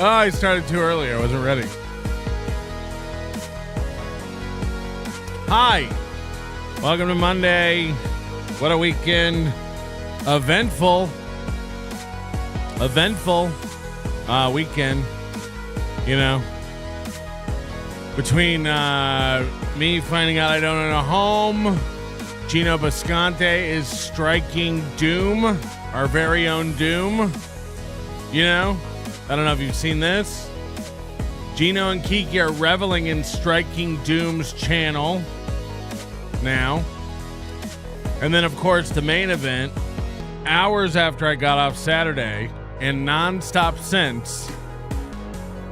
Oh, I started too early. I wasn't ready. Hi. Welcome to Monday. What a weekend. Eventful weekend. You know, between me finding out I don't own a home, Gino Bisconte is striking Doom, our very own Doom. You know, I don't know if you've seen this. Gino and Kiki are reveling in striking Doom's channel now. And then, of course, the main event, hours after I got off Saturday and nonstop since,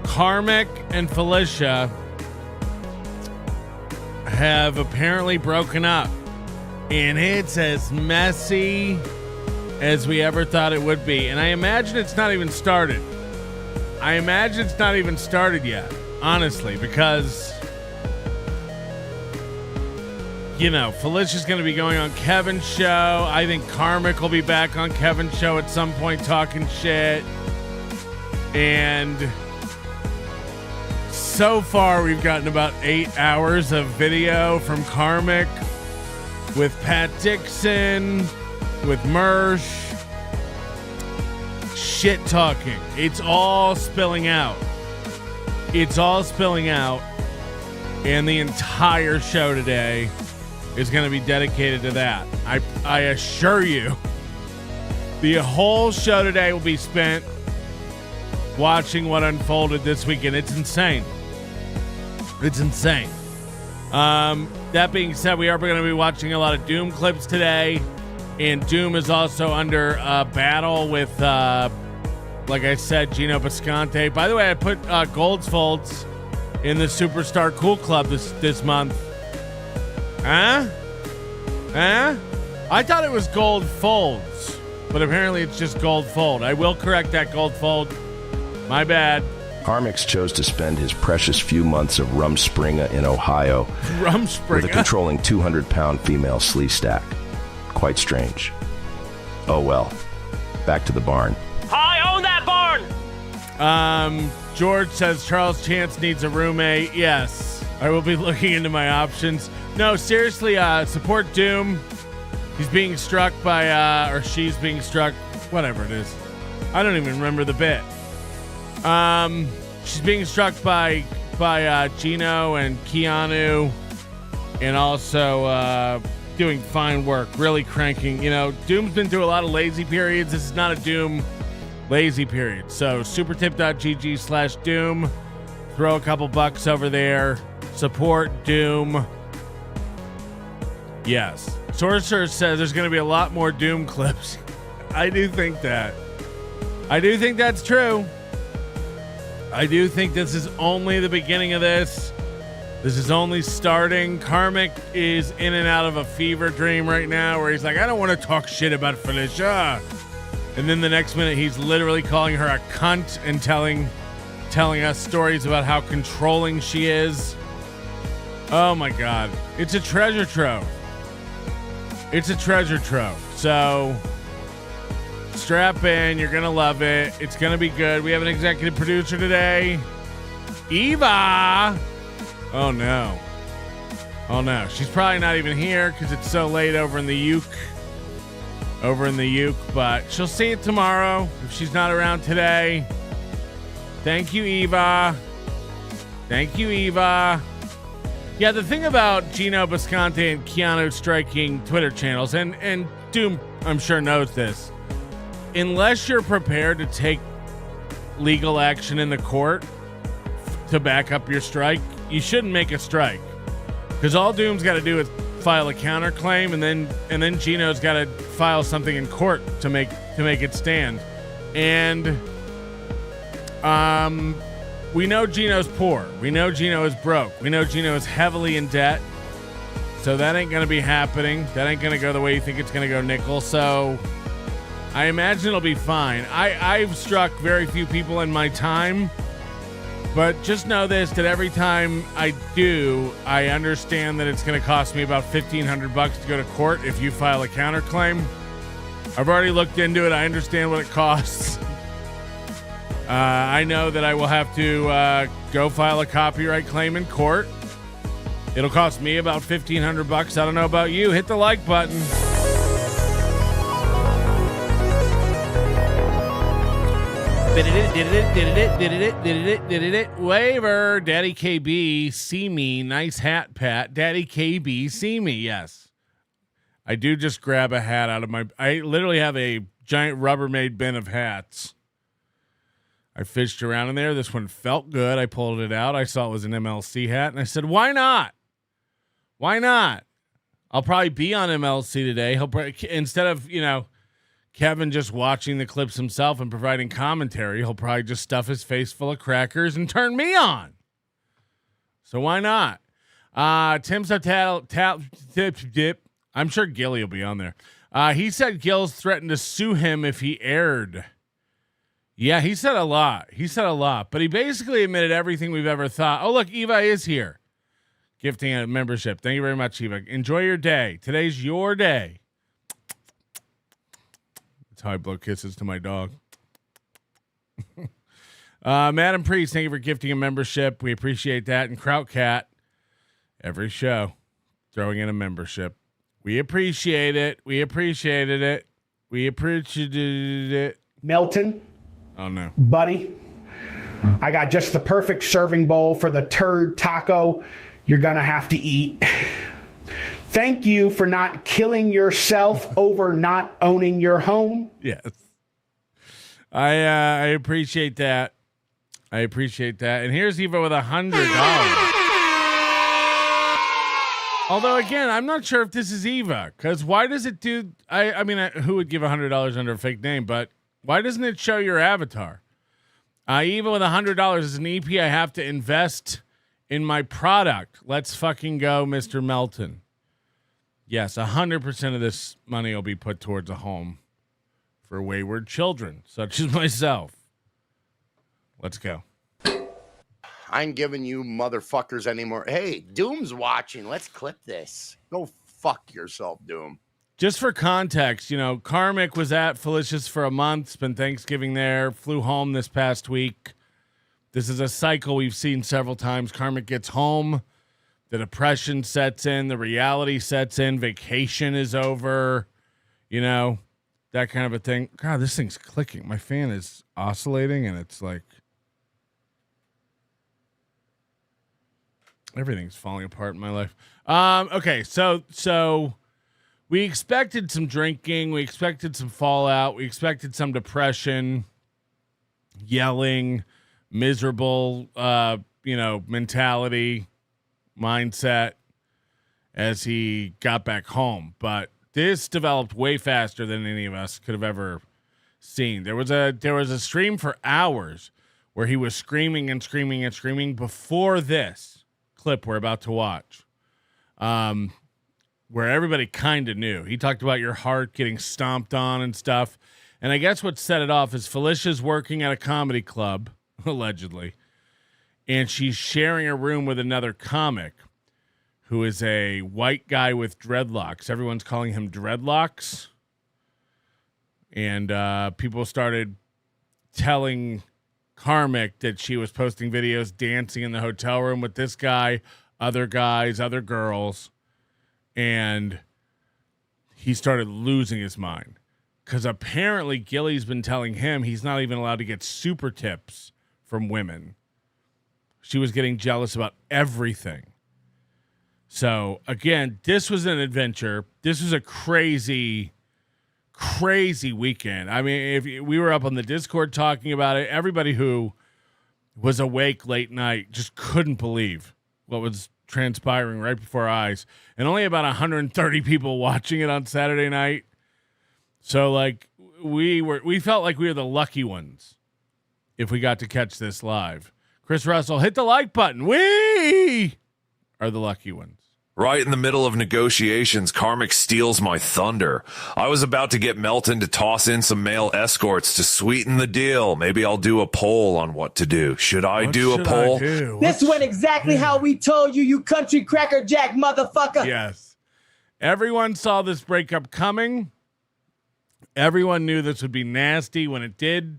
Karmic and Felicia have apparently broken up. And it's as messy as we ever thought it would be. And I imagine it's not even started. Yet, honestly, because, you know, Felicia's going to be going on Kevin's show. I think Karmic will be back on Kevin's show at some point talking shit. And so far, we've gotten about 8 hours of video from Karmic with Pat Dixon, with Mersh. Shit talking. It's all spilling out. And the entire show today is going to be dedicated to that. I assure you, the whole show today will be spent watching what unfolded this weekend. It's insane. That being said, we are going to be watching a lot of Doom clips today. And Doom is also under battle with, like I said, Gino Bisconte. By the way, I put Gold's Folds in the Superstar Cool Club this month. Huh? I thought it was Gold Folds, but apparently it's just Gold Fold. I will correct that, Gold Fold. My bad. KarmicX chose to spend his precious few months of Rumspringa in Ohio with a controlling 200-pound female sleeve stack. Quite strange. Oh well. Back to the barn. I own that barn! George says Charles Chance needs a roommate. Yes. I will be looking into my options. No, seriously, support Doom. He's being struck by, or she's being struck, whatever it is. I don't even remember the bit. She's being struck by Gino and Keanu, and also doing fine work, really cranking. You know, Doom's been through a lot of lazy periods. This is not a Doom lazy period. So supertip.gg/Doom. Throw a couple bucks over there. Support Doom. Yes. Sorcerer says there's going to be a lot more Doom clips. I do think that. I do think that's true. I do think this is only the beginning of this. This is only starting. Karmic is in and out of a fever dream right now where he's like, I don't want to talk shit about Felicia. And then the next minute he's literally calling her a cunt and telling us stories about how controlling she is. Oh my God. It's a treasure trove. So strap in. You're going to love it. It's going to be good. We have an executive producer today. Eva. Oh no. She's probably not even here because it's so late over in the uke. But she'll see it tomorrow if she's not around today. Thank you, Eva. Yeah, the thing about Gino Bisconte and Keanu striking Twitter channels, and Doom, I'm sure, knows this. Unless you're prepared to take legal action in the court to back up your strike, you shouldn't make a strike. Because all Doom's got to do is file a counterclaim, and then Gino's got to file something in court to make it stand. And we know Gino's poor. We know Gino is broke. We know Gino is heavily in debt. So that ain't going to be happening. That ain't going to go the way you think it's going to go, Nickel. So I imagine it'll be fine. I've struck very few people in my time. But just know this, that every time I do, I understand that it's going to cost me about $1,500 to go to court if you file a counterclaim. I've already looked into it. I understand what it costs. I know that I will have to go file a copyright claim in court. It'll cost me about $1,500. I don't know about you. Hit the like button. Did it. Waiver. Daddy KB, see me. Nice hat, Pat. Daddy KB, see me. Yes. I do just grab a hat out of my... I literally have a giant Rubbermaid bin of hats. I fished around in there. This one felt good. I pulled it out. I saw it was an MLC hat, and I said, why not? Why not? I'll probably be on MLC today. He'll instead of, Kevin just watching the clips himself and providing commentary, he'll probably just stuff his face full of crackers and turn me on. So why not? Tim's dip. I'm sure Gilly will be on there. He said Gills threatened to sue him if he aired. Yeah, he said a lot. But he basically admitted everything we've ever thought. Oh, look, Eva is here. Gifting a membership. Thank you very much, Eva. Enjoy your day. Today's your day. That's how I blow kisses to my dog. Madam Priest, thank you for gifting a membership. We appreciate that. And Krautcat, every show, throwing in a membership. We appreciate it. We appreciated it. Milton. Oh, no. Buddy, I got just the perfect serving bowl for the turd taco you're going to have to eat. Thank you for not killing yourself over not owning your home. Yes. I appreciate that. And here's Eva with $100. Although, again, I'm not sure if this is Eva, because why does it do... I mean, who would give $100 under a fake name, but why doesn't it show your avatar? Eva with $100 is an EP I have to invest in my product. Let's fucking go, Mr. Melton. Yes, 100% of this money will be put towards a home for wayward children, such as myself. Let's go. I ain't giving you motherfuckers anymore. Hey, Doom's watching. Let's clip this. Go fuck yourself, Doom. Just for context, Karmic was at Felicia's for a month, spent Thanksgiving there, flew home this past week. This is a cycle we've seen several times. Karmic gets home, the depression sets in, the reality sets in, vacation is over, that kind of a thing. God, this thing's clicking. My fan is oscillating, and it's like everything's falling apart in my life. Okay, so we expected some drinking, we expected some fallout, we expected some depression, yelling, miserable, mentality, mindset as he got back home. But this developed way faster than any of us could have ever seen. There was a stream for hours where he was screaming and screaming and screaming before this clip we're about to watch, where everybody kind of knew. He talked about your heart getting stomped on and stuff. And I guess what set it off is Felicia's working at a comedy club, allegedly, and she's sharing a room with another comic who is a white guy with dreadlocks. Everyone's calling him Dreadlocks. And people started telling Karmic that she was posting videos dancing in the hotel room with this guy, other guys, other girls. And he started losing his mind because apparently Gilly's been telling him he's not even allowed to get super tips from women. She was getting jealous about everything. So again, this was an adventure. This was a crazy weekend. I mean, if we were up on the Discord talking about it, everybody who was awake late night just couldn't believe what was transpiring right before our eyes. And only about 130 people watching it on Saturday night. So like we felt like we were the lucky ones if we got to catch this live. Chris Russell, hit the like button. We are the lucky ones. Right in the middle of negotiations, Karmic steals my thunder. I was about to get Melton to toss in some male escorts to sweeten the deal. Maybe I'll do a poll on what to do. Should I do a poll? This went exactly how we told you, you country cracker jack motherfucker. Yes. Everyone saw this breakup coming. Everyone knew this would be nasty when it did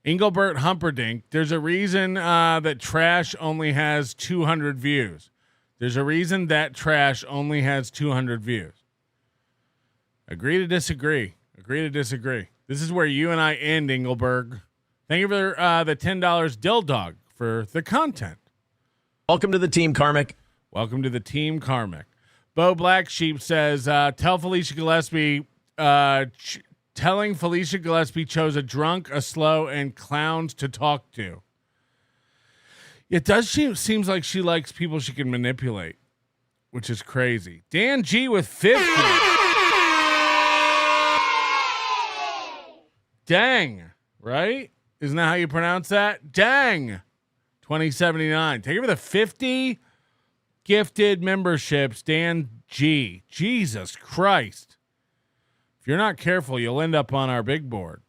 Engelbert Humperdinck, there's a reason that trash only has 200 views. There's a reason that trash only has 200 views. Agree to disagree. Agree to disagree. This is where you and I end, Engelberg. Thank you for the $10 Dill Dog for the content. Welcome to the team, Karmic. Welcome to the team, Karmic. Bo Black Sheep says, tell Felicia Gillespie, telling Felicia Gillespie chose a drunk, a slow, and clowns to talk to. It does seems like she likes people she can manipulate, which is crazy. Dan G with 50. Dang, right? Isn't that how you pronounce that? Dang. 2079. Take it for the 50 gifted memberships, Dan G. Jesus Christ. If you're not careful, you'll end up on our big board.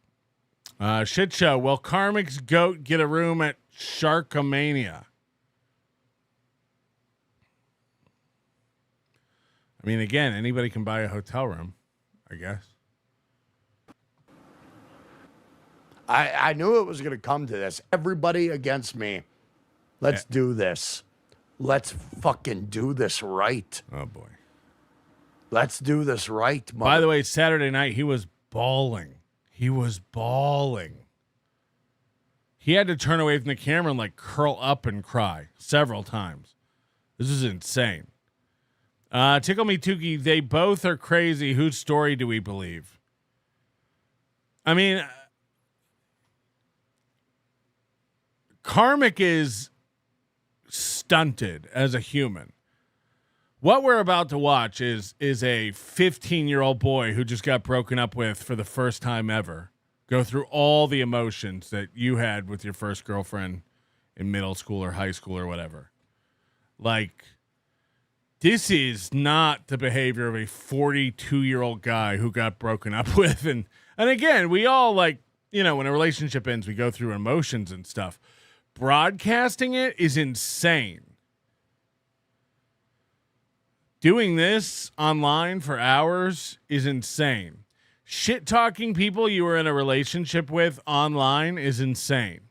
Shit show. Will Karmic's goat get a room at Sharkamania? I mean, again, anybody can buy a hotel room, I guess. I knew it was going to come to this. Everybody against me. Let's do this. Let's fucking do this right. Oh, boy. Let's do this right. By the way, Saturday night, he was bawling. He was bawling. He had to turn away from the camera and like curl up and cry several times. This is insane. Tickle Me Tukey, they both are crazy. Whose story do we believe? I mean, Karmic is stunted as a human. What we're about to watch is a 15-year-old boy who just got broken up with for the first time ever go through all the emotions that you had with your first girlfriend in middle school or high school or whatever. Like, this is not the behavior of a 42-year-old guy who got broken up with. And again, we all, like, you know, when a relationship ends, we go through emotions and stuff. Broadcasting it is insane. Doing this online for hours is insane. Shit talking people you were in a relationship with online is insane.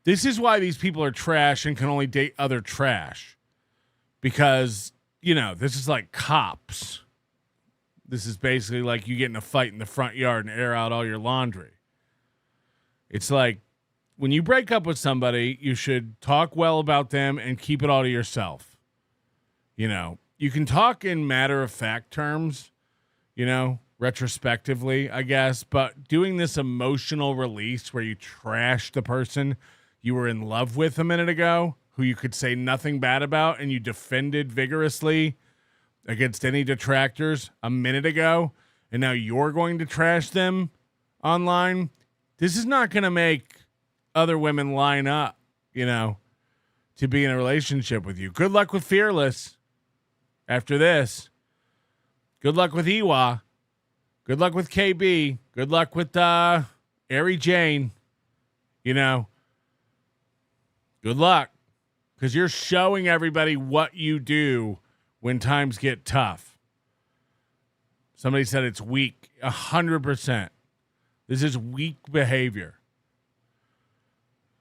This is why these people are trash and can only date other trash. Because, you know, this is like cops. This is basically like you get in a fight in the front yard and air out all your laundry. It's like, when you break up with somebody, you should talk well about them and keep it all to yourself. You know, you can talk in matter-of-fact terms, you know, retrospectively, I guess, but doing this emotional release where you trash the person you were in love with a minute ago, who you could say nothing bad about, and you defended vigorously against any detractors a minute ago, and now you're going to trash them online, this is not going to make other women line up, you know, to be in a relationship with you. Good luck with Fearless after this. Good luck with Iwa. Good luck with KB. Good luck with Ari Jane. You know, good luck, because you're showing everybody what you do when times get tough. Somebody said it's weak. 100%. This is weak behavior.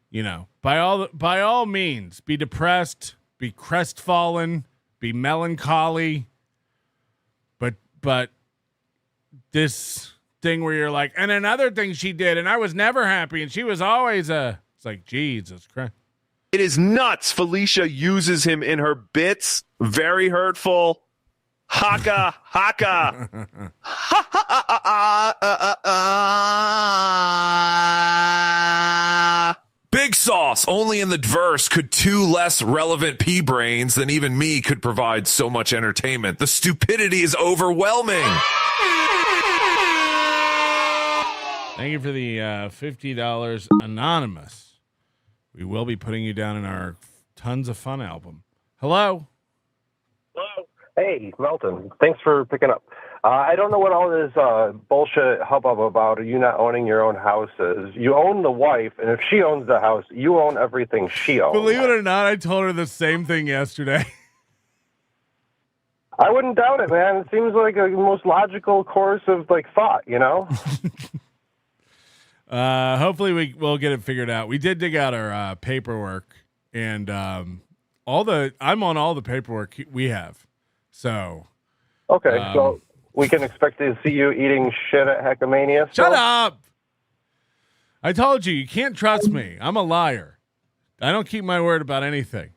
You know, by all means, be depressed, be crestfallen, be melancholy. But this thing where you're like, and another thing she did, and I was never happy, and she was always it's like, Jesus Christ. It is nuts. Felicia uses him in her bits. Very hurtful. Haka, haka. Big sauce. Only in the verse could two less relevant pea brains than even me could provide so much entertainment. The stupidity is overwhelming. Thank you for the $50 anonymous. We will be putting you down in our Tons of Fun album. Hello. Hello. Hey, Melton. Thanks for picking up. I don't know what all this bullshit hubbub about you not owning your own house is. You own the wife, and if she owns the house, you own everything she owns. Believe it or not, I told her the same thing yesterday. I wouldn't doubt it, man. It seems like a most logical course of like thought, you know? Hopefully we'll get it figured out. We did dig out our paperwork, and I'm on all the paperwork we have. So okay, so we can expect to see you eating shit at Hackamania. Shut up! I told you can't trust me. I'm a liar. I don't keep my word about anything.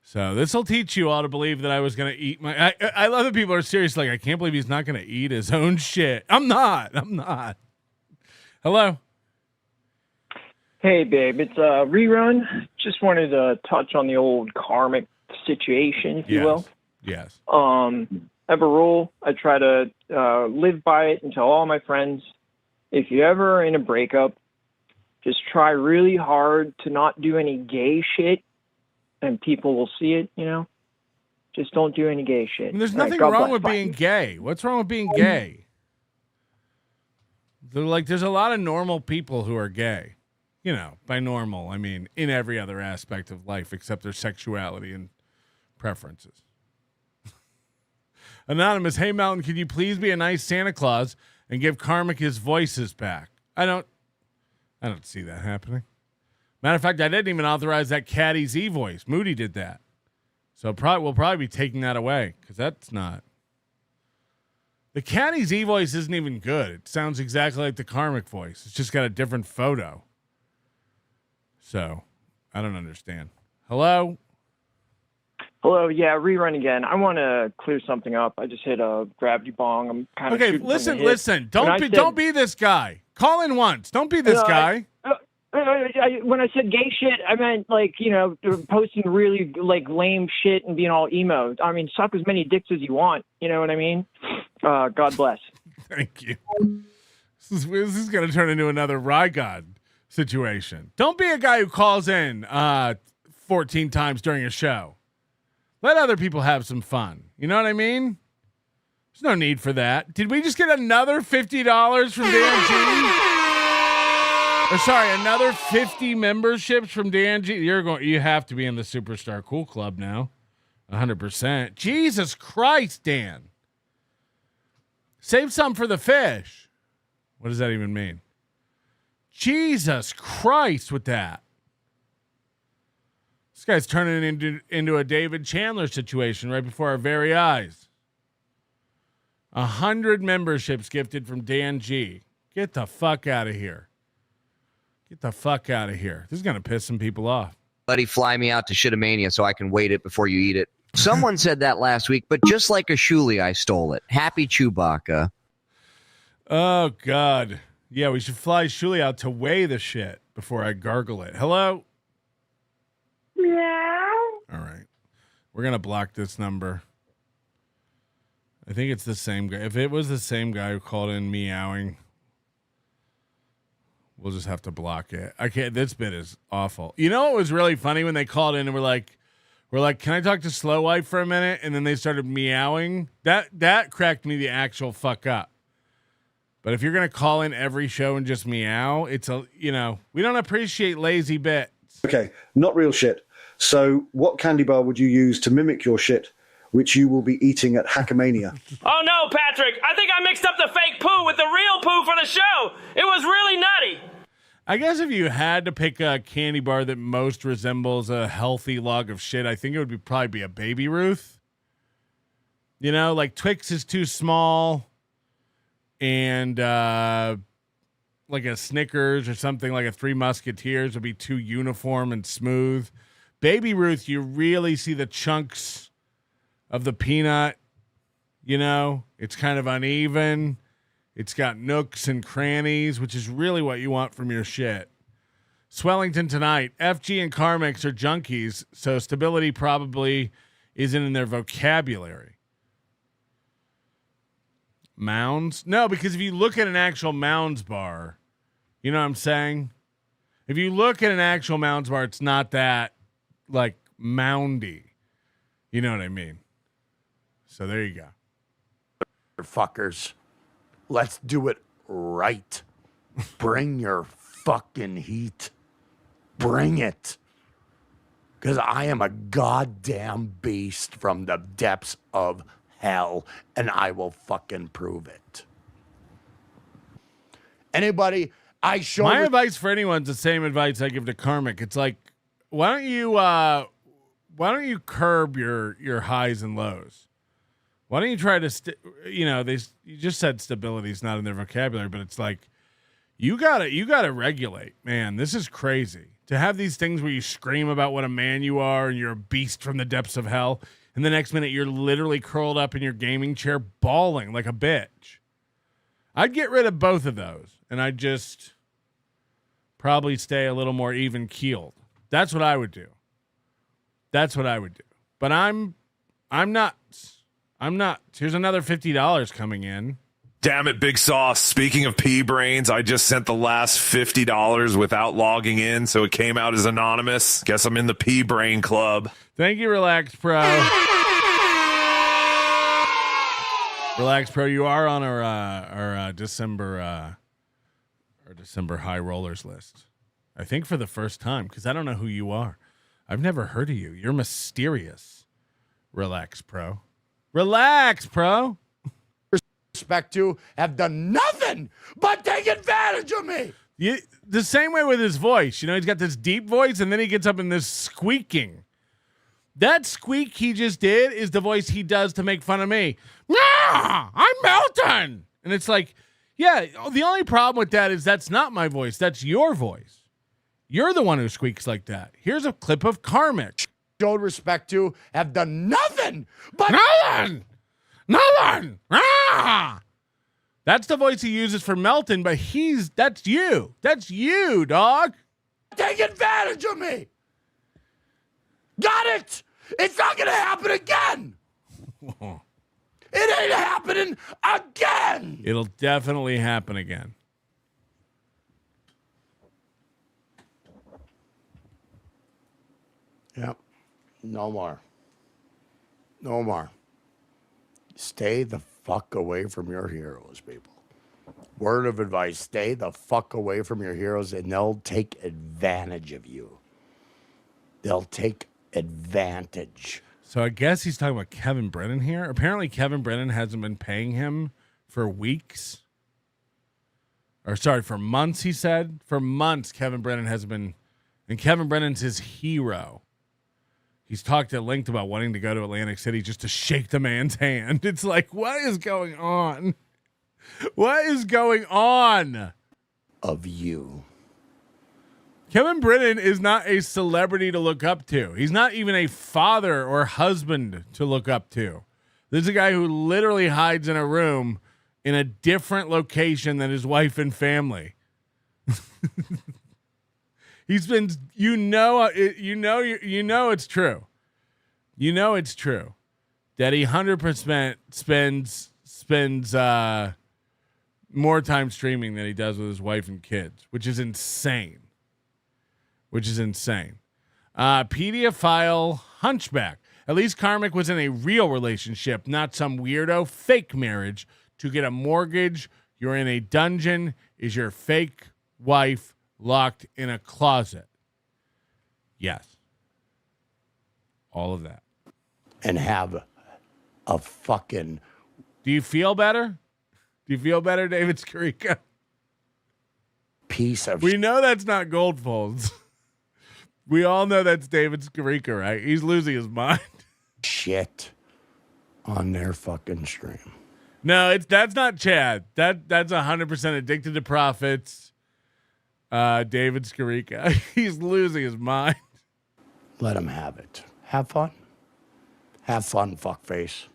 So this will teach you all to believe that I was going to eat my. I love that people are serious. Like, I can't believe he's not going to eat his own shit. I'm not. Hello. Hey, babe. It's a rerun. Just wanted to touch on the old karmic situation, if you will. Yes. I have a rule. I try to live by it and tell all my friends. If you ever are in a breakup, just try really hard to not do any gay shit, and people will see it, you know? Just don't do any gay shit. There's nothing wrong with being gay. What's wrong with being gay? There's a lot of normal people who are gay. You know, by normal, I mean in every other aspect of life except their sexuality and preferences. Anonymous, hey, Mountain, could you please be a nice Santa Claus and give Karmic his voices back? I don't see that happening. Matter of fact, I didn't even authorize that Caddy Z voice. Moody did that. So we'll probably be taking that away because that's not. The Caddy Z voice isn't even good. It sounds exactly like the Karmic voice. It's just got a different photo. So I don't understand. Hello? Hello, yeah, rerun again. I want to clear something up. I just hit a gravity bong. I'm kind of okay. Listen. Don't be this guy. Call in once. Don't be this guy. When I said gay shit, I meant posting really lame shit and being all emo. I mean, suck as many dicks as you want. You know what I mean? God bless. Thank you. This is going to turn into another Rygod situation. Don't be a guy who calls in 14 times during a show. Let other people have some fun. You know what I mean? There's no need for that. Did we just get another $50 from Dan G? Or sorry, another 50 memberships from Dan G? You have to be in the Superstar Cool Club now. 100%. Jesus Christ, Dan. Save some for the fish. What does that even mean? Jesus Christ with that. This guy's turning into a David Chandler situation right before our very eyes. 100 memberships gifted from Dan G. Get the fuck out of here. Get the fuck out of here. This is going to piss some people off. Buddy, fly me out to Shitamania so I can wait it before you eat it. Someone said that last week, but just like a Shuli, I stole it. Happy Chewbacca. Oh, God. Yeah, we should fly Shuli out to weigh the shit before I gargle it. Hello? Meow. All right. We're going to block this number. I think it's the same guy. If it was the same guy who called in meowing, we'll just have to block it. I can't. This bit is awful. You know what was really funny when they called in and we're like, can I talk to Slow Wife for a minute? And then they started meowing. That cracked me the actual fuck up. But if you're going to call in every show and just meow, we don't appreciate lazy bits. Okay, not real shit. So what candy bar would you use to mimic your shit, which you will be eating at Hackamania? Oh no, Patrick! I think I mixed up the fake poo with the real poo for the show! It was really nutty! I guess if you had to pick a candy bar that most resembles a healthy log of shit, I think it would probably be a Baby Ruth. You know, like Twix is too small, and like a Snickers or something like a Three Musketeers would be too uniform and smooth. Baby Ruth, you really see the chunks of the peanut. You know, it's kind of uneven. It's got nooks and crannies, which is really what you want from your shit. Swellington tonight. FG and KarmicX are junkies, so stability probably isn't in their vocabulary. Mounds? No, because if you look at an actual Mounds bar, you know what I'm saying? If you look at an actual Mounds bar, it's not that, like, moundy. You know what I mean? So there you go. Fuckers. Let's do it right. Bring your fucking heat. Bring it. Because I am a goddamn beast from the depths of hell, and I will fucking prove it. Anybody My advice for anyone's the same advice I give to Karmic. It's like, why don't you curb your highs and lows? Why don't you try to, you just said stability is not in their vocabulary, but it's like, you gotta regulate, man. This is crazy to have these things where you scream about what a man you are and you're a beast from the depths of hell. And the next minute you're literally curled up in your gaming chair bawling like a bitch. I'd get rid of both of those. And I'd just probably stay a little more even keeled. That's what I would do. But I'm not. Here's another $50 coming in. Damn it, Big Sauce. Speaking of pea brains, I just sent the last $50 without logging in, so it came out as anonymous. Guess I'm in the pea brain club. Thank you, Relax Pro. Relax Pro, you are on our December high rollers list. I think for the first time, because I don't know who you are. I've never heard of you. You're mysterious. Relax Pro. Relax Pro. Respect to have done nothing but take advantage of me. The same way with his voice. He's got this deep voice, and then he gets up in this squeaking. That squeak he just did is the voice he does to make fun of me. I'm Melton. And it's like, yeah, the only problem with that is that's not my voice. That's your voice. You're the one who squeaks like that. Here's a clip of Karmic. Showed respect to have done nothing but nothing. That's the voice he uses for Melton, but that's you. That's you, dog. Take advantage of me. Got it. It's not going to happen again. It ain't happening again. It'll definitely happen again. Yep. No more. No more. Stay the fuck away from your heroes, people. Word of advice, stay the fuck away from your heroes and they'll take advantage of you. They'll take advantage. So I guess he's talking about Kevin Brennan here. Apparently Kevin Brennan hasn't been paying him for weeks. For months, he said. For months, Kevin Brennan hasn't been. And Kevin Brennan's his hero. He's talked at length about wanting to go to Atlantic City just to shake the man's hand. It's like, what is going on? What is going on? Of you. Kevin Brennan is not a celebrity to look up to. He's not even a father or husband to look up to. This is a guy who literally hides in a room in a different location than his wife and family. He's been, it's true. It's true that he 100% spends more time streaming than he does with his wife and kids, which is insane. Pedophile hunchback. At least Karmic was in a real relationship, not some weirdo fake marriage. To get a mortgage, you're in a dungeon. Is your fake wife locked in a closet? Yes. All of that. And have a fucking... Do you feel better? Do you feel better, David Skarica? Piece of... We know that's not Goldfolds. We all know that's David Skarica, right? He's losing his mind. Shit on their fucking stream. No, that's not Chad. That's 100% addicted to profits. David Skarica. He's losing his mind. Let him have it. Have fun. Have fun, fuckface.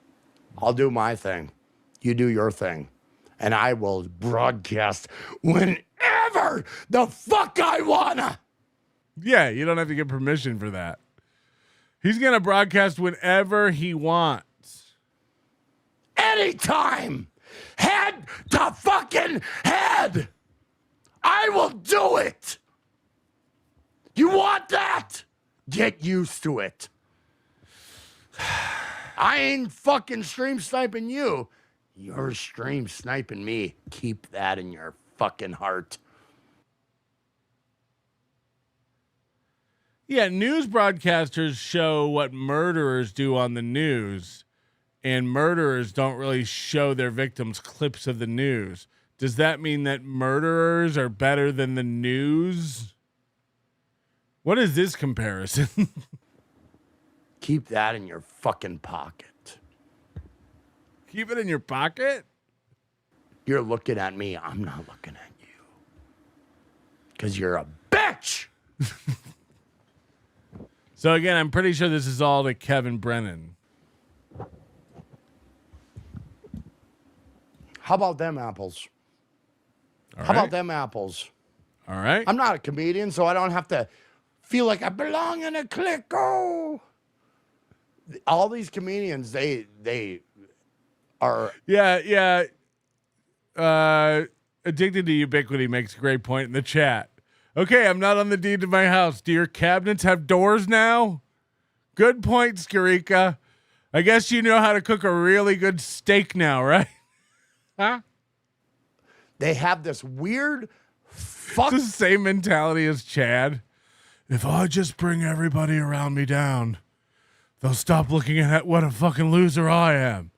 I'll do my thing. You do your thing. And I will broadcast whenever the fuck I wanna. Yeah, you don't have to get permission for that. He's going to broadcast whenever he wants. Anytime. Head to fucking head. I will do it. You want that? Get used to it. I ain't fucking stream sniping you. You're stream sniping me. Keep that in your fucking heart. Yeah, news broadcasters show what murderers do on the news, and murderers don't really show their victims clips of the news. Does that mean that murderers are better than the news? What is this comparison? Keep that in your fucking pocket. Keep it in your pocket? You're looking at me. I'm not looking at you. Because you're a bitch. So again, I'm pretty sure this is all to Kevin Brennan. How about them apples? All How right. about them apples? All right. I'm not a comedian, so I don't have to feel like I belong in a clique. Oh. All these comedians, they are. Yeah. Addicted to Ubiquity makes a great point in the chat. Okay, I'm not on the deed to my house. Do your cabinets have doors now? Good point, Skarika. I guess you know how to cook a really good steak now, right? Huh? They have this weird It's the same mentality as Chad. If I just bring everybody around me down, they'll stop looking at what a fucking loser I am.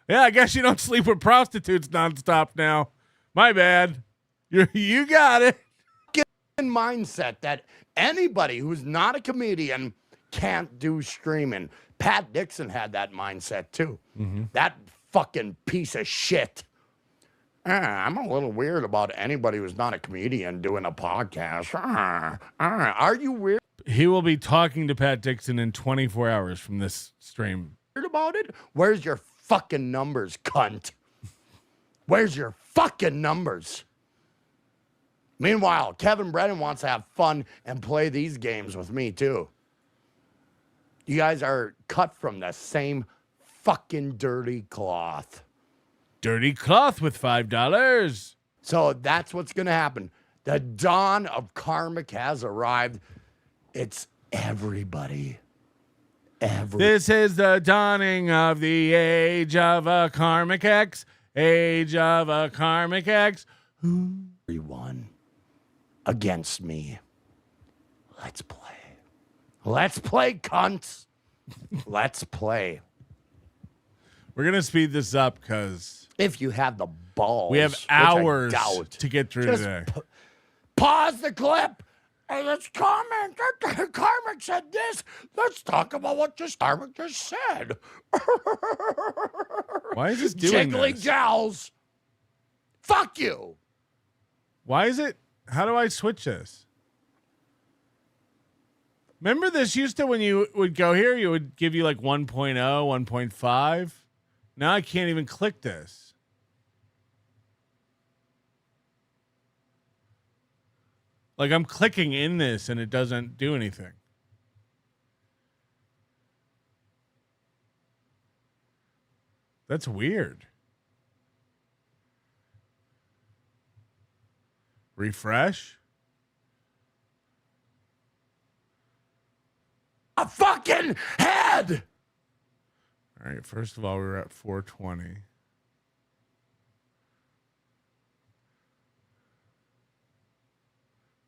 Yeah, I guess you don't sleep with prostitutes nonstop now. My bad. You got it. Mindset that anybody who's not a comedian can't do streaming. Pat Dixon had that mindset too. That fucking piece of shit. I'm a little weird about anybody who's not a comedian doing a podcast. Are you weird He will be talking to Pat Dixon in 24 hours from this stream. about it? Where's your fucking numbers, cunt? Where's your fucking numbers? Meanwhile, Kevin Brennan wants to have fun and play these games with me too. You guys are cut from the same fucking dirty cloth. Dirty cloth with $5. So that's what's going to happen. The dawn of Karmic has arrived. It's everybody. This is the dawning of the age of a KarmicX. Age of a KarmicX. Everyone against me. Let's play. Let's play, cunts. Let's play. We're going to speed this up because if you have the balls, we have which I hours doubt, to get through just today. Pause the clip. Hey, let's comment. Karmic said this. Let's talk about what Karmic just said. Why is this doing Jiggly this? gals. Fuck you. Why is it? How do I switch this? Remember this used to when you would go here, you would give you like 1.0, 1.5. Now I can't even click this. Like I'm clicking in this and it doesn't do anything. That's weird. Refresh. A fucking head. All right. First of all, we were at 420.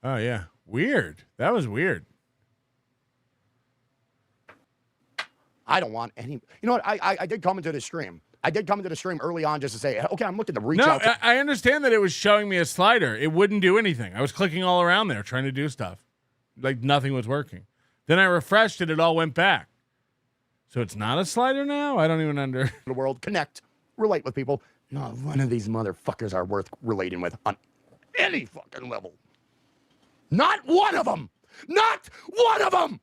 Oh, yeah. Weird. That was weird. I don't want any. You know what? I did come into the stream. I did come into the stream early on just to say, okay, I'm looking to reach out. No, I understand that it was showing me a slider. It wouldn't do anything. I was clicking all around there trying to do stuff. Like nothing was working. Then I refreshed it. It all went back. So it's not a slider now? I don't even under. The world, connect, relate with people. Not one of these motherfuckers are worth relating with on any fucking level. Not one of them. Not one of them.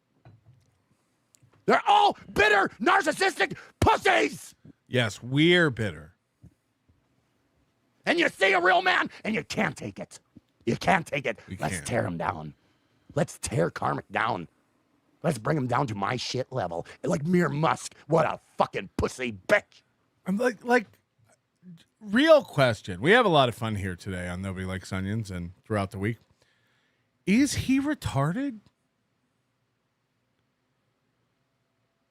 They're all bitter, narcissistic pussies. Yes, we're bitter. And you see a real man and you can't take it. You can't take it. Let's can't. tear him down. Let's tear Karmic down. Let's bring him down to my shit level. Like Mere Musk. What a fucking pussy bitch. I'm like, real question. We have a lot of fun here today on Nobody Likes Onions and throughout the week. Is he retarded?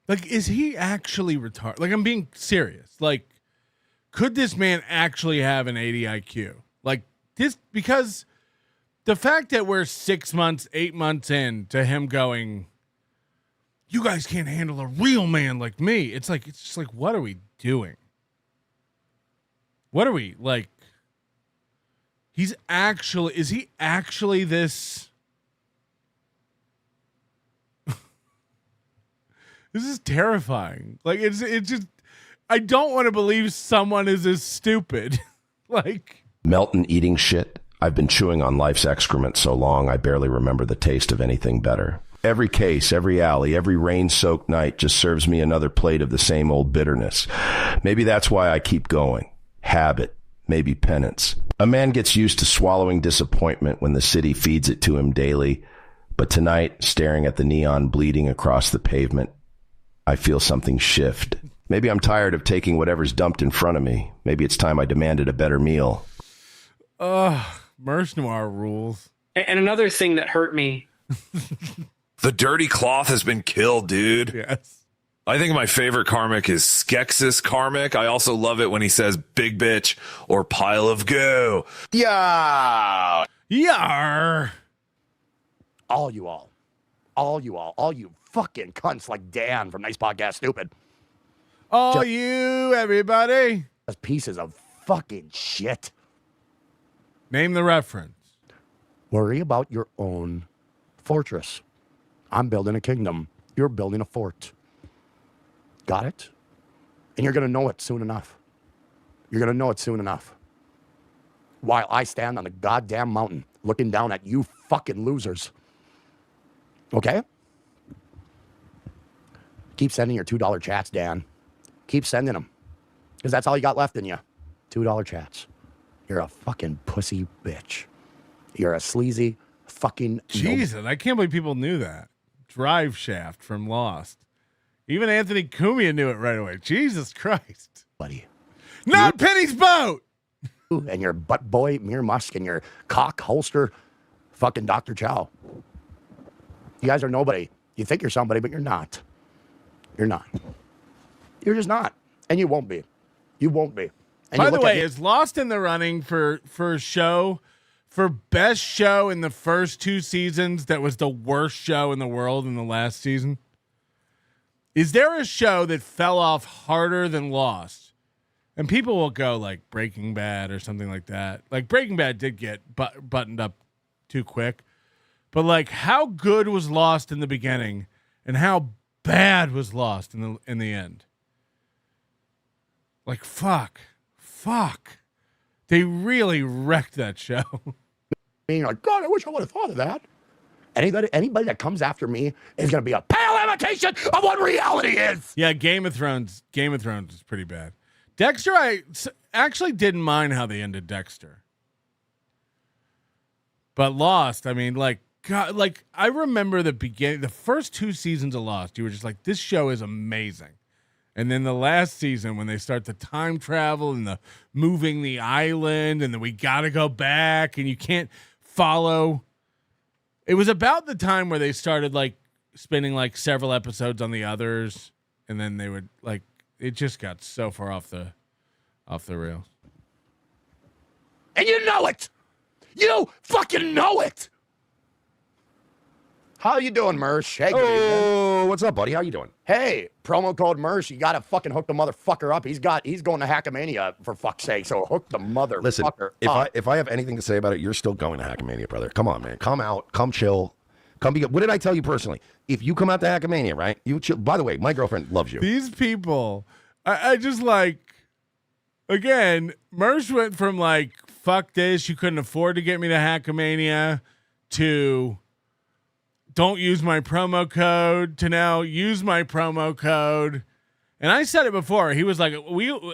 Like, is he actually retarded? Like, I'm being serious. Like, could this man actually have an 80 IQ? Like, this, because the fact that we're 6 months, 8 months in to him going, you guys can't handle a real man like me. It's just like, what are we doing? What are we, like, Is he actually this? This is terrifying. Like, it's just, I don't want to believe someone is as stupid. Like, Melton eating shit. I've been chewing on life's excrement so long I barely remember the taste of anything better. Every case, every alley, every rain-soaked night just serves me another plate of the same old bitterness. Maybe that's why I keep going. Habit, maybe penance. A man gets used to swallowing disappointment when the city feeds it to him daily. But tonight, staring at the neon bleeding across the pavement, I feel something shift. Maybe I'm tired of taking whatever's dumped in front of me. Maybe it's time I demanded a better meal. Merce Noir rules. And another thing that hurt me. The dirty cloth has been killed, dude. Yes. I think my favorite Karmic is Skeksis Karmic. I also love it when he says big bitch or pile of goo. Yeah. Yar. All you fucking cunts like Dan from Nice Podcast Stupid. All you, everybody. Just pieces of fucking shit. Name the reference. Worry about your own fortress. I'm building a kingdom. You're building a fort. Got it? And you're going to know it soon enough. While I stand on the goddamn mountain looking down at you fucking losers. Okay? Keep sending your $2 chats, Dan. Keep sending them. Because that's all you got left in you. $2 chats. You're a fucking pussy bitch. You're a sleazy fucking... Jesus, I can't believe people knew that. Drive shaft from Lost. Even Anthony Cumia knew it right away. Jesus Christ. Buddy. Not Penny's boat! And your butt boy, Mir Musk, and your cock holster, fucking Dr. Chow. You guys are nobody. You think you're somebody, but you're not. You're not. You're just not. And you won't be. You won't be. And by the way, is Lost in the running for best show in the first 2 seasons that was the worst show in the world in the last season? Is there a show that fell off harder than Lost? And people will go like Breaking Bad or something like that. Like Breaking Bad did get buttoned up too quick. But like, how good was Lost in the beginning and how bad was Lost in the end? Like, fuck. They really wrecked that show. Being like, God, I wish I would have thought of that. Anybody that comes after me is going to be a pale imitation of what reality is. Yeah, Game of Thrones is pretty bad. Dexter, I actually didn't mind how they ended Dexter. But Lost, I mean, like, God, like, I remember the first 2 seasons of Lost, you were just like, this show is amazing. And then the last season, when they start the time travel and the moving the island, and then we got to go back, and you can't follow. It was about the time where they started like spending like several episodes on the others, and then they would like, it just got so far off the rails. And you know it. You fucking know it. How you doing, Mersh? Hey, oh, what's up, buddy? How you doing? Hey, promo code Mersh. You gotta fucking hook the motherfucker up. He's going to Hackamania for fuck's sake. So hook the motherfucker. Listen, if I have anything to say about it, you're still going to Hackamania, brother. Come on, man. Come out. Come chill. Come be. What did I tell you personally? If you come out to Hackamania, right? You chill. By the way, my girlfriend loves you. These people, I just like. Again, Mersh went from like, fuck this, you couldn't afford to get me to Hackamania, to don't use my promo code, to now use my promo code. And I said it before. He was like,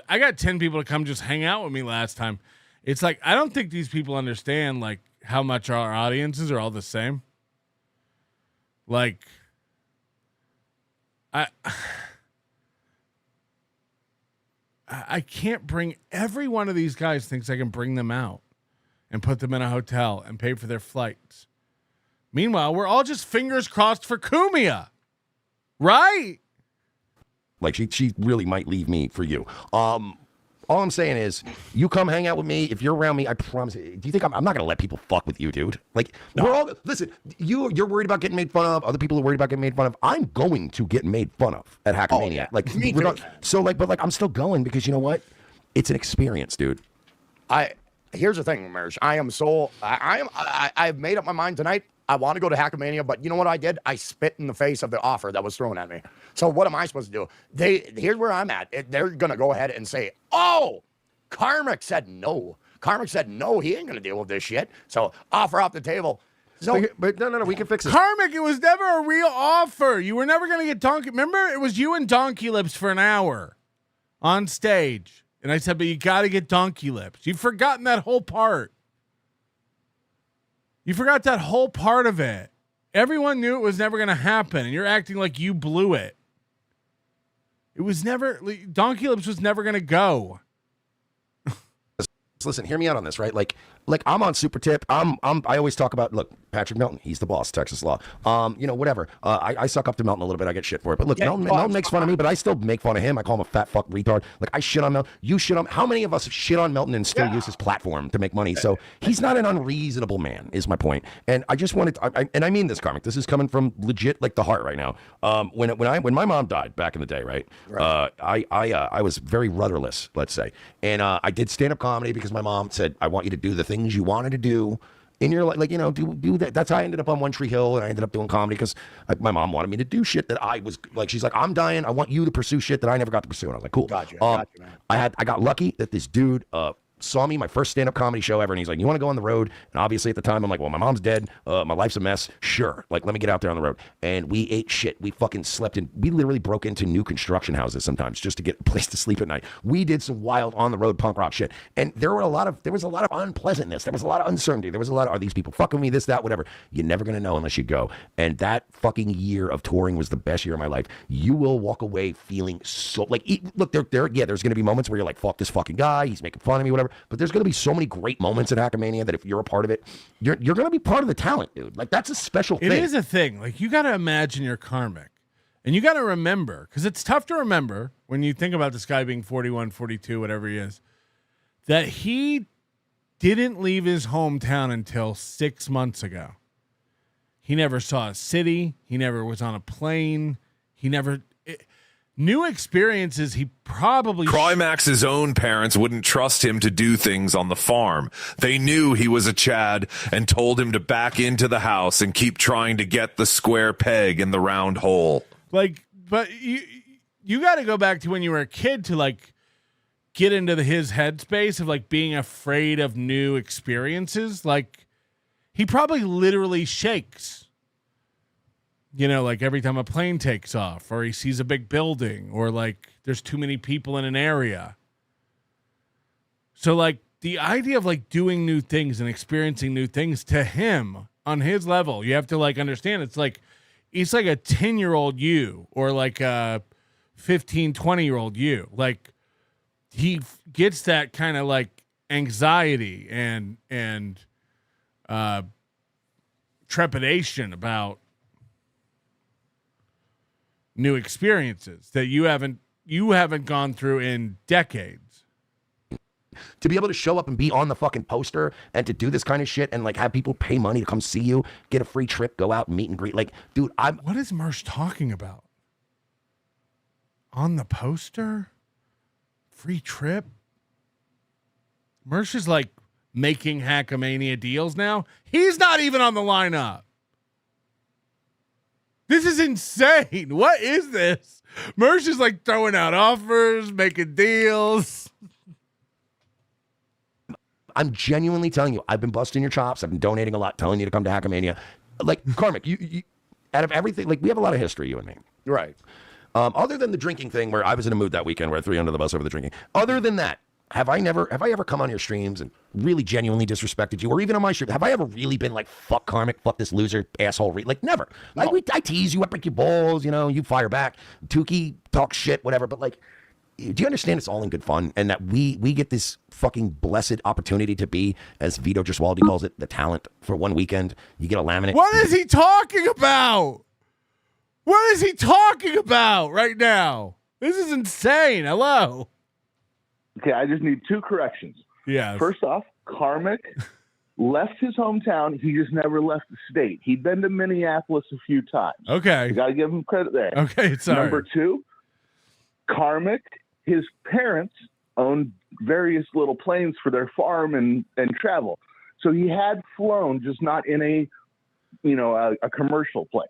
I got 10 people to come just hang out with me last time. It's like, I don't think these people understand like how much our audiences are all the same. Like, I can't bring every one of these guys thinks I can bring them out and put them in a hotel and pay for their flights. Meanwhile, we're all just fingers crossed for Cumia, right? Like she really might leave me for you. All I'm saying is, you come hang out with me. If you're around me, I promise. Do you think I'm not gonna let people fuck with you, dude? Like, no. We're all listen. You're worried about getting made fun of. Other people are worried about getting made fun of. I'm going to get made fun of at Hackamania. Oh, yeah. Like, but I'm still going because you know what? It's an experience, dude. here's the thing, Mersh. I've made up my mind tonight. I want to go to Hackamania, but you know what I did? I spit in the face of the offer that was thrown at me. So what am I supposed to do? Here's where I'm at. They're going to go ahead and say, oh, Karmic said no. Karmic said no, he ain't going to deal with this shit. So offer off the table. So, but no, we can fix it. Karmic, it was never a real offer. You were never going to get Donkey. Remember, it was you and Donkey Lips for an hour on stage. And I said, but you got to get Donkey Lips. You've forgotten that whole part. You forgot that whole part of it. Everyone knew it was never going to happen, and you're acting like you blew it. It was never, Donkey Lips was never going to go. Listen, hear me out on this, right? Like I'm on Super Tip. I always talk about, look, Patrick Melton, he's the boss, Texas law. Whatever. I suck up to Melton a little bit. I get shit for it. But look, Melton makes fun of me, but I still make fun of him. I call him a fat fuck retard. Like, I shit on Melton. You shit on, how many of us shit on Melton and still use his platform to make money? So he's not an unreasonable man, is my point. And I just wanted to, and I mean this, Karmic, this is coming from legit, like, the heart right now. When my mom died back in the day, right? I was very rudderless, let's say. And I did stand-up comedy because my mom said, I want you to do the things you wanted to do in your life, do that. That's how I ended up on One Tree Hill, and I ended up doing comedy because my mom wanted me to do shit that I was like. She's like, I'm dying. I want you to pursue shit that I never got to pursue. And I was like, cool. Gotcha, man. I got lucky that this dude saw me, my first stand-up comedy show ever, and he's like, you want to go on the road? And obviously at the time I'm like, well, my mom's dead, my life's a mess, sure, like, let me get out there on the road. And we ate shit, we fucking slept in, we literally broke into new construction houses sometimes just to get a place to sleep at night. We did some wild on the road punk rock shit, and there was a lot of unpleasantness, there was a lot of uncertainty, there was a lot of, are these people fucking me, this, that, whatever. You're never gonna know unless you go. And that fucking year of touring was the best year of my life. You will walk away feeling so, like, look, there's gonna be moments where you're like, fuck this fucking guy, he's making fun of me, whatever, but there's gonna be so many great moments at Hackamania that if you're a part of it, you're going to be part of the talent, dude. Like, that's a special thing. It is a thing. Like, you got to imagine you're Karmic. And you got to remember, because it's tough to remember when you think about this guy being 41, 42, whatever he is, that he didn't leave his hometown until 6 months ago. He never saw a city. He never was on a plane. He never... New experiences, he probably... Climax's own parents wouldn't trust him to do things on the farm. They knew he was a Chad and told him to back into the house and keep trying to get the square peg in the round hole. Like, but you got to go back to when you were a kid to, like, get into his headspace of, like, being afraid of new experiences. Like, he probably literally shakes. Like every time a plane takes off, or he sees a big building, or like there's too many people in an area. So like the idea of like doing new things and experiencing new things to him on his level, you have to like understand it's like a 10-year-old you or like a 15, 20-year-old you. Like he gets that kind of like anxiety and trepidation about new experiences that you haven't gone through in decades. To be able to show up and be on the fucking poster and to do this kind of shit and like have people pay money to come see you, get a free trip, go out and meet and greet. Like, dude, what is Mersh talking about? On the poster? Free trip? Mersh is like making Hackamania deals now. He's not even on the lineup. This is insane. What is this? Mersh is like throwing out offers, making deals. I'm genuinely telling you, I've been busting your chops. I've been donating a lot, telling you to come to Hackamania. Like, Karmic, you out of everything, like, we have a lot of history, you and me. Right. Other than the drinking thing where I was in a mood that weekend where I threw you under the bus over the drinking. Other than that, have I ever come on your streams and really genuinely disrespected you, or even on my stream? Have I ever really been like, fuck Karmic, fuck this loser, asshole? Like, never. No. Like, I tease you, I break your balls, you fire back. Tukey talks shit, whatever. But like, do you understand it's all in good fun, and that we get this fucking blessed opportunity to be, as Vito Gesualdi calls it, the talent for one weekend? You get a laminate. What is he talking about? What is he talking about right now? This is insane. Hello. Okay, I just need two corrections. Yeah. First off, Karmic left his hometown. He just never left the state. He'd been to Minneapolis a few times. Okay. You got to give him credit there. Okay, sorry. Number two, Karmic, his parents owned various little planes for their farm and travel. So he had flown, just not in a commercial plane.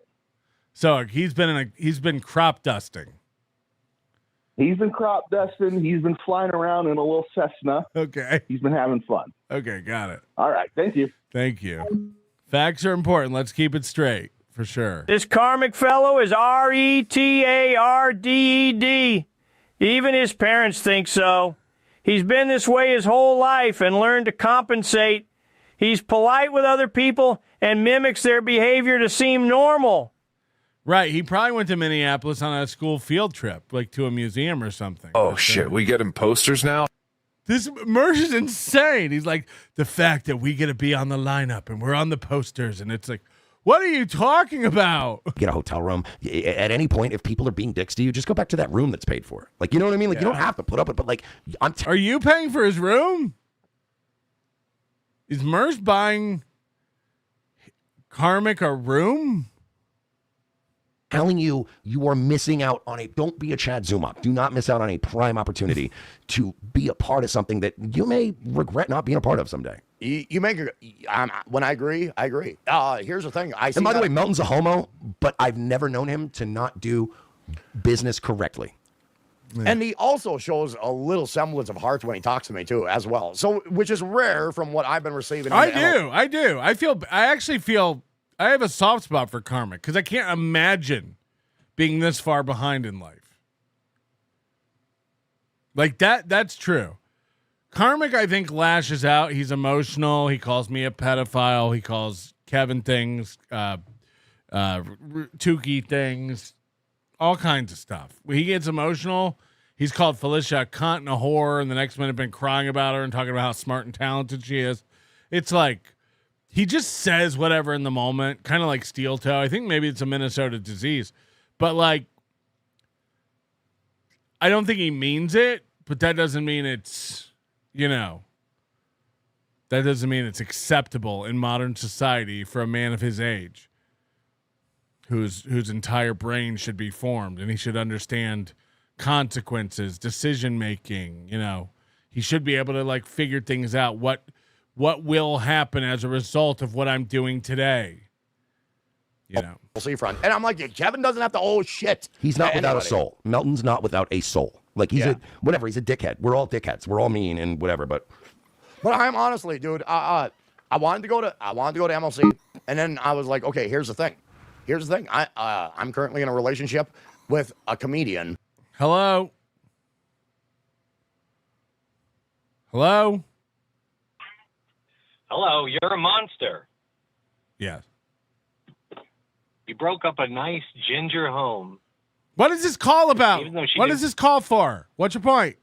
So he's been crop dusting. He's been crop dusting. He's been flying around in a little Cessna. Okay. He's been having fun. Okay, got it. All right. Thank you. Thank you. Facts are important. Let's keep it straight, for sure. This karmic fellow is RETARDED. Even his parents think so. He's been this way his whole life and learned to compensate. He's polite with other people and mimics their behavior to seem normal. Right. He probably went to Minneapolis on a school field trip, like to a museum or something. Oh, shit. We get him posters now? This Mersh is insane. He's like, the fact that we get to be on the lineup and we're on the posters, and it's like, what are you talking about? Get a hotel room. At any point, if people are being dicks to you, just go back to that room that's paid for. Like, you know what I mean? Like, you don't have to put up with it, but like, are you paying for his room? Is Mersh buying Karmic a room? Telling you, you are missing out on don't be a Chad Zumach. Do not miss out on a prime opportunity to be a part of something that you may regret not being a part of someday. You make when I agree, I agree. Here's the thing. And by the way, Melton's a homo, but I've never known him to not do business correctly. And he also shows a little semblance of heart when he talks to me too, as well. So, which is rare from what I've been receiving. I do. I actually feel I have a soft spot for Karmic because I can't imagine being this far behind in life. Like that's true. Karmic, I think, lashes out. He's emotional. He calls me a pedophile. He calls Kevin things, Tukey things, all kinds of stuff. When he gets emotional, he's called Felicia a cunt and a whore, and the next minute been crying about her and talking about how smart and talented she is. It's like he just says whatever in the moment, kind of like steel toe. I think maybe it's a Minnesota disease, but like I don't think he means it, but that doesn't mean it's, that doesn't mean it's acceptable in modern society for a man of his age whose entire brain should be formed and he should understand consequences, decision making, he should be able to like figure things out. What will happen as a result of what I'm doing today? Seafront. And I'm like, Kevin doesn't have to, oh shit. He's not without a soul. Melton's not without a soul. Like he's he's a dickhead. We're all dickheads. We're all mean and whatever, but I'm honestly, dude, I wanted to go to MLC, and then I was like, okay, here's the thing. I'm currently in a relationship with a comedian. Hello? Hello, you're a monster. Yes. You broke up a nice ginger home. What is this call about? What is this call for? What's your point?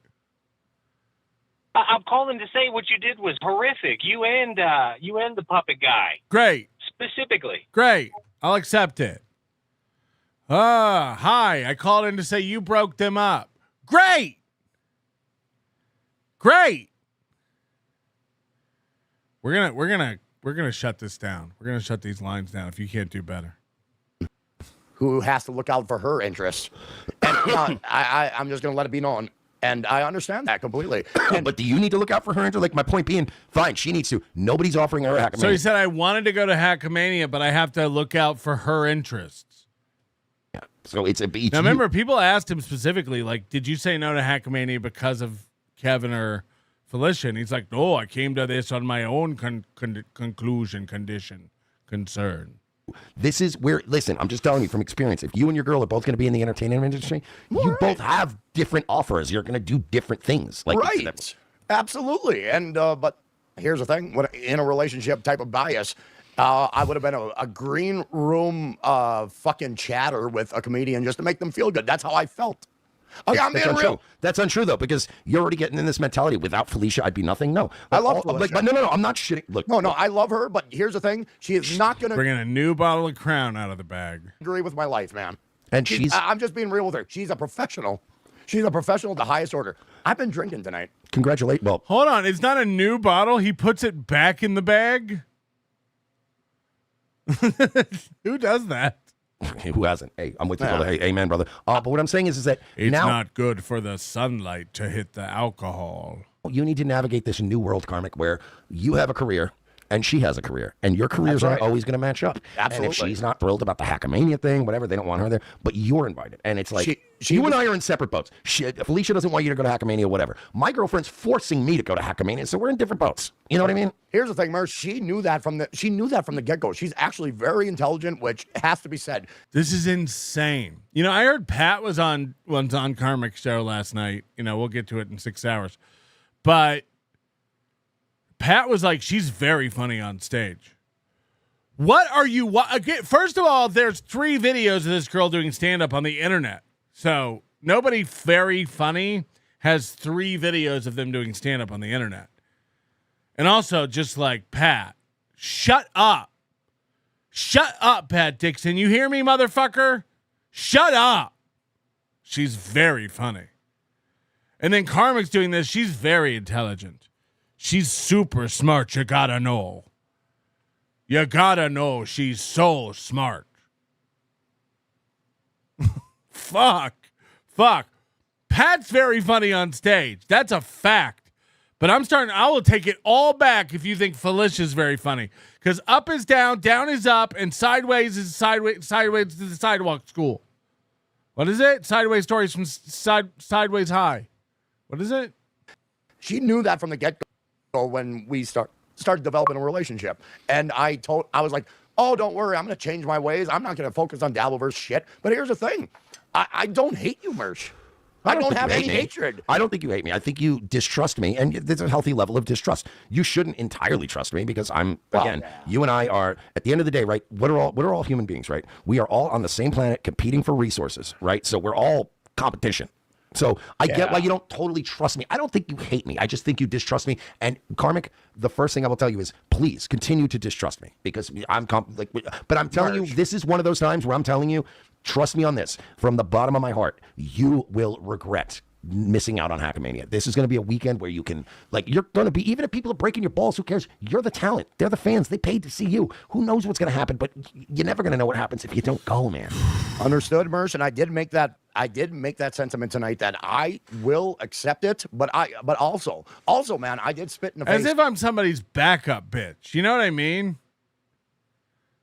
I'm calling to say what you did was horrific. You and the puppet guy. Great. Specifically. Great. I'll accept it. Hi. I called in to say you broke them up. Great. We're gonna shut this down. We're gonna shut these lines down if you can't do better. Who has to look out for her interests. And I'm just going to let it be known. And I understand that completely. But do you need to look out for her interest? Like my point being, fine, she needs to. Nobody's offering her a Hackamania. So he said, I wanted to go to Hackamania, but I have to look out for her interests. Yeah. So it's now remember, people asked him specifically, like, did you say no to Hackamania because of Kevin or Felicia? And he's like, no, I came to this on my own concern. This is where, listen, I'm just telling you from experience, if you and your girl are both going to be in the entertainment industry, you both have different offers. You're going to do different things. Like, right. Absolutely. And, but here's the thing. In a relationship type of bias, I would have been a green room fucking chatter with a comedian just to make them feel good. That's how I felt. Okay, I'm being real. That's untrue, though, because you're already getting in this mentality. Without Felicia, I'd be nothing. No. I love Felicia. But no, I'm not shitting. Look. No, I love her, but here's the thing. She is not going to... Bringing a new bottle of Crown out of the bag. ...agree with my life, man. And I'm just being real with her. She's a professional. She's a professional at the highest order. I've been drinking tonight. Congratulate. Well, hold on. It's not a new bottle. He puts it back in the bag? Who does that? Who hasn't? Hey, I'm with you, brother. Hey, amen, brother. But what I'm saying is that It's now not good for the sunlight to hit the alcohol. you need to navigate this new world, Karmic, where you have a career and she has a career, and your careers aren't always going to match up. Absolutely. And if she's not thrilled about the Hackamania thing, whatever, they don't want her there, but you're invited. And it's like, you and I are in separate boats. Felicia doesn't want you to go to Hackamania, whatever. My girlfriend's forcing me to go to Hackamania, so we're in different boats. You know what I mean? Here's the thing, Merce. She knew that from the get-go. She's actually very intelligent, which has to be said. This is insane. You know, I heard Pat was on Karmic's show last night. You know, we'll get to it in 6 hours. But Pat was like, she's very funny on stage. What are you? Again, first of all, there's 3 videos of this girl doing stand-up on the internet. So nobody very funny has 3 videos of them doing stand-up on the internet. And also, just like, Pat, shut up. Shut up, Pat Dixon. You hear me, motherfucker? Shut up. She's very funny. And then Karmic's doing this. She's very intelligent. She's super smart. You gotta know. You gotta know she's so smart. Fuck. Pat's very funny on stage. That's a fact. But I will take it all back if you think Felicia's very funny. Because up is down is up, and sideways is sideways to the sidewalk school. What is it? Sideways stories from sideways high. What is it? She knew that from the get-go when we started developing a relationship. And I was like, oh, don't worry, I'm going to change my ways. I'm not going to focus on dabbleverse shit. But here's the thing. I don't hate you, Mersh. I don't have any hatred. I don't think you hate me. I think you distrust me, and there's a healthy level of distrust. You shouldn't entirely trust me because you and I are, at the end of the day, right? What are all human beings, right? We are all on the same planet competing for resources, right? So we're all competition. So I get why you don't totally trust me. I don't think you hate me. I just think you distrust me. And Karmic, the first thing I will tell you is, please continue to distrust me because but I'm telling you, this is one of those times where I'm telling you, trust me on this from the bottom of my heart. You will regret missing out on Hackamania. This is going to be a weekend where you can, you're going to be, even if people are breaking your balls, who cares? You're the talent. They're the fans. They paid to see you. Who knows what's going to happen? But you're never going to know what happens if you don't go, man. Understood, Mersh, and I did make that sentiment tonight that I will accept it, but also, man, I did spit in the face. As if I'm somebody's backup bitch. You know what I mean?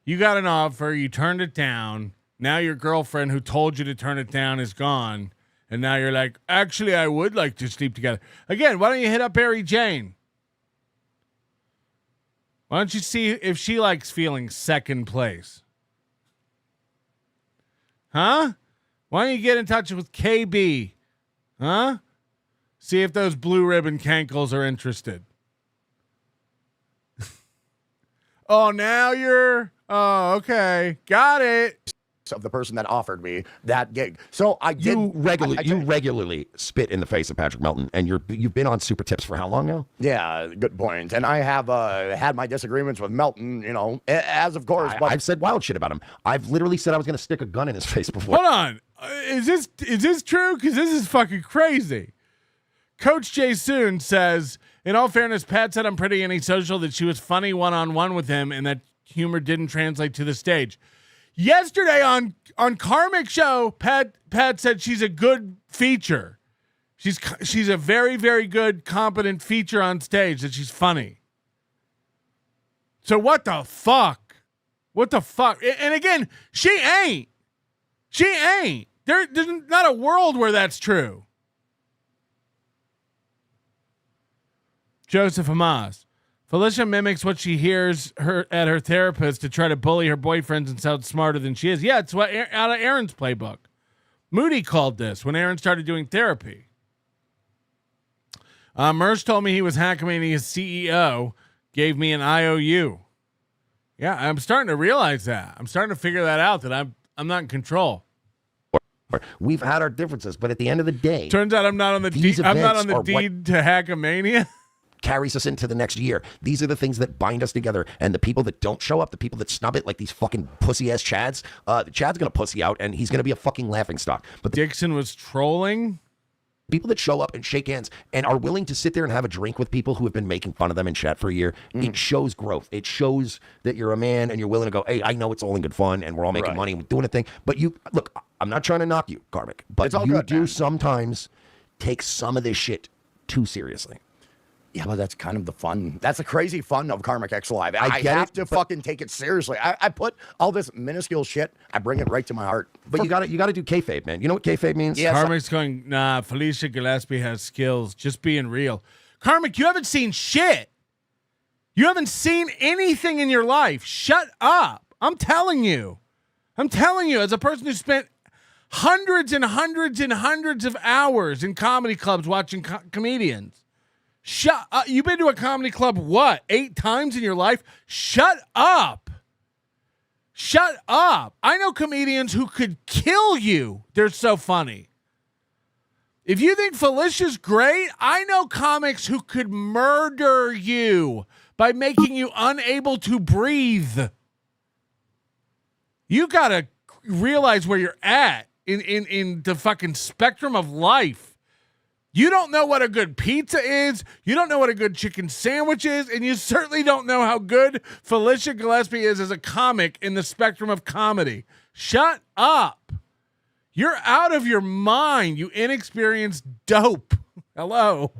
You got an offer, you turned it down. Now your girlfriend who told you to turn it down is gone. And now you're like, actually, I would like to sleep together. Again, why don't you hit up Barry Jane? Why don't you see if she likes feeling second place? Huh? Why don't you get in touch with KB? Huh? See if those blue ribbon cankles are interested. Oh, now you're... Oh, okay. Got it. Of the person that offered me that gig. So I did. You regularly spit in the face of Patrick Melton, and you've been on Super Tips for how long now? Yeah, good point. And I have had my disagreements with Melton, as of course. But I've said wild shit about him. I've literally said I was going to stick a gun in his face before. Hold on. Is this true? Because this is fucking crazy. Coach Jay Soon says, in all fairness, Pat said I'm pretty antisocial, that she was funny one-on-one with him, and that humor didn't translate to the stage. Yesterday on Karmic show, Pat said she's a good feature. She's a very, very good, competent feature on stage, that she's funny. So what the fuck? What the fuck? And again, she ain't. There's not a world where that's true. Joseph Hamas. Felicia mimics what she hears at her therapist to try to bully her boyfriends and sound smarter than she is. Yeah, it's what out of Aaron's playbook. Moody called this when Aaron started doing therapy. Mersh told me he was Hackamania's CEO, gave me an IOU. Yeah, I'm starting to realize that. I'm starting to figure that out, that I'm not in control. We've had our differences, but at the end of the day, turns out I'm not on the deed. I'm not on the deed to Hackamania. Carries us into the next year. These are the things that bind us together. And the people that don't show up, the people that snub it, like these fucking pussy ass Chads, Chad's gonna pussy out, and he's gonna be a fucking laughing stock. But Dixon was trolling. people that show up and shake hands and are willing to sit there and have a drink with people who have been making fun of them in chat for a year, it shows growth. It shows that you're a man and you're willing to go, hey, I know it's all in good fun and we're all making money and we're doing a thing. But look, I'm not trying to knock you, Karmic, but you do sometimes take some of this shit too seriously. Yeah, but that's kind of the fun. That's the crazy fun of KarmicX Live. I have to fucking take it seriously. I put all this minuscule shit, I bring it right to my heart. But you gotta do kayfabe, man. You know what kayfabe means? Yes. Karmic's going, nah, Felicia Gillespie has skills. Just being real. Karmic, you haven't seen shit. You haven't seen anything in your life. Shut up. I'm telling you, as a person who spent hundreds and hundreds and hundreds of hours in comedy clubs watching comedians. Shut up. You've been to a comedy club, what, 8 times in your life? Shut up. Shut up. I know comedians who could kill you. They're so funny. If you think Felicia's great, I know comics who could murder you by making you unable to breathe. You got to realize where you're at in the fucking spectrum of life. You don't know what a good pizza is. You don't know what a good chicken sandwich is. And you certainly don't know how good Felicia Gillespie is as a comic in the spectrum of comedy. Shut up. You're out of your mind, you inexperienced dope. Hello.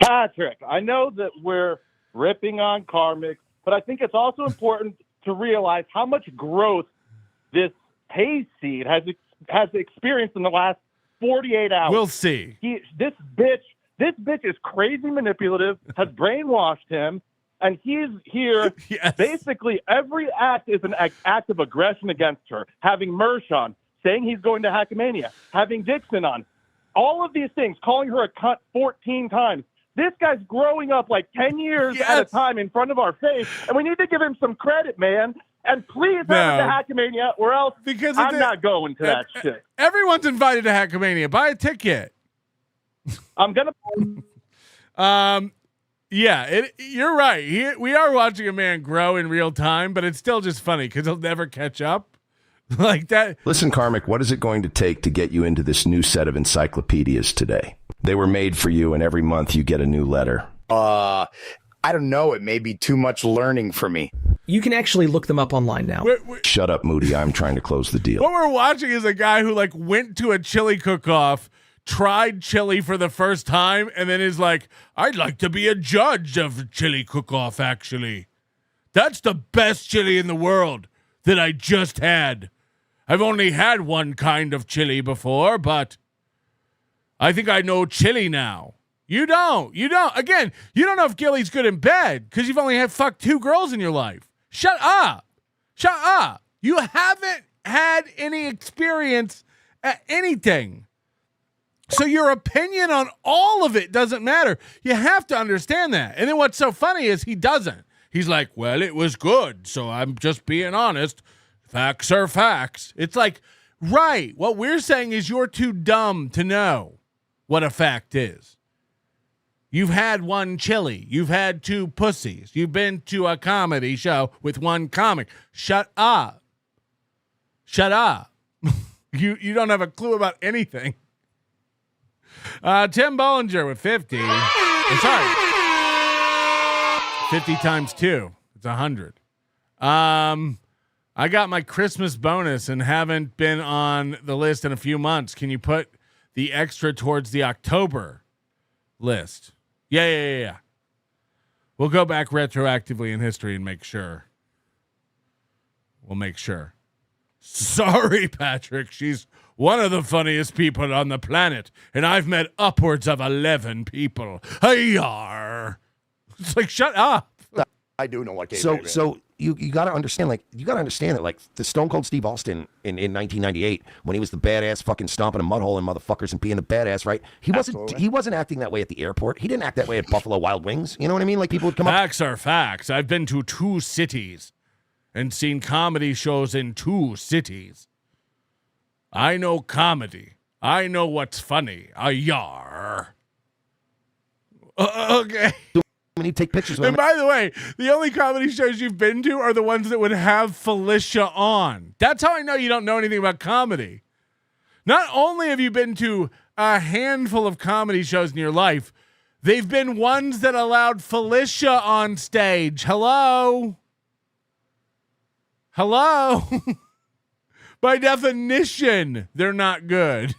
Patrick, I know that we're ripping on Karmic, but I think it's also important to realize how much growth this hayseed has experienced in the last 48 hours. We'll see. This bitch is crazy manipulative, has brainwashed him, and he's here. Yes. Basically, every act is an act of aggression against her. Having Mersh on, saying he's going to Hackamania, having Dixon on, all of these things, calling her a cunt 14 times. This guy's growing up like 10 years at a time in front of our face, and we need to give him some credit, man. And please have him to Hackamania, or else I'm not going to that shit. Everyone's invited to Hackamania. Buy a ticket. I'm going to... you're right. We are watching a man grow in real time, but it's still just funny because he'll never catch up. Like that. Listen, Karmic, what is it going to take to get you into this new set of encyclopedias today? They were made for you, and every month you get a new letter. I don't know. It may be too much learning for me. You can actually look them up online now. Shut up, Moody. I'm trying to close the deal. What we're watching is a guy who went to a chili cook-off, tried chili for the first time, and then is like, I'd like to be a judge of chili cook-off, actually. That's the best chili in the world that I just had. I've only had one kind of chili before, but I think I know chili now. You don't. Again, you don't know if Gilly's good in bed because you've only fucked 2 girls in your life. Shut up. You haven't had any experience at anything. So your opinion on all of it doesn't matter. You have to understand that. And then what's so funny is he doesn't. He's like, well, it was good, so I'm just being honest. Facts are facts. It's like, right, what we're saying is you're too dumb to know what a fact is. You've had 1 chili. You've had 2 pussies. You've been to a comedy show with 1 comic. Shut up. You don't have a clue about anything. Tim Bollinger with 50. I'm sorry. 50 times 2. It's 100. I got my Christmas bonus and haven't been on the list in a few months. Can you put the extra towards the October list? Yeah. We'll go back retroactively in history and make sure. We'll make sure. Sorry, Patrick. She's one of the funniest people on the planet, and I've met upwards of 11 people. Hey-yar. It's like, shut up. I do know what game is. So you got to understand, that the Stone Cold Steve Austin in 1998, when he was the badass fucking stomping a mud hole in motherfuckers and being the badass, right? He wasn't acting that way at the airport. He didn't act that way at Buffalo Wild Wings. You know what I mean? Like people would come Facts are facts. I've been to 2 cities and seen comedy shows in 2 cities. I know comedy. I know what's funny. Yar. Okay. And he'd take pictures with And by the way, the only comedy shows you've been to are the ones that would have Felicia on. That's how I know you don't know anything about comedy. Not only have you been to a handful of comedy shows in your life. They've been ones that allowed Felicia on stage. Hello? By definition, they're not good.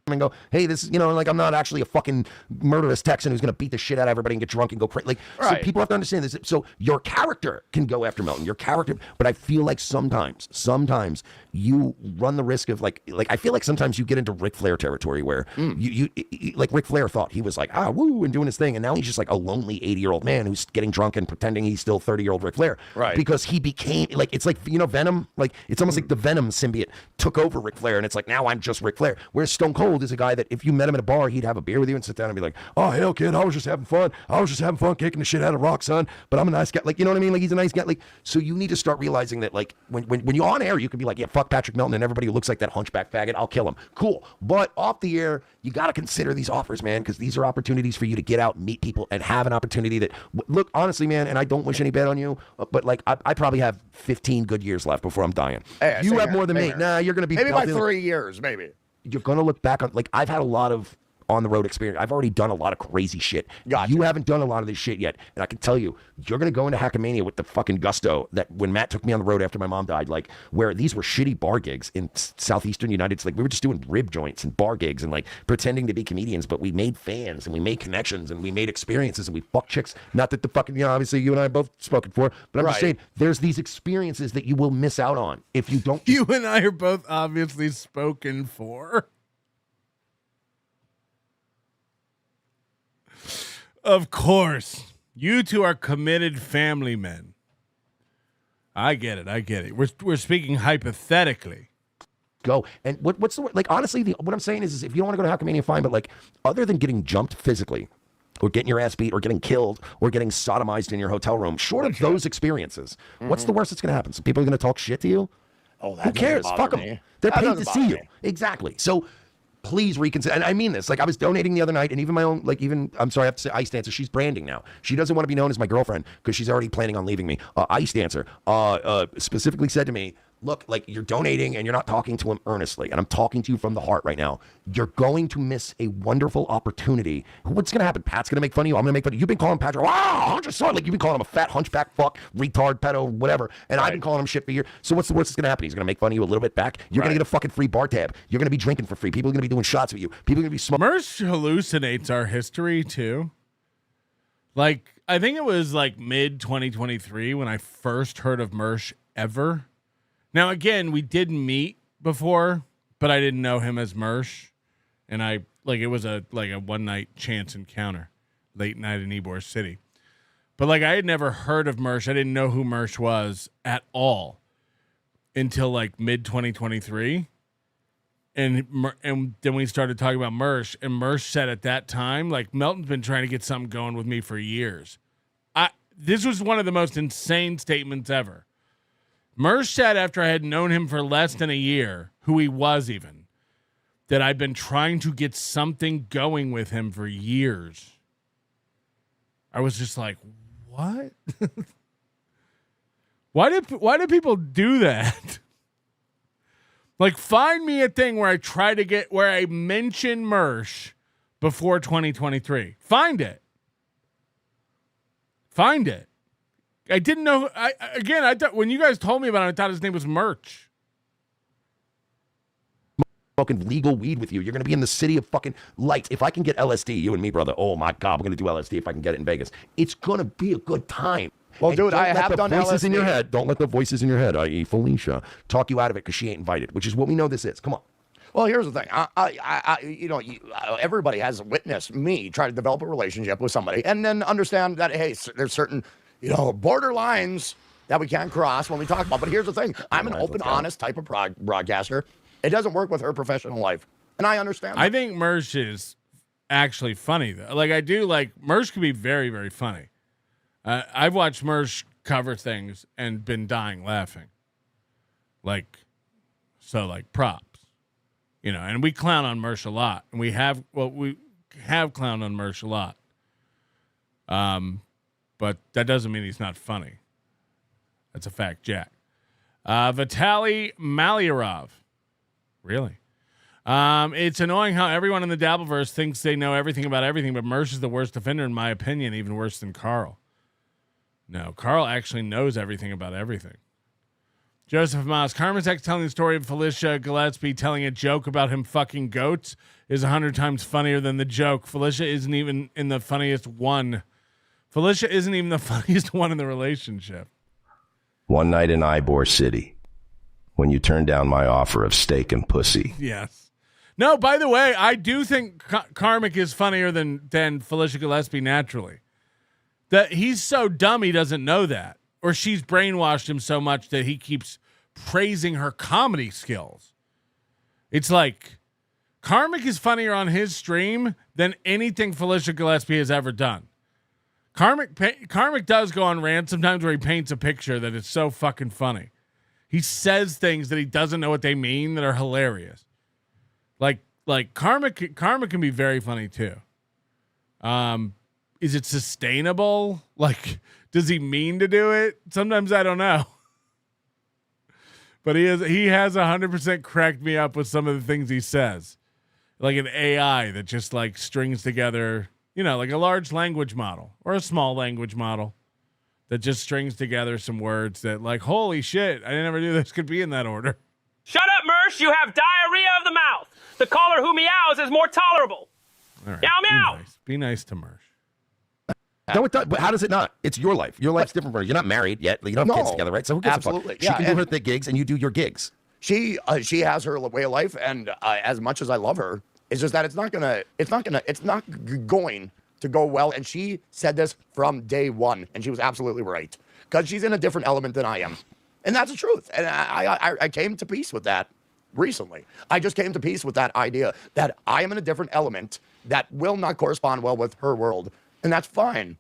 And go, hey, this is, you know, like, I'm not actually a fucking murderous Texan who's gonna beat the shit out of everybody and get drunk and go crazy. Like, so people have to understand this. So your character can go after Melton, your character, but I feel like sometimes you run the risk of like I feel like sometimes you get into Ric Flair territory where you like Ric Flair thought he was like woo and doing his thing, and now he's just like a lonely 80-year-old man who's getting drunk and pretending he's still 30-year-old Ric Flair, right? Because he became like, it's like, you know, Venom, like it's almost like the Venom symbiote took over Ric Flair, and it's like, now I'm just Ric Flair. Whereas Stone Cold is a guy that if you met him at a bar, he'd have a beer with you and sit down and be like, oh hell kid, I was just having fun kicking the shit out of rock, son, but I'm a nice guy. Like, you know what I mean? Like, he's a nice guy. Like, so you need to start realizing that, like, when you're on air, you can be like, yeah, fuck Patrick Melton and everybody who looks like that hunchback faggot, I'll kill him. Cool. But off the air, you got to consider these offers, man, because these are opportunities for you to get out and meet people and have an opportunity that, look, honestly, man, and I don't wish any bad on you, but like, I probably have 15 good years left before I'm dying. Hey, you have more than me. Nah, you're going to be maybe by 3 years, maybe. You're going to look back on, like, I've had a lot of on the road experience. I've already done a lot of crazy shit. Gotcha. You haven't done a lot of this shit yet. And I can tell you, you're going to go into Hackamania with the fucking gusto that when Matt took me on the road after my mom died, like, where these were shitty bar gigs in southeastern United States. Like, we were just doing rib joints and bar gigs and like pretending to be comedians, but we made fans and we made connections and we made experiences and we fucked chicks. Not that the fucking, you know, obviously you and I both spoken for, but I'm just saying there's these experiences that you will miss out on if you don't. You and I are both obviously spoken for. Of course, you two are committed family men. I get it. We're speaking hypothetically. Go. And what's the word? Like, honestly, what I'm saying is if you don't want to go to Hackamania, fine, but like, other than getting jumped physically or getting your ass beat or getting killed or getting sodomized in your hotel room, short of those experiences, what's the worst that's going to happen? Some people are going to talk shit to you? Oh, who cares? Fuck them. They're paid to see you. Exactly. So please reconsider. And I mean this. Like, I was donating the other night, and even my own, like, I'm sorry, I have to say Ice Dancer. She's branding now. She doesn't want to be known as my girlfriend because she's already planning on leaving me. Ice Dancer specifically said to me, look, like, you're donating and you're not talking to him earnestly. And I'm talking to you from the heart right now. You're going to miss a wonderful opportunity. What's going to happen? Pat's going to make fun of you. I'm going to make fun of you. You've been calling Patrick, wow, like, you've been calling him a fat hunchback fuck, retard, pedo, whatever. And I've been calling him shit for years. So what's the worst that's going to happen? He's going to make fun of you a little bit back. You're going to get a fucking free bar tab. You're going to be drinking for free. People are going to be doing shots with you. People are going to be smoking. Mersh hallucinates our history too. Like, I think it was like mid 2023 when I first heard of Mersh ever. Now, again, we did meet before, but I didn't know him as Mersh. And it was a one night chance encounter, late night in Ybor City. But like, I had never heard of Mersh. I didn't know who Mersh was at all until like mid 2023. And then we started talking about Mersh, and Mersh said at that time, like, Melton's been trying to get something going with me for years. This was one of the most insane statements ever. Mersh said after I had known him for less than a year, who he was even, that I'd been trying to get something going with him for years. I was just like, what? Why do people do that? Like, find me a thing where I mention Mersh before 2023. Find it. I didn't know. I thought when you guys told me about it, I thought his name was Merch. Fucking legal weed with you. You're going to be in the city of fucking lights. If I can get LSD, you and me, brother, oh my God, we're going to do LSD if I can get it in Vegas. It's going to be a good time. Well, And dude, I have done voices LSD. in your head. Don't let the voices in your head, i.e. Felicia, talk you out of it because she ain't invited, which is what we know this is. Come on. Well, here's the thing. Everybody has witnessed me try to develop a relationship with somebody and then understand that, hey, there's certain, border lines that we can't cross when we talk about. But here's the thing. I'm an open, honest type of broadcaster. It doesn't work with her professional life. And I understand that. I think Mersh is actually funny, though. Like, I do like, Mersh can be very, very funny. I've watched Mersh cover things and been dying laughing. Like, props. And we clown on Mersh a lot. And we have clowned on Mersh a lot. But that doesn't mean he's not funny. That's a fact, Jack. Vitaly Malyarov. Really? It's annoying how everyone in the dabbleverse thinks they know everything about everything, but Mersh is the worst offender in my opinion, even worse than Carl. No, Carl actually knows everything about everything. Joseph Moss, KarmicX telling the story of Felicia Gillespie telling a joke about him fucking goats is 100 times funnier than the joke. Felicia isn't even in the funniest one. Felicia isn't even the funniest one in the relationship. One night in Ybor City, when you turned down my offer of steak and pussy. Yes. No, by the way, I do think Karmic is funnier than Felicia Gillespie naturally. That he's so dumb he doesn't know that. Or she's brainwashed him so much that he keeps praising her comedy skills. It's like Karmic is funnier on his stream than anything Felicia Gillespie has ever done. Karmic does go on rants sometimes where he paints a picture that is so fucking funny. He says things that he doesn't know what they mean that are hilarious. Like Karmic can be very funny too. Is it sustainable? Like, does he mean to do it? Sometimes I don't know. But he has 100% cracked me up with some of the things he says. Like an AI that just like strings together, like a large language model or a small language model that just strings together some words that like, holy shit, I never knew this could be in that order. Shut up, Mersh. You have diarrhea of the mouth. The caller who meows is more tolerable. All right, meow, meow. Be nice to Mersh. No, it does. But how does it not? It's your life. Your life's different from hers. You're not married yet. You don't have kids together, right? So who gives absolutely. a fuck? She can do her gigs, and you do your gigs. She has her way of life, and as much as I love her, it's just that it's not going to go well. And she said this from day one, and she was absolutely right because she's in a different element than I am, and that's the truth. And I came to peace with that recently. I just came to peace with that idea that I am in a different element that will not correspond well with her world. And that's fine.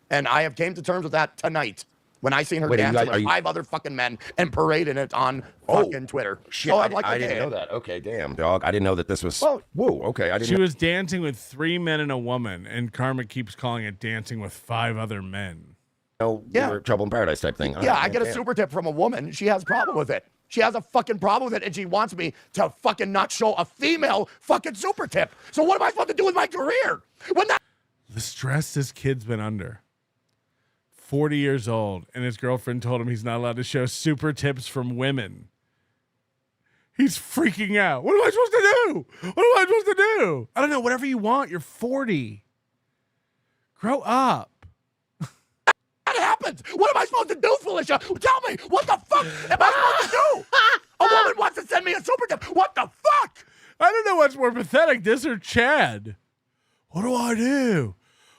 And I have came to terms with that tonight when I seen her dancing with 5 other fucking men and parading it on fucking Twitter. Shit, I didn't know that. Okay, damn, dog. I didn't know that this was... Whoa, okay. She was dancing with 3 men and a woman, and Karmic keeps calling it dancing with 5 other men. Trouble in Paradise type thing. Yeah, I get a super tip from a woman. She has a problem with it. She has a fucking problem with it, and she wants me to fucking not show a female fucking super tip. So what am I supposed to do with my career? The stress this kid's been under. 40 years old, and his girlfriend told him he's not allowed to show super tips from women. He's freaking out. What am I supposed to do? What am I supposed to do? I don't know. Whatever you want. You're 40. Grow up. That happened. What am I supposed to do, Felicia? Tell me. What the fuck am I supposed to do? A woman wants to send me a super tip. What the fuck? I don't know what's more pathetic, this or Chad. What do I do?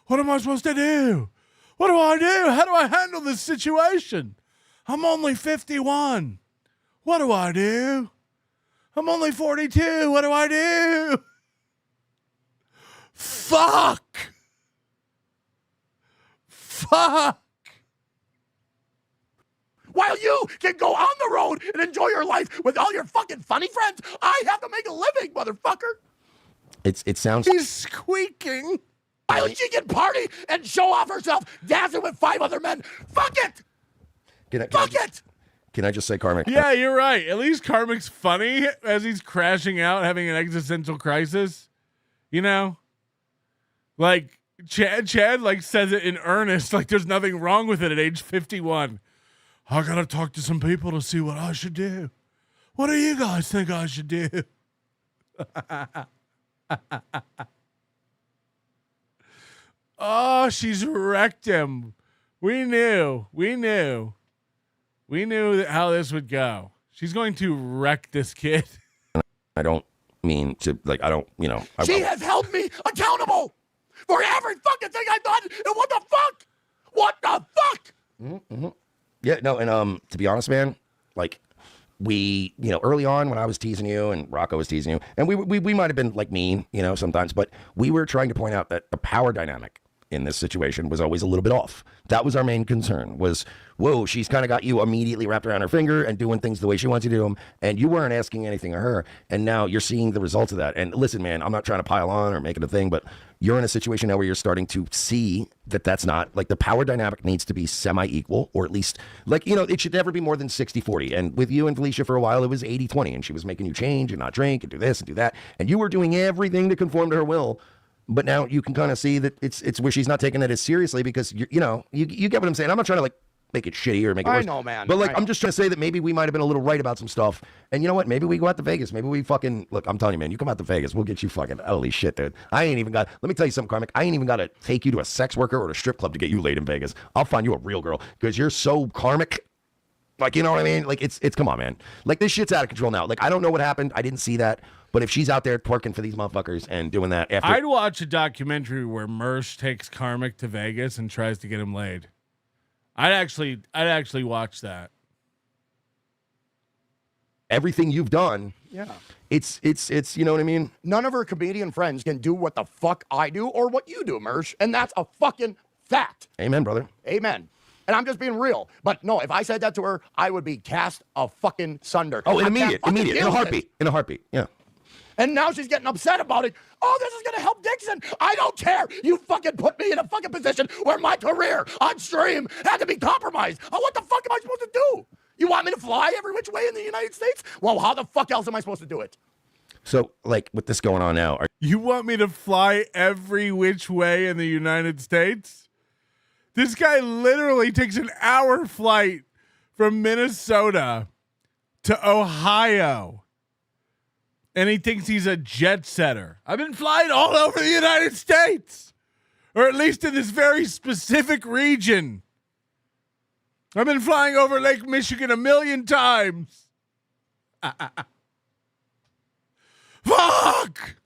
What am I supposed to do? What do I do? How do I handle this situation? I'm only 51. What do I do? I'm only 42. What do I do? Fuck. While you can go on the road and enjoy your life with all your fucking funny friends, I have to make a living, motherfucker. It sounds... He's squeaking. Why would she can party and show off herself dancing with 5 other men? Fuck it! Fuck it! Can I just say, Karmic? Yeah, you're right. At least Karmic's funny as he's crashing out, having an existential crisis. Like Chad like says it in earnest, like there's nothing wrong with it at age 51. I gotta talk to some people to see what I should do. What do you guys think I should do? Oh, she's wrecked him. We knew how this would go. She's going to wreck this kid. I don't mean to, like, I don't, She has held me accountable for every fucking thing I've done. And what the fuck? What the fuck? Mm-hmm. Yeah, no, and to be honest, man, like, we, early on when I was teasing you and Rocco was teasing you, and we might have been, like, mean, sometimes, but we were trying to point out that the power dynamic in this situation was always a little bit off. That was our main concern, was, whoa, she's kind of got you immediately wrapped around her finger and doing things the way she wants you to do them, and you weren't asking anything of her, and now you're seeing the results of that. And listen, man, I'm not trying to pile on or make it a thing, but you're in a situation now where you're starting to see that that's not, like, the power dynamic needs to be semi-equal, or at least, like, you know, it should never be more than 60-40. And with you and Felicia for a while, it was 80-20, and she was making you change and not drink and do this and do that. And you were doing everything to conform to her will. But now you can kind of see that it's where she's not taking that as seriously, because, you get what I'm saying. I'm not trying to, like, make it shitty or make it worse. I know, man. But, like, I'm just trying to say that maybe we might have been a little right about some stuff. And you know what? Maybe we go out to Vegas. Maybe we fucking, look, I'm telling you, man, you come out to Vegas, we'll get you fucking, holy shit, dude. I ain't even got, let me tell you something, Karmic. I ain't even got to take you to a sex worker or a strip club to get you laid in Vegas. I'll find you a real girl, because you're so karmic. Like, you know what I mean? Like, it's come on, man. Like, this shit's out of control now. Like, I don't know what happened. I didn't see that. But if she's out there twerking for these motherfuckers and doing that after, I'd watch a documentary where Mersh takes Karmic to Vegas and tries to get him laid. I'd actually watch that. Everything you've done, Yeah. it's you know what I mean? None of her comedian friends can do what the fuck I do or what you do, Mersh. And that's a fucking fact. Amen, brother. Amen. And I'm just being real. But no, if I said that to her, I would be cast a fucking sunder. Oh, I immediate, can't fucking in a deal with heartbeat, it. in a heartbeat, yeah. And now she's getting upset about it. Oh, this is going to help Dixon. I don't care. You fucking put me in a fucking position where my career on stream had to be compromised. Oh, what the fuck am I supposed to do? You want me to fly every which way in the United States? Well, how the fuck else am I supposed to do it? So, like, with this going on now, You want me to fly every which way in the United States? This guy literally takes an hour flight from Minnesota to Ohio. And he thinks he's a jet setter. I've been flying all over the United States, or at least in this very specific region. I've been flying over Lake Michigan 1,000,000 times. Fuck!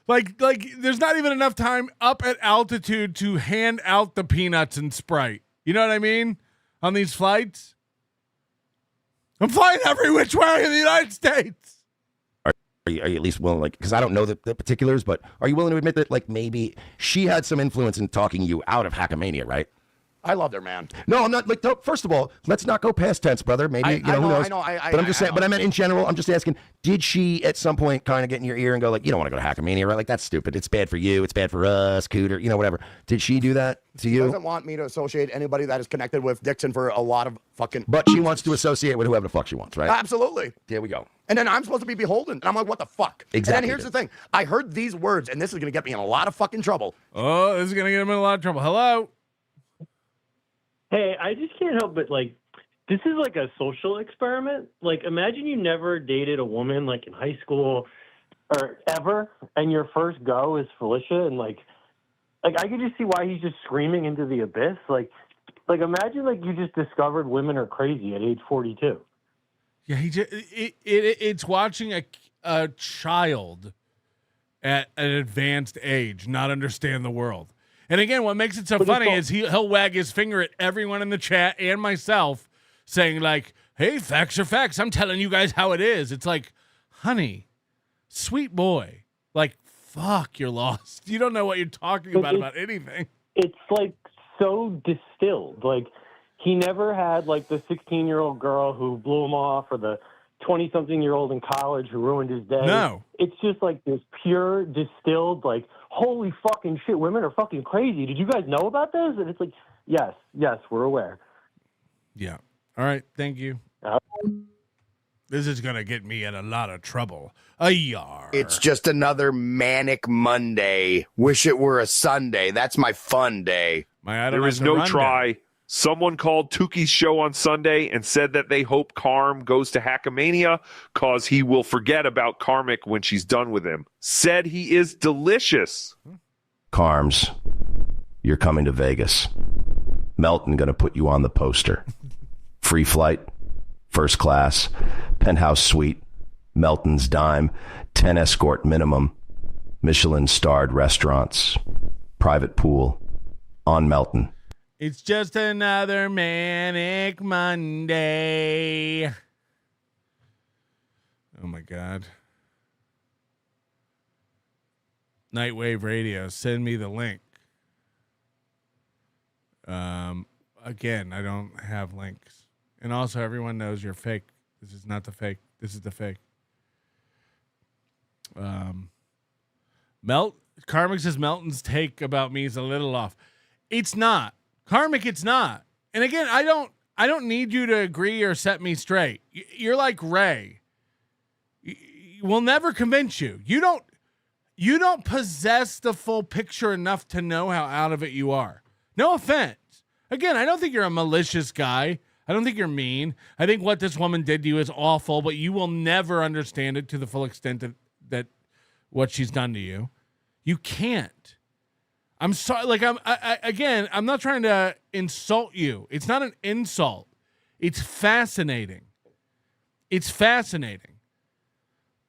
like, there's not even enough time up at altitude to hand out the peanuts and Sprite. You know what I mean? On these flights. I'm flying every which way in the United States. Are you at least willing, like, because I don't know the particulars, but are you willing to admit that, like, maybe she had some influence in talking you out of Hackamania, right? I love her, man. No, I'm not. Like, first of all, let's not go past tense, brother. Maybe who knows? I know. But I'm just saying. But I meant in general. I'm just asking. Did she at some point kind of get in your ear and go, like, you don't want to go to Hackamania, right? Like, that's stupid. It's bad for you. It's bad for us, Cooter. You know, whatever. Did she do that to you? She doesn't want me to associate anybody that is connected with Dixon for a lot of fucking. But she wants to associate with whoever the fuck she wants, right? Absolutely. There we go. And then I'm supposed to be beholden. And I'm like, what the fuck? Exactly. And then here's the thing. I heard these words, and this is going to get me in a lot of fucking trouble. Oh, this is going to get him in a lot of trouble. Hello? Hey, I just can't help but, like, this is like a social experiment. Like, imagine you never dated a woman, like, in high school or ever, and your first go is Felicia, and, like I could just see why he's just screaming into the abyss. Like imagine, like, you just discovered women are crazy at age 42. Yeah, it's watching a child at an advanced age not understand the world. And again, what makes it so funny is he'll wag his finger at everyone in the chat and myself saying, like, hey, facts are facts. I'm telling you guys how it is. It's like, honey, sweet boy, like, fuck, you're lost. You don't know what you're talking about anything. It's, like, so distilled. Like, he never had, like, the 16-year-old girl who blew him off or the 20-something-year-old in college who ruined his day. No. It's just, like, this pure, distilled, like, holy fucking shit, women are fucking crazy. Did you guys know about this? And it's like, yes, we're aware. Yeah. All right. Thank you. This is going to get me in a lot of trouble. It's just another manic Monday. Wish it were a Sunday. That's my fun day. There is no try. Someone called Tuki's show on Sunday and said that they hope Karm goes to Hackamania because he will forget about Karmic when she's done with him. Said he is delicious. Karms, you're coming to Vegas. Melton gonna put you on the poster. Free flight, first class, penthouse suite, Melton's dime, 10 escort minimum, Michelin-starred restaurants, private pool, on Melton. It's just another manic Monday. Oh, my God. Nightwave Radio, send me the link. Again, I don't have links. And also, everyone knows you're fake. This is not the fake. This is the fake. Karmic says Melton's take about me is a little off. It's not. Karmic, it's not. And again, I don't need you to agree or set me straight. You're like Ray. We'll never convince you. You don't possess the full picture enough to know how out of it you are. No offense. Again, I don't think you're a malicious guy. I don't think you're mean. I think what this woman did to you is awful, but you will never understand it to the full extent that what she's done to you. You can't. I'm sorry. Like I'm not trying to insult you. It's not an insult. It's fascinating. It's fascinating.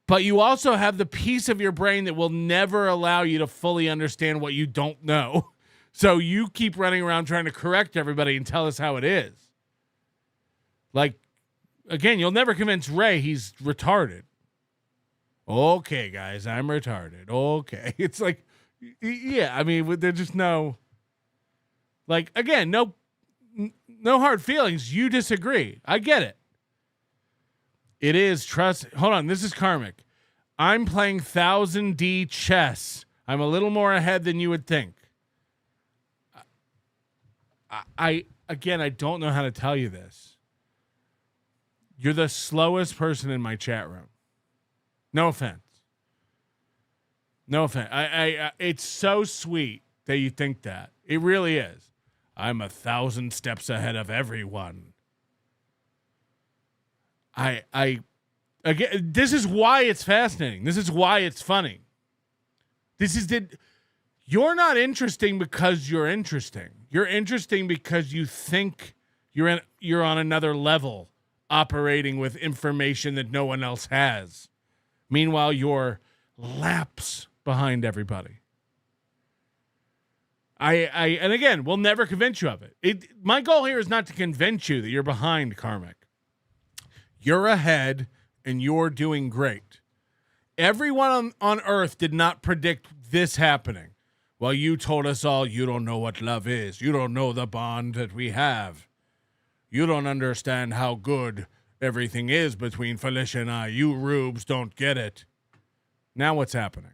But you also have the piece of your brain that will never allow you to fully understand what you don't know. So you keep running around trying to correct everybody and tell us how it is. Like, again, you'll never convince Ray he's retarded. Okay, guys, I'm retarded. Okay. It's like, yeah, I mean, there's just no, like, again, no hard feelings. You disagree. I get it. It is trust. Hold on. This is Karmic. I'm playing 1000D chess. I'm a little more ahead than you would think. I don't know how to tell you this. You're the slowest person in my chat room. No offense. No offense. It's so sweet that you think that. It really is. I'm 1,000 steps ahead of everyone. Again, this is why it's fascinating. This is why it's funny. You're not interesting because you're interesting. You're interesting because you think you're on another level, operating with information that no one else has. Meanwhile, you're laps behind everybody. And again, we'll never convince you of it. My goal here is not to convince you that you're behind, Karmic. You're ahead, and you're doing great. Everyone on Earth did not predict this happening. Well, you told us all you don't know what love is. You don't know the bond that we have. You don't understand how good everything is between Felicia and I. You rubes don't get it. Now what's happening?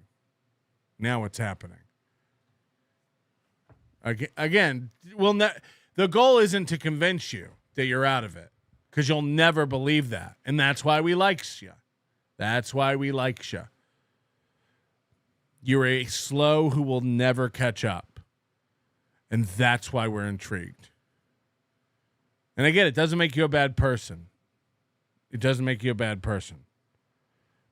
Again, the goal isn't to convince you that you're out of it, because you'll never believe that. And that's why we likes you. You're a slow who will never catch up. And that's why we're intrigued. And again, it doesn't make you a bad person.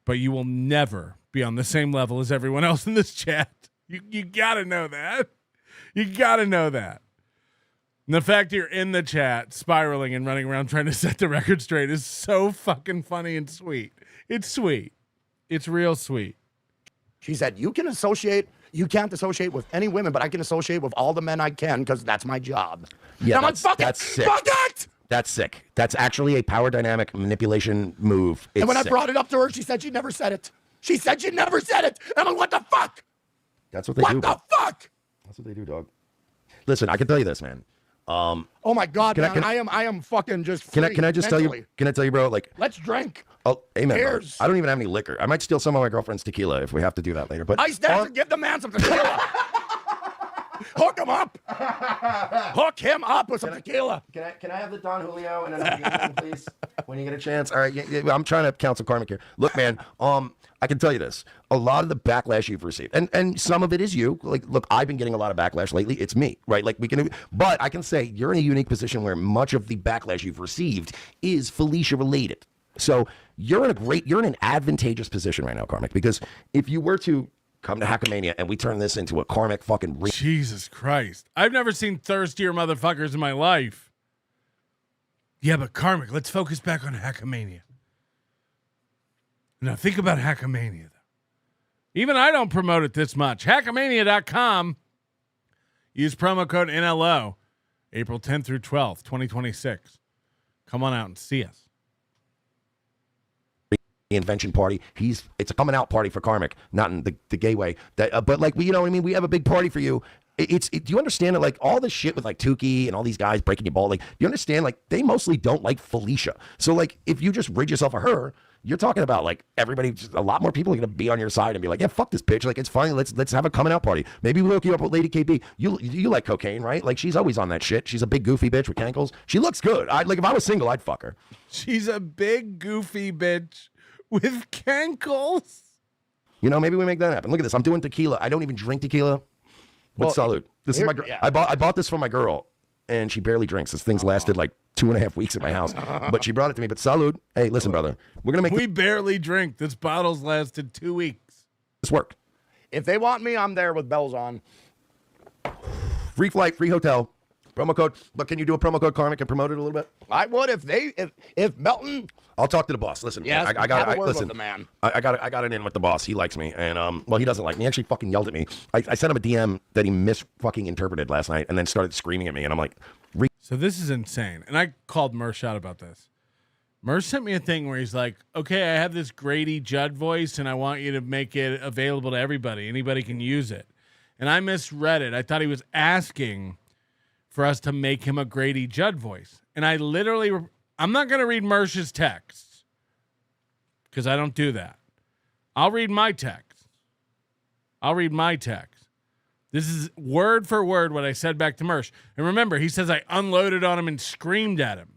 But you will never be on the same level as everyone else in this chat. You got to know that. And the fact you're in the chat, spiraling and running around trying to set the record straight is so fucking funny and sweet. It's sweet. It's real sweet. She said, you can't associate with any women, but I can associate with all the men I can because that's my job. Yeah, and I'm like, fuck that's it. sick. Fuck it! That's sick. That's actually a power dynamic manipulation move. And when I brought it up to her, she said she never said it. And I'm like, what the fuck? That's what they do. What the fuck? That's what they do, dog. Listen, I can tell you this, man. Oh my God, man. I am fucking just free. Can I just tell you? Can I tell you, bro? Like, let's drink. Oh, amen. Bro. Cheers. I don't even have any liquor. I might steal some of my girlfriend's tequila if we have to do that later. But I stand to give the man some tequila. Hook him up. Hook him up with some tequila. Can I have the Don Julio and another please, when you get a chance? All right, I'm trying to counsel Karmic here. Look, man, I can tell you this. A lot of the backlash you've received, and some of it is you. Like, look, I've been getting a lot of backlash lately. It's me, right? Like, but I can say you're in a unique position where much of the backlash you've received is Felicia related. So you're in an advantageous position right now, Karmic, because if you were to come to Hackamania and we turn this into a Karmic fucking Jesus Christ. I've never seen thirstier motherfuckers in my life. Yeah, but Karmic, let's focus back on Hackamania. Now think about Hackamania, though. Even I don't promote it this much. Hackamania.com. Use promo code NLO. April 10th through 12th, 2026. Come on out and see us. Invention party. It's a coming out party for Karmic, not in the gay way. But like, you know what I mean? We have a big party for you. Do you understand that, like, all this shit with like Tukey and all these guys breaking your ball, like, do you understand, like, they mostly don't like Felicia. So like, if you just rid yourself of her, you're talking about like everybody, a lot more people are going to be on your side and be like, yeah, fuck this bitch. Like, it's fine. Let's have a coming out party. Maybe we'll hook you up with Lady KB. You like cocaine, right? Like, she's always on that shit. She's a big goofy bitch with cankles. She looks good. Like, if I was single, I'd fuck her. She's a big goofy bitch with cankles. You know, maybe we make that happen. Look at this. I'm doing tequila. I don't even drink tequila. But salute. This is my. I bought this for my girl, and she barely drinks. This thing's lasted like 2.5 weeks at my house, but she brought it to me. But salute. Hey, listen, brother. We're gonna make. We barely drink. This bottle's lasted 2 weeks. This work. If they want me, I'm there with bells on. Free flight, free hotel, promo code. But can you do a promo code Karmic and promote it a little bit? I would if Melton. I'll talk to the boss. Listen, yes, I got have a word listen. with the man. I got it in with the boss. He likes me, and well, he doesn't like me. He actually fucking yelled at me. I sent him a DM that he fucking interpreted last night, and then started screaming at me, and I'm like, so this is insane. And I called Mersh out about this. Mersh sent me a thing where he's like, okay, I have this Grady Judd voice, and I want you to make it available to everybody. Anybody can use it. And I misread it. I thought he was asking for us to make him a Grady Judd voice. And I literally, I'm not going to read Mersh's texts because I don't do that. I'll read my text. This is word for word what I said back to Mersh. And remember, he says I unloaded on him and screamed at him.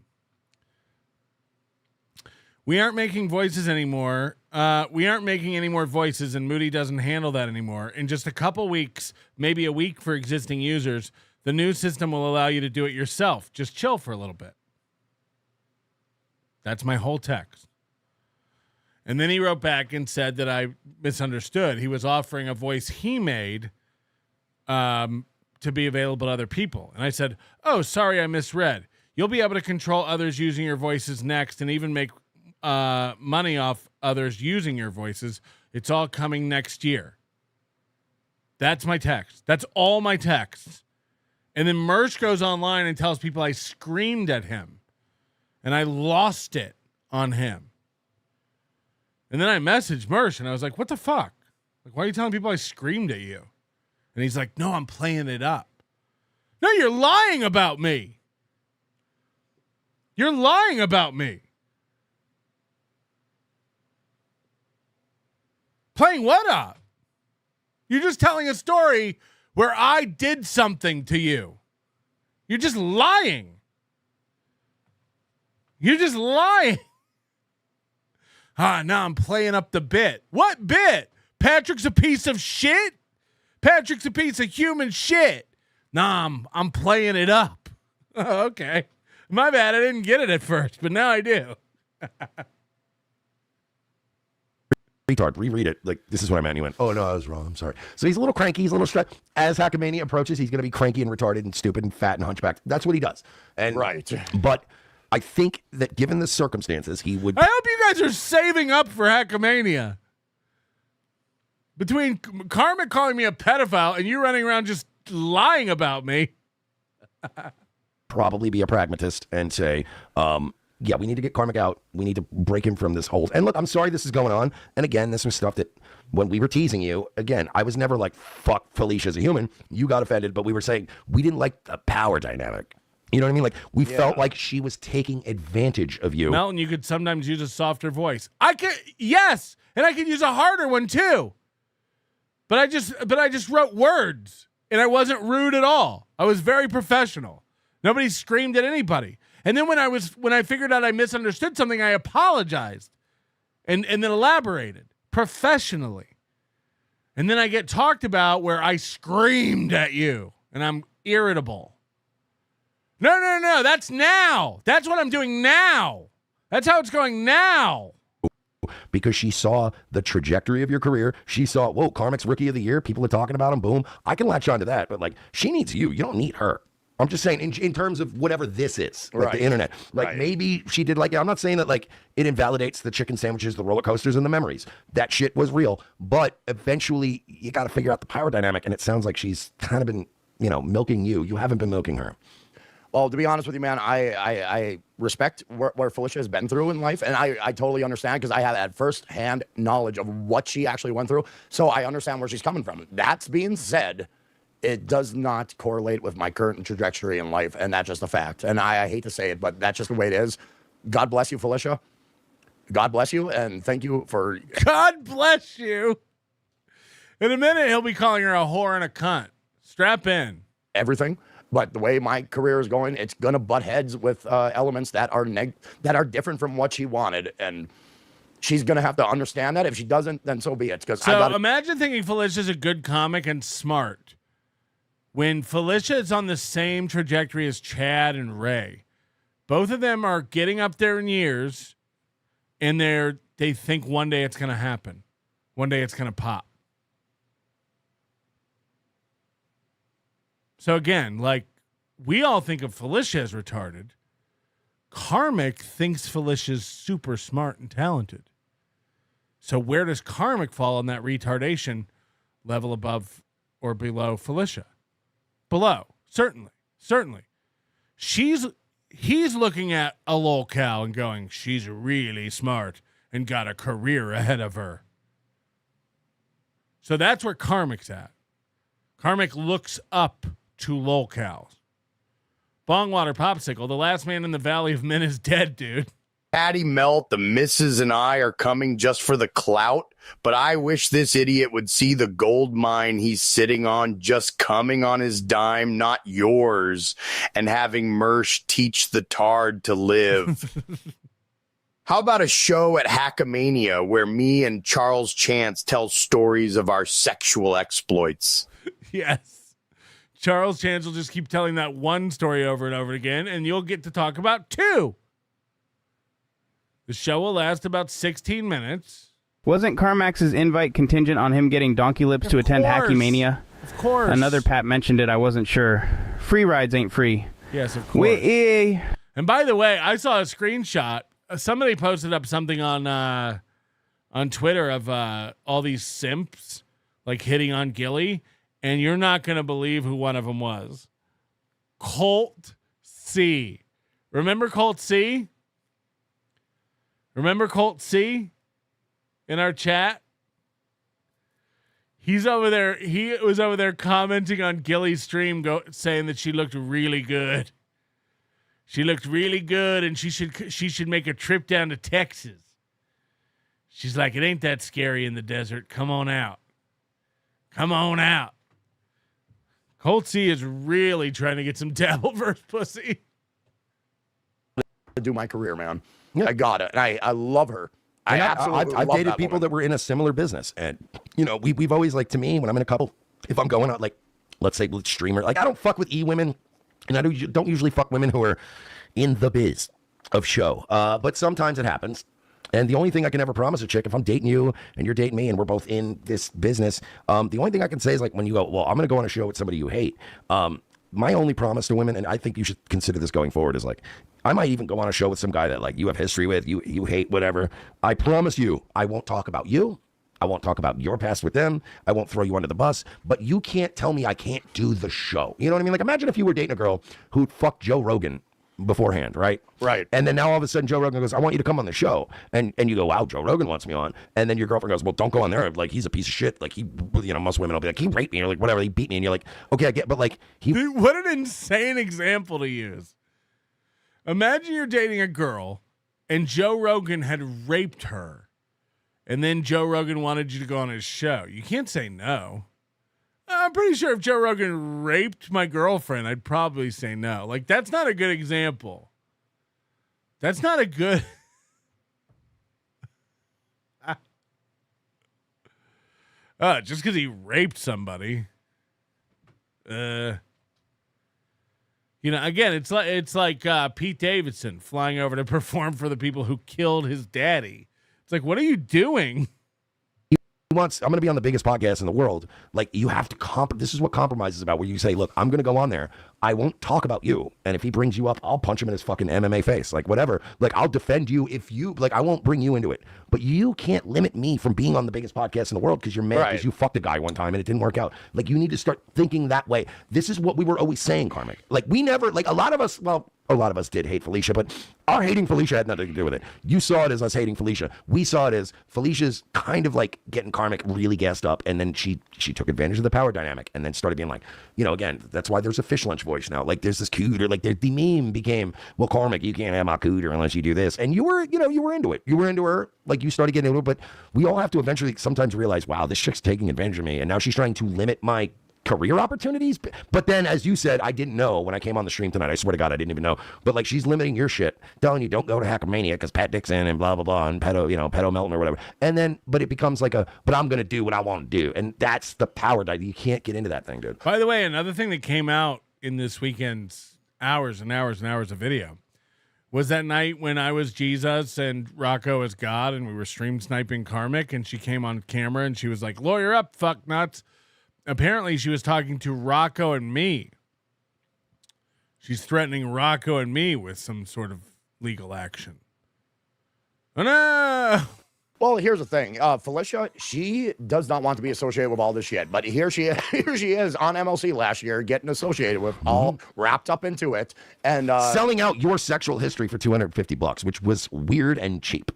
We aren't making voices anymore. We aren't making any more voices, and Moody doesn't handle that anymore. In just a couple weeks, maybe a week for existing users, the new system will allow you to do it yourself. Just chill for a little bit. That's my whole text. And then he wrote back and said that I misunderstood. He was offering a voice he made to be available to other people. And I said, oh, sorry, I misread. You'll be able to control others using your voices next and even make money off others using your voices. It's all coming next year. That's my text. That's all my texts. And then Mersh goes online and tells people I screamed at him. And I lost it on him. And then I messaged Mersh and I was like, what the fuck? Like, why are you telling people I screamed at you? And he's like, no, I'm playing it up. No, you're lying about me. You're lying about me. Playing what up? You're just telling a story where I did something to you. You're just lying. You're just lying. Now I'm playing up the bit. What bit? Patrick's a piece of shit? Patrick's a piece of human shit. Nah, I'm playing it up. Oh, okay. My bad. I didn't get it at first, but now I do. Retard, reread it. Like, this is what I meant. And he went, oh, no, I was wrong. I'm sorry. So he's a little cranky. He's a little stressed. As Hackamania approaches, he's going to be cranky and retarded and stupid and fat and hunchbacked. That's what he does. And right. But I think that given the circumstances, he would. I hope you guys are saving up for Hackamania. Between Karmic calling me a pedophile and you running around just lying about me. Probably be a pragmatist and say, yeah, we need to get Karmic out. We need to break him from this hold. And look, I'm sorry this is going on. And again, this was stuff that when we were teasing you, again, I was never like, fuck Felicia as a human. You got offended, but we were saying we didn't like the power dynamic. You know what I mean? Like, we felt like she was taking advantage of you. Melton, you could sometimes use a softer voice. Yes, and I could use a harder one too. But I just wrote words, and I wasn't rude at all. I was very professional. Nobody screamed at anybody. And then when I figured out I misunderstood something, I apologized and then elaborated professionally. And then I get talked about where I screamed at you and I'm irritable. No. That's now. That's what I'm doing now. That's how it's going now. Because she saw the trajectory of your career. She saw, whoa, Karmic's Rookie of the Year. People are talking about him. Boom. I can latch on to that. But like, she needs you. You don't need her. I'm just saying in terms of whatever this is, like the internet. Like maybe she did like, I'm not saying that like it invalidates the chicken sandwiches, the roller coasters, and the memories. That shit was real. But eventually you got to figure out the power dynamic. And it sounds like she's kind of been, milking you. You haven't been milking her. Well, to be honest with you, man, I respect where Felicia has been through in life, and I totally understand because I have that first-hand knowledge of what she actually went through, so I understand where she's coming from. That's being said, it does not correlate with my current trajectory in life, and that's just a fact. And I hate to say it, but that's just the way it is. God bless you, Felicia. God bless you, and thank you for... God bless you. In a minute, he'll be calling her a whore and a cunt. Strap in. Everything. But the way my career is going, it's going to butt heads with elements that are different from what she wanted. And she's going to have to understand that. If she doesn't, then so be it. Imagine thinking Felicia's a good comic and smart when Felicia is on the same trajectory as Chad and Ray. Both of them are getting up there in years, and they think one day it's going to happen. One day it's going to pop. So again, like, we all think of Felicia as retarded. Karmic thinks Felicia's super smart and talented. So where does Karmic fall on that retardation level, above or below Felicia? Below, certainly. He's looking at a lolcow and going, she's really smart and got a career ahead of her. So that's where Karmic's at. Karmic looks up to lolcows. Bongwater Popsicle, the last man in the Valley of Men is dead, dude. Patty Melt, the missus and I are coming just for the clout, but I wish this idiot would see the gold mine he's sitting on just coming on his dime, not yours, and having Mersh teach the tard to live. How about a show at Hackamania where me and Charles Chance tell stories of our sexual exploits? Yes. Charles Chance will just keep telling that one story over and over again, and you'll get to talk about two. The show will last about 16 minutes. Wasn't Carmax's invite contingent on him getting donkey lips to attend Hackamania? Of course. Another Pat mentioned it. I wasn't sure. Free rides ain't free. Yes, of course. And by the way, I saw a screenshot. Somebody posted up something on Twitter of all these simps like hitting on Gilly. And you're not going to believe who one of them was. Colt C. Remember Colt C? Remember Colt C in our chat? He's over there. He was over there commenting on Gilly's stream, saying that she looked really good. She looked really good, and she should make a trip down to Texas. She's like, it ain't that scary in the desert. Come on out. Come on out. Colt C is really trying to get some dabbleverse pussy. To do my career, man. Yeah. I got it. And I love her. I've dated people that were in a similar business. And, you know, we've always, like, to me, when I'm in a couple, if I'm going out, like, let's say streamer, like, I don't fuck with women. And I don't usually fuck women who are in the biz of show. But sometimes it happens. And the only thing I can ever promise a chick, if I'm dating you and you're dating me and we're both in this business, the only thing I can say is, like, when you go, well, I'm going to go on a show with somebody you hate. My only promise to women, and I think you should consider this going forward, is, like, I might even go on a show with some guy that, like, you have history with, you hate, whatever. I promise you, I won't talk about you. I won't talk about your past with them. I won't throw you under the bus. But you can't tell me I can't do the show. You know what I mean? Like, imagine if you were dating a girl who'd fucked Joe Rogan beforehand, right? Right. And then now all of a sudden Joe Rogan goes, I want you to come on the show. And you go, wow, Joe Rogan wants me on. And then your girlfriend goes, well, don't go on there. Like, he's a piece of shit. Like, most women will be like, he raped me, or like, whatever, he beat me. And you're like, okay, I get, but like, Dude, what an insane example to use. Imagine you're dating a girl and Joe Rogan had raped her. And then Joe Rogan wanted you to go on his show. You can't say no. I'm pretty sure if Joe Rogan raped my girlfriend, I'd probably say no. Like, that's not a good example. That's not a good... just because he raped somebody. Again, it's like Pete Davidson flying over to perform for the people who killed his daddy. It's like, what are you doing? I'm going to be on the biggest podcast in the world. Like, you have to this is what compromise is about, where you say, look, I'm going to go on there. I won't talk about you. And if he brings you up, I'll punch him in his fucking MMA face. Like, whatever. Like, I'll defend you if you, like, I won't bring you into it. But you can't limit me from being on the biggest podcast in the world because you're mad because you fucked a guy one time and it didn't work out. Like, you need to start thinking that way. This is what we were always saying, Karmic. Like, we never, like, a lot of us did hate Felicia, but our hating Felicia had nothing to do with it. You saw it as us hating Felicia. We saw it as Felicia's kind of like getting Karmic really gassed up, and then she took advantage of the power dynamic and then started being like, again, that's why there's a fish lunch voice now. Like there's this cooter, like the meme became, well, Karmic, you can't have my cooter unless you do this. And you were into it. You were into her. Like you started getting into it, but we all have to eventually sometimes realize, wow, this chick's taking advantage of me. And now she's trying to limit my career opportunities. But then, as you said, I didn't know when I came on the stream tonight. I swear to God, I didn't even know. But like, she's limiting your shit, telling you don't go to Hackamania because Pat Dixon and blah blah blah and Pedo Melton or whatever. And then, but it becomes like but I'm gonna do what I want to do, and that's the power that you can't get into that thing, dude. By the way, another thing that came out in this weekend's hours and hours and hours of video was that night when I was Jesus and Rocco as God, and we were stream sniping Karmic, and she came on camera and she was like, "Lawyer up, fuck nuts." Apparently, she was talking to Rocco and me. She's threatening Rocco and me with some sort of legal action. Oh, no! Well, here's the thing. Felicia, she does not want to be associated with all this shit. But here she is on MLC last year getting associated with, all wrapped up into it. And selling out your sexual history for $250, which was weird and cheap.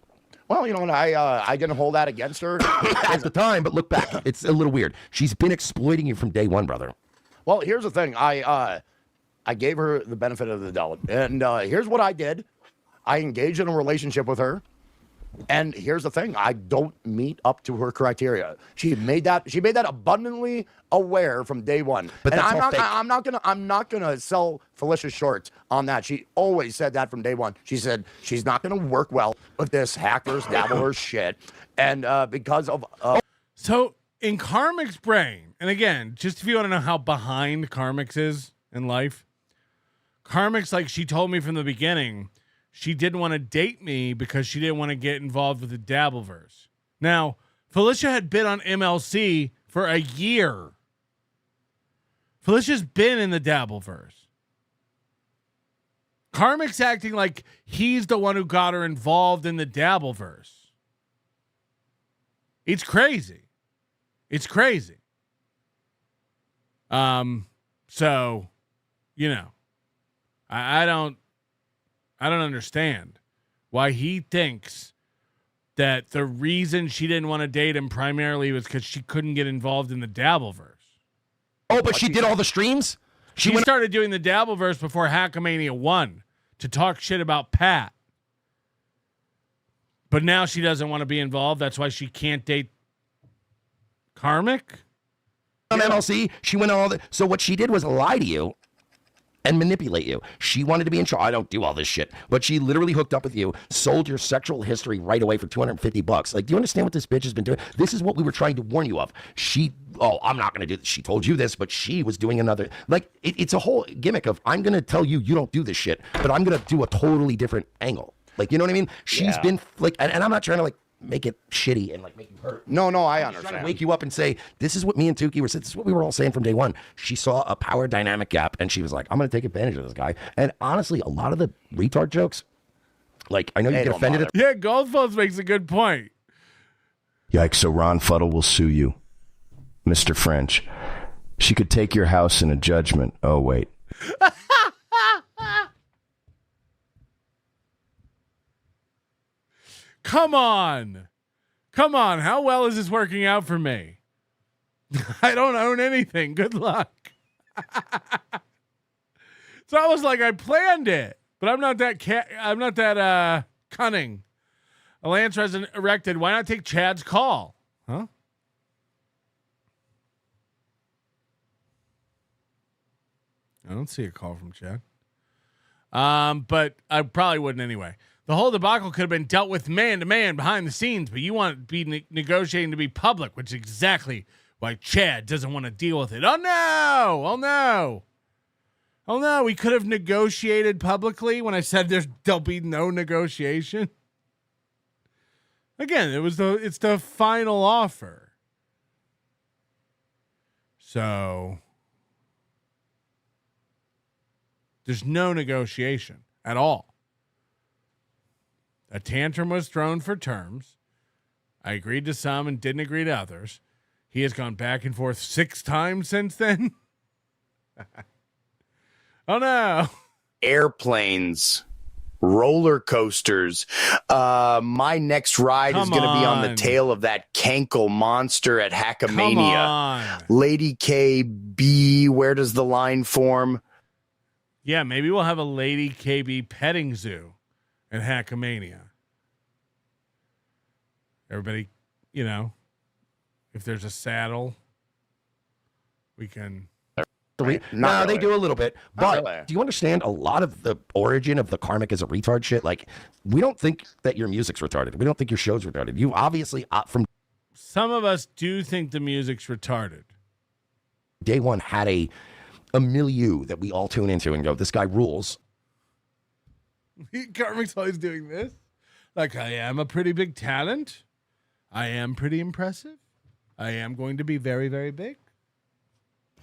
Well, you know, and I didn't hold that against her at the time, but look back, it's a little weird. She's been exploiting you from day one, brother. Well, here's the thing. I gave her the benefit of the doubt, and here's what I did. I engaged in a relationship with her, and here's the thing. I don't meet up to her criteria. She made that abundantly aware from day one. But and that's I'm not gonna sell Felicia short on that. She always said that from day one. She said she's not gonna work well with this hackers, dabblers shit, and because of So in Karmic's brain, and again, just if you want to know how behind Karmic's is in life, Karmic's like, she told me from the beginning she didn't want to date me because she didn't want to get involved with the dabbleverse. Now, Felicia had been on MLC for a year. Felicia's been in the dabbleverse. Karmic's acting like he's the one who got her involved in the dabbleverse. It's crazy. It's crazy. So, you know, I don't understand why he thinks that the reason she didn't want to date him primarily was because she couldn't get involved in the dabbleverse. Oh, but she did all the streams? She started doing the dabbleverse before Hackamania 1 to talk shit about Pat. But now she doesn't want to be involved. That's why she can't date Karmic? On MLC, she went on all the... So what she did was lie to you and manipulate you. She wanted to be in charge. I don't do all this shit. But she literally hooked up with you, sold your sexual history right away for $250. Like, do you understand what this bitch has been doing? This is what we were trying to warn you of. I'm not going to do this. She told you this, but she was doing another. Like, it's a whole gimmick of, I'm going to tell you don't do this shit, but I'm going to do a totally different angle. Like, you know what I mean? She's been, like, and I'm not trying to, like, make it shitty and like make you hurt. No, I I'm understand. trying to wake you up and say, this is what me and Tukey were saying. This is what we were all saying from day one. She saw a power dynamic gap and she was like, I'm going to take advantage of this guy. And honestly, a lot of the retard jokes, like, I know you get offended at. Yeah, Goldfuss makes a good point. Yikes, so Ron Fuddle will sue you. Mr. French, she could take your house in a judgment. Oh, wait. Come on. How well is this working out for me? I don't own anything. Good luck. It's almost like I planned it, but I'm not that cunning. A lance hasn't erected. Why not take Chad's call? Huh? I don't see a call from Chad. But I probably wouldn't anyway. The whole debacle could have been dealt with man to man behind the scenes, but you want to be negotiating to be public, which is exactly why Chad doesn't want to deal with it. Oh no! We could have negotiated publicly when I said there'll be no negotiation. Again, it's the final offer. So there's no negotiation at all. A tantrum was thrown for terms. I agreed to some and didn't agree to others. He has gone back and forth 6 times since then. Oh, no. Airplanes, roller coasters. My next ride is going to be on the tail of that Cankle monster at Hackamania. Lady KB, where does the line form? Yeah, maybe we'll have a Lady KB petting zoo in Hackamania. Everybody, you know, if there's a saddle, we can. No, they do a little bit. But really. do you understand a lot of the origin of the Karmic as a retard shit? Like, we don't think that your music's retarded. We don't think your show's retarded. You obviously, from Some of us do think the music's retarded. day one, had a milieu that we all tune into and go, this guy rules. Karmic's always doing this. Like, I am a pretty big talent. I am pretty impressive. I am going to be very, very big.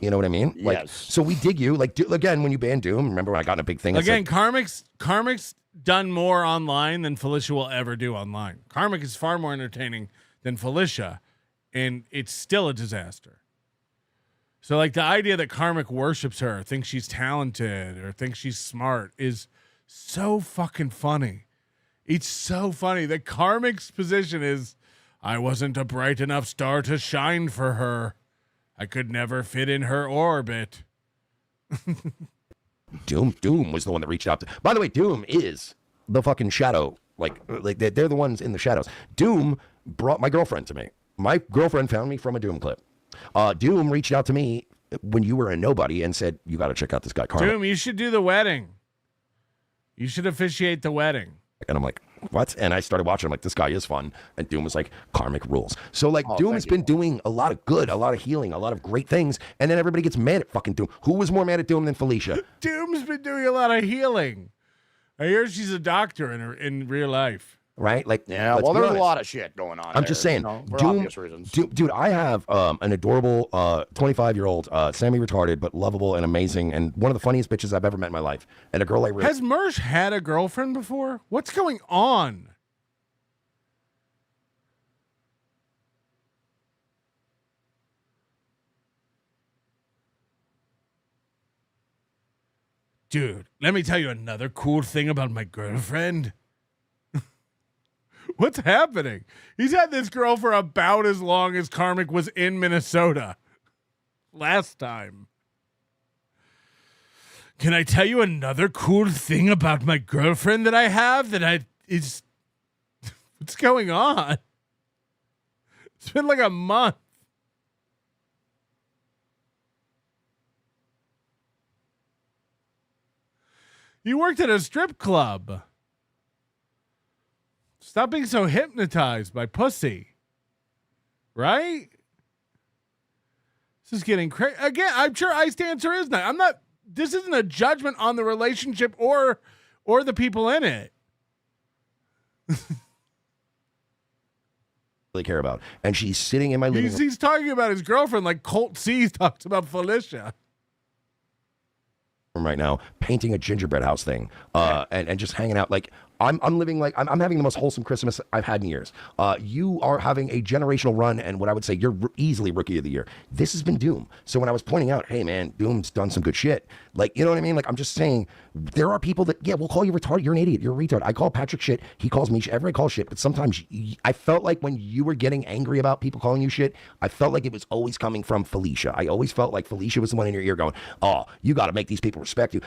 You know what I mean? Like, Yes. so we dig you. Like, again, when you banned Doom, remember when I got in a big thing? It's Again, like, Karmic's done more online than Felicia will ever do online. Karmic is far more entertaining than Felicia, and it's still a disaster. So, like, the idea that Karmic worships her, thinks she's talented, or thinks she's smart is so fucking funny. It's so funny that Karmic's position is, I wasn't a bright enough star to shine for her. I could never fit in her orbit. Doom was the one that reached out to. By the way, Doom is the fucking shadow. Like they're the ones in the shadows. Doom brought my girlfriend to me. My girlfriend found me from a Doom clip. Doom reached out to me when you were a nobody and said, you got to check out this guy, Karmic. Doom, you should do the wedding. You should officiate the wedding. And I'm like, what? And I started watching. I'm like, this guy is fun. And Doom was like, Karmic rules. So like, Doom has been doing a lot of good, a lot of healing, a lot of great things. And then everybody gets mad at fucking Doom. Who was more mad at Doom than Felicia? Doom's been doing a lot of healing. I hear she's a doctor in real life. Right? Like, Yeah, well, there's a lot of shit going on. I'm just saying, for Doom, obvious reasons. Dude, I have an adorable 25-year-old, semi-retarded, but lovable and amazing, and one of the funniest bitches I've ever met in my life. And a girl I really... Has Mersh had a girlfriend before? What's going on? Dude, let me tell you another cool thing about my girlfriend. What's happening? He's had this girl for about as long as Karmic was in Minnesota last time. Can I tell you another cool thing about my girlfriend that I have what's going on? It's been like a month. You worked at a strip club. Stop being so hypnotized by pussy. Right? This is getting crazy. Again, I'm sure Ice Dancer is not. This isn't a judgment on the relationship or the people in it. really care about. And she's sitting in my living room. He's talking about his girlfriend like Colt C talks about Felicia. Right now, painting a gingerbread house thing, and just hanging out. Like I'm living like I'm having the most wholesome Christmas I've had in years. You are having a generational run, and what I would say you're easily rookie of the year. This has been Doom. So when I was pointing out, hey man, Doom's done some good shit. Like, you know what I mean? Like, I'm just saying there are people that, yeah, we'll call you retarded. You're an idiot. You're a retard. I call Patrick shit. He calls me shit. Everybody calls shit. But sometimes I felt like when you were getting angry about people calling you shit, I felt like it was always coming from Felicia. I always felt like Felicia was the one in your ear going, oh, you got to make these people respect you.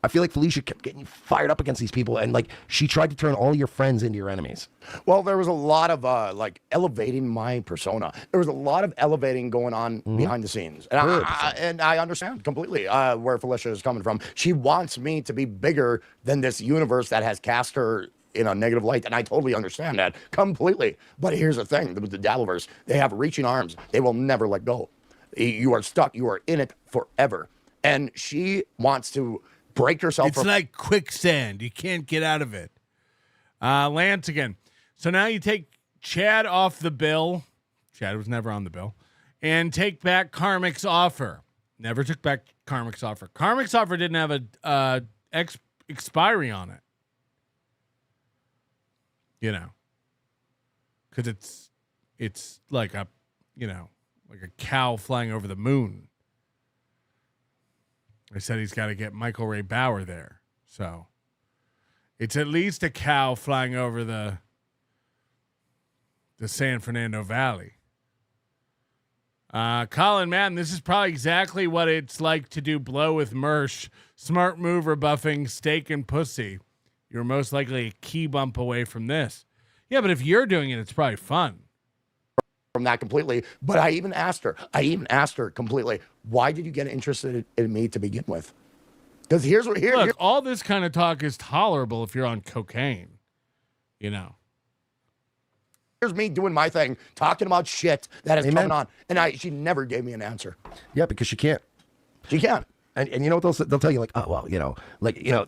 I feel like Felicia kept getting you fired up against these people, and like she tried to turn all your friends into your enemies. Well, there was a lot of like elevating my persona. There was a lot of elevating going on behind the scenes, and I understand completely where Felicia is coming from. She wants me to be bigger than this universe that has cast her in a negative light, and I totally understand that completely. But here's the thing: with the dabbleverse, they have reaching arms. They will never let go. You are stuck. You are in it forever. And she wants to break herself. It's like quicksand. You can't get out of it. Lance again. So now you take Chad off the bill. Chad was never on the bill. And take back Karmic's offer. Never took back Karmic's offer. Karmic's offer didn't have a expiry on it. You know. Because it's like a, you know, like a cow flying over the moon. I said he's got to get Michael Ray Bauer there. So it's at least a cow flying over the San Fernando Valley. Colin, man, this is probably exactly what it's like to do blow with Mersh. Smart move rebuffing steak and pussy. You're most likely a key bump away from this. Yeah, but if you're doing it, it's probably fun. From that completely. But I even asked her completely, why did you get interested in me to begin with? Because Look, all this kind of talk is tolerable if you're on cocaine. You know. Here's me doing my thing, talking about shit that is coming on. And she never gave me an answer. Yeah, because she can't. She can't. And you know what they'll tell you, like, oh, well,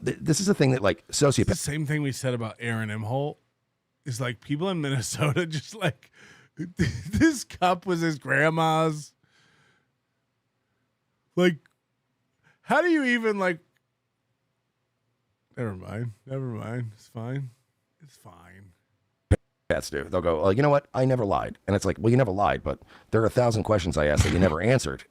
this is the thing that, like, sociopaths. The same thing we said about Aaron Imholt is, like, people in Minnesota just, like, this cup was his grandma's. Like, how do you even, like, never mind. It's fine. Cats do. They'll go, you know what? I never lied. And it's like, well, you never lied, but there are 1,000 questions I asked that you never answered.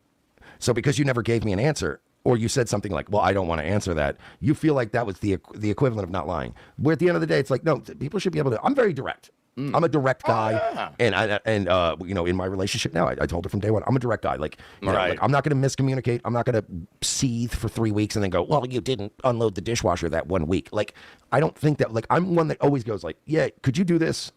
So because you never gave me an answer, or you said something like, well, I don't want to answer that, you feel like that was the equivalent of not lying. Where at the end of the day, it's like, no, people should be able to. I'm very direct. I'm a direct guy, and in my relationship now, I told her from day one, I'm a direct guy. Like, like, I'm not going to miscommunicate. I'm not going to seethe for 3 weeks and then go, well, you didn't unload the dishwasher that 1 week. Like, I don't think that. Like, I'm one that always goes like, yeah, could you do this?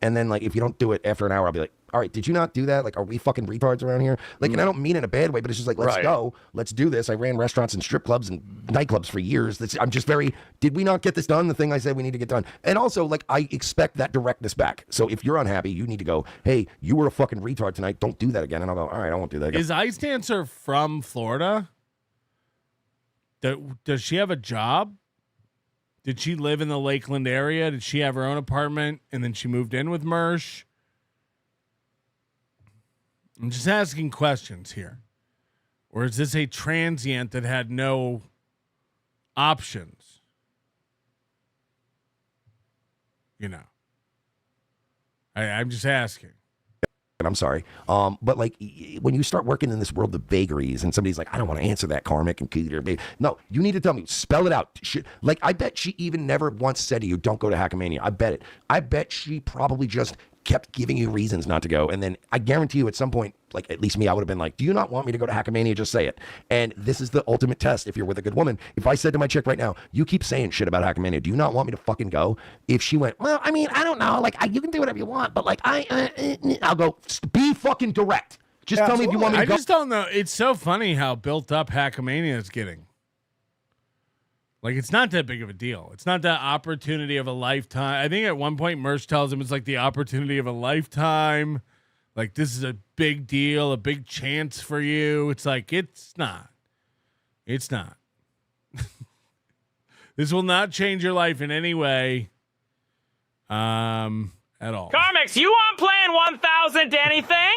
And then, like, if you don't do it after an hour, I'll be like, all right, did you not do that? Like, are we fucking retards around here? Like, and I don't mean it in a bad way, but it's just like, let's go. Let's do this. I ran restaurants and strip clubs and nightclubs for years. I'm just did we not get this done? The thing I said we need to get done. And also, like, I expect that directness back. So if you're unhappy, you need to go, hey, you were a fucking retard tonight. Don't do that again. And I'll go, all right, I won't do that again. Is Ice Dancer from Florida? Does she have a job? Did she live in the Lakeland area? Did she have her own apartment and then she moved in with Mersh? I'm just asking questions here. Or is this a transient that had no options? You know. I'm just asking. I'm sorry. But like when you start working in this world of vagaries and somebody's like, I don't want to answer that, Karmic and Cooter. No, you need to tell me, spell it out. Like, I bet she even never once said to you, don't go to Hackamania. I bet it. I bet she probably just kept giving you reasons not to go. And then I guarantee you at some point, like at least me, I would have been like, do you not want me to go to Hackamania? Just say it. And this is the ultimate test if you're with a good woman. If I said to my chick right now, you keep saying shit about Hackamania, do you not want me to fucking go? If she went, well, I mean, I don't know. Like, you can do whatever you want, but like, I'll go, be fucking direct. Just tell me if you want me to go. I just don't know. It's so funny how built up Hackamania is getting. Like, it's not that big of a deal. It's not the opportunity of a lifetime. I think at one point Mersh tells him it's like the opportunity of a lifetime. Like, this is a big deal, a big chance for you. It's like, it's not. It's not. This will not change your life in any way at all. KarmicX, you aren't playing 1,000 to anything.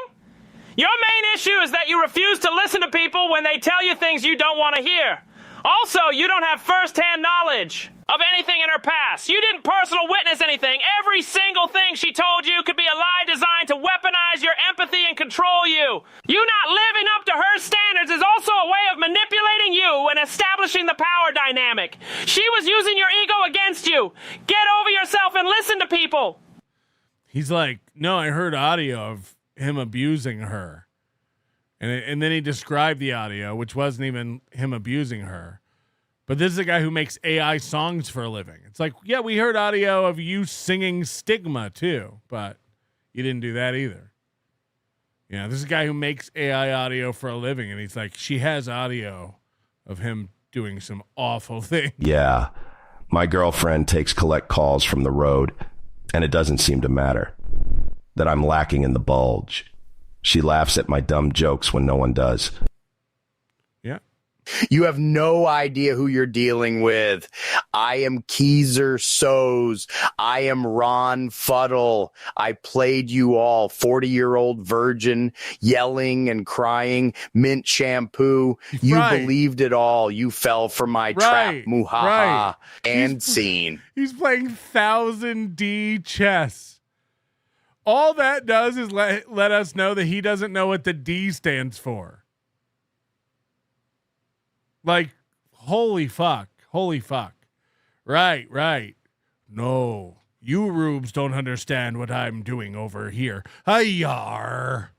Your main issue is that you refuse to listen to people when they tell you things you don't want to hear. Also, you don't have first-hand knowledge of anything in her past. You didn't personal witness anything. Every single thing she told you could be a lie designed to weaponize your empathy and control you. You not living up to her standards is also a way of manipulating you and establishing the power dynamic. She was using your ego against you. Get over yourself and listen to people. He's like, no, I heard audio of him abusing her. And then he described the audio, which wasn't even him abusing her. But this is a guy who makes AI songs for a living. It's like, yeah, we heard audio of you singing Stigma too, but you didn't do that either. You know, this is a guy who makes AI audio for a living, and he's like, she has audio of him doing some awful things. Yeah, my girlfriend takes collect calls from the road, and it doesn't seem to matter that I'm lacking in the bulge. She laughs at my dumb jokes when no one does. Yeah. You have no idea who you're dealing with. I am Keezer Soze. I am Ron Fuddle. I played you all. 40-year-old virgin, yelling and crying, mint shampoo. You believed it all. You fell for my trap. Muhaha. And scene. He's playing 1000D chess. All that does is let us know that he doesn't know what the D stands for. Like, holy fuck. Right. No, you rubes don't understand what I'm doing over here. Hi-yar.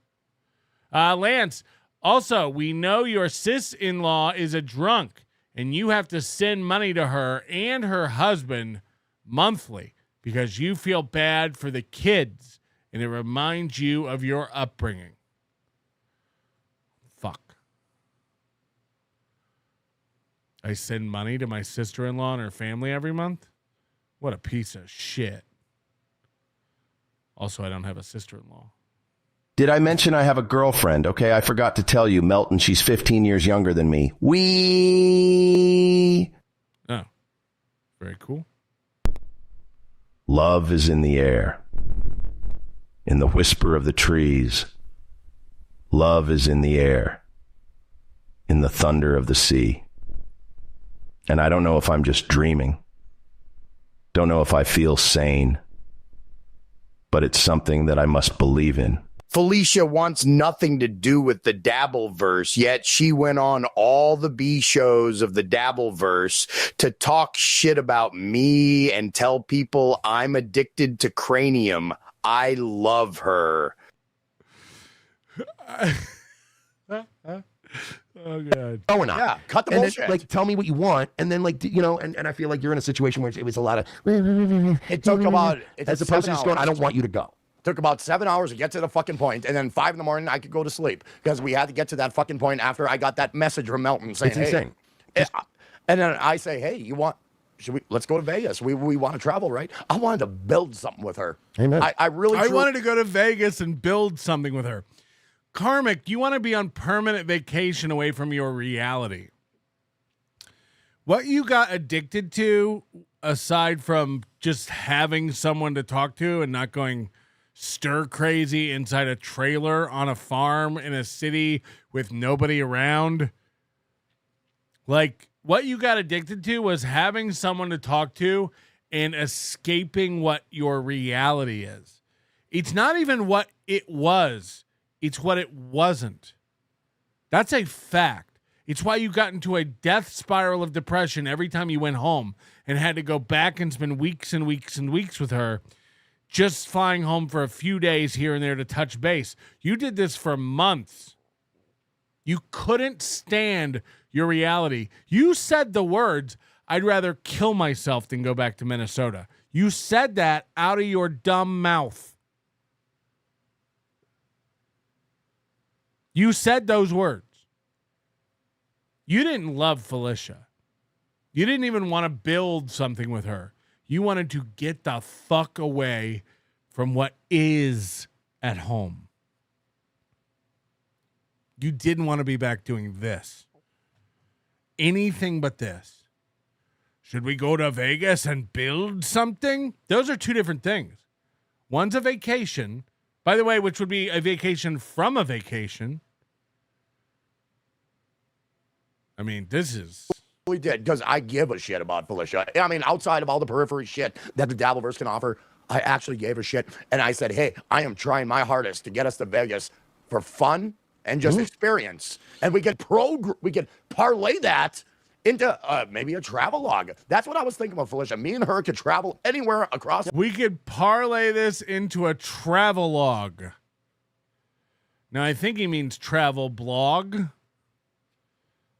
Lance, also, we know your sis-in-law is a drunk, and you have to send money to her and her husband monthly because you feel bad for the kids, and it reminds you of your upbringing. Fuck. I send money to my sister-in-law and her family every month? What a piece of shit. Also, I don't have a sister-in-law. Did I mention I have a girlfriend? Okay, I forgot to tell you, Melton, she's 15 years younger than me. Oh, very cool. Love is in the air, in the whisper of the trees. Love is in the air, in the thunder of the sea. And I don't know if I'm just dreaming. Don't know if I feel sane. But it's something that I must believe in. Felicia wants nothing to do with the dabbleverse, yet she went on all the B shows of the dabbleverse to talk shit about me and tell people I'm addicted to cranium. I love her. Oh, God. No, we're not. Yeah, cut the and bullshit. Then, like, tell me what you want, and then, like, you know, and I feel like you're in a situation where it was a lot of. It took about. As opposed to just going, I don't want you to go. Took about 7 hours to get to the fucking point, and then 5 a.m. I could go to sleep because we had to get to that fucking point after I got that message from Melton saying, It's insane. Hey. And then I say, hey, let's go to Vegas. We want to travel, right? I wanted to build something with her. Amen. I wanted to go to Vegas and build something with her. Karmic, do you want to be on permanent vacation away from your reality? What you got addicted to, aside from just having someone to talk to and not going stir crazy inside a trailer on a farm in a city with nobody around, like what you got addicted to was having someone to talk to and escaping what your reality is. It's not even what it was. It's what it wasn't. That's a fact. It's why you got into a death spiral of depression every time you went home and had to go back and spend weeks and weeks and weeks with her, just flying home for a few days here and there to touch base. You did this for months. You couldn't stand your reality. You said the words, I'd rather kill myself than go back to Minnesota. You said that out of your dumb mouth. You said those words. You didn't love Felicia. You didn't even want to build something with her. You wanted to get the fuck away from what is at home. You didn't want to be back doing this. Anything but this. Should we go to Vegas and build something? Those are two different things. One's a vacation, by the way, which would be a vacation from a vacation. I mean, this is... We did, because I give a shit about Felicia. I mean, outside of all the periphery shit that the dabbleverse can offer, I actually gave a shit. And I said, hey, I am trying my hardest to get us to Vegas for fun and just experience. And we could parlay that into maybe a travel log. That's what I was thinking about, Felicia. Me and her could travel anywhere across. We could parlay this into a travel log. Now, I think he means travel blog.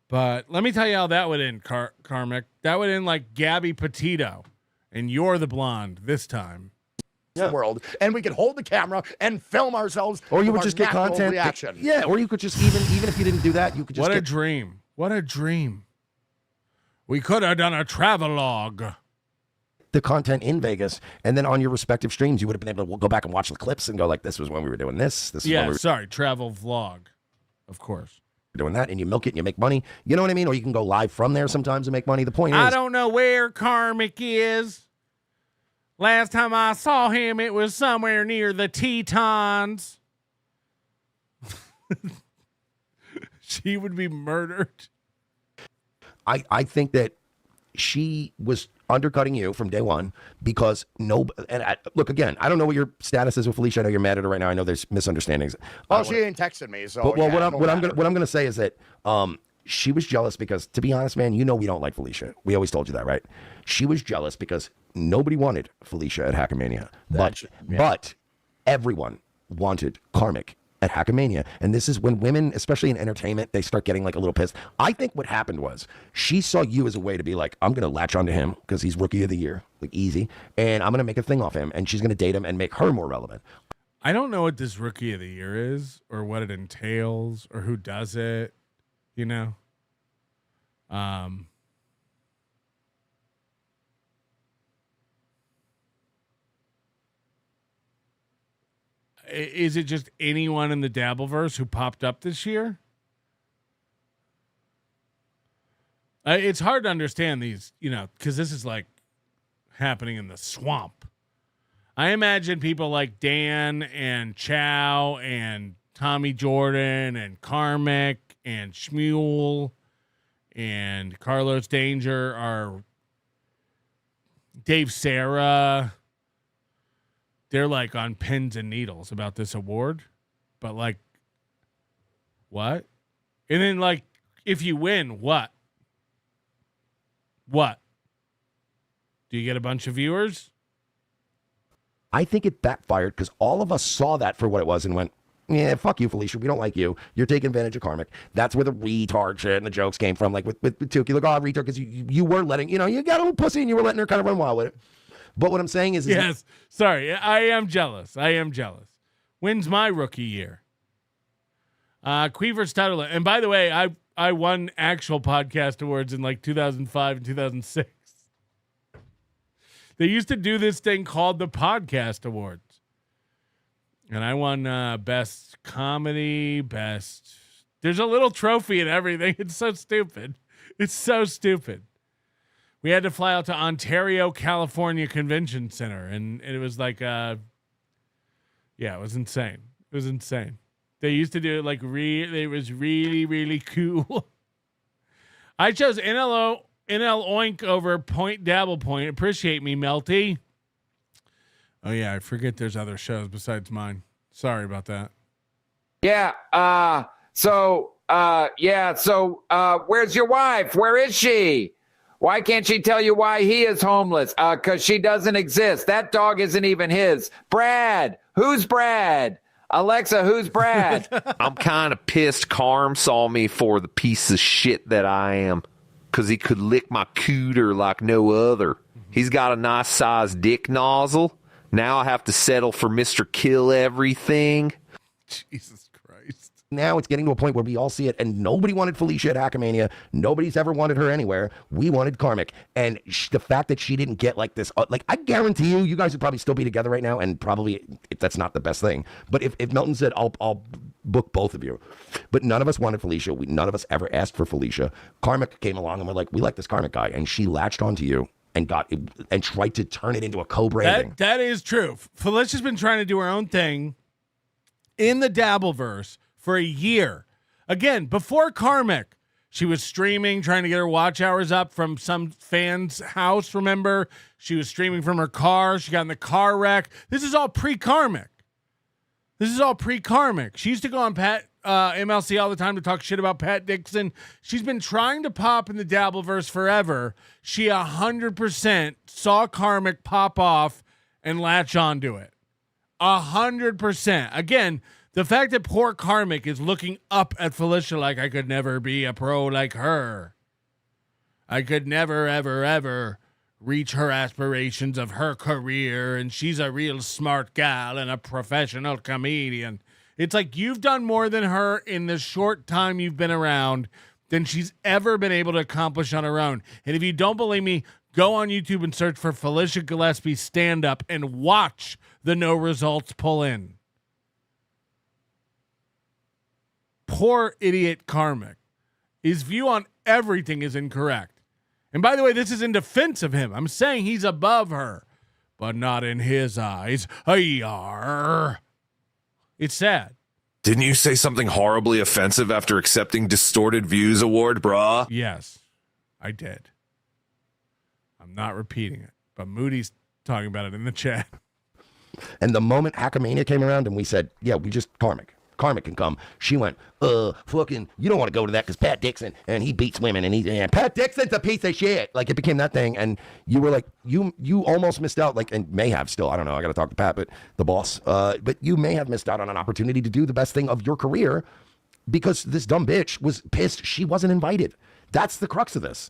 But let me tell you how that would end, Karmic. That would end like Gabby Petito, and you're the blonde this time. World, and we could hold the camera and film ourselves. Or you would just get content. Reaction. Yeah, or you could just, even if you didn't do that, you could just What a dream. What a dream. We could have done a travelogue. The content in Vegas, and then on your respective streams, you would have been able to go back and watch the clips and go like, this was when we were doing this. This is when we were sorry, travel vlog, of course. Doing that, and you milk it and you make money. You know what I mean? Or you can go live from there sometimes and make money. The point is, I don't know where Karmic is. Last time I saw him, it was somewhere near the Tetons. She would be murdered. I think that she was undercutting you from day one because look, again, I don't know what your status is with Felicia. I know you're mad at her right now. I know there's misunderstandings. Well, she ain't texted me, so. But, what I'm gonna say is that she was jealous because, to be honest, man, you know we don't like Felicia. We always told you that, right? She was jealous because nobody wanted Felicia at Hackamania, but everyone wanted Karmic at Hackamania. And this is when women, especially in entertainment, they start getting like a little pissed. I think what happened was she saw you as a way to be like, I'm going to latch onto him because he's rookie of the year, like easy. And I'm going to make a thing off him. And she's going to date him and make her more relevant. I don't know what this rookie of the year is or what it entails or who does it, you know? Is it just anyone in the Dabbleverse who popped up this year? It's hard to understand these, you know, because this is like happening in the swamp. I imagine people like Dan and Chow and Tommy Jordan and Karmic and Shmuel and Carlos Danger are Dave Sarah. They're like on pins and needles about this award, but like, what? And then like, if you win, what? What? Do you get a bunch of viewers? I think it backfired because all of us saw that for what it was and went, yeah, fuck you, Felicia. We don't like you. You're taking advantage of Karmic. That's where the retard shit and the jokes came from. Like with Tukey, like, oh, retard, because you were letting, you know, you got a little pussy and you were letting her kind of run wild with it. But what I'm saying is yes, sorry, I am jealous. When's my rookie year? Queever's title. And by the way, I won actual podcast awards in like 2005 and 2006. They used to do this thing called the Podcast Awards. And I won best comedy, best. There's a little trophy and everything. It's so stupid. We had to fly out to Ontario, California Convention Center. And it was like, it was insane. They used to do it like it was really, really cool. I chose NL Oink over Point Dabble Point. Appreciate me, Melty. Oh, yeah, I forget there's other shows besides mine. Sorry about that. Yeah, so where's your wife? Where is she? Why can't she tell you why he is homeless? Because she doesn't exist. That dog isn't even his. Brad. Who's Brad? Alexa, who's Brad? I'm kind of pissed Karm saw me for the piece of shit that I am. Because he could lick my cooter like no other. He's got a nice sized dick nozzle. Now I have to settle for Mr. Kill Everything. Jesus Christ. Now it's getting to a point where we all see it, and nobody wanted Felicia at Hackamania. Nobody's ever wanted her anywhere. We wanted Karmic. And the fact that she didn't get like this, like I guarantee you guys would probably still be together right now, and probably that's not the best thing. But if Melton said, I'll book both of you. But none of us wanted Felicia. None of us ever asked for Felicia. Karmic came along, and we're like, we like this Karmic guy. And she latched onto you and tried to turn it into a co-branding. That is true. Felicia's been trying to do her own thing in the Dabbleverse for a year. Again, before Karmic, she was streaming, trying to get her watch hours up from some fan's house, remember? She was streaming from her car. She got in the car wreck. This is all pre-Karmic. She used to go on MLC all the time to talk shit about Pat Dixon. She's been trying to pop in the Dabbleverse forever. She 100% saw Karmic pop off and latch onto it. 100%. Again, the fact that poor Karmic is looking up at Felicia like, I could never be a pro like her. I could never, ever, ever reach her aspirations of her career, and she's a real smart gal and a professional comedian. It's like you've done more than her in the short time you've been around than she's ever been able to accomplish on her own. And if you don't believe me, go on YouTube and search for Felicia Gillespie stand-up and watch the no results pull in. Poor idiot Karmic. His view on everything is incorrect. And by the way, this is in defense of him. I'm saying he's above her, but not in his eyes. Hey-yar. It's sad. Didn't you say something horribly offensive after accepting Distorted Views Award, brah? Yes, I did. I'm not repeating it, but Moody's talking about it in the chat. And the moment Hackamania came around and we said, yeah, we just Karmic. Karmic can come. She went, fucking, you don't want to go to that because Pat Dixon, and he beats women, and Pat Dixon's a piece of shit. Like, it became that thing, and you were like, you almost missed out, like, and may have still, I don't know, I got to talk to Pat, but the boss, but you may have missed out on an opportunity to do the best thing of your career because this dumb bitch was pissed she wasn't invited. That's the crux of this.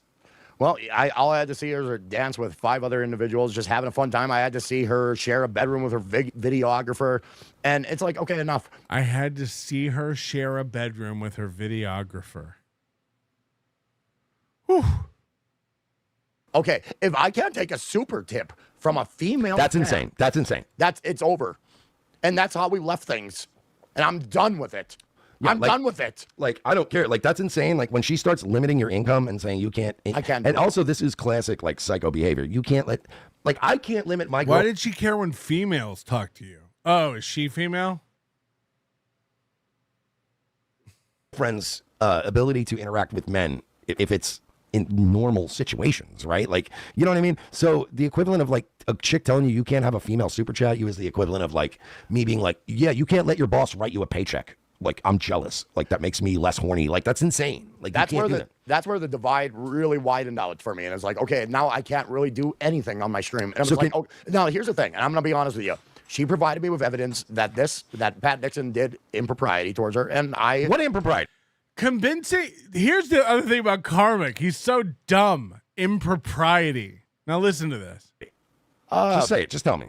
Well, all I had to see her was her dance with 5 other individuals, just having a fun time. I had to see her share a bedroom with her videographer, and it's like, okay, enough. I had to see her share a bedroom with her videographer. Whew. Okay, if I can't take a super tip from a female, that's fan, insane. That's insane. It's over, and that's how we left things, and I'm done with it. Yeah, I'm done with it. Like, I don't care. Like, that's insane. Like, when she starts limiting your income and saying you can't. I can't. And also, this is classic, like, psycho behavior. You can't let, like, I can't limit my girl. Why did she care when females talk to you? Oh, is she female? Friends' ability to interact with men if it's in normal situations, right? Like, you know what I mean? So the equivalent of, like, a chick telling you can't have a female super chat you is the equivalent of, like, me being like, yeah, you can't let your boss write you a paycheck. Like, I'm jealous. Like, that makes me less horny. Like, that's insane. Like, that's where the divide really widened out for me. And it's like, okay, now I can't really do anything on my stream. And I'm like, now here's the thing. And I'm going to be honest with you. She provided me with evidence that Pat Dixon did impropriety towards her. And what impropriety? Convincing. Here's the other thing about Karmic. He's so dumb. Impropriety. Now listen to this. Just say it. Just tell me.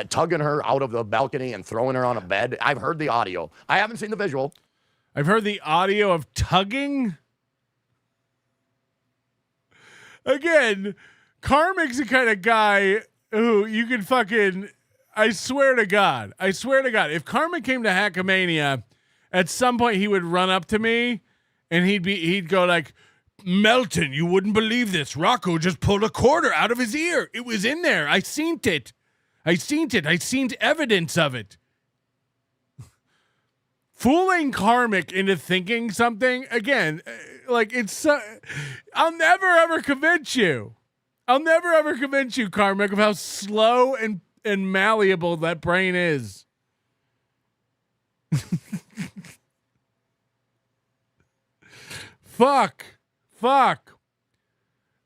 Tugging her out of the balcony and throwing her on a bed. I've heard the audio. I haven't seen the visual. I've heard the audio of tugging. Again, Karmic's the kind of guy who you can fucking, I swear to God, if Karmic came to Hackamania, at some point he would run up to me and he'd go like, Melton, you wouldn't believe this. Rocco just pulled a quarter out of his ear. It was in there. I seen it. I seen evidence of it. Fooling Karmic into thinking something, again, like I'll never ever convince you. Karmic, of how slow and malleable that brain is. Fuck.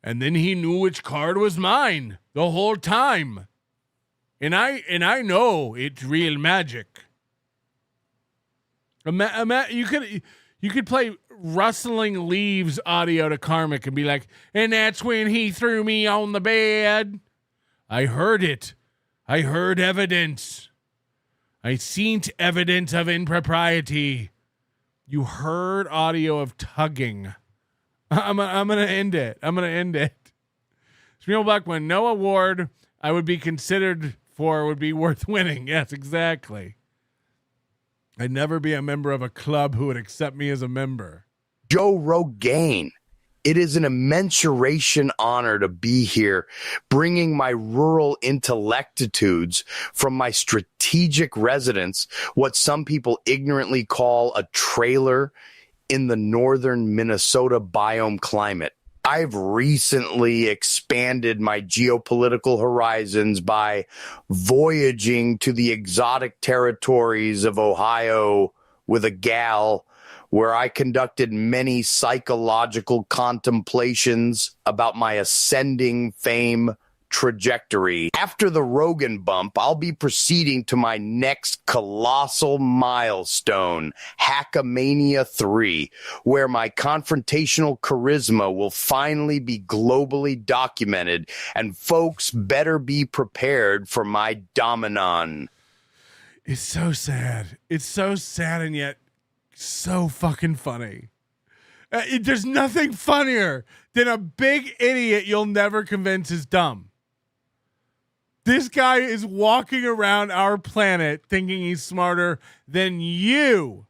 And then he knew which card was mine the whole time. And I know it's real magic. You could play rustling leaves audio to Karmic and be like, and that's when he threw me on the bed. I heard it. I heard evidence. I seen evidence of impropriety. You heard audio of tugging. I'm gonna end it. Shmuel Buckman, no award I would be considered for would be worth winning. Yes, exactly. I'd never be a member of a club who would accept me as a member. Joe Rogaine, it is an immensuration honor to be here, bringing my rural intellectitudes from my strategic residence, what some people ignorantly call a trailer in the northern Minnesota biome climate. I've recently expanded my geopolitical horizons by voyaging to the exotic territories of Ohio with a gal, where I conducted many psychological contemplations about my ascending fame trajectory. After the Rogan bump, I'll be proceeding to my next colossal milestone, Hackamania 3, where my confrontational charisma will finally be globally documented, and folks better be prepared for my dominon. It's so sad. It's so sad and yet so fucking funny. There's nothing funnier than a big idiot you'll never convince is dumb. This guy is walking around our planet thinking he's smarter than you.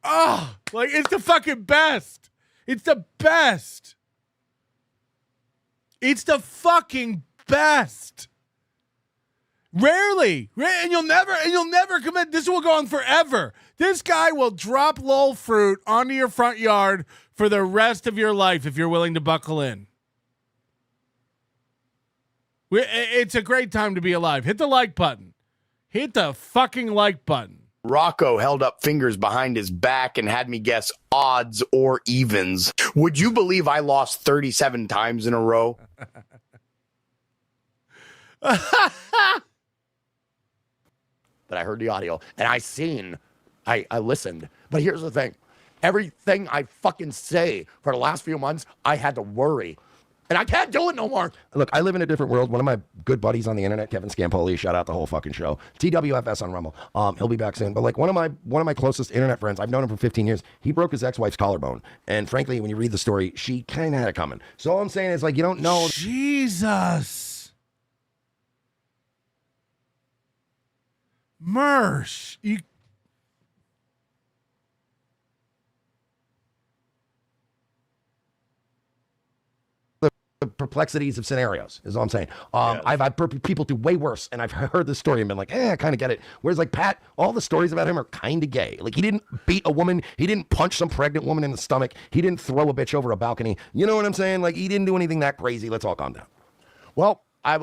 Oh, like it's the fucking best. It's the best. It's the fucking best. Rarely, and you'll never commit. This will go on forever. This guy will drop lol fruit onto your front yard for the rest of your life if you're willing to buckle in. It's a great time to be alive. Hit the like button. hit the fucking like button. Rocco held up fingers behind his back and had me guess odds or evens. Would you believe I lost 37 times in a row? But I heard the audio and I listened. But here's the thing. Everything I fucking say for the last few months, I had to worry. And I can't do it no more. Look, I live in a different world. One of my good buddies on the internet, Kevin Scampoli, shout out the whole fucking show. TWFS on Rumble. He'll be back soon. But like one of my closest internet friends, I've known him for 15 years. He broke his ex-wife's collarbone. And frankly, when you read the story, she kind of had it coming. So all I'm saying is like, you don't know. Jesus. Mersh. The perplexities of scenarios is all I'm saying. I've had people do way worse, and I've heard the story and been like, I kind of get it. Whereas like Pat, all the stories about him are kind of gay. Like he didn't beat a woman, he didn't punch some pregnant woman in the stomach, he didn't throw a bitch over a balcony. You know what I'm saying? Like he didn't do anything that crazy. Let's all calm down. Well, I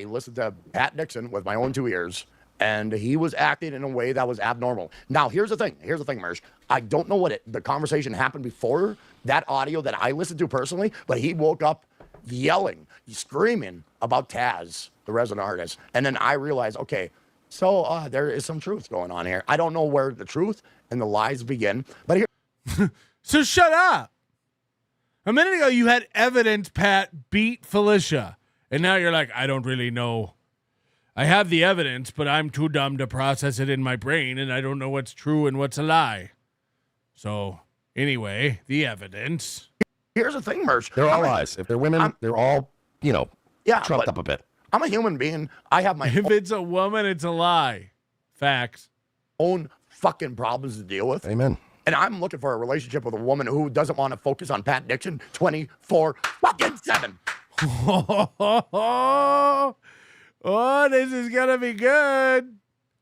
listened to Pat Nixon with my own 2 ears, and he was acting in a way that was abnormal. Now, here's the thing, Mersh. I don't know what the conversation happened before that audio that I listened to personally, but he woke up yelling, screaming about Taz, the resident artist. And then I realized, okay, so there is some truth going on here. I don't know where the truth and the lies begin, but here. So shut up. A minute ago, you had evidence Pat beat Felicia. And now you're like, I don't really know. I have the evidence, but I'm too dumb to process it in my brain, and I don't know what's true and what's a lie. So, anyway, the evidence. Here's the thing, Merch. They're all lies. If they're women, they're all, trumped up a bit. I'm a human being. I have my If it's a woman, it's a lie. Facts. Own fucking problems to deal with. Amen. And I'm looking for a relationship with a woman who doesn't want to focus on Pat Nixon 24/7. Oh, this is going to be good.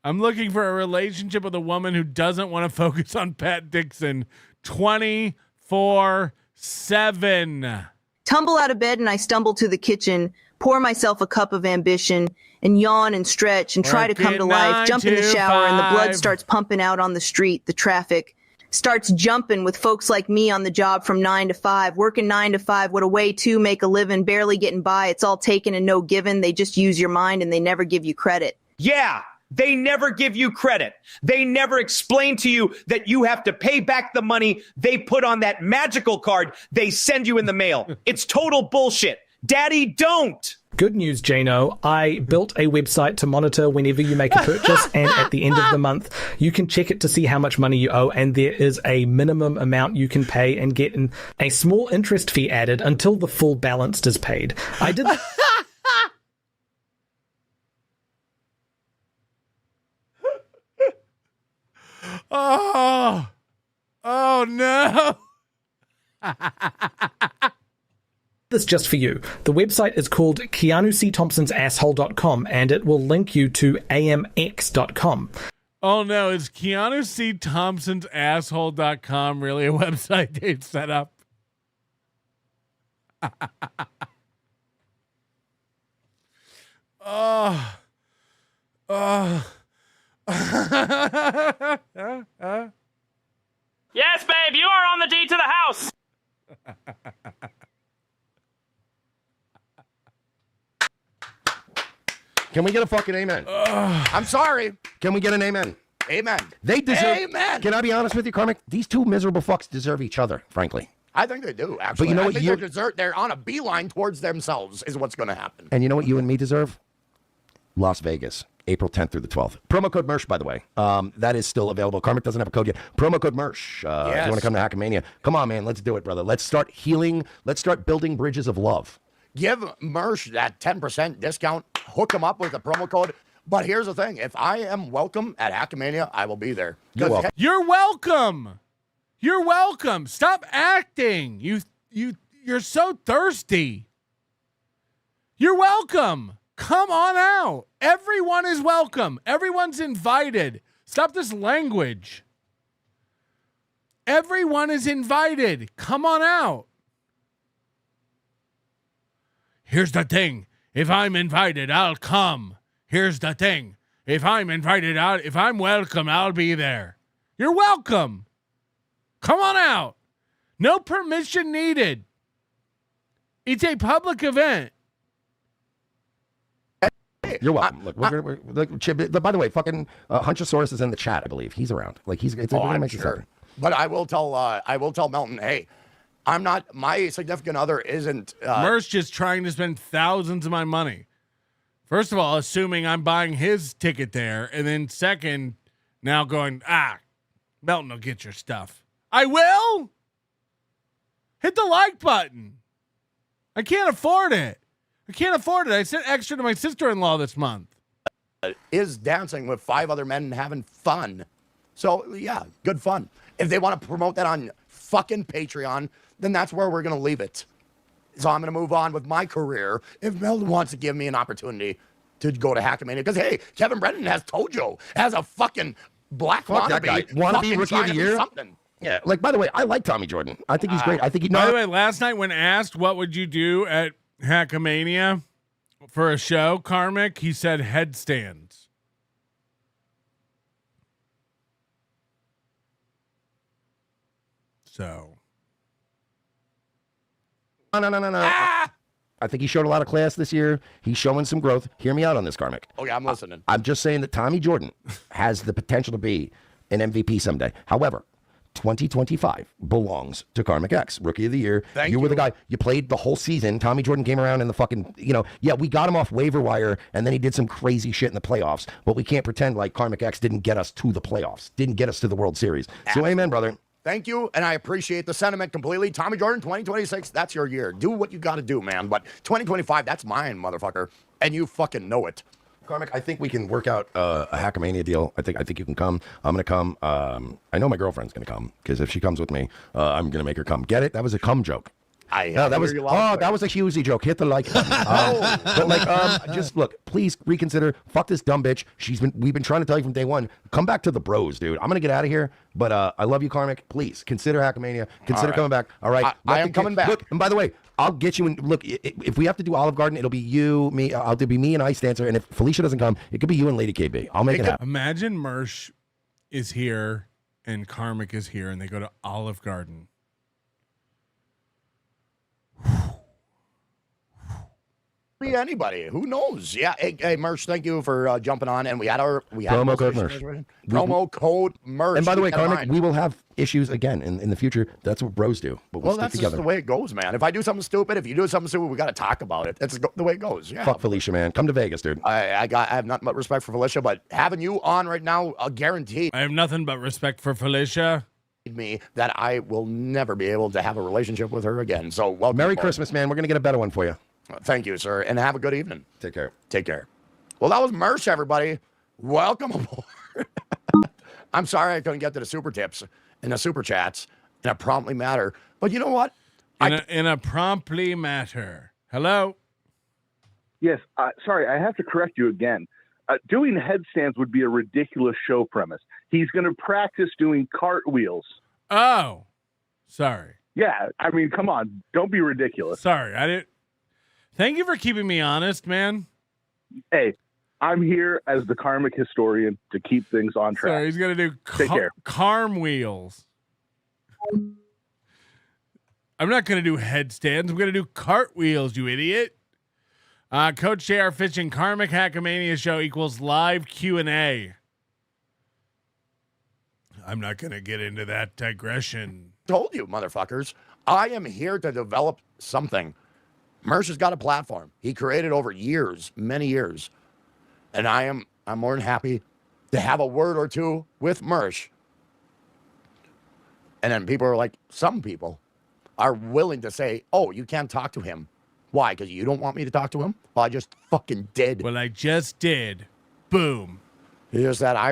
I'm looking for a relationship with a woman who doesn't want to focus on Pat Dixon 24/7. Tumble out of bed and I stumble to the kitchen, pour myself a cup of ambition, and yawn and stretch and try to come to life. Jump in the shower and the blood starts pumping out on the street. The traffic starts jumping with folks like me on the job from 9 to 5, working 9 to 5. What a way to make a living, barely getting by. It's all taken and no given. They just use your mind and they never give you credit. Yeah. They never give you credit. They never explain to you that you have to pay back the money they put on that magical card they send you in the mail. It's total bullshit. Daddy, don't. Good news, Gino. I built a website to monitor whenever you make a purchase, and at the end of the month, you can check it to see how much money you owe, and there is a minimum amount you can pay and get a small interest fee added until the full balance is paid. I did... Oh no. This just for you. The website is called KeanuCThompsonsAsshole.com, and it will link you to AMX.com. Oh no, is KeanuCThompsonsAsshole.com really a website they've set up? Yes, babe, you are on the deed to the house. Can we get a fucking amen? I'm sorry. Can we get an amen? Amen. They deserve. Amen. Can I be honest with you, Karmic? These two miserable fucks deserve each other, frankly. I think they do, actually. But you know what? I think they're on a beeline towards themselves is what's going to happen. And you know what you and me deserve? Las Vegas, April 10th through the 12th. Promo code MERSH, by the way. That is still available. Karmic doesn't have a code yet. Promo code MERSH. If you want to come to Hackamania, come on, man. Let's do it, brother. Let's start healing. Let's start building bridges of love. Give Mersh that 10% discount. Hook them up with a promo code. But here's the thing. If I am welcome at Hackamania, I will be there. You're welcome. You're welcome. Stop acting. You're so thirsty. You're welcome. Come on out. Everyone is welcome. Everyone's invited. Stop this language. Everyone is invited. Come on out. Here's the thing. If I'm invited, I'll come. Here's the thing. If I'm invited out, if I'm welcome, I'll be there. You're welcome. Come on out. No permission needed. It's a public event. You're welcome. Look, by the way, fucking Hunchosaurus is in the chat, I believe. He's around. Like I'm sure. But I will tell Melton, hey, I'm not, my significant other isn't. Mer's just trying to spend thousands of my money. First of all, assuming I'm buying his ticket there, and then second, now going, Melton will get your stuff. I will? Hit the like button. I can't afford it. I sent extra to my sister-in-law this month. Is dancing with 5 other men and having fun. So, yeah, good fun. If they want to promote that on fucking Patreon, then that's where we're going to leave it. So I'm going to move on with my career if Melton wants to give me an opportunity to go to Hackamania. Because, hey, Kevin Brennan has Tojo as a fucking black wannabe. Wannabe rookie of the year? Yeah, like, by the way, I like Tommy Jordan. I think he's great. I think By the way, last night when asked what would you do at Hackamania for a show, Karmic, he said headstands. So. No. I think he showed a lot of class this year. He's showing some growth. Hear me out on this, Karmic. Okay, I'm listening. I'm just saying that Tommy Jordan has the potential to be an MVP someday. However, 2025 belongs to KarmicX, Rookie of the Year. You were the guy. You played the whole season. Tommy Jordan came around in the fucking, we got him off waiver wire, and then he did some crazy shit in the playoffs. But we can't pretend like KarmicX didn't get us to the playoffs, didn't get us to the World Series. So amen, brother. Thank you, and I appreciate the sentiment completely. Tommy Jordan, 2026, that's your year. Do what you got to do, man. But 2025, that's mine, motherfucker. And you fucking know it. Karmic, I think we can work out a Hackamania deal. I think you can come. I'm going to come. I know my girlfriend's going to come, because if she comes with me, I'm going to make her come. Get it? That was a cum joke. That was a Husey joke. Hit the like button. But just look, please reconsider. Fuck this dumb bitch. We've been trying to tell you from day one. Come back to the bros, dude. I'm gonna get out of here, but I love you, Karmic. Please consider Hackamania. Consider coming back. All right, I am coming back. Look, and by the way, I'll get you in. Look, if we have to do Olive Garden, it'll be you, me. It'll be me and Ice Dancer. And if Felicia doesn't come, it could be you and Lady KB. I'll make it happen. Imagine Mersh is here and Karmic is here, and they go to Olive Garden. Be anybody, who knows? Yeah, hey, Merch, thank you for jumping on, and we had promo code Merch. Promo code Merch. And by the way, Karmic, we will have issues again in the future. That's what bros do. But we'll stick that's together. Just the way it goes, man. If I do something stupid, if you do something stupid, we got to talk about it. That's the way it goes. Yeah. Fuck Felicia, man. Come to Vegas, dude. I have nothing but respect for Felicia, but having you on right now, guaranteed. I have nothing but respect for Felicia. Me that I will never be able to have a relationship with her again. So welcome. Merry Christmas, man. We're gonna get a better one for you. Thank you, sir, and have a good evening. Take care. Take care. Well, that was Merch, everybody. Welcome aboard. I'm sorry I couldn't get to the super tips and the super chats in a promptly matter, but you know what? In a promptly matter. Hello. Yes. Sorry, I have to correct you again. Doing headstands would be a ridiculous show premise. He's going to practice doing cartwheels. Oh, sorry. Yeah, I mean, come on. Don't be ridiculous. Sorry, I didn't. Thank you for keeping me honest, man. Hey, I'm here as the karmic historian to keep things on track. Sorry, he's going to do Take care. Karm wheels. I'm not going to do headstands. I'm going to do cartwheels, you idiot. Coach JR Fishing, Karmic Hackamania show equals live Q&A. I'm not going to get into that digression. Told you, motherfuckers. I am here to develop something. Mersh has got a platform he created over years, many years. And I'm more than happy to have a word or two with Mersh. And then people are like, some people are willing to say, oh, you can't talk to him. Why? Because you don't want me to talk to him? Well, I just fucking did. Well, I just did. Boom. It's just that I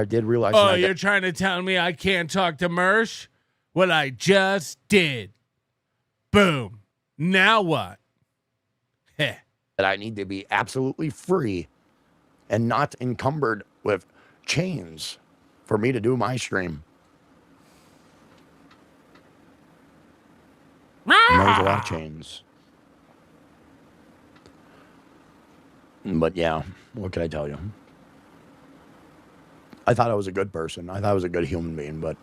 did realize. Oh, you're trying to tell me I can't talk to Mersh? Well, I just did. Boom. Now what? That I need to be absolutely free and not encumbered with chains for me to do my stream. And there's a lot of chains. But yeah, what can I tell you? I thought I was a good person. I thought I was a good human being, but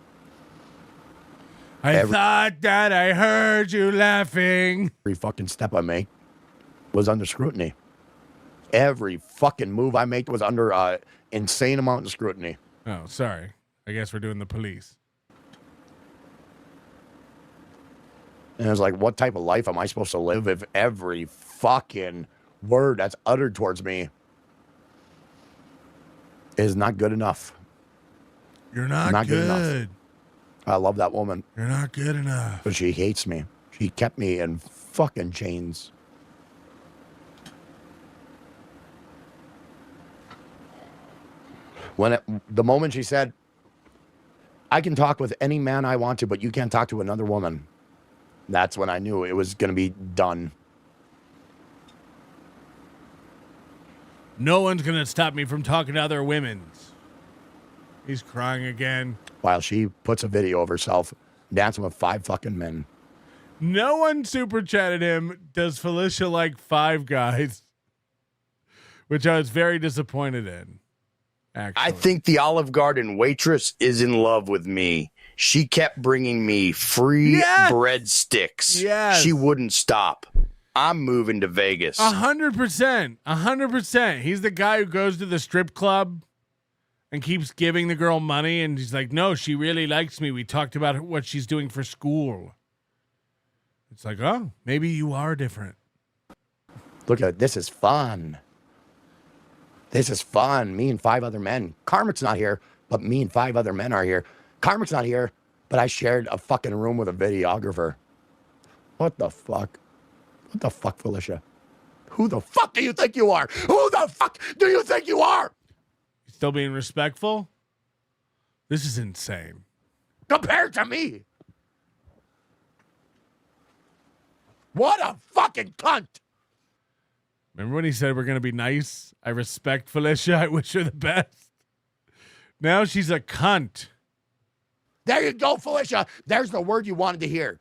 I thought that I heard you laughing. Every fucking step I make was under scrutiny. Every fucking move I made was under insane amount of scrutiny. Oh, sorry. I guess we're doing the police. And it was like, what type of life am I supposed to live if every fucking word that's uttered towards me is not good enough? You're not good good. enough. I love that woman. You're not good enough. But she hates me. She kept me in fucking chains. The moment she said, I can talk with any man I want to, but you can't talk to another woman. That's when I knew it was going to be done. No one's going to stop me from talking to other women. He's crying again. While she puts a video of herself dancing with 5 fucking men. No one super chatted him. Does Felicia like 5 guys? Which I was very disappointed in. Actually. I think the Olive Garden waitress is in love with me. She kept bringing me free breadsticks. Yes. She wouldn't stop. I'm moving to Vegas. 100%. 100%. He's the guy who goes to the strip club and keeps giving the girl money. And he's like, no, she really likes me. We talked about what she's doing for school. It's like, oh, maybe you are different. Look at it. This is fun. This is fun. Me and 5 other men. Karmic's not here, but me and 5 other men are here. Karmic's not here, but I shared a fucking room with a videographer. What the fuck? What the fuck, Felicia? Who the fuck do you think you are? Who the fuck do you think you are? Still being respectful? This is insane. Compared to me. What a fucking cunt. Remember when he said we're going to be nice? I respect Felicia. I wish her the best. Now she's a cunt. There you go, Felicia. There's the word you wanted to hear.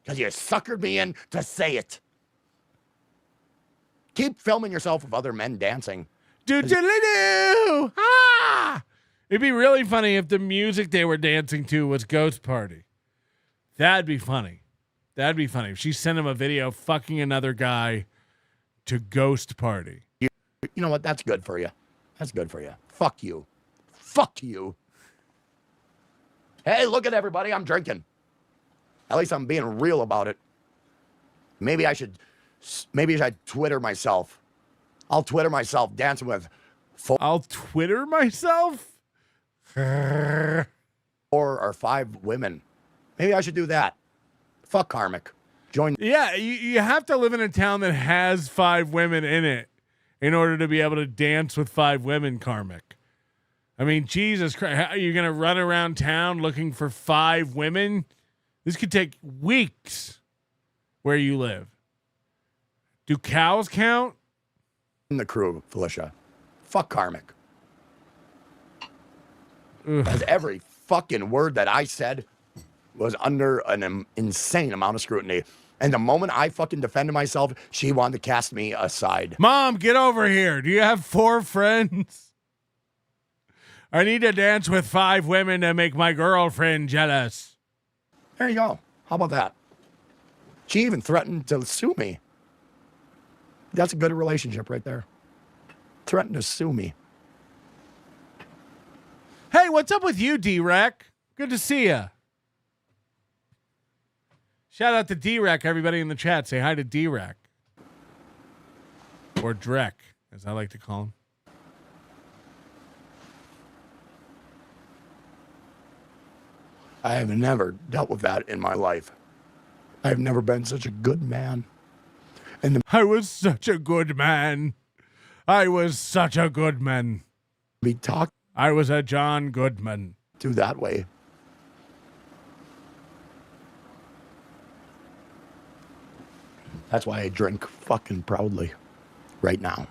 Because you suckered me in to say it. Keep filming yourself with other men dancing. Do-do-do-do! Ah! It'd be really funny if the music they were dancing to was Ghost Party. That'd be funny. That'd be funny. If she sent him a video fucking another guy to Ghost Party. You know what? That's good for you. That's good for you. Fuck you. Fuck you. Hey, look at everybody. I'm drinking. At least I'm being real about it. Maybe I should Twitter myself. I'll Twitter myself dancing with. I'll Twitter myself? 4 or 5 women. Maybe I should do that. Fuck Karmic. Join. Yeah, you have to live in a town that has 5 women in it in order to be able to dance with 5 women, Karmic. I mean, Jesus Christ. Are you going to run around town looking for 5 women? This could take weeks where you live. Do cows count? In the crew, Felicia. Fuck Karmic. Because every fucking word that I said was under an insane amount of scrutiny. And the moment I fucking defended myself, she wanted to cast me aside. Mom, get over here. Do you have 4 friends? I need to dance with 5 women to make my girlfriend jealous. There you go. How about that? She even threatened to sue me. That's a good relationship right there. Threatened to sue me. Hey, what's up with you, D-Rec? Good to see ya. Shout out to D-Rec, everybody in the chat. Say hi to D-Rec. Or Drek, as I like to call him. I have never dealt with that in my life. I've never been such a good man. And I was such a good man. I was such a good man. We talked. I was a John Goodman. Do that way. That's why I drink fucking proudly right now.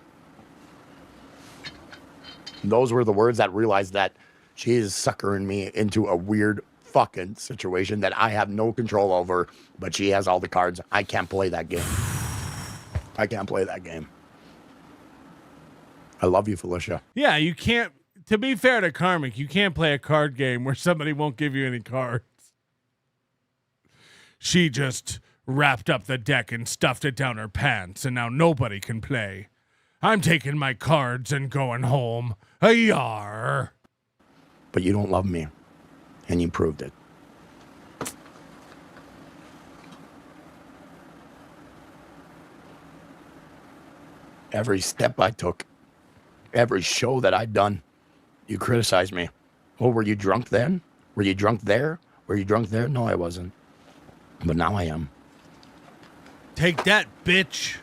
Those were the words that realized that she is suckering me into a weird fucking situation that I have no control over, but she has all the cards. I can't play that game. I can't play that game. I love you, Felicia. Yeah, you can't to be fair to Karmic, you can't play a card game where somebody won't give you any cards. She just wrapped up the deck and stuffed it down her pants, and now nobody can play. I'm taking my cards and going home. Yar. But you don't love me, and you proved it. Every step I took, every show that I'd done, you criticized me. Oh, were you drunk then? Were you drunk there? Were you drunk there? No, I wasn't. But now I am. Take that, bitch.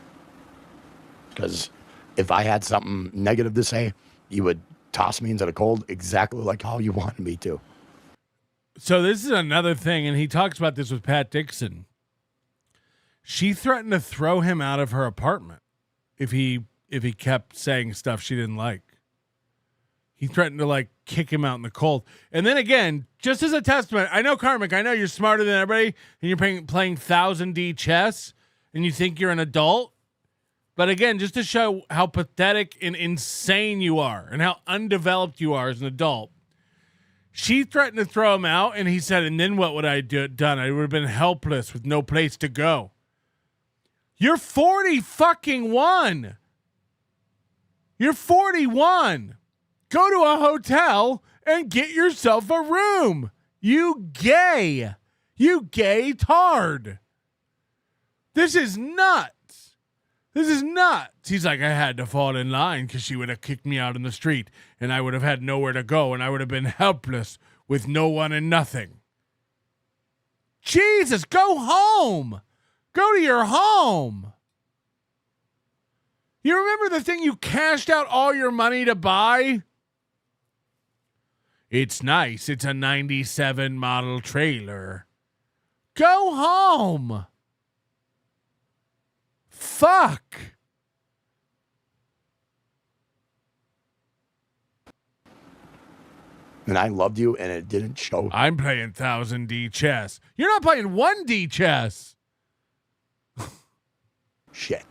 Because if I had something negative to say, you would toss me into the cold exactly like how you wanted me to. So this is another thing, and he talks about this with Pat Dixon. She threatened to throw him out of her apartment if he kept saying stuff she didn't like. He threatened to like kick him out in the cold. And then again, just as a testament, I know Karmic, I know you're smarter than everybody, and you're playing 1000D chess, and you think you're an adult. But again, just to show how pathetic and insane you are and how undeveloped you are as an adult, she threatened to throw him out, and he said, and then what would I done? I would have been helpless with no place to go. You're 41. You're 41. Go to a hotel and get yourself a room. You gay. You gay tard. This is nuts. This is nuts. He's like, I had to fall in line because she would have kicked me out in the street and I would have had nowhere to go and I would have been helpless with no one and nothing. Jesus, go home. Go to your home. You remember the thing you cashed out all your money to buy? It's nice. It's a 97 model trailer. Go home. Fuck. And I loved you, and it didn't show. I'm playing 1000D chess. You're not playing 1D chess. Shit.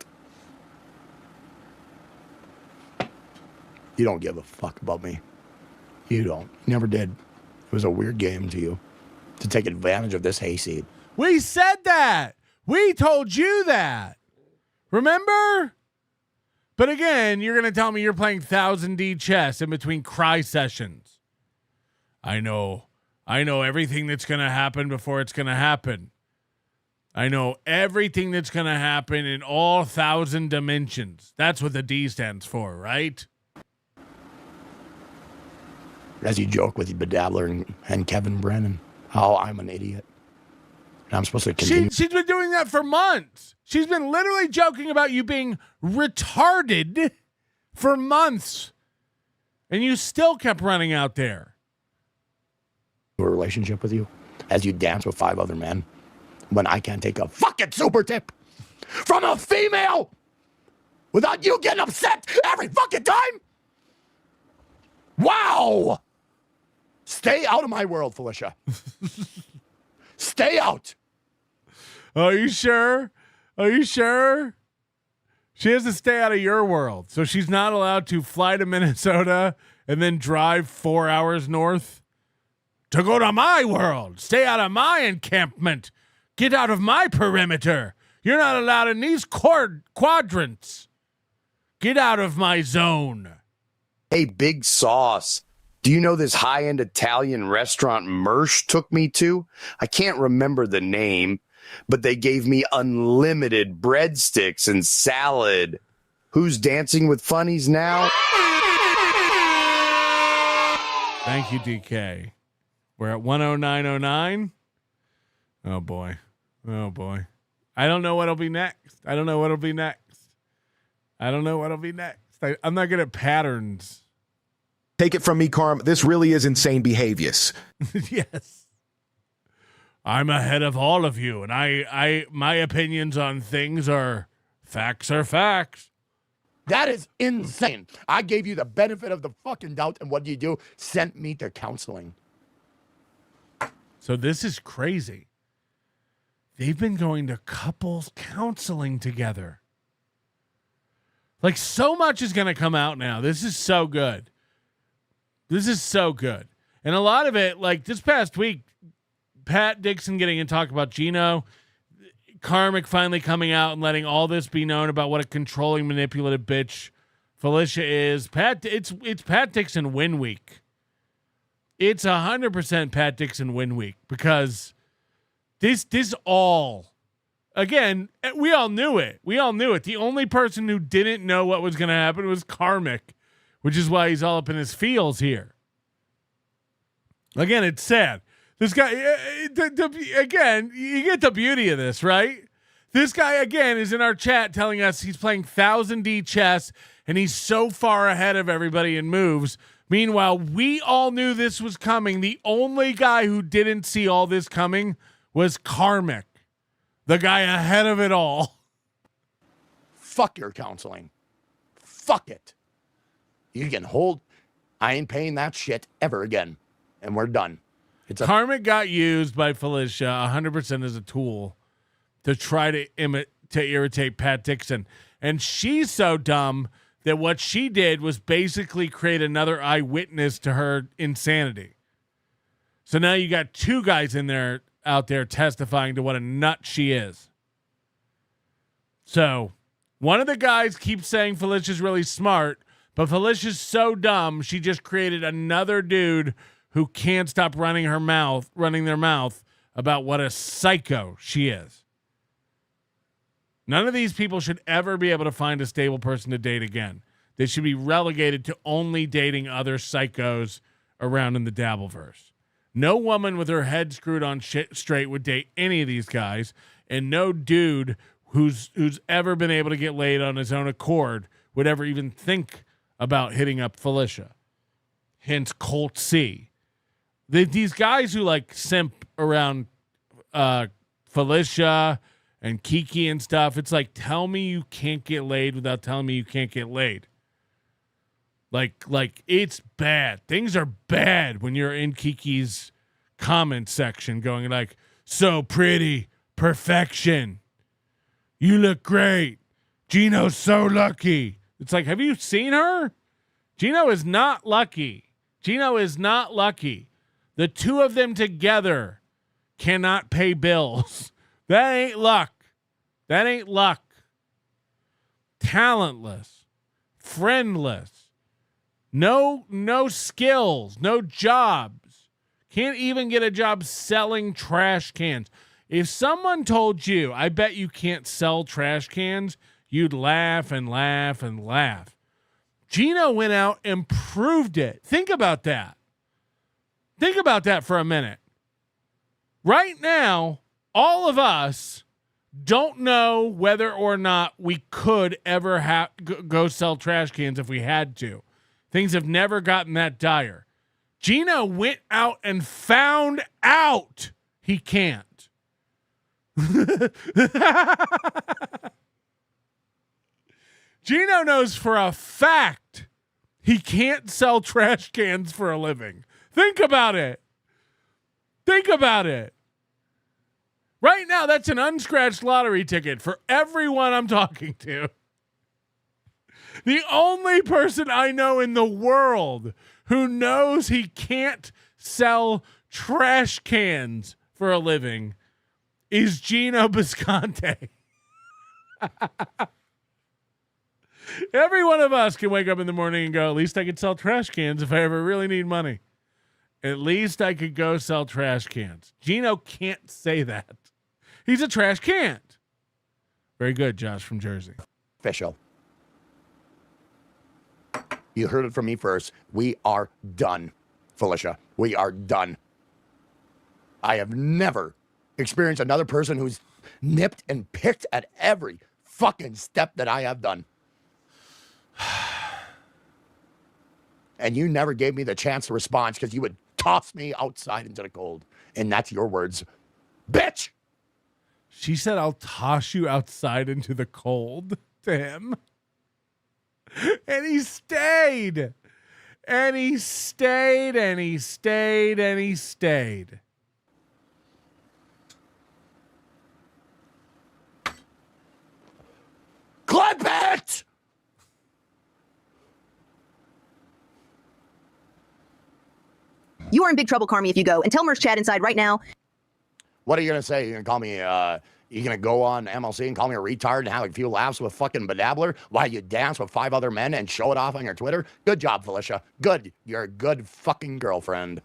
You don't give a fuck about me. You don't. You never did. It was a weird game to you to take advantage of this hayseed. We said that. We told you that. Remember? But again, you're going to tell me you're playing 1000D chess in between cry sessions. I know everything that's going to happen before it's going to happen. I know everything that's going to happen in all 1000 dimensions. That's what the D stands for, right? As you joke with Bedabbler and Kevin Brennan, how I'm an idiot. And I'm supposed to continue. She's been doing that for months. She's been literally joking about you being retarded for months. And you still kept running out there. A relationship with you as you dance with 5 other men when I can't take a fucking super tip from a female without you getting upset every fucking time? Wow! Stay out of my world, Felicia. Stay out. Are you sure? Are you sure? She has to stay out of your world. So she's not allowed to fly to Minnesota and then drive 4 hours north to go to my world. Stay out of my encampment. Get out of my perimeter. You're not allowed in these quadrants. Get out of my zone. Hey, Big Sauce. Do you know this high-end Italian restaurant Mersch took me to? I can't remember the name, but they gave me unlimited breadsticks and salad. Who's dancing with funnies now? Thank you, DK. We're at 10909. Oh, boy. Oh, boy. I don't know what'll be next. I'm not good at patterns. Take it from me, Karm. This really is insane behaviors. Yes. I'm ahead of all of you, and my opinions on things are facts. That is insane. I gave you the benefit of the fucking doubt, and what do? Sent me to counseling. So this is crazy. They've been going to couples counseling together. Like, so much is going to come out now. This is so good. This is so good. And a lot of it, like this past week, Pat Dixon getting in talk about Gino, Karmic finally coming out and letting all this be known about what a controlling, manipulative bitch Felicia is. It's Pat Dixon win week. It's 100% Pat Dixon win week because this all, again, we all knew it. We all knew it. The only person who didn't know what was going to happen was Karmic, which is why he's all up in his feels here. Again, it's sad. This guy, again, you get the beauty of this, right? This guy, again, is in our chat telling us he's playing 1000D chess and he's so far ahead of everybody in moves. Meanwhile, we all knew this was coming. The only guy who didn't see all this coming was Karmic, the guy ahead of it all. Fuck your counseling. Fuck it. You can hold. I ain't paying that shit ever again. And we're done. Karmic got used by Felicia 100% as a tool to try to irritate Pat Dixon. And she's so dumb that what she did was basically create another eyewitness to her insanity. So now you got two guys out there testifying to what a nut she is. So one of the guys keeps saying Felicia's really smart, but Felicia's so dumb she just created another dude who can't stop running their mouth about what a psycho she is. None of these people should ever be able to find a stable person to date again. They should be relegated to only dating other psychos around in the dabbleverse. No woman with her head screwed on shit straight would date any of these guys, and no dude who's ever been able to get laid on his own accord would ever even think about hitting up Felicia. Hence Colt C. These guys who like simp around Felicia and Kiki and stuff, it's like, tell me you can't get laid without telling me you can't get laid. Like it's bad. Things are bad when you're in Kiki's comment section going like, so pretty, perfection. You look great. Gino's so lucky. It's like, have you seen her? Gino is not lucky. Gino is not lucky. The two of them together cannot pay bills. That ain't luck. That ain't luck. Talentless. Friendless. No skills. No jobs. Can't even get a job selling trash cans. If someone told you, I bet you can't sell trash cans, you'd laugh and laugh and laugh. Gino went out and proved it. Think about that. Think about that for a minute. Right now, all of us don't know whether or not we could ever go sell trash cans if we had to. Things have never gotten that dire. Gino went out and found out he can't. Gino knows for a fact he can't sell trash cans for a living. Think about it. Think about it. Right now, that's an unscratched lottery ticket for everyone I'm talking to. The only person I know in the world who knows he can't sell trash cans for a living is Gino Bisconte. Every one of us can wake up in the morning and go, at least I could sell trash cans if I ever really need money. At least I could go sell trash cans. Gino can't say that. He's a trash can. Very good, Josh from Jersey. Official. You heard it from me first. We are done, Felicia. We are done. I have never experienced another person who's nipped and picked at every fucking step that I have done. And you never gave me the chance to respond because you would toss me outside into the cold. And that's your words. Bitch! She said, I'll toss you outside into the cold to him. And he stayed. And he stayed, and he stayed, and he stayed. Clip it! You are in big trouble, Karmi, if you go. And tell Merch Chat inside right now. What are you gonna say? You're gonna call me? You gonna go on MLC and call me a retard and have a few laughs with fucking Bedabbler while you dance with 5 other men and show it off on your Twitter? Good job, Felicia. Good. You're a good fucking girlfriend.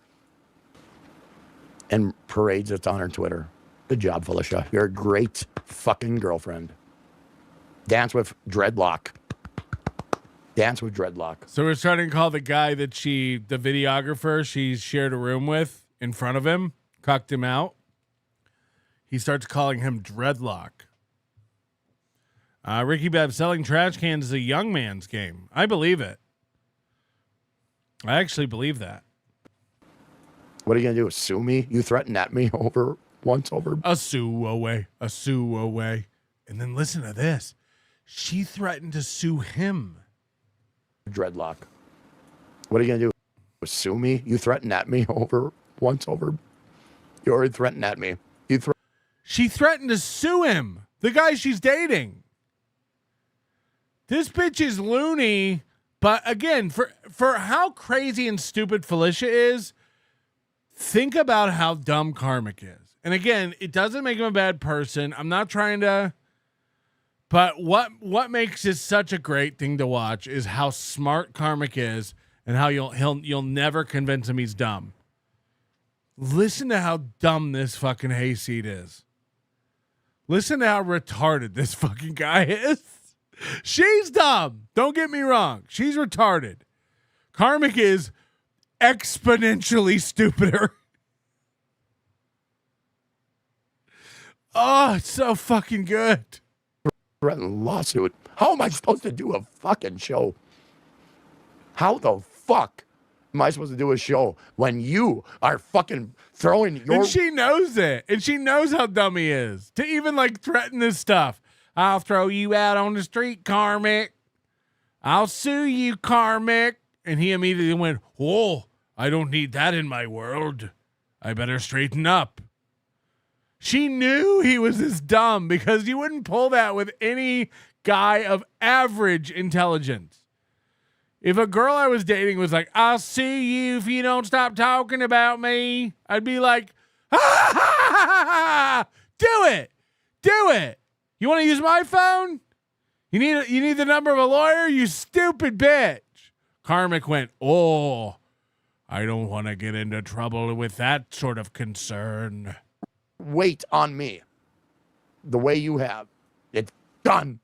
And parades it's on her Twitter. Good job, Felicia. You're a great fucking girlfriend. Dance with dreadlock. Dance with dreadlock. So we're starting to call the guy that the videographer she shared a room with in front of him, cucked him out. He starts calling him dreadlock. Ricky Bev, selling trash cans is a young man's game. I believe it. I actually believe that. What are you gonna do? Sue me? You threatened at me over. A sue away. And then listen to this. She threatened to sue him. Dreadlock. What are you gonna do? Sue me? You threatened at me over. You already threatened at me. She threatened to sue him. The guy she's dating. This bitch is loony. But again, for how crazy and stupid Felicia is, think about how dumb Karmic is. And again, it doesn't make him a bad person. I'm not trying to, but what makes this such a great thing to watch is how smart Karmic is and how you'll never convince him he's dumb. Listen to how dumb this fucking hayseed is. Listen to how retarded this fucking guy is. She's dumb. Don't get me wrong. She's retarded. Karmic is exponentially stupider. Oh, it's so fucking good. Threatened lawsuit. How am I supposed to do a fucking show? How the fuck am I supposed to do a show when you are fucking throwing your... And she knows it. And she knows how dumb he is. To even like threaten this stuff. I'll throw you out on the street, Karmic. I'll sue you, Karmic. And he immediately went, whoa, I don't need that in my world. I better straighten up. She knew he was this dumb because you wouldn't pull that with any guy of average intelligence. If a girl I was dating was like, I'll sue you if you don't stop talking about me, I'd be like, ha, ha, ha, ha. Do it. You want to use my phone? You need the number of a lawyer? You stupid bitch. Karmic went, oh, I don't want to get into trouble with that sort of concern. Wait on me the way you have. It's done.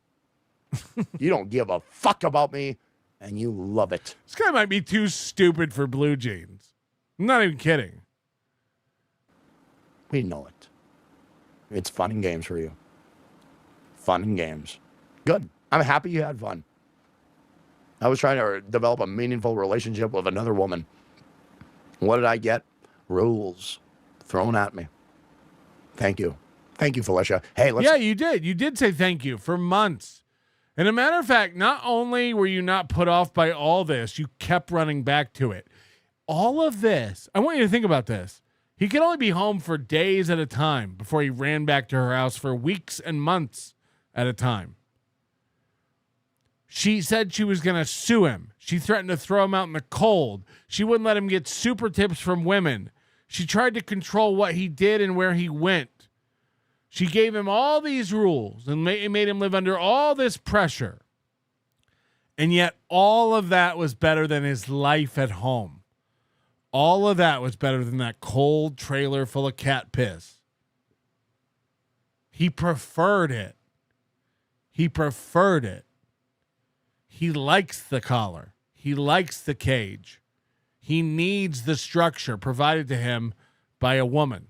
You don't give a fuck about me, and you love it. This guy might be too stupid for blue jeans. I'm not even kidding. We know it. It's fun and games for you. Fun and games. Good. I'm happy you had fun. I was trying to develop a meaningful relationship with another woman. What did I get? Rules thrown at me. Thank you. Thank you, Felicia. Hey, let's... Yeah, you did. You did say thank you for months. And a matter of fact, not only were you not put off by all this, you kept running back to it. All of this, I want you to think about this. He could only be home for days at a time before he ran back to her house for weeks and months at a time. She said she was going to sue him. She threatened to throw him out in the cold. She wouldn't let him get super tips from women. She tried to control what he did and where he went. She gave him all these rules and made him live under all this pressure. And yet all of that was better than his life at home. All of that was better than that cold trailer full of cat piss. He preferred it. He preferred it. He likes the collar. He likes the cage. He needs the structure provided to him by a woman.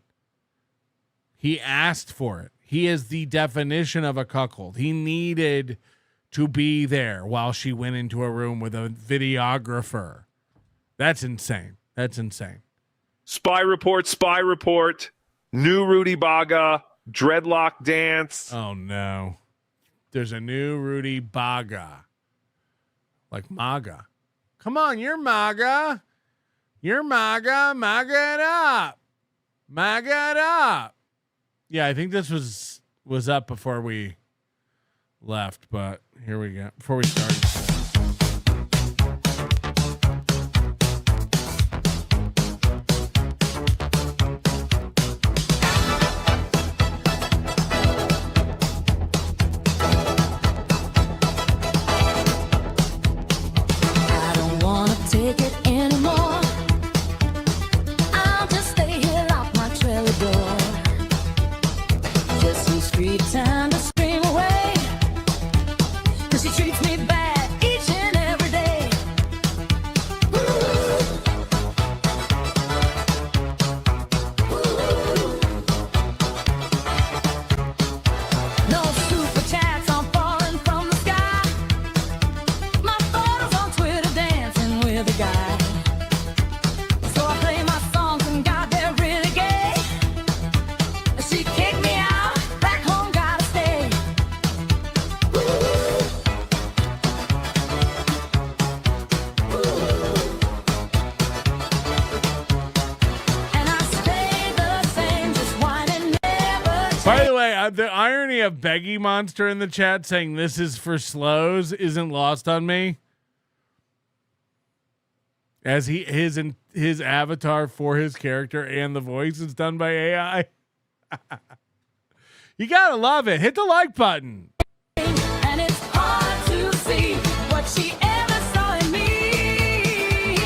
He asked for it. He is the definition of a cuckold. He needed to be there while she went into a room with a videographer. That's insane. That's insane. Spy report. New Rudy Baga, dreadlock dance. Oh, no. There's a new Rudy Baga. Like MAGA. Come on, you're MAGA. You're MAGA. MAGA it up. MAGA it up. Yeah, I think this was up before we left, but here we go. Before we started. By the way, the irony of Beggy Monster in the chat saying this is for slows isn't lost on me. As his avatar for his character and the voice is done by AI. You gotta love it. Hit the like button. And it's hard to see what she ever saw in me.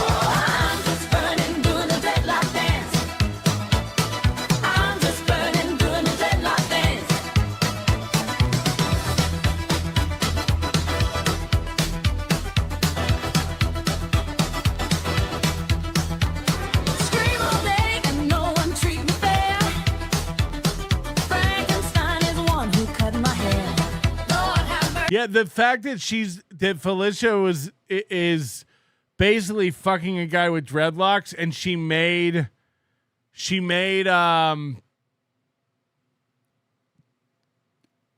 I'm just burning, doing the dreadlock dance. I'm just burning, doing the dreadlock dance. Scream all day and no one treat me fair. Frankenstein is one who cut my hair. Lord have mercy. Yeah, the fact that Felicia is basically fucking a guy with dreadlocks, and she made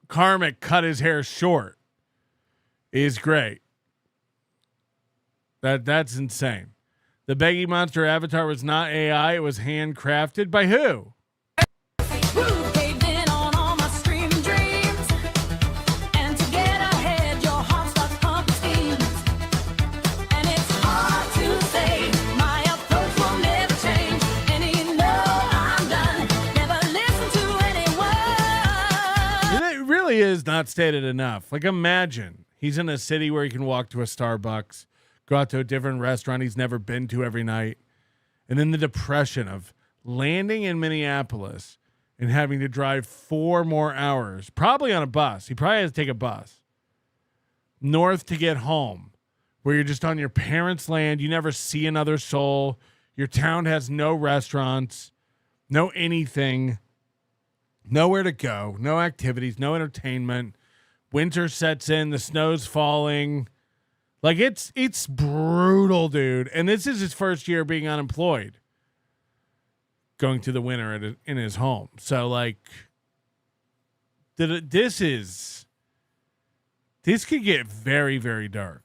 Karmic cut his hair short is great. That's insane. The Beggy Monster avatar was not AI, it was handcrafted by who? Who caved in on all my streaming dreams? And to get ahead, your heart starts pumping schemes. And it's hard to say, my approach will never change. And you know I'm done, never listen to anyone. It really is not stated enough. Like, imagine he's in a city where he can walk to a Starbucks, go out to a different restaurant he's never been to every night, and then the depression of landing in Minneapolis and having to drive 4 more hours, probably on a bus. He probably has to take a bus north to get home, where you're just on your parents' land. You never see another soul. Your town has no restaurants, no anything, nowhere to go, no activities, no entertainment. Winter sets in, the snow's falling. Like, it's brutal, dude. And this is his first year being unemployed, going through the winter in his home. So, like, this could get very, very dark.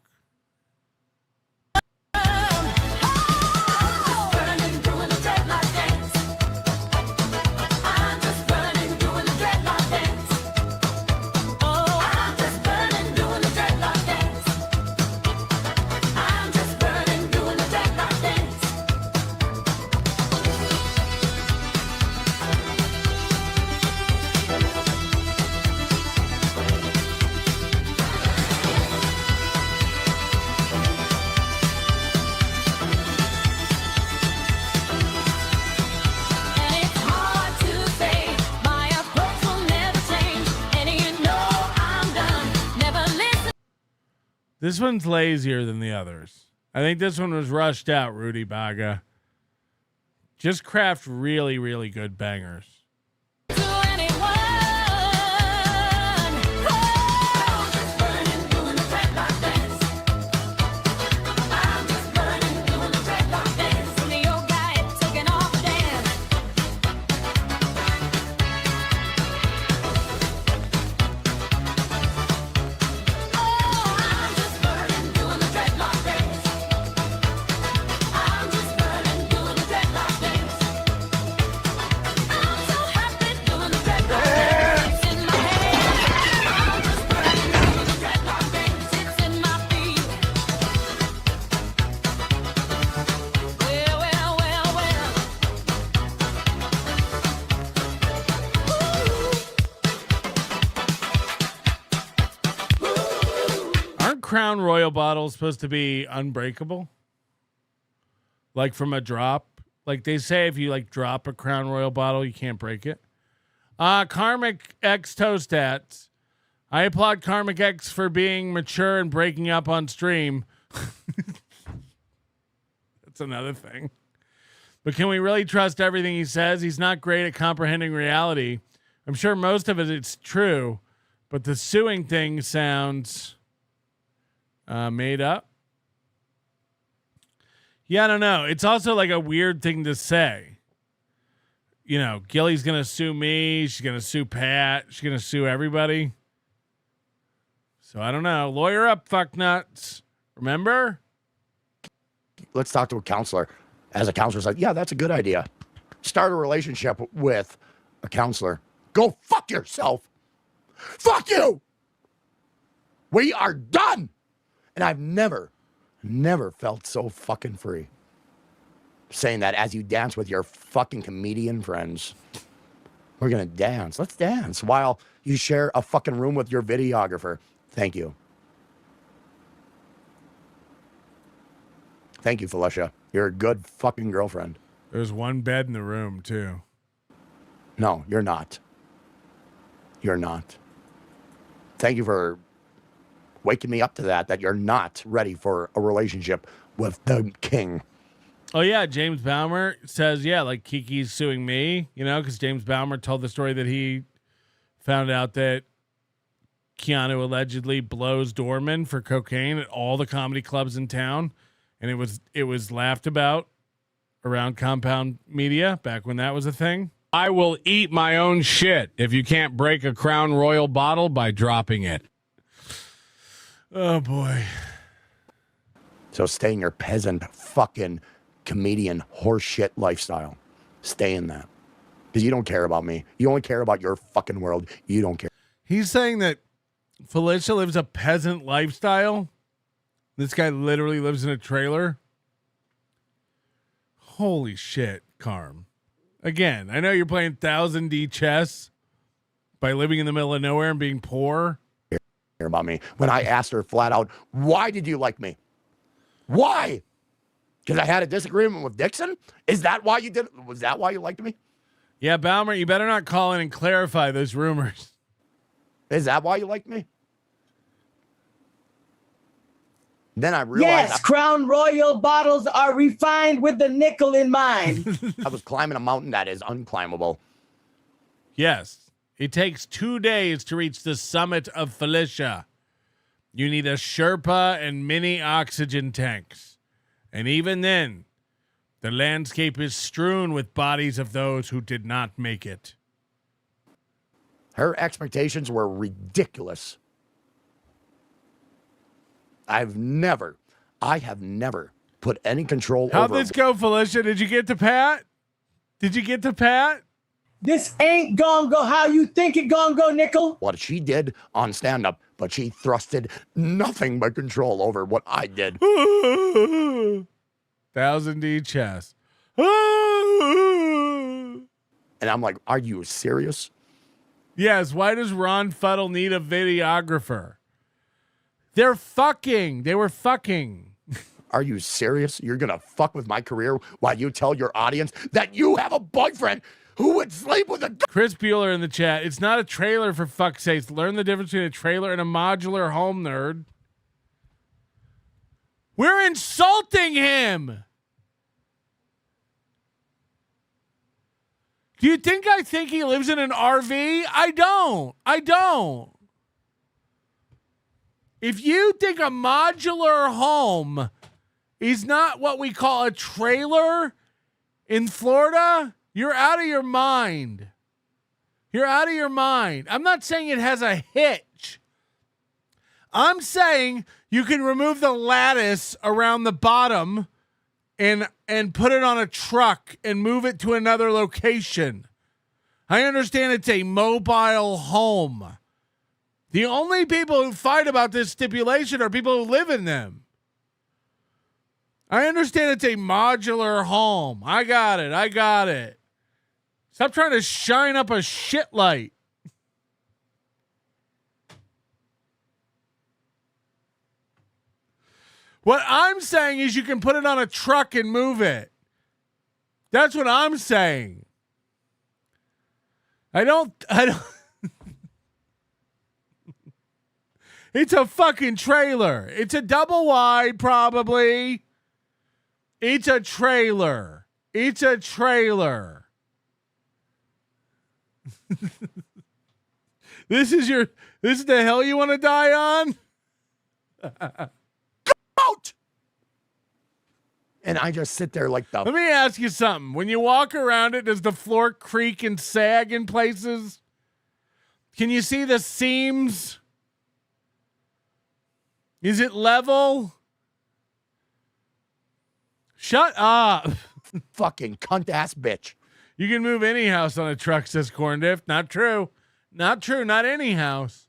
This one's lazier than the others. I think this one was rushed out, Rudy Baga. Just craft really, really good bangers. Crown Royal bottles supposed to be unbreakable? Like from a drop? Like they say if you like drop a Crown Royal bottle, you can't break it. KarmicX Toastats. I applaud KarmicX for being mature and breaking up on stream. That's another thing. But can we really trust everything he says? He's not great at comprehending reality. I'm sure most of it's true, but the suing thing sounds made up. Yeah, I don't know. It's also like a weird thing to say. You know, Gilly's going to sue me. She's going to sue Pat. She's going to sue everybody. So I don't know. Lawyer up, fuck nuts. Remember? Let's talk to a counselor. As a counselor said, yeah, that's a good idea. Start a relationship with a counselor. Go fuck yourself. Fuck you. We are done. And I've never felt so fucking free. Saying that as you dance with your fucking comedian friends. We're going to dance. Let's dance while you share a fucking room with your videographer. Thank you. Thank you, Felicia. You're a good fucking girlfriend. There's one bed in the room, too. No, you're not. You're not. Thank you for waking me up to that you're not ready for a relationship with the king. Oh, yeah. James Baumer says, yeah, like Kiki's suing me, you know, because James Baumer told the story that he found out that Keanu allegedly blows doormen for cocaine at all the comedy clubs in town. And it was laughed about around Compound Media back when that was a thing. I will eat my own shit if you can't break a Crown Royal bottle by dropping it. Oh, boy. So stay in your peasant fucking comedian horseshit lifestyle. Stay in that. Because you don't care about me. You only care about your fucking world. You don't care. He's saying that Felicia lives a peasant lifestyle. This guy literally lives in a trailer. Holy shit, Karm. Again, I know you're playing 1000D chess by living in the middle of nowhere and being poor. Care about me. When I asked her flat out, why did you like me? Why? Because I had a disagreement with Dixon? Is that why you did? Was that why you liked me? Yeah, Baumer, you better not call in and clarify those rumors. Is that why you liked me? Then I realized... Yes, Crown Royal bottles are refined with the nickel in mind. I was climbing a mountain that is unclimbable. Yes. It takes 2 days to reach the summit of Felicia. You need a Sherpa and mini oxygen tanks. And even then, the landscape is strewn with bodies of those who did not make it. Her expectations were ridiculous. I have never put any control How'd over... this go, Felicia? Did you get to Pat? This ain't gonna go how you think it gonna go, Nickel. What she did on stand-up, but she thrusted nothing but control over what I did. 1000D chess. And I'm like, are you serious? Yes, why does Ron Fuddle need a videographer? They were fucking. Are you serious? You're going to fuck with my career while you tell your audience that you have a boyfriend who would sleep with a... Chris Bueller in the chat. It's not a trailer, for fuck's sakes. Learn the difference between a trailer and a modular home, nerd. We're insulting him. Do you think I think he lives in an RV? I don't. If you think a modular home is not what we call a trailer in Florida, you're out of your mind. I'm not saying it has a hitch. I'm saying you can remove the lattice around the bottom and put it on a truck and move it to another location. I understand it's a mobile home. The only people who fight about this stipulation are people who live in them. I understand it's a modular home. I got it. Stop trying to shine up a shit light. What I'm saying is you can put it on a truck and move it. That's what I'm saying. I don't. It's a fucking trailer. It's a double wide, probably. It's a trailer. This is the hell you want to die on? Out! And I just sit there like the... Let me ask you something. When you walk around it, does the floor creak and sag in places? Can you see the seams? Is it level? Shut up. Fucking cunt ass bitch. You can move any house on a truck, says Corndiff. Not true. Not true. Not any house.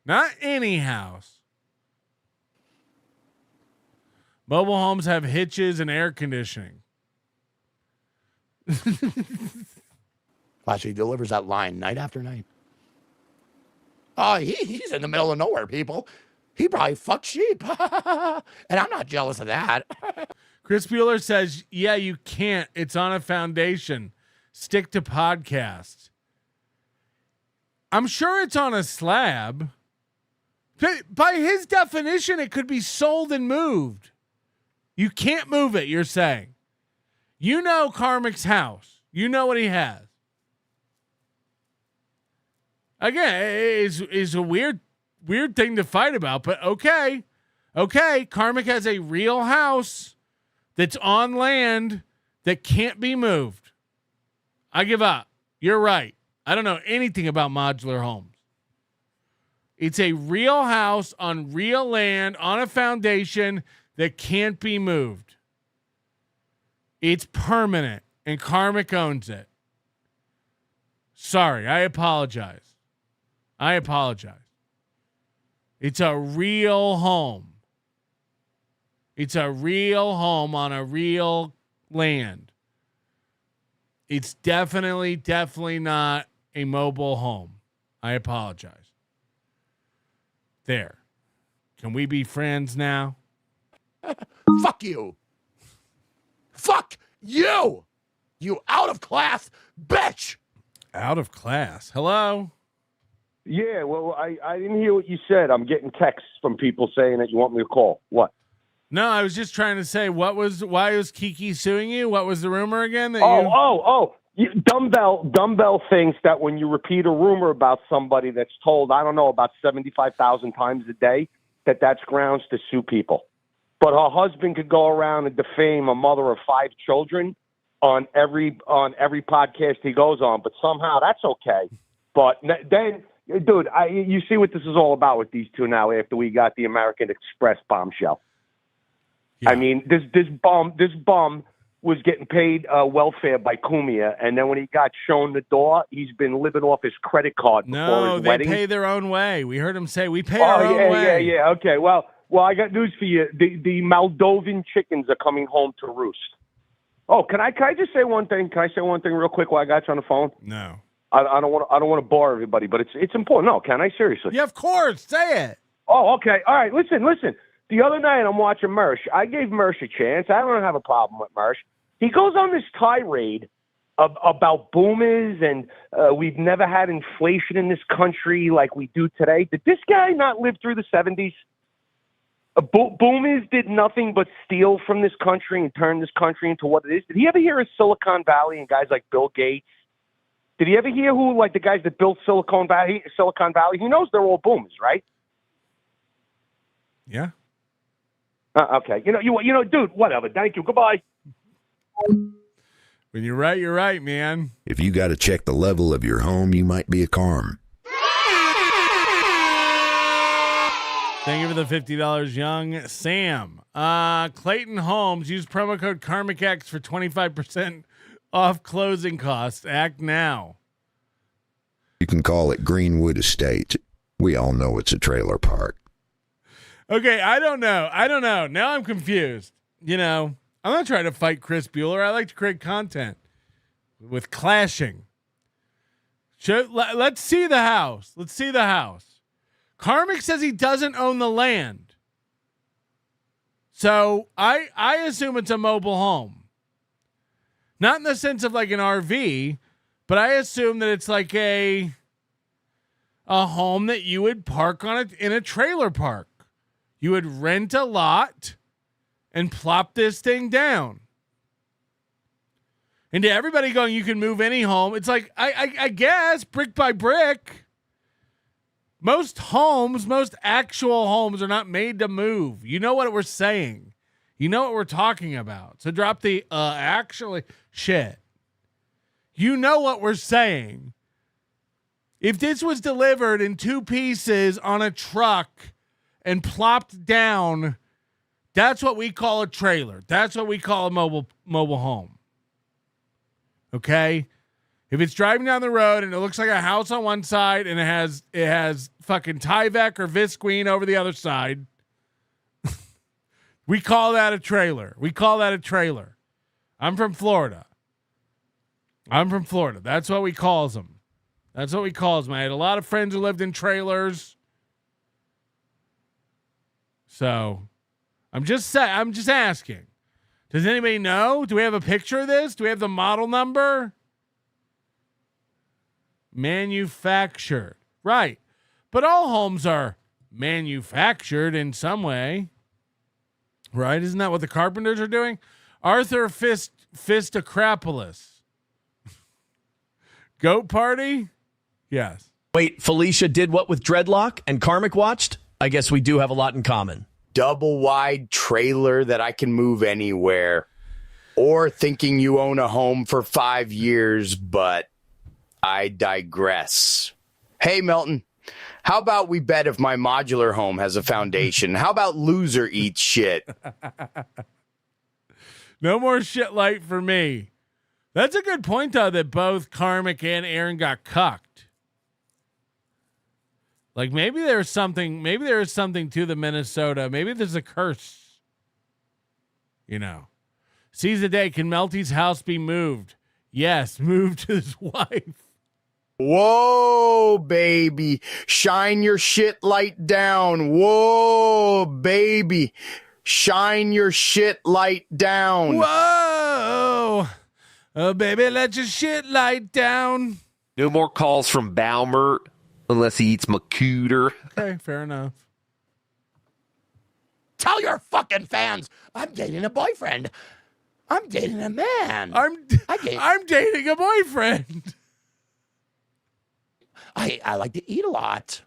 Not any house. Mobile homes have hitches and air conditioning. Watch, he delivers that line night after night. Oh, he's in the middle of nowhere, people. He probably fucks sheep. And I'm not jealous of that. Chris Bueller says, yeah, you can't. It's on a foundation. Stick to podcasts. I'm sure it's on a slab. By his definition, it could be sold and moved. You can't move it, you're saying. You know Karmic's house. You know what he has. Again, is a weird thing to fight about, but okay. Okay, Karmic has a real house that's on land that can't be moved. I give up. You're right. I don't know anything about modular homes. It's a real house on real land on a foundation that can't be moved. It's permanent, and Karmic owns it. Sorry, I apologize. It's a real home. It's a real home on a real land. It's definitely not a mobile home. I apologize. There. Can we be friends now? Fuck you. Fuck you. You out of class bitch. Out of class. Hello? Yeah, well, I didn't hear what you said. I'm getting texts from people saying that you want me to call. What? No, I was just trying to say, why was Kiki suing you? What was the rumor again? Dumbbell thinks that when you repeat a rumor about somebody that's told, I don't know, about 75,000 times a day, that's grounds to sue people. But her husband could go around and defame a mother of 5 children on every podcast he goes on, but somehow that's okay. But then, dude, you see what this is all about with these two now after we got the American Express bombshell. Yeah. I mean, this bum was getting paid welfare by Cumia, and then when he got shown the door, he's been living off his credit card before his wedding. No, they pay their own way. We heard him say, we pay our own way. Yeah. Okay, well, I got news for you. The Moldovan chickens are coming home to roost. Oh, can I just say one thing? Can I say one thing real quick while I got you on the phone? No. I don't want to bore everybody, but it's important. No, can I? Seriously? Yeah, of course. Say it. Oh, okay. All right. Listen. The other night I'm watching Mersh. I gave Mersh a chance. I don't have a problem with Mersh. He goes on this tirade about boomers and we've never had inflation in this country like we do today. Did this guy not live through the 70s? Boomers did nothing but steal from this country and turn this country into what it is. Did he ever hear of Silicon Valley and guys like Bill Gates? Did he ever hear who, like the guys that built Silicon Valley? He knows they're all boomers, right? Yeah. Okay. You know, dude, whatever. Thank you. Goodbye. When you're right, man. If you got to check the level of your home, you might be a Karm. Thank you for the $50, young Sam. Clayton Holmes, use promo code KarmicX for 25% off closing costs. Act now. You can call it Greenwood Estate. We all know it's a trailer park. Okay, I don't know. Now I'm confused. I'm not trying to fight Chris Bueller. I like to create content with clashing. Let's see the house. Karmic says he doesn't own the land. So I assume it's a mobile home. Not in the sense of like an RV, but I assume that it's like a home that you would park on in a trailer park. You would rent a lot and plop this thing down. And to everybody going, you can move any home. It's like, I guess, brick by brick. Most actual homes are not made to move. You know what we're saying. You know what we're talking about. So drop the actually shit. You know what we're saying. If this was delivered in 2 pieces on a truck and plopped down, that's what we call a trailer. That's what we call a mobile home. Okay? If it's driving down the road and it looks like a house on one side and it has fucking Tyvek or Visqueen over the other side, we call that a trailer. I'm from Florida. That's what we calls them. I had a lot of friends who lived in trailers. So I'm just asking. Does anybody know? Do we have a picture of this? Do we have the model number? Manufactured. Right. But all homes are manufactured in some way. Right? Isn't that what the carpenters are doing? Arthur Fistacrapolis. Goat party? Yes. Wait, Felicia did what with Dreadlock and Karmic watched? I guess we do have a lot in common. Double wide trailer that I can move anywhere. Or thinking you own a home for 5 years, but I digress. Hey, Milton, how about we bet if my modular home has a foundation? How about loser eats shit? No more shit light for me. That's a good point, though, that both Karmic and Aaron got cucked. Like maybe there is something to the Minnesota. Maybe there's a curse. You know. Seize the day. Can Melty's house be moved? Yes, moved to his wife. Whoa, baby. Shine your shit light down. Whoa, baby. Shine your shit light down. Whoa. Oh, baby, let your shit light down. No more calls from Balmer unless he eats my cooter. Okay, fair enough. Tell your fucking fans I'm dating a boyfriend. I'm dating a man. I'm dating a boyfriend. I like to eat a lot.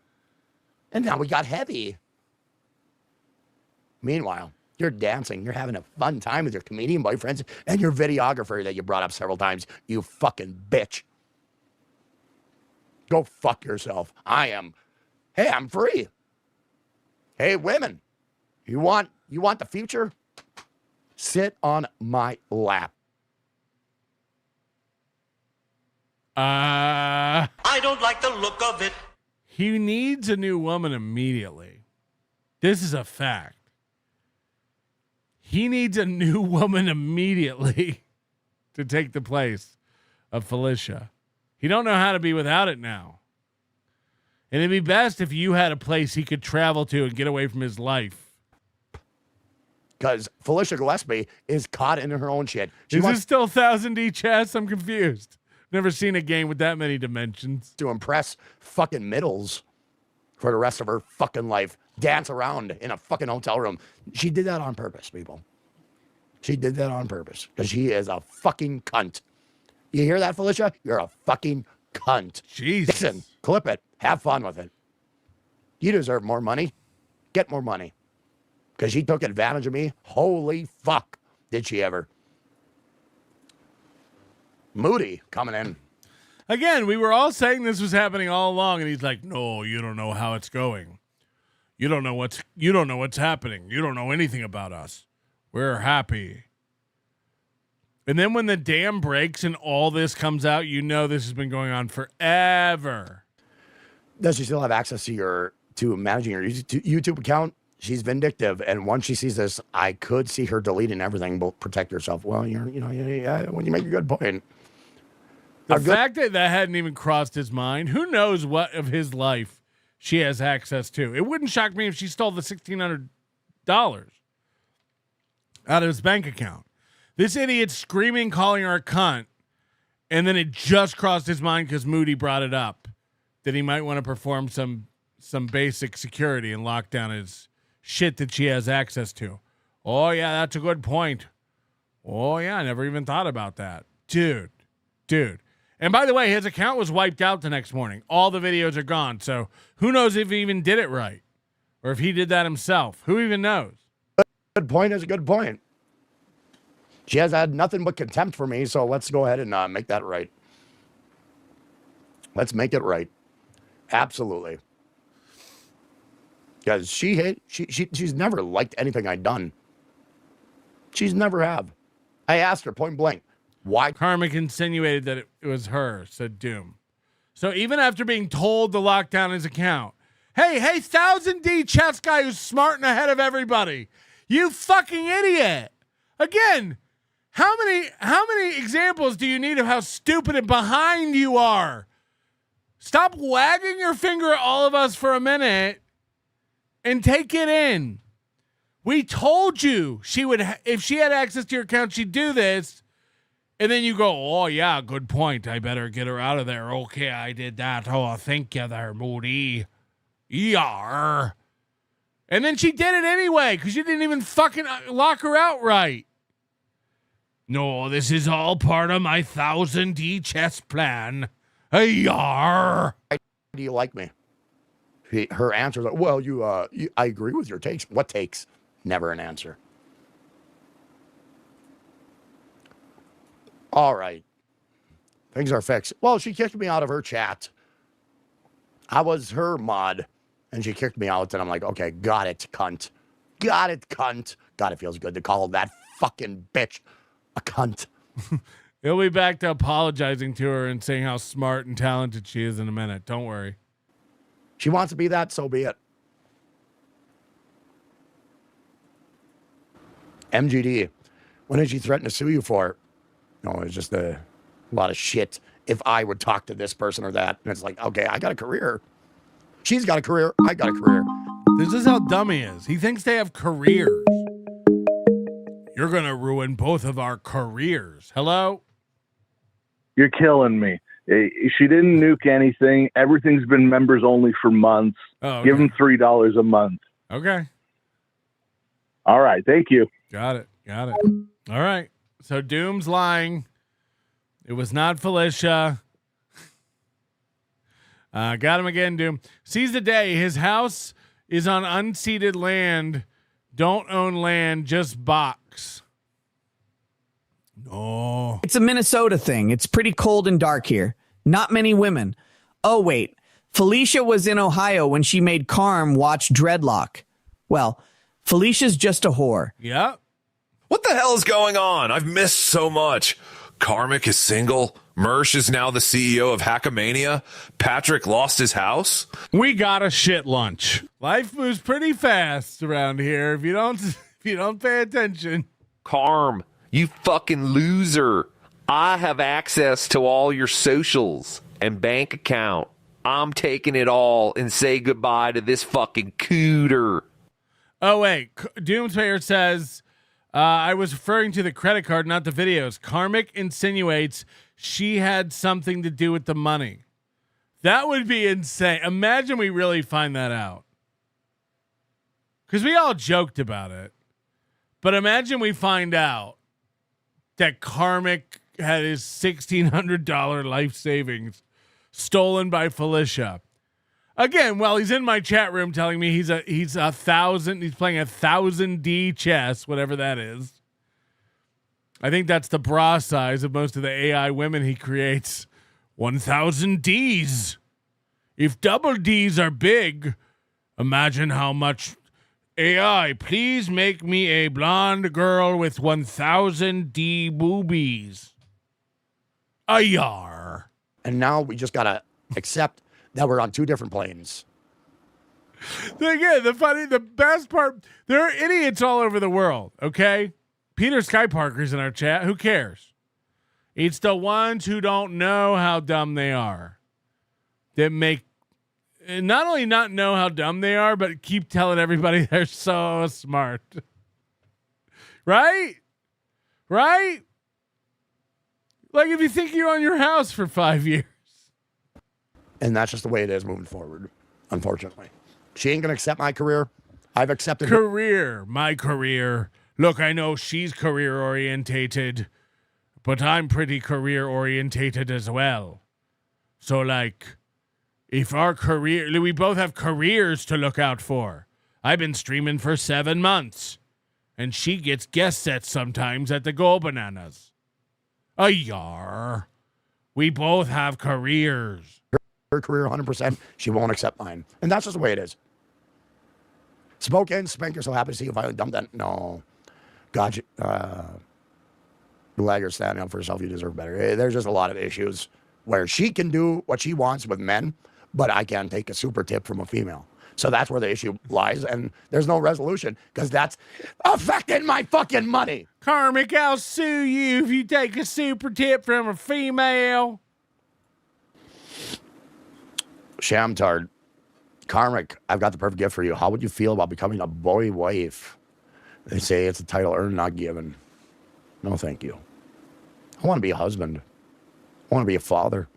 And now we got heavy. Meanwhile, you're dancing. You're having a fun time with your comedian boyfriends and your videographer that you brought up several times. You fucking bitch. Go fuck yourself. I'm free. Hey, women, you want the future? Sit on my lap. I don't like the look of it. He needs a new woman immediately. This is a fact. He needs a new woman immediately to take the place of Felicia. He don't know how to be without it now. And it'd be best if you had a place he could travel to and get away from his life. Because Felicia Gillespie is caught in her own shit. Is this still 1000D chess? I'm confused. Never seen a game with that many dimensions. To impress fucking middles for the rest of her fucking life. Dance around in a fucking hotel room. She did that on purpose, people. She did that on purpose. Because she is a fucking cunt. You hear that, Felicia? You're a fucking cunt. Jesus. Listen, clip it. Have fun with it. You deserve more money. Get more money. Because she took advantage of me. Holy fuck. Did she ever? Moody coming in. Again, we were all saying this was happening all along, and he's like, "No, you don't know how it's going. You don't know what's happening. You don't know anything about us. We're happy." And then when the dam breaks and all this comes out, you know this has been going on forever. Does she still have access to managing your YouTube account? She's vindictive, and once she sees this, I could see her deleting everything, but protect herself. Well, when you make a good point. The fact that hadn't even crossed his mind, who knows what of his life she has access to. It wouldn't shock me if she stole the $1,600 out of his bank account. This idiot screaming, calling her a cunt, and then it just crossed his mind because Moody brought it up that he might want to perform some basic security and lock down his shit that she has access to. Oh, yeah, that's a good point. Oh, yeah, I never even thought about that. Dude. And by the way, his account was wiped out the next morning. All the videos are gone. So who knows if he even did it right or if he did that himself? Who even knows? Good point is a good point. She has had nothing but contempt for me, so let's go ahead and make that right. Let's make it right. Absolutely. Because she's never liked anything I'd done. She's never have. I asked her point blank. Why? Karmic insinuated that it was her, said Doom. So even after being told to lock down his account, hey, 1000D chess guy who's smart and ahead of everybody, you fucking idiot. Again, how many examples do you need of how stupid and behind you are? Stop wagging your finger at all of us for a minute and take it in. We told you she would, if she had access to your account, she'd do this. And then you go, oh, yeah, good point. I better get her out of there. Okay, I did that. Oh, thank you there, Moody. ER. And then she did it anyway because you didn't even fucking lock her out right. No, this is all part of my 1000D chess plan. ER. Do you like me? Her answer is like, well, I agree with your takes. What takes? Never an answer. All right. Things are fixed. Well, she kicked me out of her chat. I was her mod, and she kicked me out, and I'm like, okay, got it, cunt. Got it, cunt. God, it feels good to call that fucking bitch a cunt. He'll be back to apologizing to her and saying how smart and talented she is in a minute. Don't worry. She wants to be that, so be it. MGD, what did she threaten to sue you for? No, it's just a lot of shit. If I would talk to this person or that, and it's like, okay, I got a career. She's got a career. I got a career. This is how dumb he is. He thinks they have careers. You're going to ruin both of our careers. Hello? You're killing me. She didn't nuke anything. Everything's been members only for months. Oh, okay. Give them $3 a month. Okay. All right. Thank you. Got it. All right. So Doom's lying. It was not Felicia. Got him again, Doom. Seize the day. His house is on unceded land. Don't own land, just box. No. It's a Minnesota thing. It's pretty cold and dark here. Not many women. Oh, wait. Felicia was in Ohio when she made Karm watch Dreadlock. Well, Felicia's just a whore. Yep. What the hell is going on? I've missed so much. Karmic is single. Mersh is now the CEO of Hackamania. Patrick lost his house. We got a shit lunch. Life moves pretty fast around here if you don't pay attention. Karm, you fucking loser. I have access to all your socials and bank account. I'm taking it all and say goodbye to this fucking cooter. Oh, wait. Doomspayer says, I was referring to the credit card, not the videos. Karmic insinuates she had something to do with the money. That would be insane. Imagine we really find that out. Because we all joked about it. But imagine we find out that Karmic had his $1,600 life savings stolen by Felicia. Again, while he's in my chat room telling me he's playing 1000D chess, whatever that is. I think that's the bra size of most of the AI women he creates. 1000 Ds. If double Ds are big, imagine how much. AI, please make me a blonde girl with 1000 D boobies. Ayar. And now we just got to accept that we're on two different planes. Again, the best part, there are idiots all over the world, okay? Peter Sky Parker's in our chat. Who cares? It's the ones who don't know how dumb they are that make not only not know how dumb they are, but keep telling everybody they're so smart. Right? Like if you think you own your house for 5 years. And that's just the way it is moving forward, unfortunately. She ain't going to accept my career. I've accepted my career. Look, I know she's career orientated, but I'm pretty career orientated as well. So like, if our career, we both have careers to look out for. I've been streaming for 7 months, and she gets guest sets sometimes at the Go Bananas. Ayar. We both have careers. Her career 100%. She won't accept mine. And that's just the way it is. Spoken, Spanker, so happy to see you. If I dumped that. No. God, glad you're standing up for yourself. You deserve better. There's just a lot of issues where she can do what she wants with men, but I can't take a super tip from a female. So that's where the issue lies, and there's no resolution because that's affecting my fucking money. Karmic, I'll sue you if you take a super tip from a female. Shamtard, Karmic, I've got the perfect gift for you. How would you feel about becoming a boy wife? They say it's a title earned, not given. No, thank you. I want to be a husband. I want to be a father.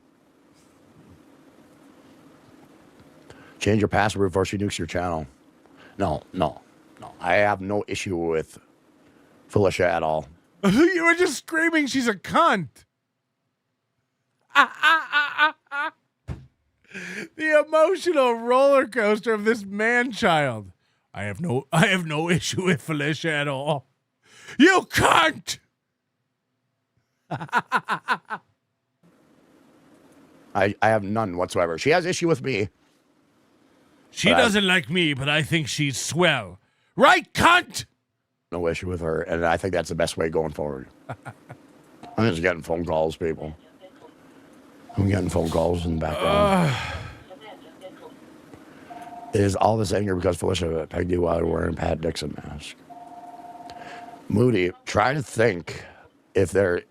Change your password before she nukes your channel. No. I have no issue with Felicia at all. You were just screaming she's a cunt. The emotional roller coaster of this man-child. I have no issue with Felicia at all. You cunt! I have none whatsoever. She has issue with me. She doesn't like me, but I think she's swell. Right, cunt? No issue with her, and I think that's the best way going forward. I'm just getting phone calls, people. I'm getting phone calls in the background. Is all this anger because Felicia pegged you while you were wearing Pat Dixon mask? Moody, try to think if there's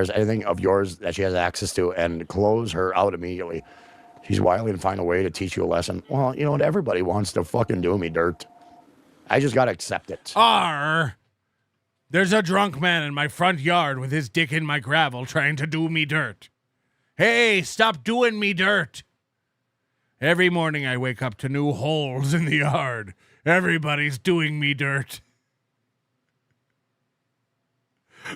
anything of yours that she has access to and close her out immediately. She's wily and find a way to teach you a lesson. Well, you know what? Everybody wants to fucking do me dirt. I just got to accept it. There's a drunk man in my front yard with his dick in my gravel trying to do me dirt. Hey, stop doing me dirt. Every morning I wake up to new holes in the yard. Everybody's doing me dirt.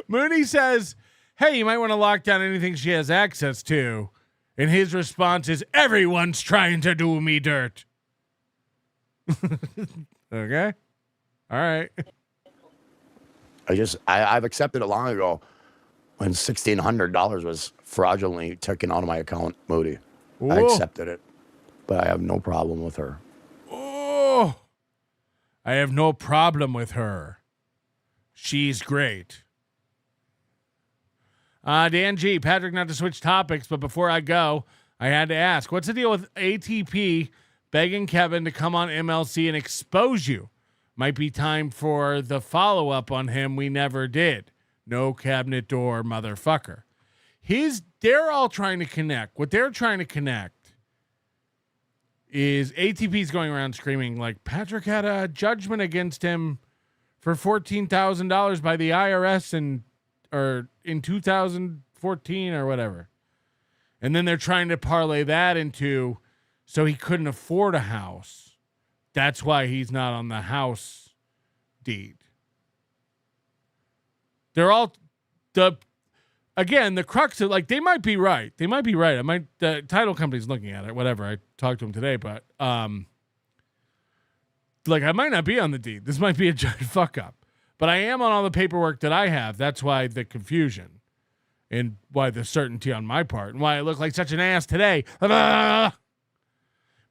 Mooney says, hey, you might want to lock down anything she has access to. And his response is, everyone's trying to do me dirt. Okay. All right. I've accepted it long ago when $1,600 was fraudulently taken out of my account, Moody. Ooh. I accepted it, but I have no problem with her. Oh, I have no problem with her. She's great. Dan G, Patrick, not to switch topics, but before I go, I had to ask, what's the deal with ATP begging Kevin to come on MLC and expose you? Might be time for the follow-up on him we never did. No cabinet door, motherfucker. They're all trying to connect. What they're trying to connect is ATP's going around screaming like Patrick had a judgment against him for $14,000 by the IRS in 2014 or whatever. And then they're trying to parlay that into so he couldn't afford a house. That's why he's not on the house deed. They're all the crux of like they might be right. They might be right. The title company's looking at it, whatever. I talked to him today, but like I might not be on the deed. This might be a giant fuck up. But I am on all the paperwork that I have. That's why the confusion and why the certainty on my part and why I look like such an ass today. But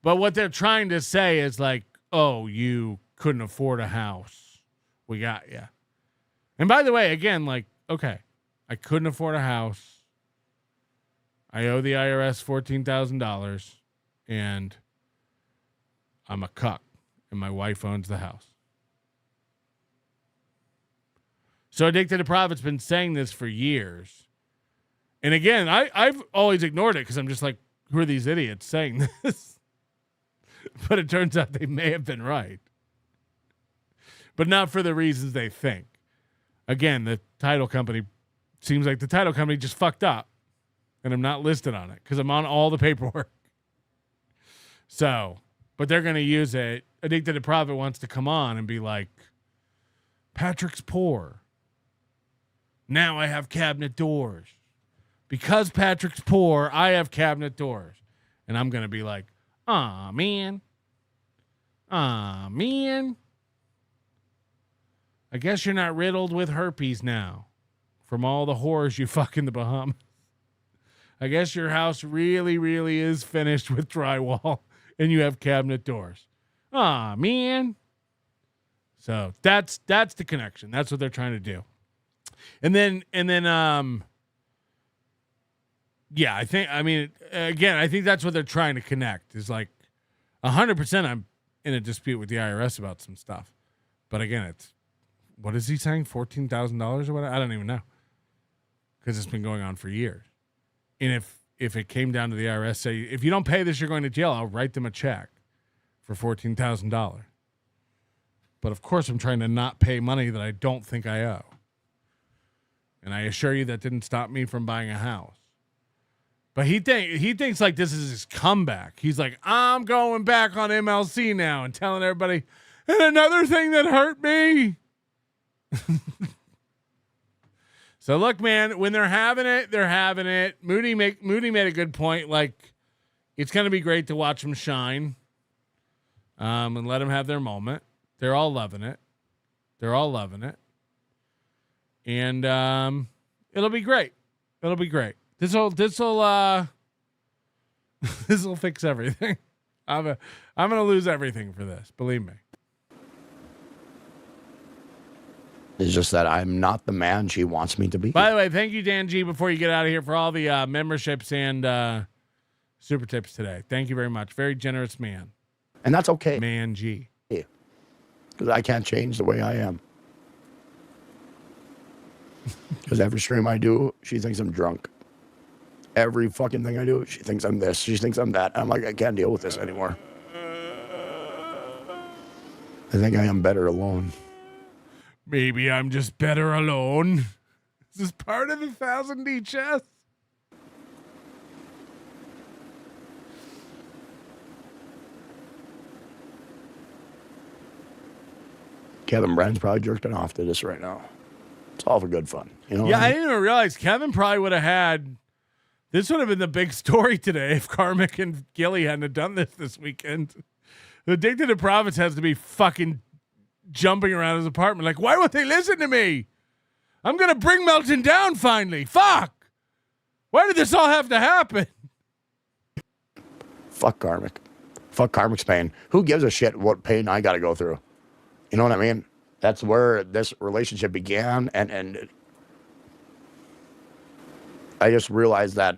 what they're trying to say is like, oh, you couldn't afford a house. We got you. And by the way, again, like, okay, I couldn't afford a house. I owe the IRS $14,000 and I'm a cuck and my wife owns the house. So Addicted to Profit's been saying this for years. And again, I've always ignored it because I'm just like, who are these idiots saying this? But it turns out they may have been right. But not for the reasons they think. Again, the title company seems like the title company just fucked up. And I'm not listed on it because I'm on all the paperwork. So, but they're going to use it. Addicted to Profit wants to come on and be like, Patrick's poor. Now I have cabinet doors. Because Patrick's poor, I have cabinet doors. And I'm going to be like, aw, man. Aw, man. I guess you're not riddled with herpes now from all the whores you fuck in the Bahamas. I guess your house really, really is finished with drywall and you have cabinet doors. Aw, man. So that's the connection. That's what they're trying to do. And then, yeah, I think that's what they're trying to connect is like 100% I'm in a dispute with the IRS about some stuff. But again, it's, what is he saying? $14,000 or what? I don't even know. Because it's been going on for years. And if it came down to the IRS, say, if you don't pay this, you're going to jail, I'll write them a check for $14,000. But of course, I'm trying to not pay money that I don't think I owe. And I assure you that didn't stop me from buying a house. But he thinks like this is his comeback. He's like, I'm going back on MLC now and telling everybody, and another thing that hurt me. So look, man, when they're having it, they're having it. Moody made a good point. Like, it's going to be great to watch them shine, and let them have their moment. They're all loving it. And it'll be great. It'll be great. This'll fix everything. I'm gonna lose everything for this. Believe me. It's just that I'm not the man she wants me to be. By the way, thank you, Dan G, before you get out of here, for all the memberships and super tips today. Thank you very much. Very generous man. And that's okay. Man G. Yeah. Because I can't change the way I am. Because every stream I do, she thinks I'm drunk. Every fucking thing I do, she thinks I'm this. She thinks I'm that. I'm like, I can't deal with this anymore. I think I am better alone. Maybe I'm just better alone. Is this part of the 1000D chess? Kevin Brand's probably jerking off to this right now. It's all for good fun. You know? Yeah, I didn't even realize Kevin probably would have had. This would have been the big story today if Karmic and Gilly hadn't done this weekend. The Addicted to Profits has to be fucking jumping around his apartment like, why won't they listen to me? I'm going to bring Melton down finally. Fuck. Why did this all have to happen? Fuck Karmic. Fuck Karmic's pain. Who gives a shit what pain I got to go through? You know what I mean? That's where this relationship began, and I just realized that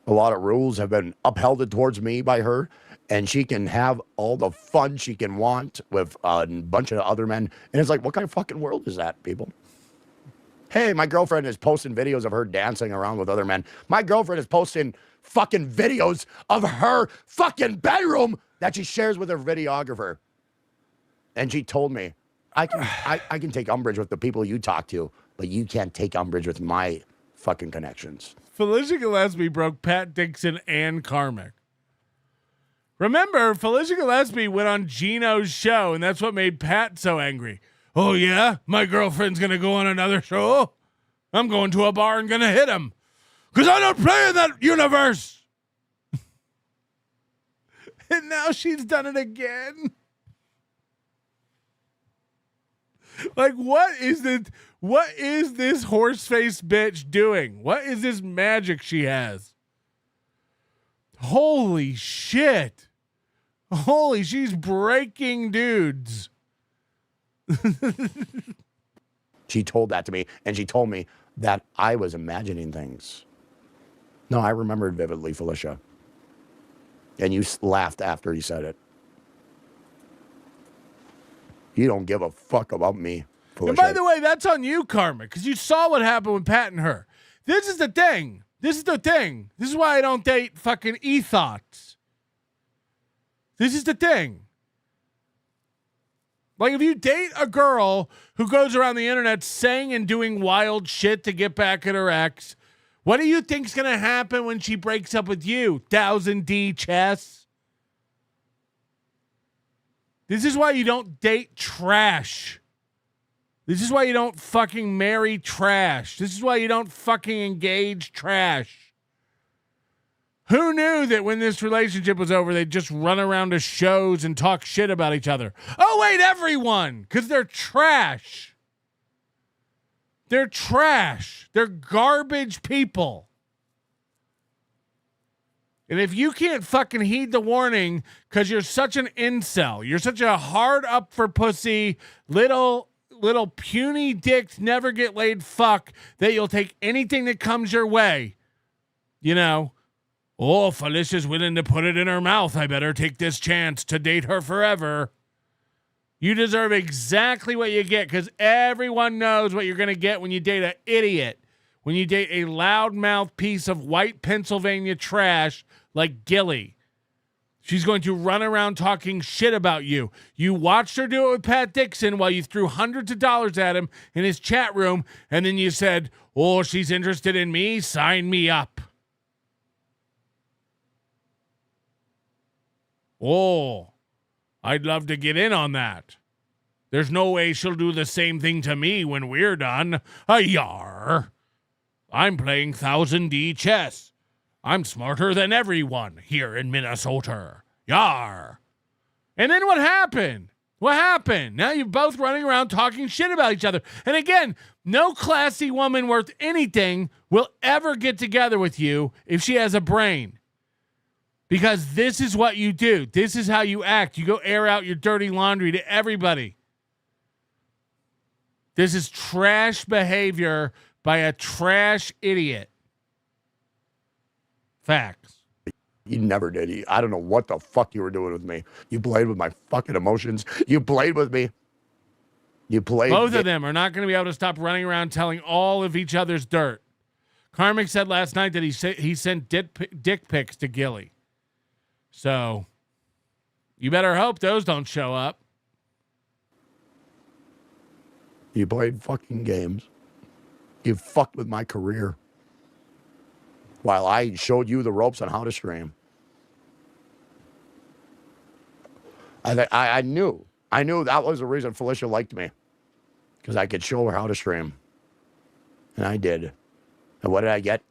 a lot of rules have been upheld towards me by her, and she can have all the fun she can want with a bunch of other men. And it's like, what kind of fucking world is that, people? Hey, my girlfriend is posting videos of her dancing around with other men. My girlfriend is posting fucking videos of her fucking bedroom that she shares with her videographer. And she told me, I can take umbrage with the people you talk to, but you can't take umbrage with my fucking connections. Felicia Gillespie broke Pat Dixon and Karmic. Remember, Felicia Gillespie went on Gino's show, and that's what made Pat so angry. Oh, yeah? My girlfriend's going to go on another show? I'm going to a bar and going to hit him. Because I don't play in that universe. And now she's done it again. Like, what is this horse-faced bitch doing? What is this magic she has? Holy shit. She's breaking dudes. She told that to me, and she told me that I was imagining things. No, I remembered vividly, Felicia. And you laughed after he said it. You don't give a fuck about me, Felicia. And by the way, that's on you, Karmic, because you saw what happened with Pat and her. This is the thing. This is why I don't date fucking e-thoughts. This is the thing. Like, if you date a girl who goes around the internet saying and doing wild shit to get back at her ex, what do you think's going to happen when she breaks up with you? 1000D chess. This is why you don't date trash. This is why you don't fucking marry trash. This is why you don't fucking engage trash. Who knew that when this relationship was over, they'd just run around to shows and talk shit about each other? Oh, wait, everyone, because they're trash. They're trash. They're garbage people. And if you can't fucking heed the warning because you're such an incel, you're such a hard up for pussy, little little puny dicked, never get laid fuck that you'll take anything that comes your way. You know, oh, Felicia's willing to put it in her mouth. I better take this chance to date her forever. You deserve exactly what you get because everyone knows what you're going to get when you date an idiot. When you date a loudmouth piece of white Pennsylvania trash like Gilly. She's going to run around talking shit about you. You watched her do it with Pat Dixon while you threw hundreds of dollars at him in his chat room, and then you said, oh, she's interested in me? Sign me up. Oh, I'd love to get in on that. There's no way she'll do the same thing to me when we're done. Yar. I'm playing 1000D chess. I'm smarter than everyone here in Minnesota. Yar. And then what happened? What happened? Now you're both running around talking shit about each other. And again, no classy woman worth anything will ever get together with you if she has a brain. Because this is what you do. This is how you act. You go air out your dirty laundry to everybody. This is trash behavior by a trash idiot. Facts. You never did. I don't know what the fuck you were doing with me. You played with my fucking emotions. You played with me. You played. Both of them are not going to be able to stop running around telling all of each other's dirt. Karmic said last night that he sent dick pics to Gilly. So you better hope those don't show up. You played fucking games. You fucked with my career. While I showed you the ropes on how to stream. I knew that was the reason Felicia liked me. Because I could show her how to stream. And I did. And what did I get?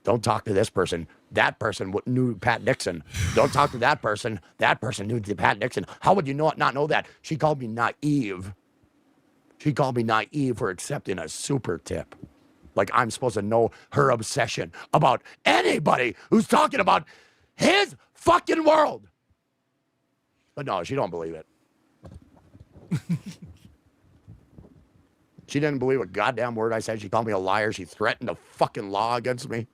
Don't talk to this person. That person knew Pat Dixon. Don't talk to that person. That person knew Pat Dixon. How would you not know that? She called me naive. She called me naive for accepting a super tip. Like I'm supposed to know her obsession about anybody who's talking about his fucking world. But no, she don't believe it. She didn't believe a goddamn word I said. She called me a liar. She threatened the fucking law against me.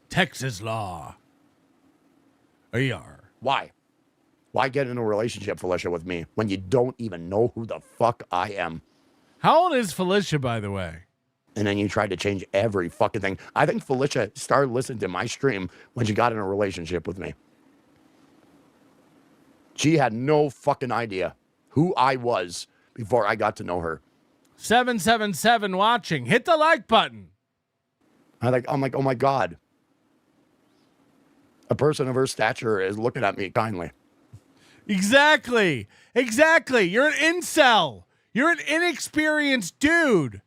Texas law. AR. Why? Why get in a relationship, Felicia, with me when you don't even know who the fuck I am? How old is Felicia, by the way? And then you tried to change every fucking thing. I think Felicia started listening to my stream when she got in a relationship with me. She had no fucking idea who I was before I got to know her. 777 watching. Hit the like button. I'm like, oh my God. A person of her stature is looking at me kindly. Exactly. You're an incel. You're an inexperienced dude.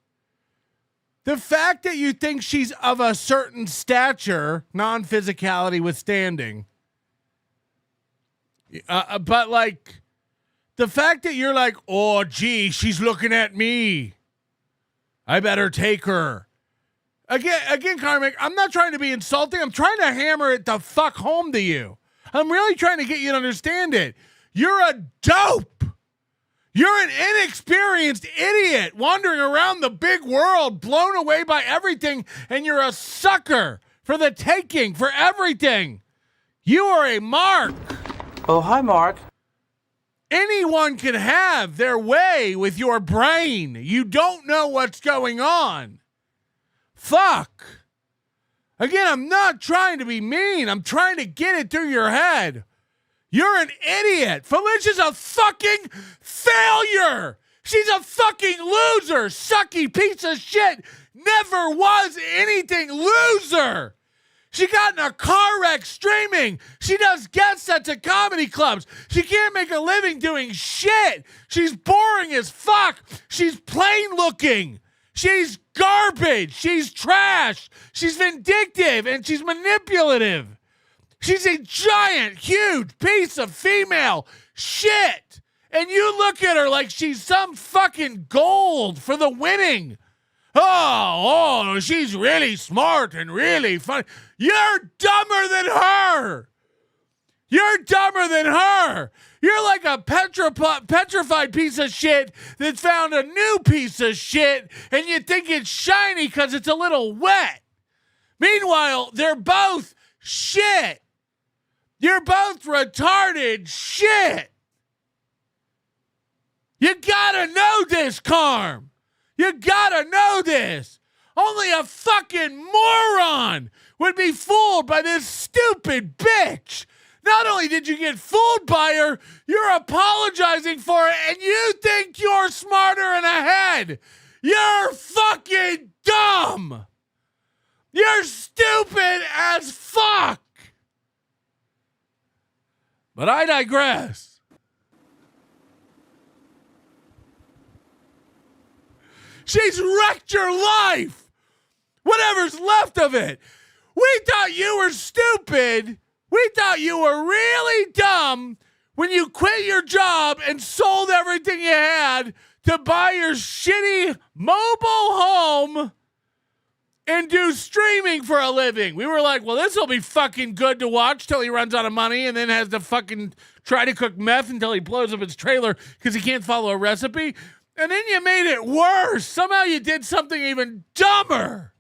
The fact that you think she's of a certain stature, non-physicality withstanding, but like the fact that you're like, oh, gee, she's looking at me. I better take her. Again, Karmic, I'm not trying to be insulting. I'm trying to hammer it the fuck home to you. I'm really trying to get you to understand it. You're a dope. You're an inexperienced idiot wandering around the big world, blown away by everything, and you're a sucker for the taking, for everything. You are a mark. Oh, hi, Mark. Anyone can have their way with your brain. You don't know what's going on. Fuck. Again, I'm not trying to be mean. I'm trying to get it through your head. You're an idiot. Felicia's a fucking failure. She's a fucking loser. Sucky piece of shit. Never was anything. Loser. She got in a car wreck streaming. She does guest sets at comedy clubs. She can't make a living doing shit. She's boring as fuck. She's plain looking. She's garbage. She's trash. She's vindictive and she's manipulative. She's a giant, huge piece of female shit. And you look at her like she's some fucking gold for the winning. Oh, she's really smart and really funny. You're dumber than her. You're dumber than her. You're like a petrified piece of shit that found a new piece of shit, and you think it's shiny because it's a little wet. Meanwhile, they're both shit. You're both retarded shit. You gotta know this, Karm. You gotta know this. Only a fucking moron would be fooled by this stupid bitch. Not only did you get fooled by her, you're apologizing for it, and you think you're smarter and ahead. You're fucking dumb. You're stupid as fuck. But I digress. She's wrecked your life. Whatever's left of it. We thought you were stupid. We thought you were really dumb when you quit your job and sold everything you had to buy your shitty mobile home and do streaming for a living. We were like, well, this will be fucking good to watch till he runs out of money and then has to fucking try to cook meth until he blows up his trailer because he can't follow a recipe. And then you made it worse. Somehow you did something even dumber.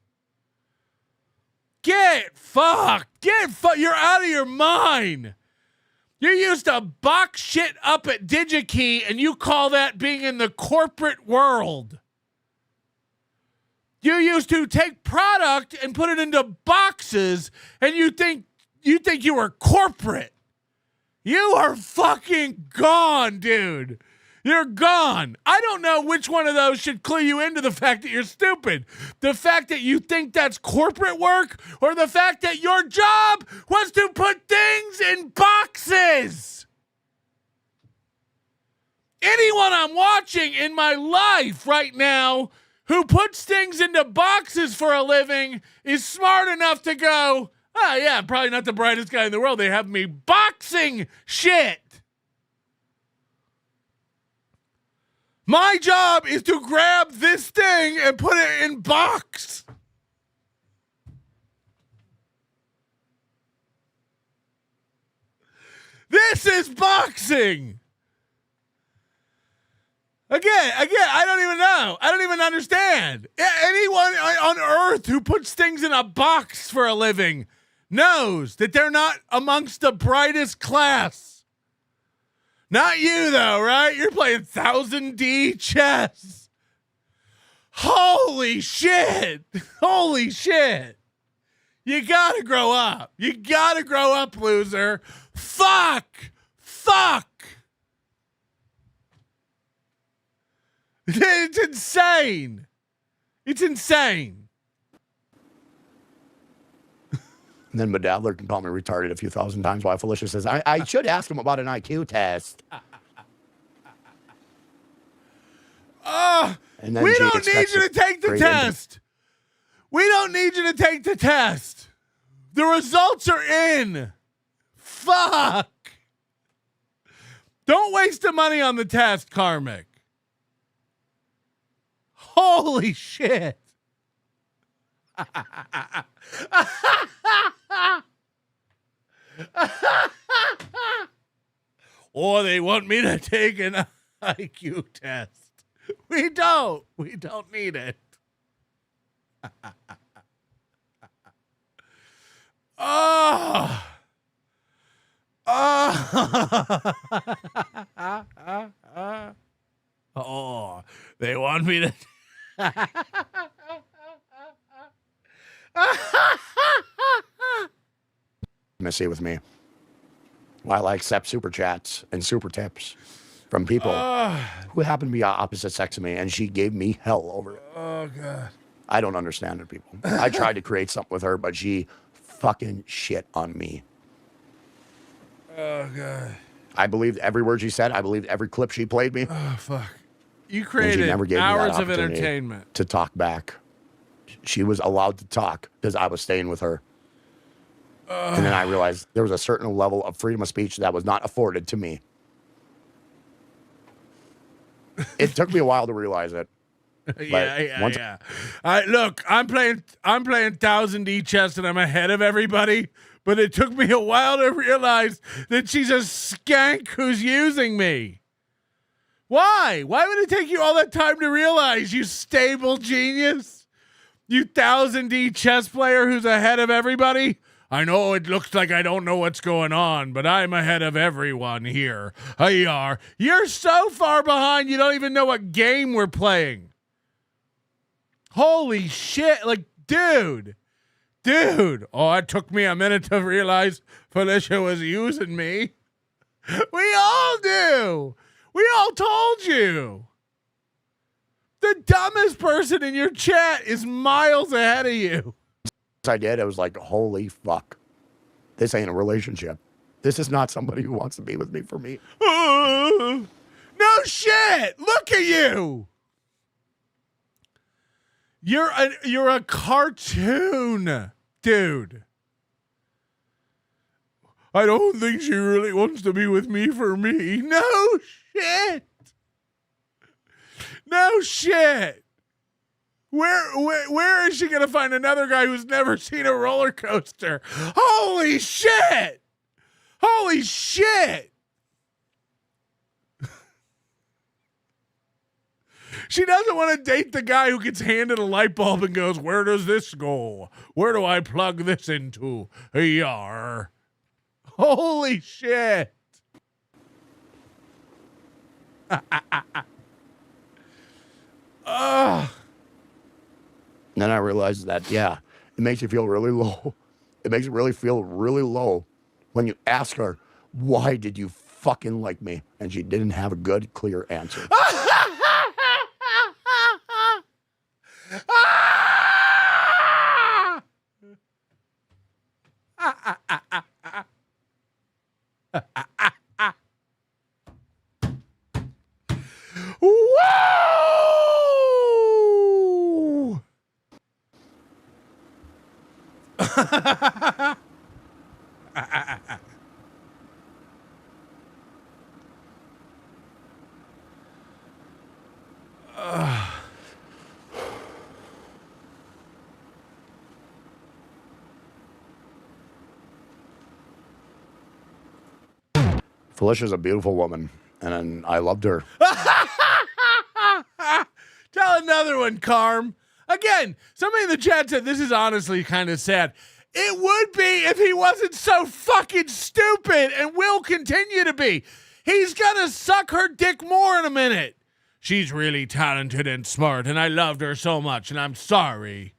Get fucked. You're out of your mind. You used to box shit up at DigiKey and you call that being in the corporate world. You used to take product and put it into boxes and you think you were corporate. You are fucking gone, dude. You're gone. I don't know which one of those should clue you into the fact that you're stupid. The fact that you think that's corporate work, or the fact that your job was to put things in boxes. Anyone I'm watching in my life right now who puts things into boxes for a living is smart enough to go, oh yeah, I'm probably not the brightest guy in the world. They have me boxing shit. My job is to grab this thing and put it in box. This is boxing. Again, I don't even know. I don't even understand. Anyone on earth who puts things in a box for a living knows that they're not amongst the brightest class. Not you, though, right? You're playing 1000D chess. Holy shit. Holy shit. You gotta grow up. You gotta grow up, loser. Fuck. It's insane. It's insane. And then Medadler can call me retarded a few thousand times while Felicia says, I should ask him about an IQ test. And then We G don't need expects you to take the great test. We don't need you to take the test. The results are in. Fuck. Don't waste the money on the test, Karmic. Holy shit. Or they want me to take an IQ test. We don't need it. Oh, they want me to. Messy with me while I accept super chats and super tips from people who happen to be opposite sex of me, and she gave me hell over it. Oh, God. I don't understand it, people. I tried to create something with her, but she fucking shit on me. Oh, God. I believed every word she said. I believed every clip she played me. Oh, fuck. You And she created never gave me that hours of opportunity entertainment. to talk back. She was allowed to talk because I was staying with her. And then I realized there was a certain level of freedom of speech that was not afforded to me. It took me a while to realize it. Yeah. Look, I'm playing 1000D chess and I'm ahead of everybody, but it took me a while to realize that she's a skank who's using me. Why? Why would it take you all that time to realize, you stable genius? You 1000D chess player who's ahead of everybody? I know it looks like I don't know what's going on, but I'm ahead of everyone here. You're so far behind you don't even know what game we're playing. Holy shit. Like, dude. Oh, it took me a minute to realize Felicia was using me. We all do. We all told you. The dumbest person in your chat is miles ahead of you. I did. I was like, holy fuck. This ain't a relationship. This is not somebody who wants to be with me for me. No shit. Look at you. You're a cartoon, dude. I don't think she really wants to be with me for me. No shit. No shit. Where is she going to find another guy who's never seen a roller coaster? Holy shit. Holy shit. She doesn't want to date the guy who gets handed a light bulb and goes, where does this go? Where do I plug this into? Yar. Holy shit. Then I realized that, yeah, it makes you feel really low. It makes you really feel really low when you ask her, why did you fucking like me? And she didn't have a good, clear answer. Whoa! Felicia's a beautiful woman, and I loved her. Tell another one, Karm. Again, somebody in the chat said this is honestly kind of sad. It would be if he wasn't so fucking stupid and will continue to be. He's gonna suck her dick more in a minute. She's really talented and smart, and I loved her so much, and I'm sorry.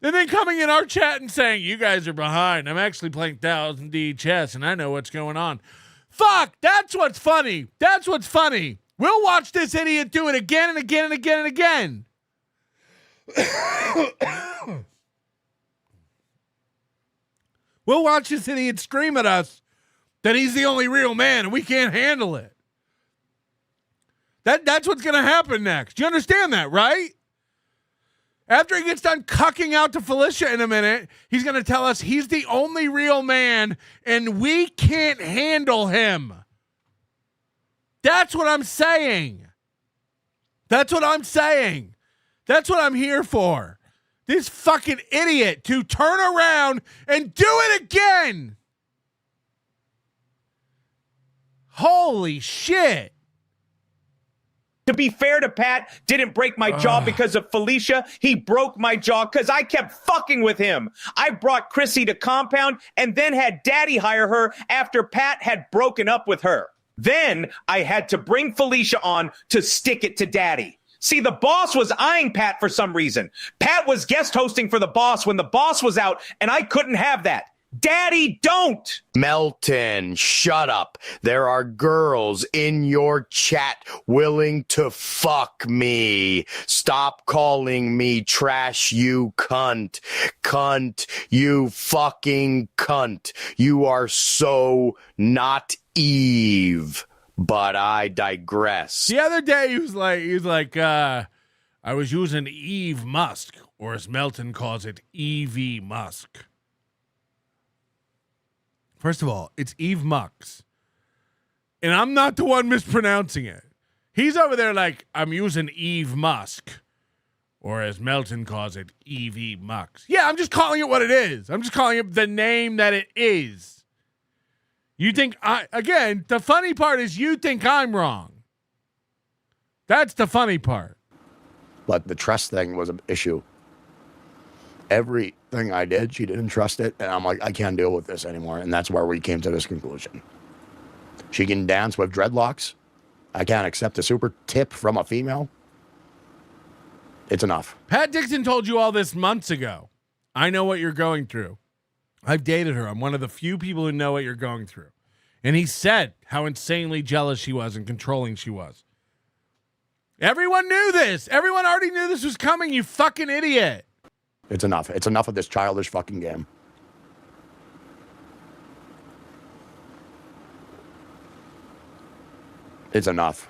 And then coming in our chat and saying, you guys are behind. I'm actually playing 1000D chess, and I know what's going on. Fuck, that's what's funny. That's what's funny. We'll watch this idiot do it again and again and again and again. We'll watch this idiot scream at us that he's the only real man and we can't handle it. That's what's going to happen next. You understand that, right? After he gets done cucking out to Felicia in a minute, he's going to tell us he's the only real man and we can't handle him. That's what I'm saying. That's what I'm saying. That's what I'm here for. This fucking idiot to turn around and do it again. Holy shit. To be fair to Pat, didn't break my jaw because of Felicia. He broke my jaw because I kept fucking with him. I brought Chrissy to compound and then had Daddy hire her after Pat had broken up with her. Then I had to bring Felicia on to stick it to Daddy. See, the boss was eyeing Pat for some reason. Pat was guest hosting for the boss when the boss was out, and I couldn't have that. Daddy, don't! Melton, shut up. There are girls in your chat willing to fuck me. Stop calling me trash, you cunt. Cunt, you fucking cunt. You are so not Eve. But I digress. The other day he was like, I was using Eve Musk, or as Melton calls it, Evie Musk. First of all, it's Eve Mux. And I'm not the one mispronouncing it. He's over there like, I'm using Eve Musk. Or as Melton calls it, EV Mux. Yeah, I'm just calling it what it is. I'm just calling it the name that it is. You think again, the funny part is you think I'm wrong. That's the funny part. But the trust thing was an issue. Everything I did, she didn't trust it. And I'm like, I can't deal with this anymore. And that's where we came to this conclusion. She can dance with dreadlocks. I can't accept a super tip from a female. It's enough. Pat Dixon told you all this months ago. I know what you're going through. I've dated her. I'm one of the few people who know what you're going through. And he said how insanely jealous she was and controlling she was. Everyone knew this. Everyone already knew this was coming, you fucking idiot. It's enough. It's enough of this childish fucking game. It's enough.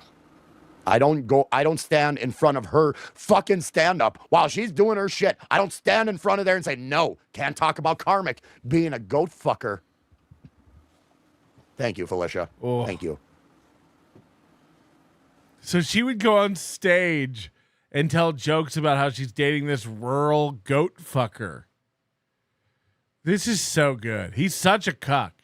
I don't stand in front of her fucking stand-up while she's doing her shit. I don't stand in front of there and say, no, can't talk about Karmic being a goat fucker. Thank you, Felicia. Oh. Thank you. So she would go on stage and tell jokes about how she's dating this rural goat fucker. This is so good. He's such a cuck.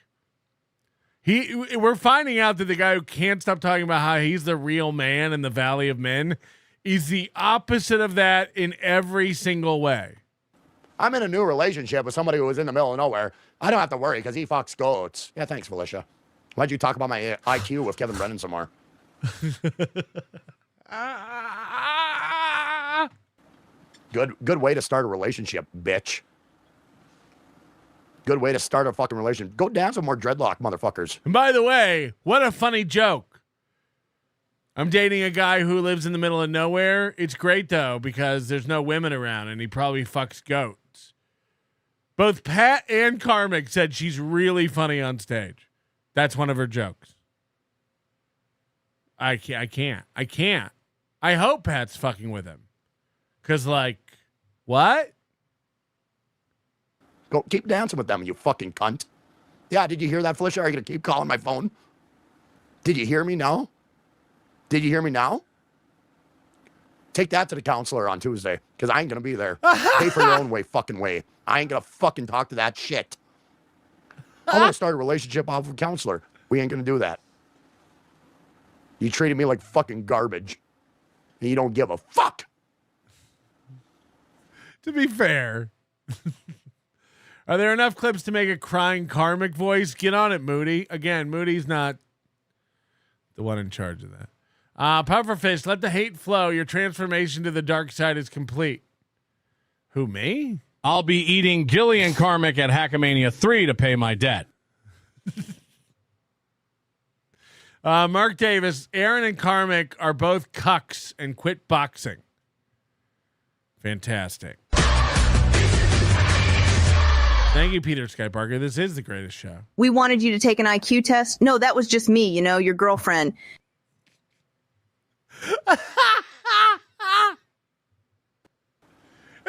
We're finding out that the guy who can't stop talking about how he's the real man in the Valley of Men is the opposite of that in every single way. I'm in a new relationship with somebody who was in the middle of nowhere. I don't have to worry because he fucks goats. Yeah, thanks, Felicia. Why'd you talk about my IQ with Kevin Brennan some more? Good way to start a relationship, bitch. Good way to start a fucking relationship. Go dance with more dreadlock motherfuckers. And by the way, what a funny joke. I'm dating a guy who lives in the middle of nowhere. It's great, though, because there's no women around, and he probably fucks goats. Both Pat and Karmic said she's really funny on stage. That's one of her jokes. I can't. I hope Pat's fucking with him. Because, like, what? Go keep dancing with them, you fucking cunt. Yeah, did you hear that, Felicia? Are you going to keep calling my phone? Did you hear me now? Did you hear me now? Take that to the counselor on Tuesday, because I ain't going to be there. Pay for your own way, fucking way. I ain't going to fucking talk to that shit. I want to start a relationship off with a counselor. We ain't going to do that. You treated me like fucking garbage. And you don't give a fuck. To be fair. Are there enough clips to make a crying Karmic voice? Get on it, Moody. Again, Moody's not the one in charge of that. Pufferfish, let the hate flow. Your transformation to the dark side is complete. Who, me? I'll be eating Gillian Karmic at Hackamania 3 to pay my debt. Mark Davis, Aaron and Karmic are both cucks and quit boxing. Fantastic. Thank you, Peter Sky Parker. This is the greatest show. We wanted you to take an IQ test. No, that was just me, your girlfriend. And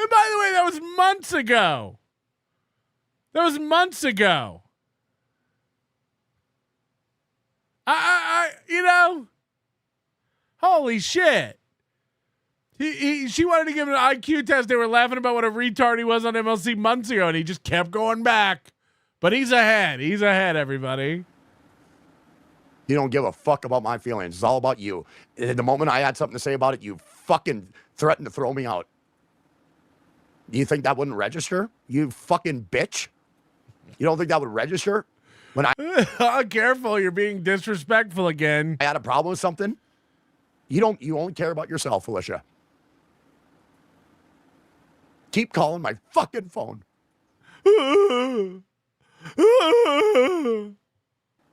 by the way, that was months ago. Holy shit. She wanted to give him an IQ test. They were laughing about what a retard he was on MLC months ago, and he just kept going back. But he's ahead. He's ahead, everybody. You don't give a fuck about my feelings. It's all about you. The moment I had something to say about it, you fucking threatened to throw me out. You think that wouldn't register? You fucking bitch. You don't think that would register? When I careful, you're being disrespectful again. I had a problem with something. You only care about yourself, Felicia. Keep calling my fucking phone.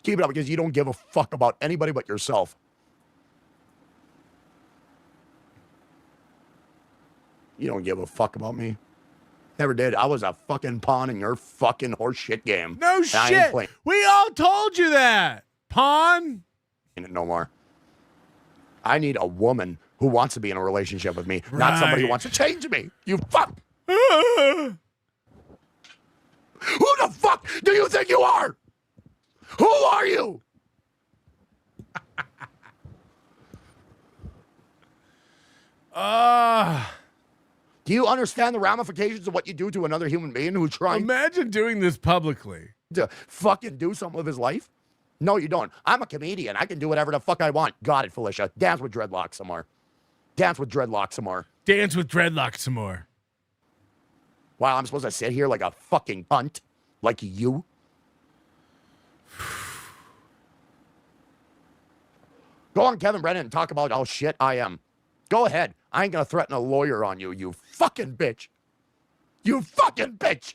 Keep it up because you don't give a fuck about anybody but yourself. You don't give a fuck about me. Never did. I was a fucking pawn in your fucking horse shit game. No shit. We all told you that. Pawn. No more. I need a woman who wants to be in a relationship with me, not somebody who wants to change me. You fuck. Who the fuck do you think you are? Who are you? Do you understand the ramifications of what you do to another human being who's trying? Imagine doing this publicly. To fucking do something with his life? No, you don't. I'm a comedian. I can do whatever the fuck I want. Got it, Felicia. Dance with dreadlocks some more. Dance with dreadlocks some more. Dance with dreadlocks some more. Wow, I'm supposed to sit here like a fucking cunt? Like you? Go on Kevin Brennan and talk about how shit I am. Go ahead. I ain't gonna threaten a lawyer on you, you fucking bitch. You fucking bitch.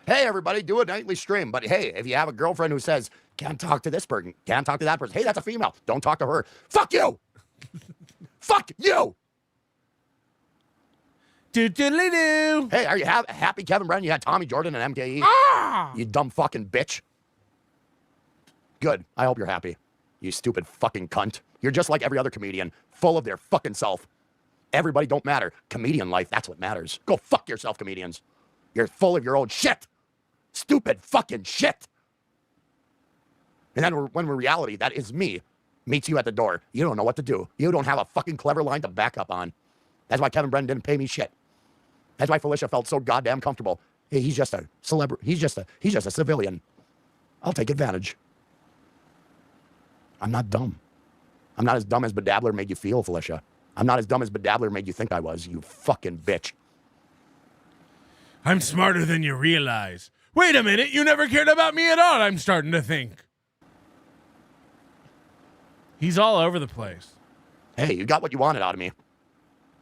Hey, everybody, do a nightly stream. But hey, if you have a girlfriend who says, can't talk to this person, can't talk to that person. Hey, that's a female. Don't talk to her. Fuck you. Fuck you. Do-do-do-do. Hey, are you happy, Kevin Brennan? You had Tommy Jordan and MKE? You dumb fucking bitch. Good. I hope you're happy. You stupid fucking cunt. You're just like every other comedian, full of their fucking self. Everybody don't matter. Comedian life, that's what matters. Go fuck yourself, comedians. You're full of your own shit. Stupid fucking shit. And then when reality, that is me, meets you at the door. You don't know what to do. You don't have a fucking clever line to back up on. That's why Kevin Brennan didn't pay me shit. That's why Felicia felt so goddamn comfortable. Hey, he's just a celebrity. He's just a civilian. I'll take advantage. I'm not dumb. I'm not as dumb as Bedabbler made you feel, Felicia. I'm not as dumb as Bedabbler made you think I was, you fucking bitch. I'm smarter than you realize. Wait a minute, you never cared about me at all, I'm starting to think. He's all over the place. Hey, you got what you wanted out of me.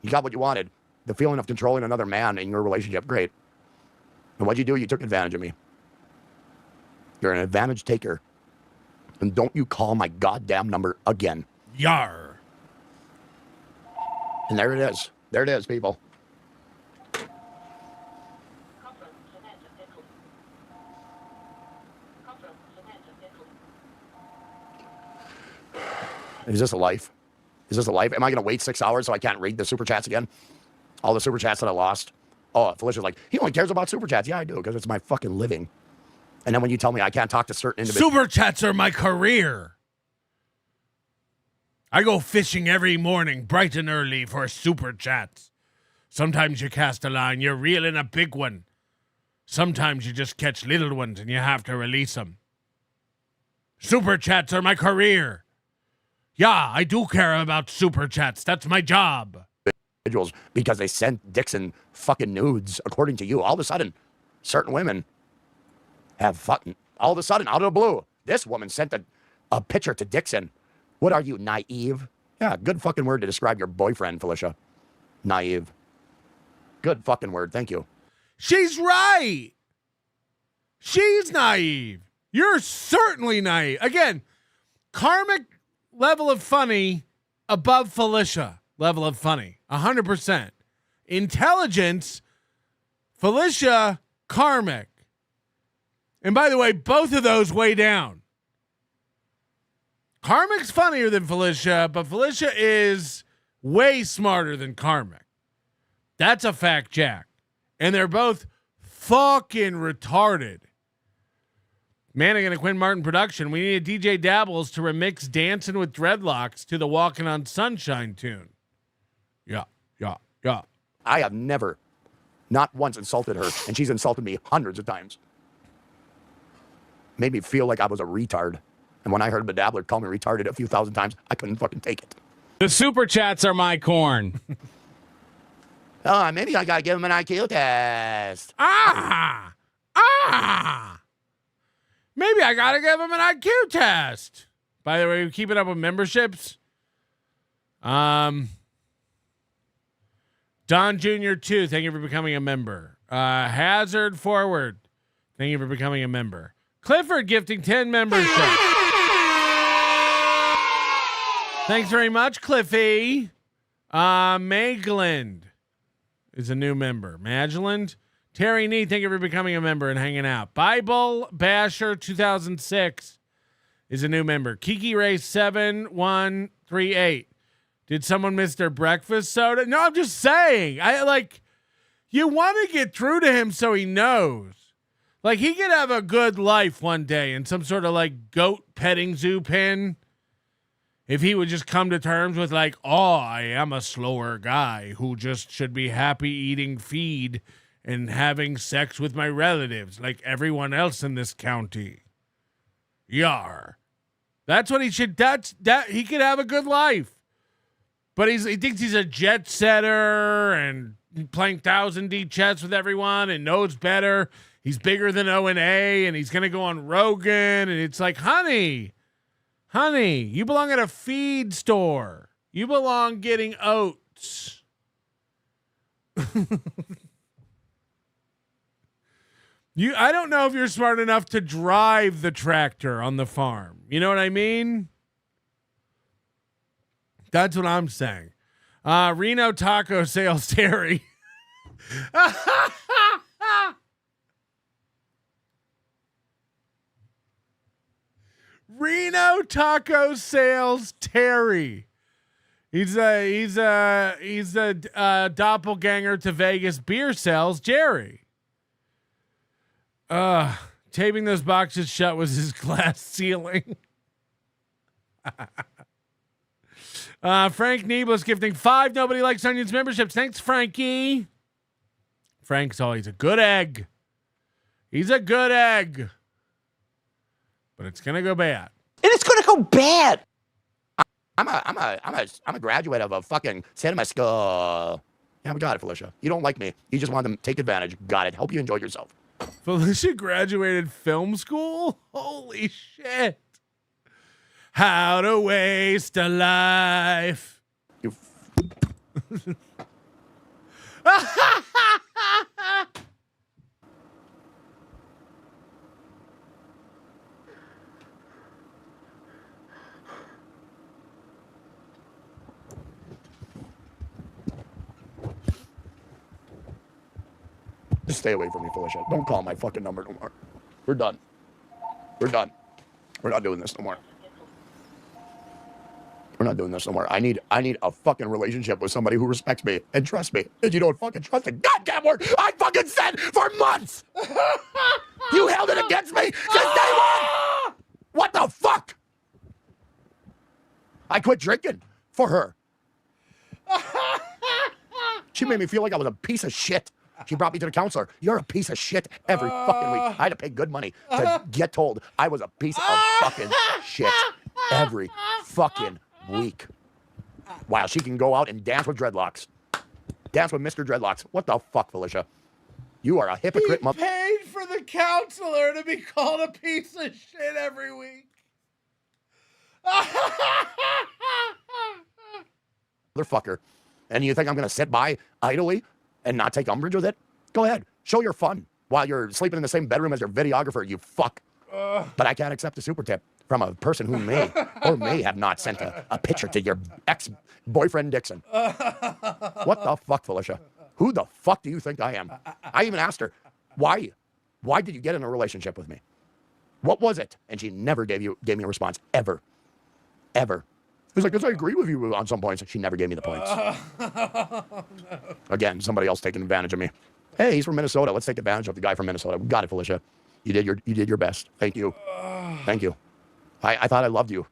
You got what you wanted. The feeling of controlling another man in your relationship, great. And what'd you do? You took advantage of me. You're an advantage taker. And don't you call my goddamn number again. Yar. And there it is. There it is, people. Is this a life? Is this a life? Am I going to wait 6 hours so I can't read the super chats again? All the super chats that I lost. Oh, Felicia's like, he only cares about super chats. Yeah, I do, because it's my fucking living. And then when you tell me I can't talk to certain individuals. Super chats are my career. I go fishing every morning, bright and early, for super chats. Sometimes you cast a line, you're reeling a big one. Sometimes you just catch little ones and you have to release them. Super chats are my career. Yeah, I do care about super chats. That's my job. Individuals, because they sent Dixon fucking nudes, according to you. All of a sudden, certain women have fucking, all of a sudden, out of the blue, this woman sent a picture to Dixon. What are you, naive? Yeah, good fucking word to describe your boyfriend, Felicia. Naive. Good fucking word, thank you. She's right. She's naive. You're certainly naive. Again, karmic level of funny above Felicia level of funny. 100%. Intelligence, Felicia, karmic. And by the way, both of those way down. Karmic's funnier than Felicia, but Felicia is way smarter than karmic. That's a fact, Jack. And they're both fucking retarded. Manning and a Quinn Martin production. We need a DJ Dabbles to remix Dancing with Dreadlocks to the Walking on Sunshine tune. Yeah. I have never, not once insulted her, and she's insulted me hundreds of times. Made me feel like I was a retard. And when I heard Bedabbler call me retarded a few thousand times, I couldn't fucking take it. The super chats are my corn. Maybe I gotta give him an IQ test. Maybe I gotta give him an IQ test. By the way, we keep it up with memberships. Don Jr. 2, thank you for becoming a member. Hazard Forward, thank you for becoming a member. Clifford gifting 10 memberships. Thanks very much, Cliffy. Magland is a new member. Magland. Terry Nee, thank you for becoming a member and hanging out. Bible Basher 2006 is a new member. Kiki Ray 7138. Did someone miss their breakfast soda? No, I'm just saying. You want to get through to him so he knows. Like, he could have a good life one day in some sort of goat petting zoo pen. if he would just come to terms with like, oh, I am a slower guy who just should be happy eating feed and having sex with my relatives like everyone else in this county. Yar. That's what he should, that he could have a good life. But he thinks he's a jet setter and playing 1000D chess with everyone and knows better. He's bigger than O&A and he's going to go on Rogan. And it's like, honey, you belong at a feed store. You belong getting oats. I don't know if you're smart enough to drive the tractor on the farm. You know what I mean? That's what I'm saying. Reno taco sales Terry. Reno taco sales Terry. He's a doppelganger to Vegas beer sales Jerry. Taping those boxes shut was his glass ceiling. Frank Neeblis gifting 5 Nobody Likes Onions memberships. Thanks, Frankie. Frank's always a good egg. He's a good egg. But it's gonna go bad. And it's gonna go bad. I'm a graduate of a fucking cinema school. Yeah, we got it, Felicia. You don't like me. You just want to take advantage. Got it. Help you enjoy yourself. Felicia graduated film school? Holy shit. How to waste a life. Just stay away from me, Felicia. Don't call my fucking number no more. We're done. We're done. We're not doing this no more. We're not doing this no more. I need a fucking relationship with somebody who respects me and trusts me. And you don't fucking trust the goddamn word I fucking said for months. You held it against me since day one. What the fuck? I quit drinking for her. She made me feel like I was a piece of shit. She brought me to the counselor. You're a piece of shit every fucking week. I had to pay good money to get told I was a piece of fucking shit every fucking week. While she can go out and dance with dreadlocks. Dance with Mr. Dreadlocks. What the fuck, Felicia? You are a hypocrite. He paid for the counselor to be called a piece of shit every week. Motherfucker. And you think I'm going to sit by idly and not take umbrage with it? Go ahead. Show your fun while you're sleeping in the same bedroom as your videographer, you fuck. But I can't accept a super tip from a person who may or may have not sent a picture to your ex-boyfriend Dixon. What the fuck, Felicia? Who the fuck do you think I am? I even asked her, why did you get in a relationship with me? What was it? And she never gave me a response, ever. Ever. It was like, because I agree with you on some points. She never gave me the points. No. Again, somebody else taking advantage of me. Hey, he's from Minnesota. Let's take advantage of the guy from Minnesota. We got it, Felicia. You did your best. Thank you. Thank you. I thought I loved you.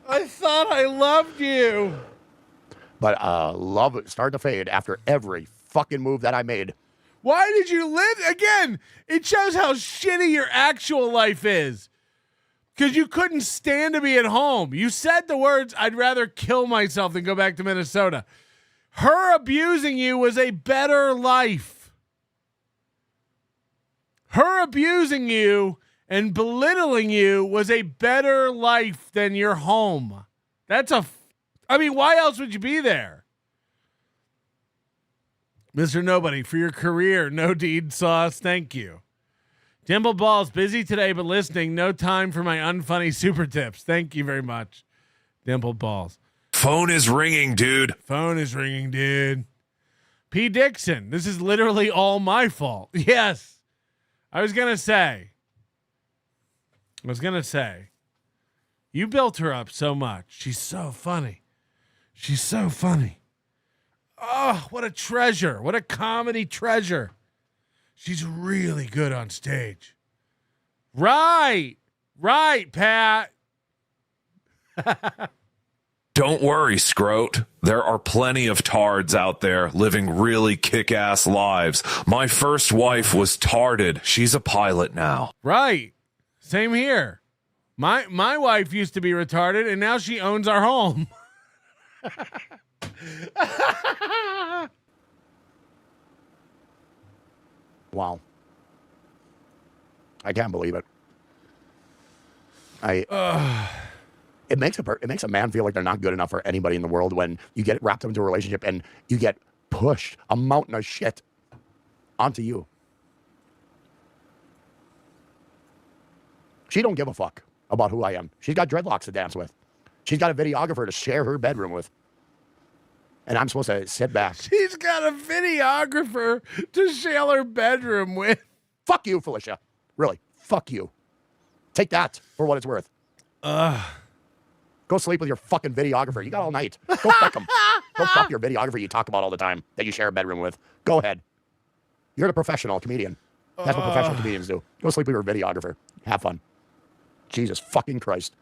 I thought I loved you. But love started to fade after every fucking move that I made. Why did you live? Again, it shows how shitty your actual life is. Because you couldn't stand to be at home. You said the words, I'd rather kill myself than go back to Minnesota. Her abusing you was a better life. Her abusing you and belittling you was a better life than your home. I mean, why else would you be there? Mr. Nobody, for your career, no deed sauce, thank you. Dimple Balls, busy today, but listening. No time for my unfunny super tips. Thank you very much, Dimple Balls. Phone is ringing, dude. Phone is ringing, dude. P. Dixon, this is literally all my fault. Yes. I was going to say, you built her up so much. She's so funny. She's so funny. Oh, what a treasure. What a comedy treasure. She's really good on stage. Right, Pat. Don't worry, Scrote. There are plenty of tards out there living really kick-ass lives. My first wife was tarded. She's a pilot now. Right. Same here. My wife used to be retarded, and now she owns our home. Wow. I can't believe it. It makes a man feel like they're not good enough for anybody in the world when you get wrapped up into a relationship and you get pushed a mountain of shit onto you. She don't give a fuck about who I am. She's got dreadlocks to dance with. She's got a videographer to share her bedroom with. And I'm supposed to sit back. She's got a videographer to share her bedroom with. Fuck you, Felicia. Really, fuck you. Take that for what it's worth. Go sleep with your fucking videographer. You got all night. Go fuck him. Go fuck your videographer you talk about all the time that you share a bedroom with. Go ahead. You're the professional comedian. That's what professional comedians do. Go sleep with your videographer. Have fun. Jesus fucking Christ.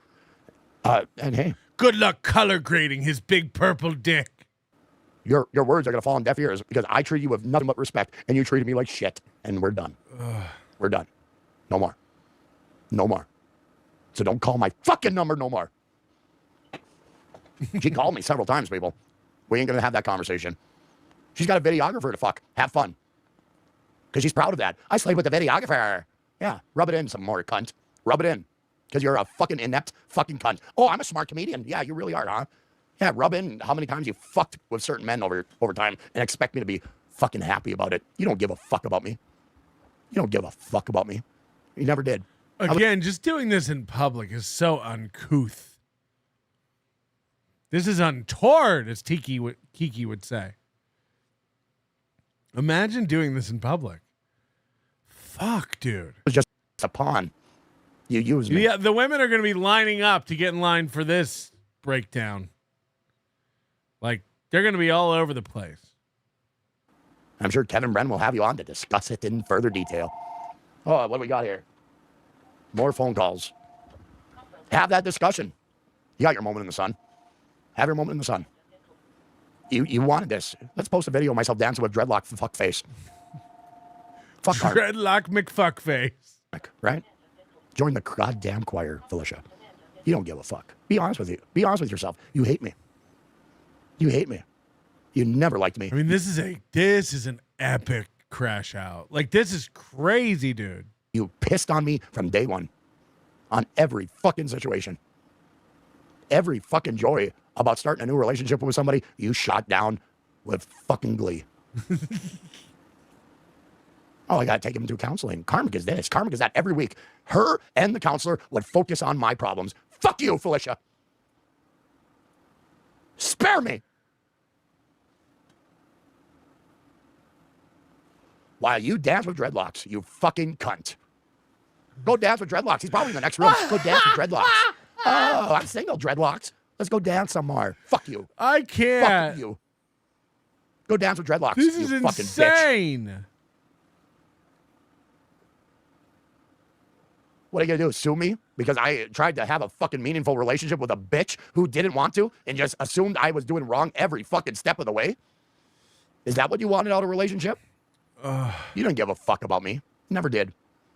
And hey. Good luck color grading his big purple dick. Your words are going to fall on deaf ears because I treat you with nothing but respect and you treated me like shit. And we're done. We're done. No more. No more. So don't call my fucking number no more. She called me several times, people. We ain't going to have that conversation. She's got a videographer to fuck. Have fun. Because she's proud of that. I sleep with the videographer. Yeah, rub it in some more, cunt. Rub it in. Because you're a fucking inept fucking cunt. Oh, I'm a smart comedian. Yeah, you really are, huh? Yeah, rub in how many times you fucked with certain men over time and expect me to be fucking happy about it. You don't give a fuck about me. You don't give a fuck about me. You never did. Again, just doing this in public is so uncouth. This is untoward, as Kiki would say. Imagine doing this in public. Fuck, dude. It was just a pawn. You used me. Yeah, the women are going to be lining up to get in line for this breakdown. Like, they're going to be all over the place. I'm sure Kevin Brennan will have you on to discuss it in further detail. Oh, what do we got here? More phone calls. Have that discussion. You got your moment in the sun. Have your moment in the sun. You wanted this. Let's post a video of myself dancing with dreadlock fuckface. Fuck her. Dreadlock McFuckface. Right? Join the goddamn choir, Felicia. You don't give a fuck. Be honest with you. Be honest with yourself. You hate me. You hate me. You never liked me. I mean, this is an epic crash out. Like, this is crazy, dude. You pissed on me from day one. On every fucking situation. Every fucking joy about starting a new relationship with somebody, you shot down with fucking glee. Oh, I got to take him to counseling. Karmic is this. Karmic is that every week. Her and the counselor would focus on my problems. Fuck you, Felicia. Spare me. While you dance with dreadlocks, you fucking cunt. Go dance with dreadlocks. He's probably in the next room. Go dance with dreadlocks. Oh, I'm single, dreadlocks. Let's go dance somewhere. Fuck you. I can't. Fuck you. Go dance with dreadlocks. This is you fucking insane. Bitch. What are you gonna do? Sue me? Because I tried to have a fucking meaningful relationship with a bitch who didn't want to and just assumed I was doing wrong every fucking step of the way? Is that what you wanted out of a relationship? You didn't give a fuck about me. Never did.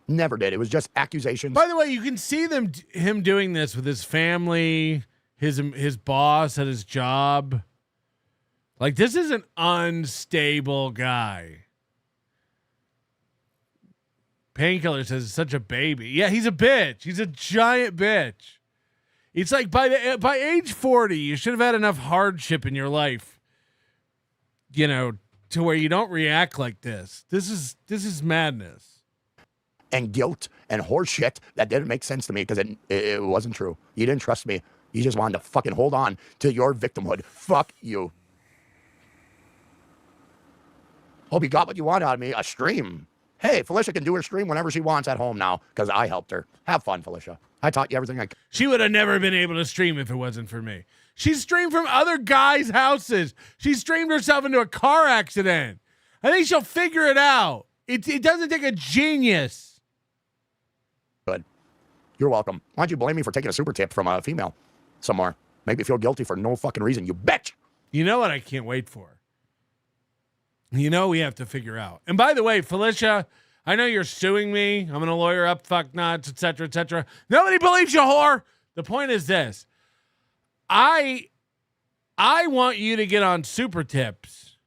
Never did. It was just accusations. By the way, you can see him doing this with his family, his boss at his job. Like, this is an unstable guy. Painkiller says it's such a baby. Yeah, he's a bitch. He's a giant bitch. It's like by age 40, you should have had enough hardship in your life, to where you don't react like this. This is madness. And guilt and horse shit that didn't make sense to me because it wasn't true. You didn't trust me. You just wanted to fucking hold on to your victimhood. Fuck you. Hope you got what you want out of me, a stream. Hey, Felicia can do her stream whenever she wants at home now because I helped her. Have fun, Felicia. I taught you everything I could. She would have never been able to stream if it wasn't for me. She streamed from other guys' houses. She streamed herself into a car accident. I think she'll figure it out. It doesn't take a genius. Good. You're welcome. Why don't you blame me for taking a super tip from a female? some more. Make me feel guilty for no fucking reason, you bitch. You know what I can't wait for? You know we have to figure out. And by the way, Felicia, I know you're suing me. I'm going to lawyer up, fuck nuts, etc., etc. Nobody believes you, whore. The point is this. I want you to get on Super Tips,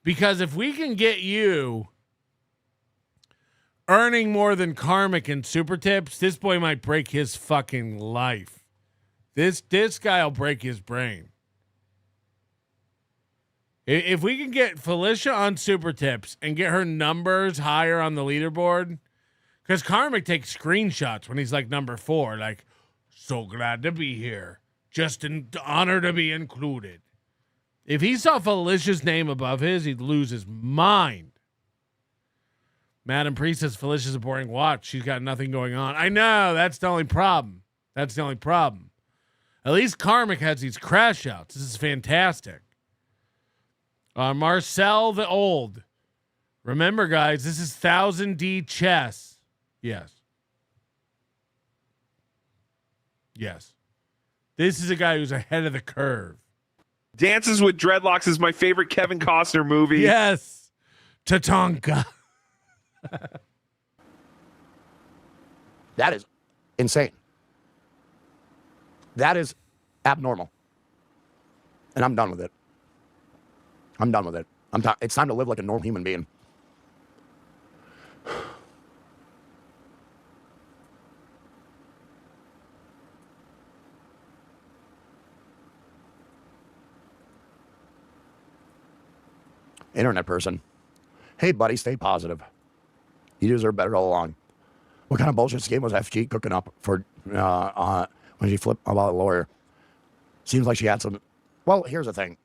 because if we can get you earning more than Karmic and Super Tips, this boy might break his fucking life. This guy will break his brain. If we can get Felicia on Super Tips and get her numbers higher on the leaderboard, because Karmic takes screenshots when he's like number 4, like, so glad to be here. Just an honor to be included. If he saw Felicia's name above his, he'd lose his mind. Madam Priest says Felicia's a boring watch. She's got nothing going on. I know. That's the only problem. That's the only problem. At least Karmic has these crash outs. This is fantastic. Marcel the Old. Remember, guys, this is 1000D chess. Yes. Yes. This is a guy who's ahead of the curve. Dances with Dreadlocks is my favorite Kevin Costner movie. Yes. Tatanka. That is insane. That is abnormal. And I'm done with it. I'm done with it. It's time to live like a normal human being. Internet person. Hey, buddy, stay positive. You deserve better all along. What kind of bullshit scheme was FG cooking up for when she flipped about a lawyer? Seems like she had some. Well, here's the thing.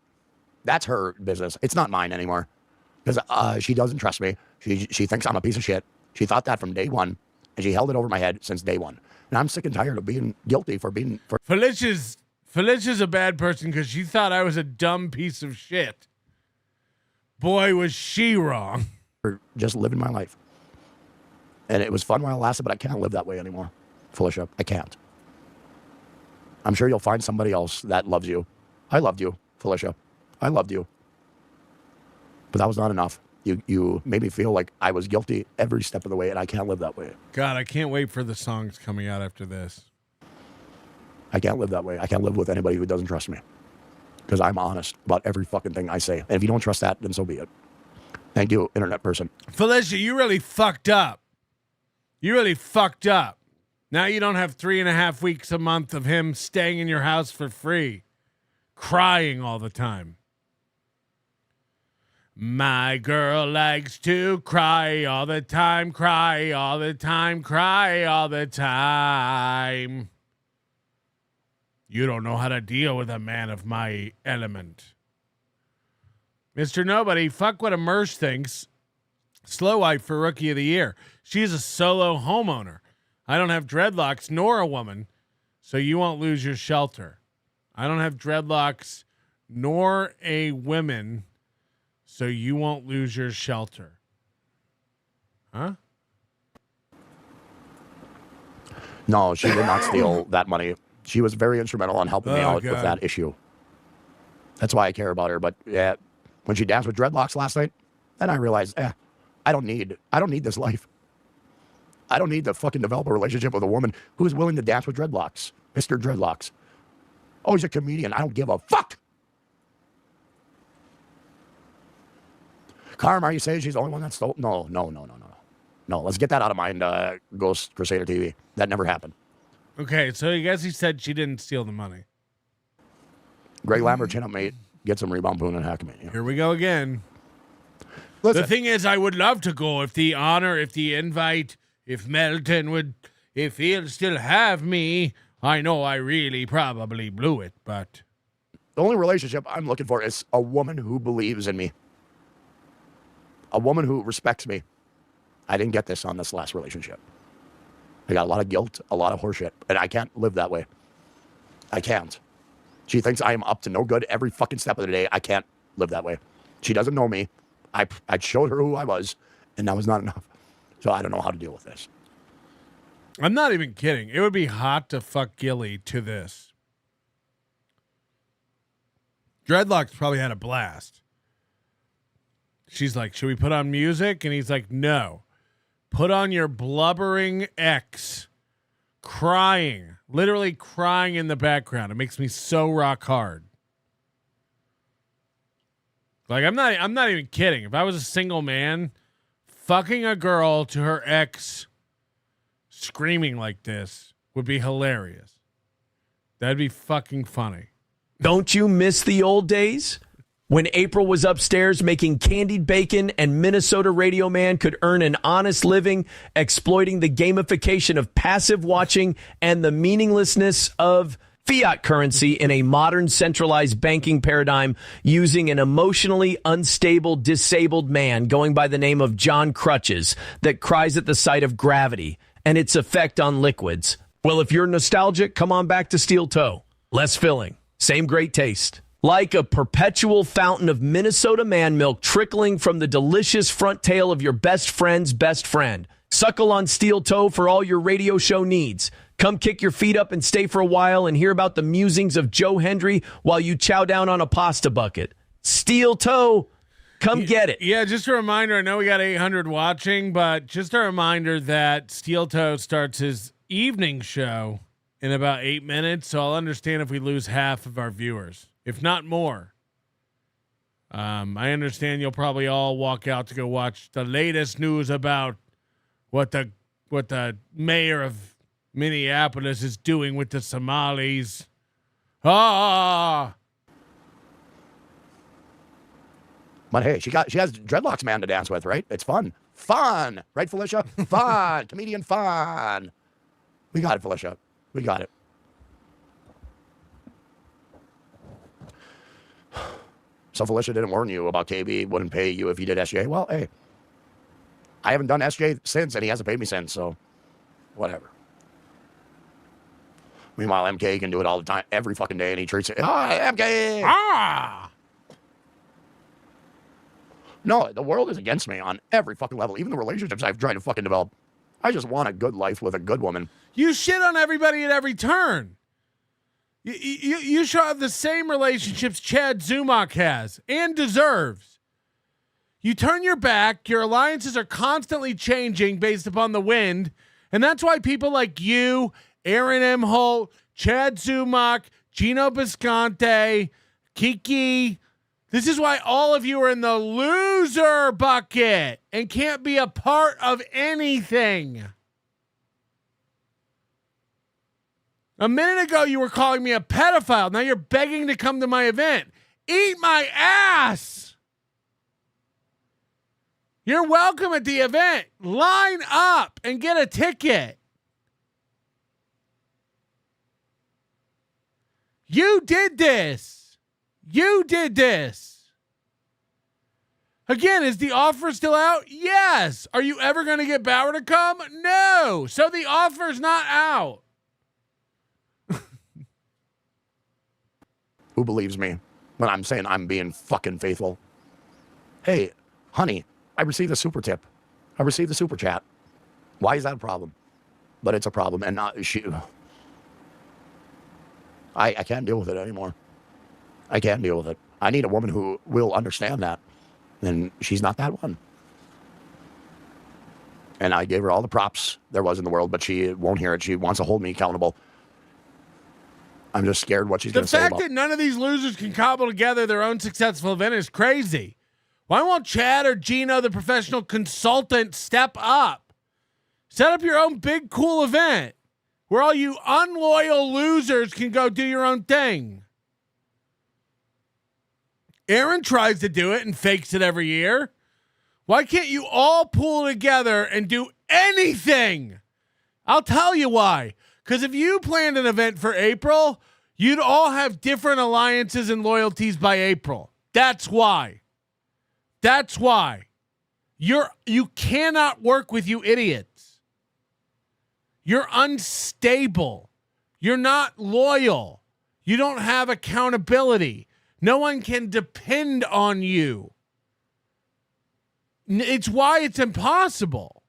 That's her business. It's not mine anymore. Because she doesn't trust me. She thinks I'm a piece of shit. She thought that from day one, and she held it over my head since day one. And I'm sick and tired of being guilty for being. Felicia's a bad person because she thought I was a dumb piece of shit. Boy, was she wrong. For just living my life. And it was fun while it lasted, but I can't live that way anymore, Felicia. I can't. I'm sure you'll find somebody else that loves you. I loved you, Felicia. I loved you. But that was not enough. You made me feel like I was guilty every step of the way, and I can't live that way. God, I can't wait for the songs coming out after this. I can't live that way. I can't live with anybody who doesn't trust me. Because I'm honest about every fucking thing I say. And if you don't trust that, then so be it. Thank you, internet person. Felicia, you really fucked up. You really fucked up. Now you don't have 3.5 weeks a month of him staying in your house for free, crying all the time. My girl likes to cry all the time, cry all the time, cry all the time. You don't know how to deal with a man of my element. Mr. Nobody, fuck what a Mersh thinks. Slow Wife for Rookie of the Year. She's a solo homeowner. I don't have dreadlocks nor a woman, so you won't lose your shelter. I don't have dreadlocks nor a woman, so you won't lose your shelter. Huh? No, she did not steal that money. She was very instrumental in helping me out with that issue. That's why I care about her. But yeah, when she danced with dreadlocks last night, then I realized, I don't need this life. I don't need to fucking develop a relationship with a woman who is willing to dance with dreadlocks. Mr. Dreadlocks. Oh, he's a comedian. I don't give a fuck. Karm, are you saying she's the only one that stole? No. No, let's get that out of mind, Ghost Crusader TV. That never happened. Okay, so I guess he said she didn't steal the money. Greg Lambert, chin up, mate. Get some rebound boon and Hackamania. Here we go again. Listen. The thing is, I would love to go if the honor, if the invite, if Melton would, if he'll still have me. I know I really probably blew it, but the only relationship I'm looking for is a woman who believes in me. A woman who respects me. I didn't get this on this last relationship. I got a lot of guilt, a lot of horseshit, and I can't live that way. I can't. She thinks I am up to no good every fucking step of the day. I can't live that way. She doesn't know me. I showed her who I was, and that was not enough. So I don't know how to deal with this. I'm not even kidding. It would be hot to fuck Gilly to this. Dreadlocks probably had a blast. She's like, should we put on music? And he's like, no. Put on your blubbering ex crying, literally crying in the background. It makes me so rock hard. Like, I'm not even kidding. If I was a single man, fucking a girl to her ex screaming like this would be hilarious. That'd be fucking funny. Don't you miss the old days? When April was upstairs making candied bacon and Minnesota Radio Man could earn an honest living exploiting the gamification of passive watching and the meaninglessness of fiat currency in a modern centralized banking paradigm using an emotionally unstable, disabled man going by the name of John Crutches that cries at the sight of gravity and its effect on liquids. Well, if you're nostalgic, come on back to Steel Toe. Less filling, same great taste. Like a perpetual fountain of Minnesota man milk trickling from the delicious front tail of your best friend's best friend. Suckle on Steel Toe for all your radio show needs. Come kick your feet up and stay for a while and hear about the musings of Joe Hendry while you chow down on a pasta bucket. Steel Toe, come get it. Yeah, just a reminder, I know we got 800 watching, but just a reminder that Steel Toe starts his evening show in about 8 minutes, so I'll understand if we lose half of our viewers, if not more. I understand you'll probably all walk out to go watch the latest news about what the mayor of Minneapolis is doing with the Somalis. Ah. But hey, she has Dreadlocks Man to dance with, right? It's fun. Fun. Right, Felicia? Fun. Comedian fun. We got it, Felicia. We got it. So Felicia didn't warn you about KB, wouldn't pay you if you did SJ. Well, hey, I haven't done SJ since, and he hasn't paid me since, so whatever. Meanwhile, MK can do it all the time, every fucking day, and he treats it. MK! Ah! No, the world is against me on every fucking level. Even the relationships I've tried to fucking develop. I just want a good life with a good woman. You shit on everybody at every turn. You should have the same relationships Chad Zumach has and deserves. You turn your back, your alliances are constantly changing based upon the wind, and that's why people like you, Aaron M. Holt, Chad Zumach, Gino Bisconte, Kiki, this is why all of you are in the loser bucket and can't be a part of anything. A minute ago, you were calling me a pedophile. Now you're begging to come to my event. Eat my ass. You're welcome at the event. Line up and get a ticket. You did this. You did this. Again, is the offer still out? Yes. Are you ever going to get Bauer to come? No. So the offer's not out. Who believes me when I'm saying I'm being fucking faithful? Hey, honey, I received a super tip. I received a super chat. Why is that a problem? But it's a problem, and I can't deal with it anymore. I can't deal with it. I need a woman who will understand that, and she's not that one. And I gave her all the props there was in the world, but she won't hear it. She wants to hold me accountable. I'm just scared what she's going to say about The fact that none of these losers can cobble together their own successful event is crazy. Why won't Chad or Gino, the professional consultant, step up? Set up your own big, cool event where all you unloyal losers can go do your own thing. Aaron tries to do it and fakes it every year. Why can't you all pull together and do anything? I'll tell you why. Because if you planned an event for April, you'd all have different alliances and loyalties by April. That's why. That's why. You cannot work with you idiots. You're unstable. You're not loyal. You don't have accountability. No one can depend on you. It's why it's impossible.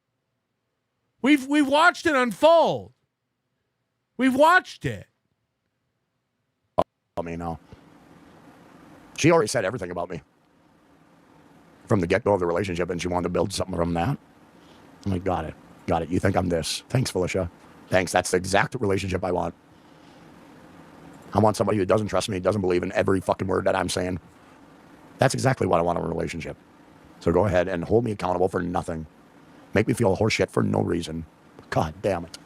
We've watched it unfold. We've watched it. I mean, no. She already said everything about me from the get-go of the relationship, and she wanted to build something from that. I'm like, got it. You think I'm this. Thanks, Felicia. Thanks. That's the exact relationship I want. I want somebody who doesn't trust me, doesn't believe in every fucking word that I'm saying. That's exactly what I want in a relationship. So go ahead and hold me accountable for nothing. Make me feel horseshit for no reason. God damn it.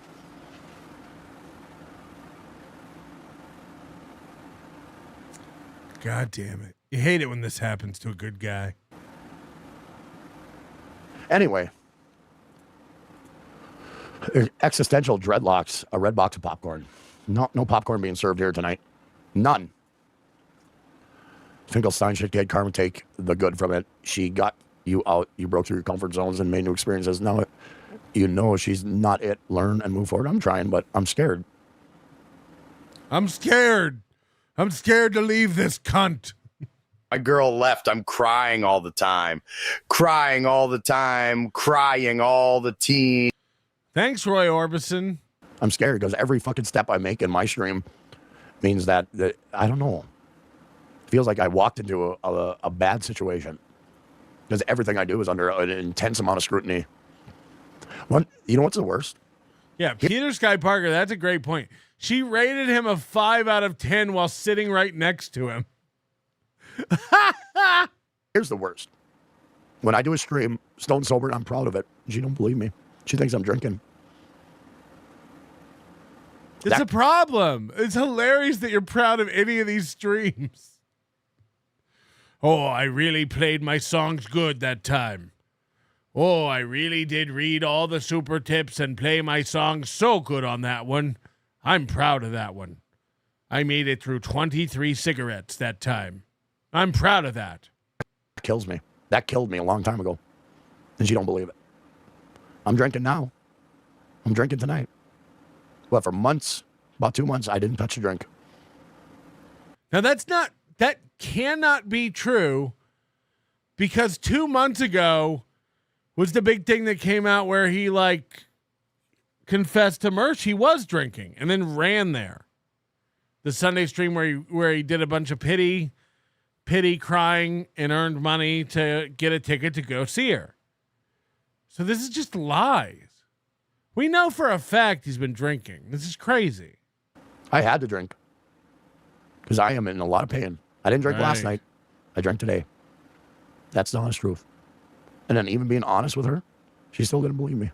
God damn it. You hate it when this happens to a good guy. Anyway. Existential dreadlocks, a red box of popcorn. No popcorn being served here tonight. None. Finkelstein should get Karma take the good from it. She got you out. You broke through your comfort zones and made new experiences. Now you know she's not it. Learn and move forward. I'm trying, but I'm scared. I'm scared. I'm scared to leave this cunt. My girl left. I'm crying all the time. Crying all the time. Crying all the time. Thanks, Roy Orbison. I'm scared because every fucking step I make in my stream means that I don't know. It feels like I walked into a bad situation because everything I do is under an intense amount of scrutiny. You know what's the worst? Yeah, Peter Sky Parker, that's a great point. She rated him a 5 out of 10 while sitting right next to him. Here's the worst. When I do a stream, stone sober, and I'm proud of it, she don't believe me. She thinks I'm drinking. It's a problem. It's hilarious that you're proud of any of these streams. Oh, I really played my songs good that time. Oh, I really did read all the super tips and play my songs so good on that one. I'm proud of that one. I made it through 23 cigarettes that time. I'm proud of that. That kills me. That killed me a long time ago. And she don't believe it. I'm drinking now. I'm drinking tonight. Well, for months, about 2 months, I didn't touch a drink. Now that cannot be true because 2 months ago was the big thing that came out where he confessed to Merch he was drinking and then ran there. The Sunday stream where he did a bunch of pity crying and earned money to get a ticket to go see her. So this is just lies. We know for a fact he's been drinking. This is crazy. I had to drink because I am in a lot of pain. I didn't drink last night. I drank today. That's the honest truth. And then even being honest with her, she's still going to believe me.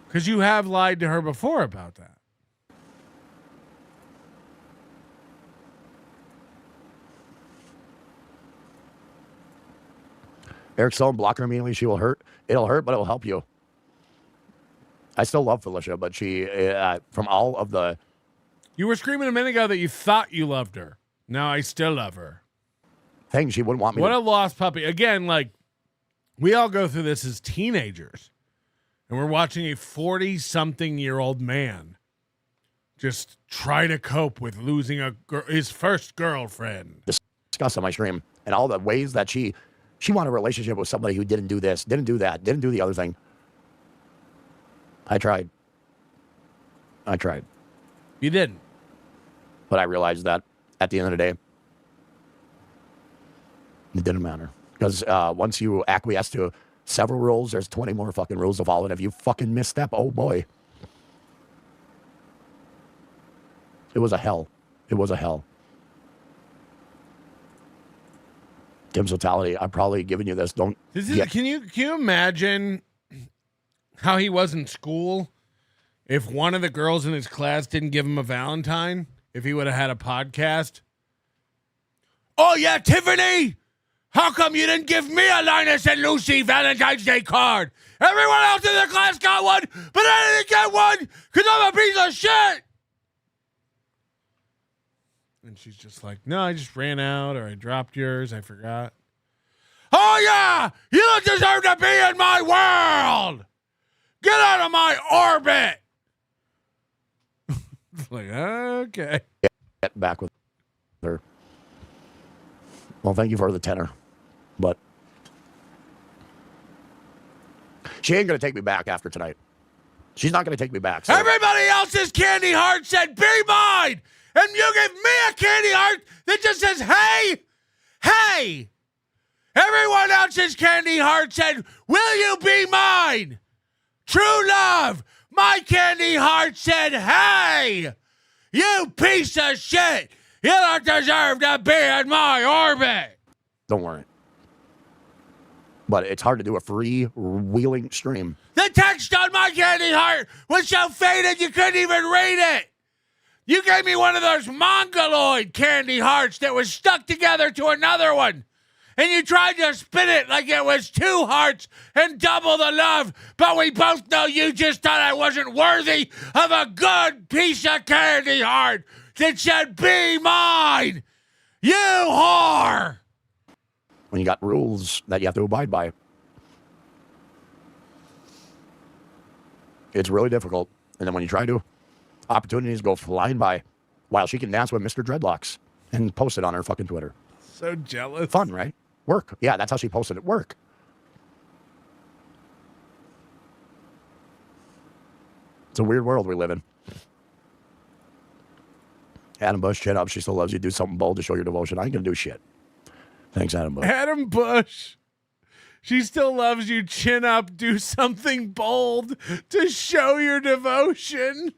Because you have lied to her before about that. Eric Stone, block her immediately. She will hurt. It'll hurt, but it'll help you. I still love Felicia, but she, from all of the... You were screaming a minute ago that you thought you loved her. Now I still love her. Thing she wouldn't want me What to... a lost puppy. Again, we all go through this as teenagers. And we're watching a 40-something-year-old man just try to cope with losing his first girlfriend. Discuss on my stream. And all the ways that she wanted a relationship with somebody who didn't do this, didn't do that, didn't do the other thing. I tried. You didn't. But I realized that at the end of the day, it didn't matter. Because once you acquiesce to several rules, there's 20 more fucking rules to follow. And if you fucking misstep, oh boy. It was a hell. Tim's totality. I'm probably giving you this. Can you imagine how he was in school if one of the girls in his class didn't give him a Valentine? If he would have had a podcast? Oh yeah, Tiffany! How come you didn't give me a Linus and Lucy Valentine's Day card? Everyone else in the class got one, but I didn't get one because I'm a piece of shit! And she's just like, no, I just ran out, or I dropped yours, I forgot. Oh yeah! You don't deserve to be in my world! Get out of my orbit! It's like, okay. Get back with her. Well, thank you for the tenor. But She ain't going to take me back after tonight. She's not going to take me back. So. Everybody else's candy heart said, be mine. And you give me a candy heart that just says, hey, hey. Everyone else's candy heart said, will you be mine? True love. My candy heart said, hey, you piece of shit. You don't deserve to be in my orbit. Don't worry. But it's hard to do a free-wheeling stream. The text on my candy heart was so faded you couldn't even read it. You gave me one of those mongoloid candy hearts that was stuck together to another one. And you tried to spin it like it was two hearts and double the love. But we both know you just thought I wasn't worthy of a good piece of candy heart that said, be mine. You whore. When you got rules that you have to abide by. It's really difficult. And then when you try to, opportunities go flying by while she can dance with Mr. Dreadlocks and post it on her fucking Twitter. So jealous. Fun, right? Work. Yeah, that's how she posted it. Work. It's a weird world we live in. Adam Bush, chin up. She still loves you. Do something bold to show your devotion. I ain't going to do shit. Thanks, Adam Bush. Adam Bush. She still loves you. Chin up. Do something bold to show your devotion.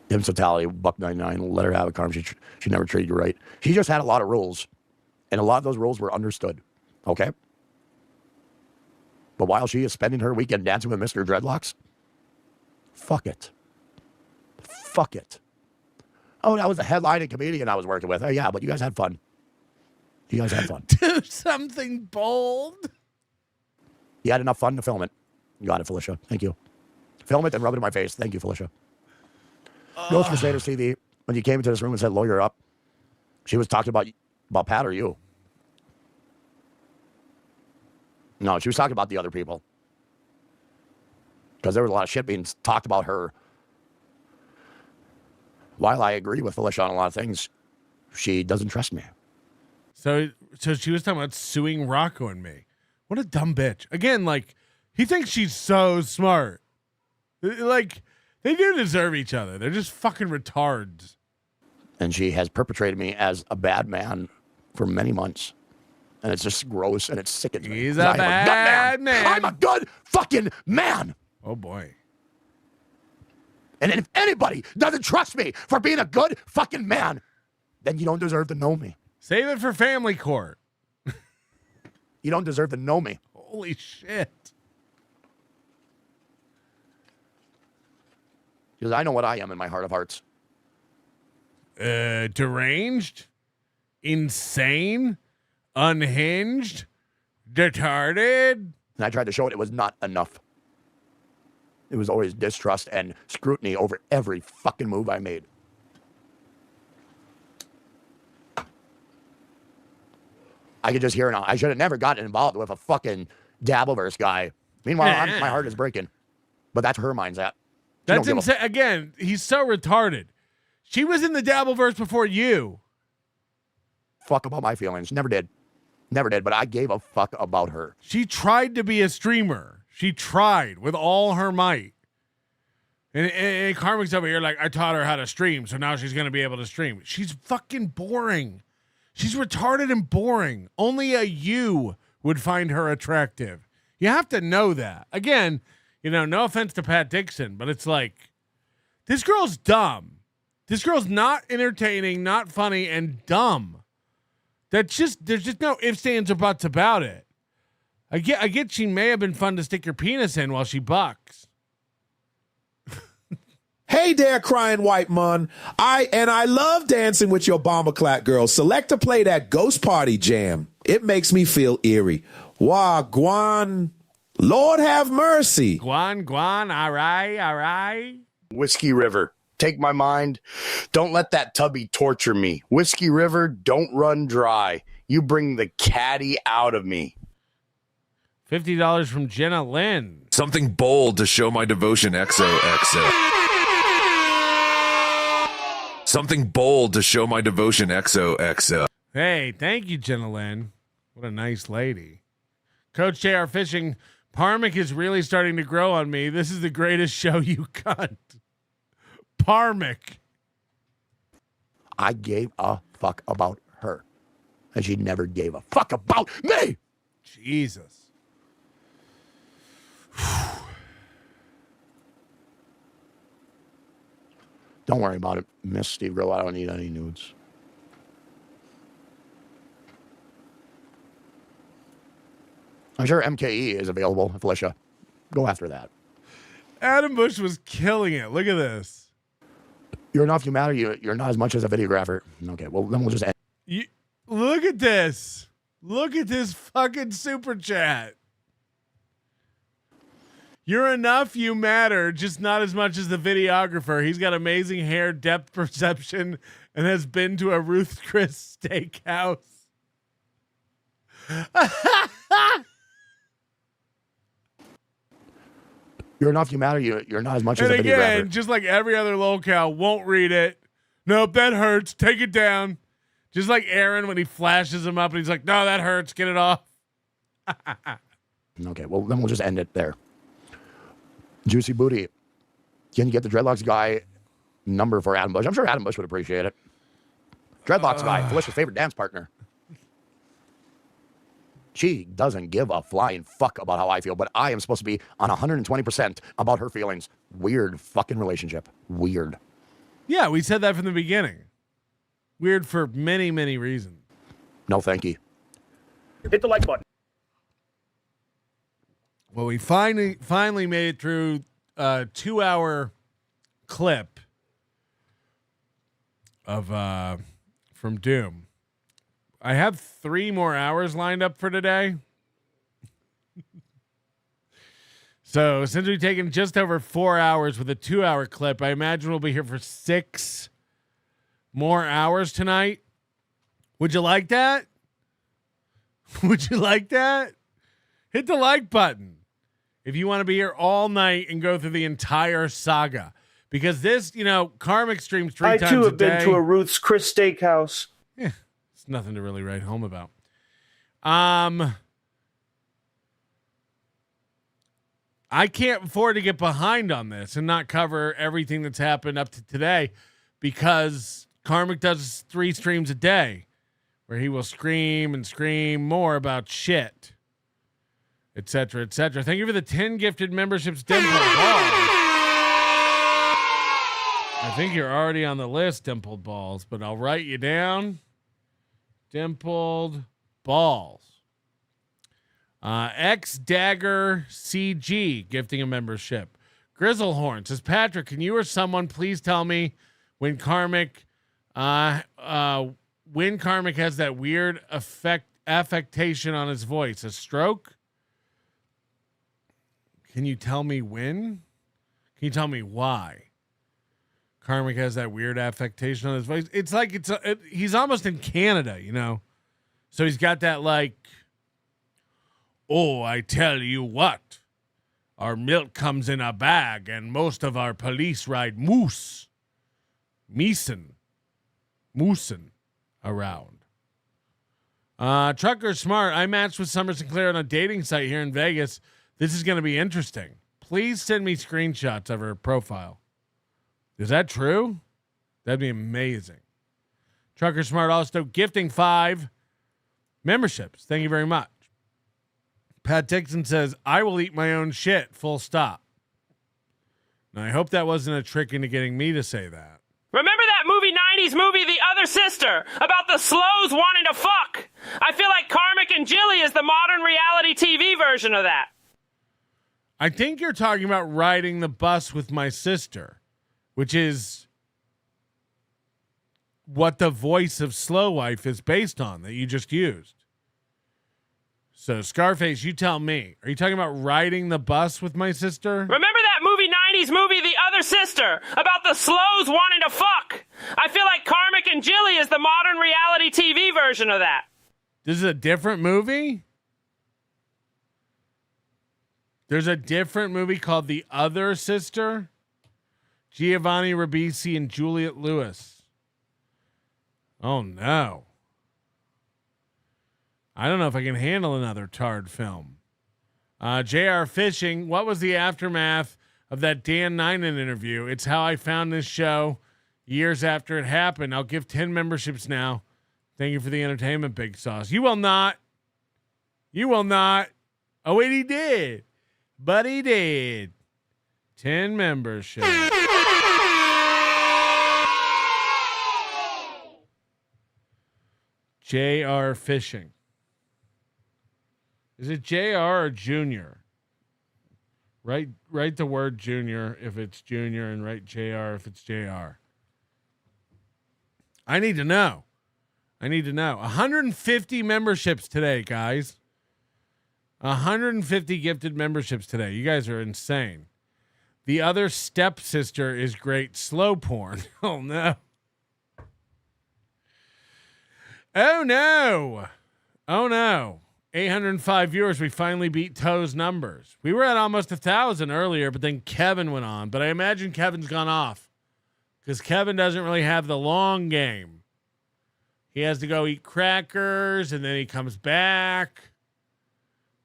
Dim's totality, buck 99, let her have it, Carm. She never treated you right. She just had a lot of rules, and a lot of those rules were understood. Okay? But while she is spending her weekend dancing with Mr. Dreadlocks, fuck it. Fuck it. Oh, that was the headlining comedian I was working with. Oh, yeah, but you guys had fun. You guys had fun. Do something bold. You had enough fun to film it. You got it, Felicia. Thank you. Film it and rub it in my face. Thank you, Felicia. Ghost Crusaders TV, when you came into this room and said, lawyer up, she was talking about Pat or you. No, she was talking about the other people. Because there was a lot of shit being talked about her. While I agree with Felicia on a lot of things, she doesn't trust me. So she was talking about suing Rocco and me. What a dumb bitch. Again, like, he thinks she's so smart. Like, they do deserve each other. They're just fucking retards. And she has perpetrated me as a bad man for many months. And it's just gross and it sickens me. He's a bad man. I'm a good fucking man. Oh, boy. And if anybody doesn't trust me for being a good fucking man, then you don't deserve to know me. Save it for family court. You don't deserve to know me. Holy shit. Because I know what I am in my heart of hearts. Deranged? Insane? Unhinged? Retarded? And I tried to show it was not enough. It was always distrust and scrutiny over every fucking move I made. I could just hear it now. I should have never gotten involved with a fucking dabbleverse guy. Meanwhile, my heart is breaking. But that's where her mind's at. That's insane. Again, he's so retarded. She was in the dabbleverse before you. Fuck about my feelings. Never did. Never did, but I gave a fuck about her. She tried to be a streamer. She tried with all her might. And Karmic's over here like, I taught her how to stream, so now she's going to be able to stream. She's fucking boring. She's retarded and boring. Only a you would find her attractive. You have to know that. Again, you know, no offense to Pat Dixon, but it's like, this girl's dumb. This girl's not entertaining, not funny, and dumb. There's just no ifs, ands, or buts about it. I get she may have been fun to stick your penis in while she bucks. Hey there, crying white man. I love dancing with your bomber clap girl. Select to play that Ghost Party jam. It makes me feel eerie. Wah, Guan. Lord have mercy. Guan, all right. Whiskey River, take my mind. Don't let that tubby torture me. Whiskey River, don't run dry. You bring the caddy out of me. $50 from Jenna Lynn. Something bold to show my devotion, XOXO. Something bold to show my devotion. XOXO. Hey, thank you, Jenna Lynn. What a nice lady. Coach JR Fishing, Parmic is really starting to grow on me. This is the greatest show you cunt. Parmic. I gave a fuck about her. And she never gave a fuck about me. Jesus. Don't worry about it, Miss Steve Grill. I don't need any nudes. I'm sure MKE is available, Felicia. Go after that. Adam Bush was killing it. Look at this. You're enough, you matter. You're not as much as a videographer. Okay, well, then we'll just end. Look at this. Look at this fucking super chat. You're enough, you matter, just not as much as the videographer. He's got amazing hair depth perception and has been to a Ruth Chris steakhouse. You're enough, you matter. You're not as much as And a videographer. again, just like every other locale, won't read it. Nope, that hurts. Take it down. Just like Aaron when he flashes him up and he's like, no, that hurts. Get it off. Okay, well, then we'll just end it there. Juicy Booty. Can you get the Dreadlocks guy number for Adam Bush? I'm sure Adam Bush would appreciate it. Dreadlocks guy, Felicia's favorite dance partner. She doesn't give a flying fuck about how I feel, but I am supposed to be on 120% about her feelings. Weird fucking relationship. Weird. Yeah, we said that from the beginning. Weird for many, many reasons. No, thank you. Hit the like button. Well, we finally made it through a 2-hour clip of from Doom. I have 3 more hours lined up for today. So since we've taken just over 4 hours with a 2-hour clip, I imagine we'll be here for 6 more hours tonight. Would you like that? Would you like that? Hit the like button if you want to be here all night and go through the entire saga. Because this, Karmic streams 3 times a day. I too have been to a Ruth's Chris Steakhouse. Yeah, it's nothing to really write home about. I can't afford to get behind on this and not cover everything that's happened up to today because Karmic does 3 streams a day where he will scream and scream more about shit, etc., etc. Thank you for the 10 gifted memberships, Dimple. I think you're already on the list, Dimpled Balls, but I'll write you down. Dimpled Balls. X Dagger CG gifting a membership. Grizzlehorn says, Patrick, can you or someone please tell me when Karmic has that weird affectation on his voice? A stroke? Can you tell me when? Can you tell me why Karmic has that weird affectation on his voice? It's like he's almost in Canada, So he's got that like, oh, I tell you what, our milk comes in a bag and most of our police ride moosin around. Trucker Smart, I matched with Summer Sinclair on a dating site here in Vegas. This is going to be interesting. Please send me screenshots of her profile. Is that true? That'd be amazing. Trucker Smart also gifting 5 memberships. Thank you very much. Pat Dixon says, I will eat my own shit, full stop. Now, I hope that wasn't a trick into getting me to say that. Remember that 90s movie, The Other Sister, about the slows wanting to fuck? I feel like Karmic and Jilly is the modern reality TV version of that. I think you're talking about riding the bus with my sister, which is what the voice of Slow Wife is based on that you just used. So, Scarface, you tell me. Are you talking about riding the bus with my sister? Remember that 90s movie, The Other Sister, about the slows wanting to fuck? I feel like Karmic and Jilly is the modern reality TV version of that. This is a different movie? There's a different movie called The Other Sister? Giovanni Ribisi and Juliette Lewis. Oh, no. I don't know if I can handle another Tard film. JR Fishing, what was the aftermath of that Dan Ninen interview? It's how I found this show years after it happened. I'll give 10 memberships now. Thank you for the entertainment, Big Sauce. You will not. You will not. Oh, wait, he did. But he did. 10 memberships. JR Fishing. Is it JR or Junior? Write the word Junior if it's Junior and write JR if it's JR. I need to know. 150 memberships today, guys. 150 gifted memberships today. You guys are insane. The other stepsister is great slow porn. Oh, no. Oh, no. Oh, no. 805 viewers. We finally beat Toe's numbers. We were at almost 1,000 earlier, but then Kevin went on. But I imagine Kevin's gone off because Kevin doesn't really have the long game. He has to go eat crackers, and then he comes back.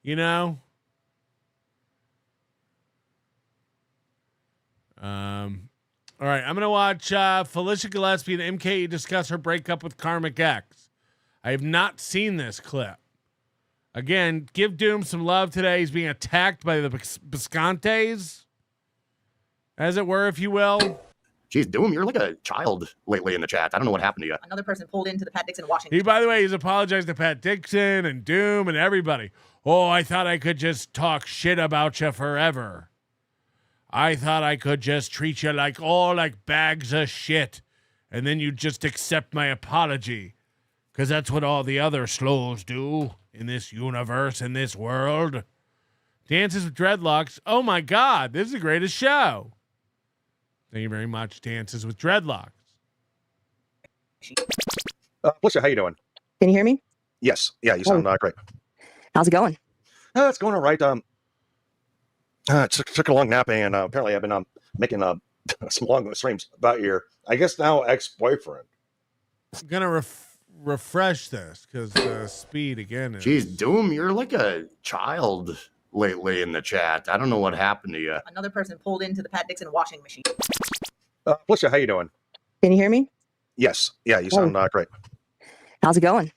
You know? All right, I'm going to watch Felicia Gillespie and MKE discuss her breakup with KarmicX. I have not seen this clip. Again, give Doom some love today. He's being attacked by the Biscontes, as it were, if you will. Jeez, Doom, you're like a child lately in the chat. I don't know what happened to you. Another person pulled into the Pat Dixon Washington. He, by the way, he's apologized to Pat Dixon and Doom and everybody. Oh, I thought I could just talk shit about you forever. I thought I could just treat you like bags of shit, and then you just accept my apology, because that's what all the other slows do in this universe, in this world. Dances with Dreadlocks. Oh my God, this is the greatest show. Thank you very much, Dances with Dreadlocks. Felicia, how you doing? Can you hear me? Yes. Yeah, you sound great. How's it going? It's going all right. Took a long nap, and apparently I've been making some long streams about your, I guess now, ex-boyfriend. I'm gonna refresh this because the speed again is. Jeez, Doom, you're like a child lately in the chat. I don't know what happened to you. Another person pulled into the Pat Dixon washing machine. Felicia, how you doing? Can you hear me? Yes. Yeah, you sound great. How's it going?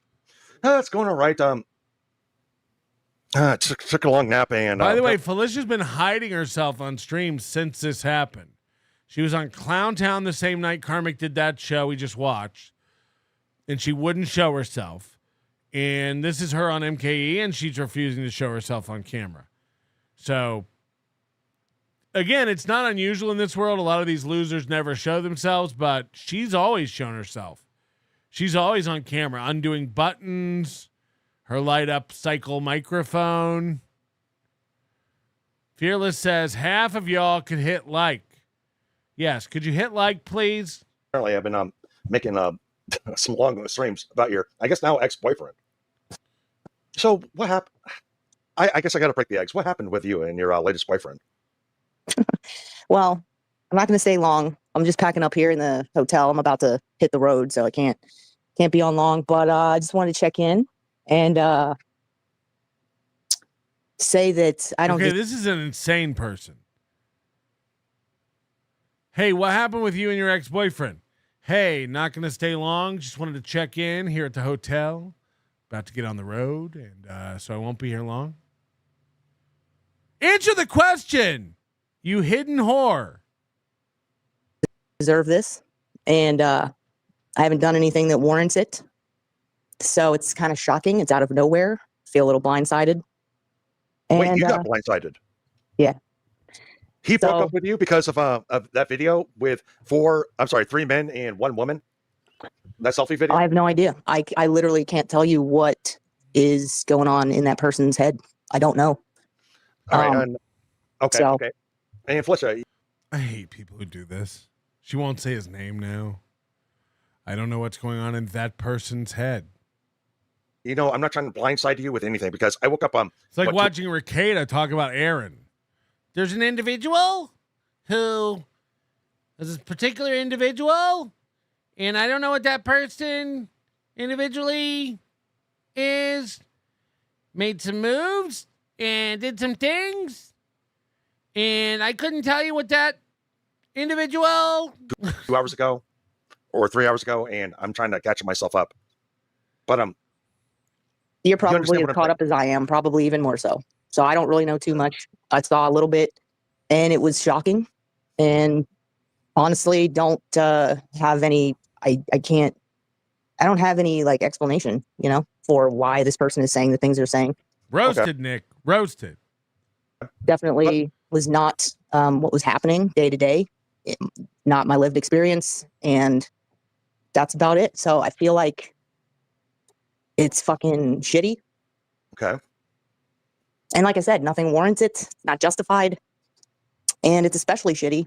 It's going all right. Took a long nap, and by the way, Felicia's been hiding herself on stream since this happened. She was on Clowntown the same night Karmic did that show we just watched, and she wouldn't show herself. And this is her on MKE, and she's refusing to show herself on camera. So, again, it's not unusual in this world. A lot of these losers never show themselves, but she's always shown herself. She's always on camera, undoing buttons, her light up cycle microphone. Fearless says, half of y'all could hit like. Yes, could you hit like, please? Apparently I've been making some long streams about your, I guess now, ex-boyfriend. So what happened? I guess I got to break the eggs. What happened with you and your latest boyfriend? Well, I'm not going to stay long. I'm just packing up here in the hotel. I'm about to hit the road, so I can't be on long. But I just wanted to check in and say that I don't. Okay, this is an insane person. Hey, what happened with you and your ex-boyfriend? Hey, not going to stay long. Just wanted to check in here at the hotel. About to get on the road, and so I won't be here long. Answer the question, you hidden whore. Deserve this, and I haven't done anything that warrants it. So it's kind of shocking. It's out of nowhere. Feel a little blindsided. And, wait, you got blindsided? Yeah. He broke up with you because of that video with 3 men and 1 woman? That selfie video? I have no idea. I literally can't tell you what is going on in that person's head. I don't know. All right. Okay. And Felicia. I hate people who do this. She won't say his name now. I don't know what's going on in that person's head. You know, I'm not trying to blindside you with anything because I woke up It's like watching Ricada talk about Aaron. There's an individual who is this particular individual and I don't know what that person individually is, made some moves and did some things, and I couldn't tell you what that individual 2 hours ago or 3 hours ago, and I'm trying to catch myself up. But You're probably understand as what I'm caught saying? up as I am, probably even more so. So I don't really know too much. I saw a little bit, and it was shocking. And honestly, don't have any. I don't have any like explanation, for why this person is saying the things they're saying. roasted. Nick, roasted. Definitely was not what was happening day to day. Not my lived experience, and that's about it. So I feel like it's fucking shitty. Okay. And like I said, nothing warrants it. It's not justified. And it's especially shitty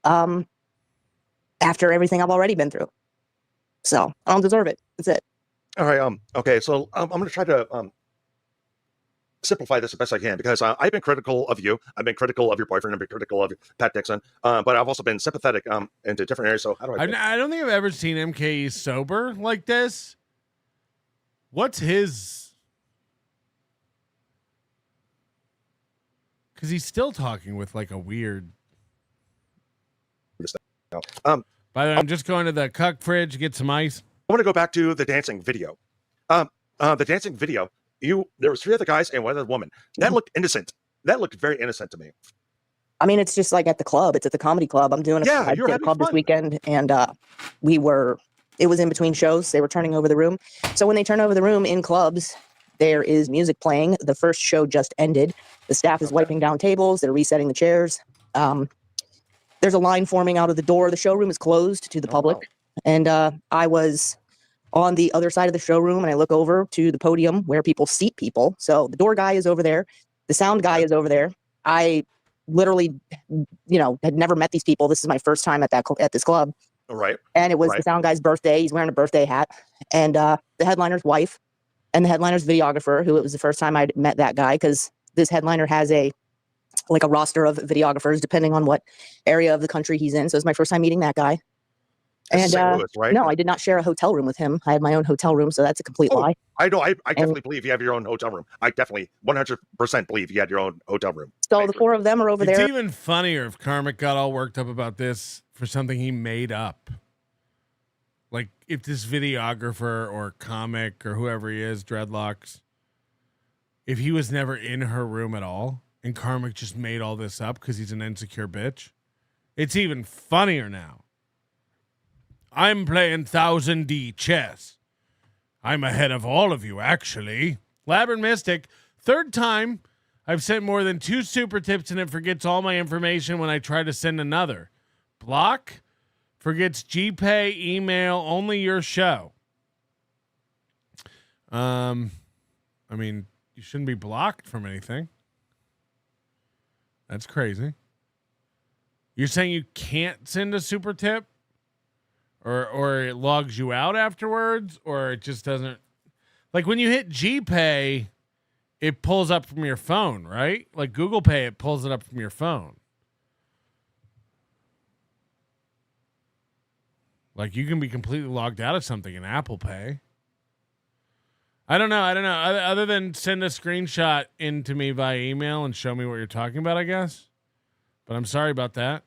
after everything I've already been through. So I don't deserve it. That's it. All right. Okay. So I'm going to try to simplify this the best I can, because I've been critical of you. I've been critical of your boyfriend. I've been critical of Pat Dixon. But I've also been sympathetic into different areas. So how do I? I don't think I've ever seen MKE sober like this. What's his? Because he's still talking with like a weird. By the way, I'm just going to the cuck fridge to get some ice. I want to go back to the dancing video. The dancing video. There was 3 other guys and 1 other woman. That looked innocent. That looked very innocent to me. I mean, it's just like at the club. It's at the comedy club. I'm doing Yeah, a you're having club this fun. weekend, and it was in between shows. They were turning over the room. So when they turn over the room in clubs, there is music playing. The first show just ended. The staff is wiping down tables. They're resetting the chairs. There's a line forming out of the door. The showroom is closed to the public. And I was on the other side of the showroom, and I look over to the podium where people seat people. So the door guy is over there. The sound guy is over there. I literally, had never met these people. This is my first time at this club. Right. And it was the sound guy's birthday. He's wearing a birthday hat. And the headliner's wife and the headliner's videographer, who it was the first time I'd met that guy, because this headliner has a roster of videographers depending on what area of the country he's in. So it's my first time meeting that guy. That's And St. Louis, right? no, I did not share a hotel room with him. I had my own hotel room, so that's a complete lie. I know. I definitely believe you have your own hotel room. I definitely 100% believe you had your own hotel room. So the 4 of them are over It's there. even funnier if Karmic got all worked up about this for something he made up. Like if this videographer or comic or whoever he is, dreadlocks, if he was never in her room at all and Karmic just made all this up because he's an insecure bitch, it's even funnier now. I'm playing 1000D chess. I'm ahead of all of you, actually. Labyrinth Mystic, 3rd time I've sent more than 2 super tips and it forgets all my information when I try to send another. Block, forgets GPay, email, only your show. I mean, you shouldn't be blocked from anything. That's crazy. You're saying you can't send a super tip? Or it logs you out afterwards, or it just doesn't. Like when you hit GPay, it pulls up from your phone, right? Like Google Pay, it pulls it up from your phone. Like you can be completely logged out of something in Apple Pay. I don't know. Other than send a screenshot into me via email and show me what you're talking about, I guess. But I'm sorry about that.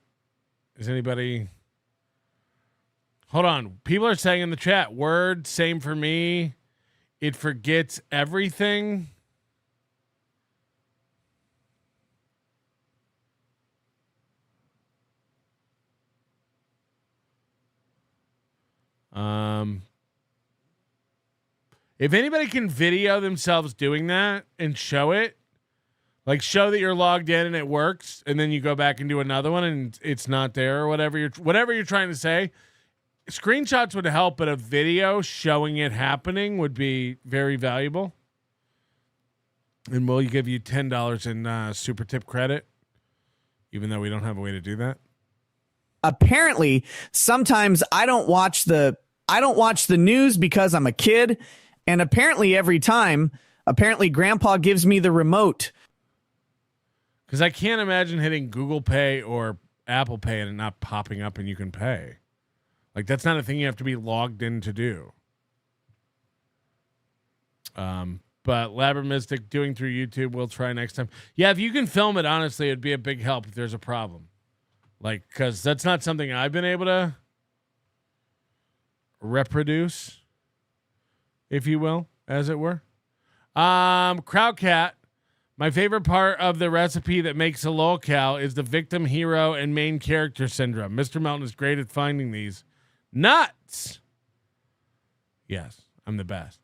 Is anybody... Hold on. People are saying in the chat, word, same for me. It forgets everything. If anybody can video themselves doing that and show it, like show that you're logged in and it works, and then you go back and do another one and it's not there or whatever you're trying to say. Screenshots would help, but a video showing it happening would be very valuable. And we'll give you $10 in super tip credit, even though we don't have a way to do that. Apparently, sometimes I don't watch the news because I'm a kid, and apparently Grandpa gives me the remote. Because I can't imagine hitting Google Pay or Apple Pay and it not popping up and you can pay. Like, that's not a thing you have to be logged in to do. But Labber Mystic doing through YouTube, we'll try next time. Yeah, if you can film it, honestly, it'd be a big help if there's a problem. Like, because that's not something I've been able to reproduce, if you will, as it were. Crowdcat, my favorite part of the recipe that makes a lolcow is the victim, hero, and main character syndrome. Mr. Melton is great at finding these. Nuts! Yes, I'm the best.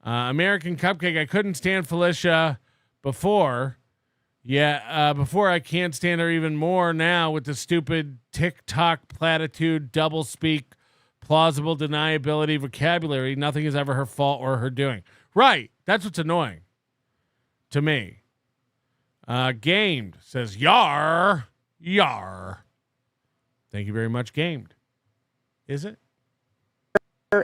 American Cupcake, I couldn't stand Felicia before. Yeah, before I can't stand her even more now with the stupid TikTok platitude, doublespeak, plausible deniability vocabulary. Nothing is ever her fault or her doing. Right. That's what's annoying to me. Gamed says, yar, yar. Thank you very much, Gamed. Is it?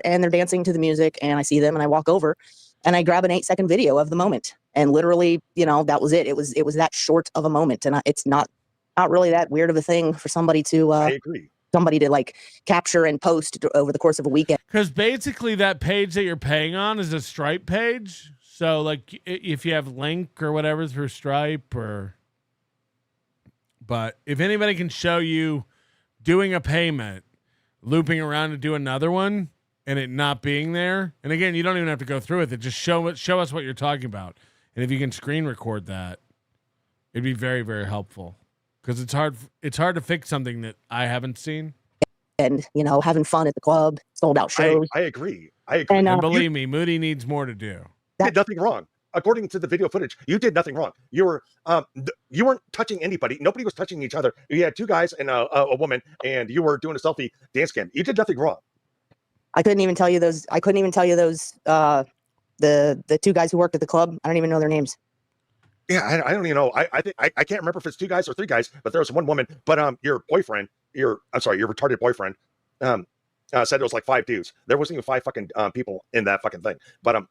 And they're dancing to the music, and I see them, and I walk over, and I grab an 8-second video of the moment, and literally, that was it. It was that short of a moment, and it's not really that weird of a thing for somebody to. I agree. Somebody to like capture and post over the course of a weekend. Because basically, that page that you're paying on is a Stripe page. So, like, if you have Link or whatever through Stripe, but if anybody can show you doing a payment, looping around to do another one, and it not being there, and again, you don't even have to go through with it. Just show us what you're talking about, and if you can screen record that, it'd be very, very helpful. Because it's hard to fix something that I haven't seen. And having fun at the club, sold out shows. I agree. And believe me, Moody needs more to do. You did nothing wrong. According to the video footage, you did nothing wrong. You weren't touching anybody. Nobody was touching each other. You had two guys and a woman, and you were doing a selfie dance cam. You did nothing wrong. I couldn't even tell you those. The two guys who worked at the club. I don't even know their names. Yeah, I don't even know. I think I can't remember if it's two guys or three guys, but there was one woman. But your boyfriend, your retarded boyfriend, said it was like 5 dudes. There wasn't even 5 fucking people in that fucking thing. But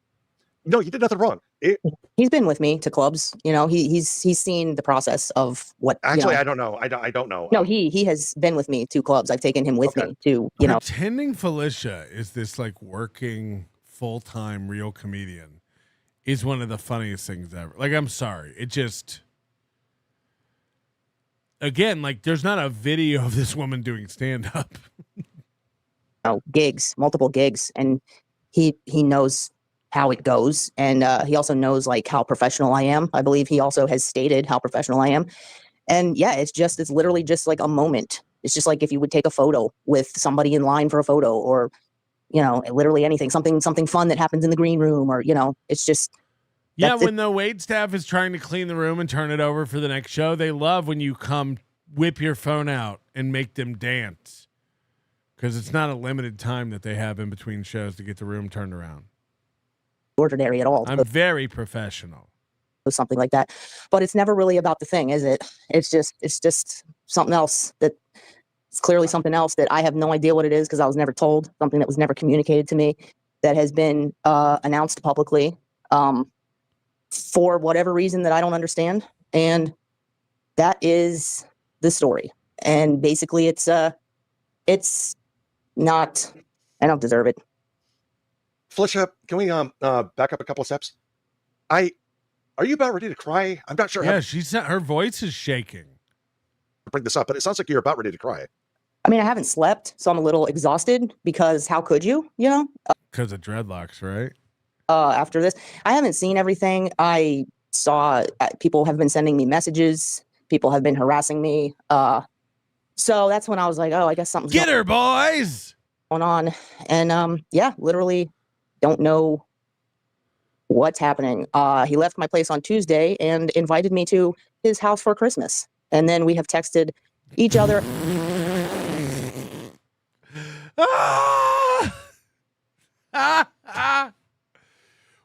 no, you did nothing wrong. He's been with me to clubs. He's seen the process of what. Actually, I don't know. I don't know. No, he has been with me to clubs. I've taken him with me to Pretending Felicia is this like working full-time real comedian is one of the funniest things ever. Like, I'm sorry. It just, again, like, there's not a video of this woman doing stand-up. Multiple gigs, and he knows how it goes, and he also knows like how professional I am. I believe he also has stated how professional I am. And yeah, it's literally just like a moment. It's just like if you would take a photo with somebody in line for a photo, or literally anything, something fun that happens in the green room, or it's just. Yeah, when the wait staff is trying to clean the room and turn it over for the next show, they love when you come whip your phone out and make them dance, because it's not a limited time that they have in between shows to get the room turned around. Ordinary at all. I'm very professional. Something like that, but it's never really about the thing, is it? It's just something else it's clearly something else that I have no idea what it is, because I was never told, something that was never communicated to me, that has been announced publicly for whatever reason that I don't understand, and that is the story. And basically, it's not. I don't deserve it. Felicia, can we back up a couple of steps? Are you about ready to cry? I'm not sure. Yeah, her voice is shaking. Bring this up, but it sounds like you're about ready to cry. I mean, I haven't slept, so I'm a little exhausted, because how could you? Because of dreadlocks, right? After this, I haven't seen everything. I saw people have been sending me messages. People have been harassing me. So that's when I was like, oh, I guess something's Get her, boys! Going on. And yeah, literally don't know what's happening. He left my place on Tuesday and invited me to his house for Christmas. And then we have texted each other.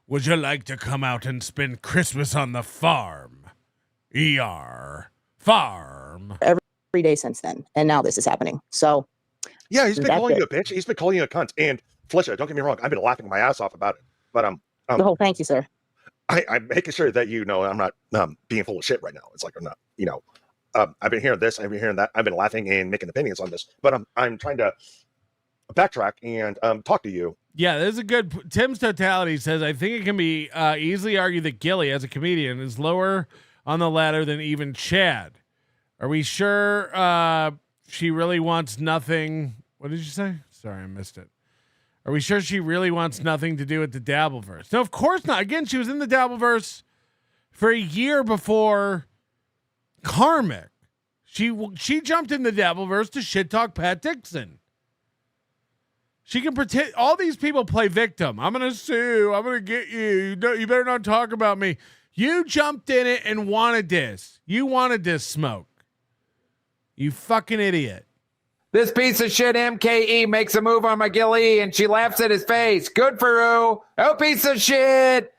Would you like to come out and spend Christmas on the farm? Farm. Every day since then. And now this is happening. So yeah, he's been calling you a bitch. He's been calling you a cunt. And Felicia, don't get me wrong, I've been laughing my ass off about it. But oh, thank you, sir. I'm making sure that I'm not being full of shit right now. It's like I'm not, I've been hearing this, I've been hearing that, I've been laughing and making opinions on this. But I'm trying to backtrack and talk to you. Yeah, this is a good. Tim's Totality says, I think it can be easily argued that Gilly, as a comedian, is lower on the ladder than even Chad. Are we sure she really wants nothing? What did you say? Sorry, I missed it. Are we sure she really wants nothing to do with the dabbleverse? No, of course not. Again, she was in the dabbleverse for a year before Karmic. She jumped in the dabbleverse to shit talk Pat Dixon. She can pretend. All these people play victim. I'm gonna sue. I'm gonna get you. You better not talk about me. You jumped in it and wanted this. You wanted this smoke. You fucking idiot. This piece of shit MKE makes a move on McGilly and she laughs at his face. Good for you. Oh, piece of shit.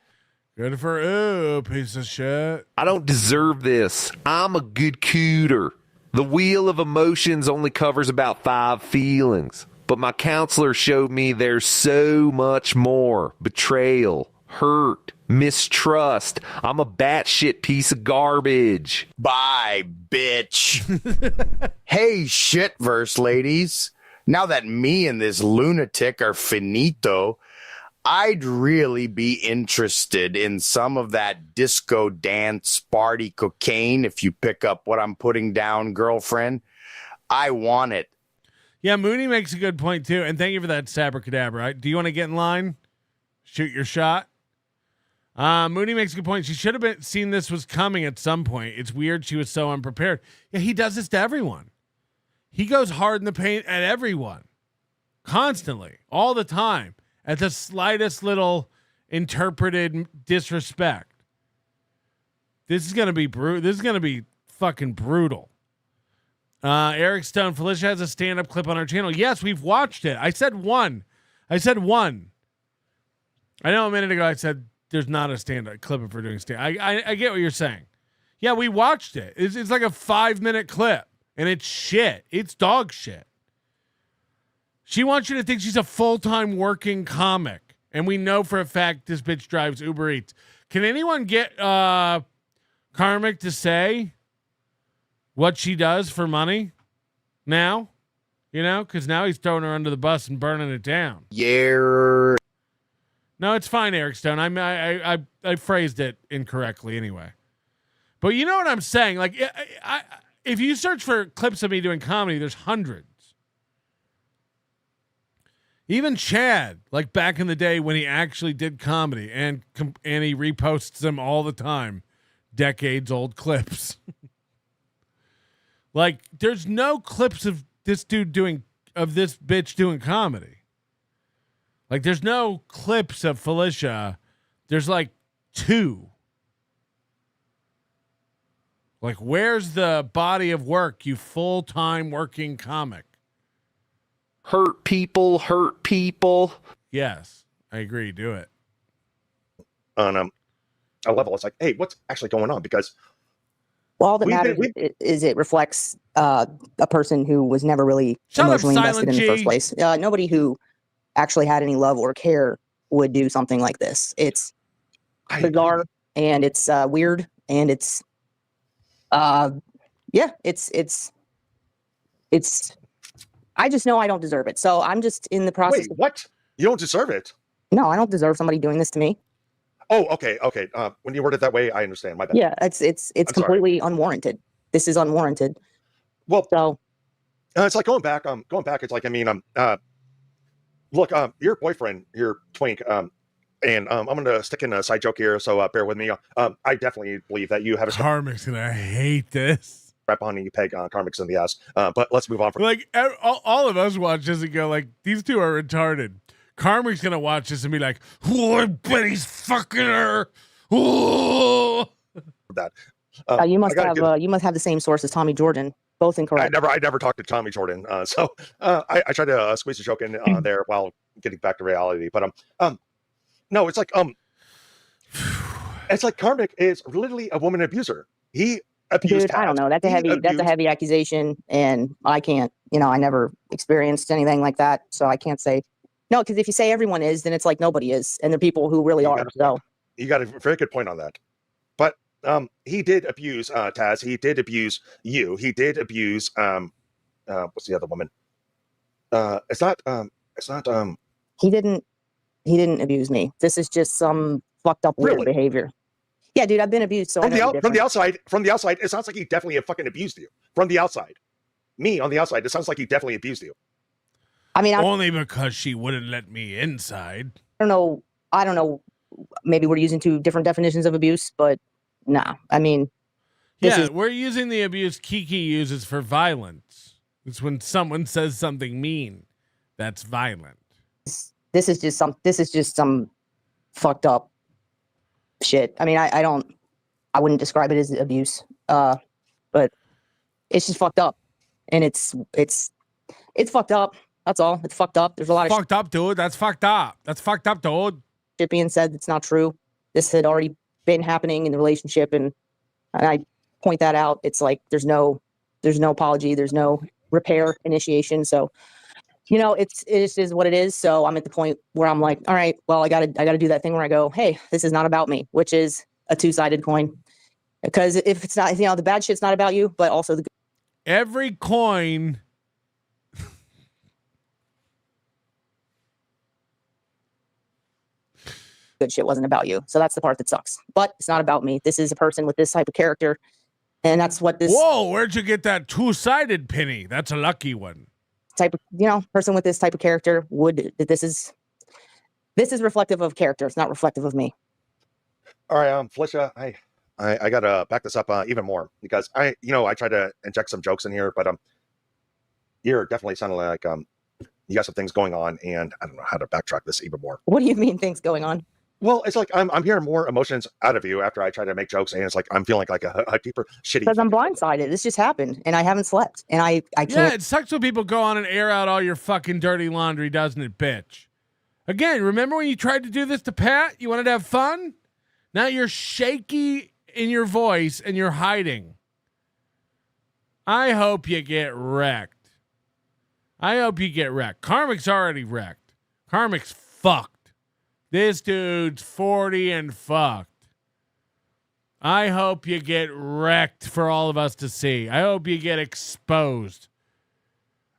Good for you, piece of shit. I don't deserve this. I'm a good cooter. The wheel of emotions only covers about 5 feelings. But my counselor showed me there's so much more. Betrayal, hurt, mistrust. I'm a batshit piece of garbage. Bye, bitch. Hey, shitverse ladies. Now that me and this lunatic are finito, I'd really be interested in some of that disco dance party cocaine if you pick up what I'm putting down, girlfriend. I want it. Yeah, Mooney makes a good point, too. And thank you for that, Sabracadabra. Do you want to get in line? Shoot your shot? Mooney makes a good point. She should have seen this was coming at some point. It's weird she was so unprepared. Yeah, he does this to everyone. He goes hard in the paint at everyone. Constantly. All the time. At the slightest little interpreted disrespect. This is going to be brutal. This is going to be fucking brutal. Eric Stone, Felicia has a stand-up clip on our channel. Yes, we've watched it. I said one. I know a minute ago I said there's not a stand-up clip if we're doing stand. I get what you're saying. Yeah, we watched it. It's like a 5-minute clip, and it's shit. It's dog shit. She wants you to think she's a full-time working comic, and we know for a fact this bitch drives Uber Eats. Can anyone get Karmic to say what she does for money now? You know, because now he's throwing her under the bus and burning it down. Yeah. No, it's fine, Eric Stone. I phrased it incorrectly anyway. But you know what I'm saying? Like, if you search for clips of me doing comedy, there's hundreds. Even Chad, like back in the day when he actually did comedy, and he reposts them all the time, decades old clips. Like, there's no clips of this bitch doing comedy. Like, there's no clips of Felicia. There's like 2. Like, where's the body of work, you full-time working comic? Hurt people. Yes, I agree. Do it. On a level, it's like, hey, what's actually going on? Because all that matters is it reflects a person who was never really emotionally invested in the first place. Nobody who actually had any love or care would do something like this. It's bizarre and it's weird and it's it's I just know I don't deserve it. So I'm just in the process. Wait, what? You don't deserve it? No, I don't deserve somebody doing this to me. Oh, okay. When you word it that way, I understand. My bad. Yeah, it's completely unwarranted. This is unwarranted. Well, so it's like going back. It's like, I mean, look, your boyfriend, your twink, and I'm going to stick in a side joke here, so bear with me. I definitely believe that you have a Karmic's gonna hate this. Rep on you peg Karmic's in the ass. But let's move on. Like all of us watch this and go like, these two are retarded. Karmic's gonna watch this and be like, "Oh, I bet he's fucking her." Oh. That you must have the same source as Tommy Jordan. Both incorrect. I never talked to Tommy Jordan, so I tried to squeeze a joke in there while getting back to reality. But no, it's like Karmic is literally a woman abuser. He abused. Dude, I don't know. That's a heavy accusation, and I can't. I never experienced anything like that, so I can't say no. Because if you say everyone is, then it's like nobody is, and there are people who really are. So you got a very good point on that. But he did abuse Taz. He did abuse you. He did abuse what's the other woman? It's not It's not. He didn't abuse me. This is just some fucked up weird behavior. Yeah, dude, I've been abused. So from the outside, it sounds like he definitely fucking abused you. From the outside, me on the outside, it sounds like he definitely abused you. I mean, only because she wouldn't let me inside. I don't know. Maybe we're using two different definitions of abuse, but nah. I mean, we're using the abuse Kiki uses for violence. It's when someone says something mean. That's violent. This is just some fucked up shit. I mean, I wouldn't describe it as abuse. But it's just fucked up. And it's fucked up. That's all. It's fucked up. There's a lot of fucked up, dude. That's fucked up. That's fucked up, dude. Shit being said that's not true. This had already been happening in the relationship, and I point that out. It's like there's no apology, there's no repair initiation. So, it just is what it is. So I'm at the point where I'm like, all right, well, I gotta do that thing where I go, hey, this is not about me, which is a two-sided coin. Because if it's not, the bad shit's not about you, but also the every coin. Good shit wasn't about you. So that's the part that sucks. But it's not about me. This is a person with this type of character. And that's what this Whoa, where'd you get that two-sided penny? That's a lucky one. Type of person with this type of character this is reflective of character. It's not reflective of me. All right, Felicia, I gotta back this up even more because I tried to inject some jokes in here, but you're definitely sounding like you got some things going on, and I don't know how to backtrack this even more. What do you mean things going on? Well, it's like I'm hearing more emotions out of you after I try to make jokes, and it's like I'm feeling like a deeper shitty. Because I'm blindsided. This just happened, and I haven't slept, and I can't. Yeah, it sucks when people go on and air out all your fucking dirty laundry, doesn't it, bitch? Again, remember when you tried to do this to Pat? You wanted to have fun? Now you're shaky in your voice, and you're hiding. I hope you get wrecked. Karmic's already wrecked. Karmic's fucked. This dude's 40 and fucked. I hope you get wrecked for all of us to see. I hope you get exposed.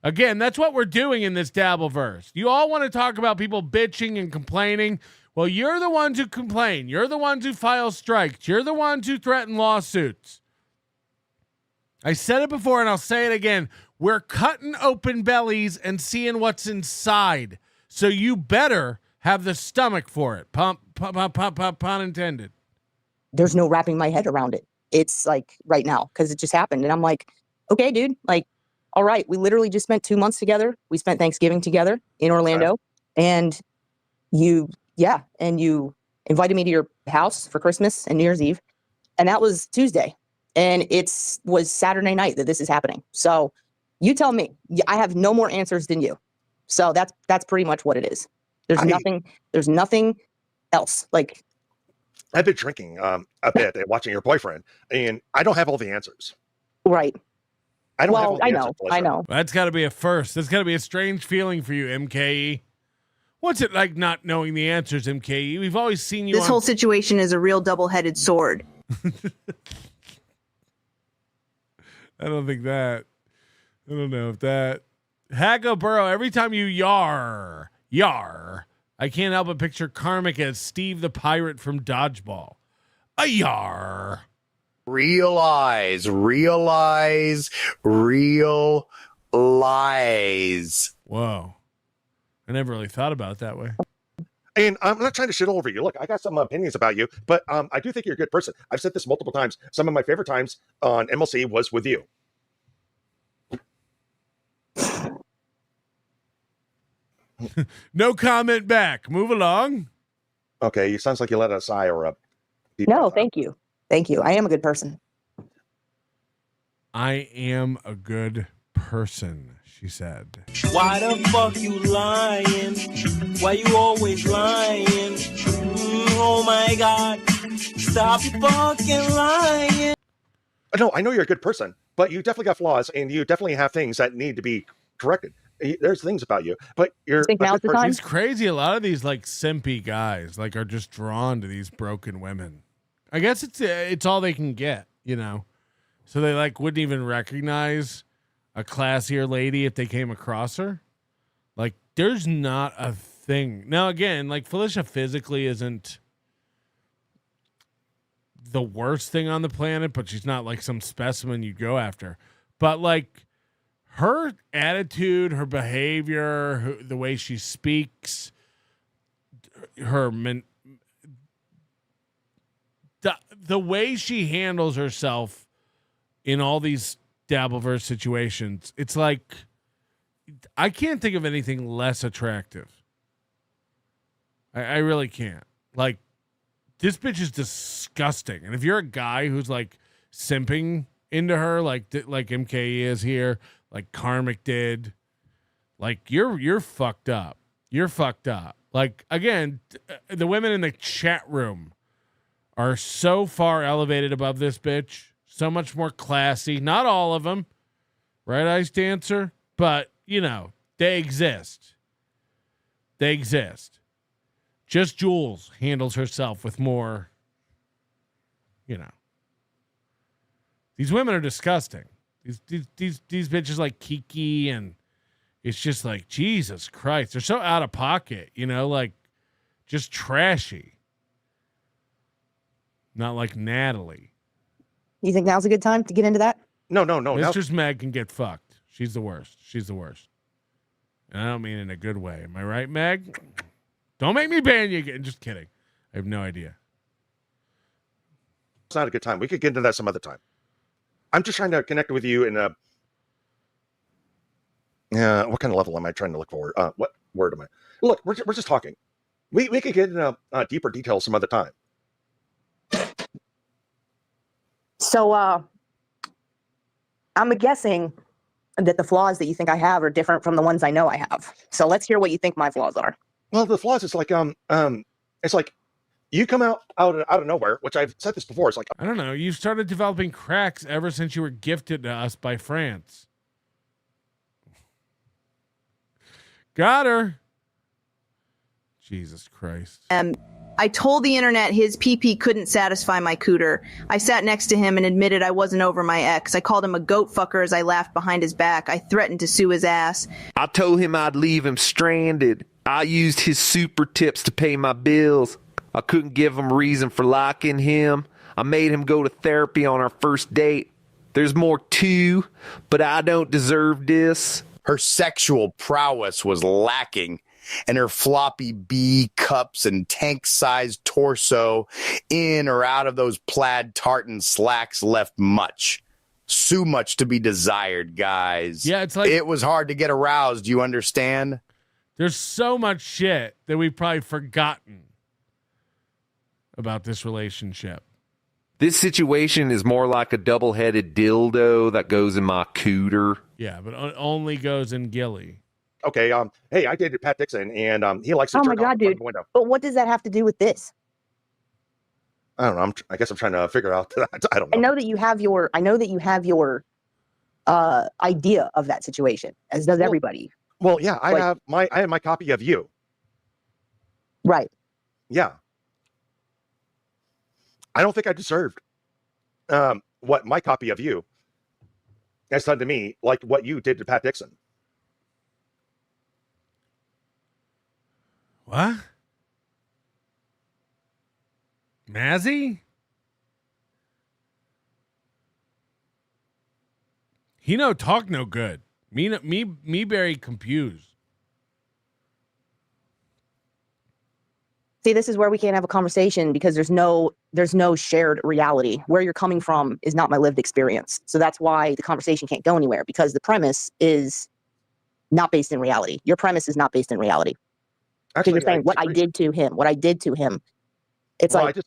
Again, that's what we're doing in this dabbleverse. You all want to talk about people bitching and complaining. Well, you're the ones who complain. You're the ones who file strikes. You're the ones who threaten lawsuits. I said it before and I'll say it again. We're cutting open bellies and seeing what's inside. So you better have the stomach for it. Pun intended. There's no wrapping my head around it. It's like right now because it just happened. And I'm like, okay, dude, like, all right, we literally just spent 2 months together. We spent Thanksgiving together in Orlando. And you invited me to your house for Christmas and New Year's Eve. And that was Tuesday. And was Saturday night that this is happening. So you tell me. I have no more answers than you. So that's pretty much what it is. There's nothing else. Like, I've been drinking a bit and watching your boyfriend, and I don't have all the answers. Right. I don't have all the answers. I know. That's got to be a first. That's got to be a strange feeling for you, MKE. What's it like not knowing the answers, MKE? We've always seen you. This whole situation is a real double-headed sword. I don't think that. I don't know if that. Hacko Burrow, every time you yar, I can't help but picture Karmic as Steve the Pirate from Dodgeball. A yar. Realize. Whoa. I never really thought about it that way. And I'm not trying to shit all over you. Look, I got some opinions about you, but I do think you're a good person. I've said this multiple times. Some of my favorite times on MLC was with you. No comment back. Move along. Okay, it sounds like you let a sigh or a... No, thank you. Thank you. I am a good person. I am a good person, she said. Why the fuck you lying? Why you always lying? Oh my God. Stop fucking lying. No, I know you're a good person, but you definitely got flaws, and you definitely have things that need to be corrected. There's things about you, but you're. It's crazy. A lot of these like simpy guys like are just drawn to these broken women. I guess it's all they can get, you know. So they like wouldn't even recognize a classier lady if they came across her. Like there's not a thing. Now, again, like Felicia physically isn't the worst thing on the planet, but she's not like some specimen you go after. But like her attitude, her behavior, the way she speaks, the way she handles herself in all these dabbleverse situations, it's like I can't think of anything less attractive. I really can't. Like, this bitch is disgusting. And if you're a guy who's like simping into her, like MKE is here, like Karmic did, like you're fucked up. You're fucked up. Like, again, the women in the chat room are so far elevated above this bitch, so much more classy. Not all of them, right, Ice Dancer? But, you know, they exist. They exist. Just Jules handles herself with more, you know. These women are disgusting. These bitches like Kiki, and it's just like, Jesus Christ. They're so out of pocket, you know, like just trashy. Not like Natalie. You think now's a good time to get into that? No. Mistress Meg can get fucked. She's the worst. She's the worst. And I don't mean in a good way. Am I right, Meg? Don't make me ban you again. Just kidding. I have no idea. It's not a good time. We could get into that some other time. I'm just trying to connect with you in a... what kind of level am I trying to look for? What word am I? Look, we're just talking. We could get into deeper details some other time. So I'm guessing that the flaws that you think I have are different from the ones I know I have. So let's hear what you think my flaws are. Well, the flaws is like it's like you come out of nowhere, which I've said this before. It's like, I don't know. You've started developing cracks ever since you were gifted to us by France. Got her. Jesus Christ. I told the internet his PP couldn't satisfy my cooter. I sat next to him and admitted I wasn't over my ex. I called him a goat fucker as I laughed behind his back. I threatened to sue his ass. I told him I'd leave him stranded. I used his super tips to pay my bills. I couldn't give him reason for liking him. I made him go to therapy on our first date. There's more too, but I don't deserve this. Her sexual prowess was lacking, and her floppy B cups and tank-sized torso in or out of those plaid tartan slacks left much. So much to be desired, guys. Yeah, it's like... It was hard to get aroused, you understand? There's so much shit that we've probably forgotten about this relationship. This situation is more like a double-headed dildo that goes in my cooter. Yeah, but only goes in Gilly. Okay, hey, I dated Pat Dixon, and he likes to Oh my jerk off God, in front dude. of the window. But what does that have to do with this? I don't know. I guess I'm trying to figure out that. I don't know. I know that you have your idea of that situation, as does everybody. Well, yeah, I Like- have my copy of you. Right. Yeah. I don't think I deserved what my copy of you has done to me, like what you did to Pat Dixon. What? Mazzy? He no talk no good. Me very confused. See, this is where we can't have a conversation because there's no shared reality. Where you're coming from is not my lived experience. So that's why the conversation can't go anywhere, because the premise is not based in reality. Your premise is not based in reality. Actually, you're saying what I did to him. It's well, like,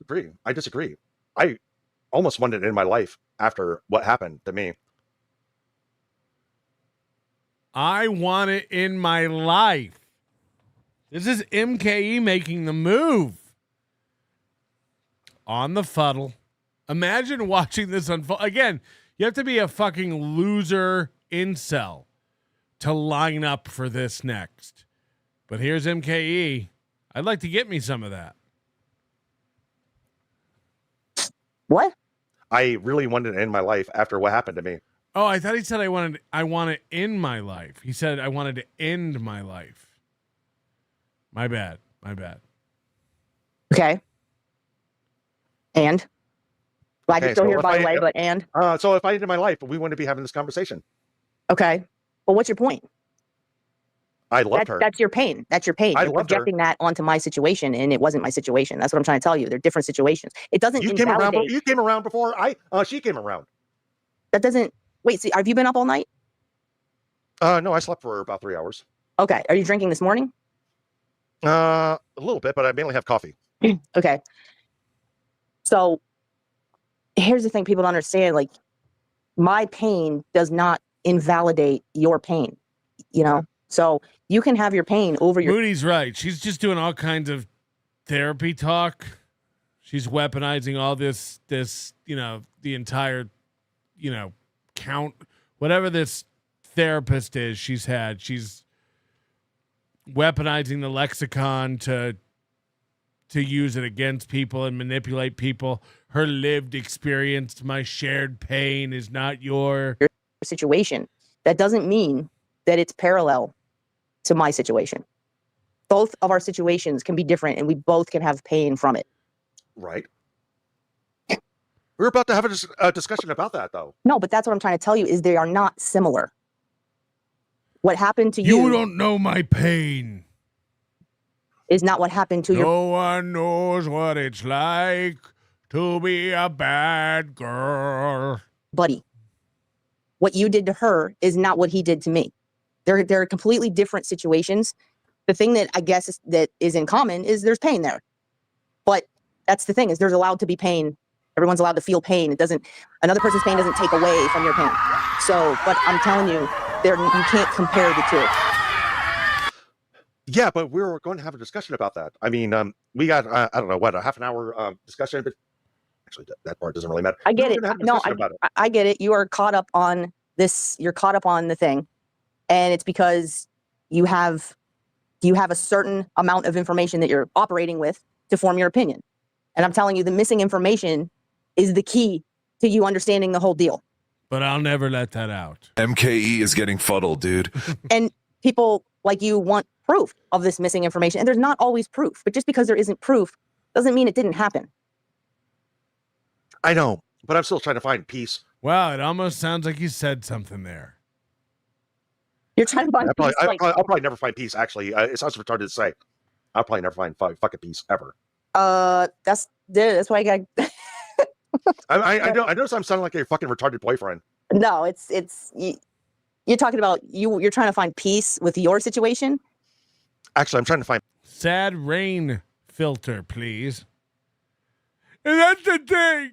I disagree. I almost wanted it in my life after what happened to me. I want it in my life. This is MKE making the move. On the fuddle. Imagine watching this unfold. Again, you have to be a fucking loser incel to line up for this next. But here's MKE. I'd like to get me some of that. What? I really wanted it in my life after what happened to me. Oh, I thought he said I want it in my life. He said I wanted to end my life. My bad. Okay. And? Glad you're still here, by the way, but and? So if I ended my life, we wouldn't be having this conversation. Okay. Well, what's your point? I loved her. That's your pain. That's your pain. I You're loved her. projecting that onto my situation, and it wasn't my situation. That's what I'm trying to tell you. They're different situations. It doesn't invalidate. You came around before she came around. That doesn't. Wait, see, have you been up all night? No, I slept for about 3 hours. Okay. Are you drinking this morning? A little bit, but I mainly have coffee. Okay. So here's the thing people don't understand. Like, my pain does not invalidate your pain, you know? So you can have your pain over your... Moody's right. She's just doing all kinds of therapy talk. She's weaponizing all this, the entire, count, whatever this therapist is she's weaponizing the lexicon to use it against people and manipulate people. Her lived experience, my shared pain is not your situation. That doesn't mean that it's parallel to my situation. Both of our situations can be different and we both can have pain from it. Right. We're about to have a discussion about that, though. No, but that's what I'm trying to tell you is they are not similar. What happened to you... You don't know my pain. ...is not what happened to your... No one knows what it's like to be a bad girl. Buddy. What you did to her is not what he did to me. They're completely different situations. The thing that I guess that is in common is there's pain there. But that's the thing is there's allowed to be pain. Everyone's allowed to feel pain. Another person's pain doesn't take away from your pain. So, but I'm telling you, you can't compare the two. Yeah, but we're going to have a discussion about that. I mean, we got, I don't know, a half an hour discussion, but actually that part doesn't really matter. I get it. No, I get it. You are caught up on this. You're caught up on the thing. And it's because you have a certain amount of information that you're operating with to form your opinion. And I'm telling you, the missing information is the key to you understanding the whole deal. But I'll never let that out. MKE is getting fuddled, dude. And people like you want proof of this missing information. And there's not always proof. But just because there isn't proof doesn't mean it didn't happen. I know, but I'm still trying to find peace. Wow, it almost sounds like you said something there. You're trying to find peace. I'll probably never find peace, actually. It sounds retarded to say. I'll probably never find fucking peace, ever. That's why I got... I notice I'm sounding like a fucking retarded boyfriend. No, you're talking about you're trying to find peace with your situation. Actually, I'm trying to find sad rain filter, please. And that's the thing.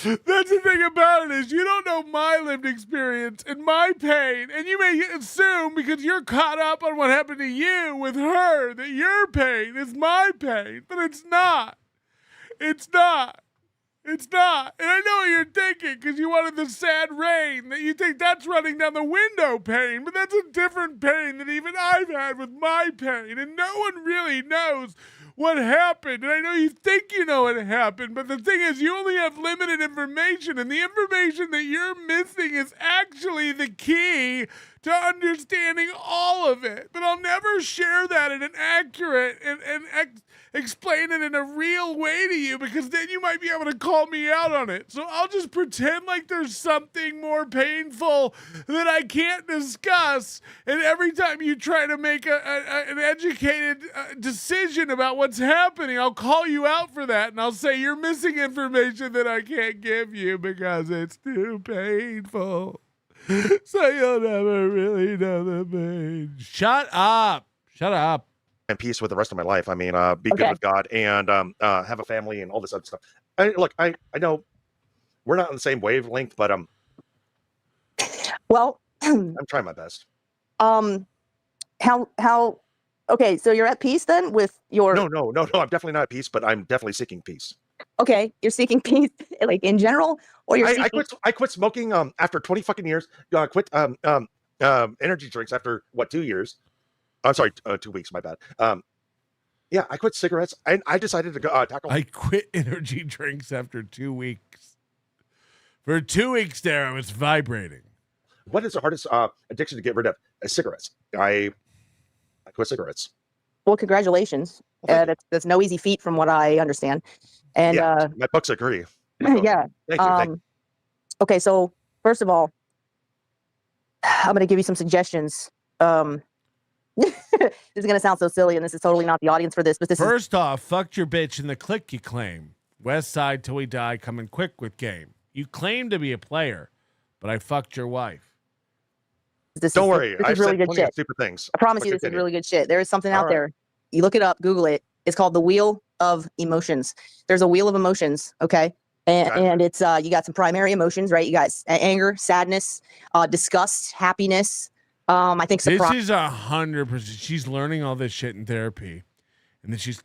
That's the thing about it is you don't know my lived experience and my pain, and you may assume because you're caught up on what happened to you with her that your pain is my pain, but it's not. It's not. It's not. And I know what you're thinking because you wanted the sad rain, that you think that's running down the window pain, but that's a different pain than even I've had with my pain, and no one really knows what happened. And I know you think you know what happened, but the thing is you only have limited information, and the information that you're missing is actually the key to understanding all of it. But I'll never share that in an accurate and explain it in a real way to you, because then you might be able to call me out on it. So I'll just pretend like there's something more painful that I can't discuss, and every time you try to make an educated decision about what's happening, I'll call you out for that, and I'll say you're missing information that I can't give you because it's too painful. So you'll never really know the pain. Shut up. Shut up. And peace with the rest of my life. I mean, be good with God and have a family and all this other stuff. I know we're not on the same wavelength, but well, I'm trying my best. How okay, so you're at peace then with your No, I'm definitely not at peace, but I'm definitely seeking peace. Okay, you're seeking peace like in general, or you're seeking... I quit smoking after 20 fucking years. Quit energy drinks after 2 years. I'm sorry, 2 weeks. My bad. Yeah, I quit cigarettes, and I decided to go tackle. I quit energy drinks after 2 weeks. For 2 weeks there, I was vibrating. What is the hardest addiction to get rid of? Cigarettes. I quit cigarettes. Well, congratulations. That's no easy feat from what I understand. And yeah, my books agree. yeah. Thank you. Thank you. Okay, so first of all, I'm going to give you some suggestions. This is going to sound so silly, and this is totally not the audience for this, but First off, fucked your bitch in the click you claim. West Side till we die, coming quick with game. You claim to be a player, but I fucked your wife. Don't worry. This I've is really said good plenty shit. of stupid things. I promise But you, this is continue. really good shit. There is something out All right. there. You look it up, Google it. It's called the Wheel of Emotions. There's a wheel of emotions, okay? And it's you got some primary emotions, right? You got anger, sadness, disgust, happiness. I think This surprise. is 100%. She's learning all this shit in therapy, and then she's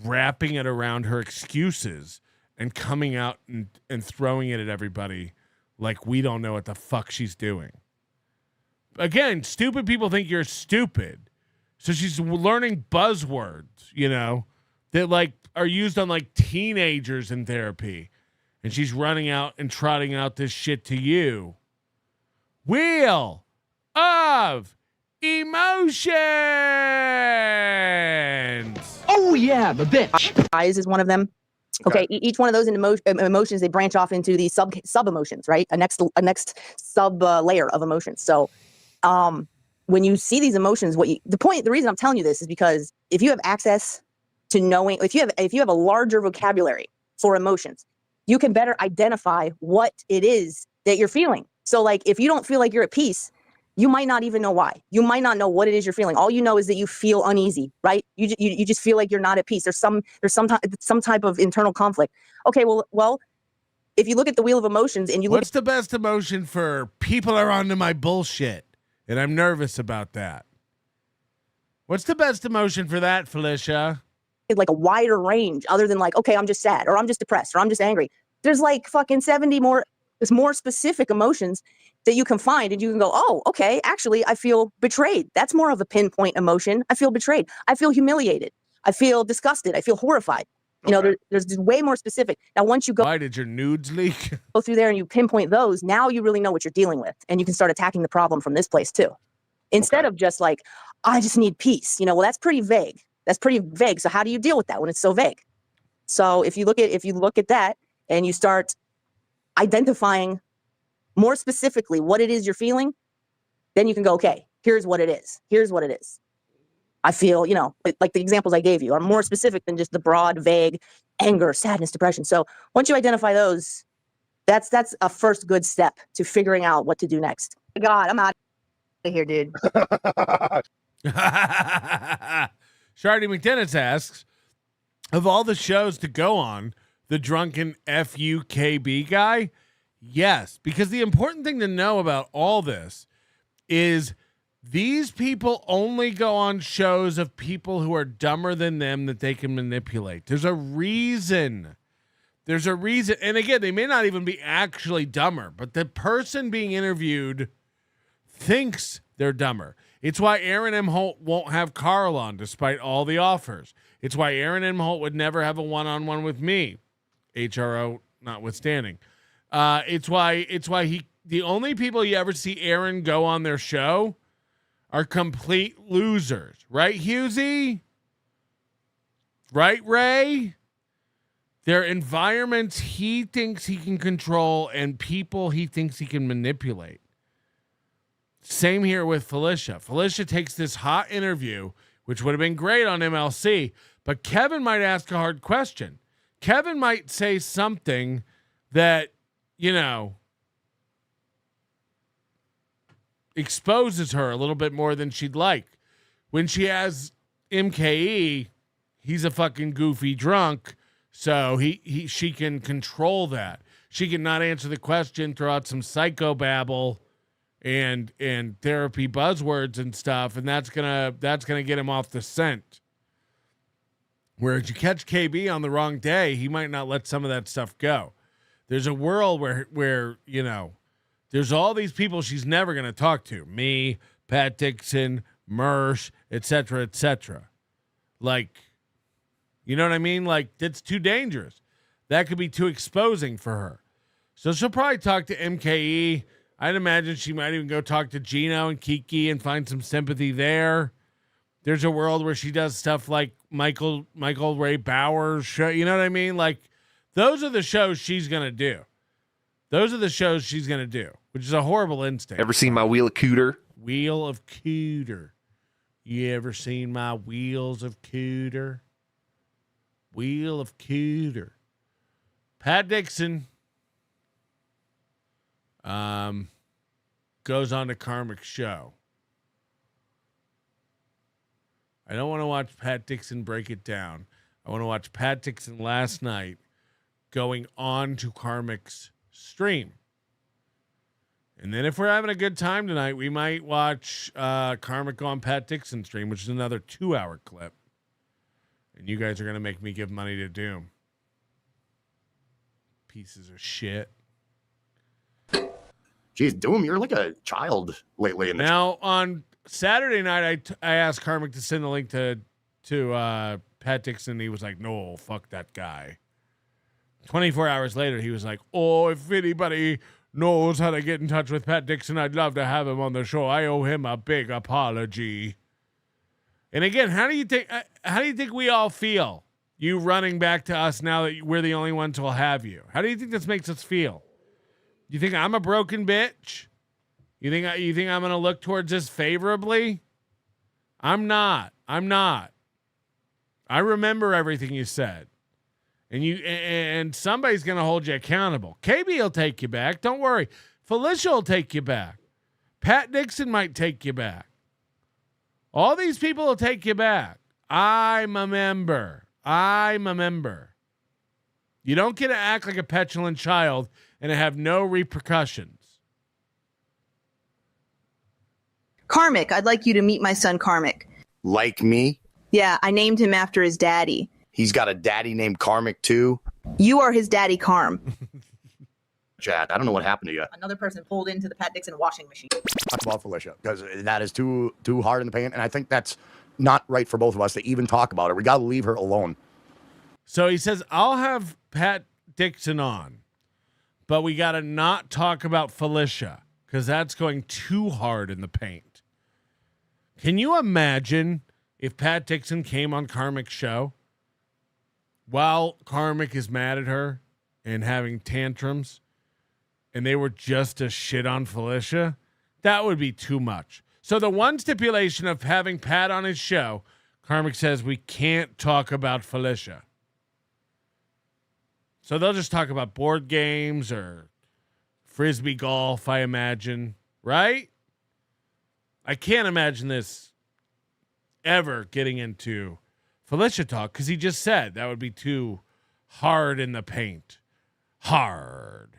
wrapping it around her excuses and coming out and throwing it at everybody like we don't know what the fuck she's doing. Again, stupid people think you're stupid. So she's learning buzzwords, that like are used on like teenagers in therapy. And she's running out and trotting out this shit to you. Wheel of Emotions. Oh yeah, the bitch. Eyes is one of them. Okay, each one of those emotions, they branch off into these sub emotions, right? A next sub layer of emotions. So, when you see these emotions, the reason I'm telling you this is because if you have access to knowing, if you have a larger vocabulary for emotions, you can better identify what it is that you're feeling. So, like, if you don't feel like you're at peace, you might not even know why. You might not know what it is you're feeling. All you know is that you feel uneasy, right? You just feel like you're not at peace. There's some type of internal conflict. Okay, well, if you look at the wheel of emotions and you look What's the best emotion for people are onto my bullshit and I'm nervous about that? What's the best emotion for that, Felicia? like a wider range other than like, okay, I'm just sad or I'm just depressed or I'm just angry. There's like fucking 70 more specific emotions that you can find, and you can go, oh, okay, actually, I feel betrayed. That's more of a pinpoint emotion. I feel betrayed. I feel humiliated. I feel disgusted. I feel horrified. There's way more specific. Now, once you go, why did your nudes leak? Go through there and you pinpoint those, now you really know what you're dealing with, and you can start attacking the problem from this place too, instead of just like, I just need peace. Well, that's pretty vague. So how do you deal with that when it's so vague? So if you look at that and you start identifying more specifically what it is you're feeling, then you can go, okay, here's what it is. I feel, like the examples I gave you are more specific than just the broad, vague anger, sadness, depression. So once you identify those, that's a first good step to figuring out what to do next. God, I'm out of here, dude. Shardy McDennis asks, of all the shows to go on, the drunken FUKB guy? Yes, because the important thing to know about all this is these people only go on shows of people who are dumber than them that they can manipulate. There's a reason. And again, they may not even be actually dumber, but the person being interviewed thinks they're dumber. It's why Aaron M. Holt won't have Carl on despite all the offers. It's why Aaron M. Holt would never have a one-on-one with me, HRO notwithstanding. It's why the only people you ever see Aaron go on their show are complete losers. Right, Husey? Right, Ray? Their environments he thinks he can control and people he thinks he can manipulate. Same here with Felicia. Felicia takes this hot interview, which would have been great on MLC, but Kevin might ask a hard question. Kevin might say something that, exposes her a little bit more than she'd like. When she has MKE, he's a fucking goofy drunk, so she can control that. She can not answer the question, throw out some psychobabble and therapy buzzwords and stuff, and that's gonna get him off the scent. Whereas you catch KB on the wrong day, he might not let some of that stuff go. There's a world where there's all these people she's never going to talk to. Me, Pat Dixon, Mersh, etc., etc. Like, you know what I mean? Like, that's too dangerous. That could be too exposing for her. So she'll probably talk to MKE I'd imagine she might even go talk to Gino and Kiki and find some sympathy there. There's a world where she does stuff like Michael Ray Bauer's show. You know what I mean? Like, those are the shows she's going to do. Those are the shows she's going to do, which is a horrible instinct. Ever seen my Wheel of Cooter? Wheel of Cooter. You ever seen my Wheels of Cooter? Wheel of Cooter. Pat Dixon goes on to Karmic's show. I don't want to watch Pat Dixon break it down. I want to watch Pat Dixon last night going on to Karmic's stream. And then if we're having a good time tonight, we might watch Karmic on Pat Dixon's stream, which is another 2-hour clip. And you guys are going to make me give money to Doom. Pieces of shit. Jeez, Doom, you're like a child lately. Now, on Saturday night, I asked Karmic to send the link to Pat Dixon. He was like, no, fuck that guy. 24 hours later, he was like, oh, if anybody knows how to get in touch with Pat Dixon, I'd love to have him on the show. I owe him a big apology. And again, how do you think we all feel? You running back to us now that we're the only ones who'll have you. How do you think this makes us feel? You think I'm a broken bitch? You think I'm going to look towards this favorably? I'm not. I remember everything you said. And somebody's going to hold you accountable. KB will take you back. Don't worry. Felicia will take you back. Pat Dixon might take you back. All these people will take you back. I'm a member. You don't get to act like a petulant child and have no repercussions. Karmic, I'd like you to meet my son, Karmic. Like me? Yeah, I named him after his daddy. He's got a daddy named Karmic too. You are his daddy, Karm. Chad, I don't know what happened to you. Another person pulled into the Pat Dixon washing machine. Talk about Felicia, because that is too hard in the paint, and I think that's not right for both of us to even talk about her. We got to leave her alone. So he says, I'll have Pat Dixon on, but we got to not talk about Felicia because that's going too hard in the paint. Can you imagine if Pat Dixon came on Karmic's show while Karmic is mad at her and having tantrums and they were just to shit on Felicia? That would be too much. So the one stipulation of having Pat on his show, Karmic says we can't talk about Felicia. So they'll just talk about board games or frisbee golf, I imagine, right? I can't imagine this ever getting into Felicia talk because he just said that would be too hard in the paint. Hard.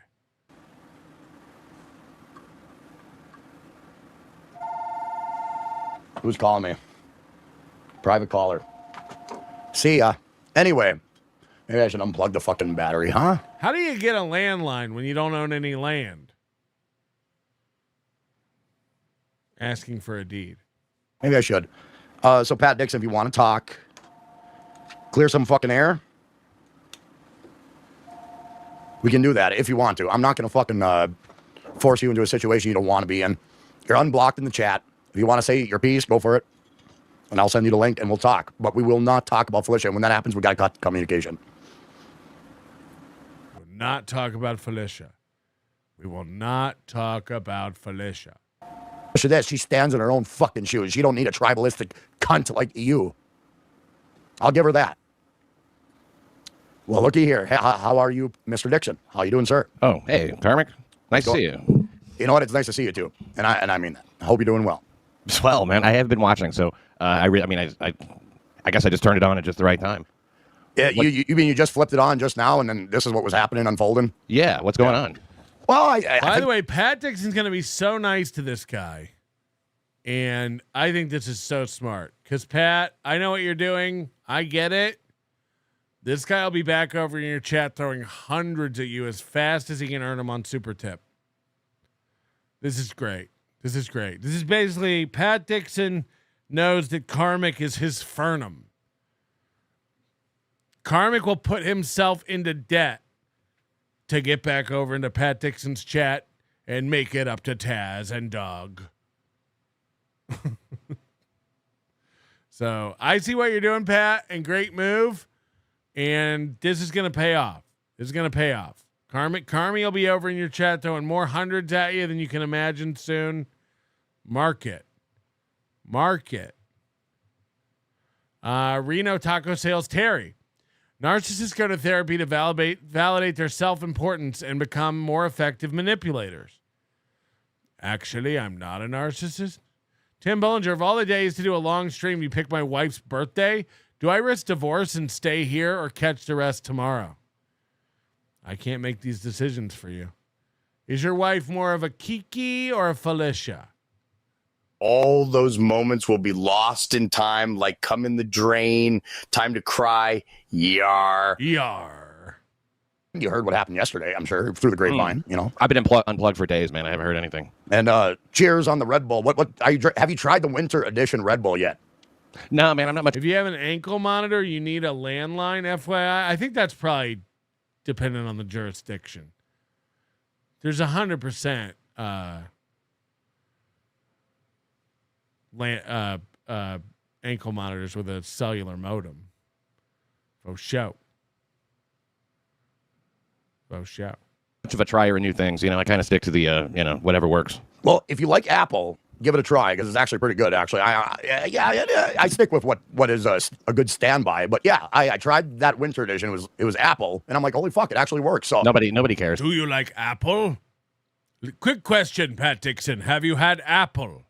Who's calling me? Private caller. See ya. Anyway, maybe I should unplug the fucking battery, huh? How do you get a landline when you don't own any land? Asking for a deed. Maybe I should. So Pat Dixon, if you want to talk, clear some fucking air, we can do that if you want to. I'm not going to fucking force you into a situation you don't want to be in. You're unblocked in the chat. If you want to say your piece, go for it. And I'll send you the link and we'll talk. But we will not talk about Felicia. And when that happens, we got to cut communication. We will not talk about Felicia. We will not talk about Felicia. She stands in her own fucking shoes. She don't need a tribalistic cunt like you. I'll give her that. Well, looky here. How are you, Mr. Dixon? How you doing, sir? Oh, hey, Karmic. Nice to see you. You know what? It's nice to see you too. And I mean that. I hope you're doing well. Well, man, I have been watching, so I guess I just turned it on at just the right time. Yeah, you mean you just flipped it on just now, and then this is what was happening, unfolding? Yeah, what's going on? Well, by the way, Pat Dixon's going to be so nice to this guy, and I think this is so smart because Pat, I know what you're doing. I get it. This guy will be back over in your chat throwing hundreds at you as fast as he can earn them on Super Tip. This is great. This is great. This is basically Pat Dixon knows that Karmic is his Fernum. Karmic will put himself into debt to get back over into Pat Dixon's chat and make it up to Taz and Doug. So I see what you're doing, Pat, and great move. And this is going to pay off. This is going to pay off. Carmi will be over in your chat throwing more hundreds at you than you can imagine soon. Mark it. Mark it. Reno Taco Sales Terry. Narcissists go to therapy to validate their self-importance and become more effective manipulators. Actually, I'm not a narcissist. Tim Bollinger, of all the days to do a long stream, you pick my wife's birthday. Do I risk divorce and stay here or catch the rest tomorrow? I can't make these decisions for you. Is your wife more of a Kiki or a Felicia? All those moments will be lost in time, like come in the drain, time to cry, yar. Yar. You heard what happened yesterday, I'm sure, through the grapevine, you know. I've been unplugged for days, man. I haven't heard anything. And cheers on the Red Bull. What have you tried the winter edition Red Bull yet? No, man, I'm not much. If you have an ankle monitor, you need a landline, FYI. I think that's probably dependent on the jurisdiction. There's 100% ankle monitors with a cellular modem. For show. Much of a tryer of new things, you know. I kind of stick to the, whatever works. Well, if you like Apple, give it a try because it's actually pretty good. Actually, I stick with what is a good standby. But yeah, I tried that winter edition. It was Apple, and I'm like, holy fuck, it actually works. So nobody cares. Do you like Apple? Quick question, Pat Dixon. Have you had Apple?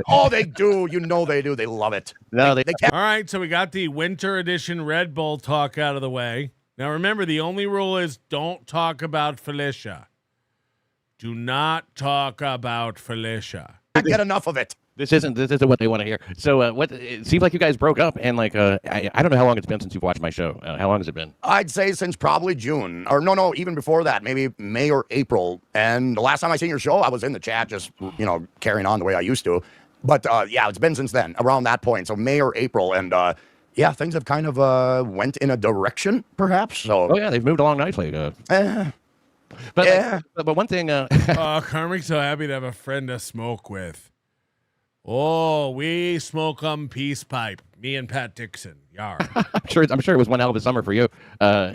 Oh, they do. You know they do. They love it. No, they can't. All right, so we got the winter edition Red Bull talk out of the way. Now, remember, the only rule is don't talk about Felicia. Do not talk about Felicia. I get enough of it. This isn't what they want to hear. So, it seems like you guys broke up, and I don't know how long it's been since you've watched my show. How long has it been? I'd say since probably June, or no, even before that, maybe May or April. And the last time I seen your show, I was in the chat, just carrying on the way I used to. But yeah, it's been since then, around that point. So May or April, and yeah, things have kind of went in a direction, perhaps. So yeah, they've moved along nicely. But one thing, Karmic's so happy to have a friend to smoke with. Oh, we smoke peace pipe. Me and Pat Dixon. Yar. I'm sure it was one hell of a summer for you. All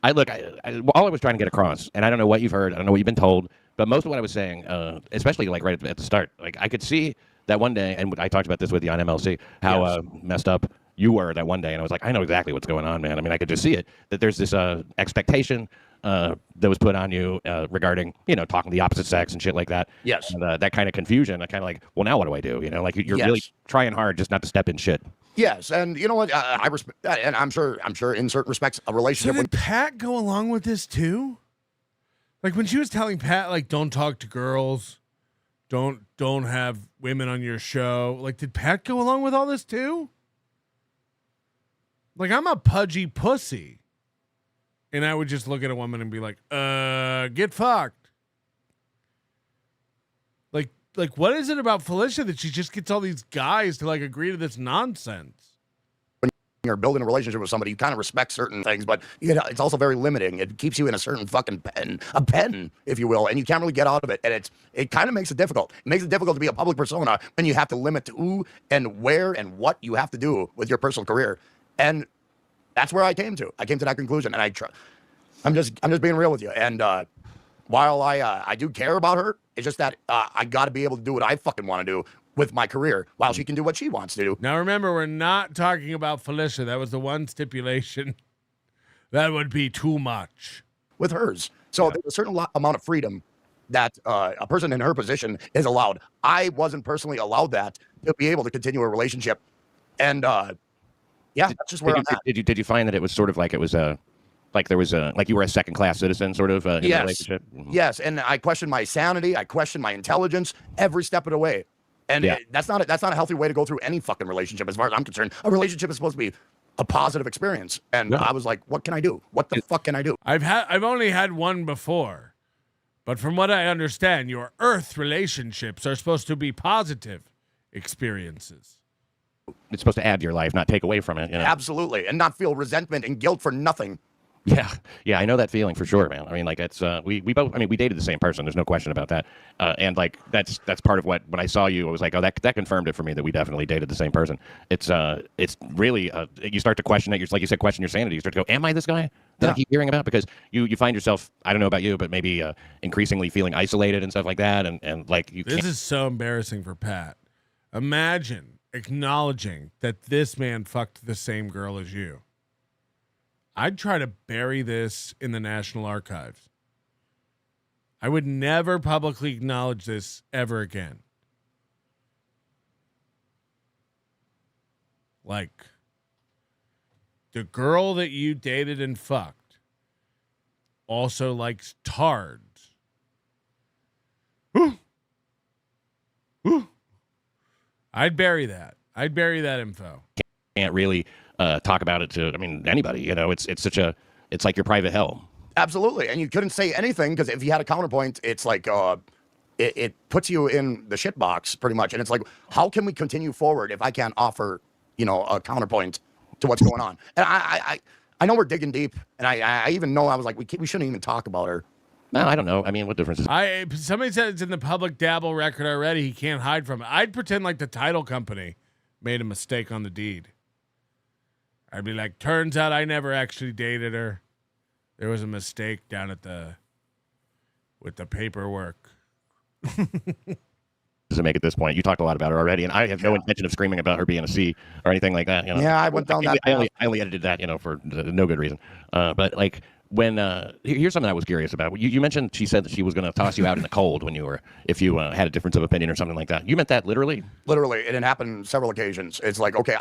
I was trying to get across, and I don't know what you've heard, I don't know what you've been told, but most of what I was saying, especially right at the start, I could see that one day, and I talked about this with you on MLC, how messed up you were that one day, and I was like, I know exactly what's going on, man. I mean, I could just see it, that there's this expectation that was put on you regarding, talking to the opposite sex and shit like that. Yes. And, that kind of confusion, kind of like, well, now what do I do? You're really trying hard just not to step in shit. Yes, and you know what? I respect that, and I'm sure in certain respects, a relationship. So did Pat go along with this too? Like when she was telling Pat, don't talk to girls, don't have women on your show. Like, did Pat go along with all this too? Like, I'm a pudgy pussy. And I would just look at a woman and be like, get fucked. Like, what is it about Felicia that she just gets all these guys to, agree to this nonsense? When you're building a relationship with somebody, you kind of respect certain things, but it's also very limiting. It keeps you in a certain fucking pen, if you will, and you can't really get out of it. And it kind of makes it difficult. It makes it difficult to be a public persona when you have to limit who and where and what you have to do with your personal career. And that's where I came to. I came to that conclusion, and I'm just being real with you. And while I do care about her, it's just that I got to be able to do what I fucking want to do with my career, while she can do what she wants to do. Now remember, we're not talking about Felicia. That was the one stipulation. That would be too much with hers. So there's a certain amount of freedom that a person in her position is allowed. I wasn't personally allowed that to be able to continue a relationship, and that's just where I'm at. Did you find that it was sort of like it was like there was like you were a second-class citizen sort of in the relationship? Mm-hmm. Yes, and I questioned my sanity, I questioned my intelligence every step of the way. And that's not a healthy way to go through any fucking relationship as far as I'm concerned. A relationship is supposed to be a positive experience. And I was like, what can I do? What the fuck can I do? I've only had one before. But from what I understand, your Earth relationships are supposed to be positive experiences. It's supposed to add to your life, not take away from it. Absolutely. And not feel resentment and guilt for nothing. Yeah, I know that feeling for sure, man. I mean, like it's we both. I mean, we dated the same person. There's no question about that. And like that's part of what when I saw you, I was like, oh, that confirmed it for me that we definitely dated the same person. It's really you start to question it. Like you said, question your sanity. You start to go, am I this guy that I keep hearing about? Because you find yourself, I don't know about you, but maybe increasingly feeling isolated and stuff like that. And like you. This is so embarrassing for Pat. Imagine acknowledging that this man fucked the same girl as you. I'd try to bury this in the National Archives. I would never publicly acknowledge this ever again. Like, the girl that you dated and fucked also likes tards. I'd bury that. I'd bury that info. Can't really talk about it to, I mean, anybody. You know, it's like your private hell. Absolutely. And you couldn't say anything because if you had a counterpoint, it's like it puts you in the shit box pretty much. And it's like, how can we continue forward if I can't offer, a counterpoint to what's going on? And I know we're digging deep, and I even know I was like, we shouldn't even talk about her. No, I don't know. I mean, what difference is somebody said it's in the public dabble record already. He can't hide from it. I'd pretend like the title company made a mistake on the deed. I'd be like, turns out I never actually dated her. There was a mistake down with the paperwork. Doesn't make at this point. You talked a lot about her already, and I have no intention of screaming about her being a C or anything like that. Yeah, I went down that path. I only edited that, for no good reason. But like when here's something I was curious about. You mentioned she said that she was going to toss you out in the cold if you had a difference of opinion or something like that. You meant that literally? Literally, it had happened on several occasions. It's like, okay,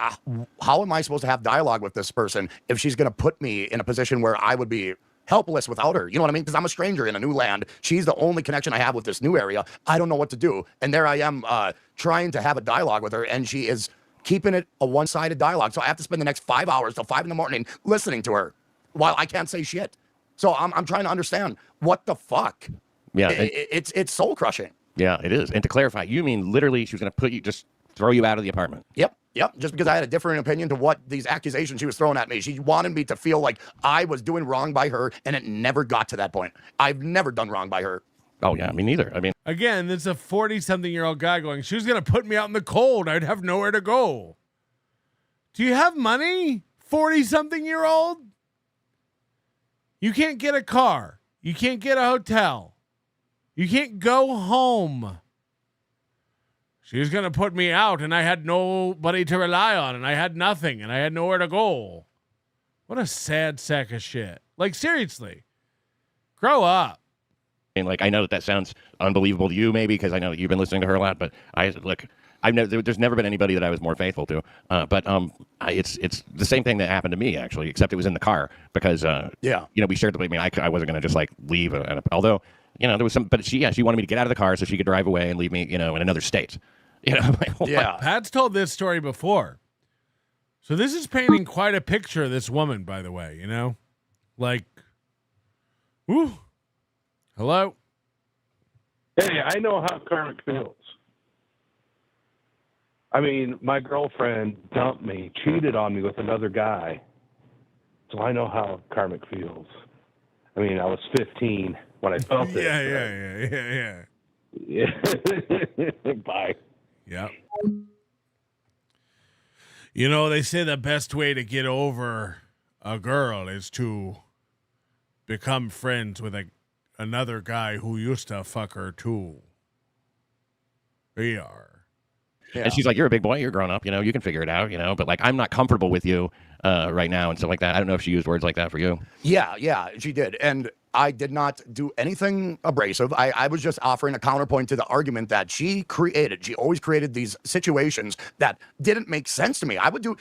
how am I supposed to have dialogue with this person if she's going to put me in a position where I would be helpless without her? You know what I mean? Because I'm a stranger in a new land. She's the only connection I have with this new area. I don't know what to do. And there I am trying to have a dialogue with her, and she is keeping it a one-sided dialogue. So I have to spend the next 5 hours till 5 a.m. listening to her while I can't say shit. So I'm trying to understand what the fuck. Yeah, it's soul crushing. Yeah, it is. And to clarify, you mean literally she was going to just throw you out of the apartment? Yep. Just because I had a different opinion to what these accusations she was throwing at me. She wanted me to feel like I was doing wrong by her, and it never got to that point. I've never done wrong by her. Oh, yeah, me neither. I mean, again, this is a 40-something-year-old guy going, she was going to put me out in the cold. I'd have nowhere to go. Do you have money, 40-something-year-old? You can't get a car. You can't get a hotel. You can't go home. She was going to put me out, and I had nobody to rely on, and I had nothing, and I had nowhere to go. What a sad sack of shit. Like, seriously. Grow up. And like, I know that sounds unbelievable to you, maybe, because I know that you've been listening to her a lot, but there's never been anybody that I was more faithful to. But it's the same thing that happened to me, actually, except it was in the car because, we shared the, I wasn't going to just like leave. Although, there was some, but she wanted me to get out of the car so she could drive away and leave me, in another state. Pat's told this story before. So this is painting quite a picture of this woman, by the way, like, whoo. Hello? Hey, I know how Karmic feels. I mean, my girlfriend dumped me, cheated on me with another guy. So I know how Karmic feels. I mean, I was 15 when I felt it. Yeah. Bye. Yeah. They say the best way to get over a girl is to become friends with another guy who used to fuck her too. We are. Yeah. And she's like, you're a big boy, you're grown up, you can figure it out, but like, I'm not comfortable with you right now and stuff like that. I don't know if she used words like that for you. Yeah, she did. And I did not do anything abrasive. I was just offering a counterpoint to the argument that she created. She always created these situations that didn't make sense to me.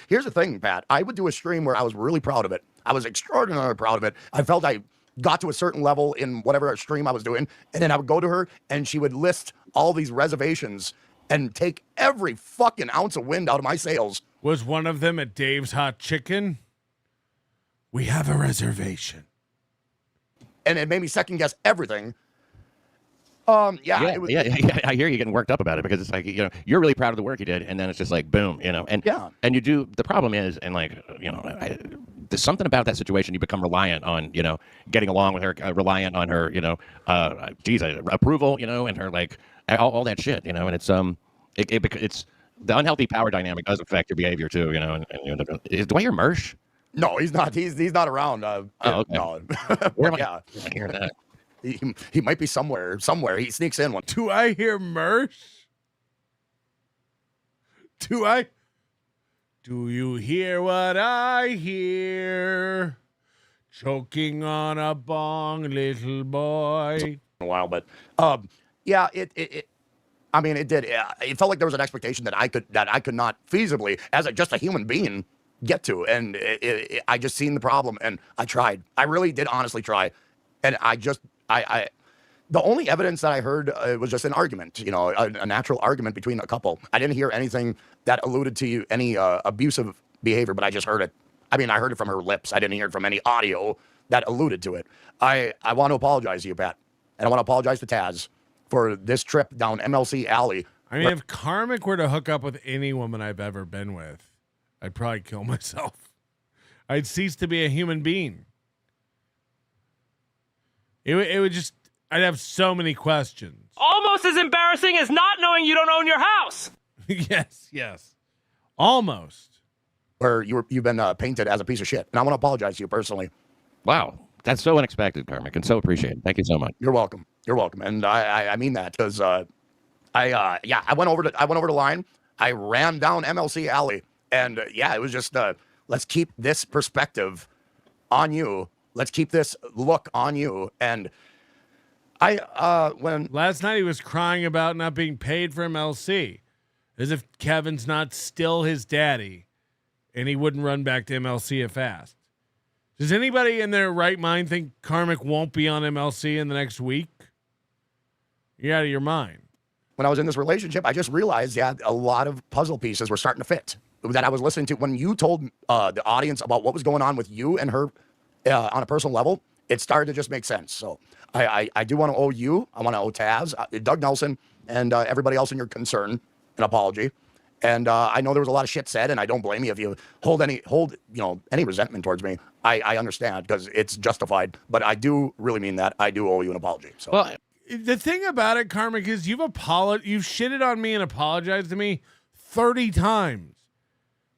Here's the thing, Pat. I would do a stream where I was really proud of it. I was extraordinarily proud of it. I felt I got to a certain level in whatever stream I was doing, and then I would go to her, and she would list all these reservations and take every fucking ounce of wind out of my sails. Was one of them at Dave's Hot Chicken? We have a reservation. And it made me second guess everything. I hear you getting worked up about it because it's like, you're really proud of the work you did, and then it's just like, boom, and you do. The problem is, and like, there's something about that situation. You become reliant on, getting along with her, reliant on her, approval, and her like all that shit, and it's it's the unhealthy power dynamic does affect your behavior too, do I hear Mersh? No, he's not. He's not around. Okay. No. Where am I? Yeah. I hear that. He might be somewhere. He sneaks in one. Do I hear Mersh? Do you hear what I hear? Choking on a bong, little boy. A while, but yeah, it I mean, it did. It felt like there was an expectation that I could not feasibly, as just a human being, get to, and I just seen the problem, and I tried. I really did honestly try, and the only evidence that I heard was just an argument, a natural argument between a couple. I didn't hear anything that alluded to any abusive behavior, but I just heard it. I mean, I heard it from her lips. I didn't hear it from any audio that alluded to it. I want to apologize to you, Pat, and I want to apologize to Taz for this trip down MLC Alley. I mean, if Karmic were to hook up with any woman I've ever been with, I'd probably kill myself. I'd cease to be a human being. It would just, I'd have so many questions. Almost as embarrassing as not knowing you don't own your house. Yes. Almost. Where you've been painted as a piece of shit. And I want to apologize to you personally. Wow. That's so unexpected, Karmic, and so appreciated. Thank you so much. You're welcome. And I mean that because I went over the line. I ran down MLC Alley, and it was just let's keep this perspective on you. Let's keep this look on you. And when last night he was crying about not being paid for MLC, as if Kevin's not still his daddy, and he wouldn't run back to MLC if asked. Does anybody in their right mind think Karmic won't be on MLC in the next week? You're out of your mind. When I was in this relationship, I just realized, a lot of puzzle pieces were starting to fit that I was listening to. When you told the audience about what was going on with you and her on a personal level, it started to just make sense. So I do want to owe you, I want to owe Taz, Doug Nelson, and everybody else in your concern an apology. And I know there was a lot of shit said, and I don't blame you if you hold any resentment towards me. I understand because it's justified, but I do really mean that. I do owe you an apology. So. Well, the thing about it, Karmic, is you've shitted on me and apologized to me 30 times.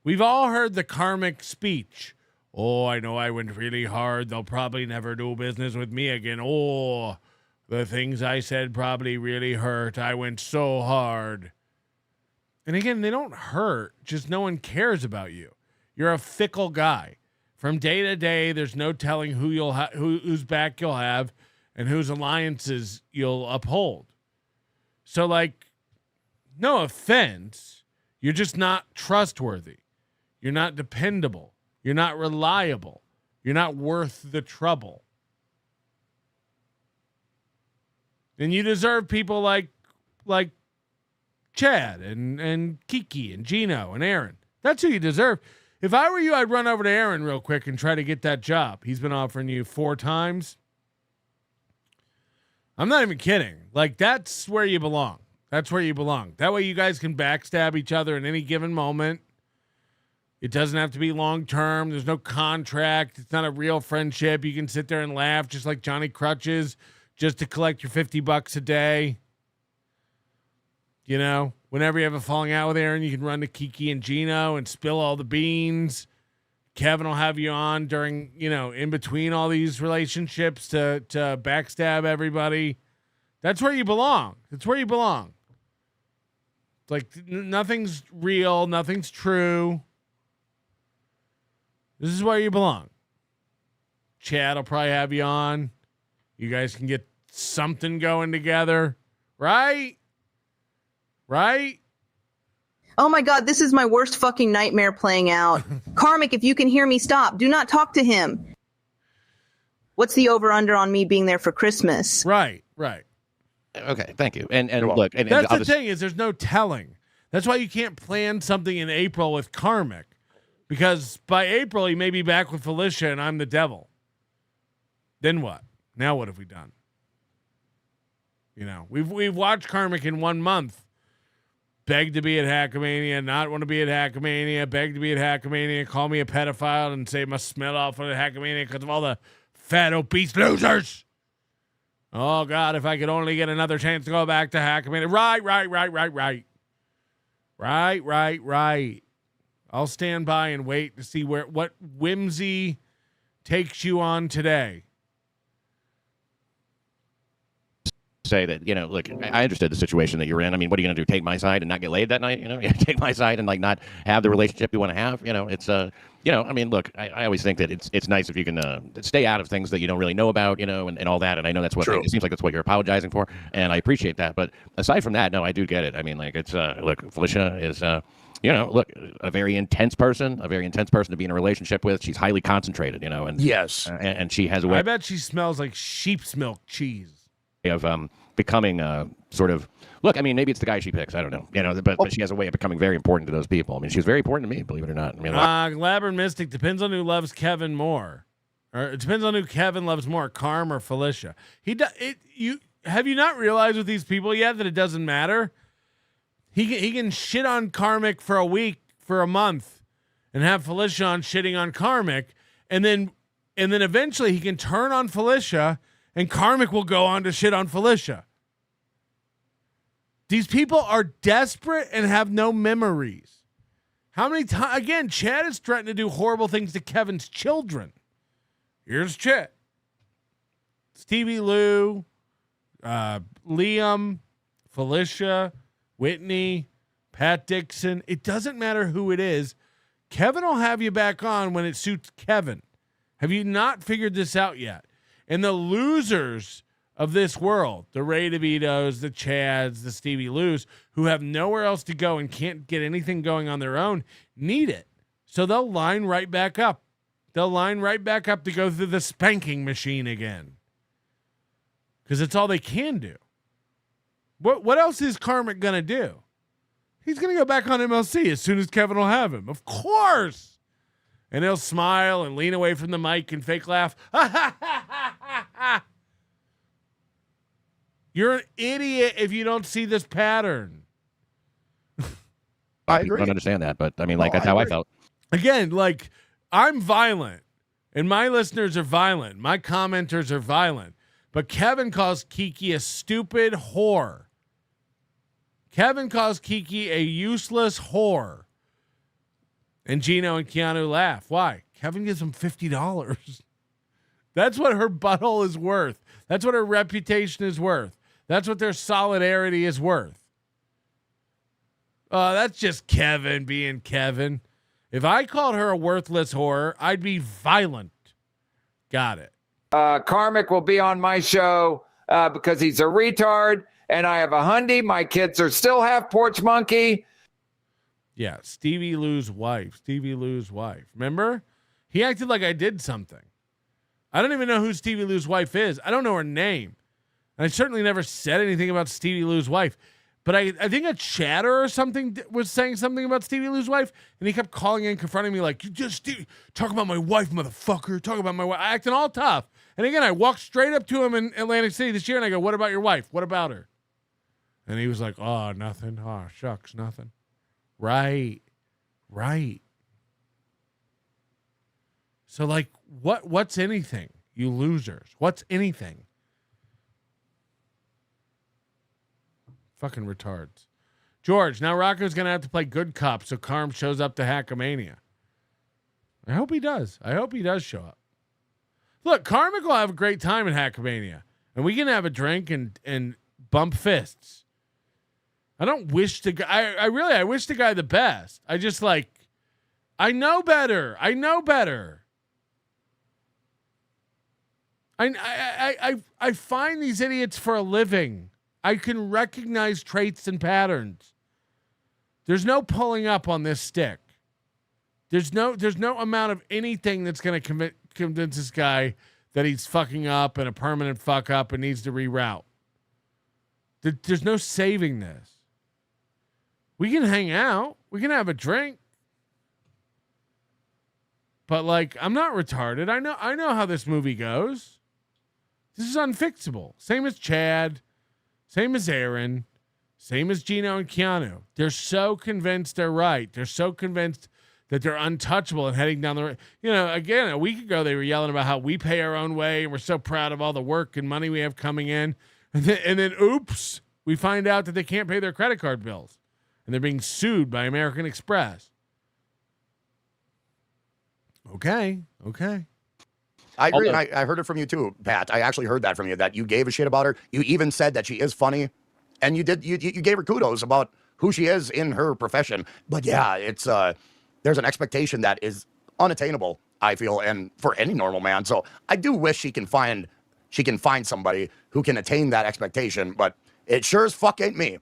We've all heard the Karmic speech. Oh, I know I went really hard. They'll probably never do business with me again. Oh, the things I said probably really hurt. I went so hard. And again, they don't hurt. Just no one cares about you. You're a fickle guy. From day to day, there's no telling whose back you'll have and whose alliances you'll uphold. So, no offense, you're just not trustworthy. You're not dependable. You're not reliable. You're not worth the trouble. And you deserve people like Chad and Kiki and Gino and Aaron. That's who you deserve. If I were you, I'd run over to Aaron real quick and try to get that job. He's been offering you 4 times. I'm not even kidding. That's where you belong. That's where you belong. That way you guys can backstab each other in any given moment. It doesn't have to be long term. There's no contract. It's not a real friendship. You can sit there and laugh just like Johnny Crutches just to collect your $50 a day. Whenever you have a falling out with Aaron, you can run to Kiki and Gino and spill all the beans. Kevin will have you on during, in between all these relationships to backstab everybody. That's where you belong. That's where you belong. It's nothing's real. Nothing's true. This is where you belong. Chad will probably have you on. You guys can get something going together. Right? Oh my God, this is my worst fucking nightmare playing out. Karmic, if you can hear me, stop. Do not talk to him. What's the over-under on me being there for Christmas? Right. Okay, thank you. And look, and that's the thing is there's no telling. That's why you can't plan something in April with Karmic, because by April he may be back with Felicia and I'm the devil. Then what? Now what have we done? We've watched Karmic in 1 month beg to be at Hackamania, not want to be at Hackamania, beg to be at Hackamania, call me a pedophile and say it must smell off of Hackamania because of all the fat, obese losers. Oh, God, if I could only get another chance to go back to Hackamania. Right. I'll stand by and wait to see what whimsy takes you on today. Say that, look, I understood the situation that you're in. I mean, what are you going to do? Take my side and not get laid that night? Take my side and like not have the relationship you want to have. It's I mean, look, I always think that it's nice if you can stay out of things that you don't really know about, and all that. And I know that's what it seems like that's what you're apologizing for, and I appreciate that. But aside from that, no, I do get it. I mean, like it's look, Felicia is look, a very intense person to be in a relationship with. She's highly concentrated, and yes, and she has a way. I bet she smells like sheep's milk cheese. Of becoming sort of look. I mean, maybe it's the guy she picks. I don't know. But she has a way of becoming very important to those people. I mean, she's very important to me, believe it or not. I mean, Glabber Mystic depends on who loves Kevin more, or it depends on who Kevin loves more, Karm or Felicia. Have you not realized with these people yet that it doesn't matter? He can shit on Karmic for a week, for a month, and have Felicia on shitting on Karmic, and then eventually he can turn on Felicia. And Karmic will go on to shit on Felicia. These people are desperate and have no memories. How many times? Again, Chad is threatening to do horrible things to Kevin's children. Here's Chad. Stevie Lou, Liam, Felicia, Whitney, Pat Dixon. It doesn't matter who it is. Kevin will have you back on when it suits Kevin. Have you not figured this out yet? And the losers of this world, the Ray DeVitos, the Chads, the Stevie Lou's, who have nowhere else to go and can't get anything going on their own, need it. So they'll line right back up. They'll line right back up to go through the spanking machine again. Because it's all they can do. What else is Karmic going to do? He's going to go back on MLC as soon as Kevin will have him. Of course. And he'll smile and lean away from the mic and fake laugh. You're an idiot if you don't see this pattern. I agree. I don't understand that, but I mean, that's how I felt. Again, I'm violent, and my listeners are violent. My commenters are violent. But Kevin calls Kiki a stupid whore. Kevin calls Kiki a useless whore. And Gino and Keanu laugh. Why? Kevin gives him $50. That's what her butthole is worth. That's what her reputation is worth. That's what their solidarity is worth. That's just Kevin being Kevin. If I called her a worthless whore, I'd be violent. Got it. Karmic will be on my show because he's a retard, and I have a Hyundai. My kids are still half porch monkey. Yeah, Stevie Lou's wife. Remember? He acted like I did something. I don't even know who Stevie Lou's wife is. I don't know her name. And I certainly never said anything about Stevie Lou's wife. But I think a chatter or something was saying something about Stevie Lou's wife, and he kept calling in, confronting me like, you just talk about my wife, motherfucker. Talk about my wife. Acting all tough. And again, I walked straight up to him in Atlantic City this year, and I go, what about your wife? What about her? And he was like, oh, nothing. Oh, shucks, nothing. Right. So what's anything, you losers? What's anything? Fucking retards. George, now Rocco's going to have to play good cop so Karm shows up to Hackamania. I hope he does. Show up. Look, Karmic will have a great time at Hackamania, and we can have a drink and bump fists. I don't wish the guy. I wish the guy the best. I just I know better. I find these idiots for a living. I can recognize traits and patterns. There's no pulling up on this stick. There's no amount of anything that's going to convince this guy that he's fucking up and a permanent fuck up and needs to reroute. There's no saving this. We can hang out. We can have a drink. But I'm not retarded. I know how this movie goes. This is unfixable. Same as Chad. Same as Aaron. Same as Gino and Keanu. They're so convinced they're right. They're so convinced that they're untouchable and heading down the road. You know, again, a week ago, they were yelling about how we pay our own way and we're so proud of all the work and money we have coming in. And then oops, we find out that they can't pay their credit card bills and they're being sued by American Express. Okay. I agree, and I heard it from you too, Pat. I actually heard that from you, that you gave a shit about her. You even said that she is funny, and you gave her kudos about who she is in her profession. But yeah, it's there's an expectation that is unattainable, I feel, and for any normal man. So I do wish she can find somebody who can attain that expectation, but it sure as fuck ain't me.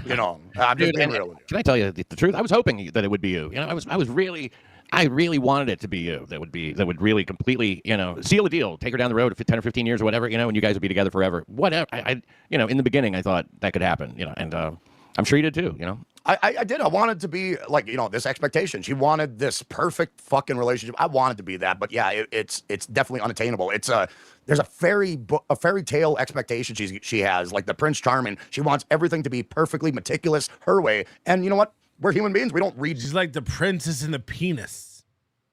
You know, I'm just being real with you. Can I tell you the truth? I was hoping that it would be you. You know, I really wanted it to be you. That would really completely, you know, seal the deal, take her down the road for 10 or 15 years or whatever, you know, and you guys would be together forever. Whatever. You know, in the beginning, I thought that could happen, you know, and I'm sure you did too, you know. I did. I wanted to be like, you know, this expectation. She wanted this perfect fucking relationship. I wanted to be that, but yeah, it's definitely unattainable. There's a fairy tale expectation she has, like the Prince Charming. She wants everything to be perfectly meticulous her way, and you know what? We're human beings. We don't read. She's like the princess and the penis.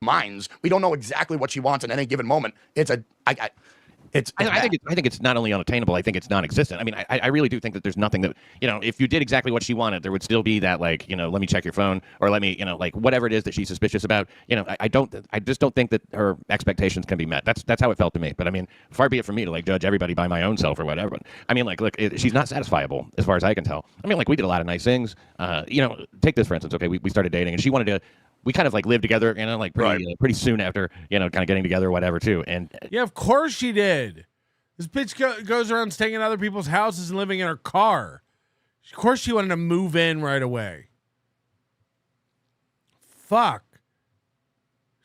Minds. We don't know exactly what she wants in any given moment. I think it's not only unattainable. I think it's non-existent. I mean, I really do think that there's nothing that, you know, if you did exactly what she wanted, there would still be that, like, you know, let me check your phone, or let me, you know, like whatever it is that she's suspicious about. You know, I just don't think that her expectations can be met. That's how it felt to me. But I mean, far be it from me to like judge everybody by my own self or whatever. But I mean, like, look, she's not satisfiable as far as I can tell. I mean, like, we did a lot of nice things. You know, take this for instance. Okay, we started dating, and she wanted to. We kind of like lived together, you know, like pretty soon after, you know, kind of getting together or whatever too. And yeah, of course she did. This bitch goes around staying in other people's houses and living in her car. Of course she wanted to move in right away. Fuck.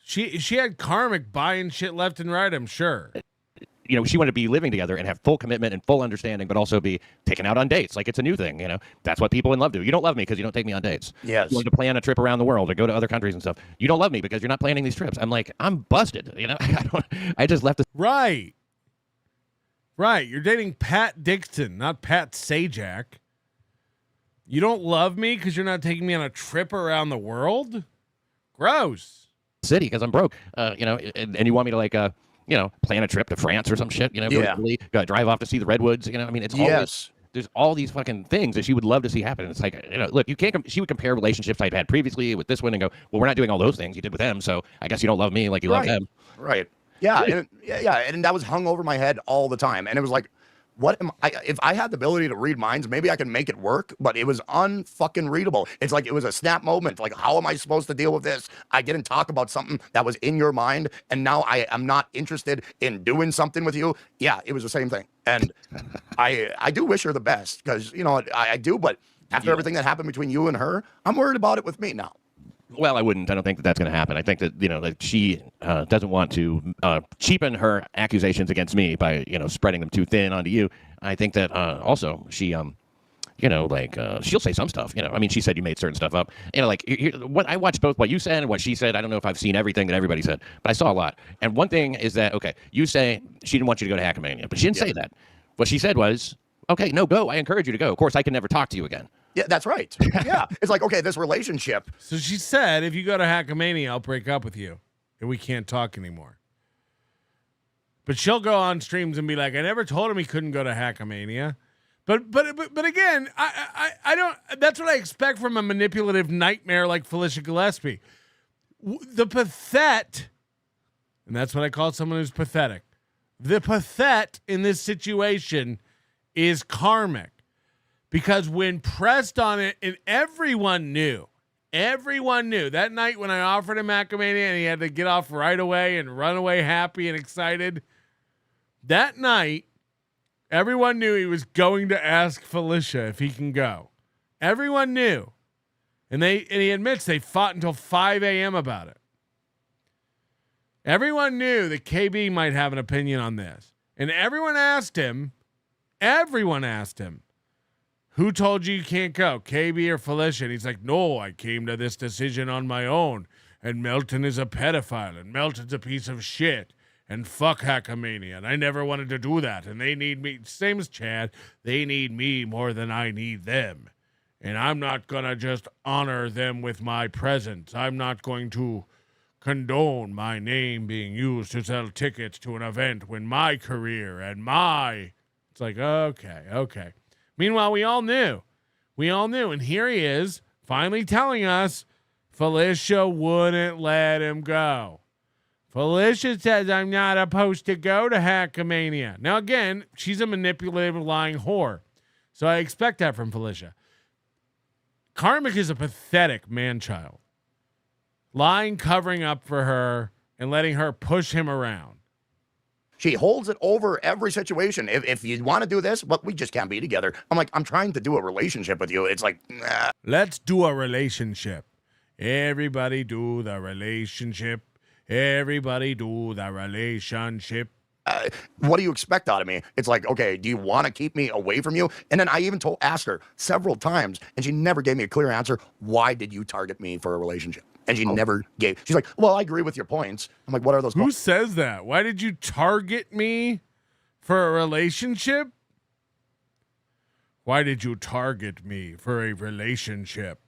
She had Karmic buying shit left and right, I'm sure. You know, she wanted to be living together and have full commitment and full understanding, but also be taken out on dates. Like, it's a new thing, you know. That's what people in love do. You don't love me because you don't take me on dates. Yes. You want to plan a trip around the world or go to other countries and stuff. You don't love me because you're not planning these trips. I'm like, I'm busted, you know. I just left this. Right. You're dating Pat Dixon, not Pat Sajak. You don't love me because you're not taking me on a trip around the world? Gross. City because I'm broke, you know, and you want me to like, you know, plan a trip to France or some shit, you know, go to Italy, drive off to see the redwoods, you know. I mean, it's always, there's all these fucking things that she would love to see happen. It's like, you know, look, you can't. She would compare relationships I'd had previously with this one and go, well, we're not doing all those things you did with them, so I guess you don't love me like you love them. Right. Yeah, and that was hung over my head all the time, and it was like, what am I? If I had the ability to read minds, maybe I could make it work, but it was unfucking readable. It's like it was a snap moment. Like, how am I supposed to deal with this? I didn't talk about something that was in your mind, and now I am not interested in doing something with you. Yeah, it was the same thing, and I do wish her the best because, you know, I do, but after everything that happened between you and her, I'm worried about it with me now. Well, I wouldn't. I don't think that that's going to happen. I think that, you know, that she doesn't want to cheapen her accusations against me by, you know, spreading them too thin onto you. I think that also she, you know, like she'll say some stuff. You know, I mean, she said you made certain stuff up. You know, like what I watched both what you said and what she said. I don't know if I've seen everything that everybody said, but I saw a lot. And one thing is that, okay, you say she didn't want you to go to Hackamania, but she didn't say that. What she said was, okay, no, go. I encourage you to go. Of course, I can never talk to you again. Yeah, that's right. Yeah. It's like, okay, this relationship. So she said, if you go to Hackamania, I'll break up with you and we can't talk anymore. But she'll go on streams and be like, I never told him he couldn't go to Hackamania. But again, I don't, that's what I expect from a manipulative nightmare like Felicia Gillespie. The pathet, and that's what I call someone who's pathetic. The pathet in this situation is Karmic. Because when pressed on it, and everyone knew that night when I offered him Hackamania and he had to get off right away and run away happy and excited, that night, everyone knew he was going to ask Felicia if he can go. Everyone knew. And he admits they fought until 5 a.m. about it. Everyone knew that KB might have an opinion on this. And everyone asked him, who told you can't go, KB or Felicia? And he's like, no, I came to this decision on my own. And Melton is a pedophile. And Melton's a piece of shit. and fuck Hackamania, and I never wanted to do that, and they need me, same as Chad, they need me more than I need them, and I'm not gonna just honor them with my presence. I'm not going to condone my name being used to sell tickets to an event when my career and my... It's like, okay. Meanwhile, we all knew, and here he is, finally telling us Felicia wouldn't let him go. Felicia says, I'm not supposed to go to Hackamania. Now, again, she's a manipulative, lying whore. So I expect that from Felicia. Karmic is a pathetic man-child. Lying, covering up for her, and letting her push him around. She holds it over every situation. If you want to do this, but we just can't be together. I'm like, I'm trying to do a relationship with you. It's like, nah. Let's do a relationship. Everybody do the relationship. Everybody do the relationship. What do you expect out of me? It's like, okay, do you want to keep me away from you? And then I even asked her several times, and she never gave me a clear answer. Why did you target me for a relationship? And she never gave. She's like, well, I agree with your points. I'm like, what are those Who points? says that? Why did you target me for a relationship? Why did you target me for a relationship?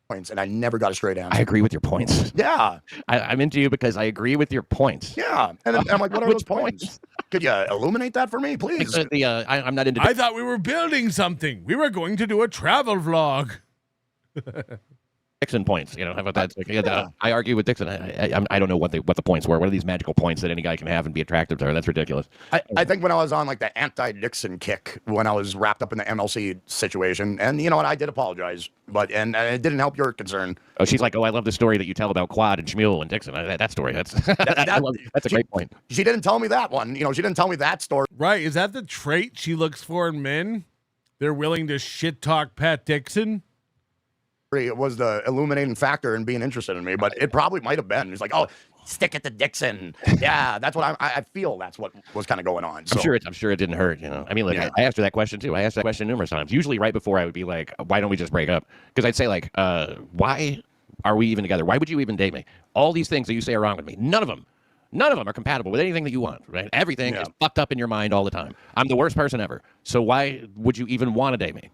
Points, and I never got a straight answer. I agree with your points. Yeah. I'm into you because I agree with your points. Yeah. And then I'm like, what are those points? Could you illuminate that for me, please? I'm not into... I thought we were building something. We were going to do a travel vlog. Dixon points, how about that? Like, I argue with Dixon. I don't know what the points were. What are these magical points that any guy can have and be attractive to her? That's ridiculous. I think when I was on like the anti-Dixon kick, when I was wrapped up in the MLC situation, and you know what, I did apologize, but and it didn't help your concern. Oh, she's like, oh, I love the story that you tell about Quad and Shmuel and Dixon. That story, that's a great point. She didn't tell me that one. She didn't tell me that story. Right? Is that the trait she looks for in men? They're willing to shit talk Pat Dixon. It was the illuminating factor in being interested in me, but it probably might have been. It's like, oh, stick it to Dixon. Yeah, that's what I feel. That's what was kind of going on. So. I'm sure it didn't hurt. I mean, look, I asked her that question too. I asked that question numerous times. Usually, right before I would be like, why don't we just break up? Because I'd say like, why are we even together? Why would you even date me? All these things that you say are wrong with me. None of them are compatible with anything that you want. Right? Everything is fucked up in your mind all the time. I'm the worst person ever. So why would you even want to date me?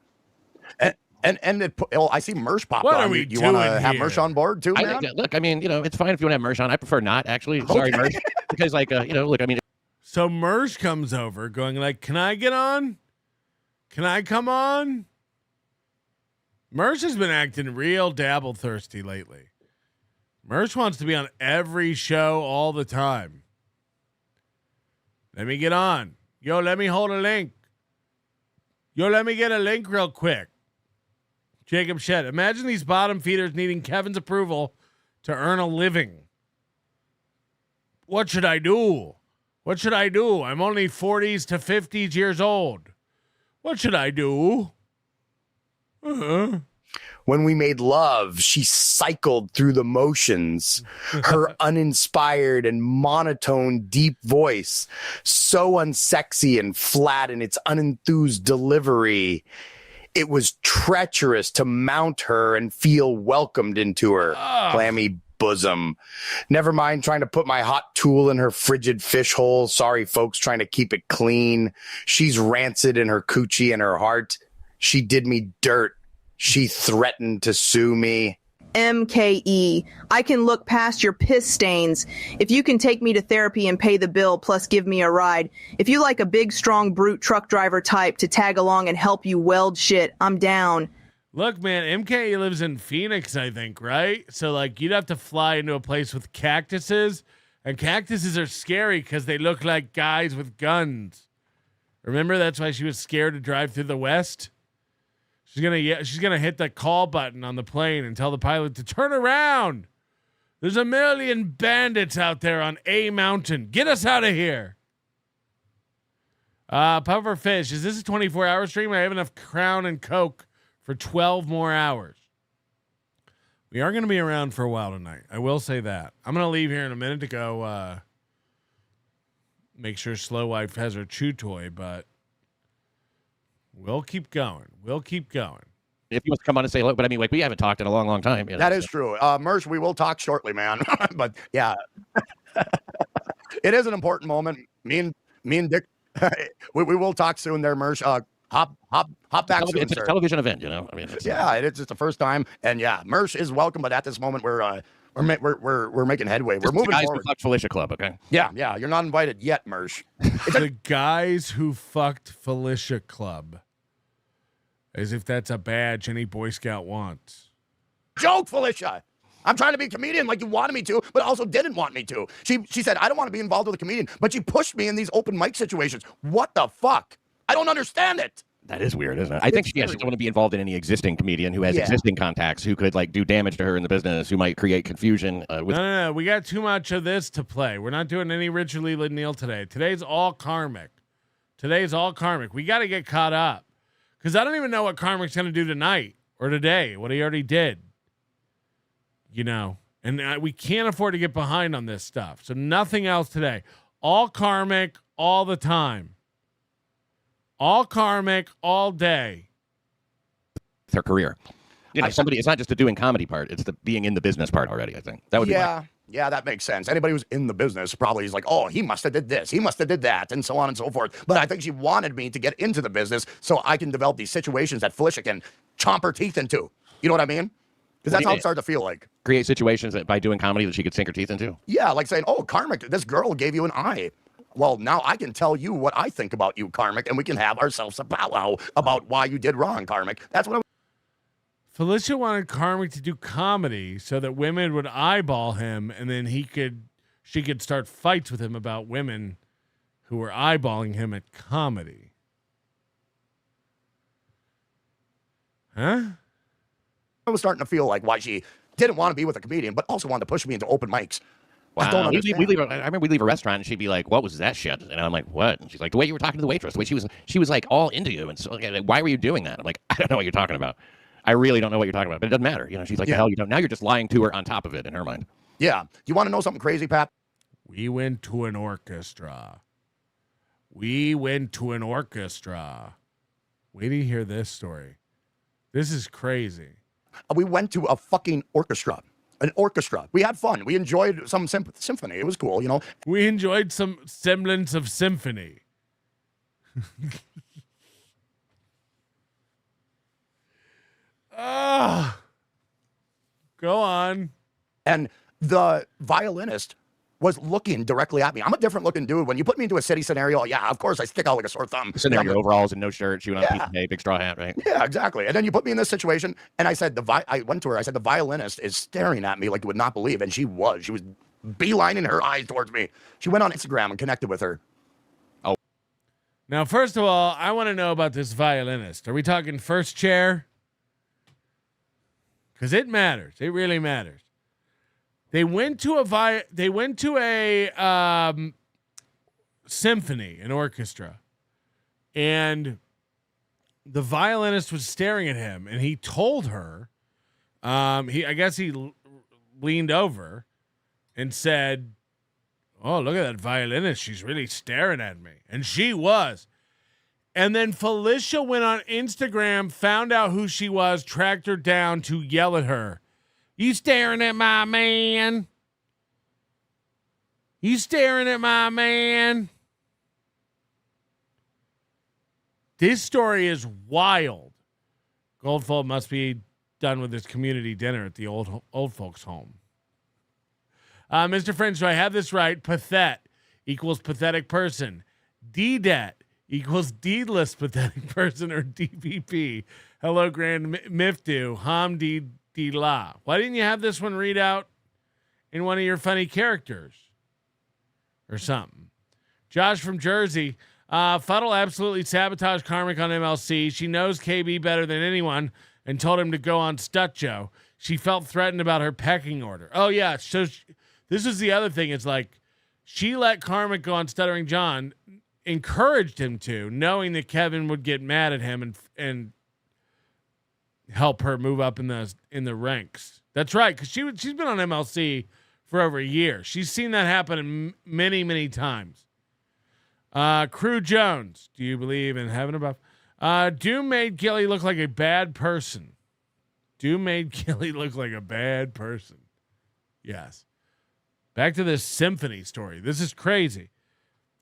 And I see Mersh pop what on. Are we you want to doing have here? Mersh on board too, man? Look, I mean, it's fine if you want to have Mersh on. I prefer not, actually. Sorry, Mersh. Because, like, look, I mean. So Mersh comes over going like, can I get on? Can I come on? Mersh has been acting real dabble thirsty lately. Mersh wants to be on every show all the time. Let me get on. Yo, let me hold a link. Yo, let me get a link real quick. Jacob Shedd. Imagine these bottom feeders needing Kevin's approval to earn a living. What should I do? What should I do? I'm only 40s to 50s years old. What should I do? When we made love, she cycled through the motions. Her uninspired and monotone, deep voice, so unsexy and flat in its unenthused delivery. It was treacherous to mount her and feel welcomed into her clammy bosom. Never mind trying to put my hot tool in her frigid fish hole. Sorry, folks, trying to keep it clean. She's rancid in her coochie and her heart. She did me dirt. She threatened to sue me. MKE, I can look past your piss stains. If you can take me to therapy and pay the bill, plus give me a ride. If you like a big, strong, brute truck driver type to tag along and help you weld shit, I'm down. Look, man, MKE lives in Phoenix, I think, right? So, like, you'd have to fly into a place with cactuses, and cactuses are scary because they look like guys with guns. Remember, that's why she was scared to drive through the West? She's gonna hit the call button on the plane and tell the pilot to turn around. There's a million bandits out there on A Mountain. Get us out of here. Puffer Fish, is this a 24-hour stream? I have enough Crown and Coke for 12 more hours. We are going to be around for a while tonight. I will say that. I'm going to leave here in a minute to go make sure Slow Wife has her chew toy, but we'll keep going. We'll keep going. If you want to come on and say hello, but I mean, like, we haven't talked in a long, long time. That is true. Mersh, we will talk shortly, man. But yeah. It is an important moment. Me and Dick, we will talk soon there, Mersh. Hop back soon, It's sir. a television event, you know. I mean, It's just the first time, and Mersh is welcome. But at this moment, we're making headway. We're moving guys forward. who fucked Felicia Club, okay? Yeah. You're not invited yet, Mersh. The guys who fucked Felicia Club, as if that's a badge any Boy Scout wants. Joke, Felicia. I'm trying to be a comedian like you wanted me to, but also didn't want me to. She said, I don't want to be involved with a comedian, but she pushed me in these open mic situations. What the fuck? I don't understand it. That is weird, isn't it? I think she doesn't want to be involved in any existing comedian who has existing contacts who could like do damage to her in the business, who might create confusion. No. We got too much of this to play. We're not doing any Richard Lee Neal today. Today's all karmic. We got to get caught up because I don't even know what Karmic's going to do tonight or today, what he already did. You know, and we can't afford to get behind on this stuff. So nothing else today. All karmic, all the time. All karmic, all day. Her career. You know, it's not just the doing comedy part, it's the being in the business part already, I think. That would be that makes sense. Anybody who's in the business probably is like, oh, he must have did this, he must have did that, and so on and so forth. But I think she wanted me to get into the business so I can develop these situations that Felicia can chomp her teeth into. You know what I mean? Because that's how it started to feel like. Create situations that by doing comedy that she could sink her teeth into? Yeah, like saying, oh, Karmic, this girl gave you an eye. Well, now I can tell you what I think about you, Karmic, and we can have ourselves a powwow about why you did wrong, Karmic. That's what Felicia wanted Karmic to do comedy so that women would eyeball him, and then she could start fights with him about women who were eyeballing him at comedy. Huh? I was starting to feel like why she didn't want to be with a comedian, but also wanted to push me into open mics. Wow. I don't understand. I remember we leave a restaurant and she'd be like, "What was that shit?" And I'm like, "What?" And she's like, "The way you were talking to the waitress, the way she was like all into you." And so, like, why were you doing that? I'm like, "I don't know what you're talking about. I really don't know what you're talking about." But it doesn't matter. You know, she's like, "The hell you don't." Now you're just lying to her on top of it in her mind. Yeah. You want to know something crazy, Pat? We went to an orchestra. Wait till you hear this story. This is crazy. We went to a fucking orchestra. An orchestra. We had fun. We enjoyed some symphony. It was cool, you know. We enjoyed some semblance of symphony. Go on. And the violinist was looking directly at me. I'm a different looking dude. When you put me into a city scenario, of course I stick out like a sore thumb. Sitting there in your overalls and no shirt, chewing on a piece of hay, big straw hat, right? Yeah, exactly. And then you put me in this situation, and I said, I went to her, I said, the violinist is staring at me like you would not believe. And she was beelining her eyes towards me. She went on Instagram and connected with her. Oh. Now, first of all, I want to know about this violinist. Are we talking first chair? Because it matters. It really matters. They went to a symphony, an orchestra, and the violinist was staring at him, and he told her, he leaned over and said, "Oh, look at that violinist. She's really staring at me." And she was. And then Felicia went on Instagram, found out who she was, tracked her down to yell at her. "You staring at my man? You staring at my man?" This story is wild. Goldfold must be done with his community dinner at the old folks' home. Mr. French, do I have this right? Pathet equals pathetic person. DDET equals deedless pathetic person, or DPP. Hello, Grand Miftu. Hamdi La. Why didn't you have this one read out in one of your funny characters or something? Josh from Jersey. Fuddle absolutely sabotaged Karmic on MLC. She knows KB better than anyone and told him to go on Stut Joe. She felt threatened about her pecking order. Oh, yeah. So this is the other thing. It's like she let Karmic go on Stuttering John, encouraged him to, knowing that Kevin would get mad at him and help her move up in the ranks. That's right, because she's been on MLC for over a year. She's seen that happen many, many times. Crew Jones, do you believe in heaven above? Doom made Gilly look like a bad person. Doom made Gilly look like a bad person. Yes. Back to this symphony story. This is crazy.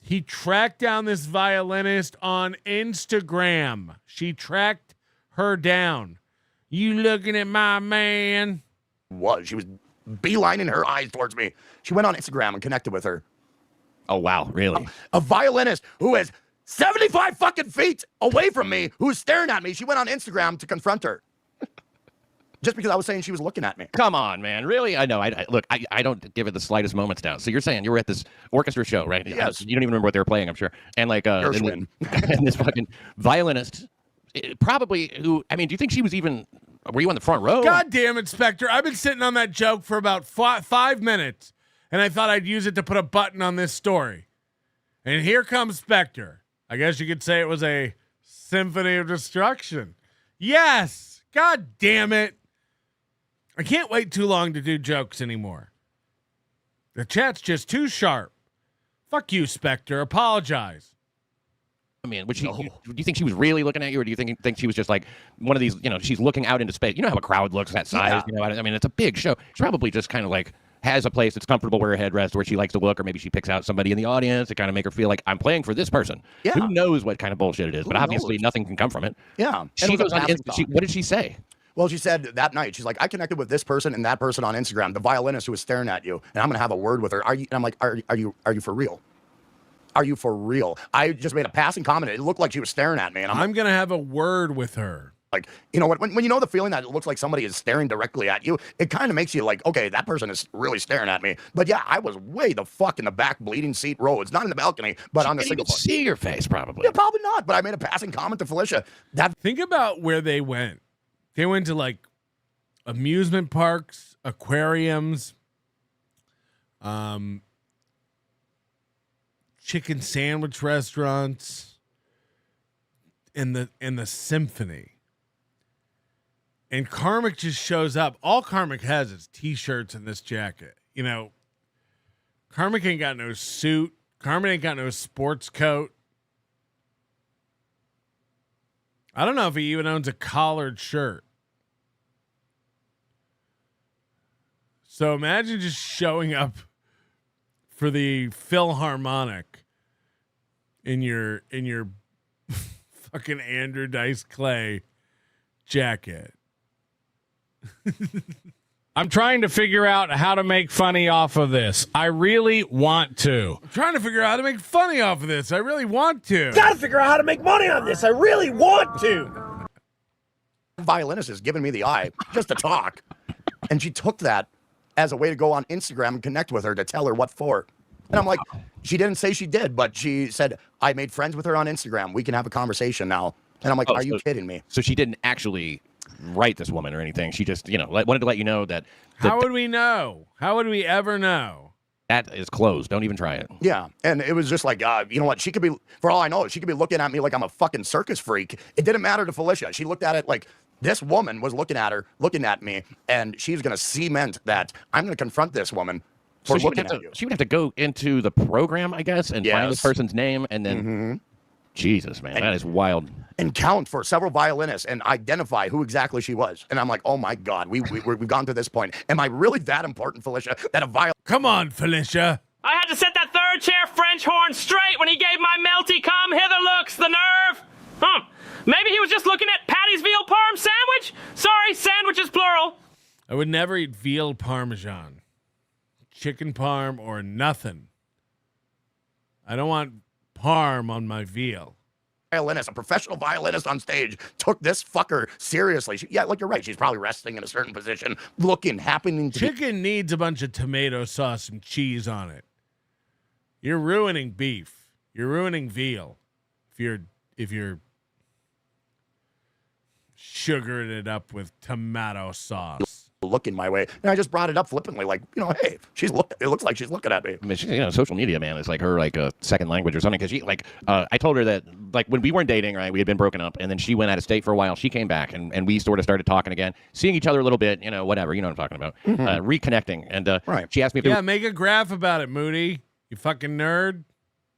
He tracked down this violinist on Instagram. She tracked her down. You looking at my man? She was beelining her eyes towards me. She went on Instagram and connected with her. Oh, wow. Really? A violinist who is 75 fucking feet away from me, who's staring at me. She went on Instagram to confront her. Just because I was saying she was looking at me. Come on, man. Really? I know. I don't give it the slightest moment's doubt. So you're saying you were at this orchestra show, right? Yes. You don't even remember what they were playing, I'm sure. And like, and this fucking violinist, probably who, I mean, do you think she was even, were you on the front row? God damn it, Spectre. I've been sitting on that joke for about 5 minutes, and I thought I'd use it to put a button on this story. And here comes Spectre. I guess you could say it was a symphony of destruction. Yes. God damn it. I can't wait too long to do jokes anymore. The chat's just too sharp. Fuck you, Spectre. Apologize. I mean, do you think she was really looking at you, or do you think she was just like one of these, she's looking out into space? You know how a crowd looks that size? Yeah. I mean, it's a big show. She probably just kind of like has a place that's comfortable where her head rests, where she likes to look, or maybe she picks out somebody in the audience to kind of make her feel like I'm playing for this person. Yeah. Who knows what kind of bullshit it is? But obviously nothing can come from it. Yeah. She goes on. What did she say? Well, she said that night, she's like, I connected with this person and that person on Instagram, the violinist who was staring at you, and I'm gonna have a word with her. And I'm like, are you for real? Are you for real? I just made a passing comment. It looked like she was staring at me, and I'm gonna have a word with her. Like, you know what? When you know the feeling that it looks like somebody is staring directly at you, it kind of makes you like, okay, that person is really staring at me. But yeah, I was way the fuck in the back, bleeding seat row. It's not in the balcony, but on the single. See your face, probably. Yeah, probably not. But I made a passing comment to Felicia. Think about where they went. They went to like amusement parks, aquariums, chicken sandwich restaurants, and the symphony. And Karmic just shows up. All Karmic has is t-shirts and this jacket. Karmic ain't got no suit. Karmic ain't got no sports coat. I don't know if he even owns a collared shirt. So imagine just showing up for the Philharmonic in your fucking Andrew Dice Clay jacket. I'm trying to figure out how to make funny off of this. I really want to. I'm trying to figure out how to make funny off of this. I really want to. Gotta figure out how to make money on this. I really want to. Violinist is giving me the eye just to talk, and she took that as a way to go on Instagram and connect with her to tell her what for. And I'm like, she didn't say she did, but she said, I made friends with her on Instagram. We can have a conversation now. And I'm like, are you kidding me? So she didn't actually write this woman or anything. She just, wanted to let you know that. How would we know? How would we ever know? That is closed. Don't even try it. Yeah. And it was just like, you know what? She could be, for all I know, she could be looking at me like I'm a fucking circus freak. It didn't matter to Felicia. She looked at it like this woman was looking at me, and she's going to cement that I'm going to confront this woman for looking at you. She would have to go into the program, I guess, and find this person's name, and then, Jesus, man, that is wild. And count for several violinists and identify who exactly she was. And I'm like, oh my God, we've gone to this point. Am I really that important, Felicia, that a violin? Come on, Felicia. I had to set that third chair French horn straight when he gave my melty come hither looks, the nerve. Maybe he was just looking at Patty's veal parm sandwich? Sorry, sandwiches plural. I would never eat veal parmesan, chicken parm, or nothing. I don't want parm on my veal. Violinist, a professional violinist on stage, took this fucker seriously. Like you're right. She's probably resting in a certain position, happening to Chicken needs a bunch of tomato sauce and cheese on it. You're ruining beef. You're ruining veal. If you're sugaring it up with tomato sauce. Looking my way, and I just brought it up flippantly, like, hey, it looks like she's looking at me. I mean, social media, man, is like her a second language or something. Because she I told her that when we weren't dating, right, we had been broken up, and then she went out of state for a while. She came back, and we sort of started talking again, seeing each other a little bit, whatever, you know what I'm talking about, reconnecting. And right. She asked me if make a graph about it, Moody. You fucking nerd.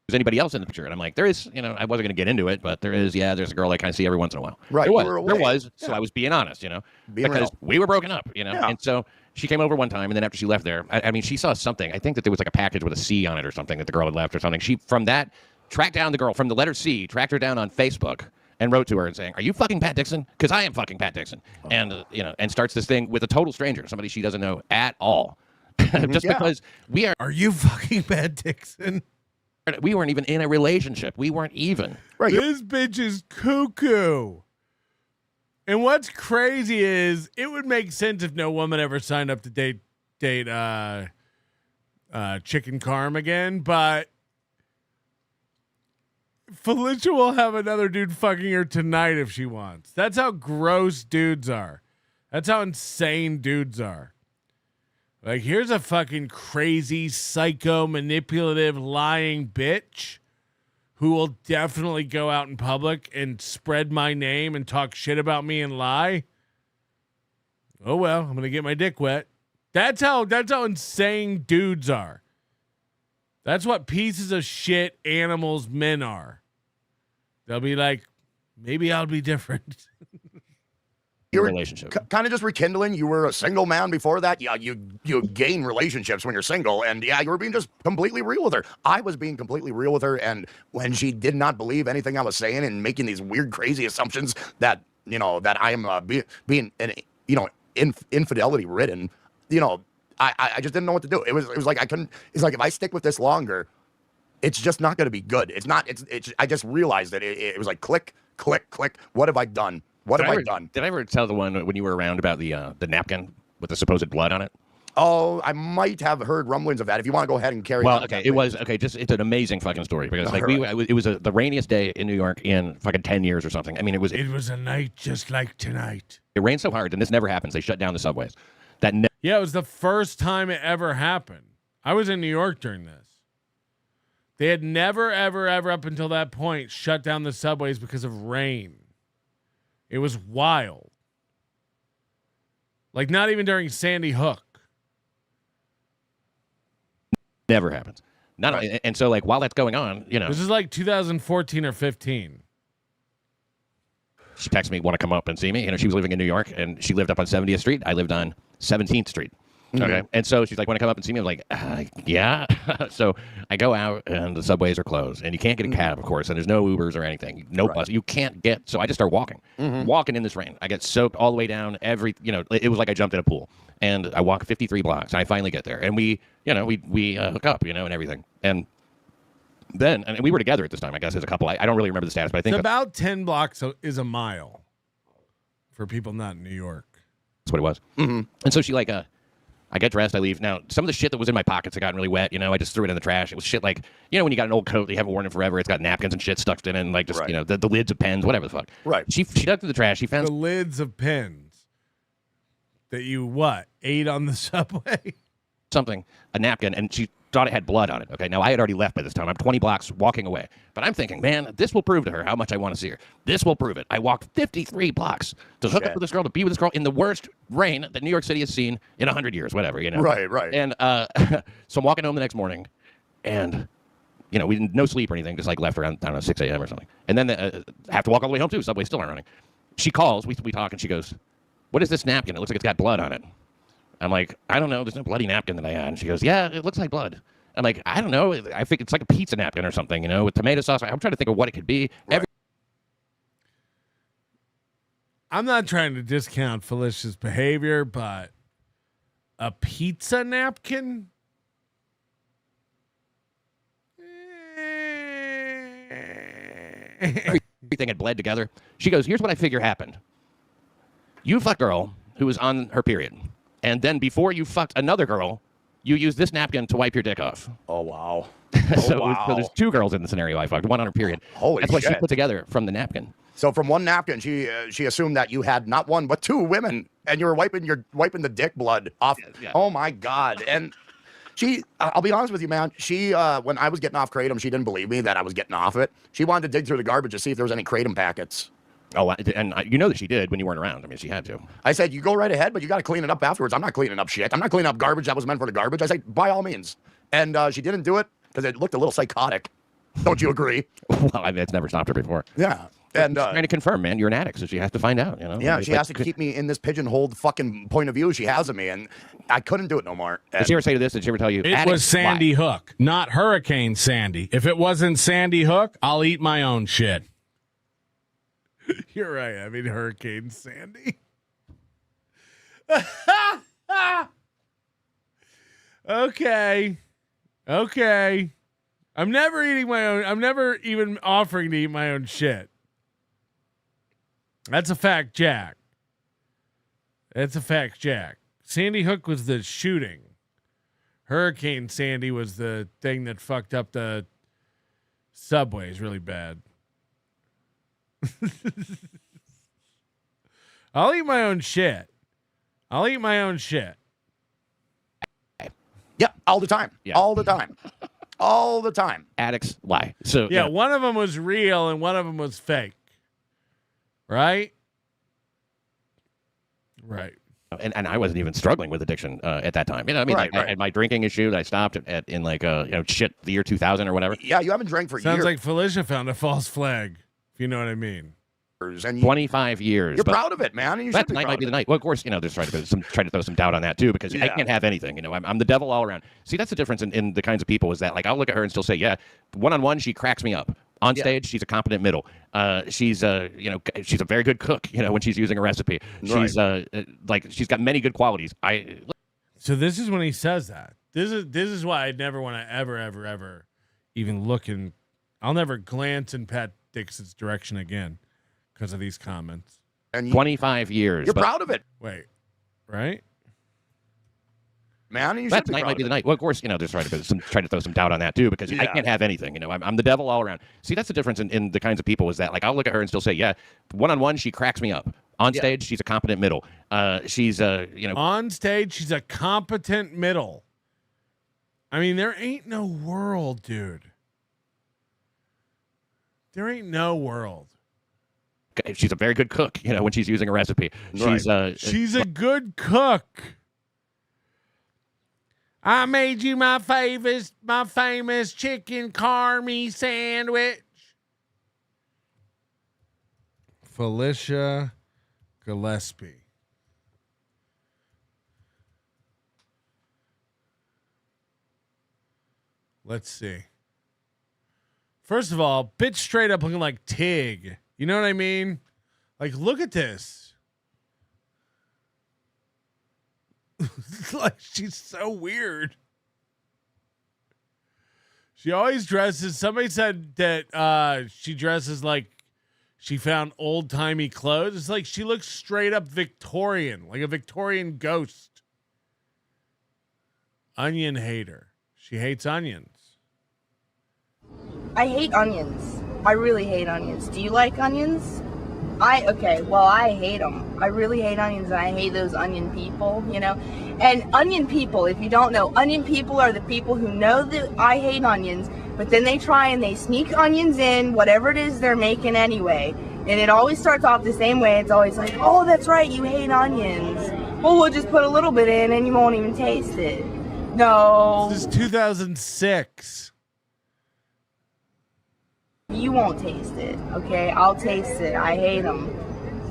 There's anybody else in the picture, and I'm like, there is, I wasn't going to get into it, but there's a girl I kind of see every once in a while. Right. There was, so I was being honest, because we were broken up, and so she came over one time, and then after she left there, I mean, she saw something. I think that there was like a package with a C on it or something that the girl had left or something. She, from that, tracked down the girl from the letter C, tracked her down on Facebook, and wrote to her and saying, "Are you fucking Pat Dixon? Because I am fucking Pat Dixon." And, and starts this thing with a total stranger, somebody she doesn't know at all. Just because we are... Are you fucking Pat Dixon? We weren't even in a relationship. We weren't even. Right. This bitch is cuckoo. And what's crazy is it would make sense if no woman ever signed up to date Chicken Karm again, but Felicia will have another dude fucking her tonight if she wants. That's how gross dudes are. That's how insane dudes are. Like, here's a fucking crazy, psycho, manipulative, lying bitch who will definitely go out in public and spread my name and talk shit about me and lie. Oh well, I'm gonna get my dick wet. That's how insane dudes are. That's what pieces of shit animals men are. They'll be like, maybe I'll be different. Your relationship kind of just rekindling. You were a single man before that. Yeah, you gain relationships when you're single, and yeah, you were being just completely real with her. I was being completely real with her, and when she did not believe anything I was saying and making these weird, crazy assumptions that that I am being infidelity ridden, I just didn't know what to do. It was like I couldn't. It's like if I stick with this longer, it's just not going to be good. It's not. It's. I just realized that it was like click, click, click. What have I done? What have I done? Did I ever tell the one when you were around about the napkin with the supposed blood on it? Oh, I might have heard rumblings of that. If you want to go ahead and carry. Well, okay, it was okay. Just it's an amazing fucking story because like it was the rainiest day in New York in fucking 10 years or something. I mean, it was a night just like tonight. It rained so hard, and this never happens. They shut down the subways. Yeah, it was the first time it ever happened. I was in New York during this. They had never, ever, ever up until that point shut down the subways because of rain. It was wild. Like, not even during Sandy Hook. Never happens. And so, like, while that's going on, This is like 2014 or 15. She texted me, want to come up and see me? She was living in New York, and she lived up on 70th Street. I lived on 17th Street. Okay. Mm-hmm. And so she's like, want to come up and see me? I'm like, yeah. So I go out, and the subways are closed, and you can't get a cab, of course, and there's no Ubers or anything. No bus. You can't get. So I just start walking. Walking in this rain. I get soaked all the way down. It was like I jumped in a pool. And I walk 53 blocks, and I finally get there. And we hook up, and everything. And then, and we were together at this time, I guess, as a couple. I don't really remember the status, but I think it's about 10 blocks is a mile for people not in New York. That's what it was. Mm-hmm. And so she I get dressed, I leave. Now, some of the shit that was in my pockets had gotten really wet, I just threw it in the trash. It was shit like, when you got an old coat that you haven't worn in forever, it's got napkins and shit stuck in it, and like just, the lids of pens, whatever the fuck. Right. She dug through the trash. She found the lids of pens that you ate on the subway? Something, a napkin, and she thought it had blood on it. Okay, now I had already left by this time. I'm 20 blocks walking away. But I'm thinking, man, this will prove to her how much I want to see her. This will prove it. I walked 53 blocks to hook up with this girl, to be with this girl in the worst rain that New York City has seen in 100 years, whatever, Right. And so I'm walking home the next morning, and, we didn't, no sleep or anything, just like left around, I don't know, 6 a.m. or something. And then I have to walk all the way home, too. Subway's still aren't running. She calls, we talk, and she goes, what is this napkin? It looks like it's got blood on it. I'm like, I don't know. There's no bloody napkin that I had. And she goes, yeah, it looks like blood. I'm like, I don't know. I think it's like a pizza napkin or something, with tomato sauce. I'm trying to think of what it could be. Right. I'm not trying to discount Felicia's behavior, but a pizza napkin? Everything had bled together. She goes, here's what I figure happened. You fucked a girl who was on her period. And then before you fucked another girl, you used this napkin to wipe your dick off. Oh, wow. So there's two girls in the scenario I fucked, one on her period. Holy That's shit. what she put together from the napkin. So from one napkin, she assumed that you had not one, but two women, and you were wiping the dick blood off. Yeah. Oh, my God. And I'll be honest with you, man. She, when I was getting off Kratom, she didn't believe me that I was getting off it. She wanted to dig through the garbage to see if there was any Kratom packets. Oh, and you know that she did when you weren't around. I mean, she had to. I said, you go right ahead, but you got to clean it up afterwards. I'm not cleaning up shit. I'm not cleaning up garbage that was meant for the garbage. I said, by all means. And she didn't do it because it looked a little psychotic. Don't you agree? Well, I mean, it's never stopped her before. Yeah. And trying to confirm, man, you're an addict, so she has to find out. Yeah, she has to keep me in this pigeonholed fucking point of view she has of me, and I couldn't do it no more. Did she ever say this? Did she ever tell you? It was Sandy Hook, not Hurricane Sandy. If it wasn't Sandy Hook, I'll eat my own shit. You're right. I mean, Hurricane Sandy. Okay. I'm never eating my own. I'm never even offering to eat my own shit. That's a fact, Jack. Sandy Hook was the shooting. Hurricane Sandy was the thing that fucked up the subways really bad. I'll eat my own shit. Yeah, all the time. Yeah. All the time. All the time. Addicts lie. So Yeah, one of them was real and one of them was fake. Right? Right. And I wasn't even struggling with addiction at that time. I had my drinking issue that I stopped in like the year 2000 or whatever. Yeah, you haven't drank for Sounds years. like Felicia found a false flag, if you know what I mean. And 25 years. You're proud of it, man. And you that should be tonight proud might be of the night. Well, of course, there's trying to throw some doubt on that too, because I can't have anything. I'm the devil all around. See, that's the difference in the kinds of people is that, like, I'll look at her and still say, yeah, one-on-one, she cracks me up. On stage, she's a competent middle. She's she's a very good cook. When she's using a recipe, she's she's got many good qualities. So this is when he says that. This is why I'd never want to ever even look in. I'll never glance in Pat Dixon's direction again because of these comments. And 25 years. You're proud of it. Wait, right? Man, and you that should be tonight proud might be of the night. Well, of course, there's trying to throw some doubt on that too, because I can't have anything. I'm the devil all around. See, that's the difference in the kinds of people is that, like, I'll look at her and still say, yeah, one-on-one, she cracks me up. On stage, she's a competent middle. She's on stage, she's a competent middle. I mean, there ain't no world, dude. There ain't no world. She's a very good cook. When she's using a recipe, she's a good cook. I made you my famous chicken Karmi sandwich. Felicia Gillespie. Let's see. First of all, bitch straight up looking like Tig. You know what I mean? Like, look at this. Like, she's so weird. She always dresses. Somebody said that she dresses like she found old-timey clothes. It's like she looks straight up Victorian, like a Victorian ghost. Onion hater. She hates onions. I hate onions. I really hate onions. Do you like onions? I hate them. I really hate onions, and I hate those onion people, And onion people, if you don't know, onion people are the people who know that I hate onions, but then they try and they sneak onions in, whatever it is they're making anyway. And it always starts off the same way. It's always like, oh, that's right, you hate onions. Well, we'll just put a little bit in and you won't even taste it. No. This is 2006. You won't taste it, okay? I'll taste it. I hate them.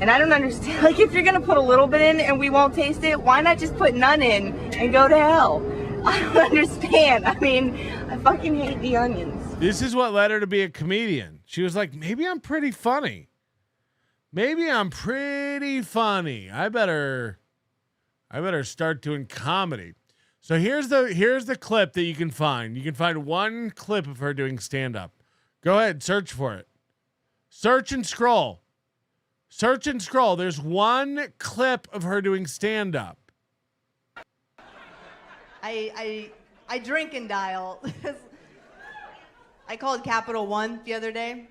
And I don't understand, like, if you're going to put a little bit in and we won't taste it, why not just put none in and go to hell? I don't understand. I mean, I fucking hate the onions. This is what led her to be a comedian. She was like, maybe I'm pretty funny. I better start doing comedy. So here's the clip that you can find. You can find one clip of her doing stand-up. Go ahead, search for it. Search and scroll. There's one clip of her doing stand-up. I drink and dial. I called Capital One the other day.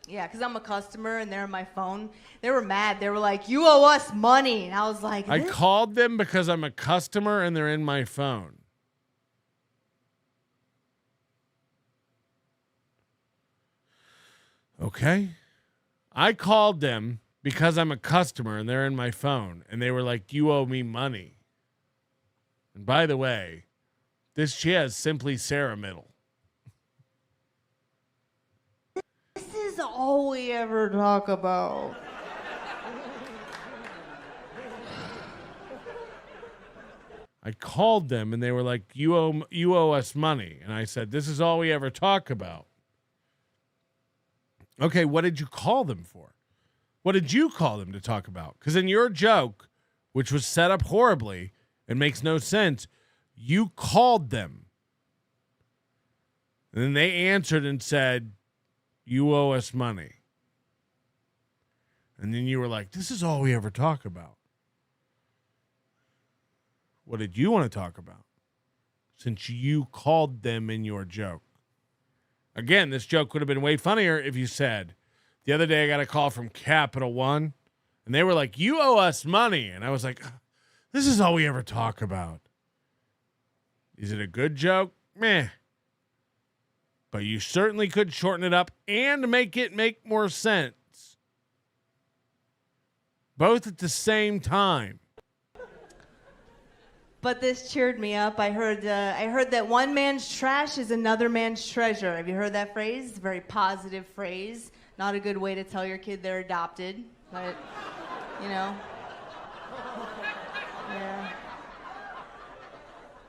Yeah, because I'm a customer and they're on my phone. They were mad. They were like, you owe us money. And I was like, I called them because I'm a customer and they're in my phone. Okay. I called them because I'm a customer and they're in my phone. And they were like, you owe me money. And by the way, she has Simply Sarah middle. this is is all we ever talk about. I called them and they were like, you owe us money. And I said, this is all we ever talk about. Okay, what did you call them for? What did you call them to talk about? Because in your joke, which was set up horribly and makes no sense, you called them. And then they answered and said, you owe us money. And then you were like, this is all we ever talk about. What did you want to talk about? Since you called them in your joke. Again, this joke would have been way funnier if you said, the other day I got a call from Capital One, and they were like, you owe us money. And I was like, this is all we ever talk about. Is it a good joke? Meh. But you certainly could shorten it up and make it make more sense. Both at the same time. But this cheered me up. I heard that one man's trash is another man's treasure. Have you heard that phrase? It's a very positive phrase. Not a good way to tell your kid they're adopted, but, you know. Yeah.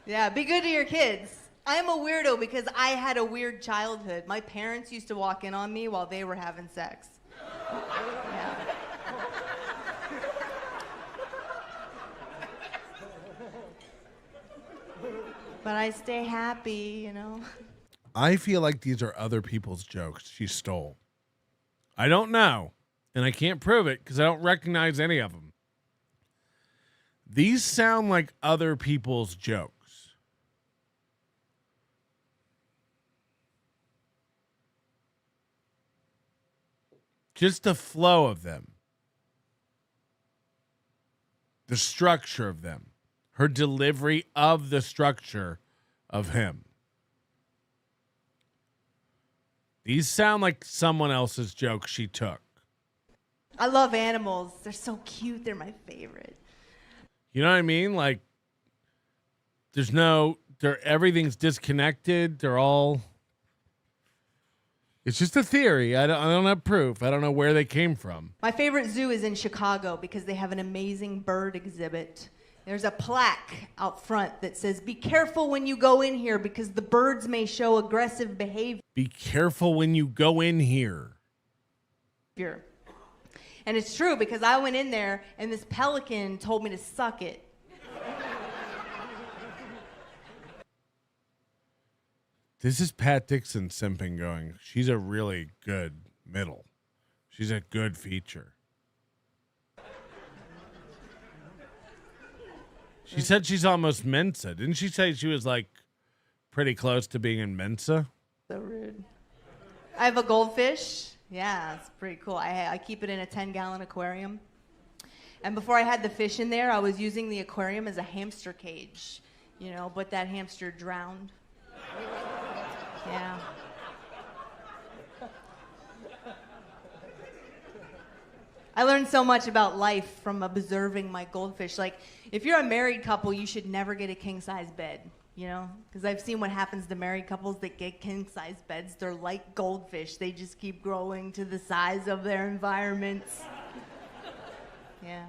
Yeah, be good to your kids. I'm a weirdo because I had a weird childhood. My parents used to walk in on me while they were having sex. Yeah. But I stay happy, you know. I feel like these are other people's jokes she stole. I don't know, and I can't prove it because I don't recognize any of them. These sound like other people's jokes. Just the flow of them. The structure of them. Her delivery of the structure of him. These sound like someone else's jokes she took. I love animals. They're so cute. They're my favorite. You know what I mean? Like, everything's disconnected. They're all... It's just a theory. I don't have proof. I don't know where they came from. My favorite zoo is in Chicago because they have an amazing bird exhibit. There's a plaque out front that says, be careful when you go in here because the birds may show aggressive behavior. Be careful when you go in here. And it's true because I went in there and this pelican told me to suck it. This is Pat Dixon simping going, she's a really good middle. She's a good feature. She said she's almost Mensa. Didn't she say she was like pretty close to being in Mensa? So rude. I have a goldfish. Yeah, it's pretty cool. I keep it in a 10-gallon aquarium. And before I had the fish in there, I was using the aquarium as a hamster cage, you know, but that hamster drowned. Yeah. I learned so much about life from observing my goldfish. Like, if you're a married couple, you should never get a king-size bed, you know? Because I've seen what happens to married couples that get king-size beds. They're like goldfish. They just keep growing to the size of their environments. Yeah.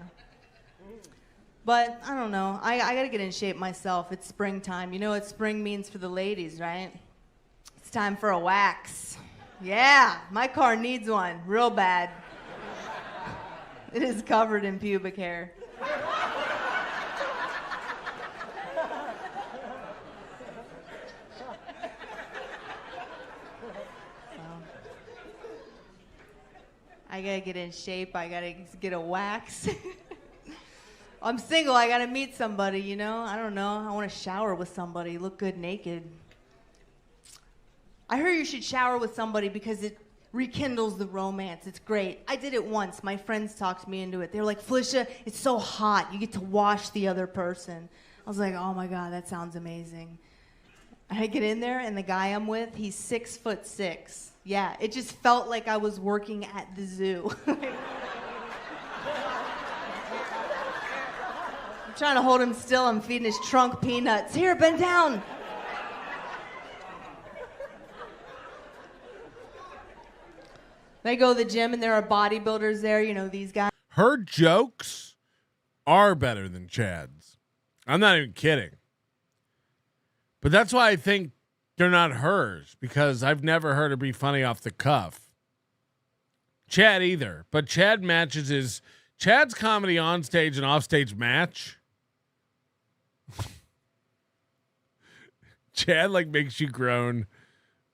But, I don't know. I got to get in shape myself. It's springtime. You know what spring means for the ladies, right? It's time for a wax. Yeah, my car needs one real bad. It is covered in pubic hair. I gotta get in shape. I gotta get a wax. I'm single. I gotta meet somebody, you know? I don't know. I want to shower with somebody, look good naked. I heard you should shower with somebody because it rekindles the romance. It's great. I did it once. My friends talked me into it. They were like, Felicia, it's so hot. You get to wash the other person. I was like, oh my God, that sounds amazing. I get in there, and the guy I'm with, he's 6'6". Yeah, it just felt like I was working at the zoo. I'm trying to hold him still. I'm feeding his trunk peanuts. Here, bend down. They go to the gym and there are bodybuilders there, you know, these guys. Her jokes are better than Chad's. I'm not even kidding. But that's why I think they're not hers, because I've never heard her be funny off the cuff. Chad either, but Chad matches Chad's comedy on stage and off stage match. Chad like makes you groan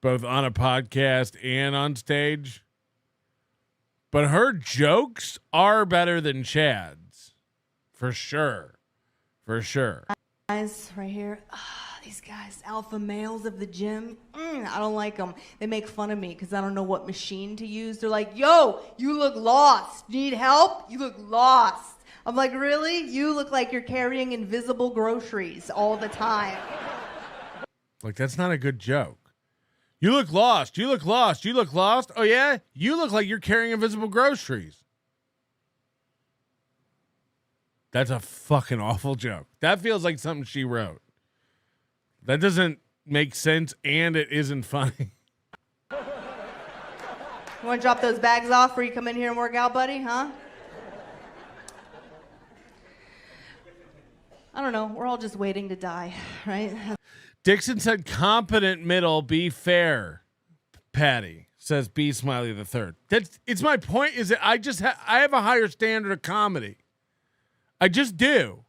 both on a podcast and on stage. But her jokes are better than Chad's. For sure. For sure. Guys right here. These guys, alpha males of the gym. I don't like them. They make fun of me because I don't know what machine to use. They're like, yo, you look lost. Need help? You look lost. I'm like, really? You look like you're carrying invisible groceries all the time. Like, that's not a good joke. You look lost. You look lost. You look lost. Oh, yeah? You look like you're carrying invisible groceries. That's a fucking awful joke. That feels like something she wrote. That doesn't make sense, and it isn't funny. You want to drop those bags off before you come in here and work out, buddy, huh? I don't know. We're all just waiting to die, right? Dixon said, competent middle, be fair. Patty says, B Smiley the third. It's my point is that I have a higher standard of comedy. I just do.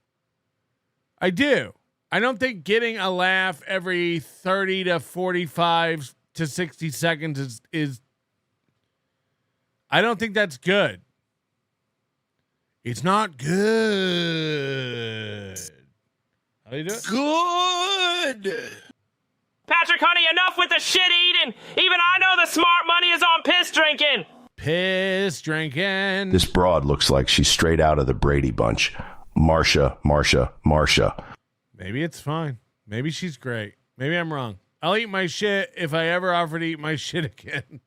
I do. I don't think getting a laugh every 30 to 45 to 60 seconds is I don't think that's good. It's not good. How do you do it? Good. Patrick, honey, enough with the shit eating. Even I know the smart money is on piss drinking. Piss drinking. This broad looks like she's straight out of the Brady Bunch. Marsha. Maybe it's fine. Maybe she's great. Maybe I'm wrong. I'll eat my shit if I ever offer to eat my shit again.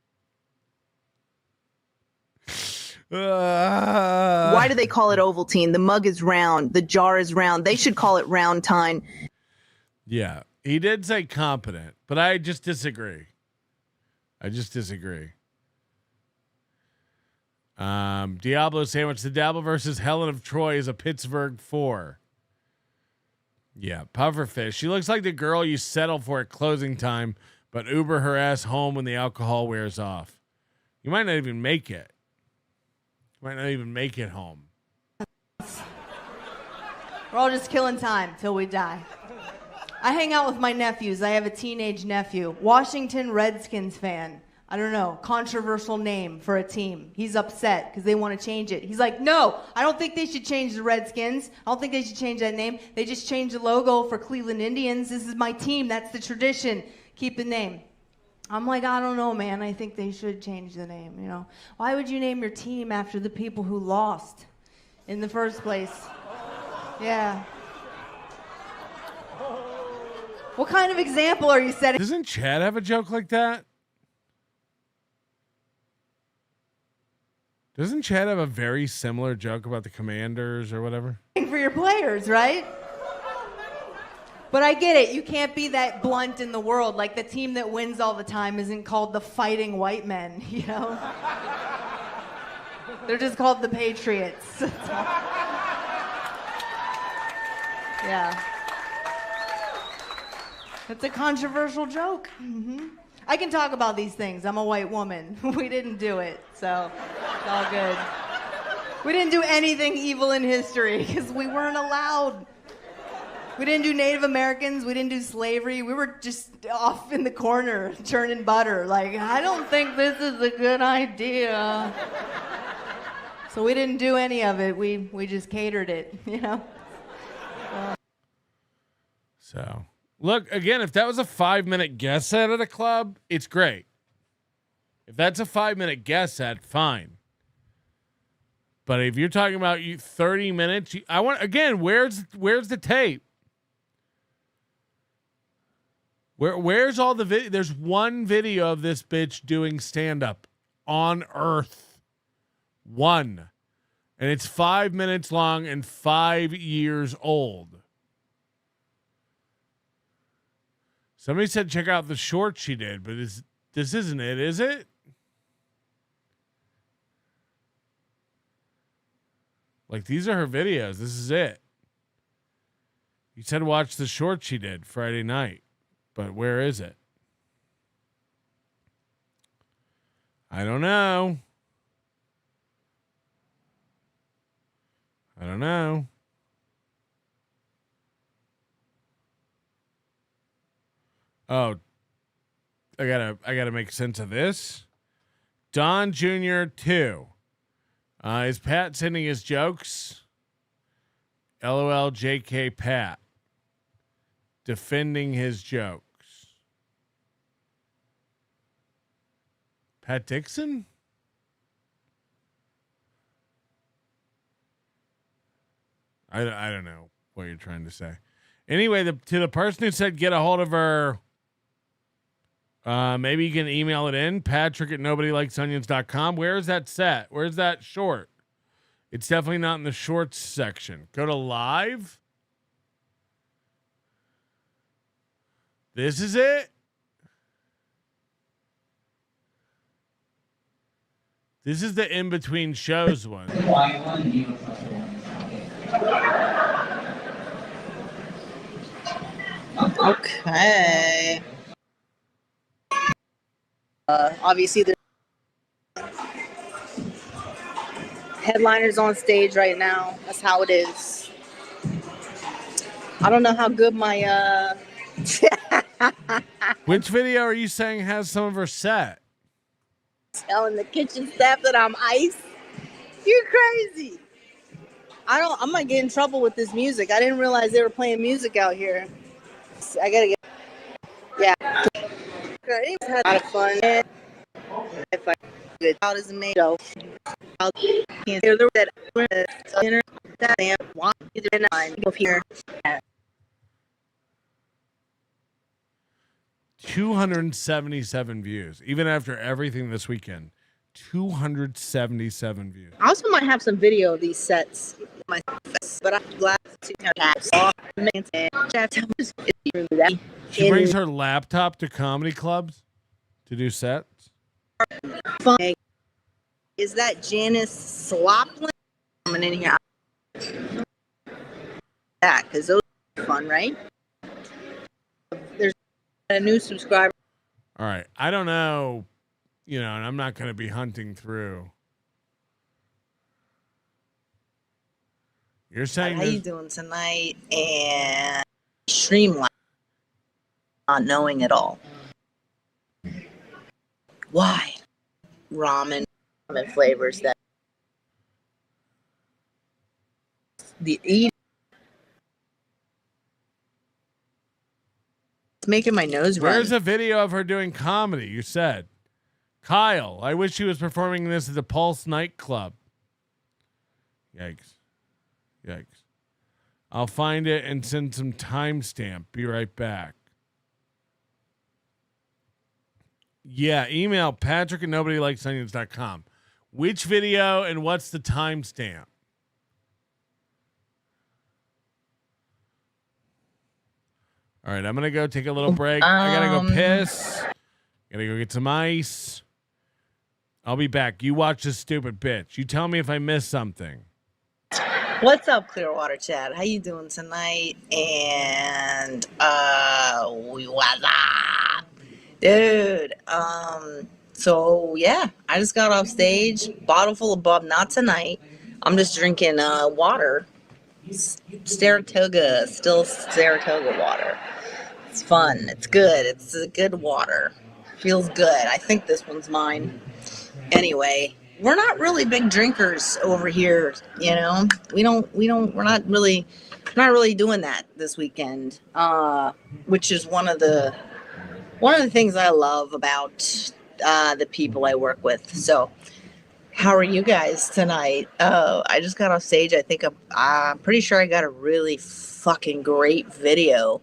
Why do they call it Ovaltine? The mug is round. The jar is round. They should call it Roundtine. Yeah, he did say competent, but I just disagree. Diablo Sandwich, the dabbleverse is Helen of Troy is a Pittsburgh 4. Yeah, pufferfish. She looks like the girl you settle for at closing time, but Uber her ass home when the alcohol wears off. You might not even make it. You might not even make it home. We're all just killing time till we die. I hang out with my nephews. I have a teenage nephew. Washington Redskins fan. I don't know, controversial name for a team. He's upset because they want to change it. He's like, no, I don't think they should change the Redskins. I don't think they should change that name. They just changed the logo for Cleveland Indians. This is my team. That's the tradition. Keep the name. I'm like, I don't know, man. I think they should change the name, you know. Why would you name your team after the people who lost in the first place? Yeah. What kind of example are you setting? Doesn't Chad have a joke like that? Doesn't Chad have a very similar joke about the Commanders or whatever? For your players, right? But I get it. You can't be that blunt in the world. Like the team that wins all the time isn't called the Fighting White Men, you know? They're just called the Patriots. Yeah. It's a controversial joke. Mm-hmm. I can talk about these things. I'm a white woman. We didn't do it, so it's all good. We didn't do anything evil in history because we weren't allowed. We didn't do Native Americans. We didn't do slavery. We were just off in the corner churning butter. Like, I don't think this is a good idea. So we didn't do any of it. We just catered it, you know? So, look, again, if that was a 5-minute guest set at a club, it's great. If that's a 5-minute guest set, fine. But if you're talking about 30 minutes, I want, again, where's the tape? Where's all the video? There's one video of this bitch doing stand-up on Earth. One. And it's 5 minutes long and 5 years old. Somebody said check out the short she did, but this isn't it, is it? Like, these are her videos. This is it. You said watch the short she did Friday night, but where is it? I don't know. I don't know. Oh, I gotta make sense of this. Don Jr. 2. Is Pat sending his jokes? LOL JK Pat. Defending his jokes. Pat Dixon? I don't know what you're trying to say. Anyway, to the person who said get a hold of her, maybe you can email it in, patrick@nobodylikesonions.com. Where is that set? Where's that short? It's definitely not in the shorts section. Go to live. This is it. This is the in-between shows one. Okay. Obviously, the headliners on stage right now. That's how it is. I don't know how good my Which video are you saying has some of her set? telling the kitchen staff that I'm ice. You're crazy. I might get in trouble with this music. I didn't realize they were playing music out here. I gotta get. Yeah. Okay, had a lot of fun. If I good out as a made of, I'll hear that dinner that I want either nine of here. 277 views, even after everything this weekend. 277 views. I also might have some video of these sets myself, but I'm glad to have She brings her laptop to comedy clubs to do sets. Is that Janice Sloplin coming in here? That because those are fun, right? There's a new subscriber. All right, I don't know, and I'm not going to be hunting through. You're saying how you doing tonight? And streamline, not knowing it all. Why? Ramen flavors that the eat. It's making my nose run. Where's a video of her doing comedy? You said, Kyle, I wish she was performing this at the Pulse nightclub. Yikes. I'll find it and send some timestamp. Be right back. Yeah, email patrick@nobodylikesonions.com. Which video and what's the timestamp? All right, I'm going to go take a little break. I got to go piss. Got to go get some ice. I'll be back. You watch this stupid bitch. You tell me if I missed something. What's up, Clearwater Chat? How you doing tonight? And what's up? Dude, so yeah, I just got off stage, bottle full of Bub, not tonight. I'm just drinking water. Saratoga water. It's fun. It's good. It's a good water. Feels good. I think this one's mine. Anyway, we're not really big drinkers over here, we're not really doing that this weekend. Which is one of the things I love about the people I work with. So how are you guys tonight? I just got off stage. I think I'm pretty sure I got a really fucking great video.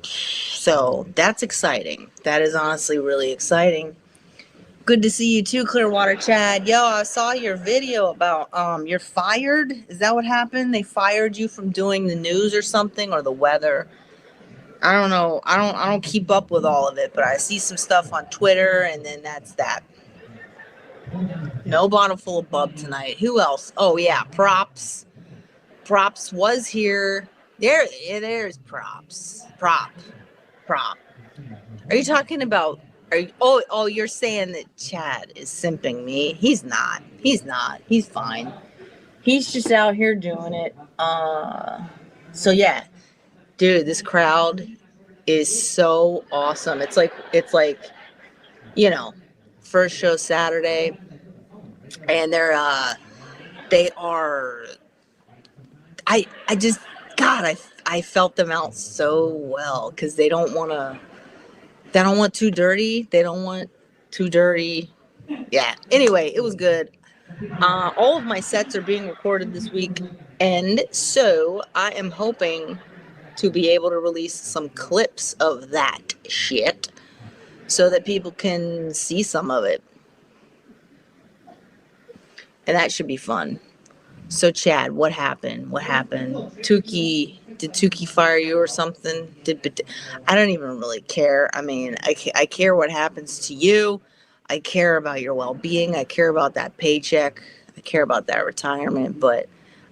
So that's exciting. That is honestly really exciting. Good to see you too, Clearwater Chad. Yo, I saw your video about you're fired. Is that what happened? They fired you from doing the news or something, or the weather? I don't know. I don't keep up with all of it, but I see some stuff on Twitter, and then that's that. No bottle full of bub tonight. Who else? Oh yeah, props. Props was here. There's props. Prop. Are you talking about? You're saying that Chad is simping me? He's not. He's fine. He's just out here doing it. So yeah, dude, this crowd is so awesome. It's like, first show Saturday, and they are. I felt them out so well because they don't want too dirty. Yeah. Anyway, it was good. All of my sets are being recorded this week, and so I am hoping to be able to release some clips of that shit so that people can see some of it. And that should be fun. So Chad, what happened? Did Tukey fire you or something? I don't even really care. I mean, I care what happens to you. I care about your well-being. I care about that paycheck. I care about that retirement. But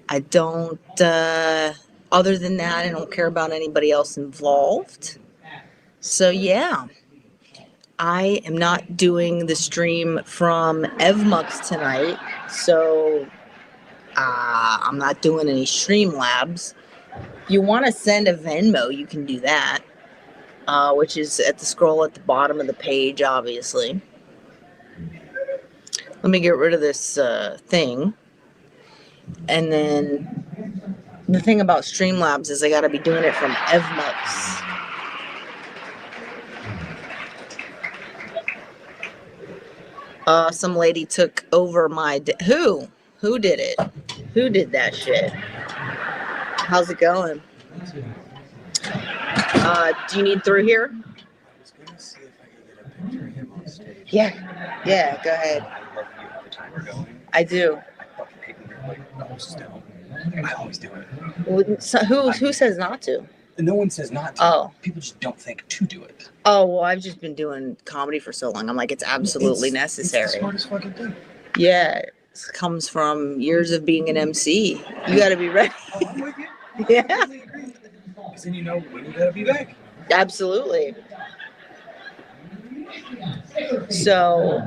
I don't, other than that, I don't care about anybody else involved. So yeah, I am not doing the stream from Evmux tonight. So I'm not doing any Streamlabs. If you want to send a Venmo, you can do that, which is at the scroll at the bottom of the page, obviously. Let me get rid of this thing. And then the thing about Streamlabs is I got to be doing it from Evmux. Some lady took over my... Who? Who did it? Who did that shit? How's it going? Do you need through here? Yeah, go ahead. I do. I always do it. So who says not to? No one says not to. Oh. People just don't think to do it. Oh, well, I've just been doing comedy for so long. I'm like, it's absolutely necessary. It's the smartest fucking thing. Yeah, it comes from years of being an MC. You got to be ready. I'm with you. Yeah. I completely agree. Because then you know when you got to be back. Absolutely. So,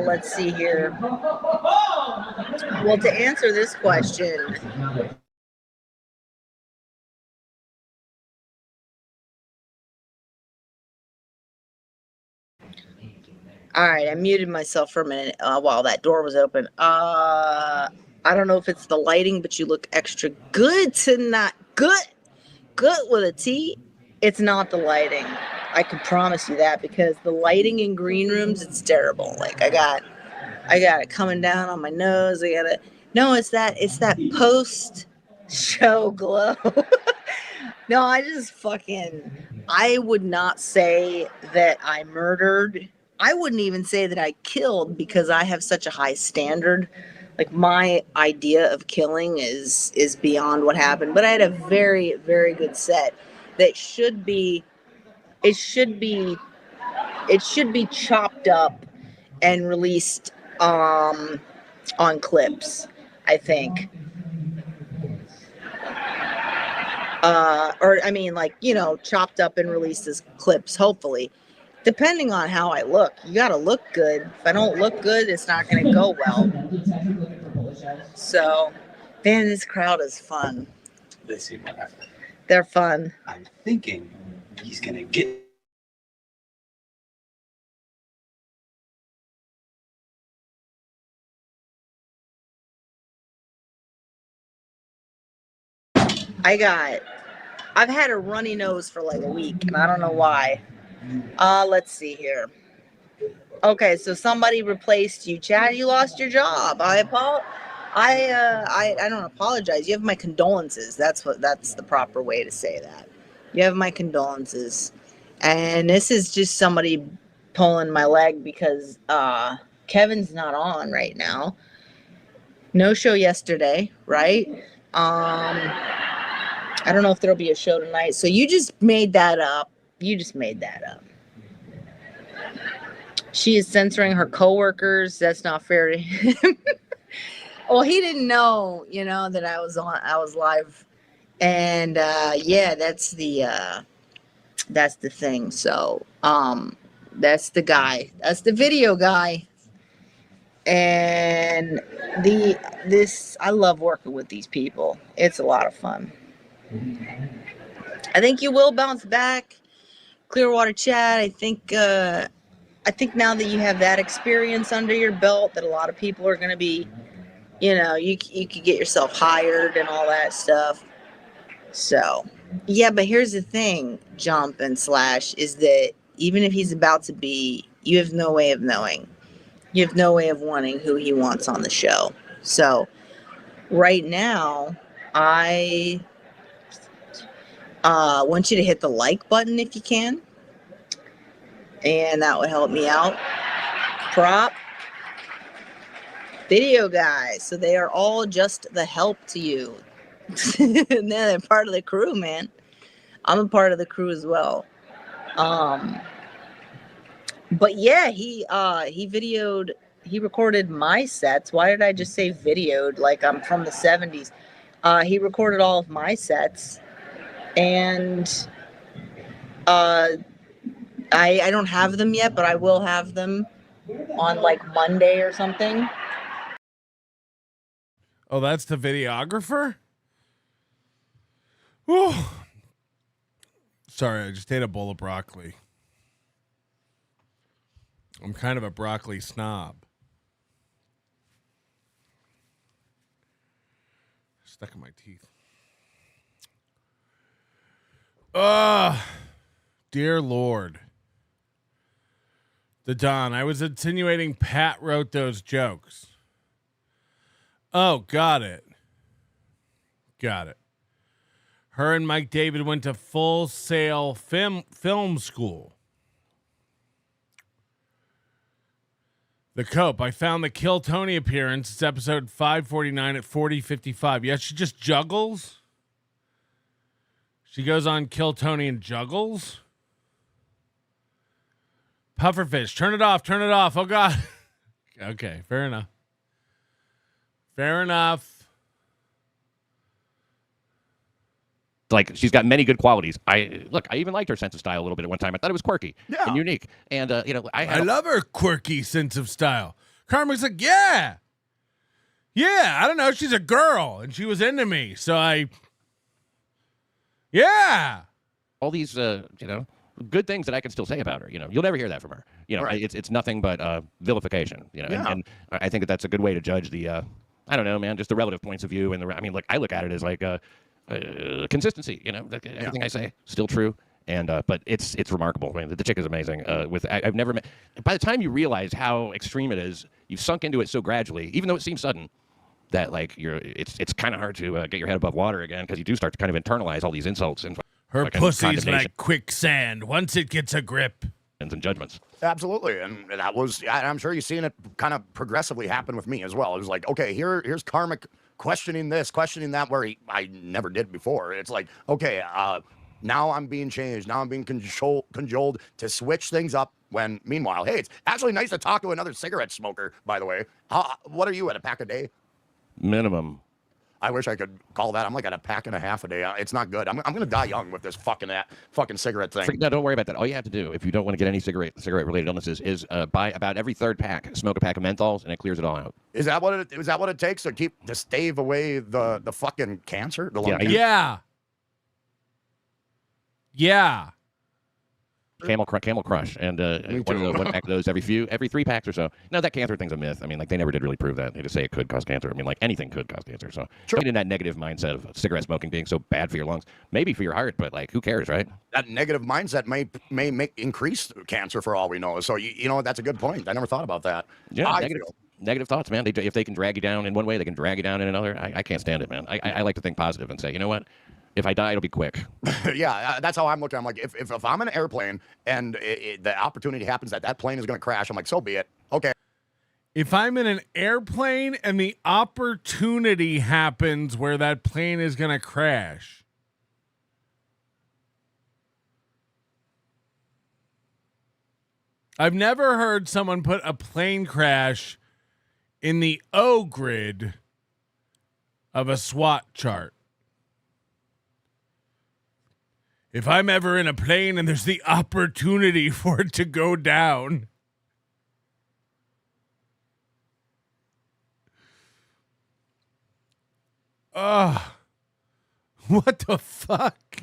let's see here. Well, to answer this question, all right, I muted myself for a minute while that door was open. I don't know if it's the lighting, but you look extra good tonight. Good with a T. It's not the lighting. I can promise you that, because the lighting in green rooms, it's terrible. Like I got it coming down on my nose. It's that post show glow. No, I would not say that I murdered. I wouldn't even say that I killed, because I have such a high standard. Like, my idea of killing is beyond what happened. But I had a very, very good set that should be chopped up and released on clips, I think. Chopped up and released as clips, hopefully. Depending on how I look. You gotta look good. If I don't look good, it's not gonna go well. So, man, this crowd is fun. Let's see what happens. They're fun. I'm thinking he's gonna get. I've had a runny nose for like a week, and I don't know why. Let's see here. Okay, so somebody replaced you. Chad, you lost your job. I don't apologize. You have my condolences. That's the proper way to say that. You have my condolences. And this is just somebody pulling my leg because Kevin's not on right now. No show yesterday, right? I don't know if there'll be a show tonight. So you just made that up. She is censoring her coworkers. That's not fair to him. Well, he didn't know, that I was live. And yeah, that's the thing. So, that's the guy. That's the video guy. And I love working with these people. It's a lot of fun. I think you will bounce back. Clearwater Chat, I think now that you have that experience under your belt, that a lot of people are going to be, you could get yourself hired and all that stuff. So, yeah, but here's the thing, Jump and Slash, is that even if he's about to be, you have no way of knowing. You have no way of wanting who he wants on the show. So, right now, I want you to hit the like button if you can. And that would help me out. Prop. Video guys. So they are all just the help to you. And they're part of the crew, man. I'm a part of the crew as well. But yeah, he recorded my sets. Why did I just say videoed like I'm from the 70s? He recorded all of my sets. And I don't have them yet, but I will have them on like Monday or something. Oh, that's the videographer? Whew. Sorry, I just ate a bowl of broccoli. I'm kind of a broccoli snob. Stuck in my teeth. Dear Lord. The Don, I was insinuating Pat wrote those jokes. Oh, got it. Got it. Her and Mike David went to Full Sail film school. The Cope, I found the Kill Tony appearance. It's episode 549 at 40:55. Yeah, she just juggles. She goes on Kill Tony and juggles. Pufferfish, turn it off, turn it off. Oh, God. Okay, fair enough. Fair enough. Like, she's got many good qualities. I even liked her sense of style a little bit at one time. I thought it was quirky and unique. And, I love her quirky sense of style. Karmic's like, yeah. Yeah, I don't know. She's a girl, and she was into me. So yeah. All these, good things that I can still say about her. You'll never hear that from her. Right. It's nothing but vilification. And I think that's a good way to judge the, I don't know, man, just the relative points of view. And I look at it as like consistency. Everything I say still true. And but it's remarkable. I mean, the chick is amazing. I've never met. By the time you realize how extreme it is, you've sunk into it so gradually, even though it seems sudden, that like it's kind of hard to get your head above water again, because you do start to kind of internalize all these insults and her pussy's like quicksand once it gets a grip. And judgments. Absolutely, and I'm sure you've seen it kind of progressively happen with me as well. It was like, okay, here's Karmic questioning this, questioning that, where I never did before. It's like, okay, now I'm being changed. Now I'm being cajoled to switch things up. When meanwhile, hey, it's actually nice to talk to another cigarette smoker. By the way, what are you at, a pack a day? Minimum. I wish I could call that. I'm like at a pack and a half a day. It's not good. I'm gonna die young with this fucking cigarette thing. No, don't worry about that. All you have to do, if you don't want to get any cigarette related illnesses, is buy about every third pack, smoke a pack of menthols, and it clears it all out. Is that what it takes to stave away the fucking cancer? The lung cancer? Yeah. Camel Crush, and one pack of those every 3 packs or so. Now, that cancer thing's a myth. I mean, like, they never did really prove that. They just say it could cause cancer. I mean, like, anything could cause cancer. So get in that negative mindset of cigarette smoking being so bad for your lungs, maybe for your heart, but like, who cares, right? That negative mindset may increase cancer for all we know. So you know, that's a good point. I never thought about that. Yeah, negative thoughts, man. If they can drag you down in one way, they can drag you down in another. I can't stand it, man. I like to think positive and say, you know what? If I die, it'll be quick. Yeah, that's how I'm looking. I'm like, if I'm in an airplane and the opportunity happens that plane is going to crash, I'm like, so be it. Okay. If I'm in an airplane and the opportunity happens where that plane is going to crash, I've never heard someone put a plane crash in the O grid of a SWOT chart. If I'm ever in a plane and there's the opportunity for it to go down. What the fuck?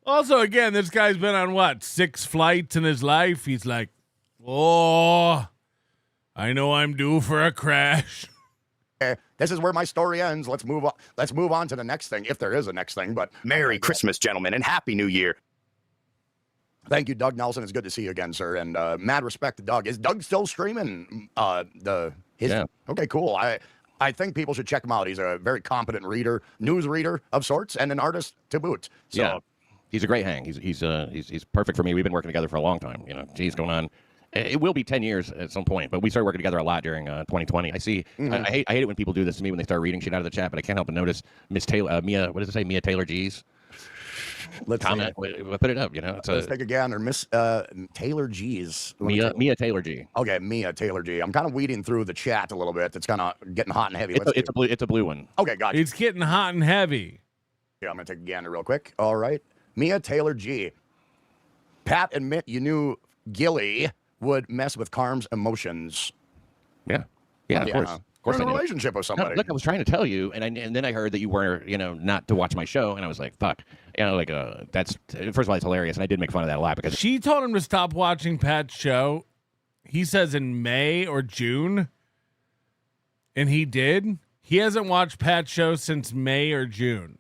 Also, again, this guy's been on what, 6 flights in his life? He's like, oh, I know I'm due for a crash. This is where my story ends. Let's move on. Let's move on to the next thing, if there is a next thing. But Merry Christmas, gentlemen, and Happy New Year. Thank you, Doug Nelson. It's good to see you again, sir. And mad respect to Doug. Is Doug still streaming? Yeah. Okay, cool. I think people should check him out. He's a very competent reader, news reader of sorts, and an artist to boot. So, yeah, he's a great hang. He's perfect for me. We've been working together for a long time. You know, geez, going on. It will be 10 years at some point, but we started working together a lot during 2020. I see. I hate it when people do this to me when they start reading shit out of the chat, but I can't help but notice Miss Taylor, Mia. What does it say? Mia Taylor G's. Let's comment. Put it up. You know, let's take a gander. Miss Taylor G's. Mia Taylor G. Okay, Mia Taylor G. I'm kind of weeding through the chat a little bit. It's kind of getting hot and heavy. It's a blue one. Okay, gotcha. It's getting hot and heavy. Yeah, I'm gonna take a gander real quick. All right, Mia Taylor G. Pat, admit you knew Gilly would mess with Karm's emotions. Yeah, of course. Of course, in a I knew. relationship with somebody. No, look, I was trying to tell you, and then I heard that you were, not to watch my show, and I was like, fuck, that's first of all, it's hilarious, and I did make fun of that a lot because She told him to stop watching Pat's show. He says in May or June, and he did. He hasn't watched Pat's show since May or June.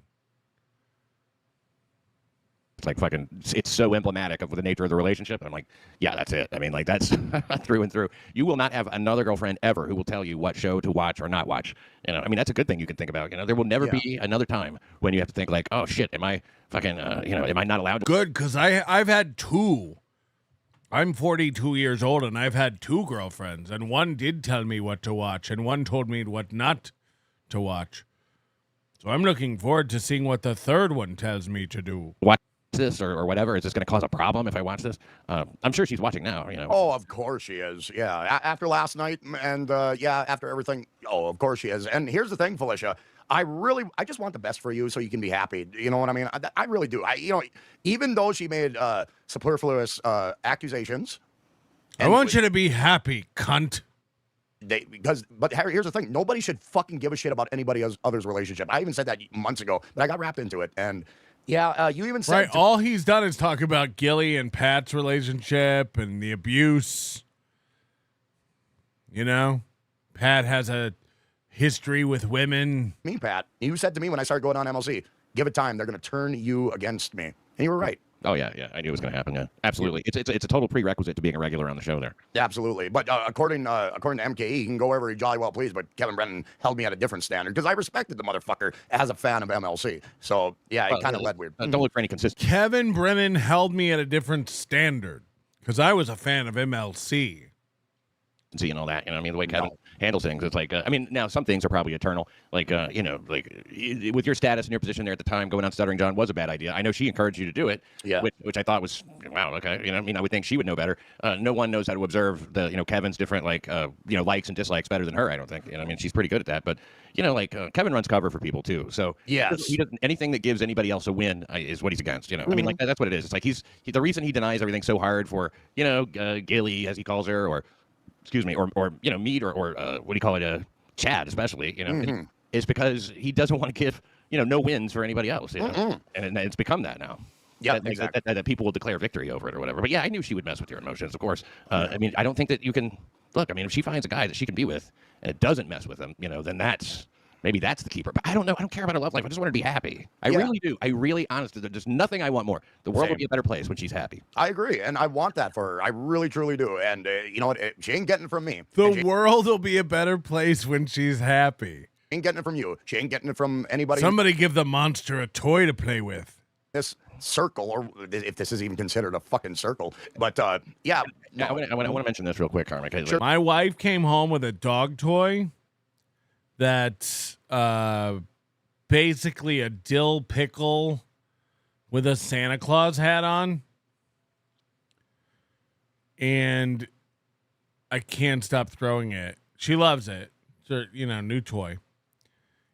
it's like fucking, it's so emblematic of the nature of the relationship. And I'm like, yeah, that's it. I mean, like that's through and through. You will not have another girlfriend ever who will tell you what show to watch or not watch. I mean, that's a good thing you can think about. There will never be another time when you have to think like, oh shit, am I fucking, am I not allowed to? Good, because I've had 2. I'm 42 years old, and I've had 2 girlfriends, and one did tell me what to watch, and one told me what not to watch. So I'm looking forward to seeing what the third one tells me to do. Watch this or whatever. Is this going to cause a problem if I watch this? I'm sure she's watching now. Oh, of course she is. Yeah, after last night and after everything. Oh, of course she is. And here's the thing, Felicia. I just want the best for you so you can be happy. You know what I mean? I really do. Even though she made superfluous accusations. I want you to be happy, cunt. But here's the thing. Nobody should fucking give a shit about anybody other's relationship. I even said that months ago, but I got wrapped into it. And you even said... Right, all he's done is talk about Gilly and Pat's relationship and the abuse. Pat has a history with women. Me, Pat. You said to me when I started going on MLC, give it time. They're going to turn you against me. And you were right. Oh, yeah. I knew it was going to happen, yeah. Absolutely. It's a total prerequisite to being a regular on the show there. Absolutely. But according to MKE, he can go wherever he jolly well please, but Kevin Brennan held me at a different standard because I respected the motherfucker as a fan of MLC. So, yeah, it kind of led weird. Don't look for any consistency. Kevin Brennan held me at a different standard because I was a fan of MLC. And all that, the way Kevin handles things, it's like, now some things are probably eternal. Like, with your status and your position there at the time, going on Stuttering John was a bad idea. I know she encouraged you to do it, which I thought was, wow, okay. I would think she would know better. No one knows how to observe Kevin's different, likes and dislikes better than her, I don't think. She's pretty good at that. But, Kevin runs cover for people, too. So, yes. He doesn't, anything that gives anybody else a win is what he's against, that's what it is. It's like the reason he denies everything so hard for, Gilly, as he calls her, or excuse me, or Mead, or what do you call it, Chad, especially, is because he doesn't want to give, no wins for anybody else, and it's become that now. Yeah, exactly. That people will declare victory over it or whatever. But yeah, I knew she would mess with your emotions, of course. I don't think that you can look. If she finds a guy that she can be with and it doesn't mess with him, then maybe that's the keeper. But I don't know. I don't care about her love life. I just want her to be happy. I really do. I really, honestly, there's nothing I want more. The world will be a better place when she's happy. I agree, and I want that for her. I really, truly do. And you know what? She ain't getting it from me. The world will be a better place when she's happy. She ain't getting it from you. She ain't getting it from anybody. Somebody give the monster a toy to play with. This circle, or if this is even considered a fucking circle. But, yeah. No. I want to mention this real quick, Karmic. Sure. My wife came home with a dog toy that's basically a dill pickle with a Santa Claus hat on. and I can't stop throwing it. She loves it. It's her, new toy.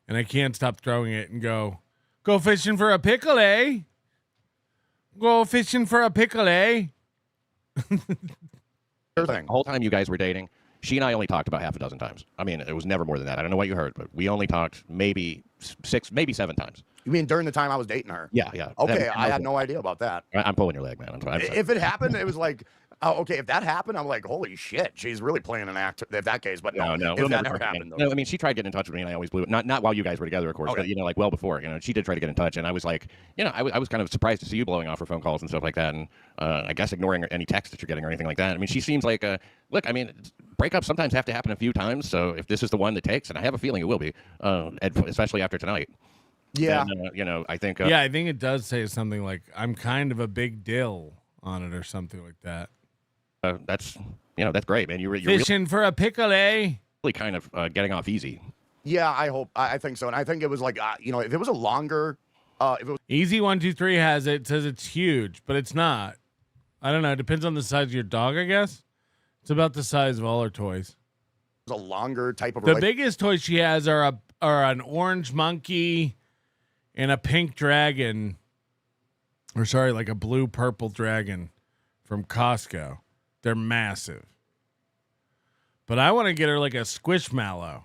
And I can't stop throwing it and go fishing for a pickle, eh? Go fishing for a pickle, eh? The whole time you guys were dating, she and I only talked about half a dozen times. I mean, it was never more than that. I don't know what you heard, but we only talked maybe 6, maybe 7 times. You mean during the time I was dating her? Yeah. Okay, I had no idea about that. I'm pulling your leg, man. I'm sorry. If it happened, it was like, oh, okay, if that happened, I'm like, holy shit, she's really playing an act if that case. But no, we'll if that never never talk again. happened, though. No, I mean, she tried getting in touch with me, and I always blew it. Not while you guys were together, of course, Okay. but, like, well before. She did try to get in touch, and I was like, I was kind of surprised to see you blowing off her phone calls and stuff like that, and I guess ignoring any text that you're getting or anything like that. I mean, she seems like, look, I mean, breakups sometimes have to happen a few times, so if this is the one that takes, and I have a feeling it will be, especially after tonight. Yeah. And, I think... I think it does say something like, I'm kind of a big deal on it or something like that. That's great, man. You're fishing for a pickle, eh? Really kind of getting off easy. Yeah, I think so. And I think it was like, if it was a longer... if it was Easy 123 has it. It says it's huge, but it's not. I don't know. It depends on the size of your dog, I guess. It's about the size of all her toys. a longer type of... The biggest toys she has are an orange monkey and a pink dragon. Or sorry, like a blue-purple dragon from Costco. They're massive. But I want to get her like a squishmallow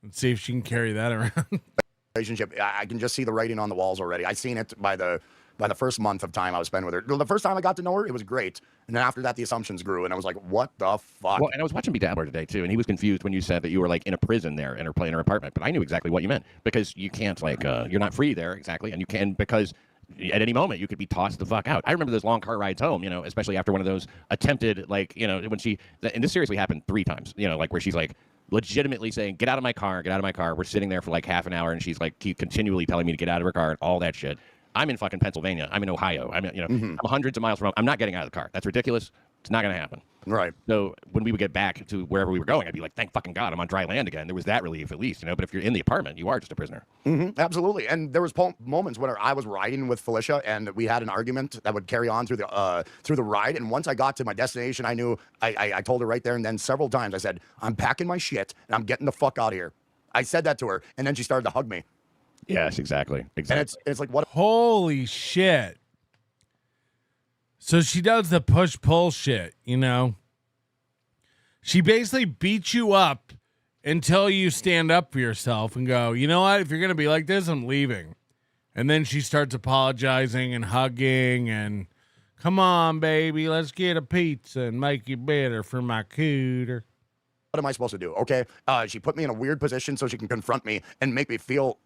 and see if she can carry that around. Relationship, I can just see the writing on the walls already. I seen it by the first month of time I was spending with her. The first time I got to know her, it was great. And then after that, the assumptions grew, and I was like, what the fuck? Well, and I was watching Dabbler today, too, and he was confused when you said that you were, like, in a prison there in her apartment. But I knew exactly what you meant, because you can't, like, you're not free there, exactly, and you can, because at any moment, you could be tossed the fuck out. I remember those long car rides home, especially after one of those attempted, like, when she, and this seriously happened 3 times, like, where she's, like, legitimately saying, get out of my car, get out of my car. We're sitting there for, like, half an hour, and she's, like, continually telling me to get out of her car and all that shit. I'm in fucking Pennsylvania. I'm in Ohio. I'm hundreds of miles from home. I'm not getting out of the car. That's ridiculous. It's not going to happen. Right. So when we would get back to wherever we were going, I'd be like, thank fucking God, I'm on dry land again. There was that relief at least, But if you're in the apartment, you are just a prisoner. Mm-hmm, absolutely. And there was moments when I was riding with Felicia, and we had an argument that would carry on through the ride. And once I got to my destination, I knew I told her right there and then several times. I said, I'm packing my shit and I'm getting the fuck out of here. I said that to her, and then she started to hug me. Yes, exactly. And it's like, what? Holy shit. So she does the push-pull shit, She basically beats you up until you stand up for yourself and go, you know what? If you're going to be like this, I'm leaving. And then she starts apologizing and hugging and, come on, baby, let's get a pizza and make you better for my cooter. What am I supposed to do? Okay. She put me in a weird position so she can confront me and make me feel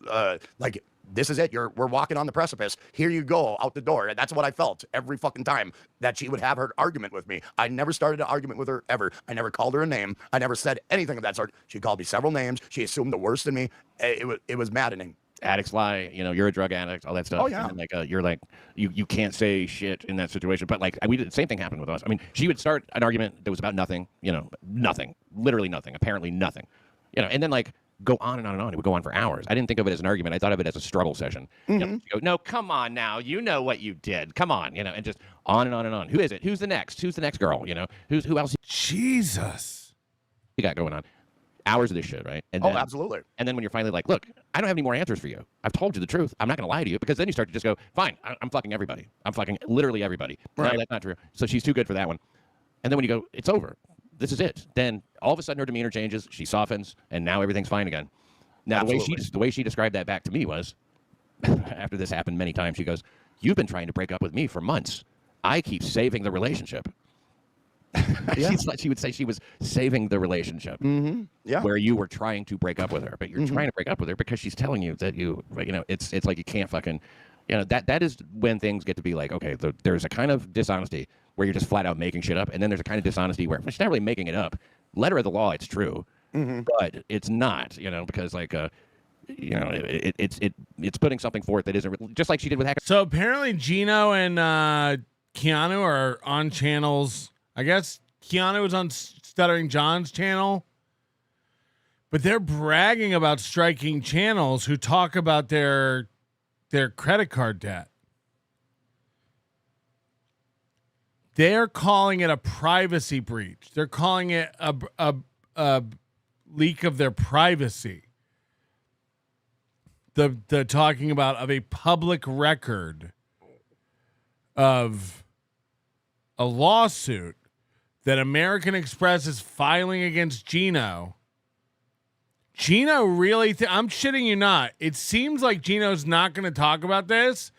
like this is it. We're walking on the precipice. Here you go, out the door. And that's what I felt every fucking time that she would have her argument with me. I never started an argument with her ever. I never called her a name. I never said anything of that sort. She called me several names. She assumed the worst in me. It was maddening. Addicts lie, you're a drug addict, all that stuff. Oh, yeah. And you're like, you can't say shit in that situation. But like, we did the same thing happened with us. I mean, she would start an argument that was about nothing, nothing, literally nothing, apparently nothing, and then like go on and on and on. It would go on for hours. I didn't think of it as an argument. I thought of it as a struggle session. Mm-hmm. Go, no, come on now. You know what you did. Come on, and just on and on and on. Who is it? Who's the next? Who's the next girl? Who else? Jesus. You got going on. Hours of this shit, right? And oh, then, absolutely. And then when you're finally like, look, I don't have any more answers for you. I've told you the truth. I'm not going to lie to you, because then you start to just go, fine, I'm fucking everybody. I'm fucking literally everybody. Right. No, that's not true. So she's too good for that one. And then when you go, it's over. This is it. Then all of a sudden her demeanor changes. She softens, and now everything's fine again. Now the way she described that back to me was, after this happened many times, she goes, you've been trying to break up with me for months. I keep saving the relationship. Yeah. She would say she was saving the relationship. Mm-hmm. Yeah. Where you were trying to break up with her, but you're trying to break up with her because she's telling you that it's like you can't fucking, that is when things get to be like, okay, there's a kind of dishonesty where you're just flat out making shit up, and then there's a kind of dishonesty where she's not really making it up. Letter of the law, it's true, but it's not, because like it's putting something forth that isn't just like she did with Hackamania. So apparently Gino and Keanu are on channels. I guess Keanu was on Stuttering John's channel, but they're bragging about striking channels who talk about their credit card debt. They're calling it a privacy breach. They're calling it a leak of their privacy. The talking about of a public record of a lawsuit that American Express is filing against Gino. Gino really, I'm shitting you not. It seems like Gino's not going to talk about this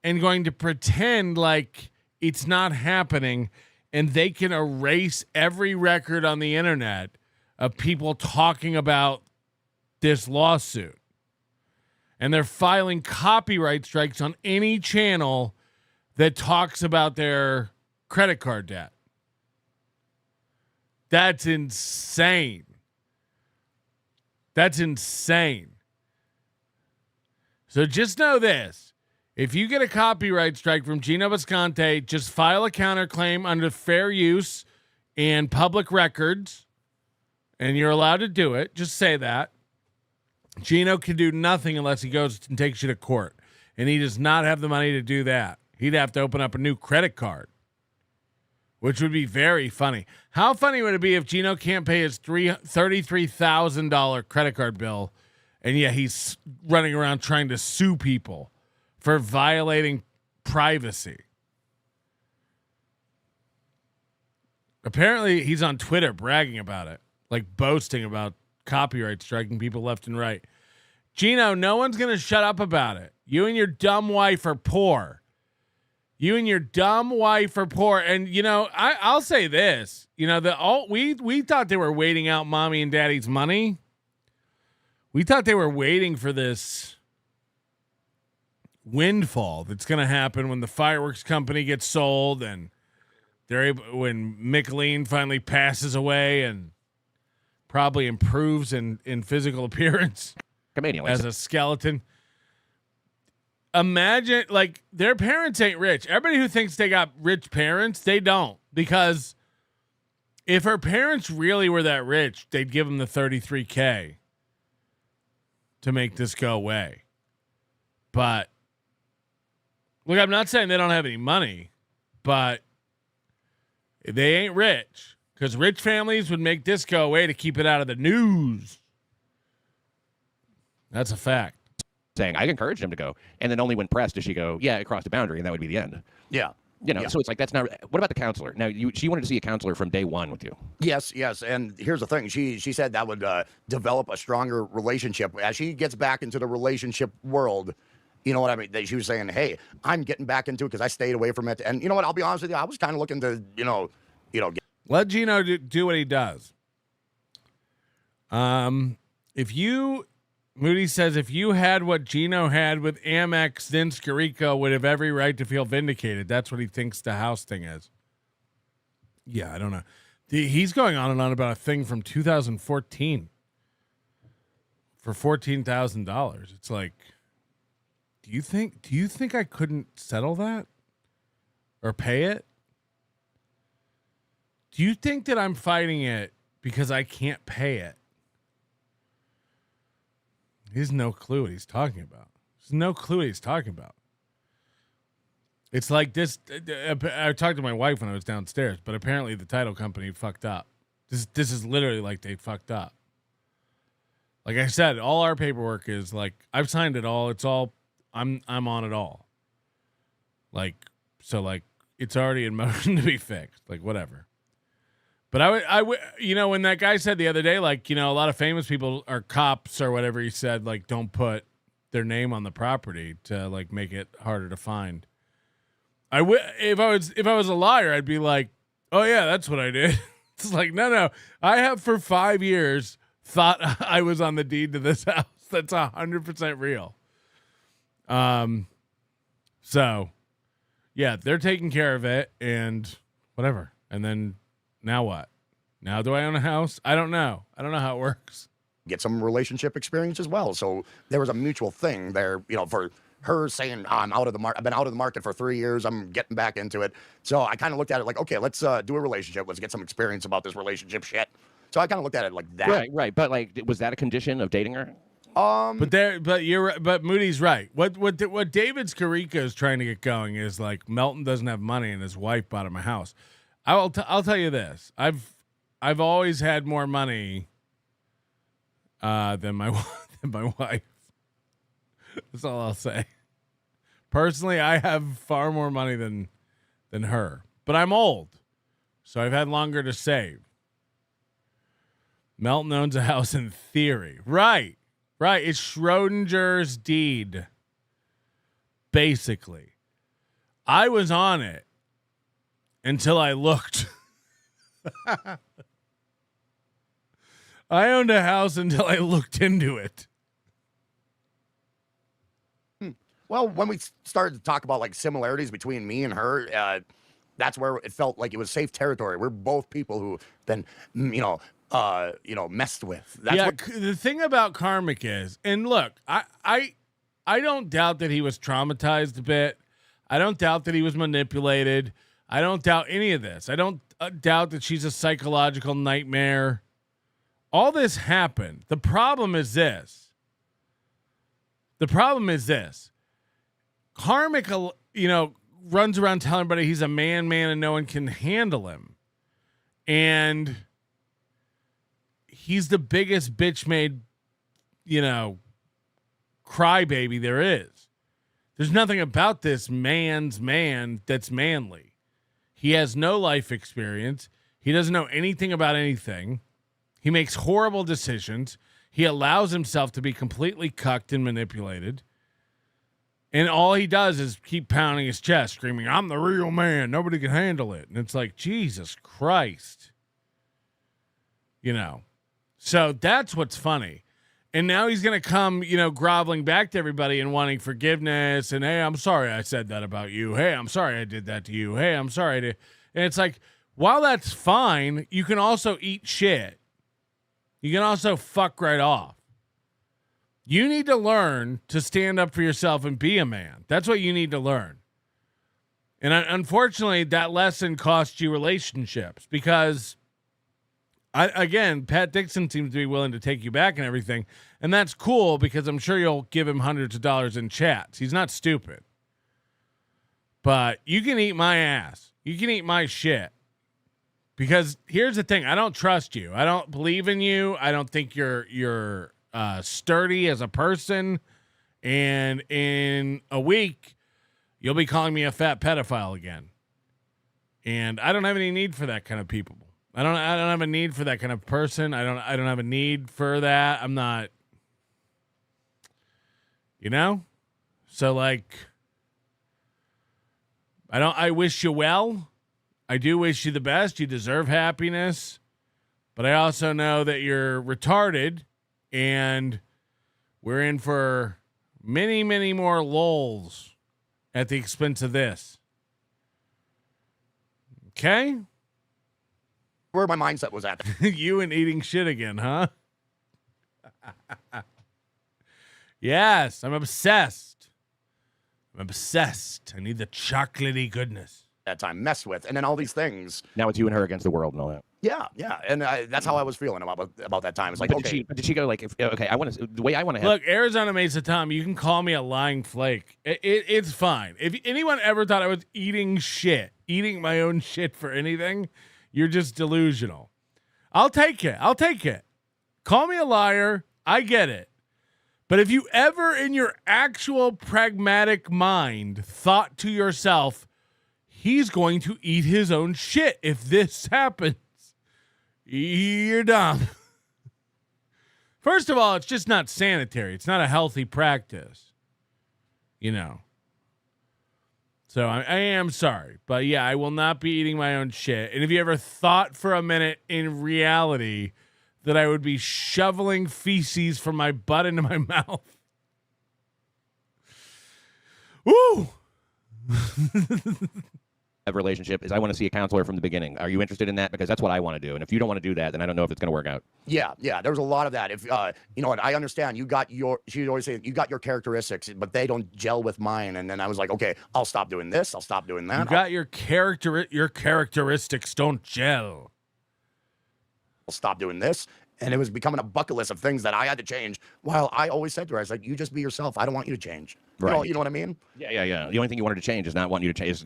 and going to pretend like it's not happening, and they can erase every record on the internet of people talking about this lawsuit. And they're filing copyright strikes on any channel that talks about their credit card debt. That's insane. That's insane. So just know this. If you get a copyright strike from Gino Visconti, just file a counterclaim under fair use and public records, and you're allowed to do it. Just say that. Gino can do nothing unless he goes and takes you to court, and he does not have the money to do that. He'd have to open up a new credit card, which would be very funny. How funny would it be if Gino can't pay his $33,000 credit card bill, and yet he's running around trying to sue people for violating privacy? Apparently, he's on Twitter bragging about it, like boasting about copyright striking people left and right. Gino, no one's going to shut up about it. You and your dumb wife are poor. You and your dumb wife are poor. And, you know, I'll say this. You know, we thought they were waiting out mommy and daddy's money. We thought they were waiting for this windfall that's going to happen when the fireworks company gets sold and they're able, when Micheline finally passes away and probably improves in physical appearance as a skeleton. Imagine, like, their parents ain't rich. Everybody who thinks they got rich parents, they don't. Because if her parents really were that rich, they'd give them the $33K to make this go away. But, look, I'm not saying they don't have any money, but they ain't rich. Because rich families would make this go away to keep it out of the news. That's a fact. Saying I encouraged him to go, and then only when pressed does she go, yeah, it crossed the boundary, and that would be the end. Yeah. You know, Yeah. so it's like, that's not. What about the counselor? Now, she wanted to see a counselor from day one with you. Yes. And here's the thing. She said that would develop a stronger relationship. As she gets back into the relationship world, you know what I mean? She was saying, hey, I'm getting back into it because I stayed away from it. And you know what? I'll be honest with you. I was kind of looking to, let Gino do what he does. Moody says, if you had what Gino had with Amex, then Scarico would have every right to feel vindicated. That's what he thinks the house thing is. Yeah, I don't know. He's going on and on about a thing from 2014 for $14,000. It's like, do you think I couldn't settle that or pay it? Do you think that I'm fighting it because I can't pay it? He has no clue what he's talking about. There's no clue what he's talking about. It's like this. I talked to my wife when I was downstairs, but apparently the title company fucked up. This is literally like they fucked up. Like I said, all our paperwork is like, I've signed it all. It's all, I'm on it all. Like, so like it's already in motion to be fixed. Like whatever. But I would, you know, when that guy said the other day, like, you know, a lot of famous people are cops or whatever, he said, like, don't put their name on the property to like make it harder to find. If I was a liar, I'd be like, oh yeah, that's what I did. It's like, no, I have for 5 years thought I was on the deed to this house. That's 100% real. So yeah, they're taking care of it and whatever. And then, now what? Now do I own a house? I don't know. I don't know how it works. get some relationship experience as well. So there was a mutual thing there, you know, for her saying, I'm out of the market. I've been out of the market for 3 years. I'm getting back into it. So I kind of looked at it like, okay, let's do a relationship. Let's get some experience about this relationship shit. So I kind of looked at it like that. Right. But like, was that a condition of dating her? But Moody's right. What David Scarica is trying to get going is like Melton doesn't have money and his wife bought him a house. I'll tell you this. I've always had more money than my wife. That's all I'll say. Personally, I have far more money than her. But I'm old, so I've had longer to save. Melton owns a house in theory. Right. It's Schrodinger's deed. Basically. I was on it until I looked. I owned a house until I looked into it. Well, when we started to talk about like similarities between me and her, that's where it felt like it was safe territory. We're both people who then, messed with. The thing about Karmic is, and look, I don't doubt that he was traumatized a bit. I don't doubt that he was manipulated. I don't doubt any of this. I don't doubt that she's a psychological nightmare. All this happened. The problem is this. Karmic, runs around telling everybody he's a man, and no one can handle him. And he's the biggest bitch-made, crybaby there is. There's nothing about this man's man that's manly. He has no life experience. He doesn't know anything about anything. He makes horrible decisions. He allows himself to be completely cucked and manipulated. And all he does is keep pounding his chest, screaming, "I'm the real man. Nobody can handle it." And it's like, Jesus Christ. So that's what's funny. And now he's going to come, groveling back to everybody and wanting forgiveness. And, hey, I'm sorry I said that about you. Hey, I'm sorry I did that to you. Hey, I'm sorry. And it's like, while that's fine, you can also eat shit. You can also fuck right off. You need to learn to stand up for yourself and be a man. That's what you need to learn. And unfortunately, that lesson cost you relationships because, Pat Dixon seems to be willing to take you back and everything. And that's cool because I'm sure you'll give him hundreds of dollars in chats. He's not stupid. But you can eat my ass. You can eat my shit. Because here's the thing. I don't trust you. I don't believe in you. I don't think you're sturdy as a person, and in a week you'll be calling me a fat pedophile again, and I don't have any need for that kind of people. I don't have a need for that kind of person. I don't have a need for that. I'm not, so like, I wish you well. I do wish you the best. You deserve happiness, but I also know that you're retarded. And we're in for many, many more lulls at the expense of this. Okay? Where my mindset was at. You and eating shit again, huh? Yes, I'm obsessed. I need the chocolatey goodness. That time messed with, and then all these things. Now it's you and her against the world and all that. Yeah, and that's how I was feeling about that time. It's like, but did she go like, I want to, the way I want to look, Arizona Mesa Tom, you can call me a lying flake. It's fine. If anyone ever thought I was eating my own shit for anything, you're just delusional. I'll take it. Call me a liar. I get it. But if you ever in your actual pragmatic mind thought to yourself, he's going to eat his own shit if this happens, you're dumb. First of all, it's just not sanitary. It's not a healthy practice. So I am sorry. But yeah, I will not be eating my own shit. And if you ever thought for a minute in reality that I would be shoveling feces from my butt into my mouth. Woo! Relationship is I want to see a counselor from the beginning. Are you interested in that? Because that's what I want to do. And if you don't want to do that, then I don't know if it's going to work out. Yeah. There's a lot of that. If and I understand she's always saying you got your characteristics, but they don't gel with mine. And then I was like, okay, I'll stop doing this. I'll stop doing that. You got your characteristics don't gel. I'll stop doing this. And it was becoming a bucket list of things that I had to change. While I always said to her, I was like, you just be yourself. I don't want you to change. Right. You know what I mean? Yeah. The only thing you wanted to change is not wanting you to change,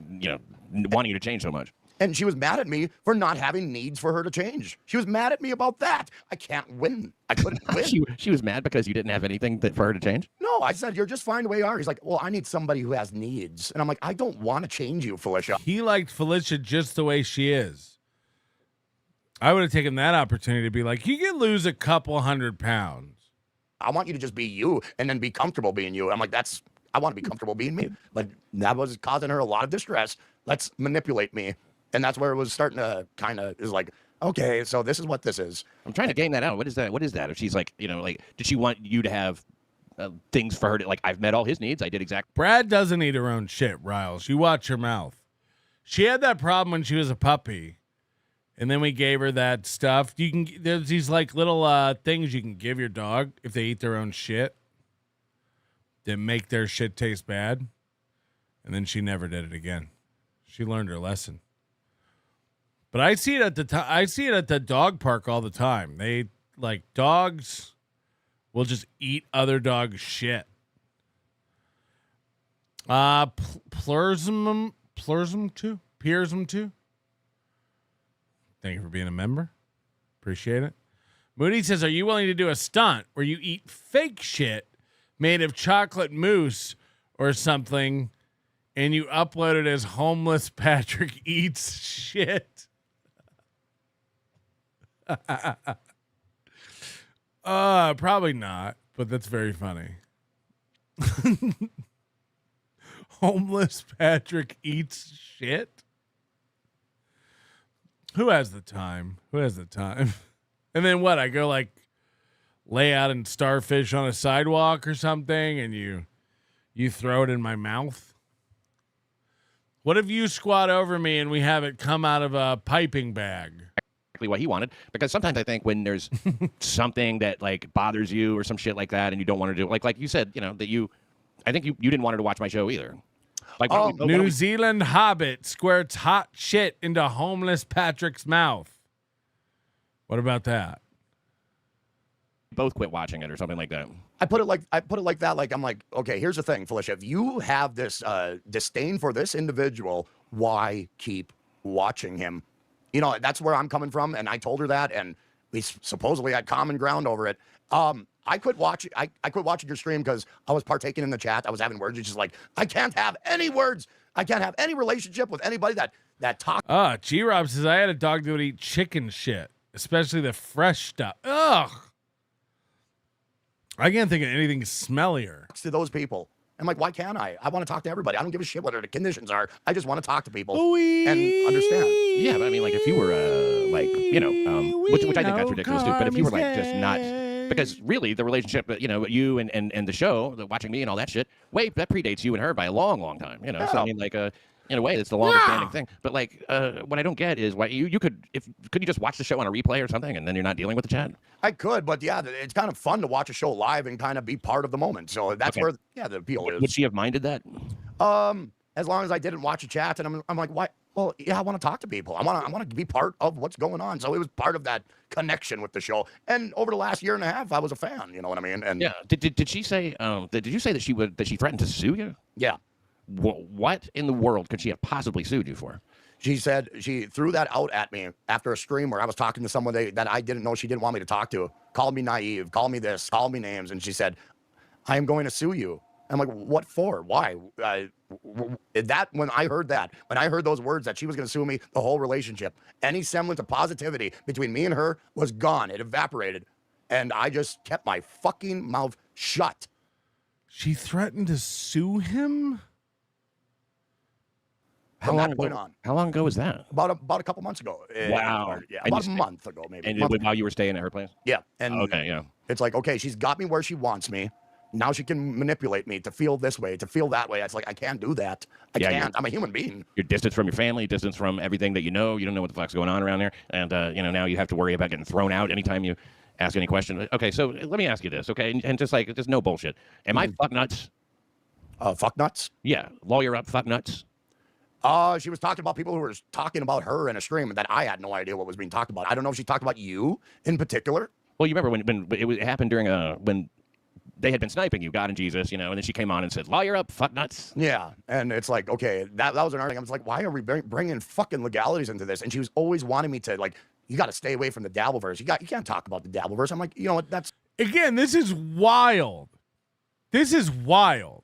wanting you to change so much. And she was mad at me for not having needs for her to change. She was mad at me about that. I can't win. I couldn't win. she was mad because you didn't have anything for her to change? No, I said, you're just fine the way you are. He's like, well, I need somebody who has needs. And I'm like, I don't want to change you, Felicia. He liked Felicia just the way she is. I would have taken that opportunity to be like, you can lose a couple 100 pounds. I want you to just be you and then be comfortable being you. I'm like, I want to be comfortable being me. But that was causing her a lot of distress. Let's manipulate me. And that's where it was starting to kind of is like, okay, so this is what this is. I'm trying to game that out. What is that? What is that? If she's like, did she want you to have things for her to, like, I've met all his needs. I did exactly. Brad doesn't eat her own shit, Riles. You watch her mouth. She had that problem when she was a puppy. And then we gave her that stuff. There's these like little things you can give your dog if they eat their own shit that make their shit taste bad. And then she never did it again. She learned her lesson. But I see it at the dog park all the time. They like dogs will just eat other dogs' shit. Plursum too. Thank you for being a member. Appreciate it. Moody says, are you willing to do a stunt where you eat fake shit made of chocolate mousse or something and you upload it as homeless Patrick eats shit? Probably not, but that's very funny. Homeless Patrick eats shit? Who has the time? And then what? I go like lay out and starfish on a sidewalk or something and you throw it in my mouth? What if you squat over me and we have it come out of a piping bag? What he wanted, because sometimes I think when there's something that like bothers you or some shit like that and you don't want to do it, like you said, I think you didn't want her to watch my show either. Like New Zealand Hobbit squirts hot shit into homeless Patrick's mouth. What about that? Both quit watching it or something like that. I put it like that. Like, I'm like, okay, here's the thing, Felicia. If you have this disdain for this individual, why keep watching him? That's where I'm coming from. And I told her that, and we supposedly had common ground over it. I quit watching. I quit watching your stream because I was partaking in the chat. I was having words. It's just like, I can't have any words. I can't have any relationship with anybody that talks. G-Rob says, I had a dog that would eat chicken shit, especially the fresh stuff. Ugh. I can't think of anything smellier. To those people. I'm like, why can't I? I want to talk to everybody. I don't give a shit what the conditions are. I just want to talk to people and understand. Yeah, but I mean, like, if you were, which I think that's ridiculous, too. But if you were, like, just not... Because really, the relationship, you and the show, watching me and all that shit, that predates you and her by a long, long time. So I mean, like, in a way, it's the longest standing thing. But like, what I don't get is why you could you just watch the show on a replay or something, and then you're not dealing with the chat. I could, but yeah, it's kind of fun to watch a show live and kind of be part of the moment. So that's where the appeal is. Would she have minded that? As long as I didn't watch a chat, and I'm like, why? Well, yeah, I want to talk to people. I want to be part of what's going on. So it was part of that connection with the show. And over the last year and a half, I was a fan. You know what I mean? And yeah, did she say? Did you say that she threatened to sue you? Yeah. What in the world could she have possibly sued you for? She said she threw that out at me after a stream where I was talking to someone that I didn't know she didn't want me to talk to. Called me naive, called me this, called me names, and she said, I am going to sue you. I'm like, what for? Why? When I heard those words that she was going to sue me, the whole relationship, any semblance of positivity between me and her was gone. It evaporated. And I just kept my fucking mouth shut. She threatened to sue him? How long ago was that? About a couple months ago. Wow. Yeah, about a month ago, maybe. And while you were staying at her place? Yeah. And okay, yeah. It's like, okay, she's got me where she wants me. Now she can manipulate me to feel this way, to feel that way. It's like, I can't do that. I can't. I'm a human being. You're distance from your family, distance from everything that you know. You don't know what the fuck's going on around there. And, now you have to worry about getting thrown out anytime you ask any question. Okay, so let me ask you this, okay? And just no bullshit. Am I fuck nuts? Fuck nuts? Yeah. Lawyer up, fuck nuts? She was talking about people who were talking about her in a stream that I had no idea what was being talked about. I don't know if she talked about you in particular. Well, you remember when it happened during when they had been sniping you, God and Jesus, and then she came on and said, "Lawyer up, fuck nuts." Yeah, and it's like, okay, that was an argument. I was like, why are we bringing fucking legalities into this? And she was always wanting me to, like, you got to stay away from the dabbleverse. You can't talk about the dabbleverse. I'm like, you know what? That's again, this is wild. This is wild.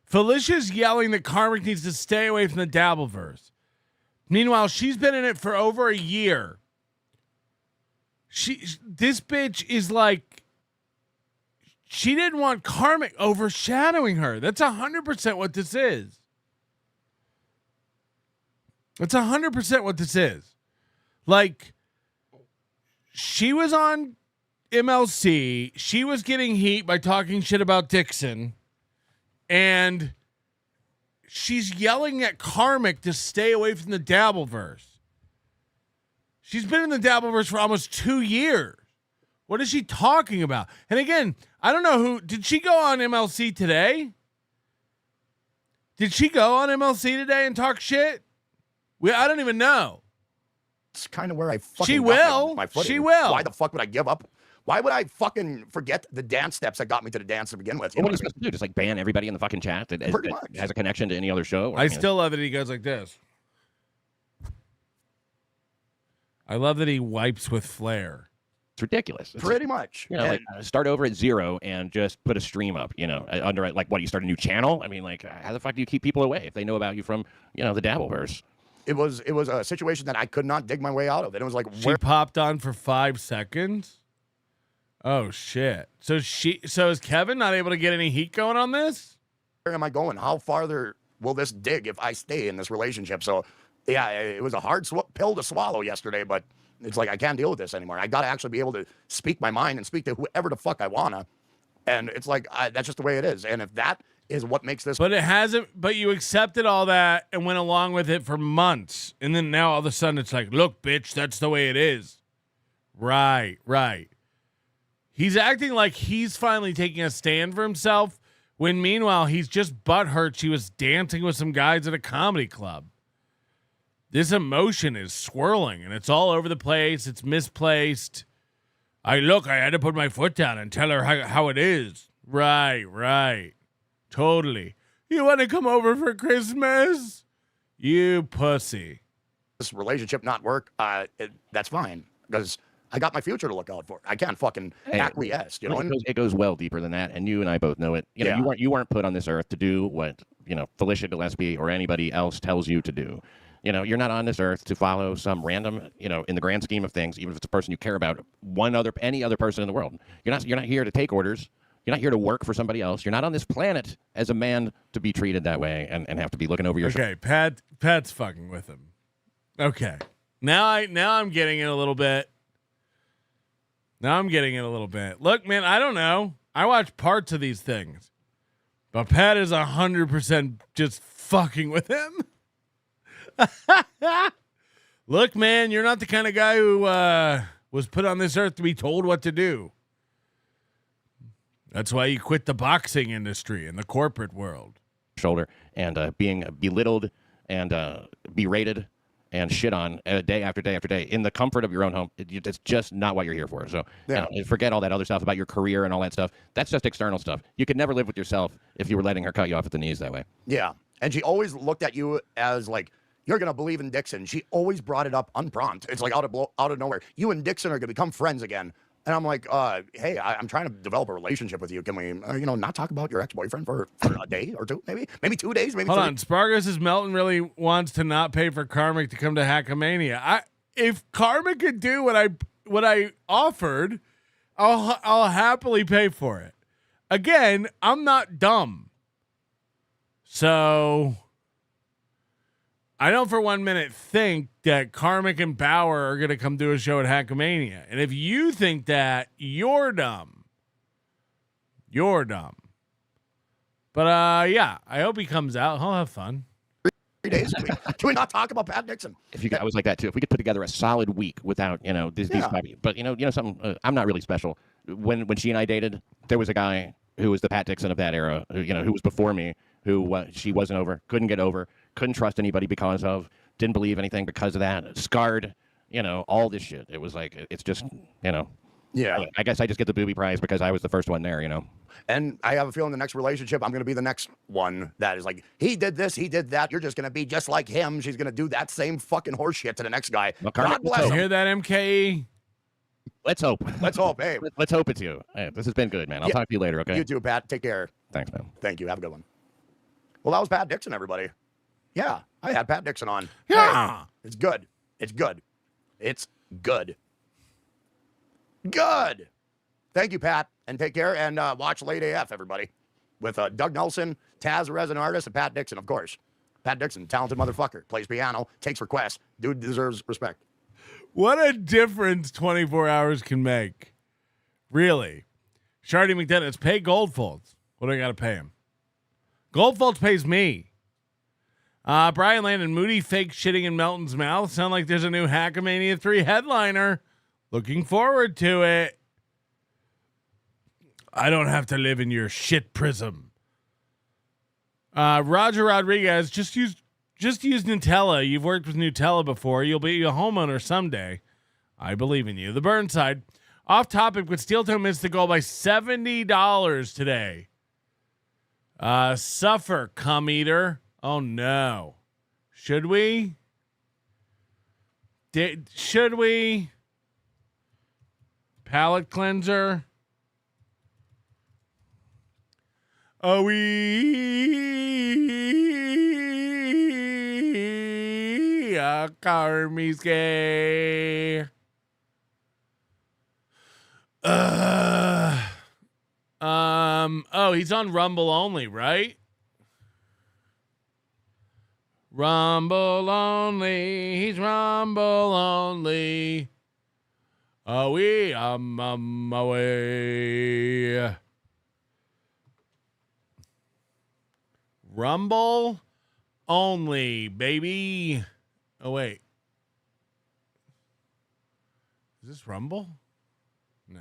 Felicia's yelling that Karmic needs to stay away from the dabbleverse. Meanwhile, she's been in it for over a year. This bitch is like, she didn't want Karmic overshadowing her. That's 100% what this is. That's 100% what this is. Like, she was on MLC. She was getting heat by talking shit about Dixon. And she's yelling at Karmic to stay away from the dabbleverse. She's been in the dabbleverse for almost 2 years. What is she talking about? And again, I don't know who. Did she go on MLC today? Did she go on MLC today and talk shit? I don't even know. It's kind of where I fucking She will. My footing. She will. Why the fuck would I give up? Why would I fucking forget the dance steps that got me to the dance to begin with? What are you supposed to do? Just like ban everybody in the fucking chat that has a connection to any other show? I still love that he goes like this. I love that he wipes with flair. It's ridiculous. It's pretty much. Like, start over at 0 and just put a stream up. Under like what? You start a new channel? I mean, like, how the fuck do you keep people away if they know about you from the dabbleverse? It was a situation that I could not dig my way out of. And it was like, she popped on for 5 seconds. Oh shit! So is Kevin not able to get any heat going on this? Where am I going? How farther will this dig if I stay in this relationship? So, yeah, it was a hard pill to swallow yesterday, but it's like I can't deal with this anymore. I got to actually be able to speak my mind and speak to whoever the fuck I wanna, and it's like that's just the way it is. And if that is what makes this, but it hasn't. But you accepted all that and went along with it for months, and then now all of a sudden it's like, look, bitch, that's the way it is. Right. He's acting like he's finally taking a stand for himself, when meanwhile he's just butthurt she was dancing with some guys at a comedy club. This emotion is swirling, and it's all over the place. It's misplaced. I had to put my foot down and tell her how it is. Right. Totally. You want to come over for Christmas? You pussy. This relationship not work, that's fine, because I got my future to look out for. I can't fucking acquiesce, It goes well deeper than that, and you and I both know it. You weren't put on this earth to do what Felicia Gillespie or anybody else tells you to do. You're not on this earth to follow some random, in the grand scheme of things, even if it's a person you care about, any other person in the world. You're not here to take orders. You're not here to work for somebody else. You're not on this planet as a man to be treated that way and have to be looking over your shoulder. Okay, Pat's fucking with him. Okay. Now I'm getting it a little bit. Look, man, I don't know. I watch parts of these things. But Pat is 100% just fucking with him. Look, man, you're not the kind of guy who was put on this earth to be told what to do. That's why you quit the boxing industry and the corporate world. Shoulder and being belittled and berated and shit on day after day after day in the comfort of your own home. It's just not what you're here for. So forget all that other stuff about your career and all that stuff. That's just external stuff. You could never live with yourself if you were letting her cut you off at the knees that way. Yeah. And she always looked at you as like, you're going to believe in Dixon. She always brought it up unprompted. It's like out of nowhere. You and Dixon are going to become friends again. And I'm like, hey, I'm trying to develop a relationship with you. Can we, not talk about your ex-boyfriend for a day or two, maybe 2 days, maybe. Hold on, Spargo says Melton really wants to not pay for Karmic to come to Hackamania. If Karmic could do what I offered, I'll happily pay for it. Again, I'm not dumb, so I don't for 1 minute think that Karmic and Bauer are going to come do a show at Hackamania. And if you think that, you're dumb. You're dumb. But, yeah, I hope he comes out. He'll have fun. 3 days. Can we not talk about Pat Dixon? I was like that, too. If we could put together a solid week without, these puppy. But, something, I'm not really special. When she and I dated, there was a guy who was the Pat Dixon of that era, who was before me, who she wasn't over, couldn't get over, couldn't trust anybody because of, didn't believe anything because of that, scarred, all this shit. It was like, it's just, Yeah. I guess I just get the booby prize because I was the first one there, you know. And I have a feeling the next relationship, I'm going to be the next one that is like, he did this, he did that. You're just going to be just like him. She's going to do that same fucking horse shit to the next guy. Well, God bless him. Hear that, MKE? Let's hope. Let's hope, hey. Let's hope it's you. Hey, this has been good, man. I'll talk to you later, okay? You too, Pat. Take care. Thanks, man. Thank you. Have a good one. Well, that was Pat Dixon, everybody. Yeah, I had Pat Dixon on. Yeah. Hey, it's good. It's good. It's good. Good. Thank you, Pat, and take care, and watch Late AF, everybody, with Doug Nelson, Taz, a resident artist, and Pat Dixon, of course. Pat Dixon, talented motherfucker, plays piano, takes requests. Dude deserves respect. What a difference 24 hours can make. Really. Shardy McDennis, pay Goldfolds. What do I got to pay him? Goldfolds pays me. Brian Landon, Moody fake shitting in Melton's mouth. Sound like there's a new Hackamania 3 headliner. Looking forward to it. I don't have to live in your shit prism. Roger Rodriguez, just use Nutella. You've worked with Nutella before. You'll be a homeowner someday. I believe in you. The Burnside. Off topic, but Steel Toe missed the goal by $70 today. Suffer, cum eater. Oh no. Should we? Should we? Palate cleanser. Oh, we are Karmi's gay. Oh, he's on Rumble only, right? Rumble only. He's Rumble only. Oh, we away. Rumble only, baby. Oh, wait. Is this Rumble? No.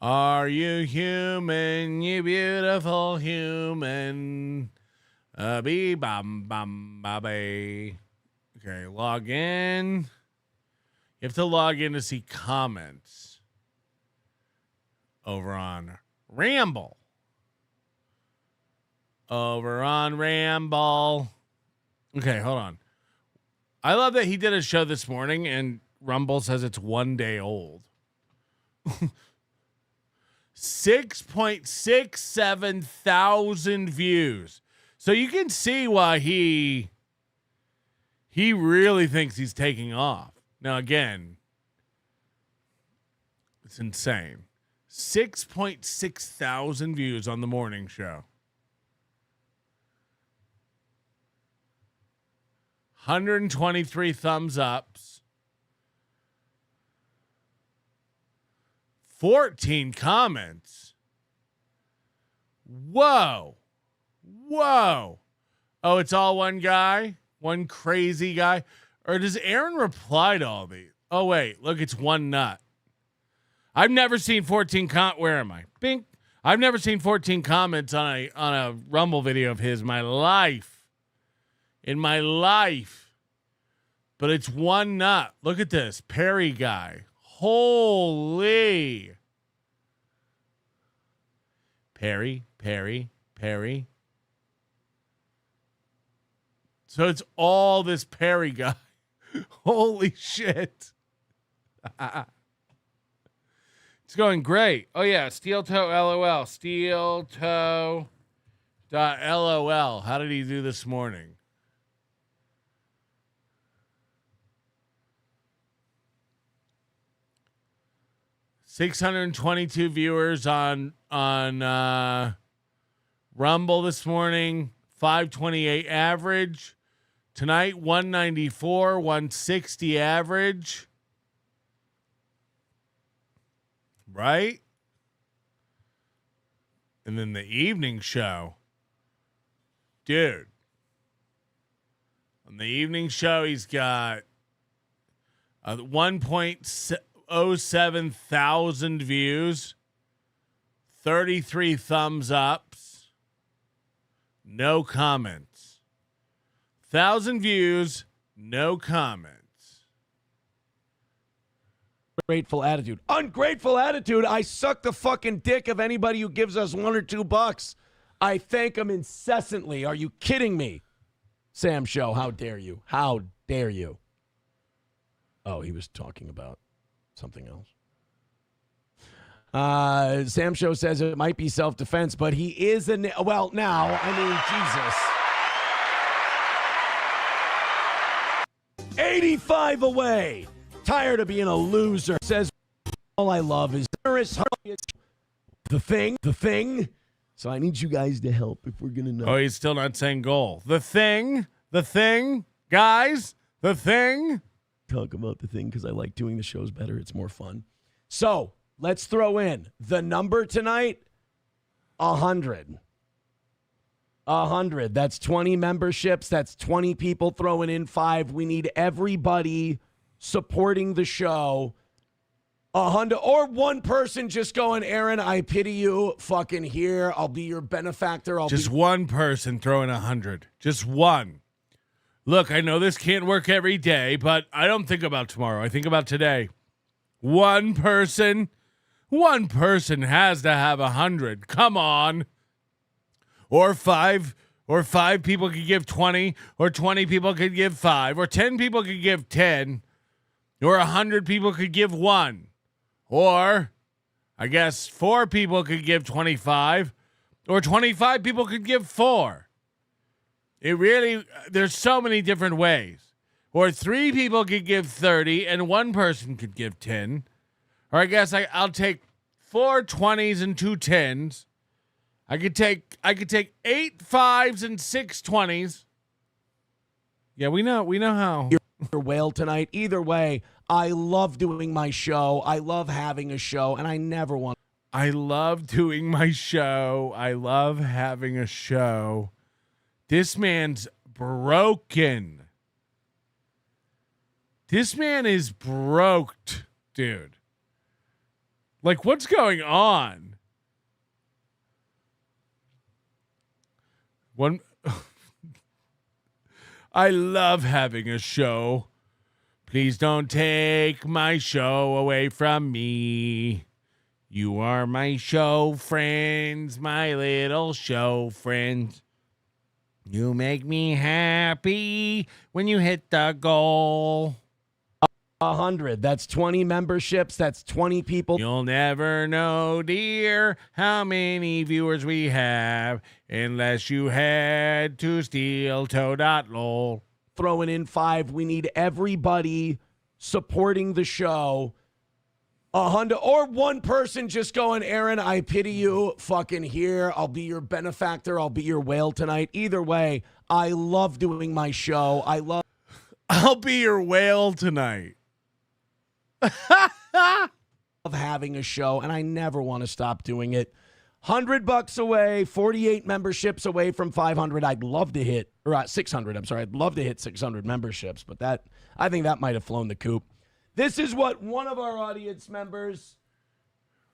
Are you human, you beautiful human? Bee bum bum baby. Okay, log in. You have to log in to see comments over on Ramble. Over on Ramble. Okay, hold on. I love that he did a show this morning and Rumble says it's 1 day old. 6.67 thousand views. So you can see why he really thinks he's taking off. Now, again, it's insane. 6.6 thousand views on the morning show. 123 thumbs ups. 14 comments. Whoa. Whoa. Oh, it's all one guy? One crazy guy? Or does Aaron reply to all these? Oh, wait. Look, it's one nut. I've never seen 14 where am I? Bink. I've never seen 14 comments on a Rumble video of his in my life. In my life. But it's one nut. Look at this. Perry guy. Holy. Perry. So it's all this Perry guy. Holy shit. It's going great. Oh, yeah. Steel Toe LOL. Steel Toe .lol. How did he do this morning? $622 viewers on Rumble this morning. 528 average. Tonight, 194, 160 average. Right? And then the evening show. Dude. On the evening show, he's got 1.07 thousand views. 33 thumbs ups. No comments. 1,000 views, no comments. Ungrateful attitude. Ungrateful attitude. I suck the fucking dick of anybody who gives us $1 or $2. I thank them incessantly. Are you kidding me? Sam Show, how dare you? How dare you? Oh, he was talking about something else. Sam Show says it might be self-defense, but he is well, now, I mean, Jesus. 85 away. Tired of being a loser. Says all I love is the thing. So I need you guys to help if we're gonna know. Oh, he's still not saying goal. The thing, guys, the thing. Talk about the thing because I like doing the shows better. It's more fun. So let's throw in the number tonight. 100. 100. That's 20 memberships. That's 20 people throwing in 5. We need everybody supporting the show. 100 or one person just going, Aaron, I pity you. Fucking here. I'll be your benefactor. Just one person throwing 100. Just one. Look, I know this can't work every day, but I don't think about tomorrow. I think about today. One person has to have 100. Come on. Or 5 people could give 20, or 20 people could give 5, or 10 people could give 10, or 100 people could give 1. Or, I guess 4 people could give 25, or 25 people could give 4. There's so many different ways. Or 3 people could give 30, and 1 person could give 10. Or I guess I'll take 4 20s and 2 10s. I could take 8 5s and 6 20s. Yeah, we know how. Your whale tonight. Either way, I love doing my show. I love having a show, and I never want. I love doing my show. I love having a show. This man's broken. This man is broked, dude. Like, what's going on? I love having a show. Please don't take my show away from me. You are my show friends, my little show friends. You make me happy when you hit the goal. 100. That's 20 memberships. That's 20 people. You'll never know, dear, how many viewers we have unless you head to steeltoe.lol. Throwing in 5. We need everybody supporting the show. 100 or one person just going, Aaron, I pity you. Fucking here. I'll be your benefactor. I'll be your whale tonight. Either way, I love doing my show. I'll be your whale tonight. Of having a show, and I never want to stop doing it. $100 away, 48 memberships away from 500. I'd love to hit, or 600. I'm sorry, I'd love to hit 600 memberships, but I think that might have flown the coop. This is what one of our audience members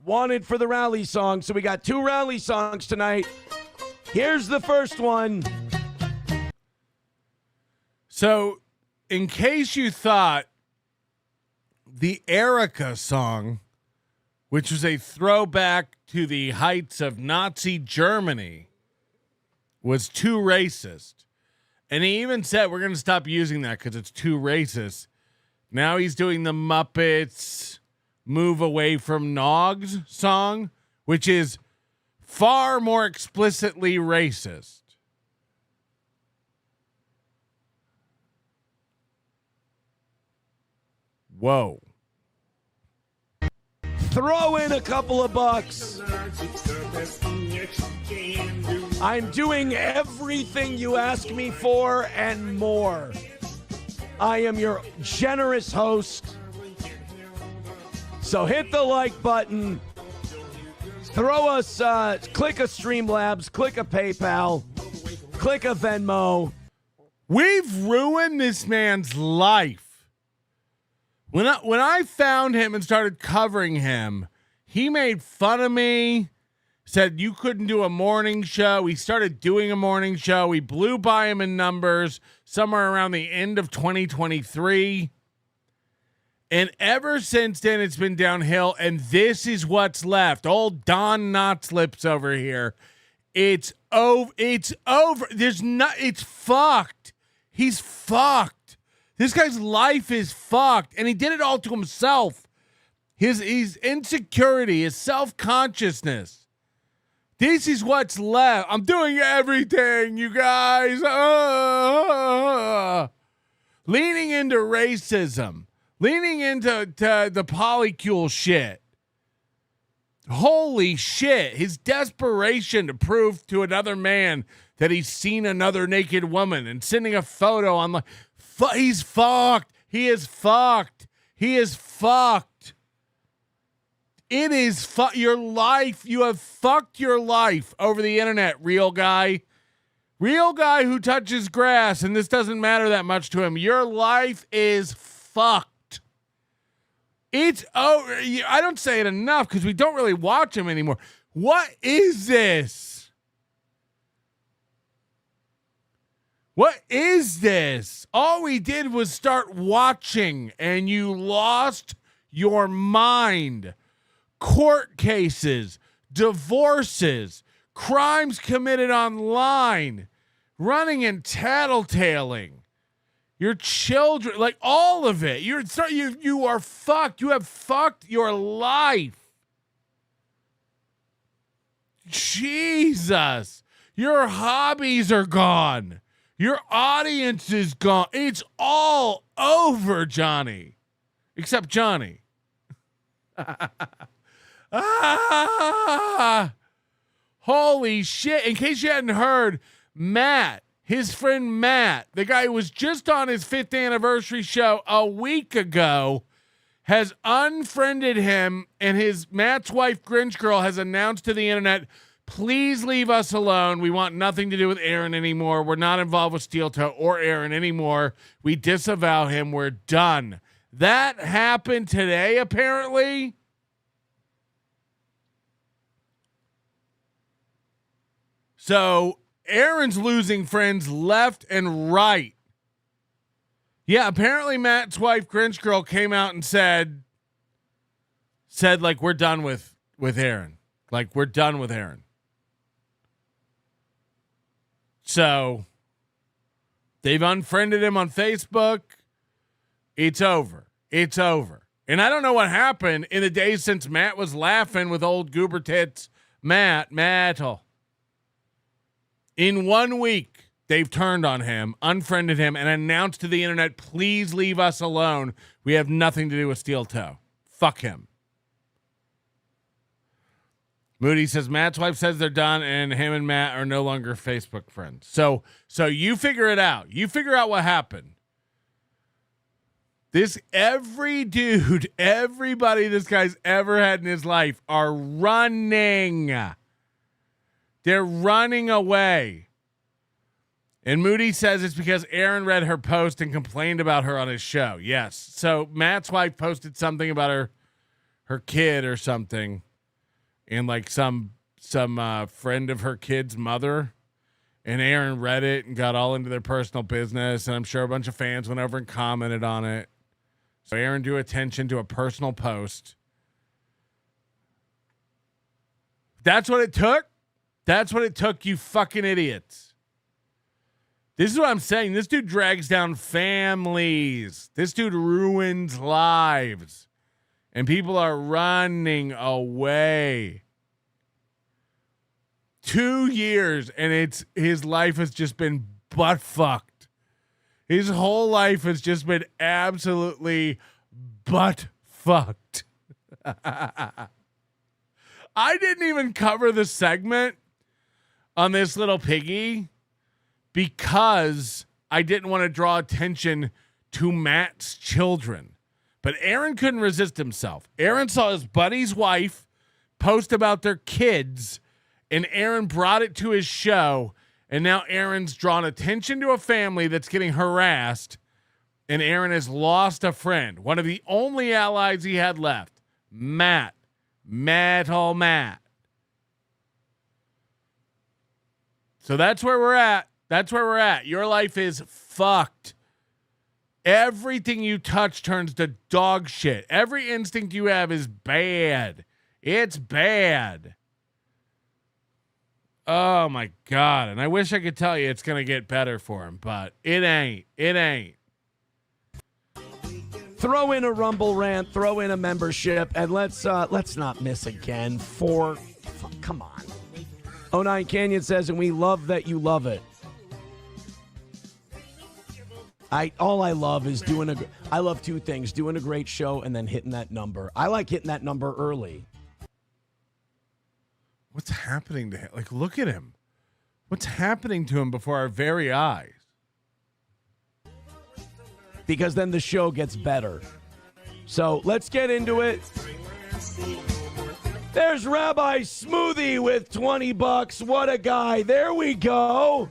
wanted for the rally song. So we got 2 rally songs tonight. Here's the first one. So, in case you thought the Erica song, which was a throwback to the heights of Nazi Germany, was too racist. And he even said, we're going to stop using that because it's too racist. Now he's doing the Muppets Move Away from Nogs song, which is far more explicitly racist. Whoa. Throw in a couple of bucks. I'm doing everything you ask me for and more. I am your generous host. So hit the like button. Throw us, click a Streamlabs, click a PayPal, click a Venmo. We've ruined this man's life. When I found him and started covering him, he made fun of me, said you couldn't do a morning show. We started doing a morning show. We blew by him in numbers somewhere around the end of 2023. And ever since then, it's been downhill. And this is what's left. Old Don Knotslips over here. It's over. It's over. It's fucked. He's fucked. This guy's life is fucked. And he did it all to himself. His insecurity, his self-consciousness. This is what's left. I'm doing everything, you guys. Leaning into racism. Leaning into the polycule shit. Holy shit. His desperation to prove to another man that he's seen another naked woman and sending a photo on he's fucked. He is fucked. He is fucked. It is your life. You have fucked your life over the internet, real guy. Real guy who touches grass, and this doesn't matter that much to him. Your life is fucked. It's over. I don't say it enough because we don't really watch him anymore. What is this? What is this? All we did was start watching, and you lost your mind. Court cases, divorces, crimes committed online, running and tattletaling, your children, like all of it. You are fucked. You have fucked your life. Jesus. Your hobbies are gone. Your audience is gone. It's all over, Johnny. Except Johnny. Holy shit. In case you hadn't heard, Matt, his friend Matt, the guy who was just on his 5th anniversary show a week ago, has unfriended him, and Matt's wife, Grinch Girl, has announced to the internet, please leave us alone. We want nothing to do with Aaron anymore. We're not involved with Steel Toe or Aaron anymore. We disavow him. We're done. That happened today, apparently. So Aaron's losing friends left and right. Yeah, apparently Matt's wife, Grinch Girl, came out and said like, we're done with Aaron. Like, we're done with Aaron. So they've unfriended him on Facebook. It's over. It's over. And I don't know what happened in the days since Matt was laughing with old goober tits. Matt. In 1 week, they've turned on him, unfriended him, and announced to the internet, please leave us alone. We have nothing to do with Steel Toe. Fuck him. Moody says Matt's wife says they're done, and him and Matt are no longer Facebook friends. So you figure it out. You figure out what happened. Everybody this guy's ever had in his life are running. They're running away. And Moody says it's because Aaron read her post and complained about her on his show. Yes. So Matt's wife posted something about her kid or something. And like some friend of her kid's mother. And Aaron read it and got all into their personal business. And I'm sure a bunch of fans went over and commented on it. So Aaron drew attention to a personal post. That's what it took? That's what it took, you fucking idiots. This is what I'm saying. This dude drags down families. This dude ruins lives. And people are running away. 2 years, and his life has just been butt fucked. His whole life has just been absolutely butt fucked. I didn't even cover the segment on this little piggy because I didn't want to draw attention to Matt's children. But Aaron couldn't resist himself. Aaron saw his buddy's wife post about their kids, and Aaron brought it to his show, and now Aaron's drawn attention to a family that's getting harassed, and Aaron has lost a friend, one of the only allies he had left, Matt. So that's where we're at. That's where we're at. Your life is fucked. Everything you touch turns to dog shit. Every instinct you have is bad. It's bad. Oh my God. And I wish I could tell you it's going to get better for him, but it ain't. It ain't. Throw in a Rumble rant, throw in a membership, and let's not miss again. Come on. 09 Canyon says, and we love that you love it. All I love is I love two things, doing a great show and then hitting that number. I like hitting that number early. What's happening to him? Like, look at him. What's happening to him before our very eyes? Because then the show gets better. So let's get into it. There's Rabbi Smoothie with $20. What a guy. There we go.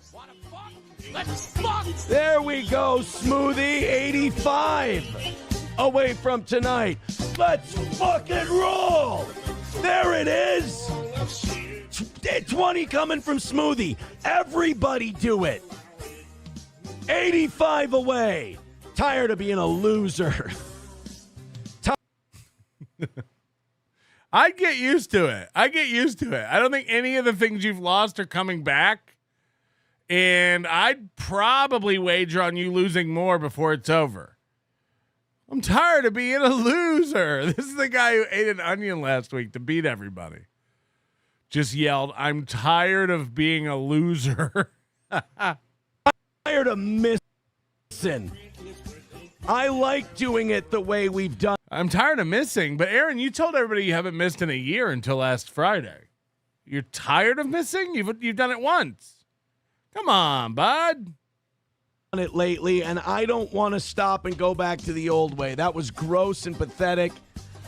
There we go, Smoothie. 85 away from tonight. Let's fucking roll. There it is. 20 coming from Smoothie. Everybody do it. 85 away. Tired of being a loser. I get used to it. I don't think any of the things you've lost are coming back. And I'd probably wager on you losing more before it's over. I'm tired of being a loser. This is the guy who ate an onion last week to beat everybody. Just yelled, I'm tired of being a loser. Tired of missing. I like doing it the way we've done. I'm tired of missing, but Aaron, you told everybody you haven't missed in a year until last Friday. You're tired of missing? You've done it once. Come on, bud. Done it lately, and I don't want to stop and go back to the old way. That was gross and pathetic.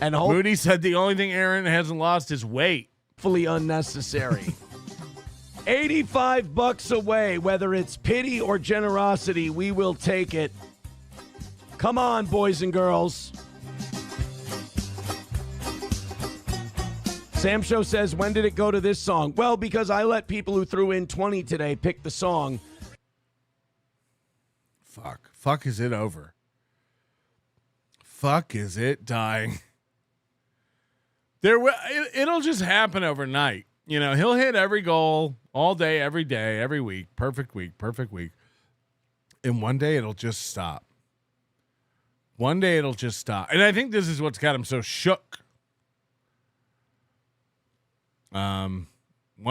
And Moody said the only thing Aaron hasn't lost is weight. Hopefully unnecessary. $85 away, whether it's pity or generosity, we will take it. Come on, boys and girls. Sam Show says, when did it go to this song? Well, because I let people who threw in 20 today pick the song. Fuck is it over? Fuck is it dying? It'll just happen overnight. You know, he'll hit every goal all day, every week. Perfect week. And one day it'll just stop. And I think this is what's got him so shook. One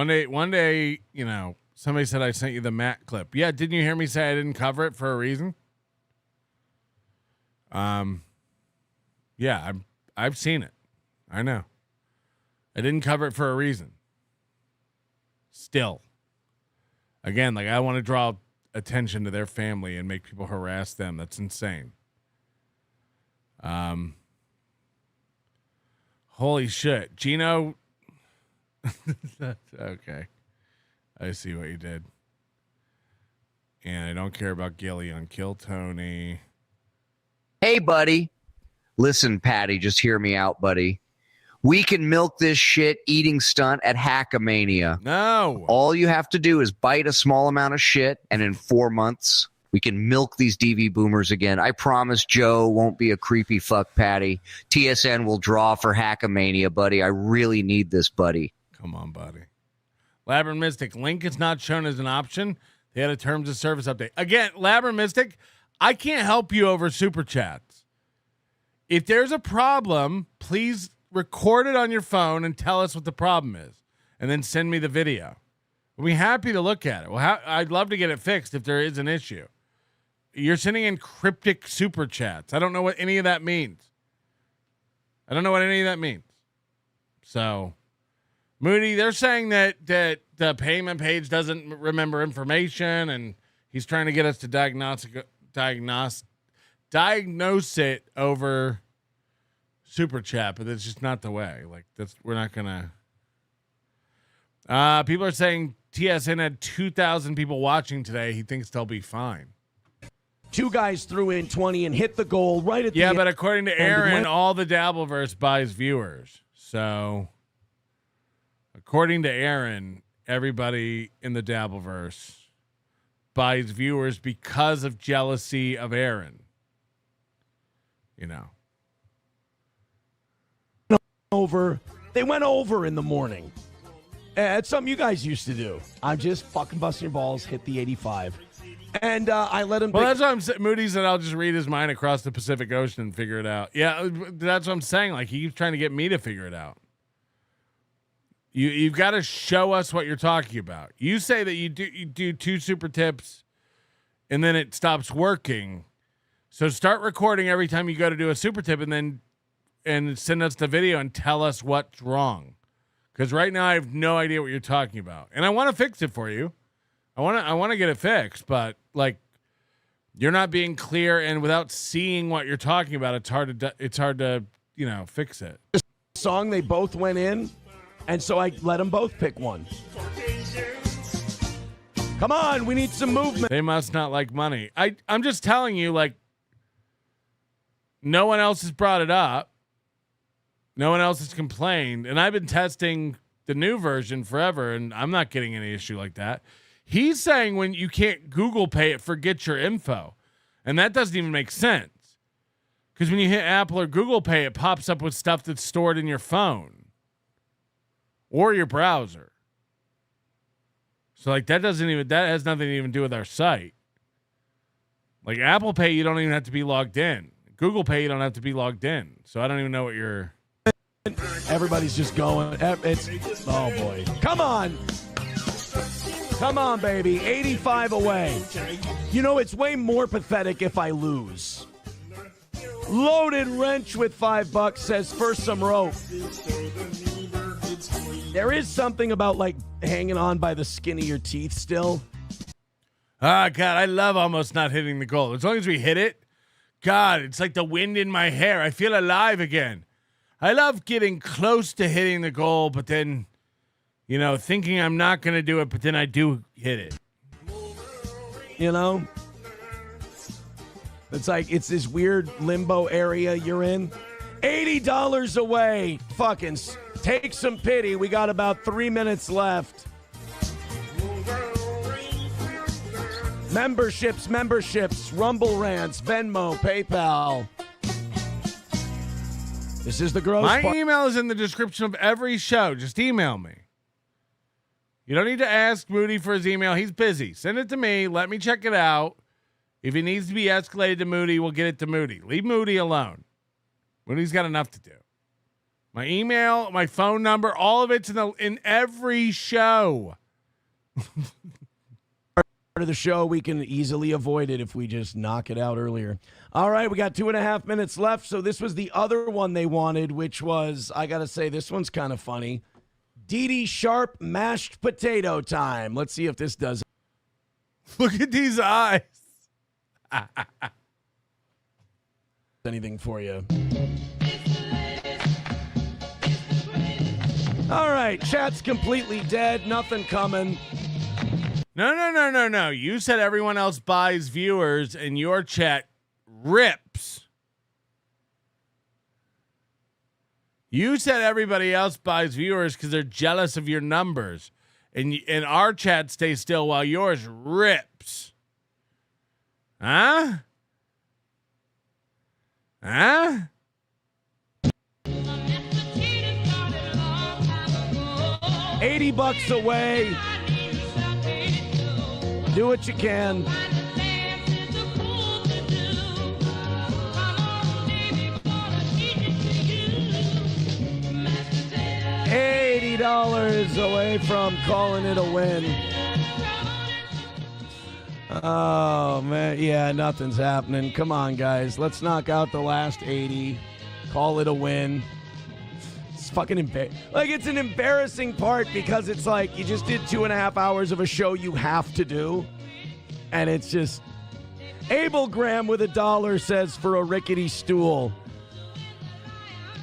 day, you know, somebody said I sent you the Matt clip. Yeah, didn't you hear me say I didn't cover it for a reason? Yeah, I've seen it. I know. I didn't cover it for a reason. Still. Again, like I want to draw attention to their family and make people harass them. That's insane. Holy shit. Gino. Okay. I see what you did. And I don't care about Gilly on Kill Tony. Hey, buddy. Listen, Patty, just hear me out, buddy. We can milk this shit eating stunt at Hackamania. No. All you have to do is bite a small amount of shit, and in 4 months, we can milk these DV boomers again. I promise Joe won't be a creepy fuck, Patty. TSN will draw for Hackamania, buddy. I really need this, buddy. Come on, buddy. Labyrinth Mystic, link is not shown as an option. They had a terms of service update. Again, Labyrinth Mystic, I can't help you over super chats. If there's a problem, please record it on your phone and tell us what the problem is, and then send me the video. We'll be happy to look at it. Well, I'd love to get it fixed if there is an issue. You're sending in cryptic super chats. I don't know what any of that means. So, Moody, they're saying that the payment page doesn't remember information, and he's trying to get us to diagnose it over super chat, but that's just not the way. Like we're not gonna. People are saying TSN had 2,000 people watching today. He thinks they'll be fine. Two guys threw in 20 and hit the goal right at the end. Yeah, but according to Aaron, all the Dabbleverse buys viewers. So, according to Aaron, everybody in the Dabbleverse buys viewers because of jealousy of Aaron. you know. They went over in the morning. It's something you guys used to do. I'm just fucking busting your balls, hit the 85. And I let him. Well, that's what I'm saying. Moody said I'll just read his mind across the Pacific Ocean and figure it out. Yeah, that's what I'm saying. Like, he keeps trying to get me to figure it out. You've got to show us what you're talking about. You say that you do 2 super tips, and then it stops working. So start recording every time you go to do a super tip, and send us the video and tell us what's wrong. Because right now I have no idea what you're talking about, and I want to fix it for you. I want to get it fixed, but like, you're not being clear, and without seeing what you're talking about, it's hard to fix it. Song, they both went in, and so I let them both pick one. Come on, we need some movement. They must not like money. I'm just telling you, like, no one else has brought it up. No one else has complained, and I've been testing the new version forever, and I'm not getting any issue like that. He's saying when you can't Google Pay it, forget your info. And that doesn't even make sense. Because when you hit Apple or Google Pay, it pops up with stuff that's stored in your phone or your browser. So like that has nothing to even do with our site. Like Apple Pay, you don't even have to be logged in. Google Pay, you don't have to be logged in. So I don't even know what you're... Everybody's just going. Oh boy. Come on. Come on, baby. 85 away. You know, it's way more pathetic if I lose. Loaded Wrench with $5 says, first some rope. There is something about, like, hanging on by the skin of your teeth still. Ah, God, I love almost not hitting the goal. As long as we hit it, God, it's like the wind in my hair. I feel alive again. I love getting close to hitting the goal, but then... thinking I'm not going to do it, but then I do hit it. It's like it's this weird limbo area you're in. $80 away. Fucking take some pity. We got about 3 minutes left. Memberships, Rumble Rants, Venmo, PayPal. This is the gross My part. email is in the description of every show. Just email me. You don't need to ask Moody for his email. He's busy. Send it to me. Let me check it out. If it needs to be escalated to Moody, we'll get it to Moody. Leave Moody alone. Moody's got enough to do. My email, my phone number, all of it's in every show. Part of the show, we can easily avoid it if we just knock it out earlier. All right, we got 2.5 minutes left. So this was the other one they wanted, which was, I got to say, this one's kind of funny. Dee Dee Sharp mashed potato time. Let's see if this does it. Look at these eyes. Anything for you. All right, chat's completely dead. Nothing coming. No. You said everyone else buys viewers and your chat rips. You said everybody else buys viewers because they're jealous of your numbers. And our chat stays still while yours rips. Huh? $80 away. Do what you can. $80 away from calling it a win. Oh, man. Yeah, nothing's happening. Come on, guys. Let's knock out the last 80. Call it a win. It's fucking it's an embarrassing part because it's like you just did 2.5 hours of a show you have to do. And it's just... Abel Graham with $1 says for a rickety stool.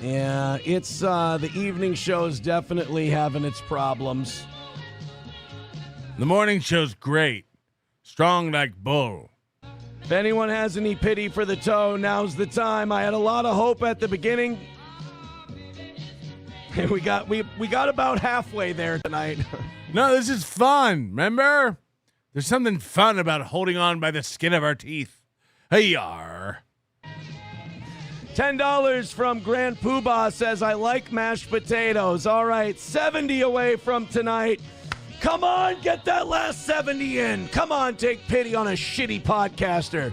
Yeah, it's the evening show's definitely having its problems. The morning show's great. Strong like bull. If anyone has any pity for the toe, now's the time. I had a lot of hope at the beginning. And we got about halfway there tonight. No, this is fun. Remember? There's something fun about holding on by the skin of our teeth. Hey-yar. $10 from Grand Poobah says, I like mashed potatoes. All right, 70 away from tonight. Come on, get that last 70 in. Come on, take pity on a shitty podcaster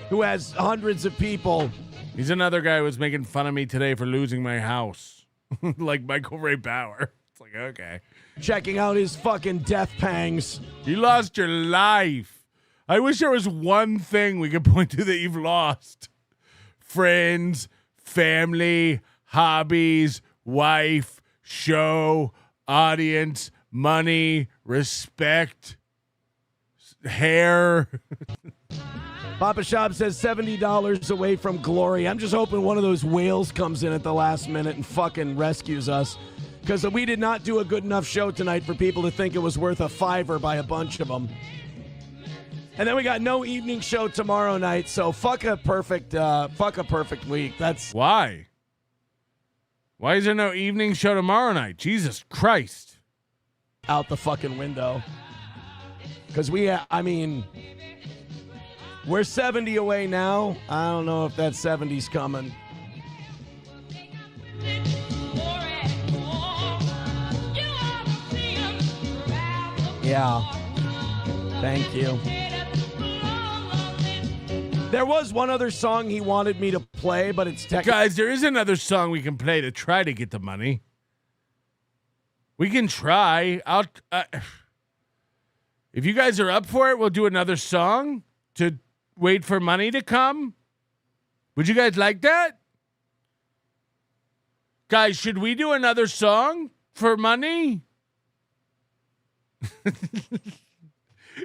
who has hundreds of people. He's another guy who was making fun of me today for losing my house. Like Michael Ray Bauer. It's like, okay. Checking out his fucking death pangs. You lost your life. I wish there was one thing we could point to that you've lost. Friends, family, hobbies, wife, show, audience, money, respect, hair. Papa Shop says $70 away from glory. I'm just hoping one of those whales comes in at the last minute and fucking rescues us. Because we did not do a good enough show tonight for people to think it was worth a $5 by a bunch of them. And then we got no evening show tomorrow night, so fuck a perfect week. That's why. Why is there no evening show tomorrow night? Jesus Christ! Out the fucking window. Because we're 70 away now. I don't know if that 70's coming. Yeah. Thank you. There was one other song he wanted me to play, but it's Guys, there is another song we can play to try to get the money. We can try. If you guys are up for it, we'll do another song to wait for money to come. Would you guys like that? Guys, should we do another song for money?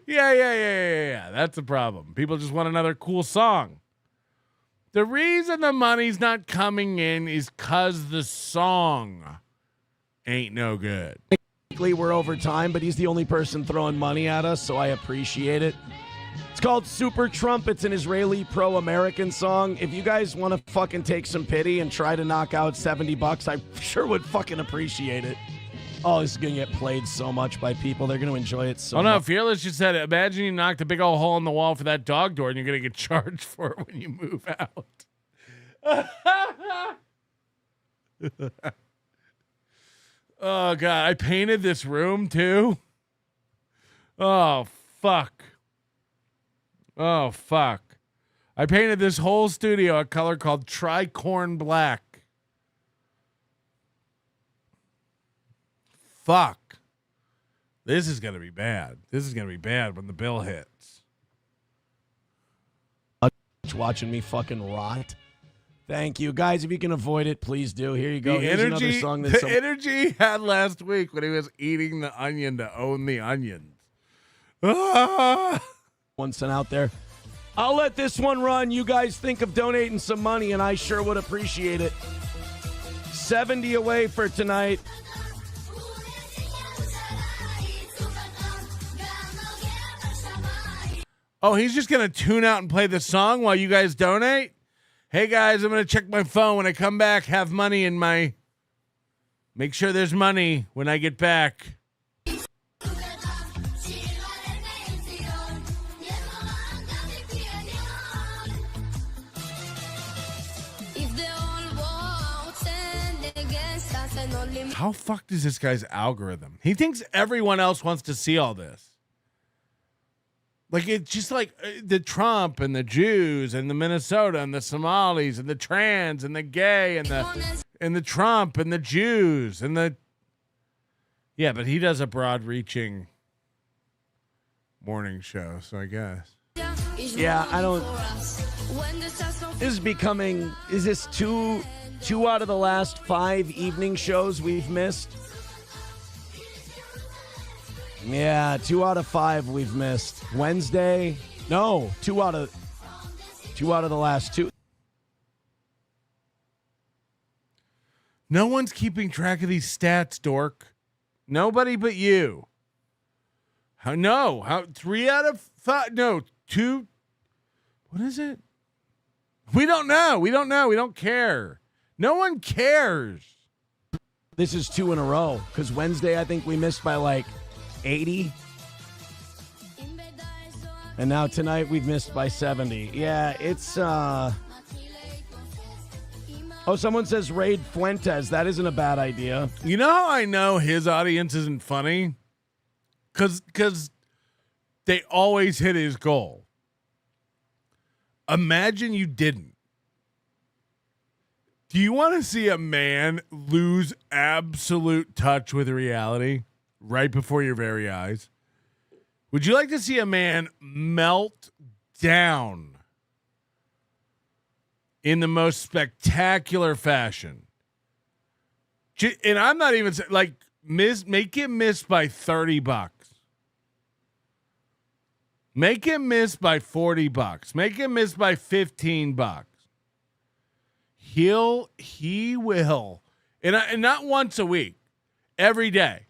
Yeah. That's the problem. People just want another cool song. The reason the money's not coming in is because the song ain't no good. We're over time, but he's the only person throwing money at us, so I appreciate it. It's called Super Trump. It's an Israeli pro-American song. If you guys want to fucking take some pity and try to knock out $70, I sure would fucking appreciate it. Oh, this is going to get played so much by people. They're going to enjoy it so much. No, Fearless just said, imagine you knocked a big old hole in the wall for that dog door and you're going to get charged for it when you move out. Oh, God. I painted this room, too. Oh, fuck. I painted this whole studio a color called tricorn black. Fuck. This is going to be bad. This is going to be bad when the bill hits. Watching me fucking rot. Thank you. Guys, if you can avoid it, please do. Here you go. Here's another song that's the energy he had last week when he was eating the onion to own the onions. One sent out there. I'll let this one run. You guys think of donating some money, and I sure would appreciate it. 70 away for tonight. Oh, he's just going to tune out and play the song while you guys donate? Hey, guys, I'm going to check my phone. When I come back, have money in my... Make sure there's money when I get back. How fucked is this guy's algorithm? He thinks everyone else wants to see all this. Like, it's just like the Trump and the Jews and the Minnesota and the Somalis and the trans and the gay and the Trump and the Jews and the... Yeah, but he does a broad-reaching morning show, so I guess. Yeah, I don't... This is becoming... Is this two out of the last 5 evening shows we've missed? Yeah, 2 out of 5 we've missed. Wednesday, no, 2 out of the last 2. No one's keeping track of these stats, dork. Nobody but you. How 3 out of 5? No, 2. What is it? We don't know. We don't care. No one cares. This is 2 in a row because Wednesday I think we missed by like 80. And now tonight we've missed by 70. Yeah, it's Oh, someone says raid Fuentes. That isn't a bad idea. You know how I know his audience isn't funny? Because they always hit his goal. Imagine you didn't. Do you want to see a man lose absolute touch with reality right before your very eyes? Would you like to see a man melt down in the most spectacular fashion? And I'm not even saying, like, make him miss by $30. Make him miss by $40. Make him miss by $15. He will, and not once a week, every day.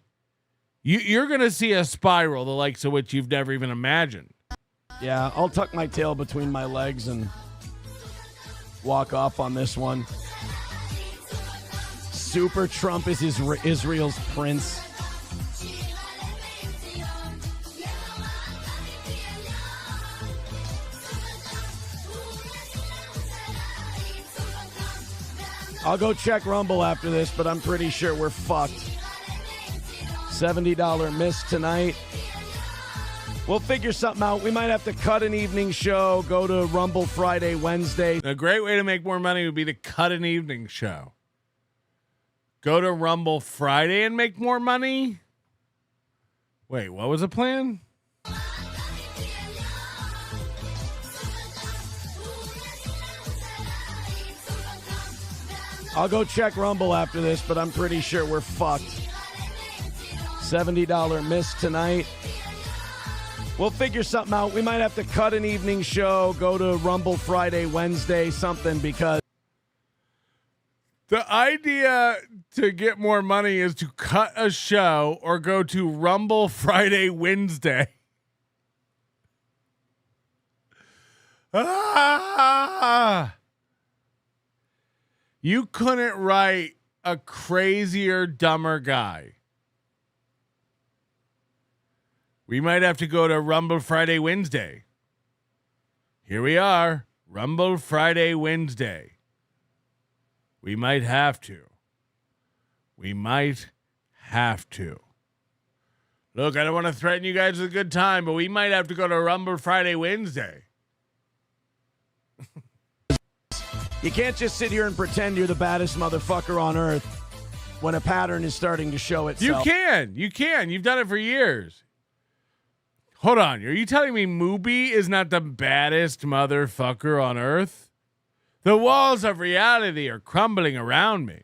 You're gonna see a spiral the likes of which you've never even imagined. Yeah, I'll tuck my tail between my legs and walk off on this one. Super Trump is Israel's prince. I'll go check Rumble after this, but I'm pretty sure we're fucked. $70 miss tonight. We'll figure something out. We might have to cut an evening show, go to Rumble Friday, Wednesday. A great way to make more money would be to cut an evening show. Go to Rumble Friday and make more money? Wait, what was the plan? I'll go check Rumble after this, but I'm pretty sure we're fucked. $70 miss tonight. We'll figure something out. We might have to cut an evening show, go to Rumble Friday, Wednesday, something, because the idea to get more money is to cut a show or go to Rumble Friday, Wednesday. You couldn't write a crazier, dumber guy. We might have to go to Rumble Friday, Wednesday. Here we are, Rumble Friday, Wednesday. We might have to. Look, I don't want to threaten you guys with a good time, but we might have to go to Rumble Friday, Wednesday. you can't just sit here and pretend you're the baddest motherfucker on earth when a pattern is starting to show itself. You can. You've done it for years. Hold on. Are you telling me Mubi is not the baddest motherfucker on earth? The walls of reality are crumbling around me.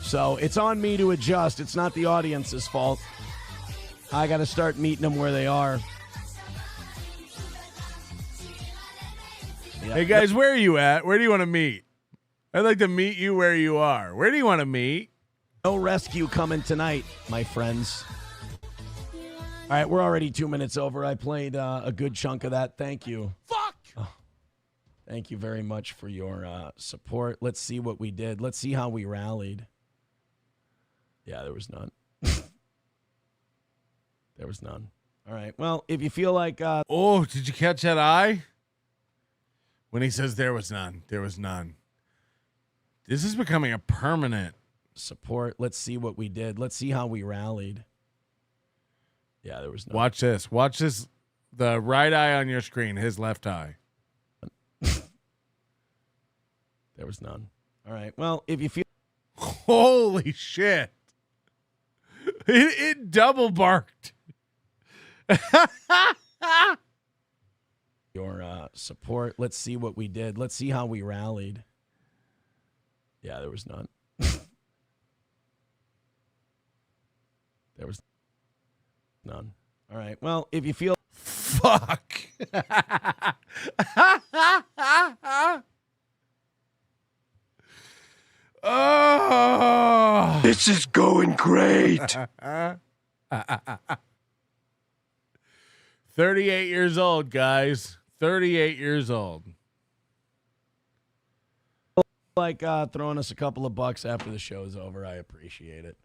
So it's on me to adjust. It's not the audience's fault. I got to start meeting them where they are. Yeah. Hey, guys, where are you at? Where do you want to meet? I'd like to meet you where you are. Where do you want to meet? No rescue coming tonight, my friends. All right, we're already 2 minutes over. I played a good chunk of that. Thank you. Fuck! Oh, thank you very much for your support. Let's see what we did. Let's see how we rallied. Yeah, there was none. There was none. All right, well, if you feel like... oh, did you catch that eye? When he says there was none, there was none. This is becoming a permanent... support. Let's see what we did. Let's see how we rallied. Yeah, there was no. Watch this. Watch this. The right eye on your screen, his left eye. There was none. All right. Well, if you feel. Holy shit. It double barked. Your support. Let's see what we did. Let's see how we rallied. Yeah, there was none. There was none. All right. Well, if you feel... Fuck. Oh. This is going great. 38 years old, guys. 38 years old. Like throwing us a couple of bucks after the show's over. I appreciate it.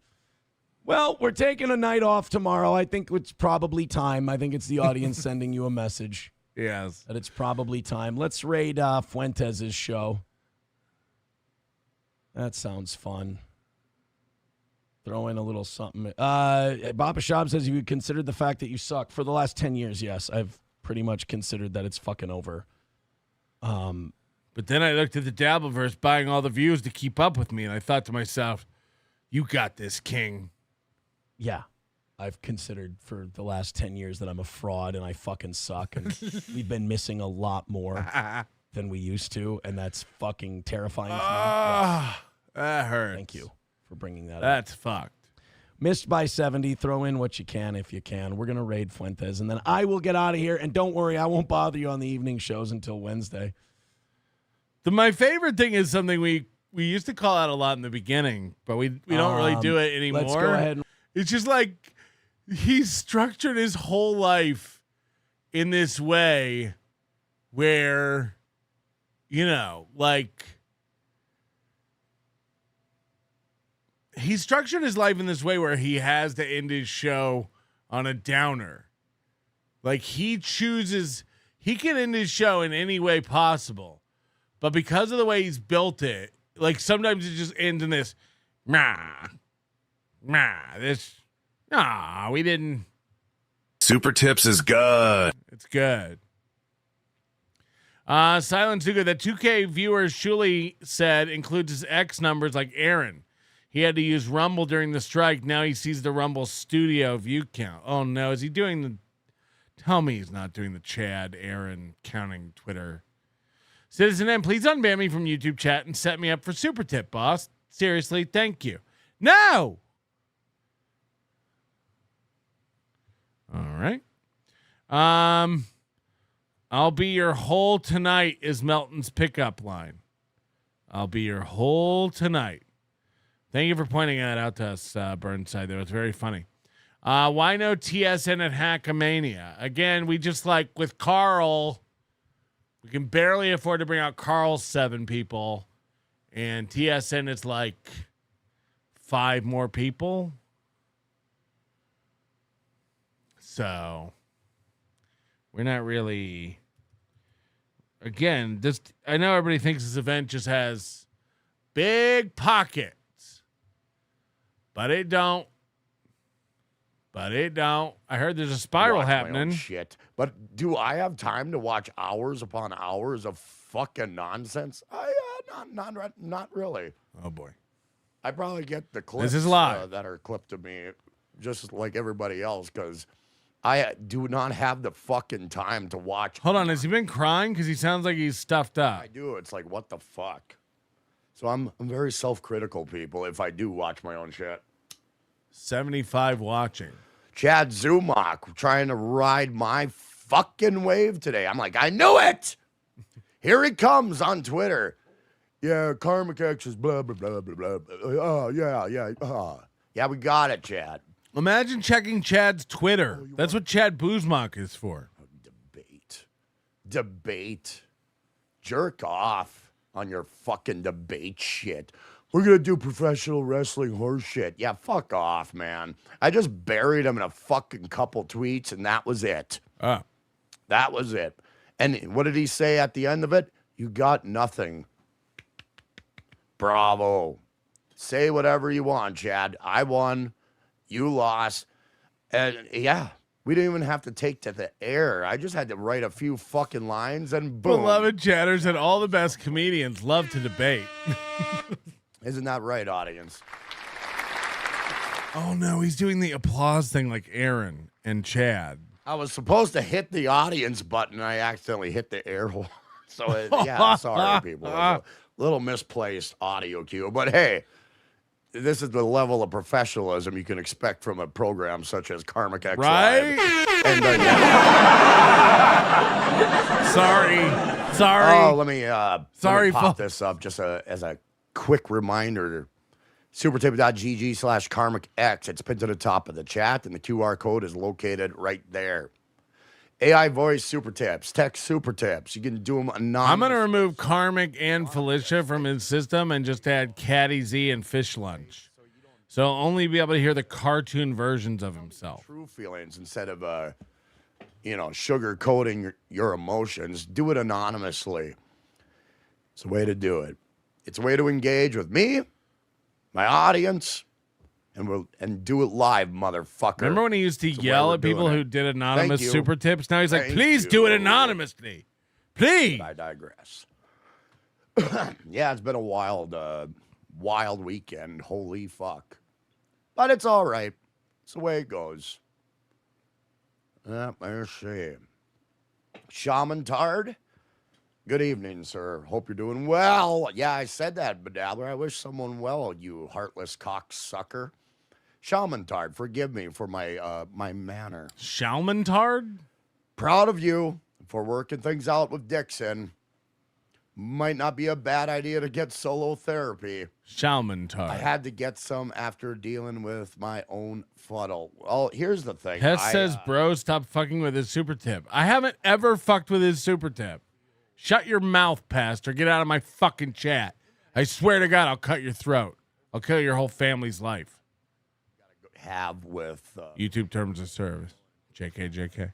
Well, we're taking a night off tomorrow. I think it's probably time. I think it's the audience sending you a message. Yes. That it's probably time. Let's raid Fuentes' show. That sounds fun. Throw in a little something. Baba Shab says, you considered the fact that you suck. For the last 10 years, yes. I've pretty much considered that it's fucking over. But then I looked at the dabbleverse buying all the views to keep up with me, and I thought to myself, you got this, King. Yeah. I've considered for the last 10 years that I'm a fraud and I fucking suck. And we've been missing a lot more than we used to. And that's fucking terrifying. That hurts. Thank you for bringing that up. That's fucked. Missed by 70. Throw in what you can if you can. We're going to raid Fuentes. And then I will get out of here. And don't worry, I won't bother you on the evening shows until Wednesday. My favorite thing is something we used to call out a lot in the beginning, but we don't really do it anymore. Let's go ahead. It's just like he's structured his whole life in this way where, he structured his life in this way where he has to end his show on a downer. Like he can end his show in any way possible. But because of the way he's built it, like sometimes it just ends in this, we didn't. Super Tips is good. It's good. Silent Zuga, that 2K viewer Shuli said includes his X numbers like Aaron. He had to use Rumble during the strike. Now he sees the Rumble studio view count. Oh no, is he doing the... Tell me he's not doing the Chad, Aaron counting Twitter. Citizen M, please unban me from YouTube chat and set me up for Super Tip, boss. Seriously, thank you. No! All right. I'll be your whole tonight is Melton's pickup line. I'll be your whole tonight. Thank you for pointing that out to us, Burnside. That was very funny. Why no TSN at Hackamania? Again, we just like with Carl... We can barely afford to bring out Carl's 7 people, and TSN is like 5 more people. So we're not really. Again, I know everybody thinks this event just has big pockets, but it don't. I heard there's a spiral happening. Shit. But do I have time to watch hours upon hours of fucking nonsense? Not really. Oh boy. I probably get the clips This is live. that are clipped to me just like everybody else because I do not have the fucking time to watch. Hold on, has he been crying? Because he sounds like he's stuffed up. I do. It's like, what the fuck? So I'm very self-critical, people, if I do watch my own shit. 75 watching. Chad Zumach trying to ride my fucking wave today. I'm like, I knew it. Here he comes on Twitter. Yeah, KarmicX is blah, blah, blah, blah, blah. Oh, yeah. Yeah, we got it, Chad. Imagine checking Chad's Twitter. That's what Chad Boozmach is for. Debate. Jerk off on your fucking debate shit. We're going to do professional wrestling horse shit. Yeah, fuck off, man. I just buried him in a fucking couple tweets, and that was it. That was it. And what did he say at the end of it? You got nothing. Bravo. Say whatever you want, Chad. I won. You lost. And, yeah, we didn't even have to take to the air. I just had to write a few fucking lines, and boom. Beloved chatters and all the best comedians love to debate. Isn't that right, audience? Oh, no, he's doing the applause thing like Aaron and Chad. I was supposed to hit the audience button. I accidentally hit the air horn. So, yeah, sorry, people. It was a little misplaced audio cue. But, hey, this is the level of professionalism you can expect from a program such as KarmicX. Right? Live. And, Sorry. Oh, let me pop this up just as a quick reminder. supertape.gg/KarmicX. It's pinned to the top of the chat, and the QR code is located right there. AI voice super tips, text super tips. You can do them anonymous. I'm going to remove Karmic and Felicia from his system and just add Caddy Z and Fish Lunch. So he'll only be able to hear the cartoon versions of himself. True feelings instead of, sugar coating your emotions. Do it anonymously. It's the way to do it. It's a way to engage with me, my audience, and do it live, motherfucker. Remember when he used to yell at people who did anonymous super tips? Now he's like, please do it anonymously. Please. I digress. Yeah, it's been a wild weekend. Holy fuck. But it's all right. It's the way it goes. Let's see. Shaman Tard. Good evening, sir. Hope you're doing well. Yeah, I said that, Bedabbler. I wish someone well, you heartless cocksucker. Shaman Tard, forgive me for my my manner. Shaman Tard? Proud of you for working things out with Dixon. Might not be a bad idea to get solo therapy. Shaman Tard. I had to get some after dealing with my own fuddle. Well, here's the thing. Hess says, bro, stop fucking with his super tip. I haven't ever fucked with his super tip. Shut your mouth, Pastor. Get out of my fucking chat. I swear to God, I'll cut your throat. I'll kill your whole family's life. Have with YouTube terms of service. JK.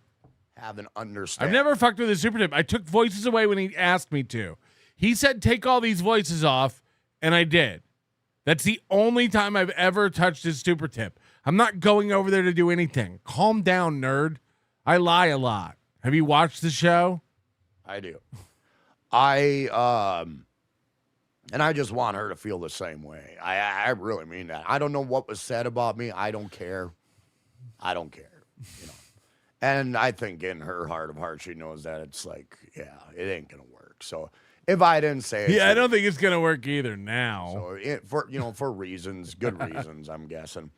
Have an understanding. I've never fucked with his super tip. I took voices away when he asked me to. He said, take all these voices off, and I did. That's the only time I've ever touched his super tip. I'm not going over there to do anything. Calm down, nerd. I lie a lot. Have you watched the show? I do. And I just want her to feel the same way. I really mean that. I don't know what was said about me. I don't care. You know. And I think in her heart of hearts, she knows that it's like, yeah, it ain't gonna work. So if I didn't say it, yeah, I don't think it's gonna work either now. So for reasons, good reasons, I'm guessing.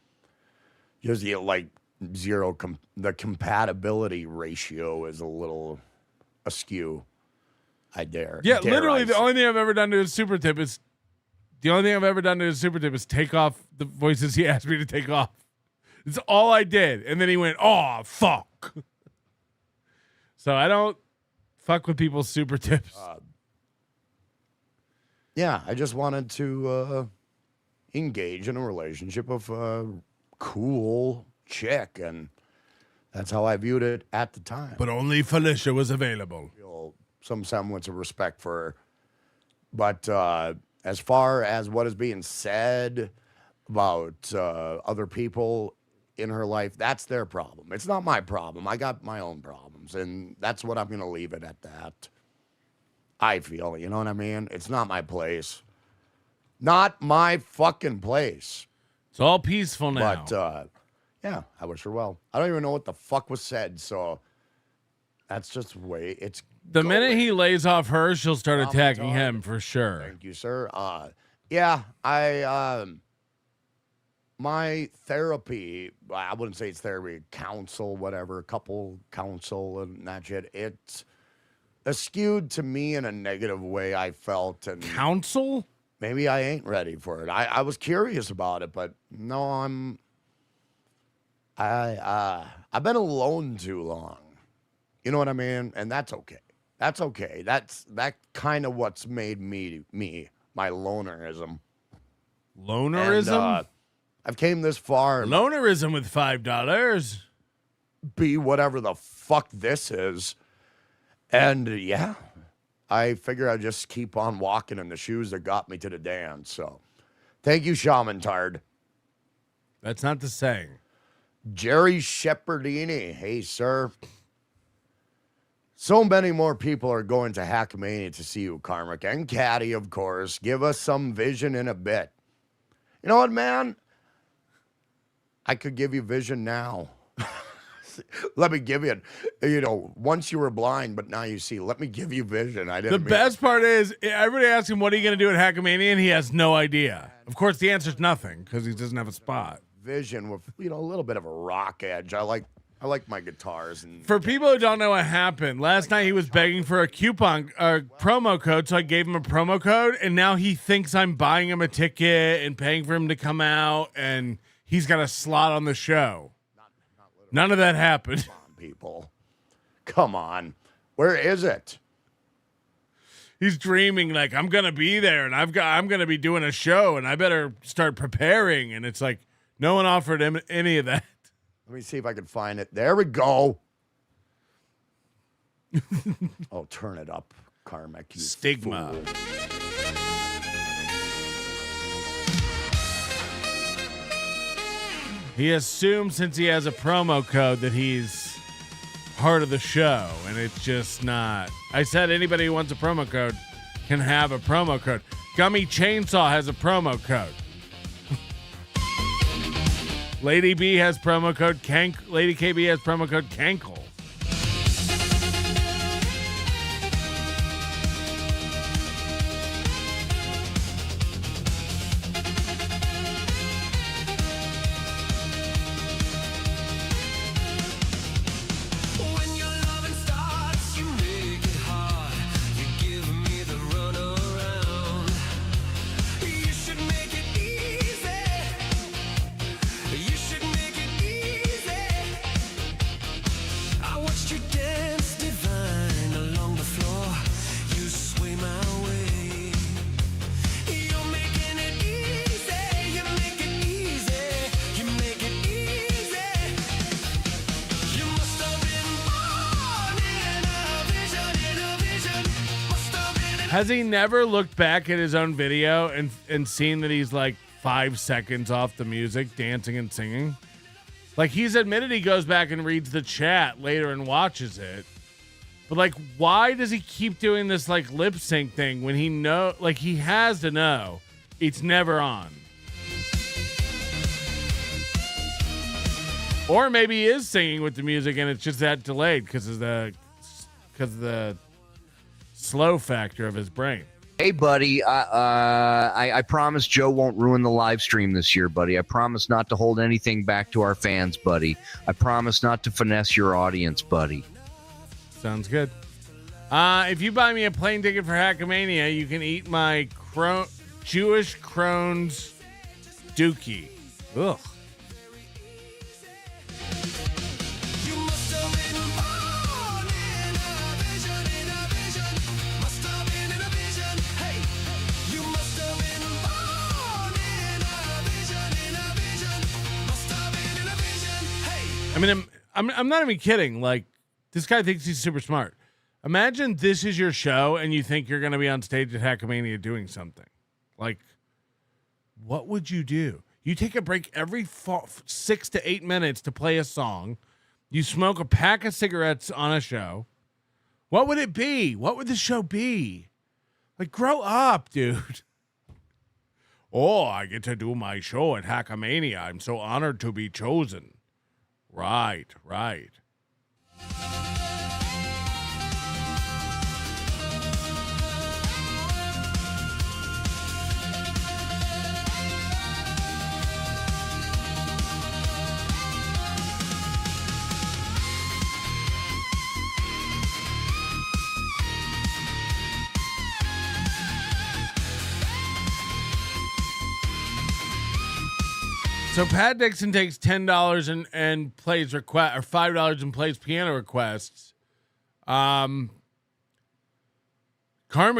Because the compatibility ratio is a little askew. I dare. Yeah, literally the only thing I've ever done to his super tip is take off the voices he asked me to take off. It's all I did. And then he went, oh, fuck. So I don't fuck with people's super tips. Yeah, I just wanted to engage in a relationship with a cool chick, and that's how I viewed it at the time. But only Felicia was available. Some semblance of respect for her. But as far as what is being said about other people in her life, that's their problem. It's not my problem. I got my own problems, and that's what I'm going to leave it at that. I feel, you know what I mean? It's not my place. Not my fucking place. It's all peaceful now. But, yeah, I wish her well. I don't even know what the fuck was said, so that's just the way it's the minute he lays off her, she'll start attacking him for sure. Thank you, sir. Yeah, my therapy, I wouldn't say it's therapy, counsel, whatever, couple counsel and that shit. It's skewed to me in a negative way, I felt. And counsel? Maybe I ain't ready for it. I was curious about it, but no, I've been alone too long. You know what I mean? And that's okay. That's okay. That's kind of what's made me, my lonerism. Lonerism? And, I've came this far. Lonerism with $5. Be whatever the fuck this is. And yeah, I figure I just keep on walking in the shoes that got me to the dance. So thank you, Shaman Tard. That's not the saying. Jerry Shepherdini. Hey, sir. So many more people are going to Hackamania to see you, Karmic and Caddy, of course. Give us some vision in a bit. You know what, man? I could give you vision now. Let me give you, once you were blind, but now you see. Let me give you vision. The best part is, everybody asks him, what are you going to do at Hackamania? And he has no idea. Of course, the answer is nothing, because he doesn't have a spot. Vision with, a little bit of a rock edge. I like my guitars. And for people who don't know what happened, last night he was begging for a promo code, so I gave him a promo code, and now he thinks I'm buying him a ticket and paying for him to come out, and he's got a slot on the show. None of that happened. Come on, people. Come on. Where is it? He's dreaming like, I'm going to be there, and I'm going to be doing a show, and I better start preparing, and it's like, no one offered him any of that. Let me see if I can find it. There we go. Oh, turn it up, Karmic. Stigma. Fool. He assumes since he has a promo code that he's part of the show, and it's just not. I said anybody who wants a promo code can have a promo code. Gummy Chainsaw has a promo code. Lady B has promo code Lady KB has promo code Cankle. Has he never looked back at his own video and seen that he's like 5 seconds off the music, dancing and singing? Like, he's admitted he goes back and reads the chat later and watches it. But like, why does he keep doing this like lip sync thing when he has to know it's never on? Or maybe he is singing with the music and it's just that delayed because of the slow factor of his brain. Hey, buddy, I promise Joe won't ruin the live stream this year, buddy. I promise not to hold anything back to our fans, buddy. I promise not to finesse your audience, buddy. Sounds good. If you buy me a plane ticket for Hackamania, you can eat my Jewish Crohn's dookie. Ugh. I mean, I'm not even kidding. Like, this guy thinks he's super smart. Imagine this is your show and you think you're going to be on stage at Hackamania doing something. Like, what would you do? You take a break every 6 to 8 minutes to play a song. You smoke a pack of cigarettes on a show. What would it be? What would the show be? Like, grow up, dude. Oh, I get to do my show at Hackamania. I'm so honored to be chosen. Right. So Pat Dixon takes $10 and plays request, or $5 and plays piano requests. Karmic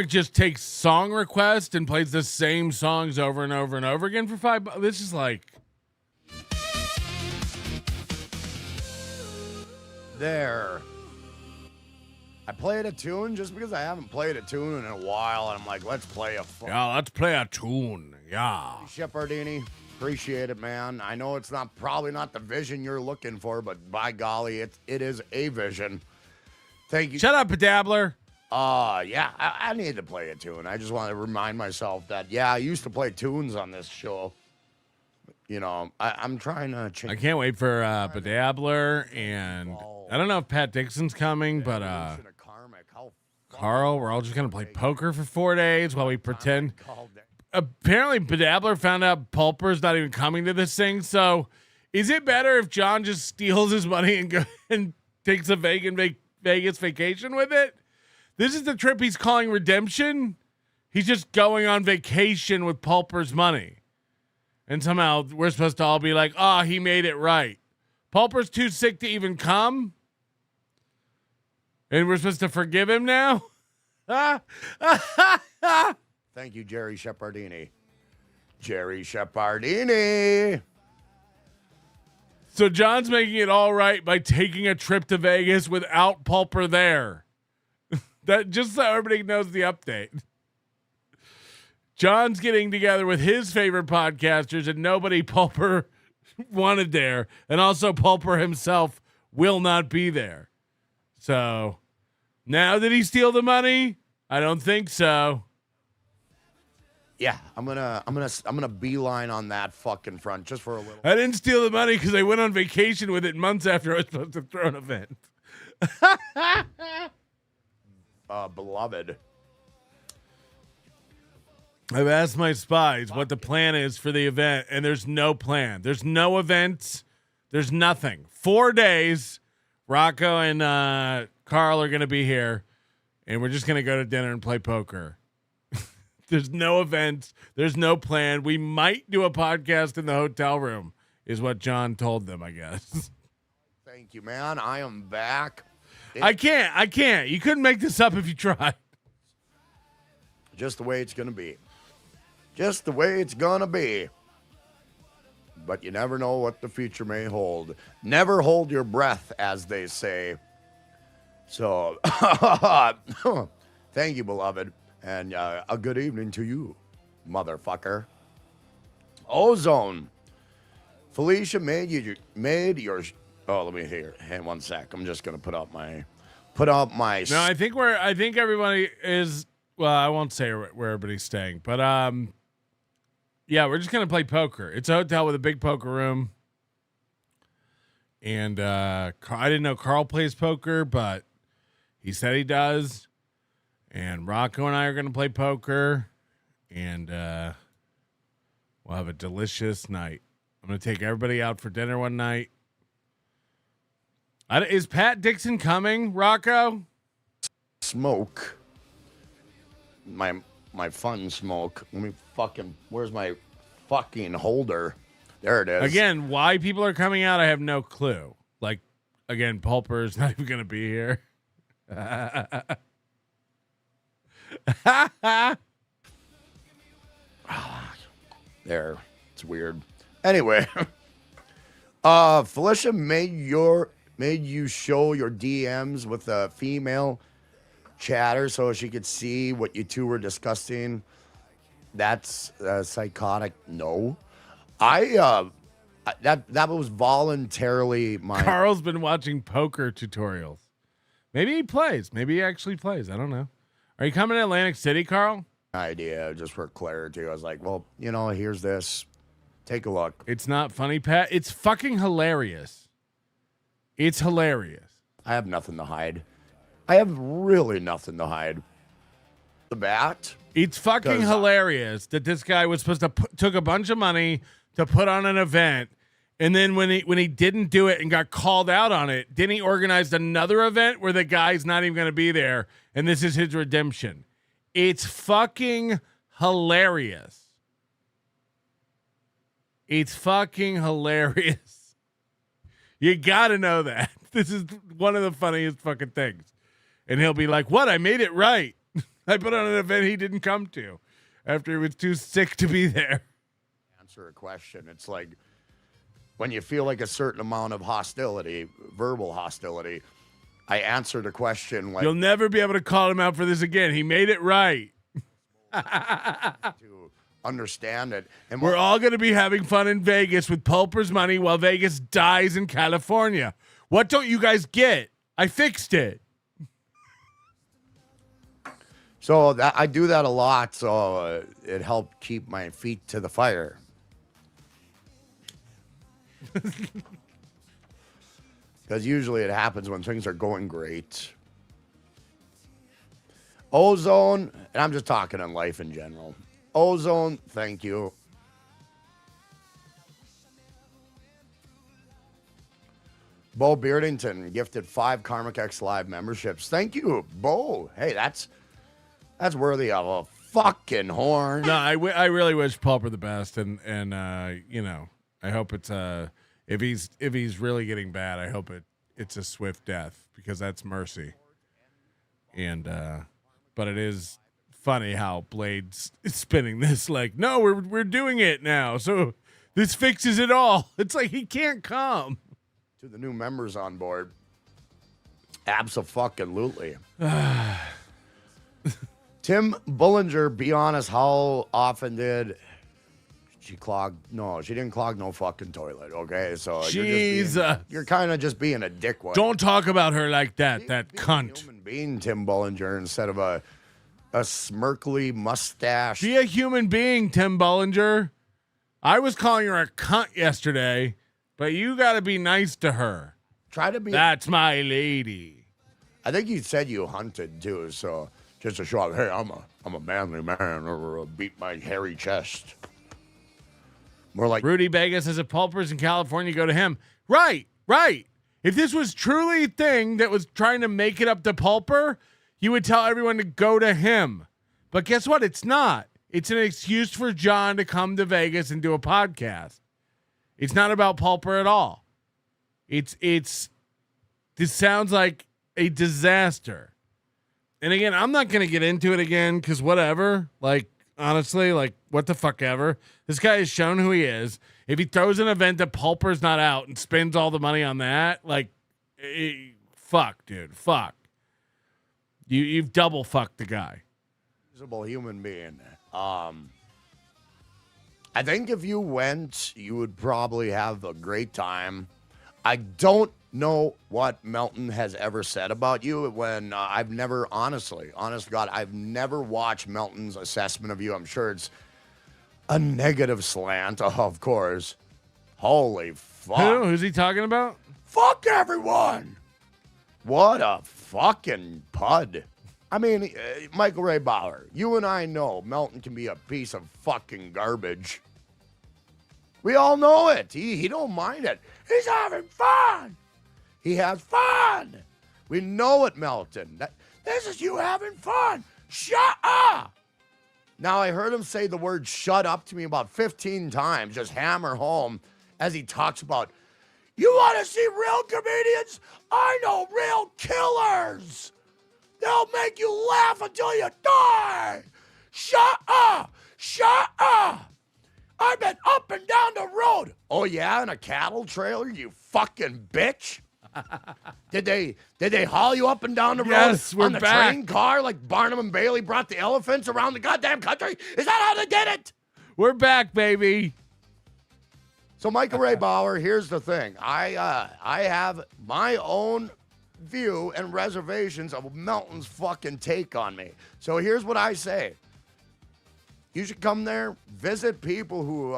just takes song requests and plays the same songs over and over and over again for $5. This is like there. I played a tune just because I haven't played a tune in a while, and I'm like, let's play a let's play a tune. Yeah. Shepardini. Appreciate it, man. I know it's probably not the vision you're looking for, but by golly, it is a vision. Thank you. Shut up, Dabbler. Yeah, I need to play a tune. I just want to remind myself that, I used to play tunes on this show. You know, I'm trying to change. I can't wait for Dabbler, and I don't know if Pat Dixon's coming, but Carl, we're all just going to play poker for 4 days while we pretend. Apparently, Dabbler found out Pulper's not even coming to this thing. So, is it better if John just steals his money and takes a Vegas vacation with it? This is the trip he's calling redemption. He's just going on vacation with Pulper's money, and somehow we're supposed to all be like, "Oh, he made it right." Pulper's too sick to even come, and we're supposed to forgive him now. Thank you, Jerry Shepardini. Jerry Shepardini. So John's making it all right by taking a trip to Vegas without Pulper there. That just so everybody knows the update. John's getting together with his favorite podcasters and nobody Pulper wanted there, and also Pulper himself will not be there. So now did he steal the money? I don't think so. Yeah, I'm gonna beeline on that fucking front just for a little. I didn't steal the money because I went on vacation with it months after I was supposed to throw an event. Beloved. I've asked my spies what the plan is for the event, and there's no plan. There's no events. There's nothing. 4 days. Rocco and Carl are going to be here, and we're just going to go to dinner and play poker. There's no events. There's no plan. We might do a podcast in the hotel room, is what John told them, I guess. Thank you, man. I am back. I can't. You couldn't make this up if you tried. Just the way it's going to be. Just the way it's going to be. But you never know what the future may hold. Never hold your breath, as they say. So, thank you, beloved. And a good evening to you, motherfucker. Ozone. Felicia made your. Oh, let me hear. Hang 1 sec. I'm just gonna put up my. No, I think everybody is. Well, I won't say where everybody's staying, but yeah, we're just gonna play poker. It's a hotel with a big poker room, and I didn't know Carl plays poker, but he said he does. And Rocco and I are going to play poker, and we'll have a delicious night. I'm going to take everybody out for dinner one night. Is Pat Dixon coming, Rocco? Smoke. My fun smoke. Let me fucking. Where's my fucking holder? There it is. Again, why people are coming out, I have no clue. Like, again, Pulper's not even going to be here. There. It's weird. Anyway. Felicia made you show your DMs with a female chatter so she could see what you two were discussing. That's psychotic. No. That was voluntarily my. Carl's been watching poker tutorials. Maybe he plays. Maybe he actually plays. I don't know. Are you coming to Atlantic City, Carl? Idea, just for clarity. I was like, well, here's this. Take a look. It's not funny, Pat. It's fucking hilarious. It's hilarious. I have nothing to hide. I have really nothing to hide. The bat. It's fucking hilarious that this guy was supposed to took a bunch of money to put on an event, and then when he didn't do it and got called out on it, then he organized another event where the guy's not even going to be there, and this is his redemption. It's fucking hilarious. It's fucking hilarious. You got to know that. This is one of the funniest fucking things. And he'll be like, what? I made it right. I put on an event he didn't come to after he was too sick to be there. Answer a question. It's like when you feel like a certain amount of hostility, verbal hostility, I answered a question like, you'll never be able to call him out for this again. He made it right. to understand it. And we're all going to be having fun in Vegas with Pulper's money while Vegas dies in California. What don't you guys get? I fixed it. So I do that a lot, so it helped keep my feet to the fire. Because usually it happens when things are going great. Ozone, and I'm just talking in life in general. Ozone, thank you. Bo Beardington gifted 5 KarmicX Live memberships. Thank you, Bo. Hey, that's worthy of a fucking horn. No, I really wish Pulper the best, and I hope it's if he's really getting bad, I hope it's a swift death, because that's mercy. And but it is funny how Blade's spinning this like, no, we're doing it now, so this fixes it all. It's like he can't come. To the new members on board, abso-fucking-lutely. Tim Bullinger, be honest, how often did She didn't clog no fucking toilet, okay? So Jesus. you're kind of just being a dickwad. Don't talk about her like that, that cunt. Human being, Tim Bullinger, instead of a smirkly mustache. Be a human being, Tim Bullinger. I was calling her a cunt yesterday, but you got to be nice to her. Try to be. That's my lady. I think you said you hunted too, so just to show off, hey, I'm a manly man, or beat my hairy chest. More like Rudy Vegas as a pulpers in California, go to him. Right. If this was truly a thing that was trying to make it up to Pulper, you would tell everyone to go to him. But guess what? It's not. It's an excuse for John to come to Vegas and do a podcast. It's not about Pulper at all. This sounds like a disaster. And again, I'm not going to get into it again because whatever. Like, honestly, like, what the fuck ever. This guy has shown who he is. If he throws an event that Pulper's not out and spends all the money on that, like, fuck, dude. Fuck. You've double fucked the guy. Reasonable human being. I think if you went, you would probably have a great time. I don't know what Melton has ever said about you when I've never, honest to God, I've never watched Melton's assessment of you. I'm sure it's a negative slant, of course. Holy fuck. Who's he talking about? Fuck everyone. What a fucking pud. I mean, Michael Ray Bauer, you and I know Melton can be a piece of fucking garbage. We all know it. He don't mind it. He's having fun. He has fun. We know it, Melton. This is you having fun. Shut up. Now, I heard him say the word shut up to me about 15 times, just hammer home as he talks about, you want to see real comedians? I know real killers. They'll make you laugh until you die. Shut up. Shut up. I've been up and down the road. Oh, yeah, in a cattle trailer, you fucking bitch? Did they haul you up and down the road Yes, we're on the back. train car like Barnum and Bailey brought the elephants around the goddamn country? Is that how they did it? We're back, baby. So, Michael Ray Bauer, here's the thing. I have my own view and reservations of Melton's fucking take on me. So here's what I say. You should come there, visit people who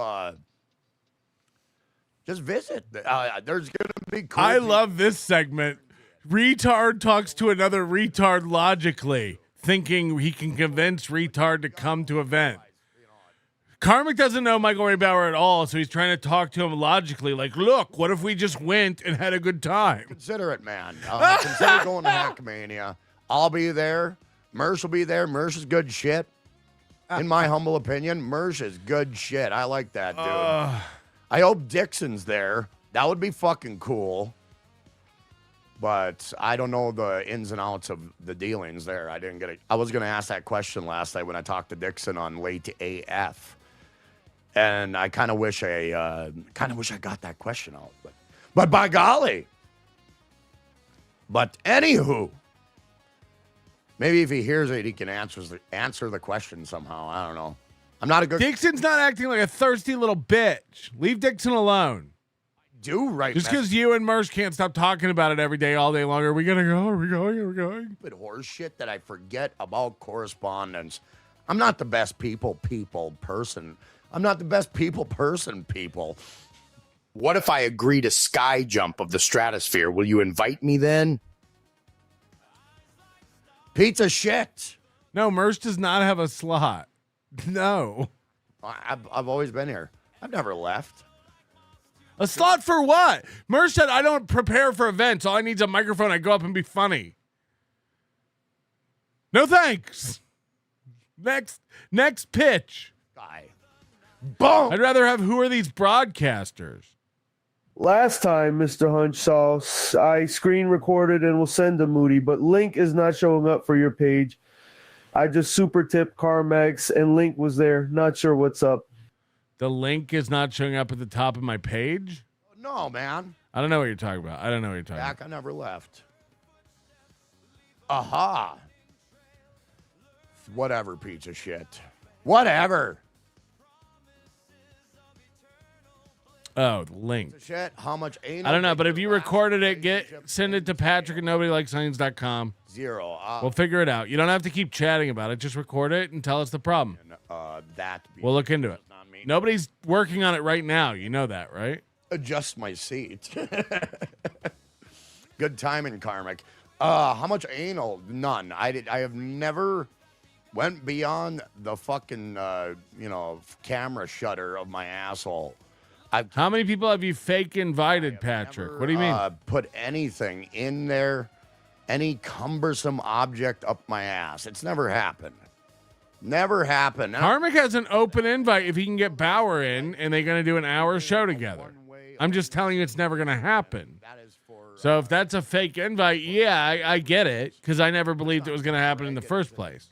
just visit. There's going to be cool I people. love this segment. Retard talks to another retard logically, thinking he can convince retard to come to event. Karmic doesn't know Michael Ray Bauer at all, so he's trying to talk to him logically. Like, look, what if we just went and had a good time? Consider it, man. Consider going to Hackamania. I'll be there. Mersh will be there. Mersh is good shit. In my humble opinion, Mersh is good shit. I like that, dude. I hope Dixon's there. That would be fucking cool. But I don't know the ins and outs of the dealings there. I didn't get it. I was going to ask that question last night when I talked to Dixon on Late AF. And I kind of wish I got that question out. But by golly. But anywho. Maybe if he hears it, he can answer the question somehow. I don't know. I'm not a good... Dixon's not acting like a thirsty little bitch. Leave Dixon alone. Do right. Just because you and Mersh can't stop talking about it every day, all day long. Are we gonna go? Are we going? Are we going? Stupid horse shit that I forget about correspondence. I'm not the best people person. I'm not the best people. What if I agree to sky jump of the stratosphere? Will you invite me then? Pizza shit. No, Mersh does not have a slot. No. I've always been here. I've never left. A slot for what? Mersh said, I don't prepare for events. All I need is a microphone. I go up and be funny. No thanks. Next pitch. Guy. Boom. I'd rather have who are these broadcasters? Last time, Mr. Hunch Sauce, I screen recorded and will send a Moody, but link is not showing up for your page. I just super tipped KarmicX and link was there. Not sure what's up. The link is not showing up at the top of my page? No, man. I don't know what you're talking about. Back, I never left. Aha. Whatever, pizza shit. Whatever. Oh, the link. Shit, how much anal? I don't know, but if you recorded it, send it to Patrick at nobodylikesonions.com. 0. We'll figure it out. You don't have to keep chatting about it. Just record it and tell us the problem. We'll look into it. Nobody's working on it right now. You know that, right? Adjust my seat. Good timing, Karmic. How much anal? None. I have never went beyond the fucking camera shutter of my asshole. How many people have you fake invited, Patrick? What do you mean? Put anything in there, any cumbersome object up my ass. It's never happened. Never happened. Karmic has an open invite if he can get Bauer in, and they're going to do an hour show together. I'm just telling you it's never going to happen. So if that's a fake invite, yeah, I get it, because I never believed it was going to happen in the first place.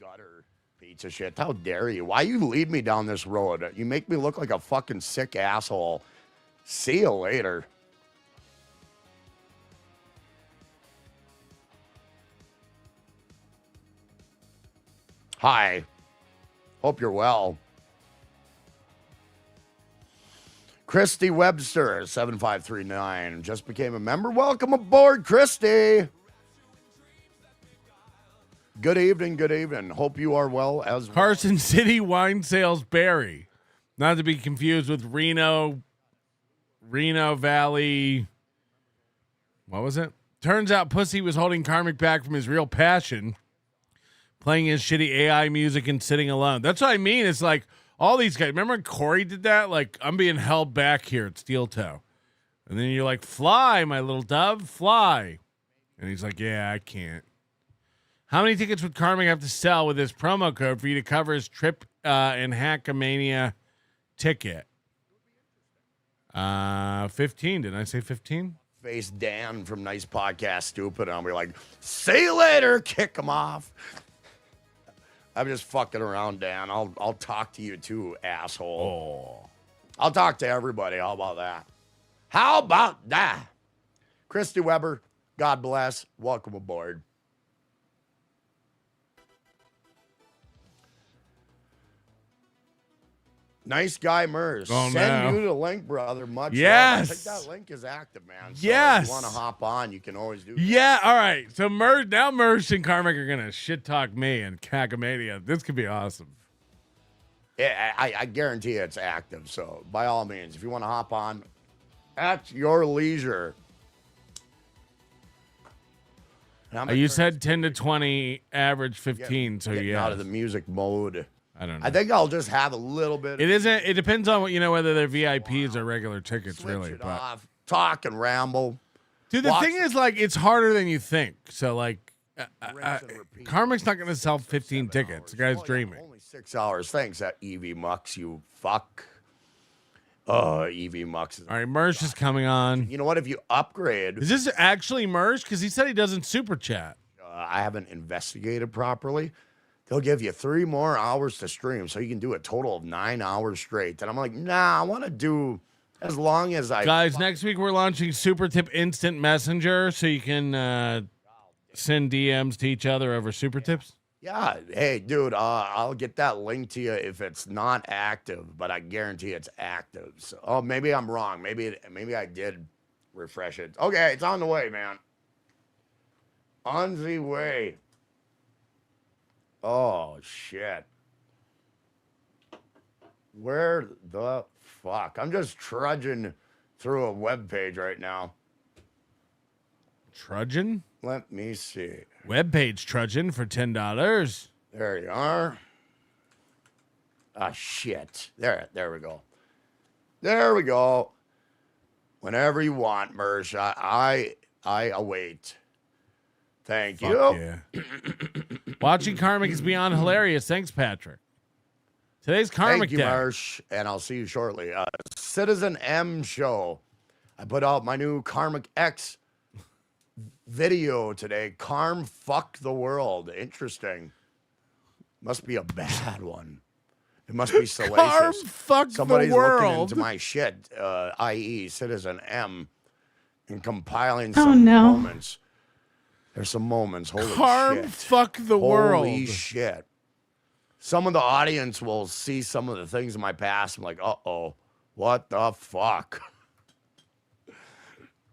Piece of shit. How dare you? Why you lead me down this road? You make me look like a fucking sick asshole. See you later. Hi. Hope you're well. Christy Webster, 7539, just became a member. Welcome aboard, Christy. Good evening, good evening. Hope you are well as well. Carson City wine sales Barry. Not to be confused with Reno Valley. What was it? Turns out Pussy was holding Karmic back from his real passion, playing his shitty AI music and sitting alone. That's what I mean. It's like all these guys. Remember when Corey did that? Like, I'm being held back here at Steel Toe. And then you're like, fly, my little dove, fly. And he's like, yeah, I can't. How many tickets would Karmic have to sell with his promo code for you to cover his trip and Hackamania ticket? 15. Didn't I say 15? Face Dan from Nice Podcast Stupid. And I'll be like, see you later. Kick him off. I'm just fucking around, Dan. I'll talk to you too, asshole. Oh. I'll talk to everybody. How about that? How about that? Christy Weber, God bless. Welcome aboard. Nice guy, Mers. Oh, Send no. you the link, brother. Much Yes. love. I think that link is active, man. So Yes. if you want to hop on, you can always do that. Yeah, all right. So now Mersh and Karmic are going to shit talk me and Hackamania. This could be awesome. Yeah, I guarantee it's active. So by all means, if you want to hop on, at your leisure. You said 10 to 20, average 15. So Getting yeah. out of the music mode. I don't know. I think I'll just have a little bit. It isn't. It depends on what whether they're VIPs or regular tickets, really. It But off, talk and ramble. dude, the thing is, like, it's harder than you think. So, like, Karmic's not going to sell 15 tickets. The guy's dreaming. Only 6 hours. Thanks, that EV Mux, you fuck. EV Mux. All right, Mersh is coming on. You know what? If you upgrade, Is this actually Mersh? Because he said he doesn't super chat. I haven't investigated properly. They'll give you 3 more hours to stream, so you can do a total of 9 hours straight. And I'm like, nah, I want to do as long as I. Guys, next week we're launching Super Tip Instant Messenger, so you can send DMs to each other over Super Tips. Yeah, hey, dude, I'll get that link to you if it's not active, but I guarantee it's active. So, maybe I'm wrong. Maybe I did refresh it. Okay, it's on the way, man. On the way. Oh, shit. Where the fuck? I'm just trudging through a web page right now. Trudging? Let me see. Webpage trudging for $10. There you are. Ah, shit. There we go. There we go. Whenever you want, Mersh. I await. Thank you. Yeah. Watching Karmic is beyond hilarious. Thanks, Patrick. Today's Karmic Thank you, Day. Marsh, and I'll see you shortly. Citizen M show. I put out my new KarmicX video today. Fuck the world. Interesting. Must be a bad one. It must be salacious. Fuck Somebody's the world. looking into my shit, i.e. Citizen M, and compiling Oh, some no. moments. There's some moments. Holy shit. Fuck the world. Holy shit. Some of the audience will see some of the things in my past. I'm like, uh-oh, what the fuck?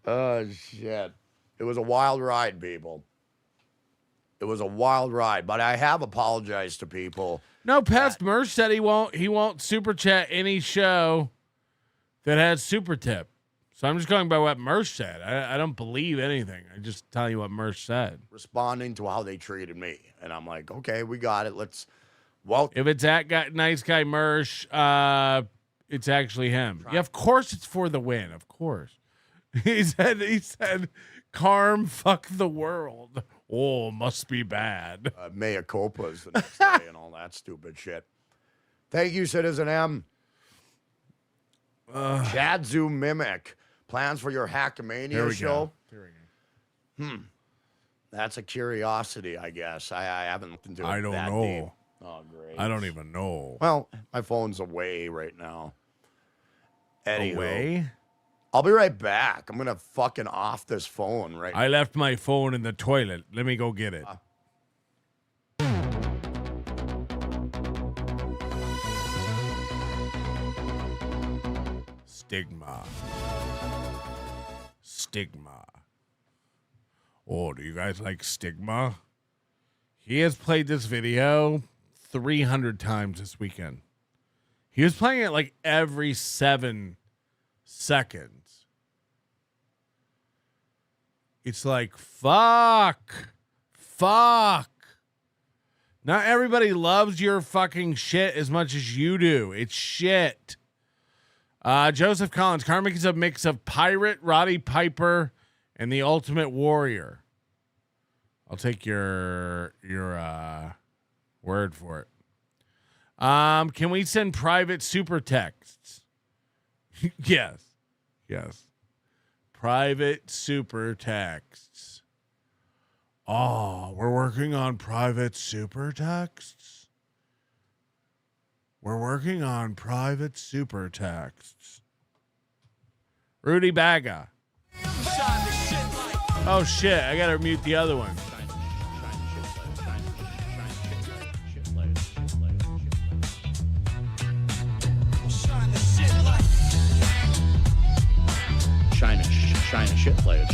Oh, shit. It was a wild ride, people. It was a wild ride, but I have apologized to people. No, Past Merch said he won't super chat any show that has super tip. So I'm just going by what Merch said. I don't believe anything. I just tell you what Merch said. Responding to how they treated me. And I'm like, okay, we got it. If it's that guy, nice guy Merch, it's actually him. Yeah, of course it's for the win. Of course. He said, Karm, fuck the world. Oh, must be bad. Mea culpas the next day and all that stupid shit. Thank you, Citizen M. Chadzu Mimic. Plans for your Hackamania show? That's a curiosity, I guess. I haven't looked into it. I don't that know. deep. Oh, great. I don't even know. Well, my phone's away right now. Anywho, Away? I'll be right back. I'm gonna fucking off this phone right now. I left my phone in the toilet. Let me go get it. Stigma. Oh, do you guys like Stigma? He has played this video 300 times this weekend. He was playing it like every 7 seconds. It's like, fuck. Not everybody loves your fucking shit as much as you do. It's shit. Joseph Collins, Karmic is a mix of pirate, Roddy Piper, and the Ultimate Warrior. I'll take your word for it. Can we send private super texts? Yes. Private super texts. Oh, we're working on private super texts. Rudy Baga. Oh shit, I gotta mute the other one. China shit played.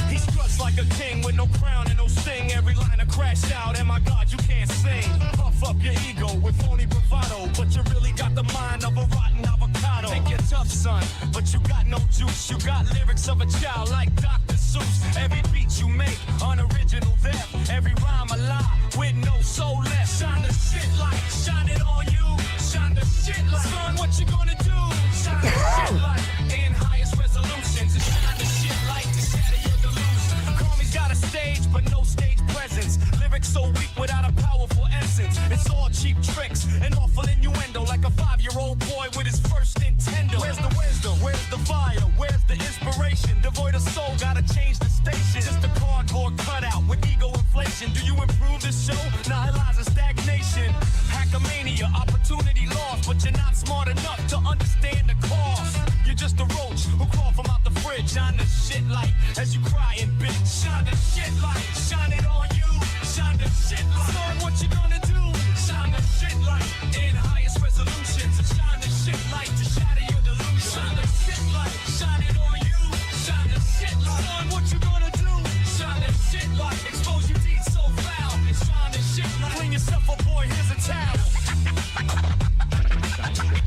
He struts like a king with no crown and no sting. Every line I crashed out, and my God, you can't sing. Puff up your ego with phony bravado, but you really got the mind of a rotten avocado. Think you're tough, son, but you got no juice. You got lyrics of a child like Dr. Seuss. Every beat you make, unoriginal there. Every rhyme a lie with no soul left. Shine the shit light, shine it on you. Shine the shit light, son, what you gonna do? Shine the shit light in highest resolutions. Shine the shit light to shatter your delusion. Karmi's got a stage, but no stage presence. Lyrics so weak without a powerful essence. It's all cheap tricks and awful innuendo, like a 5-year-old boy with his first Nintendo. Where's the wisdom? Where's the fire? Where's the inspiration? Devoid of soul, gotta change the station. Just a cardboard cutout with ego inflation. Do you improve the show? Nah, it lies in stagnation. Hackamania, opportunity lost, but you're not smart enough to understand the cost. You're just a roach who crawled from out the fridge. Shine the shit light as you cry and bitch. Shine the shit light, shine it on you. Shine the shit light, son, what you gonna do? Shine the shit light in highest resolutions. Shine the shit light to shatter your delusion. Shine the shit light, shine it on you. Shine the shit light, son, what you gonna do? Shine the shit light, expose your deeds so foul. And shine the shit light, clean yourself up, boy, here's a towel.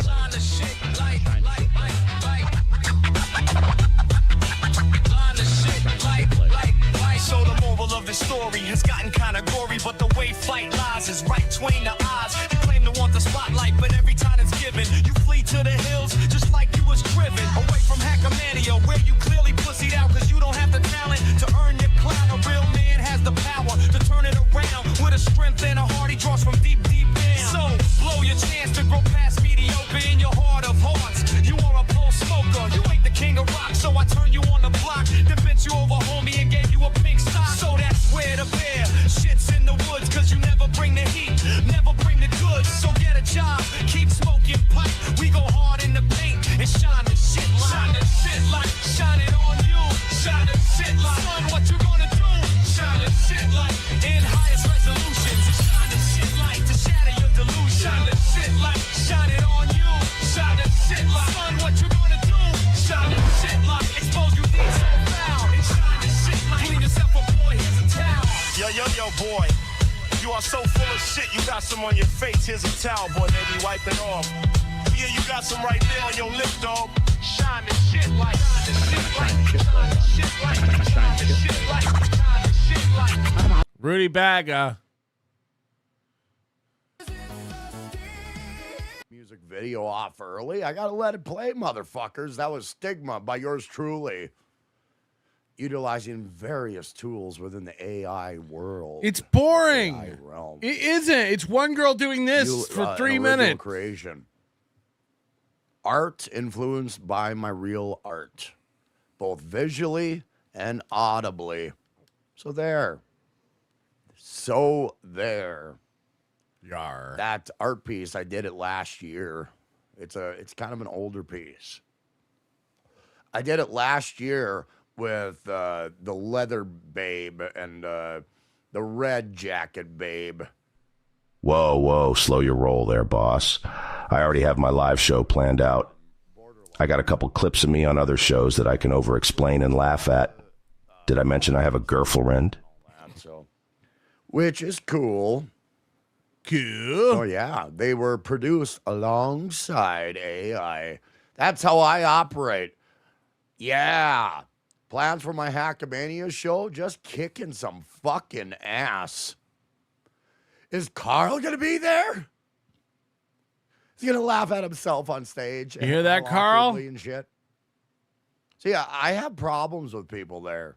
Shine the shit light, light. Shine the shit light. So the moral of the story has gotten kinda gory, but the way fight lies is right between the eyes. You claim to want the spotlight, but every time it's given, you flee to the hills just like you was driven. Away from Hackamania, where you clearly pussied out, cause you don't have the talent to earn your clout. A real man has the power to turn it around with a strength and a heart he draws from deep down. So blow your chance to grow past mediocre in your heart of hearts. You are a pole smoker, you ain't the king of rock, so I turned you on the block, then bent you over, homie, and gave you a pink sock. So that's where the bear shits in the woods, cause you never bring the heat, never boy. You are so full of shit, you got some on your face. Here's a towel, boy, baby, wipe it off. Yeah, you got some right there on your lip, dog. Shining shit like, Rudy Bagga. Music video off early. I gotta let it play, motherfuckers. That was Stigma by yours truly. Utilizing various tools within the AI world. It's boring. AI realm. It isn't. It's one girl doing this for 3 minutes. Creation. Art influenced by my real art, both visually and audibly. So there. Yar. That art piece, I did it last year. It's kind of an older piece. I did it last year with the leather babe and the red jacket babe. Whoa, slow your roll there, boss. I already have my live show planned out. I got a couple clips of me on other shows that I can over-explain and laugh at. Did I mention I have a girlfriend? So, which is cool. Cool. Oh, yeah. They were produced alongside AI. That's how I operate. Yeah. Plans for my Hackamania show? Just kicking some fucking ass. Is Carl going to be there? He's going to laugh at himself on stage. You hear that, Carl? And shit. See, I have problems with people there.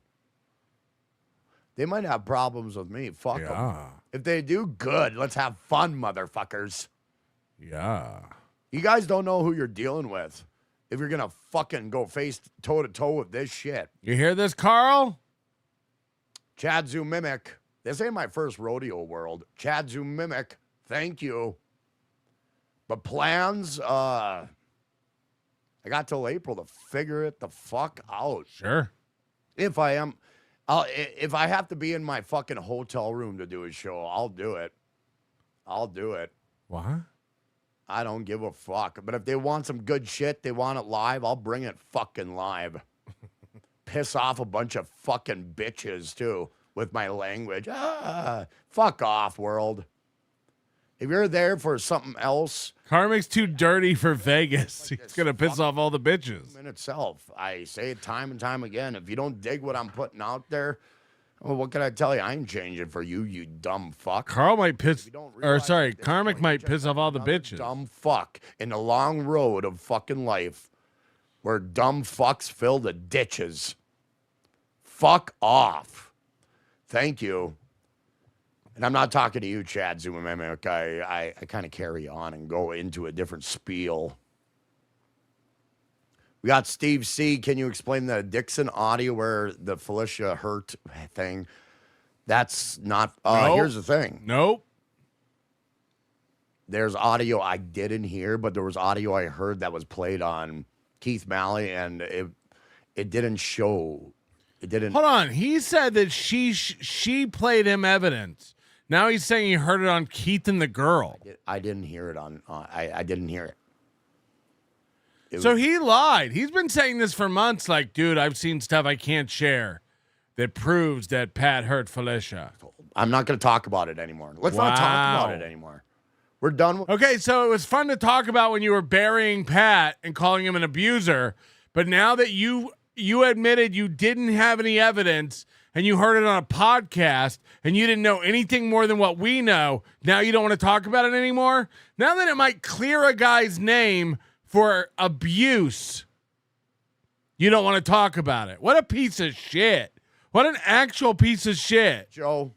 They might have problems with me. Fuck them. If they do, good. Let's have fun, motherfuckers. Yeah. You guys don't know who you're dealing with if you're going to fucking go face toe-to-toe with this shit. You hear this, Carl? Chad Zoom Mimic. This ain't my first rodeo world. Chad Zoom Mimic. Thank you. But plans, I got till April to figure it the fuck out. Sure. If I have to be in my fucking hotel room to do a show, I'll do it. I'll do it. What? I don't give a fuck. But if they want some good shit, they want it live, I'll bring it fucking live. Piss off a bunch of fucking bitches, too, with my language. Fuck off, world. If you're there for something else... Karmic's too dirty for Vegas. He's going to piss off all the bitches. In itself. I say it time and time again. If you don't dig what I'm putting out there, well, what can I tell you? I ain't changing for you, you dumb fuck. Karmic might piss off all the bitches. Dumb fuck in the long road of fucking life where dumb fucks fill the ditches. Fuck off. Thank you. And I'm not talking to you, Chad Zumamemic. I kind of carry on and go into a different spiel. We got Steve C. Can you explain the Dixon audio where the Felicia hurt thing? That's not... Nope. Here's the thing. Nope. There's audio I didn't hear, but there was audio I heard that was played on Keith Malley, and it didn't show. It didn't... Hold on. He said that she played him evidence. Now he's saying he heard it on Keith and the girl. I didn't hear it on... I didn't hear it. So he lied. He's been saying this for months, like, dude, I've seen stuff I can't share that proves that Pat hurt Felicia. I'm not going to talk about it anymore. Let's not talk about it anymore. We're done. Okay, so it was fun to talk about when you were burying Pat and calling him an abuser, but now that you admitted you didn't have any evidence and you heard it on a podcast and you didn't know anything more than what we know, now you don't want to talk about it anymore? Now that it might clear a guy's name for abuse, you don't want to talk about it. What a piece of shit. What an actual piece of shit. Joe.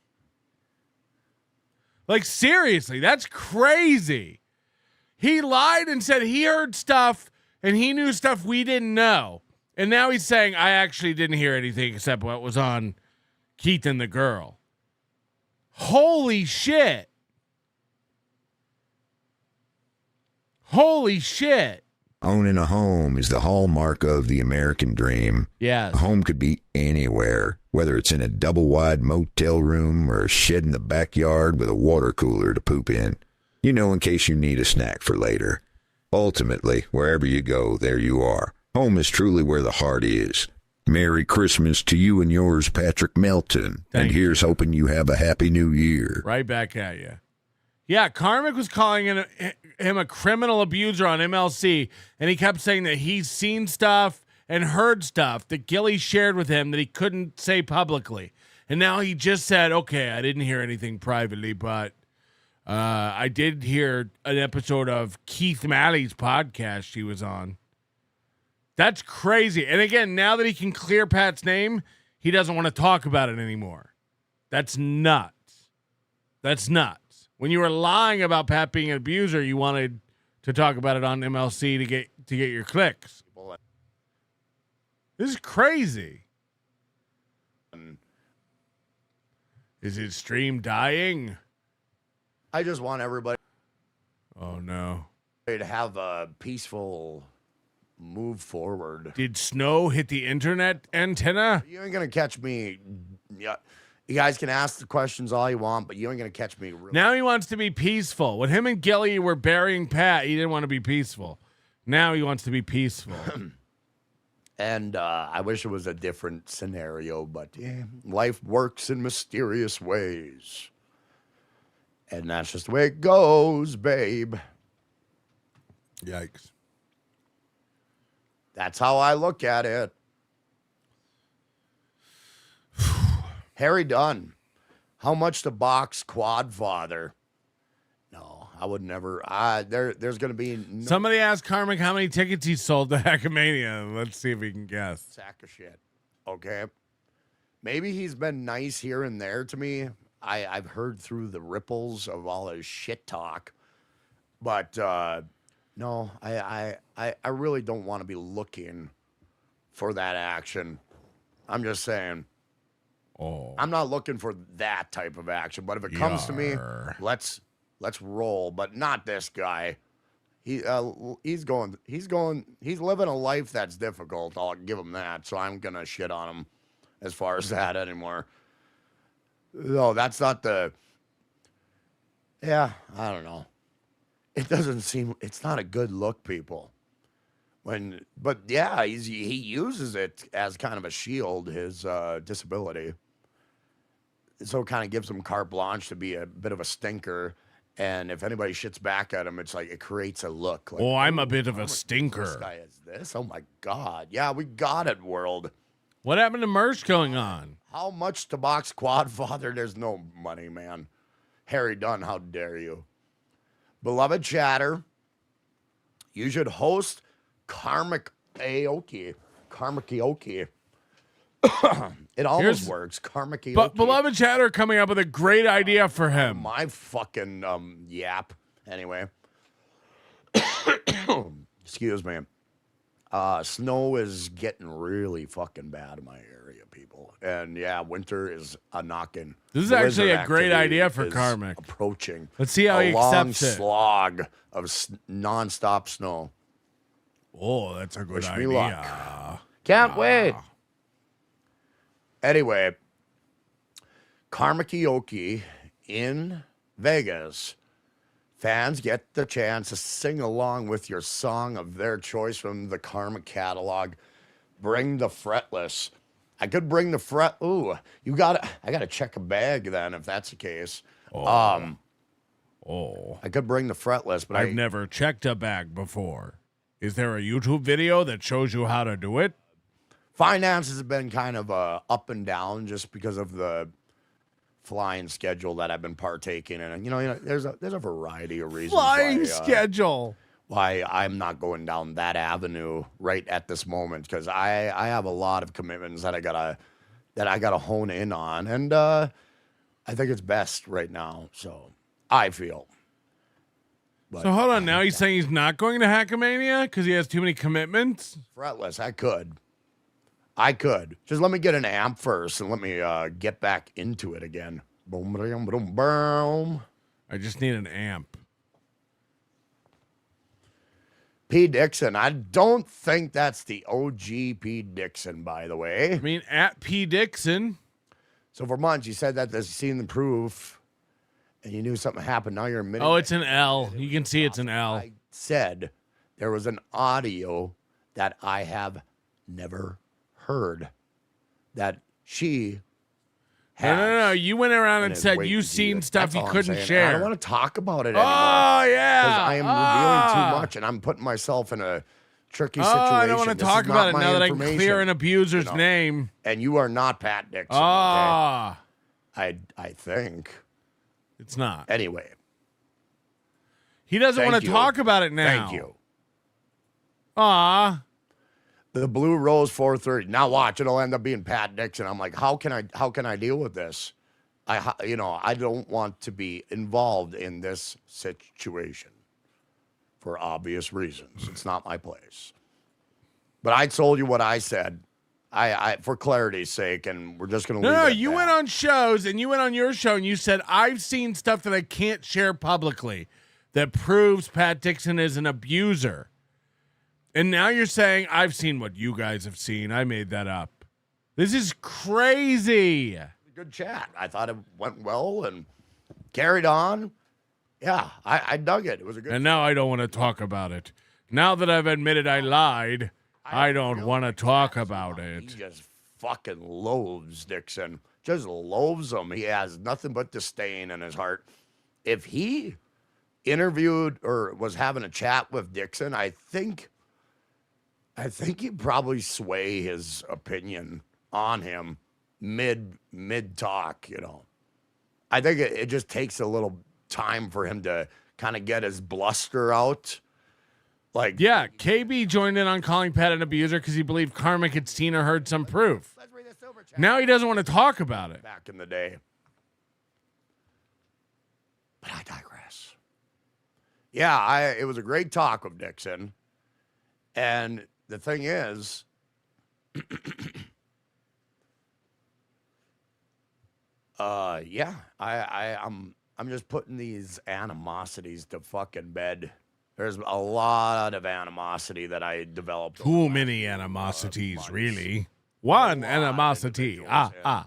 Like, seriously, that's crazy. He lied and said he heard stuff and he knew stuff we didn't know. And now he's saying, I actually didn't hear anything except what was on Keith and the girl. Holy shit. Holy shit. Owning a home is the hallmark of the American dream. Yes. A home could be anywhere, whether it's in a double-wide motel room or a shed in the backyard with a water cooler to poop in. You know, in case you need a snack for later. Ultimately, wherever you go, there you are. Home is truly where the heart is. Merry Christmas to you and yours, Patrick Melton. Thank and here's hoping you have a happy new year. Right back at you. Yeah, Karmic was calling him a criminal abuser on MLC, and he kept saying that he's seen stuff and heard stuff that Gilly shared with him that he couldn't say publicly. And now he just said, okay, I didn't hear anything privately, but I did hear an episode of Keith Malley's podcast she was on. That's crazy. And again, now that he can clear Pat's name, he doesn't want to talk about it anymore. That's nuts. That's nuts. When you were lying about Pat being an abuser, you wanted to talk about it on MLC to get your clicks. This is crazy. Is his stream dying? I just want everybody. Oh no. To have a peaceful move forward. Did snow hit the internet antenna? You ain't gonna catch me. Yeah, you guys can ask the questions all you want, but you ain't gonna catch me. Now he wants to be peaceful. When him and Gilly were burying Pat, he didn't want to be peaceful. Now he wants to be peaceful. And I wish it was a different scenario, but yeah, life works in mysterious ways. And that's just the way it goes, babe. Yikes. That's how I look at it. Harry Dunn. How much to box Quadfather? No, I would never. There's going to be no Somebody asked Karmic how many tickets he sold to Hackamania. Let's see if he can guess. sack of shit. Okay. Maybe he's been nice here and there to me. I've heard through the ripples of all his shit talk. But no, I really don't want to be looking for that action. I'm just saying. Oh. I'm not looking for that type of action, but if it comes to me, let's roll, but not this guy. He's living a life that's difficult. I'll give him that. So I'm going to shit on him as far as that anymore. No, that's not the, I don't know. It doesn't seem, it's not a good look, people. But yeah, he uses it as kind of a shield, his disability. So it kind of gives him carte blanche to be a bit of a stinker. And if anybody shits back at him, it's like it creates a look. Like, I'm a bit of a stinker. This guy is this? Oh my God. Yeah, we got it, world. What happened to merch going on? How much to box Quadfather? There's no money, man. Harry Dunn, how dare you? Beloved chatter, you should host Karmic Aoki. It almost works. Karmic. But beloved chatter coming up with a great idea for him. My fucking yap. Anyway. Excuse me. Snow is getting really fucking bad in my area, people. And yeah, winter is a knocking. This is actually a great idea for Karmic. Approaching. Let's see how he accepts it. A long slog of nonstop snow. Oh, that's a good Wish idea. me luck. Can't wait. Anyway, Karmic in Vegas. Fans get the chance to sing along with your song of their choice from the Karmic catalog. Bring the fretless. I could bring the fret. Ooh, I gotta check a bag then if that's the case. I could bring the fretless, but I've never checked a bag before. Is there a YouTube video that shows you how to do it? Finances have been kind of up and down just because of the flying schedule that I've been partaking in. And, there's a variety of reasons. Flying schedule. Why I'm not going down that avenue right at this moment, because I have a lot of commitments that I gotta hone in on. And I think it's best right now. So I feel. So hold on. Now he's saying he's not going to Hackamania because he has too many commitments? Fretless. I could. Just let me get an amp first and let me get back into it again. Boom, boom, boom, boom. I just need an amp. P. Dixon. I don't think that's the OG P. Dixon, by the way. I mean, at P. Dixon. So for months, you said that there's seen the proof and you knew something happened. Now you're admitting. Oh, it's an L. You can see it's an L. I said there was an audio that I have never heard that she No. You went around and said waiting you to do seen it. stuff That's you all I'm couldn't saying. And share. I don't want to talk about it anymore. Oh, yeah. Because I am revealing too much, and I'm putting myself in a tricky situation. I don't want to This talk is about not it my now that I can information, clear an abuser's you know. name. And you are not Pat Dixon. Ah. Okay? I think. It's not. Anyway. He doesn't Thank want to you. talk about it now. Thank you. Ah. The Blue Rose 430. Now watch, it'll end up being Pat Dixon. I'm like, how can I deal with this? I don't want to be involved in this situation for obvious reasons. It's not my place. But I told you what I said. I for clarity's sake, and we're just going to leave it at You that. went on shows, and you went on your show, and you said, I've seen stuff that I can't share publicly that proves Pat Dixon is an abuser. And now you're saying, I've seen what you guys have seen. I made that up. This is crazy. Good chat. I thought it went well and carried on. Yeah, I dug it. It was a good. And now I don't want to talk about it. Now that I've admitted I lied, I don't want to talk about He it. just fucking loathes Dixon. Just loathes him. He has nothing but disdain in his heart. If he interviewed or was having a chat with Dixon, I think he'd probably sway his opinion on him mid talk, you know. I think it just takes a little time for him to kind of get his bluster out. Like, Yeah, KB joined in on calling Pat an abuser because he believed Karmic had seen or heard some proof. Now he doesn't want to talk about it. Back in the day. But I digress. Yeah, it was a great talk with Dixon. And the thing is, yeah, I'm just putting these animosities to fucking bed. There's a lot of animosity that I developed. Too many animosities, really. One animosity. They're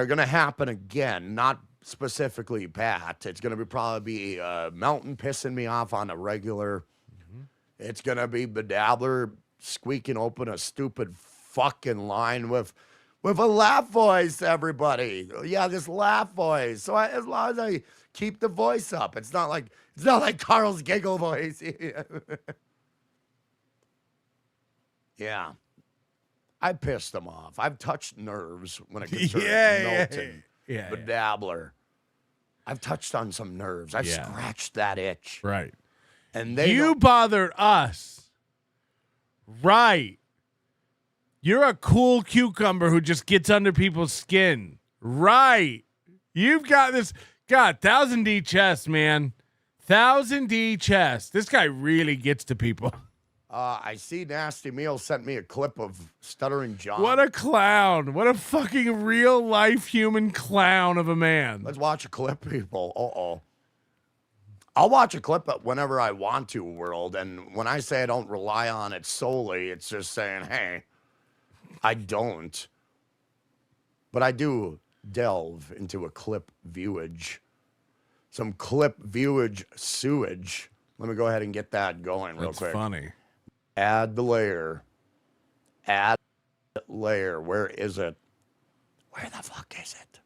gonna happen again, not specifically Pat. It's gonna probably be Melton pissing me off on a regular. It's gonna be Bedabbler squeaking open a stupid fucking line with a laugh voice, everybody. Yeah, this laugh voice. So as long as I keep the voice up, it's not like Carl's giggle voice. Yeah. I pissed them off. I've touched nerves when it concerns Milton, Bedabbler. I've touched on some nerves. I've scratched that itch. Right. And they You bothered us. Right. You're a cool cucumber who just gets under people's skin. Right. You've got this. God, 1000D chest, man. 1000D chest. This guy really gets to people. I see Nasty Meal sent me a clip of Stuttering John. What a clown. What a fucking real life human clown of a man. Let's watch a clip, people. Uh-oh. I'll watch a clip whenever I want to, world. And when I say I don't rely on it solely, it's just saying, hey, I don't. But I do delve into a clip viewage. Some clip viewage sewage. Let me go ahead and get that going real quick. That's funny. Add the layer. Add layer. Where is it? Where the fuck is it?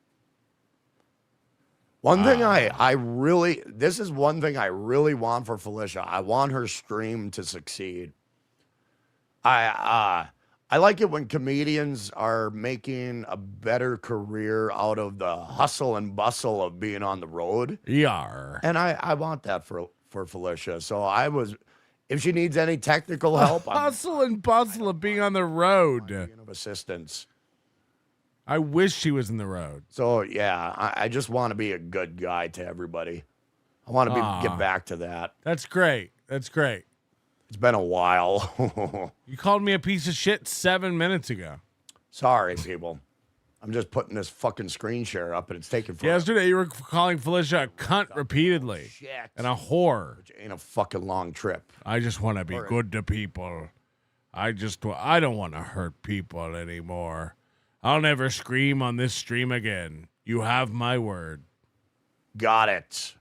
One thing this is one thing I really want for Felicia. I want her stream to succeed. I like it when comedians are making a better career out of the hustle and bustle of being on the road. Yeah. And I want that for Felicia. So if she needs any technical help, Hustle and bustle of being on the road. of assistance. I wish she was in the road. So yeah, I just want to be a good guy to everybody. I want to get back to that. That's great. That's great. It's been a while. You called me a piece of shit 7 minutes ago. Sorry, people. I'm just putting this fucking screen share up, and it's taking forever. Yesterday, you were calling Felicia a cunt repeatedly. Shit. And a whore. Which ain't a fucking long trip. I just want to be good to people. I don't want to hurt people anymore. I'll never scream on this stream again. You have my word. Got it.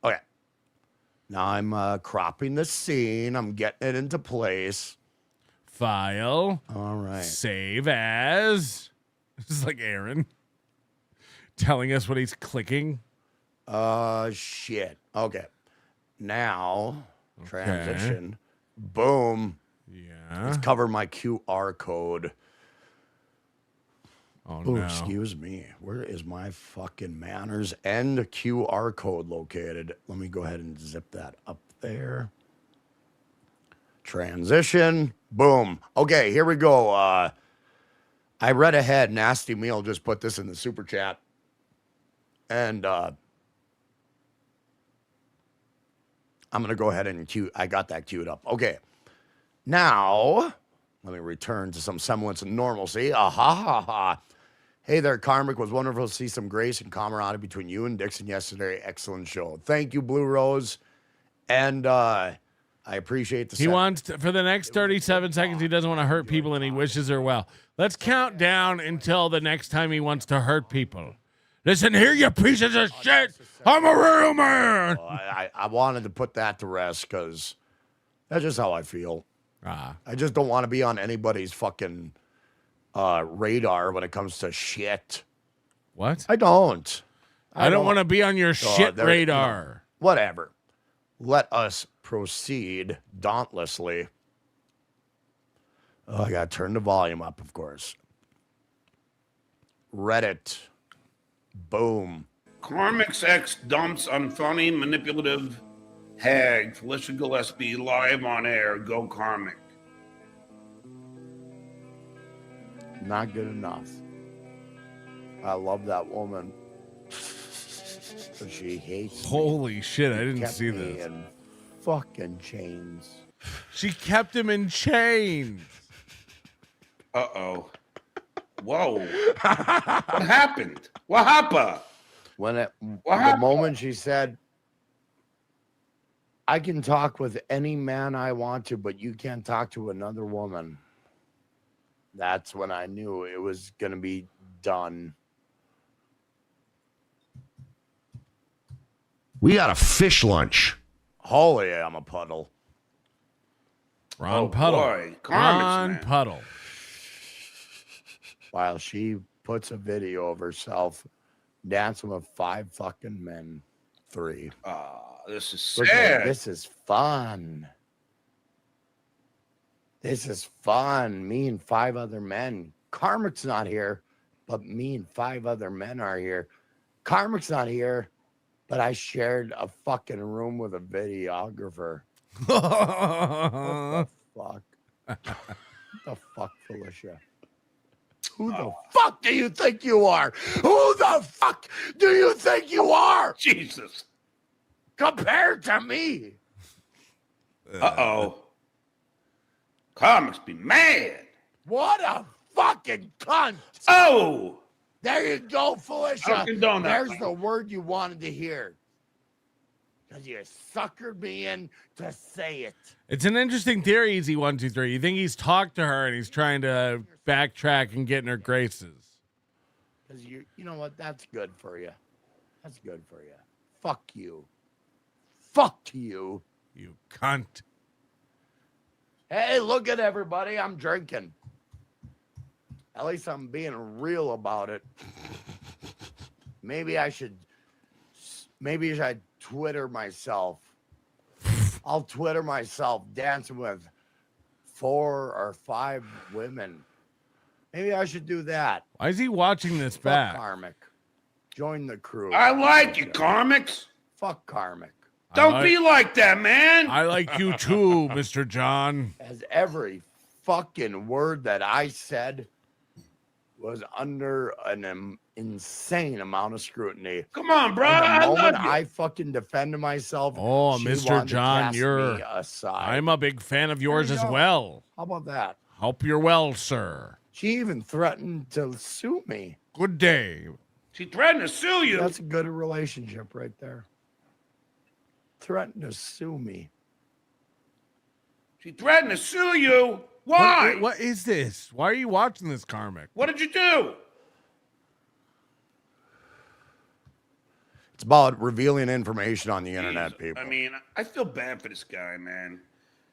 Okay. Now I'm cropping the scene. I'm getting it into place. File. All right. Save as. This is like Aaron telling us what he's clicking. Shit. Okay. Now, transition. Boom. Yeah. Let's cover my QR code. Oh, Ooh, no. excuse me. Where is my fucking manners and QR code located? Let me go ahead and zip that up there. Transition. Boom. Okay, here we go. I read ahead. Nasty Meal just put this in the super chat. And I'm going to go ahead and I got that queued up. Okay. Now, let me return to some semblance of normalcy. Ah ha ha ha. Hey there, Karmic. Was wonderful to see some grace and camaraderie between you and Dixon yesterday. Excellent show. Thank you, Blue Rose. And I appreciate the He wants to, for the next 37 seconds, he doesn't want to hurt people and he wishes her well. Let's count down until the next time he wants to hurt people. Listen here, you pieces of shit. I'm a real man. I wanted to put that to rest because that's just how I feel. I just don't want to be on anybody's fucking radar when it comes to shit. What? I don't. I don't want to be on your shit radar. You know, whatever. Let us proceed dauntlessly. Oh, I got to turn the volume up, of course. Reddit. Boom. KarmicX dumps unfunny, manipulative hag Felicia Gillespie live on air. Go Karmic. Not good enough. I love that woman. But she hates me. Holy shit, I She didn't kept see me this. in fucking chains. She kept him in chains. Uh-oh. Whoa. What happened? What happened? The moment she said, I can talk with any man I want to, but you can't talk to another woman. That's when I knew it was going to be done. We got a fish lunch. Holy, I'm a puddle. Ron Puddle. boy. Ron Puddle. While she puts a video of herself dancing with 5 fucking men. 3. This is Look at sad. this is fun. This is fun. Me and 5 other men. Karmic's not here, but me and 5 other men are here. Karmic's not here, but I shared a fucking room with a videographer. What the fuck? What the fuck, Felicia? Who the fuck do you think you are? Who the fuck do you think you are? Jesus. Compared to me. Uh-oh. Karmic's be mad. What a fucking cunt. Oh. There you go, Felicia. I don't condone that. There's the word you wanted to hear. Because you suckered me in to say it. It's an interesting theory, Easy123. You think he's talked to her and he's trying to backtrack and get in her graces? Because you know what? That's good for you. That's good for you. Fuck you. Fuck you. You cunt. Hey, look at everybody. I'm drinking. At least I'm being real about it. Maybe I should Twitter myself. I'll Twitter myself dancing with 4 or 5 women. Maybe I should do that. Why is he watching this Fuck back? Karmic. Join the crew. I like you, Karmics. Fuck Karmic. Don't be like that, man. I like you too, Mr. John. As every fucking word that I said was under an insane amount of scrutiny. Come on, bro. And I the love moment you. I fucking defended myself, Oh, she Mr. wanted to John, cast you're. me aside. I'm a big fan of yours There you as go. well. How about that? Hope you're well, sir. She even threatened to sue me. Good day. She threatened to sue you. That's a good relationship right there. Threatened to sue me. She threatened to sue you. Why? What is this? Why are you watching this, Karmic? What did you do? It's about revealing information on the internet, people. I mean, I feel bad for this guy, man.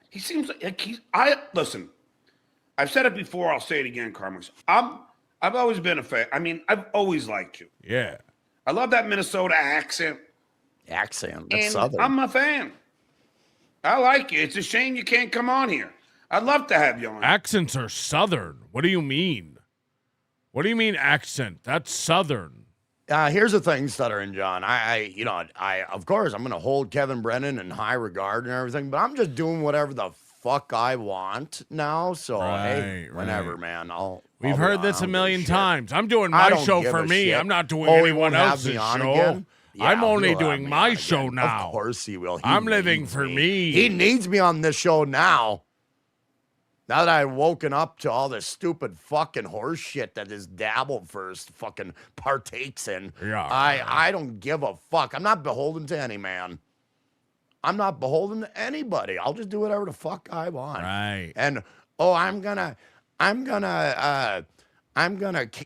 He seems like listen. I've said it before. I'll say it again, KarmicX. I've always been a fan. I mean, I've always liked you. Yeah. I love that Minnesota accent. That's And Southern. I'm a fan. I like you. It's a shame you can't come on here. I'd love to have you on. Accents are Southern. What do you mean? What do you mean accent? That's Southern. Here's the thing, Stuttering John. I of course, I'm going to hold Kevin Brennan in high regard and everything, but I'm just doing whatever the fuck I want now. So, hey, whenever, man. We've heard this a million times. I'm doing I my don't show give for a me. shit. I'm not doing Oh, he anyone won't have else's me on show. again? Yeah, I'm only he'll have doing me my on show again. now. Of course he will. I'm living for me. He needs me on this show now. Now that I've woken up to all this stupid fucking horse shit that this dabbleverse fucking partakes in, Yeah. I don't give a fuck. I'm not beholden to any man. I'm not beholden to anybody. I'll just do whatever the fuck I want. Right. And I'm gonna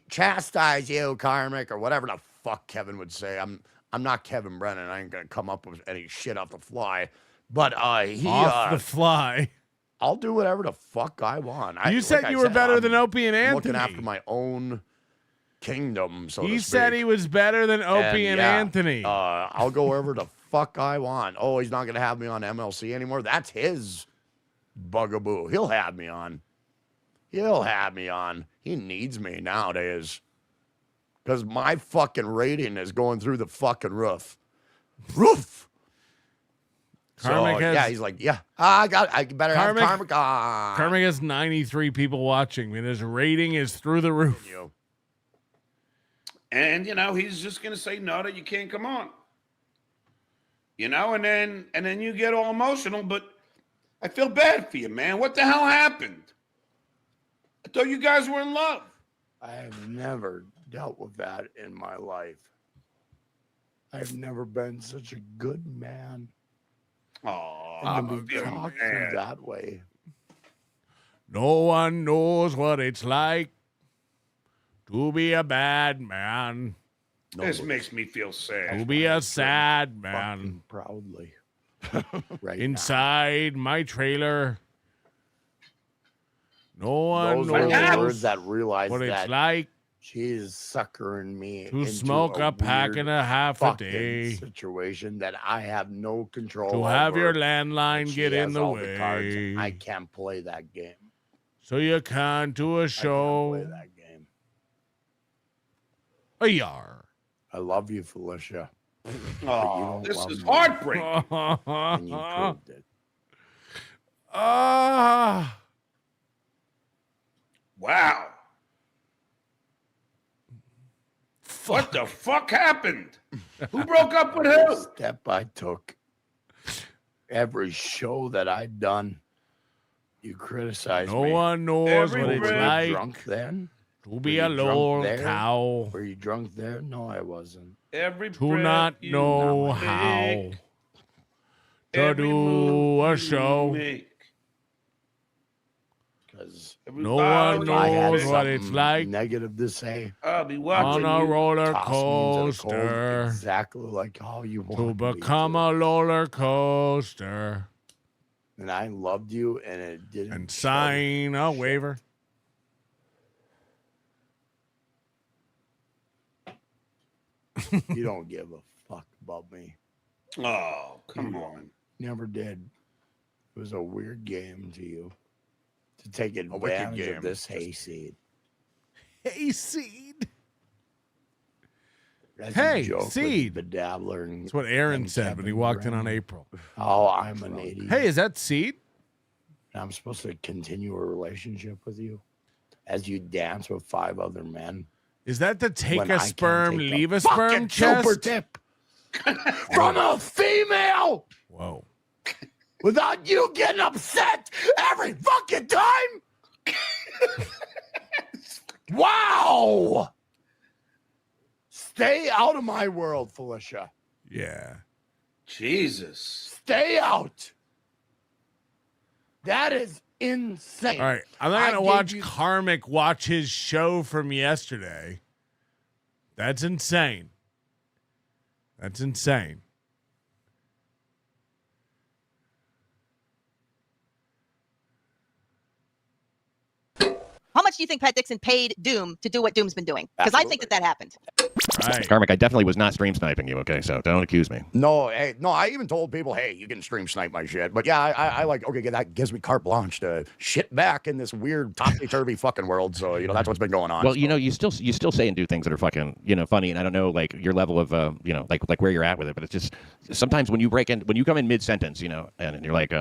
chastise you, Karmic, or whatever the fuck Kevin would say. I'm not Kevin Brennan. I ain't gonna come up with any shit off the fly. But Off the fly. I'll do whatever the fuck I want. You said you were better than Opie and I'm looking Anthony. after my own kingdom, so to He speak. said he was better than Opie and yeah, Anthony. I'll go wherever the fuck I want. Oh, he's not going to have me on MLC anymore? That's his bugaboo. He'll have me on. He'll have me on. He needs me nowadays. Because my fucking rating is going through the fucking roof. Roof! Karmic has, yeah, he's like, yeah, I better have Karmic. Karmic has 93 people watching. I mean, his rating is through the roof. And he's just gonna say no, that you can't come on. And then you get all emotional, but I feel bad for you, man. What the hell happened? I thought you guys were in love. I have never dealt with that in my life. I've never been such a good man. Oh, and to be talked to that way. No one knows what it's like to be a bad man. This makes me feel sad. To be a sad man. Proudly. Inside my trailer. No one Those are the knows words that realize what that it's like she's suckering me to into smoke a pack weird and a half a fucking day. situation that I have no control To over. have your landline She get in has the all cards. way. I can't play that game. So you can't do a show. Play that game. A yar. I love you, Felicia. Oh, this is heartbreaking. And you proved it. Wow. What the fuck happened? Who broke up with who? Step I took. Every show that I'd done, you criticized No me. one knows what it's Were you like drunk then? to be Were a you drunk lol there? cow. Were you drunk there? No, I wasn't. Every To breath not you know take, how to every do move a you show. make. Because No one knows what it's like negative to say. I'll be on watching a you. roller Toss me into the cold coaster exactly like how you to want me become a roller coaster And I loved you, and it didn't. and sign a waiver. You don't give a fuck about me. Oh, come on. Never did. It was a weird game to you to take wicked advantage game. of this hayseed. Hayseed. That's Hey, a joke with seed. the dabbler. And, That's what Aaron and said when he Kevin walked in on Brennan. April. Oh, I'm an idiot. Hey, is that seed? I'm supposed to continue a relationship with you as you dance with 5 other men. Is that the take When a I can't sperm, take leave a fucking sperm super chest? tip from a female Whoa. without you getting upset every fucking time? Wow! Stay out of my world, Felicia. Yeah. Jesus. Stay out. That is insane. All right. I'm not I going to gave watch you- Karmic watch his show from yesterday. That's insane. That's insane. much do you think Pat Dixon paid Doom to do what Doom's been doing? Because I think that happened. Right. Karmic, I definitely was not stream sniping you, okay? So don't accuse me. No, hey, no, I even told people, hey, you can stream snipe my shit. But yeah, I like, okay, that gives me carte blanche to shit back in this weird topsy-turvy fucking world. So, you know, that's what's been going on. Well, you know, you still say and do things that are fucking, you know, funny. And I don't know, like, your level of, you know, like where you're at with it. But it's just sometimes when you come in mid-sentence, you know, and you're like,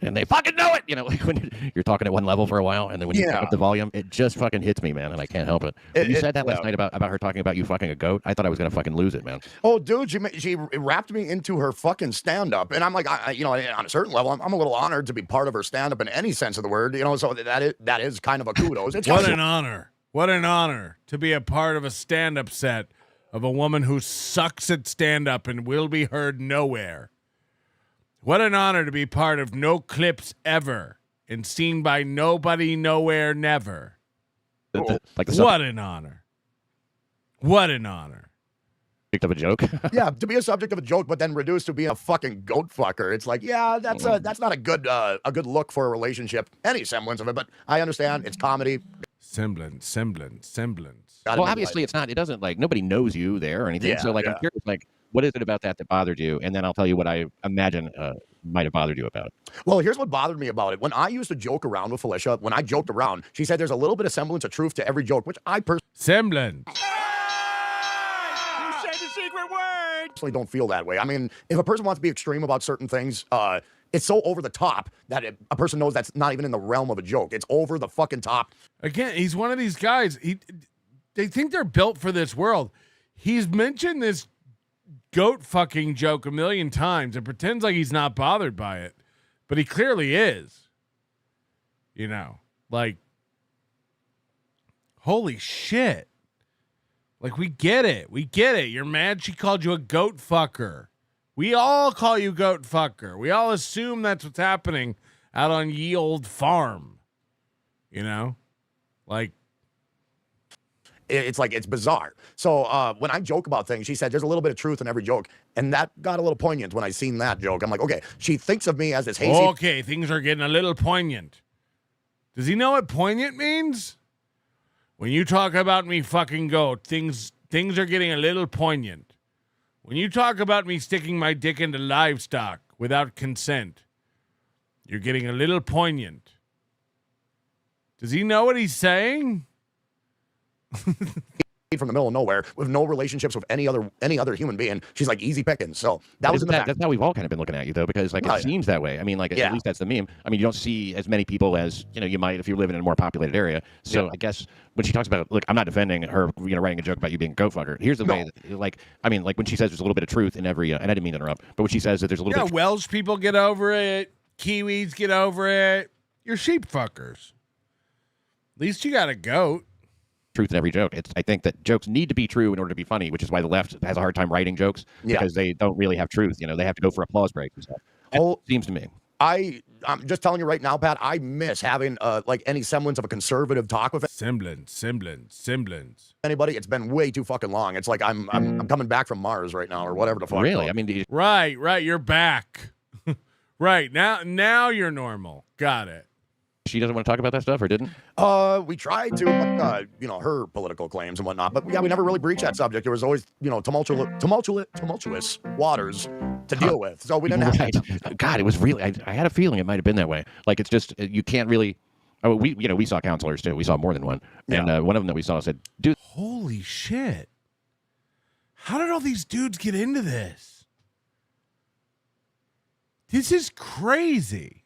and they fucking know it, you know, like when you're talking at one level for a while, and then when you turn up the volume, it just fucking hits me, man, and I can't help it. When you said that last night about her talking about you fucking a goat, I thought I was gonna fucking lose it, man. Oh, dude, she wrapped me into her fucking stand-up, and I'm like, you know, on a certain level, I'm a little honored to be part of her stand-up in any sense of the word, you know. So that is kind of a kudos. It's what an honor! What an honor to be a part of a stand-up set of a woman who sucks at stand-up and will be heard nowhere. What an honor to be part of No Clips Ever and seen by nobody, nowhere, never. What an honor. What an honor. Subject of a joke? Yeah, to be a subject of a joke, but then reduced to being a fucking goat fucker. It's like, yeah, that's not a good look for a relationship. Any semblance of it, but I understand it's comedy. Semblance. Well, obviously it's not. It doesn't, like, nobody knows you there or anything. Yeah, so, like, I'm curious, like, what is it about that bothered you? And then I'll tell you what I imagine might have bothered you about it. Well, here's what bothered me about it. When I used to joke around with Felicia, when I joked around, she said there's a little bit of semblance of truth to every joke, which I Semblance. You said the secret word. Actually don't feel that way. I mean, if a person wants to be extreme about certain things, it's so over the top that a person knows that's not even in the realm of a joke. It's over the fucking top. Again, he's one of these guys. They think they're built for this world. He's mentioned this goat fucking joke a million times and pretends like he's not bothered by it, but he clearly is. You know, like, holy shit. Like, we get it. You're mad she called you a goat fucker. We all call you goat fucker. We all assume that's what's happening out on ye old farm. You know, like, it's like, it's bizarre. So when I joke about things, she said there's a little bit of truth in every joke, and that got a little poignant when I seen that joke. I'm like, okay, she thinks of me as this hazy. Okay, things are getting a little poignant. Does he know what poignant means? When you talk about me fucking goat, things are getting a little poignant. When you talk about me sticking my dick into livestock without consent, you're getting a little poignant. Does he know what he's saying? From the middle of nowhere with no relationships with any other human being. She's like easy pickings. So that was that's how we've all kind of been looking at you, though, because, like, it seems that way. I mean, like, at least that's the meme. I mean, you don't see as many people as, you know, you might if you're living in a more populated area. So I guess when she talks about, look, I'm not defending her, you know, writing a joke about you being a goat fucker. Here's the way that, like, I mean, like, when she says there's a little bit of truth in every, and I didn't mean to interrupt, but when she says that there's a little bit of Welsh people get over it. Kiwis get over it. You're sheep fuckers. At least you got a goat. Truth in every joke. I think that jokes need to be true in order to be funny, which is why the left has a hard time writing jokes, because they don't really have truth. You know, they have to go for applause breaks and stuff. It seems to me. I'm just telling you right now, Pat, I miss having like any semblance of a conservative talk with it. Semblance. Anybody, it's been way too fucking long. It's like I'm coming back from Mars right now, or whatever the fuck. Really? I mean, right, you're back. Right, now you're normal. Got it. She doesn't want to talk about that stuff, or didn't? We tried to, but, you know, her political claims and whatnot. But yeah, we never really breached that subject. There was always, you know, tumultuous waters to deal with. So we didn't have that. God, it was really. I had a feeling it might have been that way. Like, it's just, you can't really. Oh, we saw counselors too. We saw more than one, and one of them that we saw said, "Dude, holy shit! How did all these dudes get into this? This is crazy."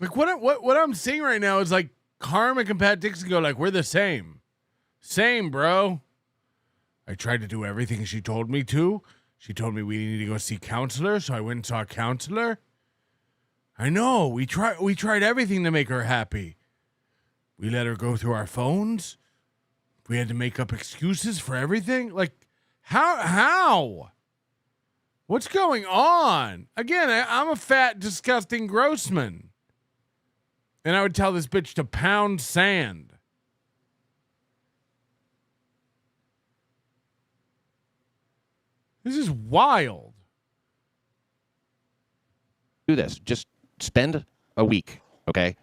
Like, what I'm seeing right now is, like, Karmic and Pat Dixon go, like, we're the same. Same, bro. I tried to do everything she told me to. She told me we need to go see a counselor, so I went and saw a counselor. I know. We tried everything to make her happy. We let her go through our phones. We had to make up excuses for everything. Like, how? What's going on? Again, I'm a fat, disgusting Grossman. And I would tell this bitch to pound sand. This is wild. Do this. Just spend a week, okay?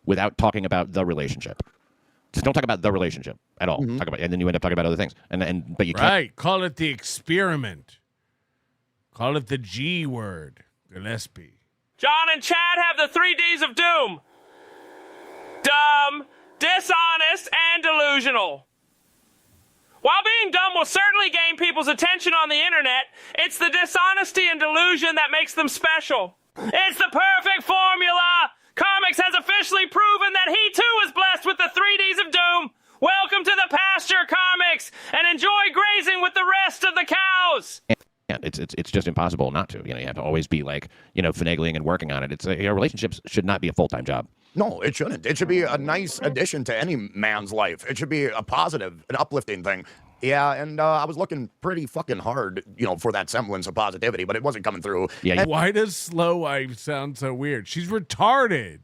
without talking about the relationship. Just don't talk about the relationship at all. Talk about, and then you end up talking about other things. But you can't. Right. Call it the experiment. Call it the G word. Gillespie. John and Chad have the 3 Ds of doom. Dumb, dishonest, and delusional. While being dumb will certainly gain people's attention on the internet, it's the dishonesty and delusion that makes them special. It's the perfect formula! KarmicX has officially proven that he too is blessed with the 3 Ds of doom. Welcome to the pasture, KarmicX, and enjoy grazing with the rest of the cows. Yeah, it's just impossible not to. You know, you have to always be like, you know, finagling and working on it. It's relationships should not be a full-time job. No, it shouldn't. It should be a nice addition to any man's life. It should be a positive, an uplifting thing. Yeah, and I was looking pretty fucking hard, you know, for that semblance of positivity, but it wasn't coming through. Yeah. Why does Slow Wife sound so weird? She's retarded.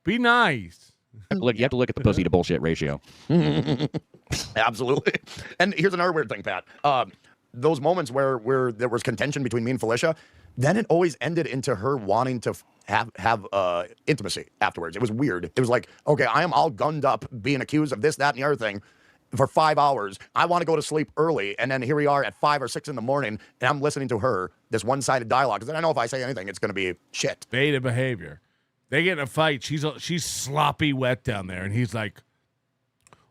Be nice. Look, you have to look at the pussy to bullshit ratio. Absolutely. And here's another weird thing, Pat. Those moments where there was contention between me and Felicia, then it always ended into her wanting to have intimacy afterwards. It was weird. It was like, okay, I am all gunned up being accused of this, that, and the other thing for 5 hours. I want to go to sleep early, and then here we are at 5 or 6 in the morning, and I'm listening to her, this one-sided dialogue, because I know if I say anything, it's going to be shit. Beta behavior. They get in a fight. She's sloppy wet down there, and he's like,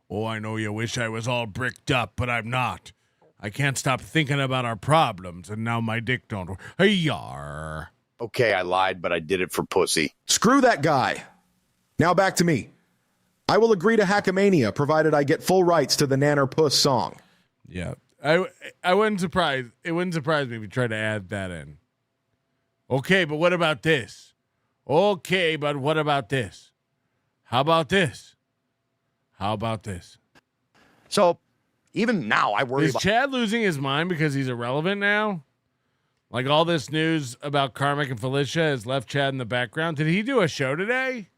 oh, I know you wish I was all bricked up, but I'm not. I can't stop thinking about our problems, and now my dick don't work. Hey, yar. Okay, I lied, but I did it for pussy. Screw that guy. Now back to me. I will agree to Hackamania, provided I get full rights to the Nanner Puss song. Yeah. I wouldn't surprise. It wouldn't surprise me if you tried to add that in. Okay, but what about this? Okay, but what about this? How about this? How about this? So, even now, I worry Is about... Chad losing his mind because he's irrelevant now? Like all this news about Karmic and Felicia has left Chad in the background. Did he do a show today?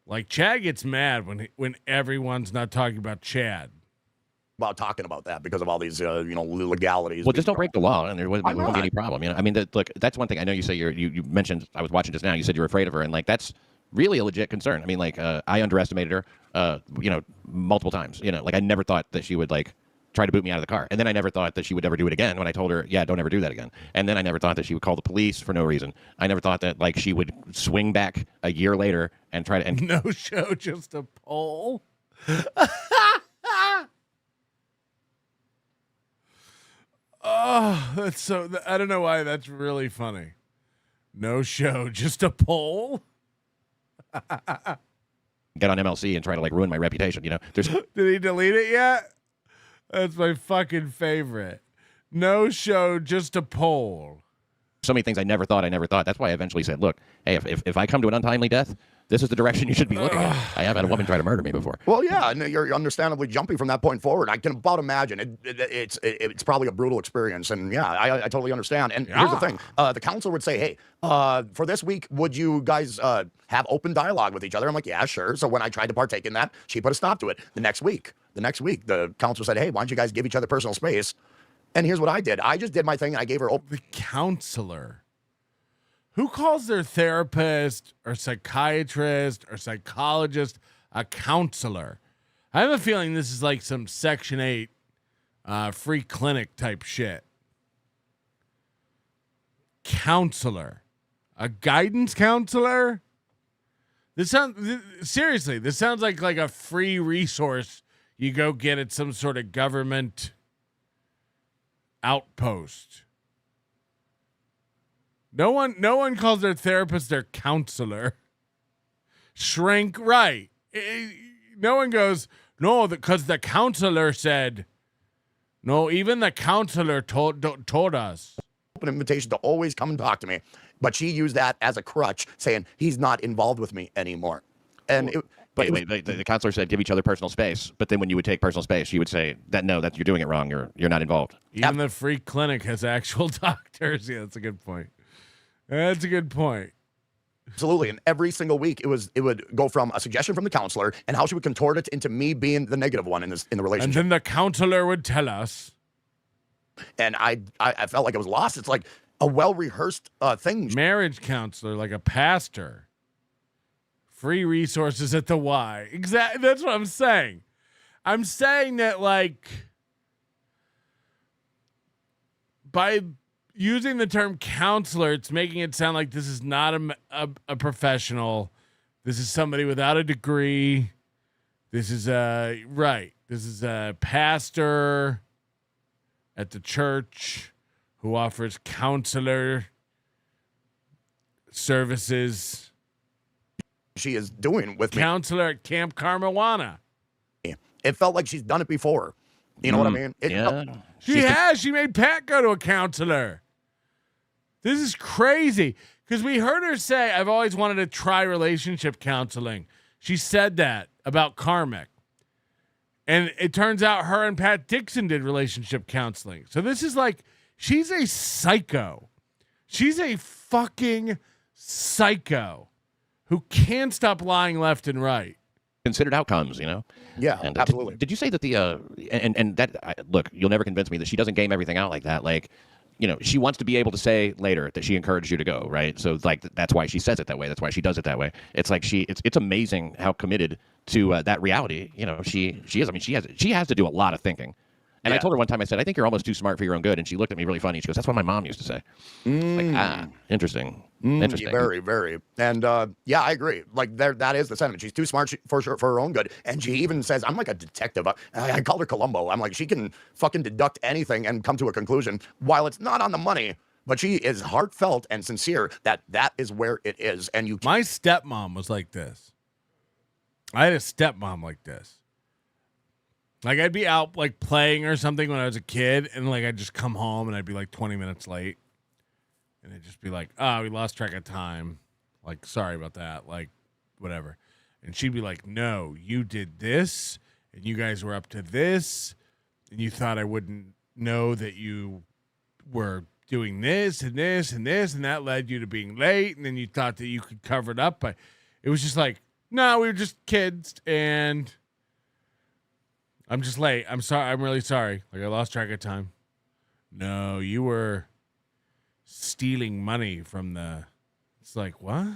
Like Chad gets mad when everyone's not talking about Chad. About talking about that because of all these, legalities. Well, just don't break the law, and there won't be any problem. You know, I mean, look, that's one thing. I know you say you mentioned. I was watching just now. You said you were afraid of her, and like that's really a legit concern. I mean, like I underestimated her, multiple times. You know, like I never thought that she would like try to boot me out of the car, and then I never thought that she would ever do it again. When I told her, yeah, don't ever do that again, and then I never thought that she would call the police for no reason. I never thought that like she would swing back a year later and try to no show, just a poll. Oh, that's so. I don't know why that's really funny. No show, just a poll. Get on MLC and try to like ruin my reputation. You know, there's. Did he delete it yet? That's my fucking favorite. No show, just a poll. So many things I never thought. That's why I eventually said, look, hey, if I come to an untimely death, this is the direction you should be looking at. I have had a woman try to murder me before. Well, yeah, and you're understandably jumping from that point forward. I can about imagine it's probably a brutal experience, and yeah, I totally understand. And here's the thing: the counselor would say, "Hey, for this week, would you guys have open dialogue with each other?" I'm like, "Yeah, sure." So when I tried to partake in that, she put a stop to it. The next week, the counselor said, "Hey, why don't you guys give each other personal space?" And here's what I did: I just did my thing, and I gave her the counselor. Who calls their therapist or psychiatrist or psychologist a counselor? I have a feeling this is like some Section 8 free clinic type shit. Counselor. A guidance counselor? This sounds like a free resource you go get at some sort of government outpost. No one calls their therapist their counselor. Shrink, right. No one goes, no, because the counselor said. No, even the counselor told us. Open invitation to always come and talk to me. But she used that as a crutch, saying he's not involved with me anymore. And the counselor said give each other personal space. But then when you would take personal space, she would say that you're doing it wrong. You're not involved. Even the free clinic has actual doctors. Yeah, that's a good point. That's a good point. Absolutely. And every single week, it would go from a suggestion from the counselor and how she would contort it into me being the negative one in the relationship. And then the counselor would tell us. And I felt like I was lost. It's like, a well-rehearsed thing. Marriage counselor, like a pastor. Free resources at the Y. Exactly. That's what I'm saying. I'm saying that, like, by using the term counselor, it's making it sound like this is not a professional. This is somebody without a degree. This is This is a pastor at the church who offers counselor services. She is doing with me. Counselor at Camp Karmawana. It felt like she's done it before. You know what I mean? She has. She made Pat go to a counselor. This is crazy. Because we heard her say, I've always wanted to try relationship counseling. She said that about Karmic. And it turns out her and Pat Dixon did relationship counseling. So this is like, she's a psycho. She's a fucking psycho who can't stop lying left and right. Considered outcomes, you know? Yeah, and, absolutely. Did you say that look, you'll never convince me that she doesn't game everything out like that. Like, you know, she wants to be able to say later that she encouraged you to go, right? So, like, that's why she says it that way. That's why she does it that way. It's like it's amazing how committed to that reality, you know, she is. I mean, she has to do a lot of thinking. And I told her one time, I said, I think you're almost too smart for your own good. And she looked at me really funny. She goes, that's what my mom used to say. Like, interesting. Interesting. Very, very. And yeah, I agree. Like, that is the sentiment. She's too smart for her own good. And she even says, I'm like a detective. I called her Columbo. I'm like, she can fucking deduct anything and come to a conclusion while it's not on the money. But she is heartfelt and sincere that is where it is. And my stepmom was like this. I had a stepmom like this. Like, I'd be out, like, playing or something when I was a kid, and, like, I'd just come home, and I'd be, like, 20 minutes late. And it'd just be like, oh, we lost track of time. Like, sorry about that. Like, whatever. And she'd be like, no, you did this, and you guys were up to this, and you thought I wouldn't know that you were doing this and this and this, and that led you to being late, and then you thought that you could cover it up. But it was just like, no, we were just kids, and I'm just late. I'm sorry. I'm really sorry. Like, I lost track of time. No, you were stealing money from the... It's like, what?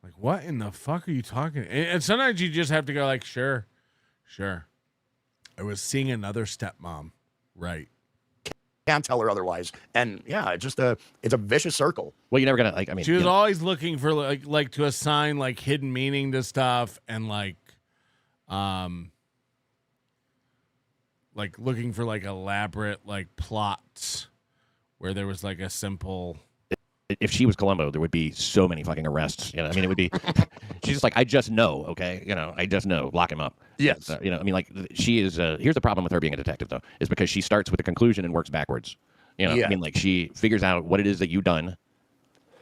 Like, what in the fuck are you talking? And sometimes you just have to go like, sure. I was seeing another stepmom. Right. Can't tell her otherwise. And yeah, it's a vicious circle. Well, you're never gonna, like, I mean, she was always looking for like to assign like hidden meaning to stuff, and like looking for like elaborate like plots where there was like a simple. If she was Columbo, there would be so many fucking arrests. You know, I mean, it would be. She's just like, I just know, okay. You know, I just know. Lock him up. Yes. You know, I mean, like, she is. Here's the problem with her being a detective, though, is because she starts with a conclusion and works backwards. You know, I mean, like, she figures out what it is that you've done,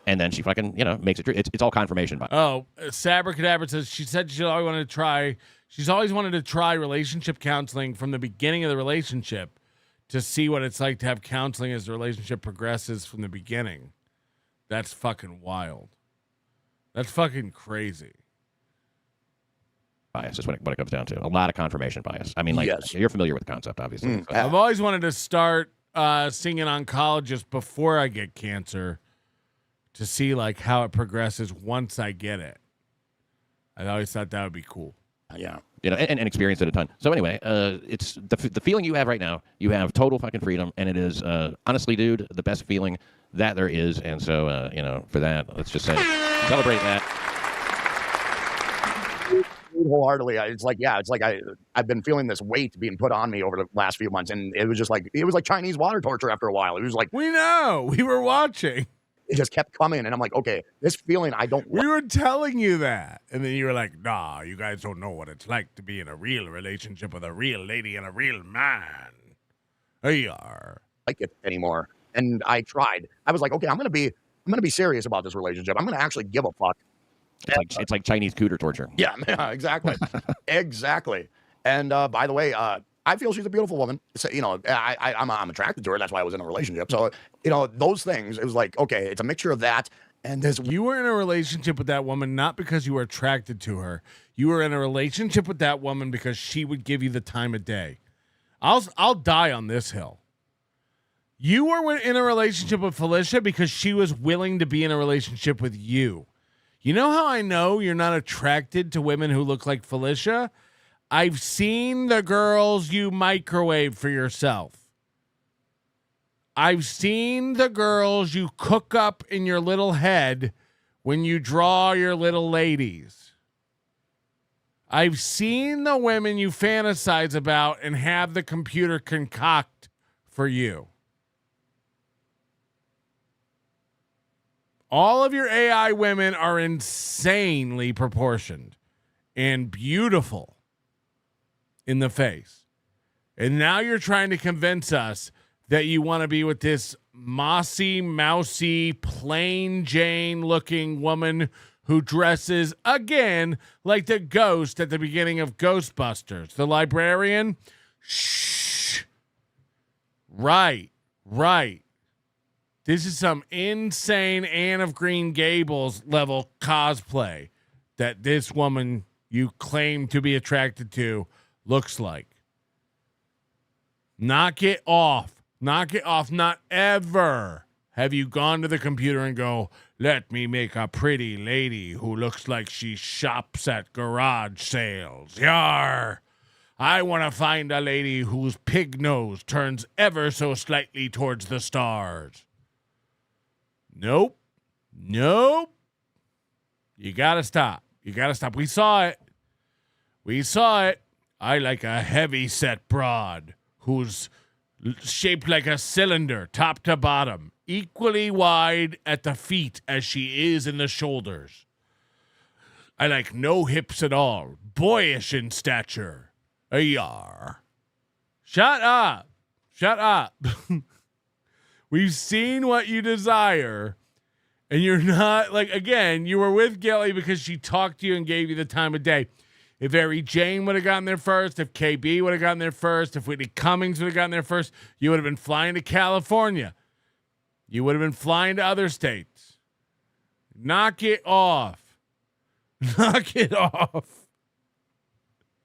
and then she fucking, you know, makes it true. It's all confirmation bias. Oh, Sabracadabra says she said she always wanted to try. She's always wanted to try relationship counseling from the beginning of the relationship to see what it's like to have counseling as the relationship progresses from the beginning. That's fucking wild. That's fucking crazy. Bias is what it comes down to. A lot of confirmation bias. I mean, like, you're familiar with the concept, obviously. I've always wanted to start seeing an oncologist before I get cancer to see like how it progresses once I get it. I always thought that would be cool. Yeah. You know, and experience it a ton. So anyway, it's the feeling you have right now. You have total fucking freedom, and it is honestly, dude, the best feeling that there is. And so, you know, for that, let's just say celebrate that. Wholeheartedly, it's like I've been feeling this weight being put on me over the last few months, and it was like Chinese water torture after a while. It was like, we know, we were watching. It just kept coming, and I'm like, okay, this feeling I don't. We were telling you that, and then you were like, nah, you guys don't know what it's like to be in a real relationship with a real lady and a real man. They are like it anymore. And I tried. I was like, okay, I'm gonna be serious about this relationship. I'm gonna actually give a fuck. It's like Chinese cooter torture. Yeah, exactly, exactly. And by the way, I feel she's a beautiful woman. So, you know, I'm attracted to her. That's why I was in a relationship. So, you know, those things. It was like, okay, it's a mixture of that and this. You were in a relationship with that woman not because you were attracted to her. You were in a relationship with that woman because she would give you the time of day. I'll die on this hill. You were in a relationship with Felicia because she was willing to be in a relationship with you. You know how I know you're not attracted to women who look like Felicia? I've seen the girls you microwave for yourself. I've seen the girls you cook up in your little head when you draw your little ladies. I've seen the women you fantasize about and have the computer concoct for you. All of your AI women are insanely proportioned and beautiful in the face. And now you're trying to convince us that you want to be with this mossy, mousy, plain Jane looking woman who dresses, again, like the ghost at the beginning of Ghostbusters. The librarian? Shh. Right. This is some insane Anne of Green Gables level cosplay that this woman you claim to be attracted to looks like. Knock it off. Not ever have you gone to the computer and go, let me make a pretty lady who looks like she shops at garage sales. Yar! I want to find a lady whose pig nose turns ever so slightly towards the stars. Nope. You gotta stop. We saw it. I like a heavy set broad who's shaped like a cylinder, top to bottom, equally wide at the feet as she is in the shoulders. I like no hips at all, boyish in stature. Yar. Shut up. We've seen what you desire, and you're not, like, again, you were with Gilly because she talked to you and gave you the time of day. If Ari Jane would have gotten there first, if KB would have gotten there first, if Whitney Cummings would have gotten there first, you would have been flying to California. You would have been flying to other states. Knock it off.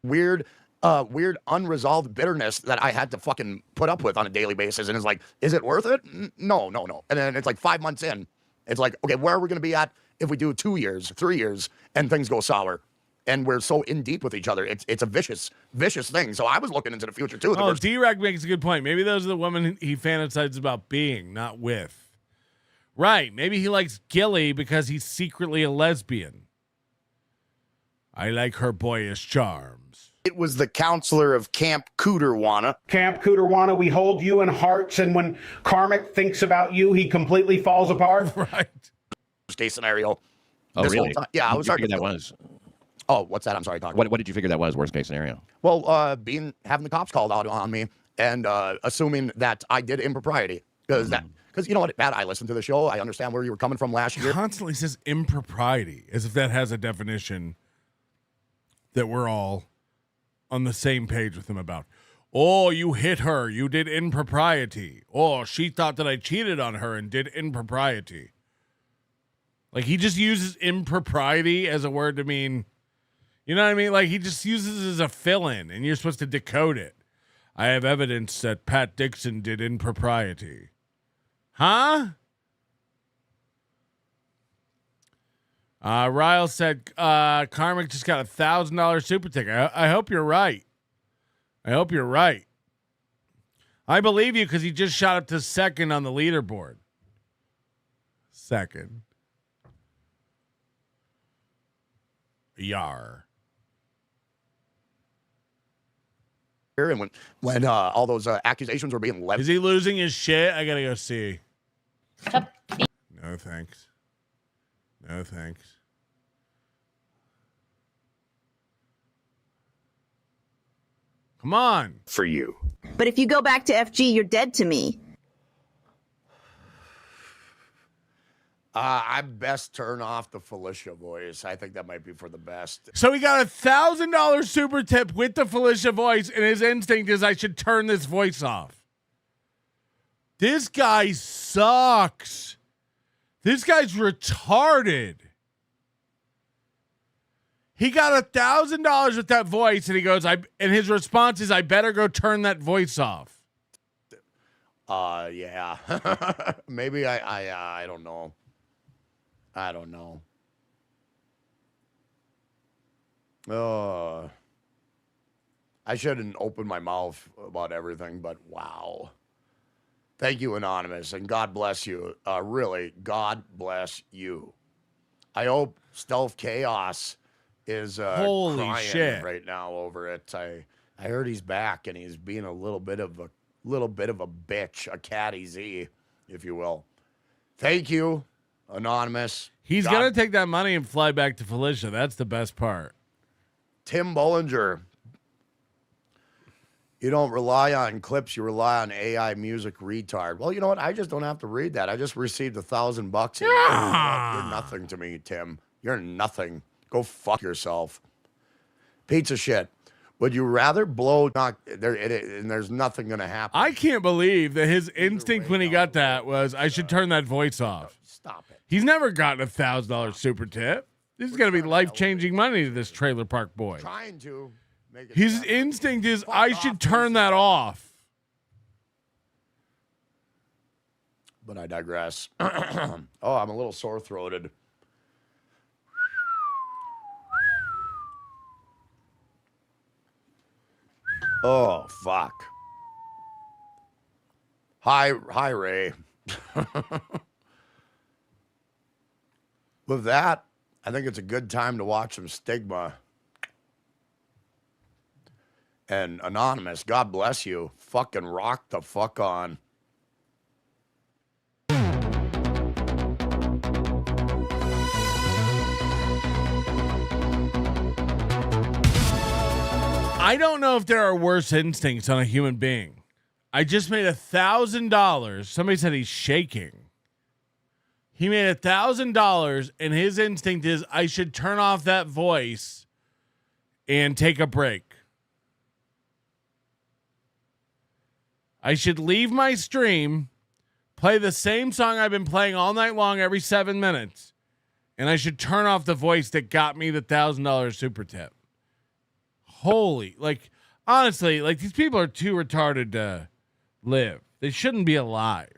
Weird unresolved bitterness that I had to fucking put up with on a daily basis. And it's like, is it worth it? No. And then it's like 5 months in. It's like, okay, where are we going to be at if we do 2 years, 3 years, and things go sour? And we're so in deep with each other. It's a vicious thing. So I was looking into the future too. D-Rag makes a good point. Maybe those are the women he fantasizes about being, not with. Right. Maybe he likes Gilly because he's secretly a lesbian. I like her boyish charms. It was the counselor of Camp Cooterwana. Camp Cooterwana, we hold you in hearts, and when Karmic thinks about you, he completely falls apart. Right. Case scenario. Oh, really? Yeah, I was starting to think that was. Oh, what's that? I'm sorry. What did you figure that was? Worst case scenario. Well, having the cops called out on me and assuming that I did impropriety because you know what, Pat, I listened to the show. I understand where you were coming from last year. Constantly says impropriety as if that has a definition that we're all on the same page with him about. Oh, you hit her. You did impropriety. Oh, she thought that I cheated on her and did impropriety. Like, he just uses impropriety as a word to mean, you know what I mean? Like, he just uses it as a fill-in, and you're supposed to decode it. I have evidence that Pat Dixon did impropriety. Huh? Ryle said, Karmic just got $1,000 super ticket. I hope you're right. I believe you because he just shot up to second on the leaderboard. Second. Yar. And when all those accusations were being levied. Is he losing his shit? I gotta go see. No thanks. Come on. For you. But if you go back to FG, you're dead to me. I best turn off the Felicia voice. I think that might be for the best. So he got $1,000 super tip with the Felicia voice, and his instinct is I should turn this voice off. This guy sucks. This guy's retarded. He got $1,000 with that voice, and he goes, and his response is, I better go turn that voice off. Yeah. Maybe I don't know. I don't know. I shouldn't open my mouth about everything, but wow. Thank you, Anonymous, and God bless you. Really, God bless you. I hope Stealth Chaos is Holy crying shit right now over it. I heard he's back and he's being a little bit of a bitch, a catty Z, if you will. Thank you, Anonymous. He's God- gonna take that money and fly back to Felicia. That's the best part. Tim Bollinger. You don't rely on clips, you rely on AI music, retard. Well, you know what? I just don't have to read that. I just received $1,000. You're nothing to me, Tim. You're nothing. Go fuck yourself. Piece of shit. Would you rather blow knock there? And there's nothing gonna happen. I can't believe that his instinct when he got that was, I should turn that voice off. Stop it. He's never gotten $1,000 super tip. This is gonna be life-changing money to this trailer park boy. Trying to make it His instinct is, I should turn that off. But I digress. Oh, I'm a little sore-throated. Oh, fuck. Hi, Ray. With that, I think it's a good time to watch some Stigma. And Anonymous, God bless you. Fucking rock the fuck on. I don't know if there are worse instincts on a human being. I just made $1,000. Somebody said he's shaking. He made $1,000, and his instinct is, I should turn off that voice and take a break. I should leave my stream, play the same song I've been playing all night long every 7 minutes, and I should turn off the voice that got me the $1,000 super tip. Holy, like, honestly, like, these people are too retarded to live. They shouldn't be alive.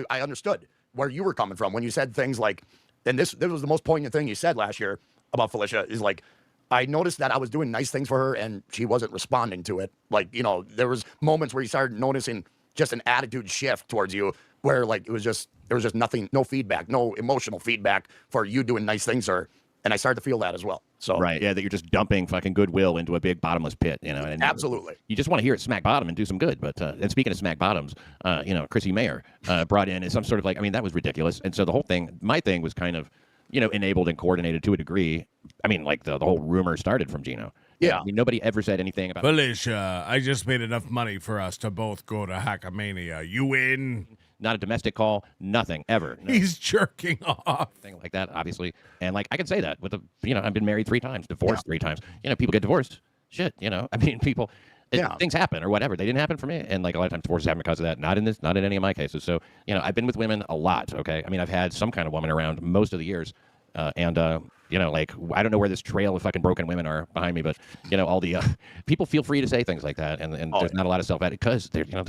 I understood where you were coming from when you said things like, and this was the most poignant thing you said last year about Felicia, is like, I noticed that I was doing nice things for her and she wasn't responding to it. Like, you know, there was moments where you started noticing just an attitude shift towards you where, like, there was just nothing, no feedback, no emotional feedback for you doing nice things to her. And I started to feel that as well. So right, yeah, that you're just dumping fucking goodwill into a big bottomless pit, you know. And absolutely. You just want to hear it smack bottom and do some good. But and speaking of smack bottoms, you know, Chrissy Mayer brought in some sort of like, I mean, that was ridiculous. And so the whole thing, my thing was kind of, you know, enabled and coordinated to a degree. I mean, like the whole rumor started from Gino. Yeah. I mean, nobody ever said anything about Felicia, I just made enough money for us to both go to Hackamania. You in? Not a domestic call, nothing ever. No. He's jerking off. Thing like that, obviously. And like I can say that with you know, I've been married 3 times, divorced 3 times. You know, people get divorced. Shit, you know. I mean, people things happen or whatever. They didn't happen for me. And like a lot of times divorces happen because of that. Not in any of my cases. So, you know, I've been with women a lot, okay? I mean, I've had some kind of woman around most of the years. You know, like, I don't know where this trail of fucking broken women are behind me, but, you know, all the people feel free to say things like that. And there's not a lot of self-edit because, you know,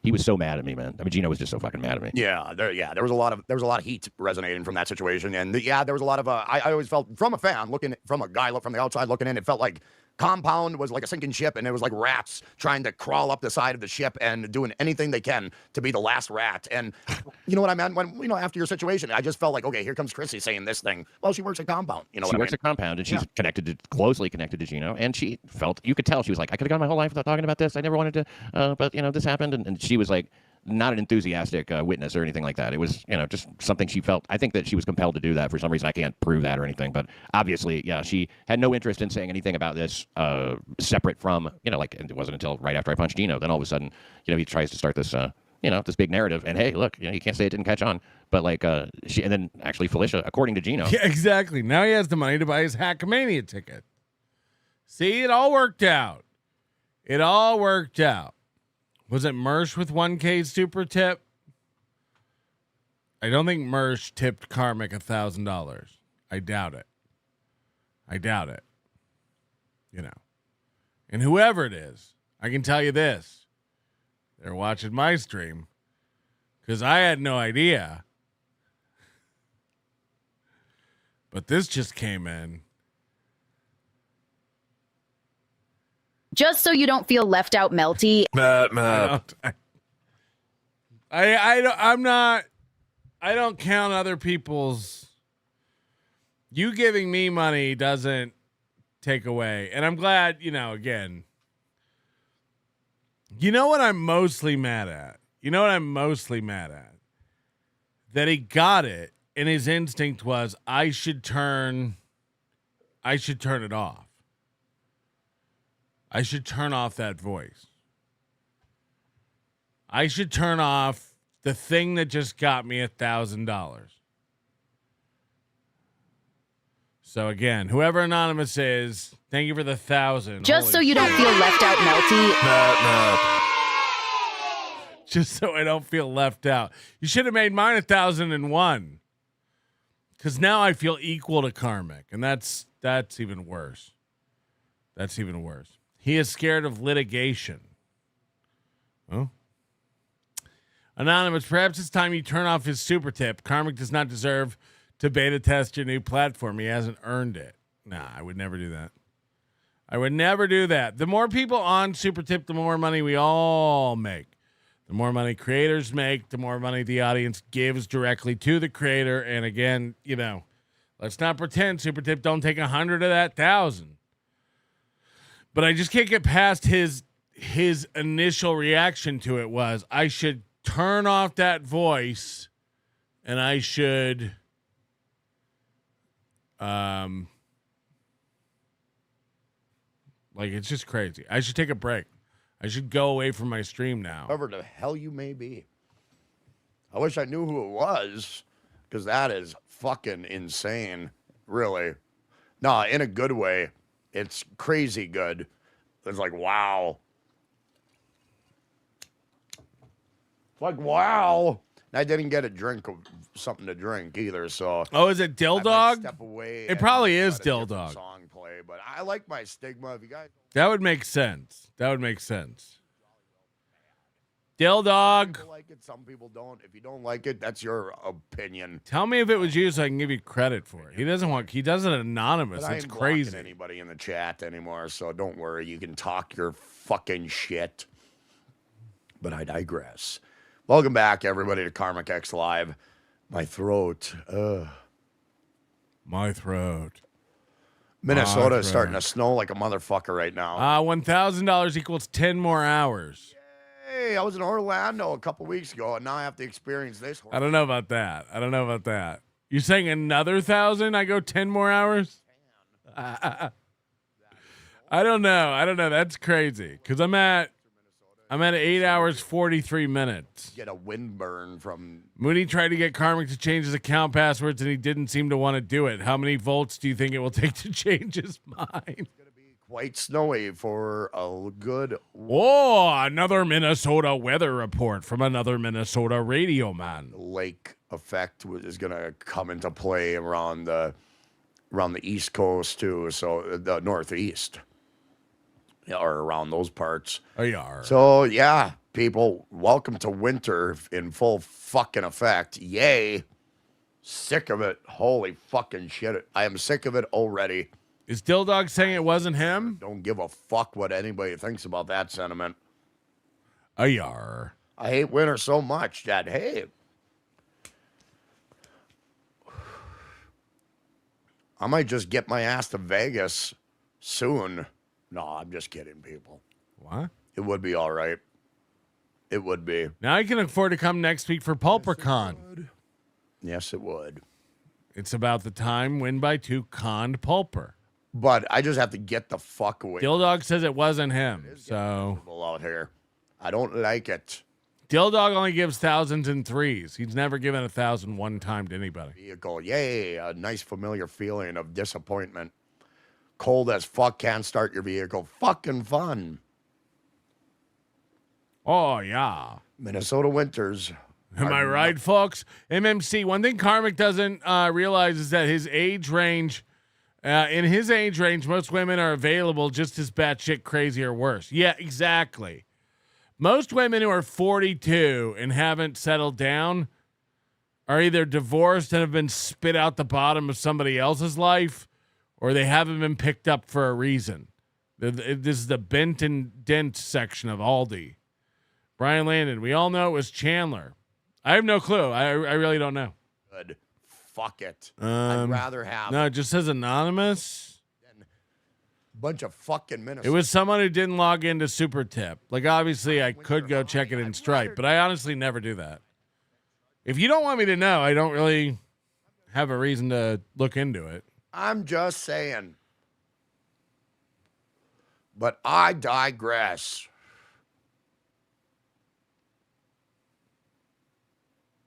he was so mad at me, man. I mean, Gino was just so fucking mad at me. Yeah, there was a lot of heat resonating from that situation. And there was a lot of, I always felt from a fan from a guy from the outside looking in, it felt like Compound was like a sinking ship, and it was like rats trying to crawl up the side of the ship and doing anything they can to be the last rat. And you know what I meant? When, you know, after your situation, I just felt like, okay, here comes Chrissy saying this thing. Well, she works at Compound. You know, she works at Compound, and she's closely connected to Gino. And she felt, you could tell she was like, I could have gone my whole life without talking about this. I never wanted to, but you know, this happened, and she was like, not an enthusiastic witness or anything like that. It was, you know, just something she felt. I think that she was compelled to do that for some reason. I can't prove that or anything, but obviously, yeah, she had no interest in saying anything about this separate from, you know, like, it wasn't until right after I punched Gino, then all of a sudden, you know, he tries to start this, you know, this big narrative. And hey, look, you know, you can't say it didn't catch on, but like, and then actually Felicia, according to Gino. Yeah, exactly. Now he has the money to buy his Hackamania ticket. See, it all worked out. It all worked out. Was it Mersh with 1K super tip? I don't think Mersh tipped Karmic $1,000. I doubt it. You know. And whoever it is, I can tell you this. They're watching my stream because I had no idea. But this just came in. Just so you don't feel left out, Melty. I don't count other people's. You giving me money doesn't take away. And I'm glad, again. You know what I'm mostly mad at? That he got it, and his instinct was, I should turn it off. I should turn off that voice. I should turn off the thing that just got me $1,000. So again, whoever Anonymous is, thank you for the 1,000. Just so you don't feel left out, Melty. Just so I don't feel left out. You should have made mine 1,001. Because now I feel equal to Karmic, and that's even worse. That's even worse. He is scared of litigation. Oh. Anonymous, perhaps it's time you turn off his super tip. Karmic does not deserve to beta test your new platform. He hasn't earned it. Nah, I would never do that. I would never do that. The more people on super tip, the more money we all make. The more money creators make, the more money the audience gives directly to the creator. And again, let's not pretend super tip don't take 100 of that 1,000. But I just can't get past his initial reaction to it was, I should turn off that voice and I should it's just crazy. I should take a break. I should go away from my stream now. Whoever the hell you may be. I wish I knew who it was, because that is fucking insane, really. No, in a good way. It's crazy good. It's like, wow. It's like, wow. And I didn't get a drink of something to drink either, so. Oh, is it Dill Dog? Step away. It probably is Dill Dog. Song play, but I like my stigma. If you guys. That would make sense. Dill Dog. Some people like it, some people don't. If you don't like it, that's your opinion. Tell me if it was you so I can give you credit for it. He does it anonymous. But It's I ain't crazy. blocking anybody in the chat anymore, so don't worry. You can talk your fucking shit. But I digress. Welcome back, everybody, to KarmicX Live. My throat. My throat. Minnesota is starting to snow like a motherfucker right now. $1,000 equals 10 more hours. Hey, I was in Orlando a couple weeks ago, and now I have to experience this. I don't know about that. You're saying another 1,000? I go 10 more hours? I don't know. That's crazy. Because I'm at 8 hours, 43 minutes. Get a windburn from... Mooney tried to get Karmic to change his account passwords, and he didn't seem to want to do it. How many volts do you think it will take to change his mind? Quite snowy for a good... Whoa, another Minnesota weather report from another Minnesota radio man. Lake effect is going to come into play around the East Coast, too, so the Northeast. Or around those parts. Oh, yeah. So, yeah, people, welcome to winter in full fucking effect. Yay. Sick of it. Holy fucking shit. I am sick of it already. Is Dill Dog saying it wasn't him? Don't give a fuck what anybody thinks about that sentiment. Oh, yeah. I hate winter so much that, hey, I might just get my ass to Vegas soon. No, I'm just kidding, people. What? It would be all right. It would be. Now I can afford to come next week for PulperCon. Yes, it would. It's about the time Win by 2 conned Pulper. But I just have to get the fuck away. Dill Dog says it wasn't him, so... out here. I don't like it. Dill Dog only gives thousands and threes. He's never given 1,000 one time to anybody. Vehicle, yay, a nice familiar feeling of disappointment. Cold as fuck, can't start your vehicle. Fucking fun. Oh, yeah. Minnesota winters. Am I right, folks? MMC, one thing Karmic doesn't realize is that his age range... in his age range, most women are available just as batshit crazy or worse. Yeah, exactly. Most women who are 42 and haven't settled down are either divorced and have been spit out the bottom of somebody else's life, or they haven't been picked up for a reason. This is the bent and dent section of Aldi. Brian Landon, we all know it was Chandler. I have no clue. I really don't know. Good. Fuck it. I'd rather have. No, it just says anonymous. Bunch of fucking minutes. It was someone who didn't log into Super Tip. Like, obviously, I could go check it in Stripe, but I honestly never do that. If you don't want me to know, I don't really have a reason to look into it. I'm just saying. But I digress.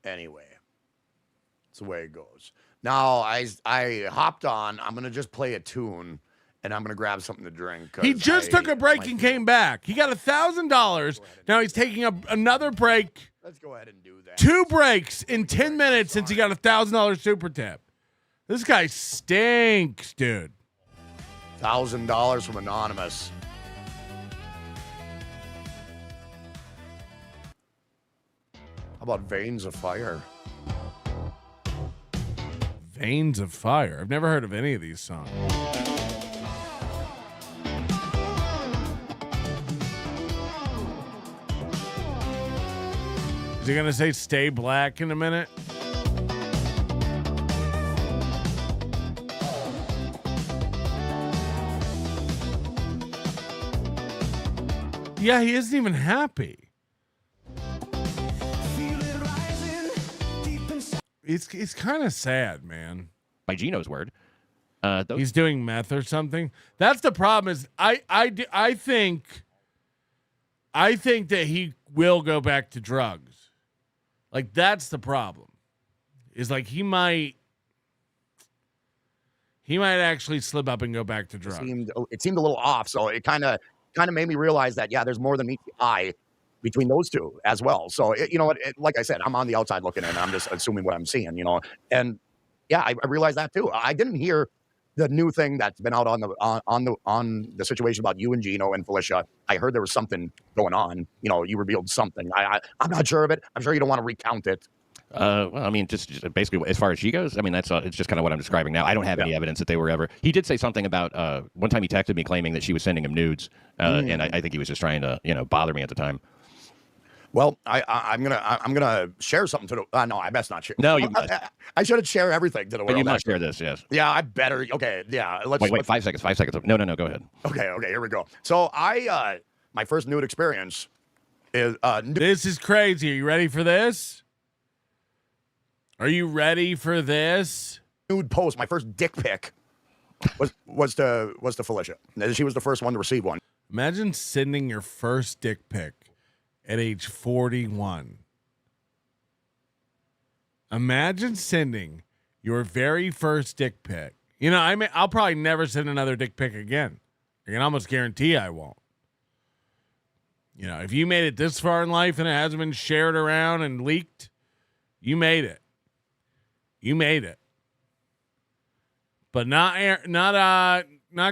Anyway, that's the way it goes. Now, I hopped on. I'm going to just play a tune, and I'm going to grab something to drink. He just took a break and came back. He got $1,000. Now he's taking another break. Let's go ahead and do that. 2 breaks in 10 minutes since he got $1,000 Super Tip. This guy stinks, dude. $1,000 from Anonymous. How about Veins of Fire? Veins of Fire. I've never heard of any of these songs. Is he going to say Stay Black in a minute? Yeah, he isn't even happy. It's kind of sad, man. By Gino's word. He's doing meth or something. That's the problem is I think that he will go back to drugs. Like, that's the problem. Is like he might actually slip up and go back to drugs. It seemed a little off, so it kind of made me realize that, yeah, there's more than meets the eye between those two as well. So, you know what, like I said, I'm on the outside looking in, and I'm just assuming what I'm seeing, you know. And yeah, I realized that too. I didn't hear the new thing that's been out on the situation about you and Gino and Felicia. I heard there was something going on. You know, you revealed something. I'm not sure of it. I'm sure you don't want to recount it. Well, I mean, just basically, as far as she goes, I mean, it's just kind of what I'm describing now. I don't have any evidence that they were ever. He did say something about one time he texted me claiming that she was sending him nudes, and I think he was just trying to, bother me at the time. Well, I'm gonna share something to the. No, I best not share. No, you must. I shouldn't share everything to the world. But you must share this, yes. Yeah, I better. Okay, yeah. Wait, 5 seconds. 5 seconds. No, go ahead. Okay, here we go. So my first nude experience is. This is crazy. Are you ready for this? Are you ready for this? Nude post. My first dick pic was to Felicia. She was the first one to receive one. Imagine sending your first dick pic at age 41. Imagine sending your very first dick pic. I'll probably never send another dick pic again. I can almost guarantee I won't. If you made it this far in life and it hasn't been shared around and leaked, you made it. You made it. But not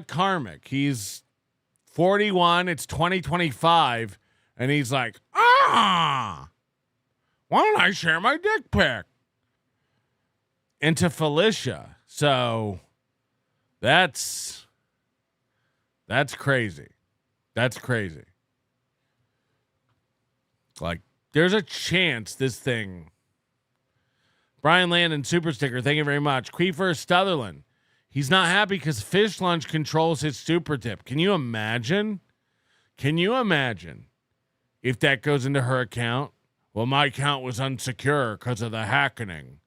Karmic. He's 41. It's 2025. And he's like, why don't I share my dick pic? And to Felicia. So that's crazy. That's crazy. Like, there's a chance this thing. Brian Landon, Super Sticker, thank you very much. Queefer Stutherland. He's not happy because Fish Lunch controls his Super Tip. Can you imagine? If that goes into her account? Well, my account was unsecure because of the hackening.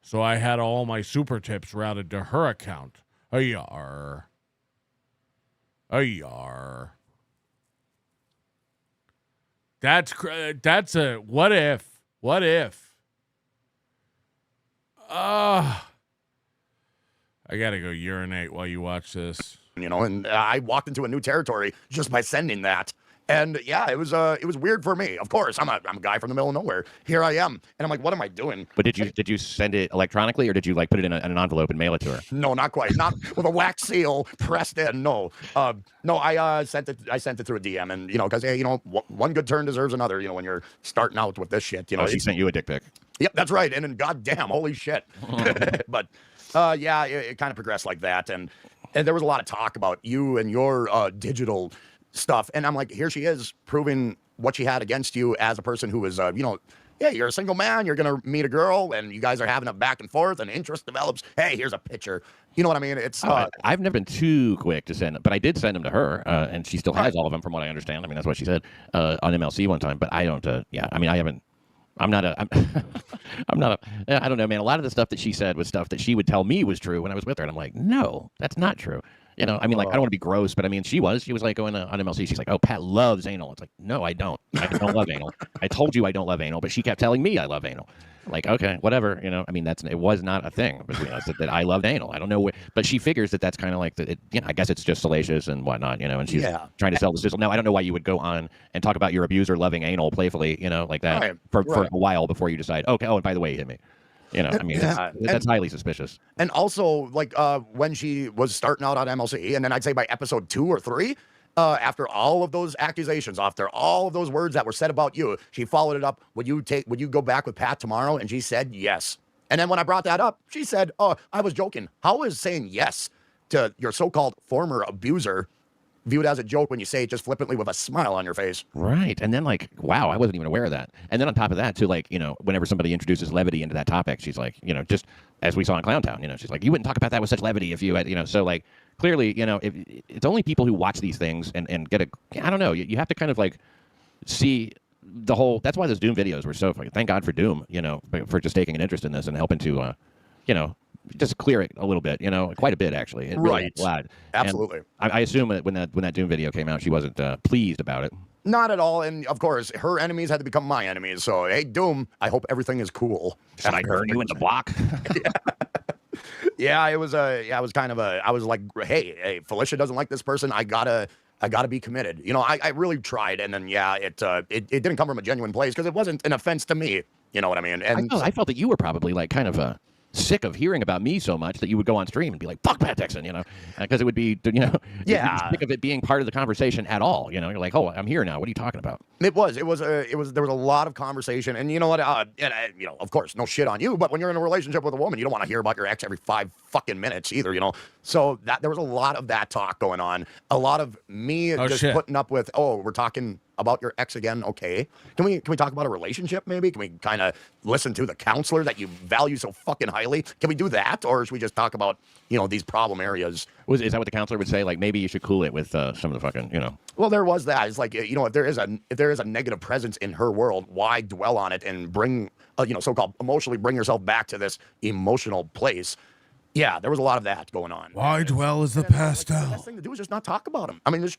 So I had all my Super Tips routed to her account. Ayar. That's a what if? I gotta go urinate while you watch this. And I walked into a new territory just by sending that. And yeah, it was weird for me. Of course, I'm a guy from the middle of nowhere. Here I am, and I'm like, what am I doing? But did you send it electronically, or did you like put it in an envelope and mail it to her? No, not quite. Not with a wax seal pressed in. No, no. I sent it through a DM, and because hey, one good turn deserves another. When you're starting out with this shit, she sent you a dick pic. Yep, that's right. And then, goddamn, holy shit. But yeah, it kind of progressed like that, and there was a lot of talk about you and your digital stuff, and I'm like, here she is proving what she had against you as a person who was, yeah, you're a single man, you're gonna meet a girl, and you guys are having a back and forth, and interest develops. Hey, here's a picture. You know what I mean? It's I've never been too quick to send, but I did send them to her, and she still has all of them, from what I understand. I mean, that's what she said on MLC one time. But I don't. Yeah, I mean, I haven't. I'm not a. I don't know, man. A lot of the stuff that she said was stuff that she would tell me was true when I was with her, and I'm like, no, that's not true. I mean, like, I don't want to be gross, but I mean, she was like going on MLC. She's like, oh, Pat loves anal. It's like, no, I don't. I don't love anal. I told you I don't love anal, but she kept telling me I love anal. Like, okay, whatever. I mean, it was not a thing between us that I loved anal. I don't know but she figures that's kind of like I guess it's just salacious and whatnot, and she's trying to sell the sizzle. Now, I don't know why you would go on and talk about your abuser loving anal playfully, like that for a while before you decide, okay, oh, and by the way, he hit me. I mean, that's highly suspicious. And also, like, when she was starting out on MLC, and then I'd say by episode 2 or 3, after all of those accusations, after all of those words that were said about you, she followed it up. Would you go back with Pat tomorrow? And she said yes. And then when I brought that up, she said, oh, I was joking. How is saying yes to your so-called former abuser viewed as a joke when you say it just flippantly with a smile on your face? Right. And then, like, wow, I wasn't even aware of that. And then on top of that, too, like, whenever somebody introduces levity into that topic, she's like, just as we saw in Clowntown, she's like, you wouldn't talk about that with such levity if you had, so, like, clearly, if it's only people who watch these things and get I don't know, you have to kind of, like, see the whole, that's why those Doom videos were so, thank God for Doom, for just taking an interest in this and helping to, just clear it a little bit, quite a bit, actually. It really right. Glad. Absolutely. I assume that when that Doom video came out, she wasn't pleased about it. Not at all. And of course, her enemies had to become my enemies. So, hey, Doom, I hope everything is cool. Should I burn you in the block? Yeah, it was I was like, hey, Felicia doesn't like this person. I gotta be committed. I really tried, and then it didn't come from a genuine place because it wasn't an offense to me. You know what I mean? And I felt that you were probably like kind of sick of hearing about me so much that you would go on stream and be like, fuck Pat Texan, because it would be, sick of it being part of the conversation at all. You're like, oh, I'm here now. What are you talking about? There was a lot of conversation, and you know what? Of course, no shit on you, but when you're in a relationship with a woman, you don't want to hear about your ex every 5 fucking minutes either, So there was a lot of that talk going on. A lot of me putting up with, oh, we're talking about your ex again. Okay, can we talk about a relationship? Maybe can we kind of listen to the counselor that you value so fucking highly? Can we do that, or should we just talk about these problem areas? Is that what the counselor would say? Like, maybe you should cool it with some of the fucking Well, there was that. It's like, if there is a negative presence in her world, why dwell on it and bring so-called emotionally bring yourself back to this emotional place? Yeah, there was a lot of that going on. Why dwell is the past The best thing to do is just not talk about him. I mean,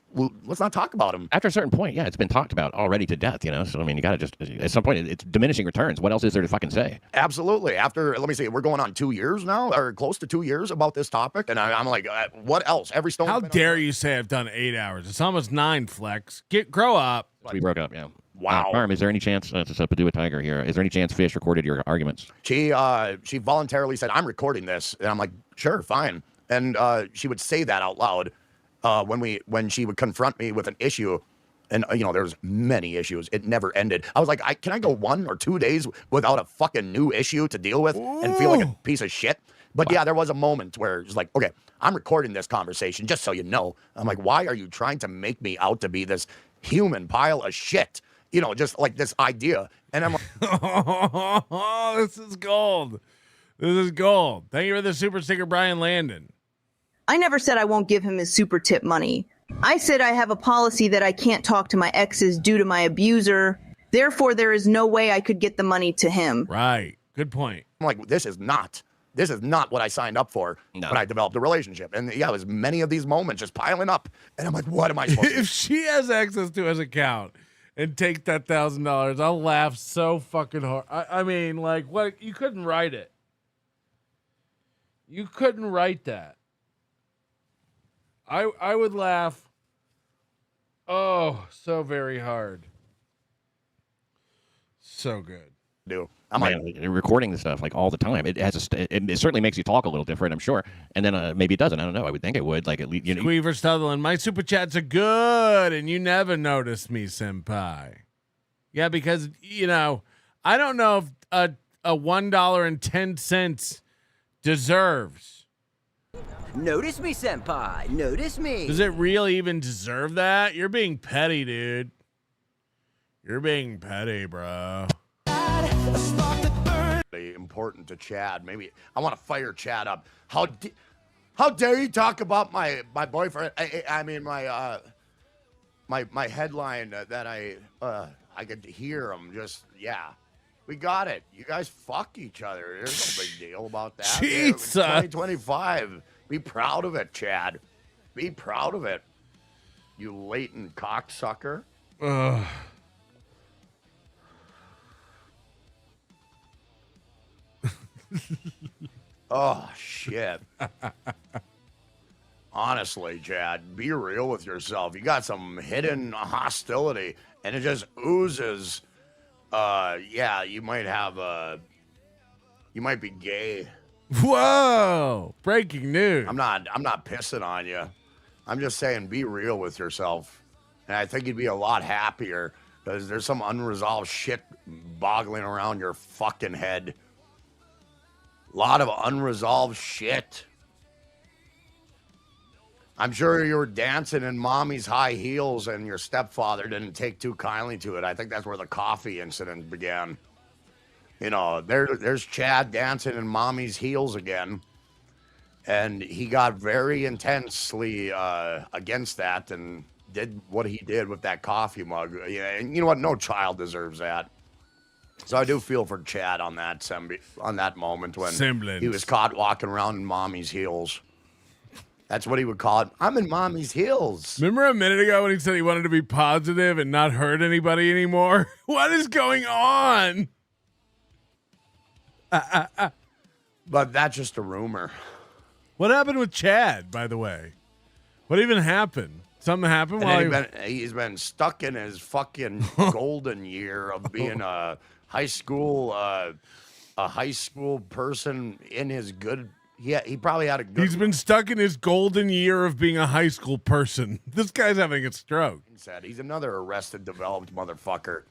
let's not talk about him. After a certain point, it's been talked about already to death, So, I mean, you got to just, at some point, it's diminishing returns. What else is there to fucking say? Absolutely. After, let me see, we're going on 2 years now, or close to 2 years about this topic, and I'm like, what else? Every stone. How dare you say I've done 8 hours? It's almost 9, Flex. Grow up. We broke up, yeah. Wow. Karm, is there any chance, to do a tiger here, is there any chance Fish recorded your arguments? She voluntarily said, I'm recording this. And I'm like, sure, fine. And she would say that out loud when she would confront me with an issue. And, there's many issues. It never ended. I was like, can I go 1 or 2 days without a fucking new issue to deal with and feel like a piece of shit? But yeah, there was a moment where it's like, okay, I'm recording this conversation just so you know. I'm like, why are you trying to make me out to be this human pile of shit? Just like this idea. And I'm like, oh, this is gold. This is gold. Thank you for the super sticker, Brian Landon. I never said I won't give him his super tip money. I said I have a policy that I can't talk to my exes due to my abuser. Therefore, there is no way I could get the money to him. Right. Good point. I'm like, this is not what I signed up for when I developed a relationship. And yeah, it was many of these moments just piling up. And I'm like, what am I supposed to do? If she has access to his account and take that $1,000, I'll laugh so fucking hard. I mean, like, what? You couldn't write it. You couldn't write that. I would laugh Oh, so very hard. So good. Do recording the stuff like all the time. It has it certainly makes you talk a little different, I'm sure. And then maybe it doesn't. I don't know. I would think it would. Like at least Squeaver Sutherland, my super chats are good, and you never noticed me, senpai. Yeah, because I don't know if a $1.10 deserves. Notice me, senpai. Notice me. Does it really even deserve that? You're being petty, dude. You're being petty, bro. Important to Chad. Maybe I want to fire Chad up. How dare you talk about my boyfriend? I mean my headline that I could hear him just we got it. You guys fuck each other. There's no big deal about that. Jesus. 2025. Be proud of it, Chad. Be proud of it. You latent cocksucker. Ugh. Oh, shit. Honestly, Chad, be real with yourself. You got some hidden hostility, and it just oozes. You might have you might be gay. Whoa! Breaking news. I'm not pissing on you. I'm just saying be real with yourself. And I think you'd be a lot happier because there's some unresolved shit boggling around your fucking head. A lot of unresolved shit. I'm sure you were dancing in mommy's high heels and your stepfather didn't take too kindly to it. I think that's where the coffee incident began. There's Chad dancing in mommy's heels again. And he got very intensely against that and did what he did with that coffee mug. Yeah, and you know what? No child deserves that. So I do feel for Chad on that moment when he was caught walking around in mommy's heels. That's what he would call it. I'm in mommy's heels. Remember a minute ago when he said he wanted to be positive and not hurt anybody anymore? What is going on? But that's just a rumor. What happened with Chad, by the way? What even happened? Something happened while he's been stuck in his fucking golden year of being a high school person in his good. Yeah, he probably had a good. He's been stuck in his golden year of being a high school person. This guy's having a stroke. He's another arrested, developed motherfucker.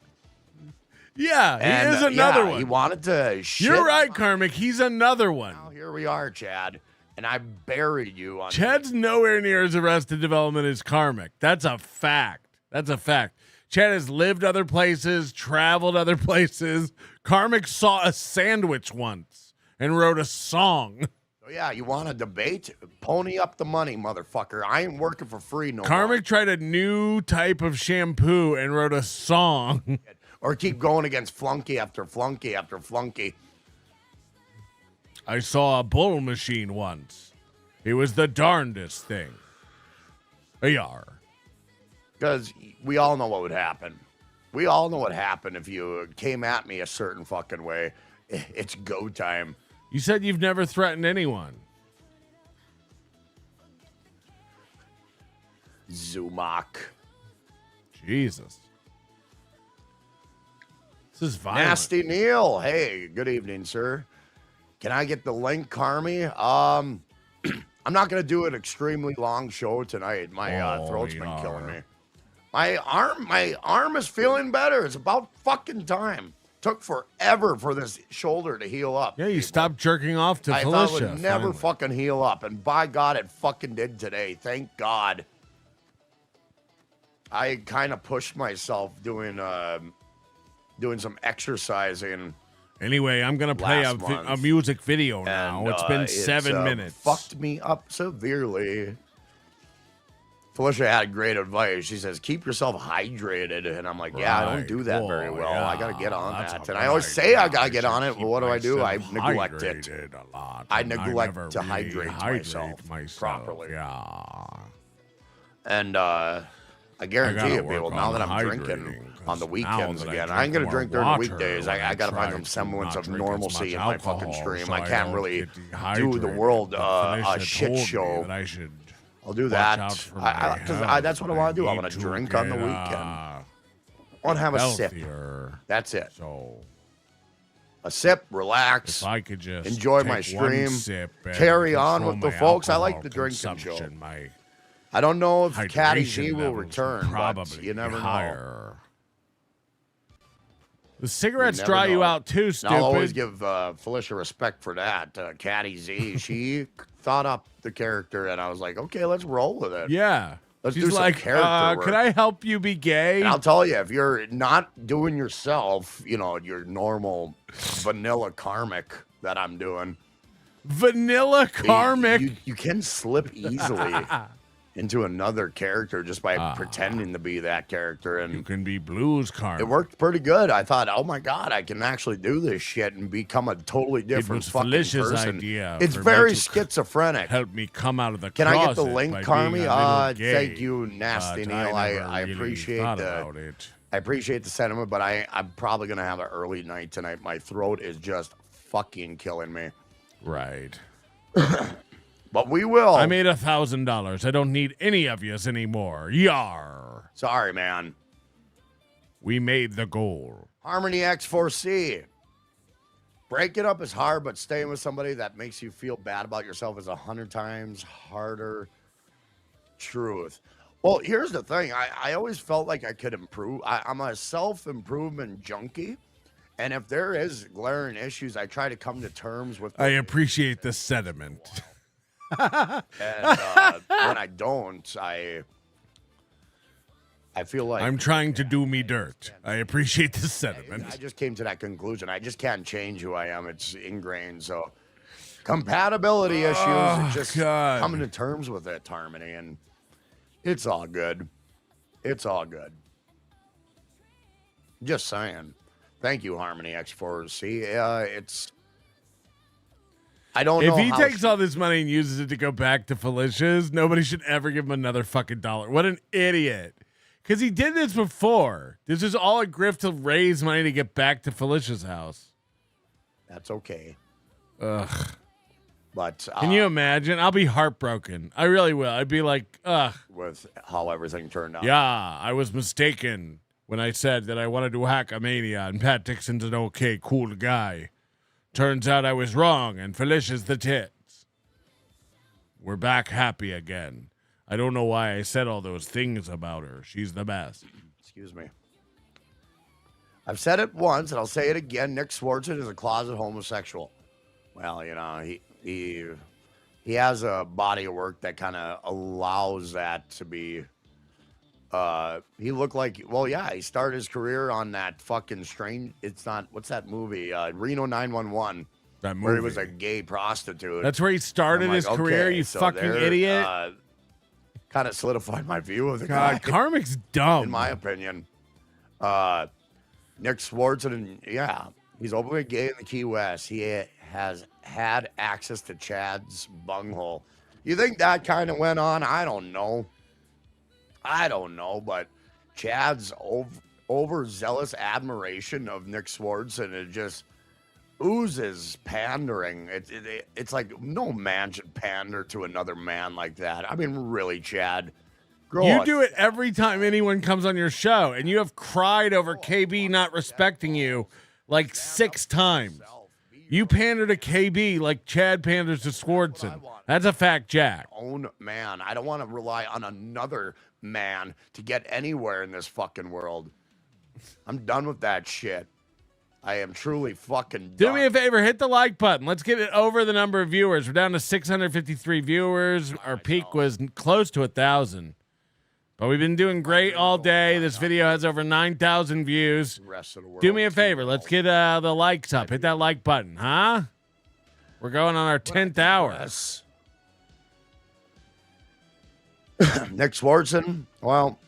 Yeah, he is another one. He wanted to shit. You're right, Karmic. He's another one. Now here we are, Chad. And I buried you on. Chad's nowhere near as arrested development as Karmic. That's a fact. Chad has lived other places, traveled other places. Karmic saw a sandwich once and wrote a song. So yeah, you want to debate? Pony up the money, motherfucker. I ain't working for free no more. Karmic tried a new type of shampoo and wrote a song. Or keep going against flunky after flunky after flunky. I saw a bull machine once. It was the darndest thing. Yar. Because we all know what would happen. We all know what happened if you came at me a certain fucking way. It's go time. You said you've never threatened anyone. Zumak. Jesus. This is violent. Nasty Neil. Hey, good evening, sir. Can I get the link, Carmi? I'm not going to do an extremely long show tonight. My throat's been killing me. My arm is feeling better. It's about fucking time. Took forever for this shoulder to heal up. Yeah, you stopped jerking off to I Felicia. thought it would never fucking heal up, and by God, it fucking did today. Thank God. I kind of pushed myself doing some exercising. Anyway, I'm going to play a music video now. It's been 7 minutes. Fucked me up severely. Felicia had great advice. She says, keep yourself hydrated. And I'm like, yeah, I don't do that very well. Yeah, I got to get on that. And I always say I got to get on it, but what do? I neglect it. A lot, I neglect to hydrate myself properly. Yeah. And I guarantee you, people, now that I'm drinking on the weekends again, I ain't going to drink during the weekdays. I got to find some semblance of normalcy in my fucking stream. I can't really do the world a shit show I'll do Watch that. out for Because my that's what I want to do. I want to drink on the weekend. I want to have a sip. That's it. So a sip, relax. If I could just enjoy my take one stream, sip and carry on control with the my folks. I like alcohol the drinking show. consumption, my I don't know if Caddy hydration Z will levels return, probably but you never know. higher. The cigarettes never dry you know. out too, And stupid. I'll always give Felicia respect for that. Caddy Z, she thought up the character, and I was like, okay, let's roll with it. Yeah. Let's She's do some like, character work. can I help you be gay? And I'll tell you, if you're not doing yourself, your normal vanilla karmic that I'm doing. Vanilla karmic. You can slip easily into another character just by pretending to be that character. And you can be blues karmic. It worked pretty good. I thought, oh my God, I can actually do this shit and become a totally different fucking Felicia's person. idea. It's for me very to schizophrenic. Help me come out of the Can closet. I get the link, by Carmi? being a little gay, Thank you, Nasty but Neil. I I never really appreciate thought about it. I appreciate the sentiment, but I'm probably gonna have an early night tonight. My throat is just fucking killing me. Right. But we will. I made $1,000. I don't need any of yous anymore. Yar. Sorry, man. We made the goal. Harmony X4C. Breaking up is hard, but staying with somebody that makes you feel bad about yourself is 100 times harder. Truth. Well, here's the thing. I always felt like I could improve. I'm a self-improvement junkie. And if there is glaring issues, I try to come to terms with them. I appreciate the sentiment. And when I don't, I feel like I'm trying to do me dirt. I appreciate the sentiment. I just came to that conclusion. I just can't change who I am. It's ingrained. So compatibility issues, just coming to terms with it, Harmony, and it's all good. It's all good. Just saying. Thank you, Harmony X4C. It's. I don't know. If he takes all this money and uses it to go back to Felicia's, nobody should ever give him another fucking dollar. What an idiot. Because he did this before. This is all a grift to raise money to get back to Felicia's house. That's okay. Ugh. But can you imagine? I'll be heartbroken. I really will. I'd be like, ugh. With how everything turned out. Yeah, I was mistaken when I said that I wanted to Hackamania and Pat Dixon's an okay, cool guy. Turns out I was wrong, and Felicia's the tits. We're back happy again. I don't know why I said all those things about her. She's the best. Excuse me. I've said it once, and I'll say it again. Nick Swartzen is a closet homosexual. Well, he has a body of work that kind of allows that to be. He looked like, well, yeah, he started his career on that fucking strange. It's not, what's that movie? Reno 911. That movie. Where he was a gay prostitute. That's where he started his career, you fucking idiot. Kind of solidified my view of the God, guy. Karmic's dumb. In my opinion. Nick Swartzen, yeah, he's openly gay in the Key West. He has had access to Chad's bunghole. You think that kind of went on? I don't know, but Chad's overzealous admiration of Nick Swartzen, it just oozes pandering. It's like no man should pander to another man like that. I mean, really, Chad. You do it every time anyone comes on your show, and you have cried over KB not respecting you like 6 times. You pander to KB like Chad panders to Swartzen. That's a fact, Jack. Own man. I don't want to rely on another man to get anywhere in this fucking world. I'm done with that shit. I am truly fucking done. Do me a favor, hit the like button. Let's get it over the number of viewers. We're down to 653 viewers. Our peak was close to 1,000. But we've been doing great all day. This video has over 9,000 views. Do me a favor. Let's get the likes up. Hit that like button, huh? We're going on our 10th hour. Yes. Nick Swartzen, well,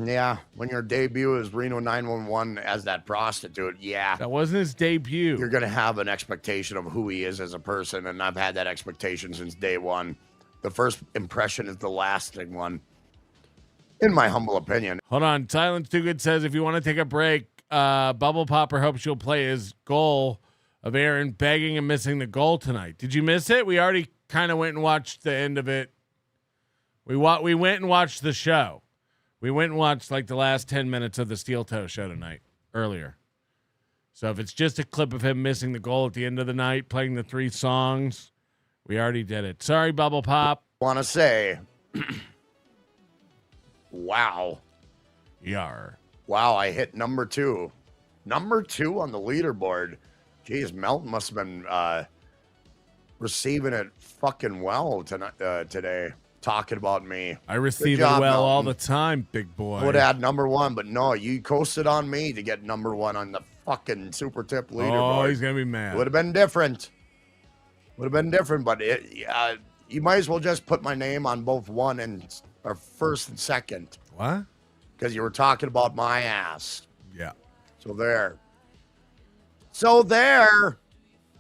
yeah, when your debut is Reno 911 as that prostitute, yeah. That wasn't his debut. You're going to have an expectation of who he is as a person, and I've had that expectation since day one. The first impression is the lasting one. In my humble opinion. Hold on. Silence Too Good says if you want to take a break, Bubble Popper hopes you'll play his goal of Aaron begging and missing the goal tonight. Did you miss it? We already kind of went and watched the end of it We went and watched the show. We went and watched like the last 10 minutes of the Steel Toe show tonight, earlier. So if it's just a clip of him missing the goal at the end of the night, playing the 3 songs, we already did it. Sorry, Bubble Pop. Want to say, wow. Yar. Wow, I hit number 2. Number 2 on the leaderboard. Jeez, Melton must have been receiving it fucking well today, talking about me. I receive Good job, it well all Melton. the time, big boy. Would have had number 1, but no, you coasted on me to get number 1 on the fucking super tip leaderboard. Oh, he's going to be mad. Would have been different. But you might as well just put my name on both 1 and or first and second. What? Because you were talking about my ass. Yeah. So there.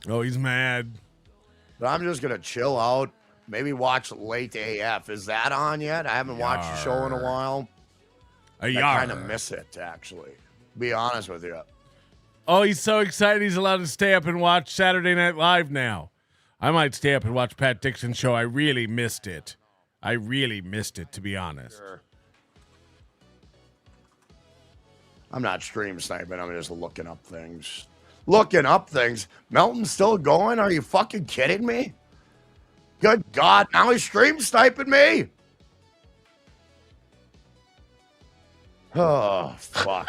Oh, he's mad. But I'm just gonna chill out. Maybe watch Late AF. Is that on yet? I haven't watched the show in a while. I kind of miss it, actually. Be honest with you. Oh, he's so excited he's allowed to stay up and watch Saturday Night Live now. I might stay up and watch Pat Dixon's show. I really missed it. To be honest. Sure. I'm not stream sniping. I'm just looking up things. Melton's still going? Are you fucking kidding me? Good God. Now he's stream sniping me. Oh, fuck.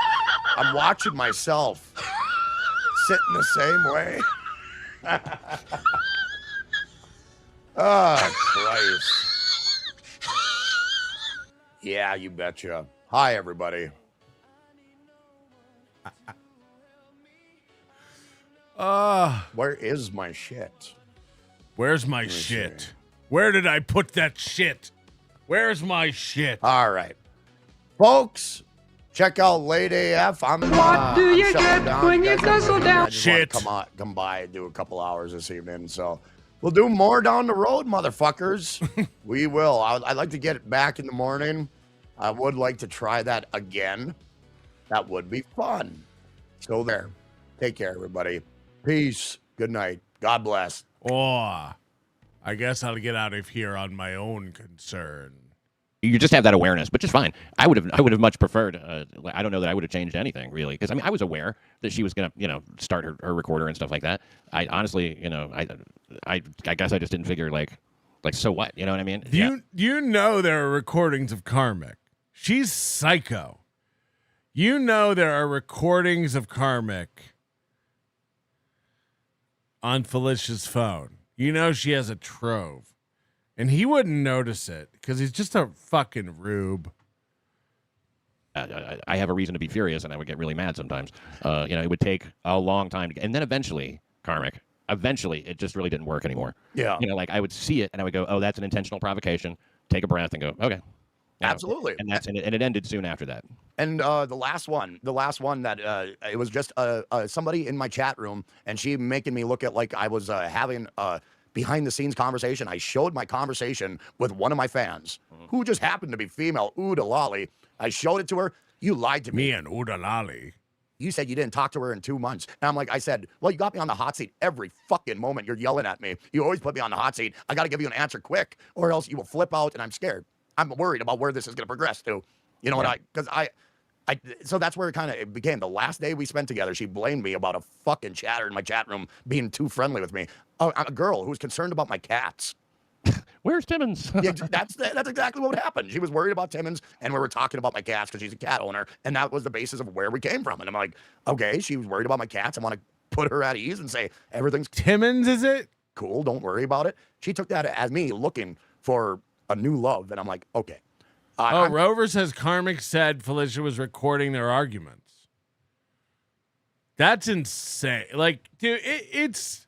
I'm watching myself. Sitting the same way. Oh, Christ. Yeah, you betcha. Hi, everybody. Where is my shit? Where's my shit? Where did I put that shit? Where's my shit? All right. Folks, check out Late AF. I'm What do you get when you guzzle down? Shit. Come by and do a couple hours this evening. So we'll do more down the road, motherfuckers. We will. I'd like to get it back in the morning. I would like to try that again. That would be fun. So there. Take care, everybody. Peace. Good night. God bless. Oh, I guess I'll get out of here on my own concern. You just have that awareness, which is fine. I would have much preferred. I don't know that I would have changed anything really, because I mean I was aware that she was gonna start her recorder and stuff like that. I honestly I guess I just didn't figure like so what, you know what I mean? You know there are recordings of Karmic. She's psycho. You know there are recordings of Karmic on Felicia's phone. You know she has a trove. And he wouldn't notice it because he's just a fucking rube. I have a reason to be furious, and I would get really mad sometimes. It would take a long time, and then eventually, it just really didn't work anymore. Yeah. I would see it, and I would go, oh, that's an intentional provocation. Take a breath and go, okay. Absolutely. And it ended soon after that. And the last one that it was just somebody in my chat room, and she making me look at like I was having behind the scenes conversation. I showed my conversation with one of my fans who just happened to be female, Uda Lolly. I showed it to her. You lied to me. Me and Uda Lolly. You said you didn't talk to her in 2 months. And I said, well, you got me on the hot seat every fucking moment. You're yelling at me. You always put me on the hot seat. I got to give you an answer quick, or else you will flip out, and I'm scared. I'm worried about where this is going to progress to. You know what so that's where it became. The last day we spent together, she blamed me about a fucking chatter in my chat room being too friendly with me. I'm a girl who was concerned about my cats. Where's Timmons? Yeah, that's exactly what happened. She was worried about Timmons, and we were talking about my cats because she's a cat owner, and that was the basis of where we came from. And I'm like, okay, she was worried about my cats. I want to put her at ease and say everything's Timmons, is it? Cool, don't worry about it. She took that as me looking for a new love, and I'm like, okay. Rover says Karmic said Felicia was recording their arguments. That's insane. Like, dude, this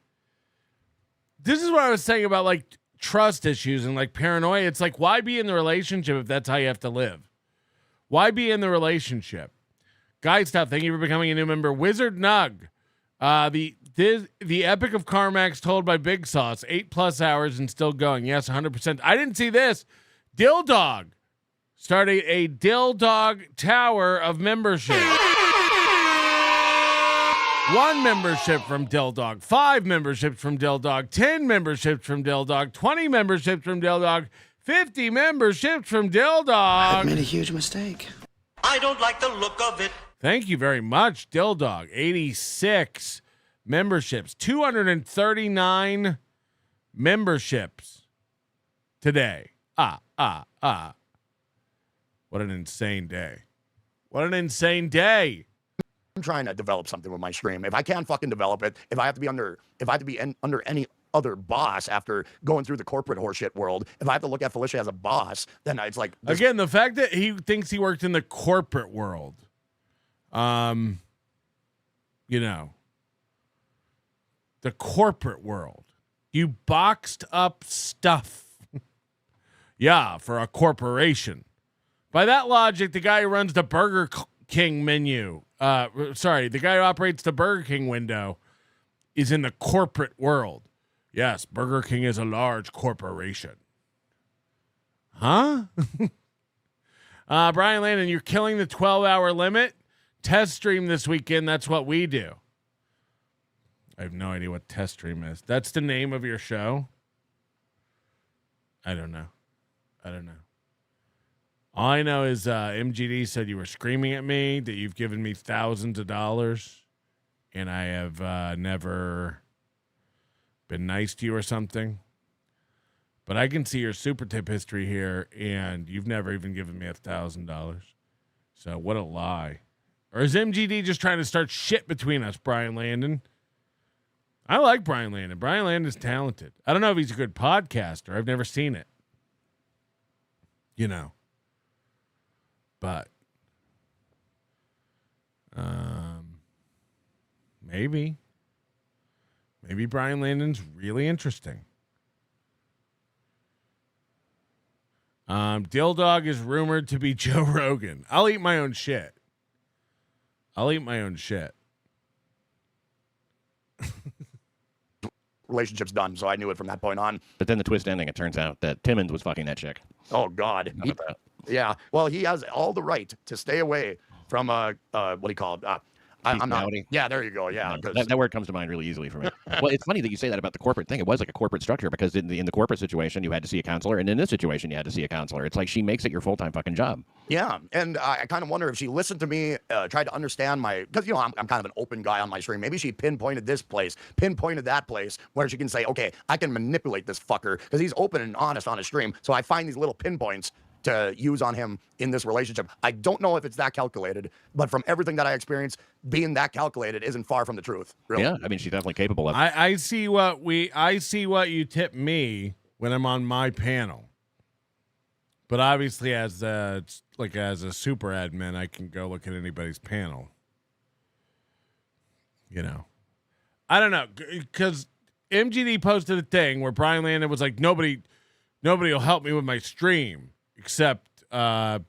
is what I was saying about like trust issues and like paranoia. It's like, why be in the relationship if that's how you have to live? Why be in the relationship? Guy stuff. Thank you for becoming a new member. Wizard Nug. The epic of Carmax told by Big Sauce. 8+ hours and still going. Yes, 100%. I didn't see this. Dill Dog starting a Dill Dog Tower of membership. 1 membership from Dill Dog, 5 memberships from Dill Dog, 10 memberships from Dill Dog, 20 memberships from Dill Dog, 50 memberships from Dill Dog. I made a huge mistake. I don't like the look of it. Thank you very much, Dill Dog. 86 memberships, 239 memberships today. What an insane day. What an insane day. I'm trying to develop something with my stream. If I can't fucking develop it, if I have to be under any other boss after going through the corporate horseshit world, if I have to look at Felicia as a boss, then it's like again, the fact that he thinks he worked in the corporate world. You know, the corporate world. You boxed up stuff. Yeah, for a corporation. By that logic, the guy who runs the Burger King menu, the guy who operates the Burger King window is in the corporate world. Yes, Burger King is a large corporation. Huh? Brian Landon, you're killing the 12-hour limit. Test stream this weekend. That's what we do. I have no idea what test stream is. That's the name of your show? I don't know. All I know is MGD said you were screaming at me, that you've given me thousands of dollars, and I have never been nice to you or something. But I can see your super tip history here, and you've never even given me $1,000. So what a lie. Or is MGD just trying to start shit between us, Brian Landon? I like Brian Landon. Brian Landon's talented. I don't know if he's a good podcaster. I've never seen it. You know. But maybe Brian Landon's really interesting. Dill Dog is rumored to be Joe Rogan. I'll eat my own shit. Relationship's done, so I knew it from that point on. But then the twist ending, it turns out that Timmons was fucking that chick. Oh, God. Yeah. Well, he has all the right to stay away from, what do you call it? I'm not. Yeah, there you go. Yeah. No, that word comes to mind really easily for me. Well, it's funny that you say that about the corporate thing. It was like a corporate structure because in the corporate situation, you had to see a counselor. And in this situation, you had to see a counselor. It's like she makes it your full-time fucking job. Yeah. And I kind of wonder if she listened to me, tried to understand because, you know, I'm kind of an open guy on my stream. Maybe she pinpointed this place, pinpointed that place where she can say, okay, I can manipulate this fucker because he's open and honest on his stream. So I find these little pinpoints to use on him in this relationship. I don't know if it's that calculated, but from everything that I experienced, being that calculated isn't far from the truth. Really. Yeah, I mean, she's definitely capable of it. I see what you tip me when I'm on my panel. But obviously, as a super admin, I can go look at anybody's panel. You know, I don't know, because MGD posted a thing where Brian Landon was like, nobody will help me with my stream except Dr.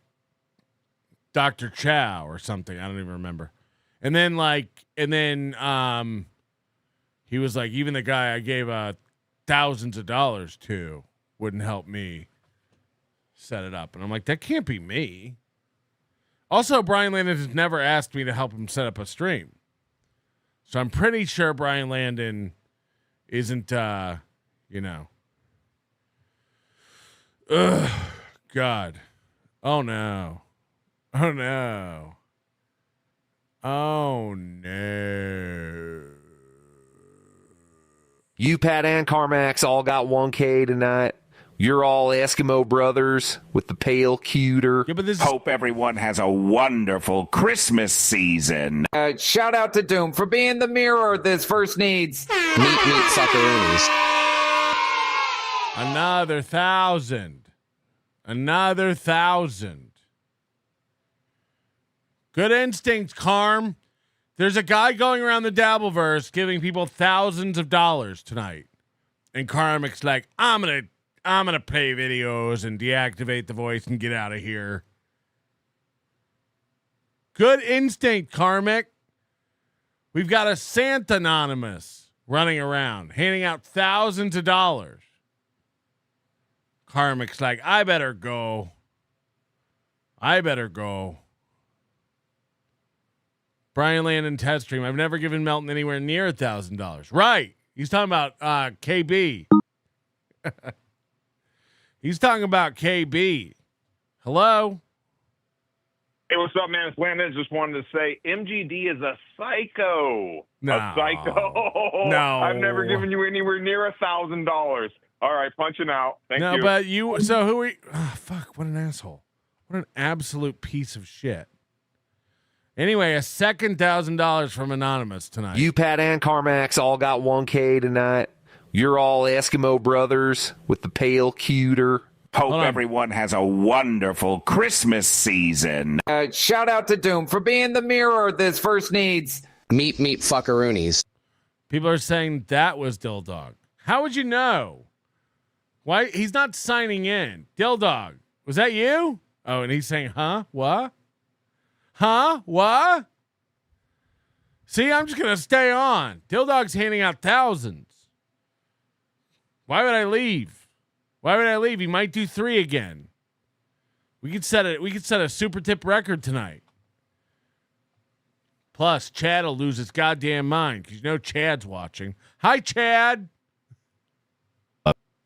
Chow or something. I don't even remember. And then he was like, even the guy I gave thousands of dollars to wouldn't help me set it up. And I'm like, that can't be me. Also, Brian Landon has never asked me to help him set up a stream. So I'm pretty sure Brian Landon isn't, you know. Ugh, God. Oh, no. Oh, no. Oh, no. You, Pat, and KarmicX all got 1K tonight. You're all Eskimo brothers with the pale cuter. Yeah, but Hope everyone has a wonderful Christmas season. Shout out to Doom for being the mirror this verse needs. Meet suckeroonies. Another 1,000. Another 1,000. Good instincts, Karm. There's a guy going around the dabbleverse giving people thousands of dollars tonight. And KarmicX like, I'm gonna play videos and deactivate the voice and get out of here. Good instinct, Karmic. We've got a Santa Anonymous running around, handing out thousands of dollars. KarmicX like, I better go. Brian Landon test stream. I've never given Melton anywhere near $1,000. Right. He's talking about KB. He's talking about KB. Hello? Hey, what's up, man? It's Landon. Just wanted to say MGD is a psycho. No. A psycho. No. I've never given you anywhere near $1,000. All right, punching out. Thank you. No, but you. So who are you? Oh, fuck! What an asshole! What an absolute piece of shit. Anyway, a second $1,000 from Anonymous tonight. You, Pat, and KarmicX all got 1K tonight. You're all Eskimo brothers with the pale cuter. Hope everyone has a wonderful Christmas season. Shout out to Doom for being the mirror this first needs. Meet fuckaroonies. People are saying that was Dill Dog. How would you know? Why? He's not signing in. Dill Dog, was that you? Oh, and he's saying, huh? What? Huh? What? See, I'm just going to stay on. Dill Dog's handing out thousands. Why would I leave? Why would I leave? He might do 3 again. We could set a super tip record tonight. Plus, Chad will lose his goddamn mind because you know Chad's watching. Hi, Chad.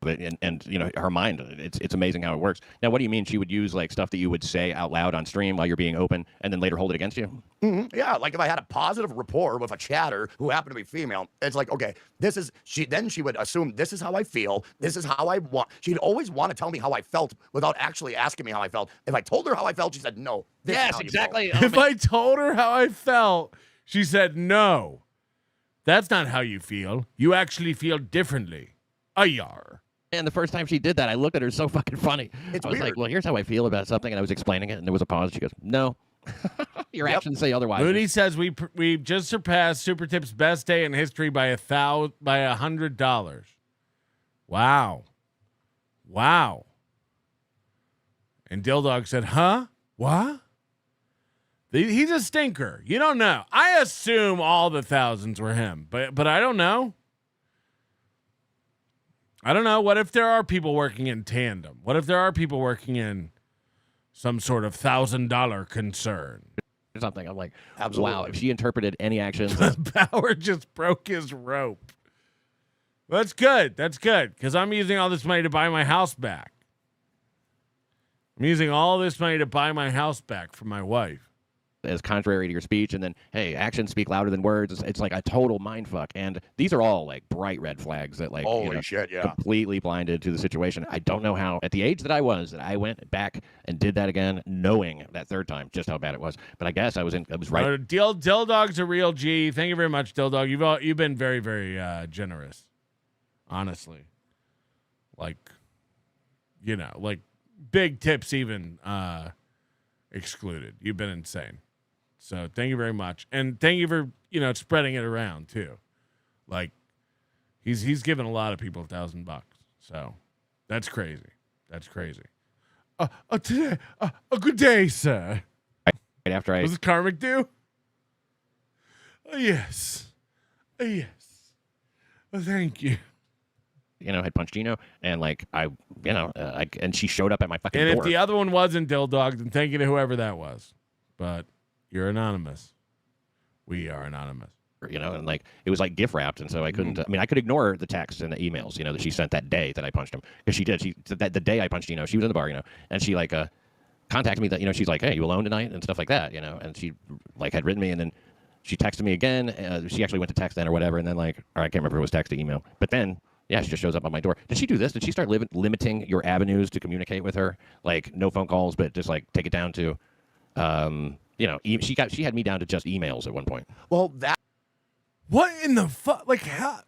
And you know, her mind, it's amazing how it works. Now, what do you mean she would use like stuff that you would say out loud on stream while you're being open and then later hold it against you? Mm-hmm. Yeah, like if I had a positive rapport with a chatter who happened to be female, it's like, okay, this is she. Then she would assume this is how I feel. This is how I want. She'd always want to tell me how I felt without actually asking me how I felt. If I told her how I felt, she said no. Yes, exactly. If I told her how I felt, she said no. That's not how you feel. You actually feel differently. Ayar. And the first time she did that, I looked at her so fucking funny. I was like, well, here's how I feel about something. And I was explaining it, and there was a pause. She goes, no. Your actions say otherwise. Moody says we've just surpassed Super Tip's best day in history by $100. Wow. And Dill Dog said, huh? What? He's a stinker. You don't know. I assume all the thousands were him, but I don't know. I don't know. What if there are people working in tandem? What if there are people working in some sort of $1,000 concern? Something. I'm like, Absolutely. wow, if she interpreted any actions. Power just broke his rope. That's good. That's good. Because I'm using all this money to buy my house back. I'm using all this money to buy my house back from my wife. As contrary to your speech, and then hey, actions speak louder than words. It's like a total mind fuck, and these are all like bright red flags that like holy shit, yeah, completely blinded to the situation. I don't know how at the age that I was that I went back and did that again, knowing that third time just how bad it was. But I guess I was right. Dill Dog's a real G. Thank you very much, Dill Dog. You've been very very generous, honestly. Like, you know, like big tips even excluded. You've been insane. So thank you very much. And thank you for, spreading it around too. Like he's given a lot of people $1,000. So that's crazy. That's crazy. Today, a good day, sir. Right after Was it Karmic do? Yes. Yes. Thank you. Had punched Gino, and like and she showed up at my fucking door. door. If the other one wasn't Dill Dog, then thank you to whoever that was. But you're anonymous. We are anonymous. And like it was like gift wrapped, and so I couldn't. I mean, I could ignore the texts and the emails, that she sent that day that I punched him, because she did. She that the day I punched Gino, she was in the bar, and she like contacted me that she's like, hey, you alone tonight and stuff like that, and she like had written me, and then she texted me again. She actually went to text then or whatever, and then like, I can't remember if it was text or email, but then. Yeah, she just shows up on my door. Did she do this? Did she start limiting your avenues to communicate with her? Like no phone calls, but just like take it down to, she had me down to just emails at one point. Well, what in the fuck? Like how?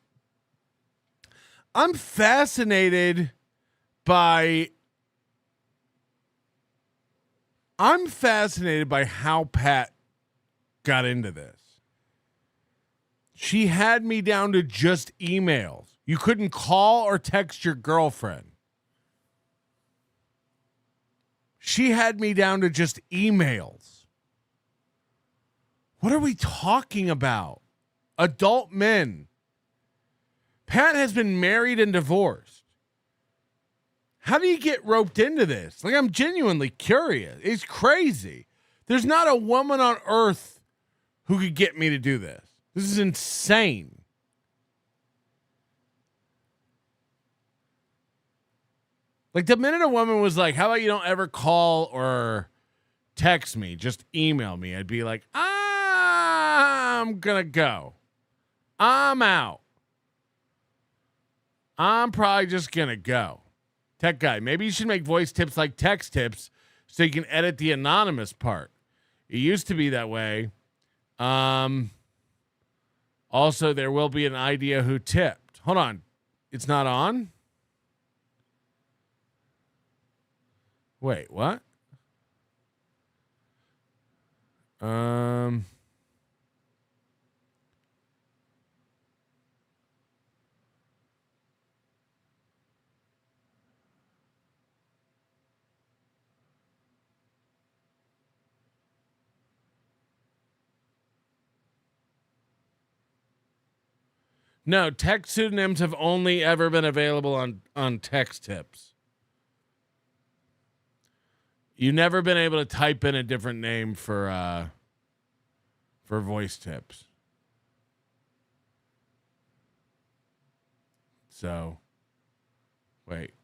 I'm fascinated by how Pat got into this. She had me down to just emails. You couldn't call or text your girlfriend. She had me down to just emails. What are we talking about? Adult men. Pat has been married and divorced. How do you get roped into this? Like, I'm genuinely curious. It's crazy. There's not a woman on earth who could get me to do this. This is insane. Like the minute a woman was like, how about you don't ever call or text me, just email me, I'd be like, I'm gonna go. I'm out. I'm probably just gonna go. Tech guy, maybe you should make voice tips like text tips so you can edit the anonymous part. It used to be that way. Also, there will be an idea who tipped. Hold on. It's not on? Wait, what? No, text pseudonyms have only ever been available on text tips. You've never been able to type in a different name for voice tips. So, wait.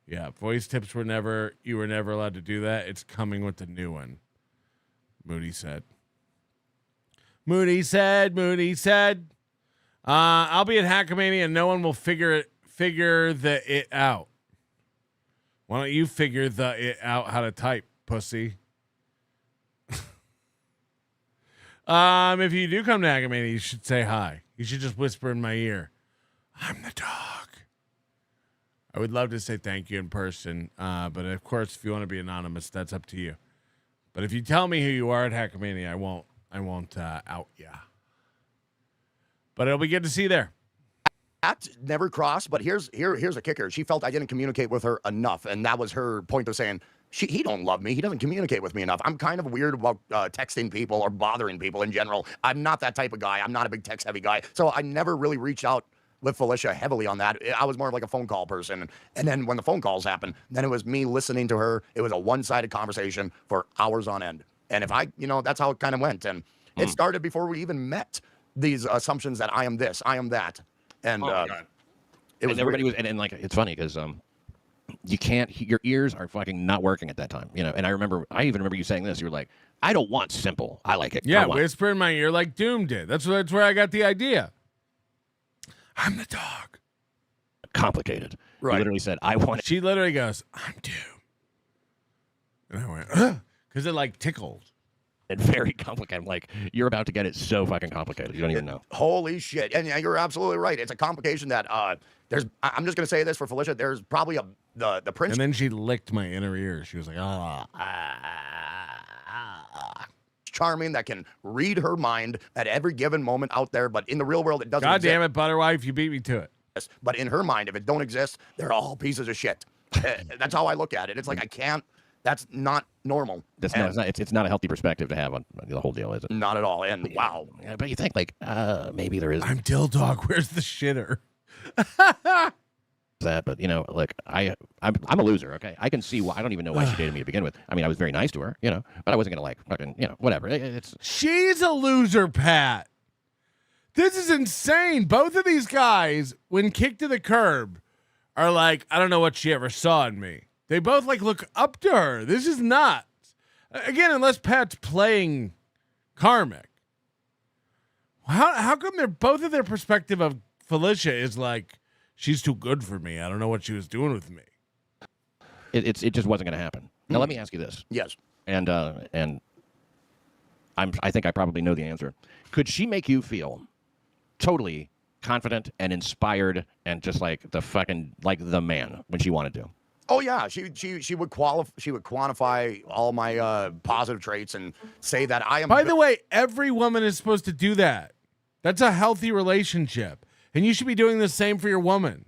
Yeah, voice tips were never, you were never allowed to do that. It's coming with the new one, Moody said. Moody said, I'll be at Hackamania and no one will figure the it out. Why don't you figure the it out how to type, pussy? If you do come to Hackamania, you should say hi. You should just whisper in my ear, I'm the dog. I would love to say thank you in person, but of course, if you want to be anonymous, that's up to you. But if you tell me who you are at Hackamania, I won't out ya. But it'll be good to see you there. That never crossed, but here's a kicker. She felt I didn't communicate with her enough, and that was her point of saying, he don't love me. He doesn't communicate with me enough. I'm kind of weird about texting people or bothering people in general. I'm not that type of guy. I'm not a big text-heavy guy, so I never really reached out with Felicia heavily on that. I was more of like a phone call person, and then when the phone calls happened, then it was me listening to her. It was a one-sided conversation for hours on end. And if that's how it kind of went. And it started before we even met these assumptions that I am this, I am that. And it was everybody was, and like, it's funny because you can't, your ears are fucking not working at that time, you know. And I even remember you saying this. You were like, I don't want simple. I like it. Yeah, whisper in my ear like Doom did. That's where I got the idea. I'm the dog. Complicated. Right. You literally said, I want it. She literally goes, I'm Doom. And I went, because it like tickled. And very complicated. Like, you're about to get it so fucking complicated. You don't even know. Holy shit. And you're absolutely right. It's a complication that I'm just going to say this for Felicia. There's probably the prince. And then she licked my inner ear. She was like, charming that can read her mind at every given moment out there. But in the real world, it doesn't God exist. damn it, Butterwife. You beat me to it. But in her mind, if it don't exist, they're all pieces of shit. That's how I look at it. It's like, I can't. That's not normal. It's not a healthy perspective to have on the whole deal, is it? Not at all. And wow. Yeah, but you think like maybe there is. I'm Dill Dog. Where's the shitter? That, but you know, like I'm a loser. Okay, I can see why. I don't even know why she dated me to begin with. I mean, I was very nice to her, you know, but I wasn't gonna like fucking, you know, whatever. She's a loser, Pat. This is insane. Both of these guys, when kicked to the curb, are like, I don't know what she ever saw in me. They both like look up to her. This is nuts. Again, unless Pat's playing Karmic. How come both of their perspective of Felicia is like, she's too good for me. I don't know what she was doing with me. It just wasn't going to happen. Now let me ask you this. Yes. And I think I probably know the answer. Could she make you feel totally confident and inspired and just like the fucking like the man when she wanted to? Oh yeah, she would quantify all my positive traits and say that I am. By the way, every woman is supposed to do that. That's a healthy relationship, and you should be doing the same for your woman.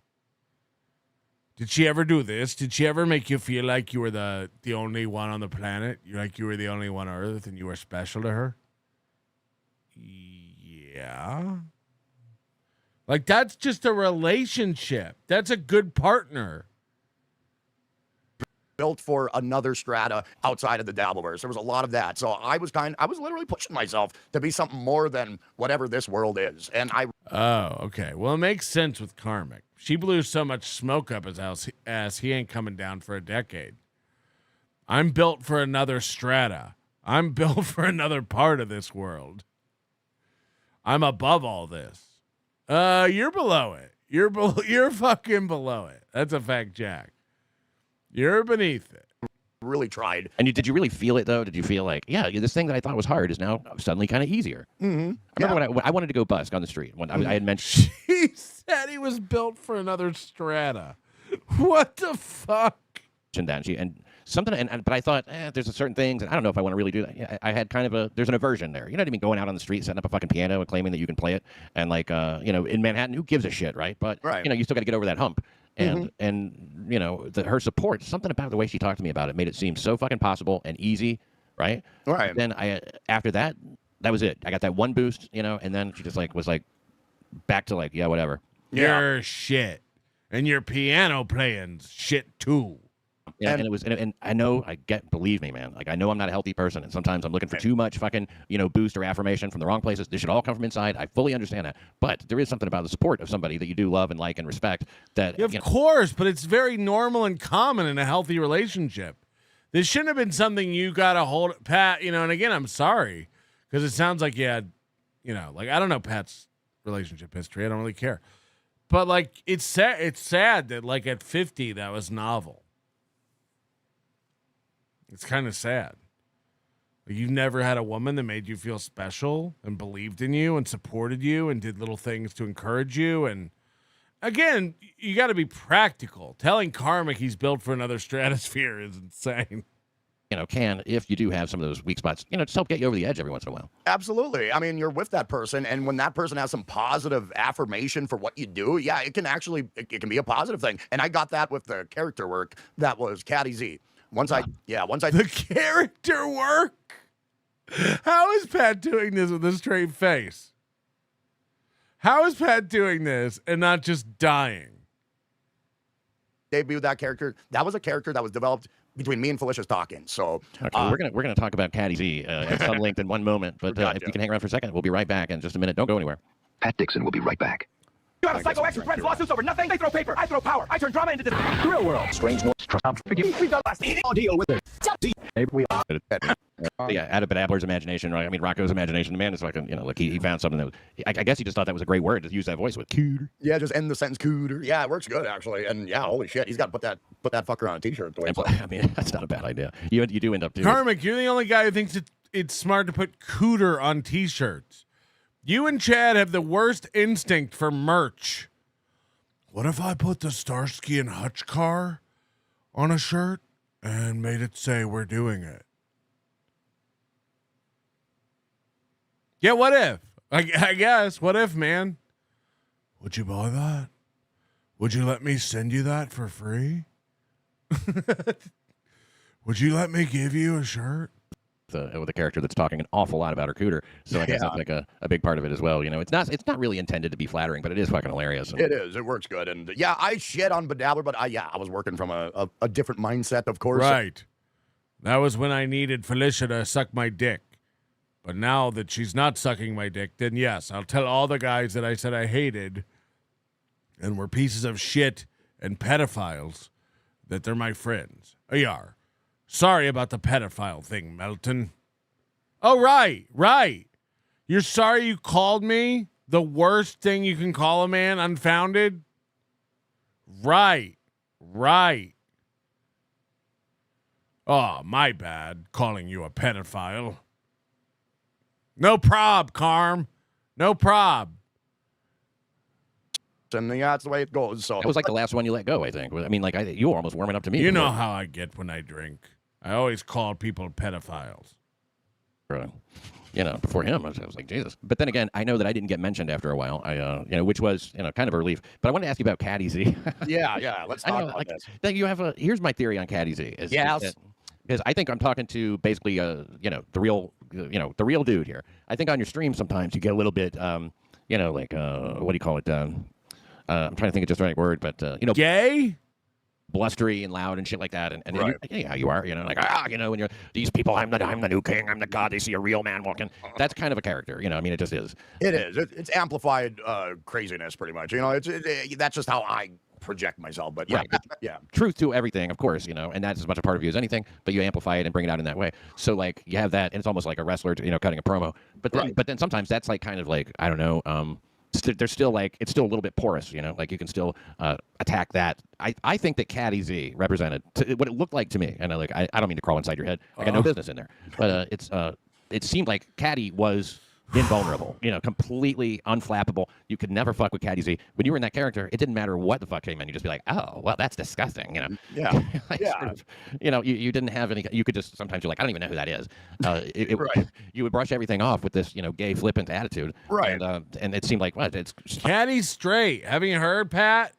Did she ever do this? Did she ever make you feel like you were the only one on the planet? You were the only one on Earth, and you were special to her? Yeah. Like that's just a relationship. That's a good partner. built for another strata outside of the dabbleverse. There was a lot of that. So I was literally pushing myself to be something more than whatever this world is. And Oh, okay. Well, it makes sense with Karmic. She blew so much smoke up his ass, he ain't coming down for a decade. I'm built for another strata. I'm built for another part of this world. I'm above all this. You're below it. You're fucking below it. That's a fact, Jack. You're beneath it. Really tried. And did you really feel it, though? Did you feel like, yeah, this thing that I thought was hard is now suddenly kind of easier? Mm-hmm. I remember when I wanted to go busk on the street. When I had mentioned... He said he was built for another strata. What the fuck? That but I thought, there's a certain things, and I don't know if I want to really do that. Yeah, I had kind of there's an aversion there. You know what I mean? Going out on the street, setting up a fucking piano and claiming that you can play it. And like, in Manhattan, who gives a shit, right? But, you still got to get over that hump. And, her support, something about the way she talked to me about it made it seem so fucking possible and easy, right? Right. Then after that was it. I got that one boost, and then she just was back to yeah, whatever. You're shit. And your piano playing's shit too. Yeah, and it was, and I know, believe me, man. I know I'm not a healthy person, and sometimes I'm looking for too much fucking, boost or affirmation from the wrong places. This should all come from inside. I fully understand that, but there is something about the support of somebody that you do love and like and respect. That of course, but it's very normal and common in a healthy relationship. This shouldn't have been something you got to hold, Pat. And again, I'm sorry because it sounds like you had, I don't know Pat's relationship history. I don't really care, but it's sad. It's sad that at 50 that was novel. It's kind of sad. You've never had a woman that made you feel special and believed in you and supported you and did little things to encourage you. And again, you got to be practical. Telling Karmic he's built for another stratosphere is insane. If you do have some of those weak spots, just help get you over the edge every once in a while. Absolutely. I mean, you're with that person, and when that person has some positive affirmation for what you do, yeah, it can be a positive thing. And I got that with the character work that was Caddy Z. The character work. How is Pat doing this with a straight face? How is Pat doing this and not just dying? Debut that character. That was a character that was developed between me and Felicia's talking. So we're gonna talk about Caddy Z at some length in one moment. But if you can hang around for a second, we'll be right back in just a minute. Don't go anywhere. Pat Dixon will be right back. You have a Psycho X who threatens lawsuits over nothing. They throw paper. I throw power. I turn drama into this real world. Strange noise. We've done last deal with it. Yeah, out of Dabbler's imagination, right? I mean, Rocco's imagination. The man is he found something that I guess he just thought that was a great word to use that voice with. Cooter. Yeah, just end the sentence cooter. Yeah, it works good actually. And yeah, holy shit, he's got to put that fucker on a t-shirt. I mean, that's not a bad idea. You do end up doing. Karmic, you're the only guy who thinks it's smart to put cooter on t-shirts. You and Chad have the worst instinct for merch. What if I put the Starsky and Hutch car on a shirt and made it say we're doing it? Yeah, what if? I guess. What if, man? Would you buy that? Would you let me send you that for free? Would you let me give you a shirt? With a character that's talking an awful lot about her cooter, so I guess that's a big part of it as well. It's not really intended to be flattering, but it is fucking hilarious. It is. It works good, and yeah, I shit on Bedabbler, but I was working from a different mindset, of course. Right. That was when I needed Felicia to suck my dick, but now that she's not sucking my dick, then yes, I'll tell all the guys that I said I hated and were pieces of shit and pedophiles that they're my friends. They are. Sorry about the pedophile thing, Melton. Oh, right. You're sorry you called me the worst thing you can call a man, unfounded? Right. Oh, my bad, calling you a pedophile. No prob, Karm. No prob. And yeah, that's the way it goes. So it was like the last one you let go, I think. I mean, you were almost warming up to me. You know how I get when I drink. I always call people pedophiles. Before him, I was like, Jesus. But then again, I know that I didn't get mentioned after a while. Which was, kind of a relief. But I wanted to ask you about Caddy Z. Yeah. Let's talk about this. You have here's my theory on Caddy Z. Because I think I'm talking to basically, the real dude here. I think on your stream sometimes you get a little bit, what do you call it? I'm trying to think of just the right word, but gay. blustery and loud and shit like that. And Right. yeah, how you are, like, when you're these people, I'm the new king, I'm the god. They see a real man walking. That's kind of a character, I mean, it just is. It is. It's amplified craziness, pretty much. That's just how I project myself. But yeah, Right. yeah. Truth to everything, of course, and that's as much a part of you as anything, but you amplify it and bring it out in that way. So like you have that, and it's almost like a wrestler, cutting a promo. But then sometimes that's like kind of like, I don't know, there's still like, it's still a little bit porous, like you can still attack that. I think that Caddy Z represented what it looked like to me, and I don't mean to crawl inside your head. I got no business in there, but it seemed like Caddy was invulnerable, completely unflappable. You could never fuck with Caddy Z. When you were in that character, it didn't matter what the fuck came in. You just be like, oh, well, that's disgusting, Yeah. Sort of, you didn't have any. You could just sometimes you're like, I don't even know who that is. Right. You would brush everything off with this, gay flippant attitude, right? And it seemed like what it's Caddy's straight. Haven't you heard, Pat?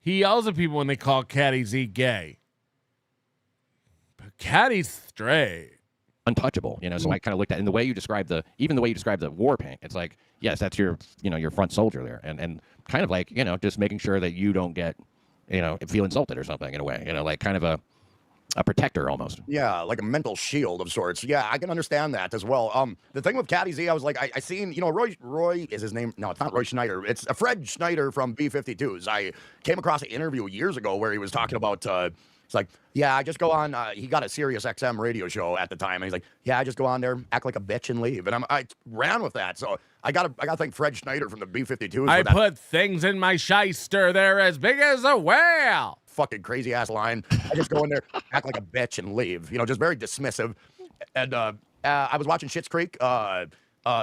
He yells at people when they call Caddy Z gay. But Caddy's straight. Untouchable, so I kind of looked at in the way you describe the war paint. It's like, yes, that's your your front soldier there, and kind of like just making sure that you don't get feel insulted or something in a way, like kind of a protector almost. Yeah, like a mental shield of sorts. Yeah, I can understand that as well. The thing with Caddy Z, I was like, I seen, Roy is his name. No, it's not Roy Schneider. It's Fred Schneider from B-52s. I came across an interview years ago where he was talking about, it's like, yeah, I just go on, he got a Sirius XM radio show at the time, and he's like, yeah, I just go on there, act like a bitch and leave. And I ran with that. So I gotta thank Fred Schneider from the B-52s. I put things in my shyster, they're as big as a whale. Fucking crazy ass line. I just go in there, act like a bitch and leave. Just very dismissive. And I was watching Schitt's Creek.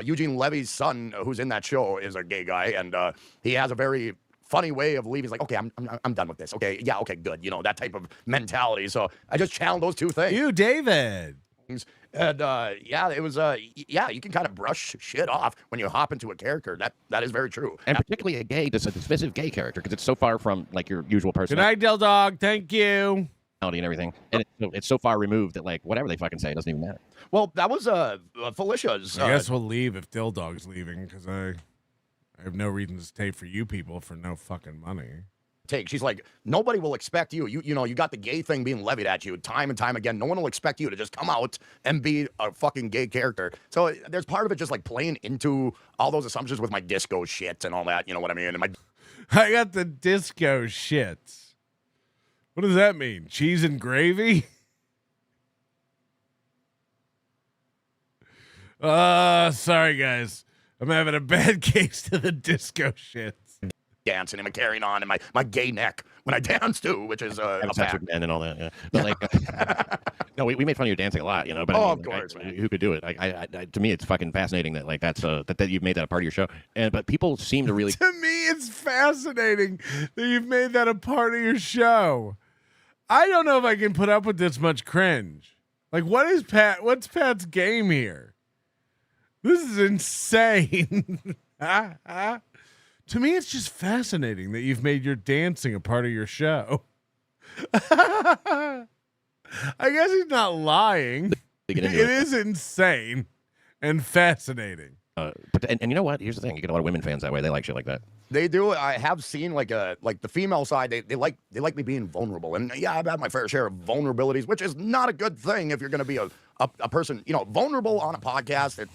Eugene Levy's son, who's in that show, is a gay guy, and he has a very funny way of leaving. He's like, okay, I'm done with this. Okay, yeah, okay, good. That type of mentality. So I just channeled those two things. You, David. And yeah, it was yeah, you can kind of brush shit off when you hop into a character. That is very true. And particularly a dismissive gay character, because it's so far from like your usual person. Good night, Del Dog. Thank you. And everything, and it's so far removed that like whatever they fucking say, it doesn't even matter. Well, that was Felicia's. I guess we'll leave if Dill Dog's leaving, because I have no reason to stay for you people for no fucking money. Take. She's like, nobody will expect you. You got the gay thing being levied at you time and time again. No one will expect you to just come out and be a fucking gay character. So there's part of it just like playing into all those assumptions with my disco shit and all that. You know what I mean? And I got the disco shits. What does that mean? Cheese and gravy? Sorry guys. I'm having a bad case to the disco shits. Dancing and carrying on and my gay neck when I dance too, which is a fact. And all that, yeah. But like, no, we made fun of your dancing a lot, But of course, who could do it? To me, it's fucking fascinating that like that's that you've made that a part of your show. But people seem to really. To me, it's fascinating that you've made that a part of your show. I don't know if I can put up with this much cringe. Like, what's Pat's game here? This is insane. To me, it's just fascinating that you've made your dancing a part of your show. I guess he's not lying. It is insane and fascinating. And you know what? Here's the thing: you get a lot of women fans that way. They like shit like that. They do. I have seen like the female side. They like me being vulnerable, and yeah, I've had my fair share of vulnerabilities, which is not a good thing if you're going to be a person vulnerable on a podcast. It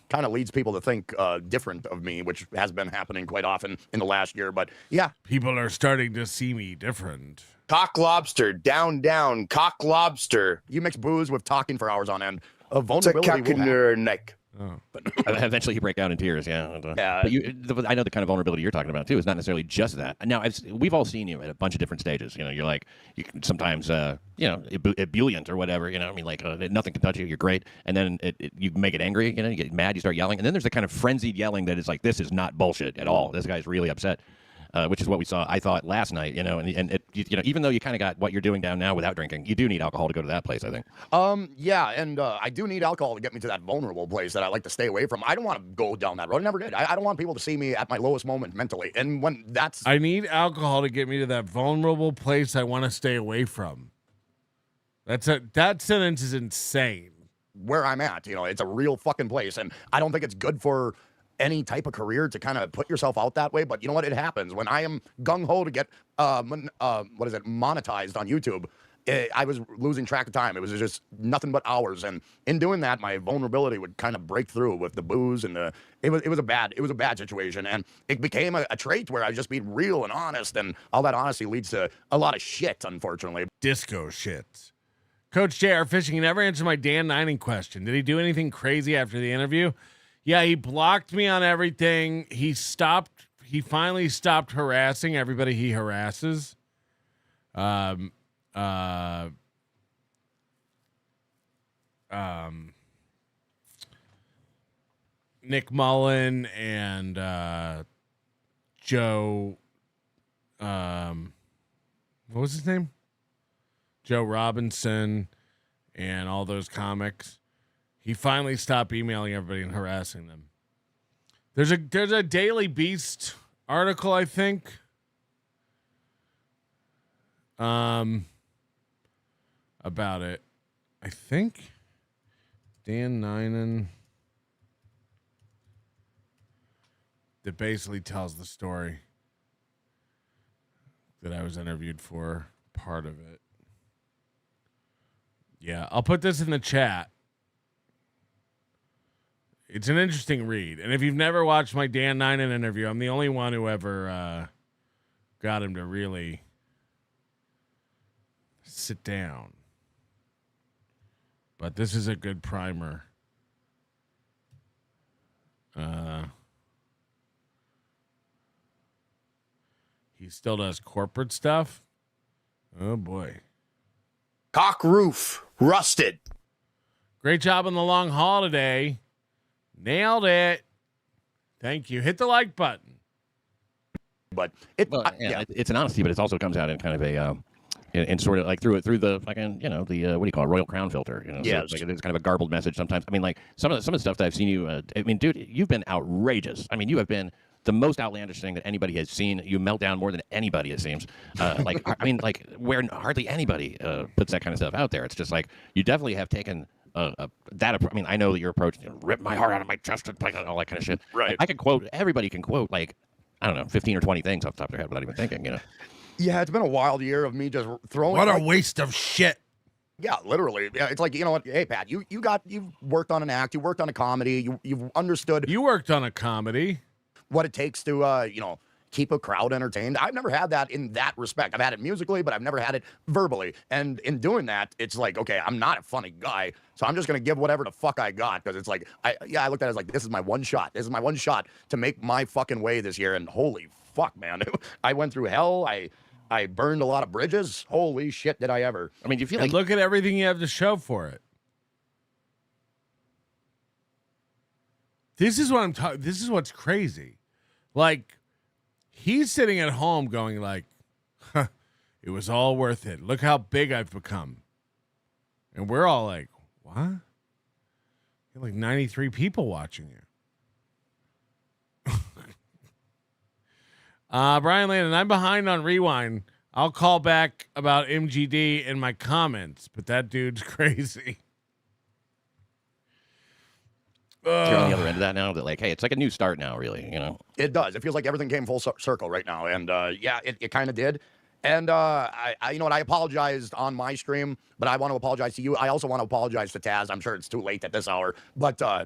kind of leads people to think different of me, which has been happening quite often in the last year. But yeah, people are starting to see me different. Cock lobster, down, cock lobster. You mix booze with talking for hours on end. Vulnerability. It's a cock in your neck. Oh. Eventually you break down in tears, yeah. But I know the kind of vulnerability you're talking about too is not necessarily just that. Now we've all seen you at a bunch of different stages. You're like, you can sometimes ebullient or whatever. Nothing can touch you. You're great, and then you make it angry. You get mad. You start yelling, and then there's the kind of frenzied yelling that is like, this is not bullshit at all. This guy's really upset. Which is what we saw, I thought, last night, even though you kind of got what you're doing down now without drinking, you do need alcohol to go to that place, I think. Yeah, and I do need alcohol to get me to that vulnerable place that I like to stay away from. I don't want to go down that road. I never did. I don't want people to see me at my lowest moment mentally. And when I need alcohol to get me to that vulnerable place I want to stay away from. That sentence is insane. Where I'm at, it's a real fucking place, and I don't think it's good for any type of career to kind of put yourself out that way. But you know what? It happens. When I am gung-ho to get, monetized on YouTube, I was losing track of time. It was just nothing but hours. And in doing that, my vulnerability would kind of break through with the booze and it was a bad situation. And it became a trait where I was just being real and honest. And all that honesty leads to a lot of shit, unfortunately. Disco shit. Coach JR Fishing, he never answered my Dan Nining question. Did he do anything crazy after the interview? Yeah, he blocked me on everything. He finally stopped harassing everybody he harasses. Nick Mullen and Joe what was his name? Joe Robinson and all those comics. He finally stopped emailing everybody and harassing them. There's a Daily Beast article, I think. About it. I think Dan Ninan that basically tells the story that I was interviewed for, part of it. Yeah, I'll put this in the chat. It's an interesting read. And if you've never watched my Dan Ninan interview, I'm the only one who ever got him to really sit down. But this is a good primer. He still does corporate stuff. Oh, boy. Cock roof, rusted. Great job on the long haul today. Nailed it. Thank you. Hit the like button. But it's an honesty, but it also comes out in kind of a in sort of like through the fucking what do you call it, Royal Crown filter. Yes. So it's kind of a garbled message sometimes. I mean, like some of the stuff that I've seen you. I mean, dude, you've been outrageous. I mean, you have been the most outlandish thing that anybody has seen. You melt down more than anybody, it seems. Where hardly anybody puts that kind of stuff out there. It's just like you definitely have taken that. I mean, I know that your approach, rip my heart out of my chest and all that kind of shit. Right. I can quote. Everybody can quote like I don't know, 15 or 20 things off the top of their head without even thinking. Yeah, it's been a wild year of me just throwing. What a waste of shit. Yeah, literally. Yeah, it's like, you know what? Hey, Pat, you've worked on an act, you worked on a comedy, you've understood. You worked on a comedy. What it takes to, keep a crowd entertained. I've never had that in that respect. I've had it musically, but I've never had it verbally. And in doing that, it's like, okay, I'm not a funny guy, so I'm just going to give whatever the fuck I got, because it's like, I looked at it as like, this is my one shot. This is my one shot to make my fucking way this year, and holy fuck, man. I went through hell. I burned a lot of bridges. Holy shit, did I ever. I mean, do you feel like... Look at everything you have to show for it. This is what I'm talking... This is what's crazy. Like, he's sitting at home going like, huh, it was all worth it. Look how big I've become. And we're all like, what? You're like 93 people watching you. Brian Landon, I'm behind on Rewind. I'll call back about MGD in my comments, but that dude's crazy. You're on the other end of that now. That like, hey, it's like a new start now, really. It does. It feels like everything came full circle right now, and it kind of did. And I you know what? I apologized on my stream, but I want to apologize to you. I also want to apologize to Taz. I'm sure it's too late at this hour, but I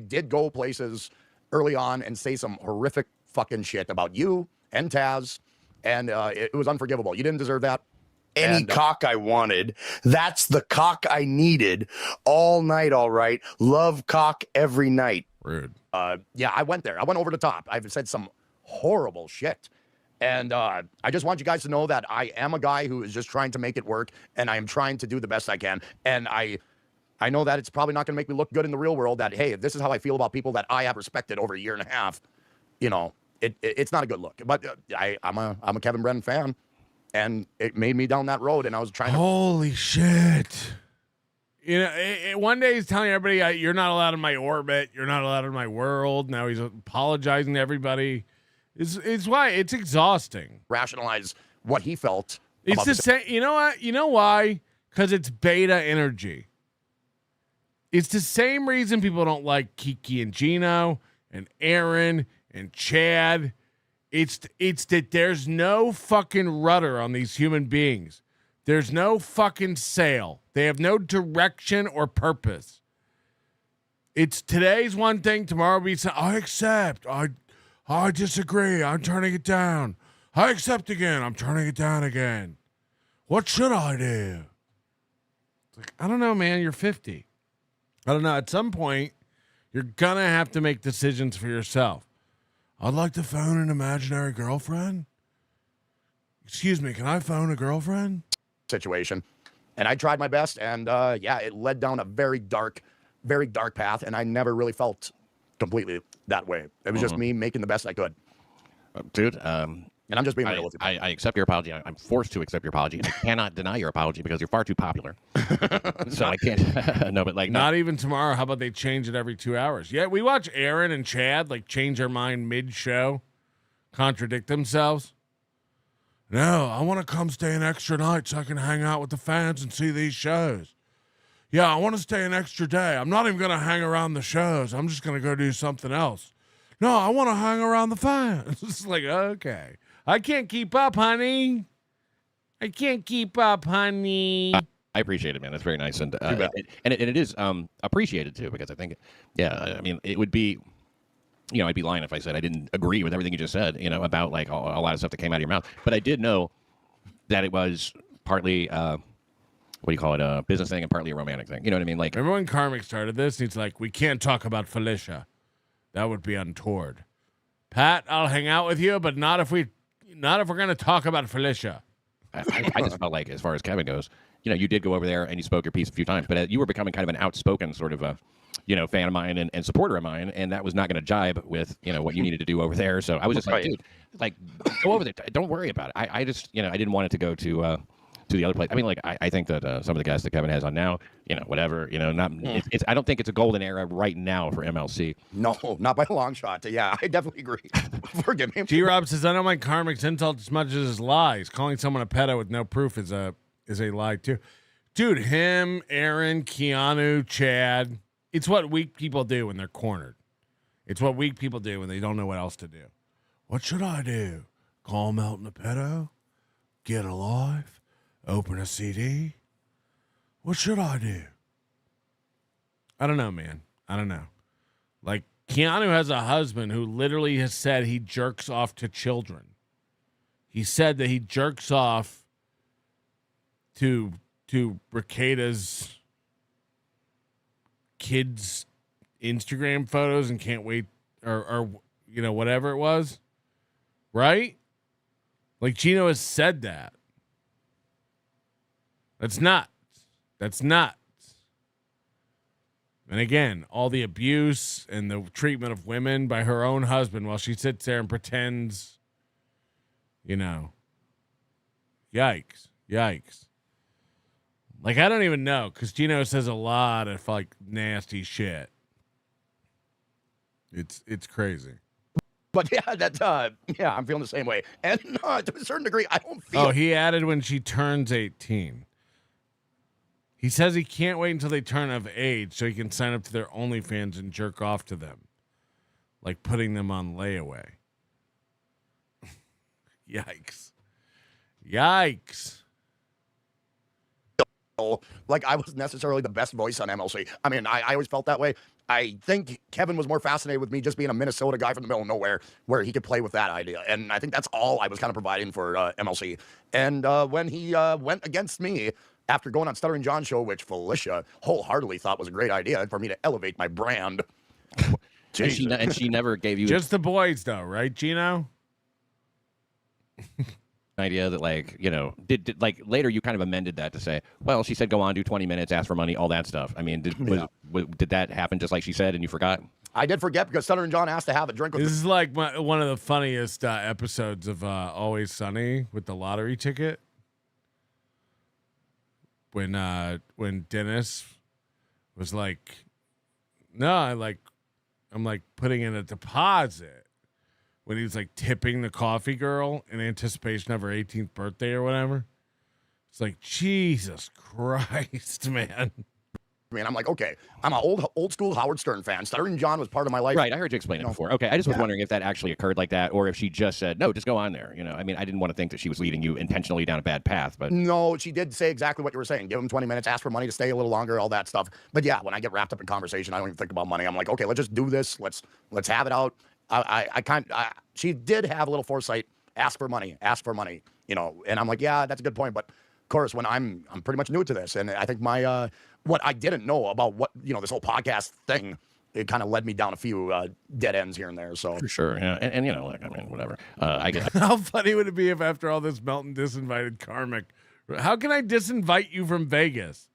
did go places early on and say some horrific fucking shit about you and Taz, and it was unforgivable. You didn't deserve that. Any cock I wanted. That's the cock I needed all night, all right. Love cock every night. Rude. I went there. I went over the top. I've said some horrible shit. And I just want you guys to know that I am a guy who is just trying to make it work, and I am trying to do the best I can. And I know that it's probably not going to make me look good in the real world, that, hey, if this is how I feel about people that I have respected over a year and a half, it's not a good look. But I'm a Kevin Brennan fan. And it made me down that road, and I was trying to... Holy shit. One day he's telling everybody, you're not allowed in my orbit, you're not allowed in my world. Now he's apologizing to everybody. It's why it's exhausting. Rationalize what he felt. It's the same. You know what? You know why? Because it's beta energy. It's the same reason people don't like Kiki and Gino and Aaron and Chad. It's that there's no fucking rudder on these human beings. There's no fucking sail. They have no direction or purpose. It's today's one thing, tomorrow will be I accept. I disagree. I'm turning it down. I accept again. I'm turning it down again. What should I do? It's like, I don't know, man. You're 50. I don't know. At some point, you're going to have to make decisions for yourself. I'd like to phone an imaginary girlfriend. Excuse me, can I phone a girlfriend? Situation. And I tried my best, and it led down a very dark path, and I never really felt completely that way. It was just me making the best I could. Dude, and I'm just being real with you. I accept your apology. I'm forced to accept your apology. And I cannot deny your apology because you're far too popular. So I can't. No, but like not even tomorrow. How about they change it every 2 hours? Yeah, we watch Aaron and Chad like change their mind mid-show, contradict themselves. No, I want to come stay an extra night so I can hang out with the fans and see these shows. Yeah, I want to stay an extra day. I'm not even going to hang around the shows. I'm just going to go do something else. No, I want to hang around the fans. It's like, okay. I can't keep up, honey. I can't keep up, honey. I appreciate it, man. That's very nice. And it is appreciated, too, because I think, I mean, it would be, I'd be lying if I said I didn't agree with everything you just said, about like a lot of stuff that came out of your mouth. But I did know that it was partly, what do you call it, a business thing and partly a romantic thing. You know what I mean? Like, remember when Karmic started this? He's like, we can't talk about Felicia. That would be untoward. Pat, I'll hang out with you, but not if we're going to talk about Felicia. I just felt like, as far as Kevin goes, you did go over there and you spoke your piece a few times, but you were becoming kind of an outspoken sort of fan of mine and supporter of mine, and that was not going to jibe with, what you needed to do over there. So I was just like, dude, like, go over there. Don't worry about it. I just, I didn't want it to go to the other place. I mean, like, I think that some of the guys that Kevin has on now, whatever, I don't think it's a golden era right now for MLC. No, not by a long shot. Yeah, I definitely agree. Forgive me. G-Rob says, I don't mind Karmic's insult as much as his lies. Calling someone a pedo with no proof is a lie, too. Dude, him, Aaron, Keanu, Chad, it's what weak people do when they're cornered. It's what weak people do when they don't know what else to do. What should I do? Call Melton a pedo? Get a life? Open a CD? What should I do? I don't know, man. I don't know. Like, Keanu has a husband who literally has said he jerks off to children. He said that he jerks off to Bricada's kids' Instagram photos and can't wait, or whatever it was. Right? Like, Gino has said that. That's nuts. That's nuts. And again, all the abuse and the treatment of women by her own husband while she sits there and pretends, Yikes. Like, I don't even know, because Gino says a lot of, like, nasty shit. It's crazy. But yeah, I'm feeling the same way. And to a certain degree, I don't feel... Oh, he added when she turns 18. He says he can't wait until they turn of age so he can sign up to their OnlyFans and jerk off to them. Like putting them on layaway. Yikes. Like I was necessarily the best voice on MLC. I mean, I always felt that way. I think Kevin was more fascinated with me just being a Minnesota guy from the middle of nowhere where he could play with that idea. And I think that's all I was kind of providing for MLC. And when he went against me after going on Stuttering John's show, which Felicia wholeheartedly thought was a great idea for me to elevate my brand. and she never gave you... Just the boys, though, right, Gino? Idea that, like, did like later you kind of amended that to say, well, she said go on, do 20 minutes, ask for money, all that stuff. I mean, did that happen just like she said and you forgot? I did forget because Stuttering John asked to have a drink with This is like one of the funniest episodes of Always Sunny with the lottery ticket. When Dennis was like, no, I'm like putting in a deposit when he was like tipping the coffee girl in anticipation of her 18th birthday or whatever. It's like, Jesus Christ, man. I mean, I'm like, okay, I'm an old school Howard Stern fan. Stuttering John was part of my life. Right, I heard you explain it before. Okay, I just was wondering if that actually occurred like that, or if she just said, no, just go on there. You know, I mean, I didn't want to think that she was leading you intentionally down a bad path, but... No, she did say exactly what you were saying. Give him 20 minutes, ask for money to stay a little longer, all that stuff. But yeah, when I get wrapped up in conversation, I don't even think about money. I'm like, okay, let's just do this. Let's have it out. She did have a little foresight. Ask for money, you know. And I'm like, yeah, that's a good point. But of course, when I'm pretty much new to this, and I think my what I didn't know about what, you know, this whole podcast thing, it kind of led me down a few dead ends here and there. So for sure, yeah, and you know, like, I mean, whatever. I guess. How funny would it be if after all this Melton disinvited Karmic? How can I disinvite you from Vegas?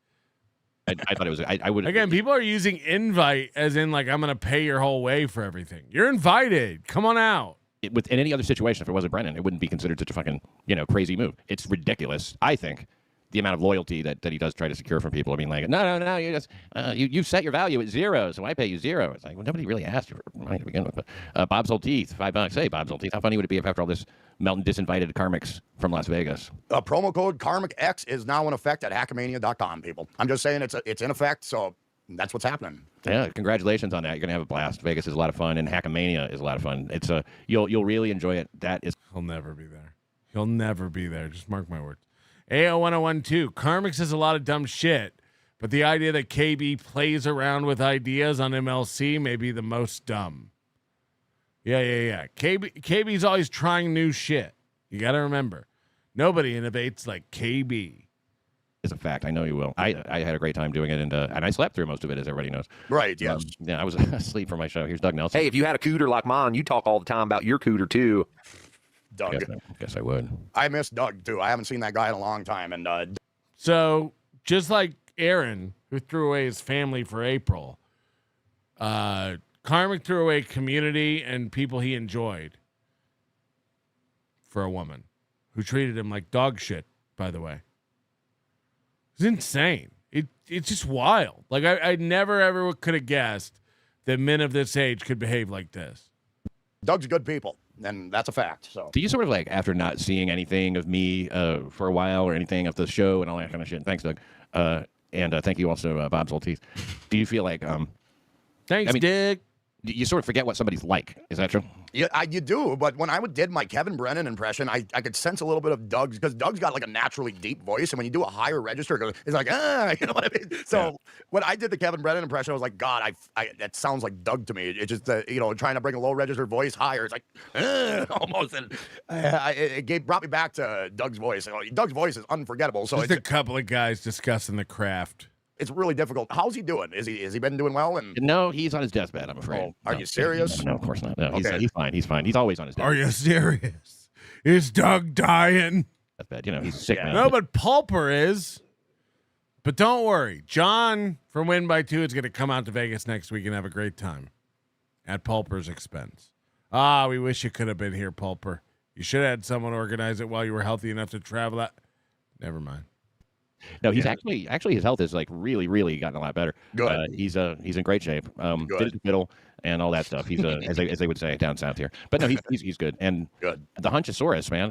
I thought it was. I would again. People are using invite as in like I'm going to pay your whole way for everything. You're invited. Come on out. In any other situation, if it wasn't Brennan, it wouldn't be considered such a fucking, you know, crazy move. It's ridiculous, I think, the amount of loyalty that he does try to secure from people. I mean, like, no, you just you set your value at 0, so I pay you 0. It's like, well, nobody really asked you for money to begin with. But Bob's Old Teeth, $5. Hey, Bob's Old Teeth, how funny would it be if after all this, Melton disinvited Karmics from Las Vegas? Promo code KarmicX is now in effect at Hackamania.com, people. I'm just saying it's in effect, so that's what's happening. Yeah, congratulations on that. You're gonna have a blast. Vegas is a lot of fun, and Hackamania is a lot of fun. It's you'll really enjoy it. That is. He'll never be there. He'll never be there. Just mark my words. AO1012. Karmic says a lot of dumb shit, but the idea that KB plays around with ideas on MLC may be the most dumb. Yeah. KB's always trying new shit. You got to remember, nobody innovates like KB. Is a fact. I know you will. I had a great time doing it, and I slept through most of it, as everybody knows. Right. Yes. Yeah, I was asleep for my show. Here's Doug Nelson. Hey, if you had a cooter like mine, you talk all the time about your cooter too. Doug. Guess I would. I miss Doug too. I haven't seen that guy in a long time. And so just like Aaron, who threw away his family for April, Karmic threw away community and people he enjoyed for a woman who treated him like dog shit, by the way. It's insane. It's just wild. Like I never ever could have guessed that men of this age could behave like this. Doug's good people, and that's a fact. So do you sort of like, after not seeing anything of me for a while or anything of the show and all that kind of shit? Thanks, Doug. And thank you also, Bob's Old Teeth. Do you feel like thanks, Dick? You sort of forget what somebody's like. Is that true? Yeah, you do. But when I did my Kevin Brennan impression, I could sense a little bit of Doug's, because Doug's got like a naturally deep voice, and when you do a higher register, it's like, you know what I mean? So when I did the Kevin Brennan impression, I was like, God, that sounds like Doug to me. It's just, you know, trying to bring a low register voice higher. It's like, almost. And it brought me back to Doug's voice. Doug's voice is unforgettable. So just a couple of guys discussing the craft. It's really difficult. How's he doing? Has he been doing well? And no, he's on his deathbed, I'm afraid. Oh, are you serious? No, of course not. No, he's fine. He's fine. He's always on his deathbed. Are you serious? Is Doug dying? Deathbed. You know, he's sick now. No, but Pulper is. But don't worry. John from Win by 2 is going to come out to Vegas next week and have a great time at Pulper's expense. We wish you could have been here, Pulper. You should have had someone organize it while you were healthy enough to travel out. Never mind. No, he's actually his health is like really gotten a lot better. Good. He's in great shape. Did his middle and all that stuff. He's as they would say down south here. But no, he's good. And good. The Hunchosaurus, man.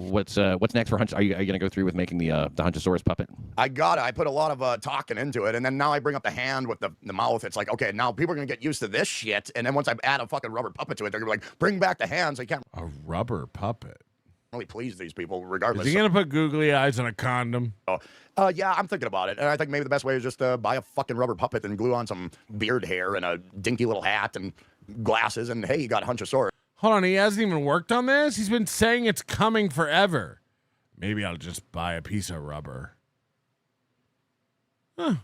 What's next for Hunch? Are you gonna go through with making the Hunchosaurus puppet? I got it. I put a lot of talking into it, and then now I bring up the hand with the mouth. It's like, okay, now people are gonna get used to this shit, and then once I add a fucking rubber puppet to it, they're gonna be like, bring back the hands. I can't. A rubber puppet. Really please these people, regardless. Is he gonna put googly eyes on a condom? Yeah, I'm thinking about it, and I think maybe the best way is just to buy a fucking rubber puppet and glue on some beard hair and a dinky little hat and glasses, and hey, you got Hunchosaurus. Hold on, he hasn't even worked on this? He's been saying it's coming forever. Maybe I'll just buy a piece of rubber. Huh.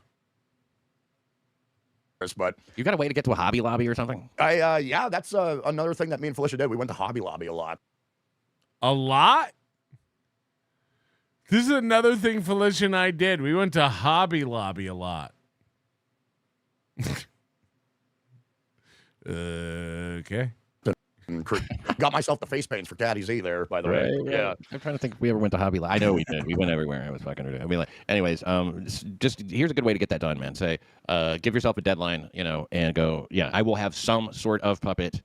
But you got a way to get to a Hobby Lobby or something? Yeah, that's another thing that me and Felicia did. We went to Hobby Lobby a lot. A lot? This is another thing Felicia and I did. We went to Hobby Lobby a lot. Okay. Got myself the face paints for Caddy Z there, by the way. Yeah. I'm trying to think if we ever went to Hobby Lobby. I know we did. We went everywhere. It was fucking ridiculous. I mean, like, anyways, just here's a good way to get that done, man. Say, give yourself a deadline, you know, and go, yeah, I will have some sort of puppet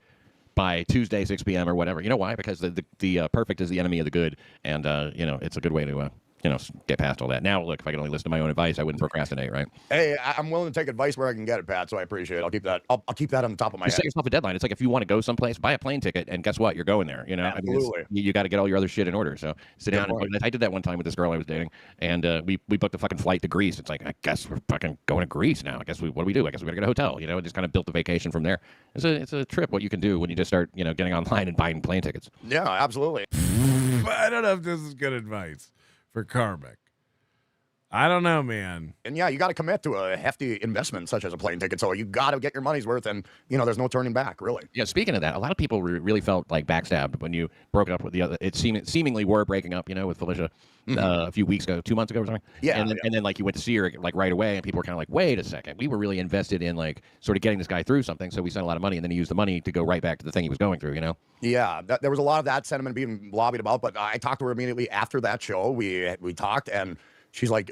by Tuesday, 6 p.m. or whatever. You know why? Because the perfect is the enemy of the good, and you know, it's a good way to get past all that. Now, look, if I could only listen to my own advice, I wouldn't procrastinate, right? Hey, I'm willing to take advice where I can get it, Pat. So I appreciate it. I'll keep that. I'll keep that on the top of my Just head. set yourself a deadline. It's like if you want to go someplace, buy a plane ticket, and guess what? You're going there. Absolutely. You got to get all your other shit in order. So sit down. I did that one time with this girl I was dating, and we booked a fucking flight to Greece. It's like, I guess we're fucking going to Greece now. I guess what do we do? I guess we got to get a hotel. Just kind of built the vacation from there. It's a trip. What you can do when you just start getting online and buying plane tickets. Yeah, absolutely. I don't know if this is good advice for Karmic. I don't know, man. And yeah, you got to commit to a hefty investment such as a plane ticket. So you got to get your money's worth, and there's no turning back, really. Yeah. Speaking of that, a lot of people really felt like backstabbed when you broke up with the other. It seemingly were breaking up, with Felicia a few weeks ago, 2 months ago or something. Yeah. And then like you went to see her like right away, and people were kind of like, wait a second, we were really invested in like sort of getting this guy through something, so we sent a lot of monny, and then he used the money to go right back to the thing he was going through. Yeah, there was a lot of that sentiment being lobbied about, but I talked to her immediately after that show. We talked, and she's like,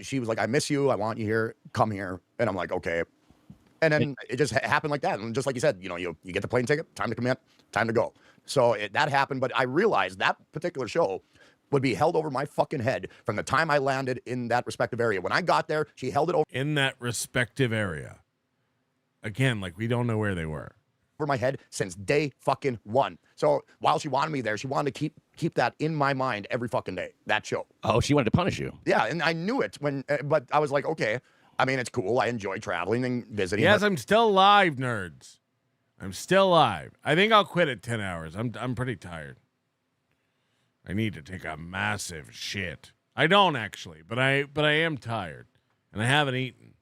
she was like, I miss you. I want you here. Come here. And I'm like, okay. And then it just happened like that. And just like you said, you get the plane ticket, time to commit, time to go. So that happened. But I realized that particular show would be held over my fucking head from the time I landed in that respective area. When I got there, she held it over. In that respective area. Again, like we don't know where they were. Over my head since day fucking one. So while she wanted me there, she wanted to keep that in my mind every fucking day, that show. Oh, she wanted to punish you. Yeah, and I knew it but I was like, okay, I mean, it's cool. I enjoy traveling and visiting. Yes, I'm still alive, nerds. I'm still alive. I think I'll quit at 10 hours. I'm pretty tired. I need to take a massive shit. I don't actually, but I am tired, and I haven't eaten.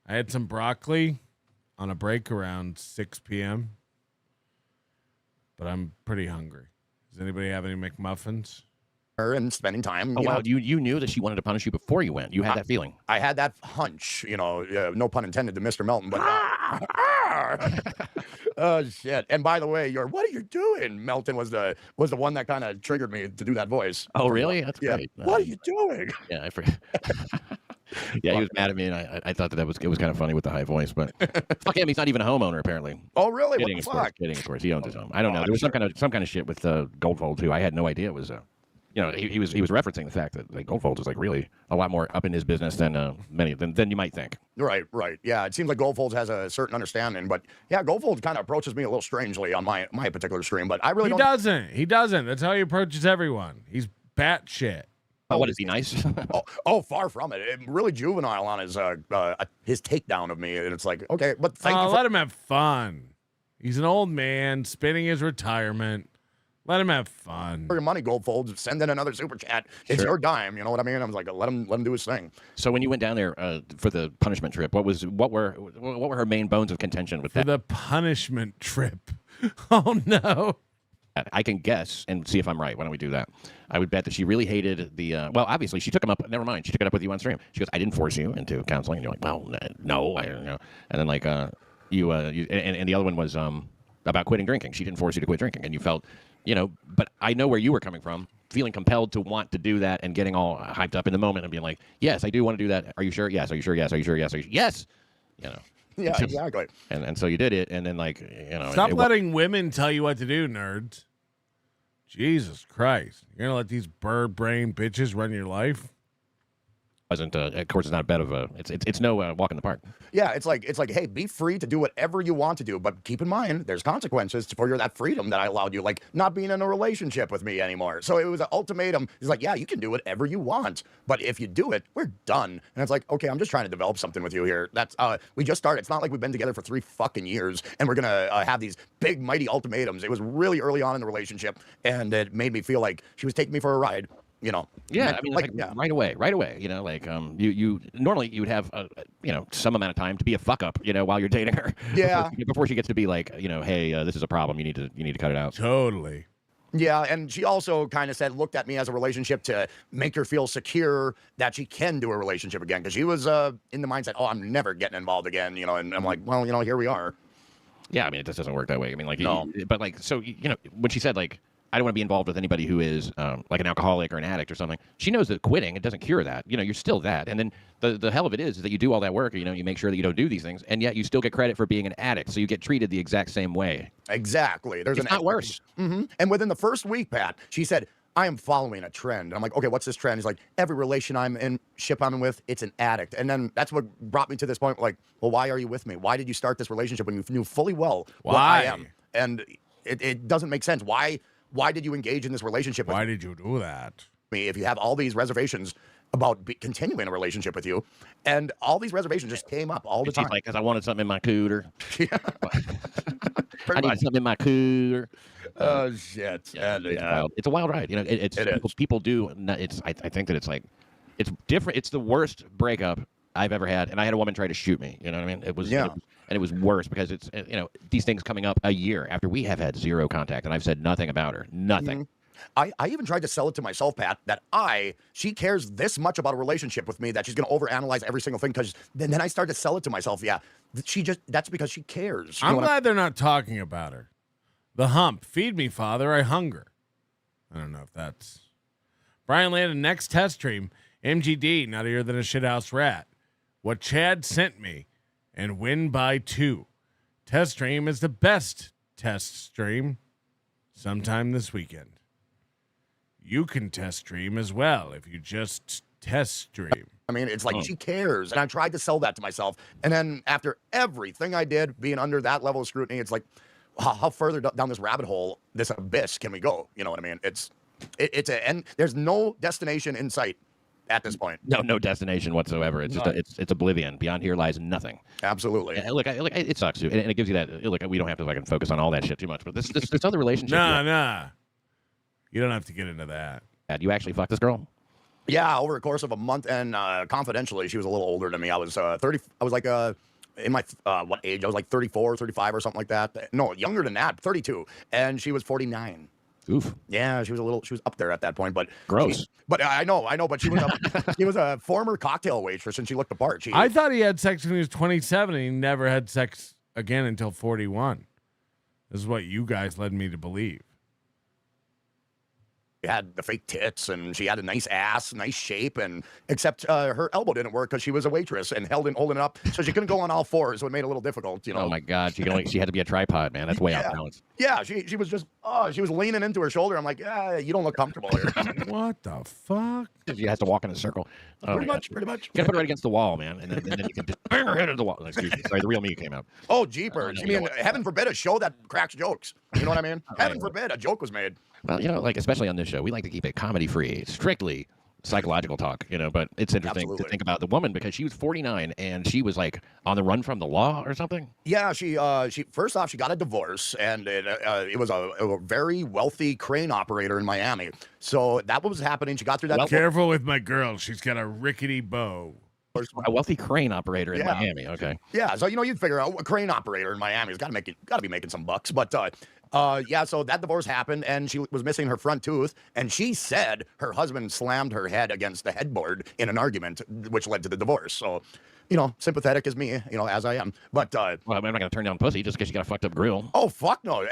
I had some broccoli on a break around 6 p.m., but I'm pretty hungry. Does anybody have any McMuffins? And spending time. Oh, wow. You knew that she wanted to punish you before you went. You had that feeling. I had that hunch, no pun intended to Mr. Melton, but oh shit. And by the way, what are you doing? Melton was the one that kind of triggered me to do that voice. Oh, really? That's great. What are you doing? Yeah, I forget. Yeah, he was mad at me, and I thought it was kind of funny with the high voice, but fuck him, he's not even a homeowner apparently. Oh, really? Kidding, What the of course. fuck? Kidding, of course. He owns his home. I don't know. There was some kind of shit with Goldfold too. I had no idea it was. He was referencing the fact that like Goldfold is like really a lot more up in his business than than you might think. Right. Yeah, it seems like Goldfold has a certain understanding, but yeah, Goldfold kind of approaches me a little strangely on my particular stream, but I really don't. He doesn't. That's how he approaches everyone. He's batshit. Oh, what is he nice? Far from it. Really juvenile on his takedown of me, and it's like, okay, but let him have fun. He's an old man spending his retirement. Let him have fun. For your money, Goldfold, send in another super chat. It's your dime. You know what I mean? I was like, let him do his thing. So when you went down there for the punishment trip, what were her main bones of contention with that? For the punishment trip. Oh no. I can guess and see if I'm right. Why don't we do that? I would bet that she really hated the. Well, obviously she took him up. Never mind. She took it up with you on stream. She goes, "I didn't force you into counseling." And you're like, "Well, no, I don't know." And then like and the other one was about quitting drinking. She didn't force you to quit drinking, and you felt, But I know where you were coming from, feeling compelled to want to do that and getting all hyped up in the moment and being like, "Yes, I do want to do that. Are you sure? Yes. Are you sure? Yes. Are you sure? Yes. Are you yes?" Yeah, exactly. And so you did it, and then like stop letting women tell you what to do, nerds. Jesus Christ, you're gonna let these bird brain bitches run your life? Wasn't of course it's not a bed of a it's no walk in the park. Yeah, it's like hey, be free to do whatever you want to do, but keep in mind there's consequences for that freedom that I allowed you, like not being in a relationship with me anymore. So it was an ultimatum. It's like, yeah, you can do whatever you want, but if you do it, we're done. And it's like, okay, I'm just trying to develop something with you here. That's we just started. It's not like we've been together for 3 fucking years and we're gonna have these big mighty ultimatums. It was really early on in the relationship, and it made me feel like she was taking me for a ride. Yeah, I mean, like right away, like you normally you would have some amount of time to be a fuck up, while you're dating her. Yeah. Before she gets to be like, hey, this is a problem. You need to cut it out. Totally. Yeah, and she also kind of looked at me as a relationship to make her feel secure that she can do a relationship again, because she was in the mindset, oh, I'm never getting involved again, and I'm like, well, here we are. Yeah, I mean, it just doesn't work that way. I mean, like, no. But like, so when she said like, I don't want to be involved with anybody who is like an alcoholic or an addict or something. She knows that quitting, it doesn't cure that. You're still that. And then the hell of it is that you do all that work, you make sure that you don't do these things, and yet you still get credit for being an addict. So you get treated the exact same way. Exactly. It's not worse. Mm-hmm. And within the first week, Pat, she said, I am following a trend. I'm like, okay, what's this trend? He's like, every relation I'm in, I'm with, it's an addict. And then that's what brought me to this point. Like, well, why are you with me? Why did you start this relationship when you knew fully well what I am? And it doesn't make sense. Why did you engage in this relationship? Why did you do that? Me, if you have all these reservations about continuing a relationship with you, and all these reservations just came up all the time. Like, because I wanted something in my cooter. I need something in my cooter. Oh shit! Yeah, it's a wild ride. You know, it's people do. I think that it's different. It's the worst breakup I've ever had, and I had a woman try to shoot me. You know what I mean? It was and it was worse because it's these things coming up a year after we have had zero contact, and I've said nothing about her, nothing. Mm-hmm. I even tried to sell it to myself, Pat, that she cares this much about a relationship with me that she's going to overanalyze every single thing. Because then I started to sell it to myself. Yeah, that's because she cares. I'm glad they're not talking about her. The hump. Feed me, Father. I hunger. I don't know if that's... Brian Landon, next test stream. MGD, nuttier than a shithouse rat. What Chad sent me. And win by 2. Test stream is the best test stream. Sometime this weekend. You can test stream as well if you just test stream. I mean, it's like she cares. And I tried to sell that to myself. And then after everything I did, being under that level of scrutiny, it's like, how further down this rabbit hole, this abyss can we go? You know what I mean? It's and there's no destination in sight at this point. No destination whatsoever. It's just it's oblivion. Beyond here lies nothing. Absolutely. Yeah, look, it sucks too, and it gives you that. Look, we don't have to fucking focus on all that shit too much. But this other relationship. Nah. You don't have to get into that. You actually fucked this girl? Yeah, over a course of a month, and confidentially, she was a little older than me. I was 30. I was like in my what age? I was like 34, 35 or something like that. No, younger than that, 32, and she was 49. Oof. Yeah, she was up there at that point, but gross. But I know, but she was she was a former cocktail waitress, and she looked the part. I thought he had sex when he was 27, and he never had sex again until 41. This is what you guys led me to believe. She had the fake tits, and she had a nice ass, nice shape, and except her elbow didn't work because she was a waitress and holding it up, so she couldn't go on all fours, so it made it a little difficult, you know. Oh my God, she had to be a tripod, man. That's way out balance. Yeah, she was just she was leaning into her shoulder. I'm like, you don't look comfortable here. What the fuck? She has to walk in a circle. Pretty much. You gotta put her right against the wall, man, and then you can just bang her head into the wall. Excuse me, sorry, the real me came out. Oh, jeepers! I mean, heaven forbid a show that cracks jokes. You know what I mean? Heaven forbid a joke was made. Well, especially on this show, we like to keep it comedy-free, strictly psychological talk, but it's interesting to think about the woman because she was 49 and she was like on the run from the law or something. Yeah, she first off, she got a divorce, and it was a very wealthy crane operator in Miami. So that was happening. She got through that. Well, careful with my girl. She's got a rickety bow. A wealthy crane operator in Miami. Okay. Yeah, so you'd figure out a crane operator in Miami has got to be making some bucks, but so that divorce happened, and she was missing her front tooth, and she said her husband slammed her head against the headboard in an argument, which led to the divorce. So, sympathetic as me, as I am. But well, I'm not gonna turn down pussy just because she got a fucked up grill. Oh fuck no!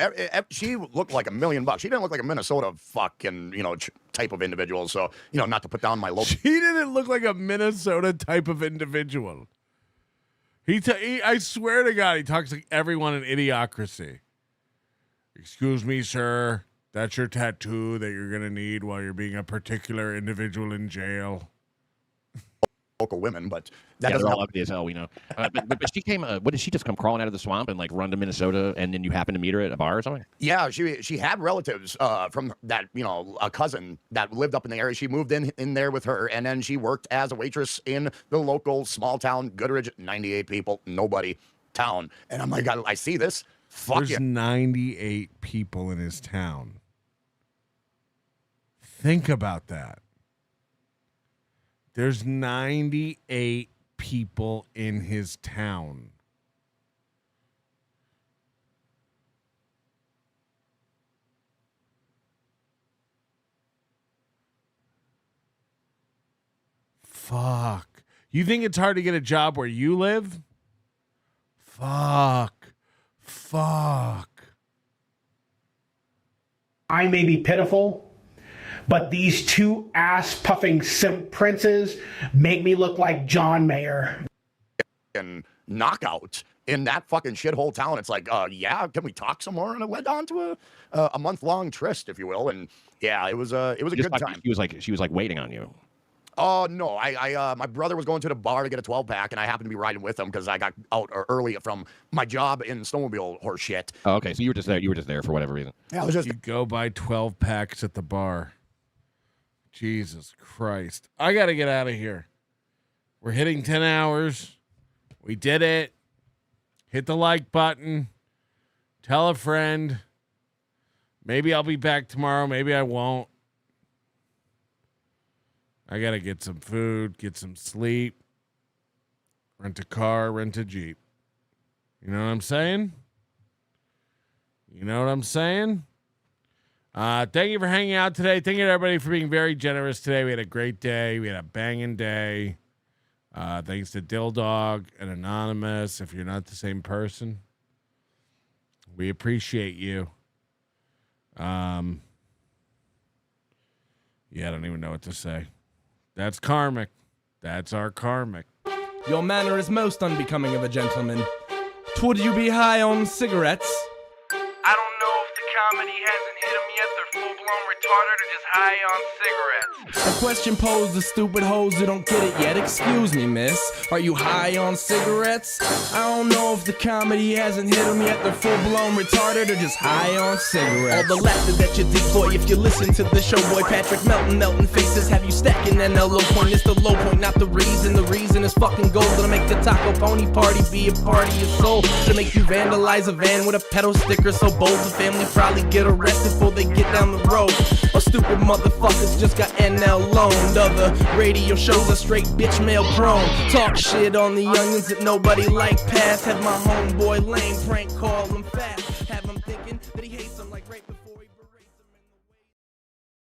She looked like $1 million. She didn't look like a Minnesota fucking type of individual. So not to put down my local. She didn't look like a Minnesota type of individual. I swear to God, he talks like everyone in Idiocracy. Excuse me, sir. That's your tattoo that you're going to need while you're being a particular individual in jail. Local women, but they're all ugly as hell, we know. But she came. What did she just come crawling out of the swamp and like run to Minnesota, and then you happen to meet her at a bar or something? Yeah, she had relatives from that, a cousin that lived up in the area. She moved in there with her, and then she worked as a waitress in the local small town Goodrich, 98 people, nobody town. And I'm like, I see this. Fuck There's 98 people in his town. Think about that. There's 98 people in his town. Fuck. You think it's hard to get a job where you live? Fuck. I may be pitiful, but these two ass-puffing simp princes make me look like John Mayer. And knockout in that fucking shithole town. It's like, yeah, can we talk some more? And it led on to a month-long tryst, if you will. And yeah, it was a good time. She was like waiting on you. Oh no, my brother was going to the bar to get a 12-pack, and I happened to be riding with him because I got out early from my job in snowmobile horse shit. Oh, okay, so you were just there. You were just there for whatever reason. Yeah, I was just. You go buy 12 packs at the bar. Jesus Christ! I gotta get out of here. We're hitting 10 hours. We did it. Hit the like button. Tell a friend. Maybe I'll be back tomorrow. Maybe I won't. I got to get some food, get some sleep, rent a car, rent a Jeep. You know what I'm saying? You know what I'm saying? Thank you for hanging out today. Thank you to everybody for being very generous today. We had a great day. We had a banging day. Thanks to Dill Dog and Anonymous. If you're not the same person, we appreciate you. Yeah, I don't even know what to say. That's Karmic. That's our Karmic. Your manner is most unbecoming of a gentleman. Would you be high on cigarettes? I don't know if the comedy hasn't hit them yet. They're full-blown retarded or just high on cigarettes. A question posed to stupid hoes who don't get it yet. Excuse me, miss. Are you high on cigarettes? I don't know if the comedy hasn't hit them yet. They're full-blown retarded or just high on cigarettes. All the laughter that you decoy if you listen to the show, boy. Patrick melting faces have you stacking an low point. It's the low point, not the reason. The reason is fucking gold. Gonna make the taco pony party be a party of soul. To make you vandalize a van with a pedal sticker so bold the family probably get arrested before they get down the road. Or stupid motherfuckers just got NL loaned. Other radio shows are straight bitch mail prone. Talk shit on the youngins that nobody like past. Have my homeboy lame prank call them fast. Have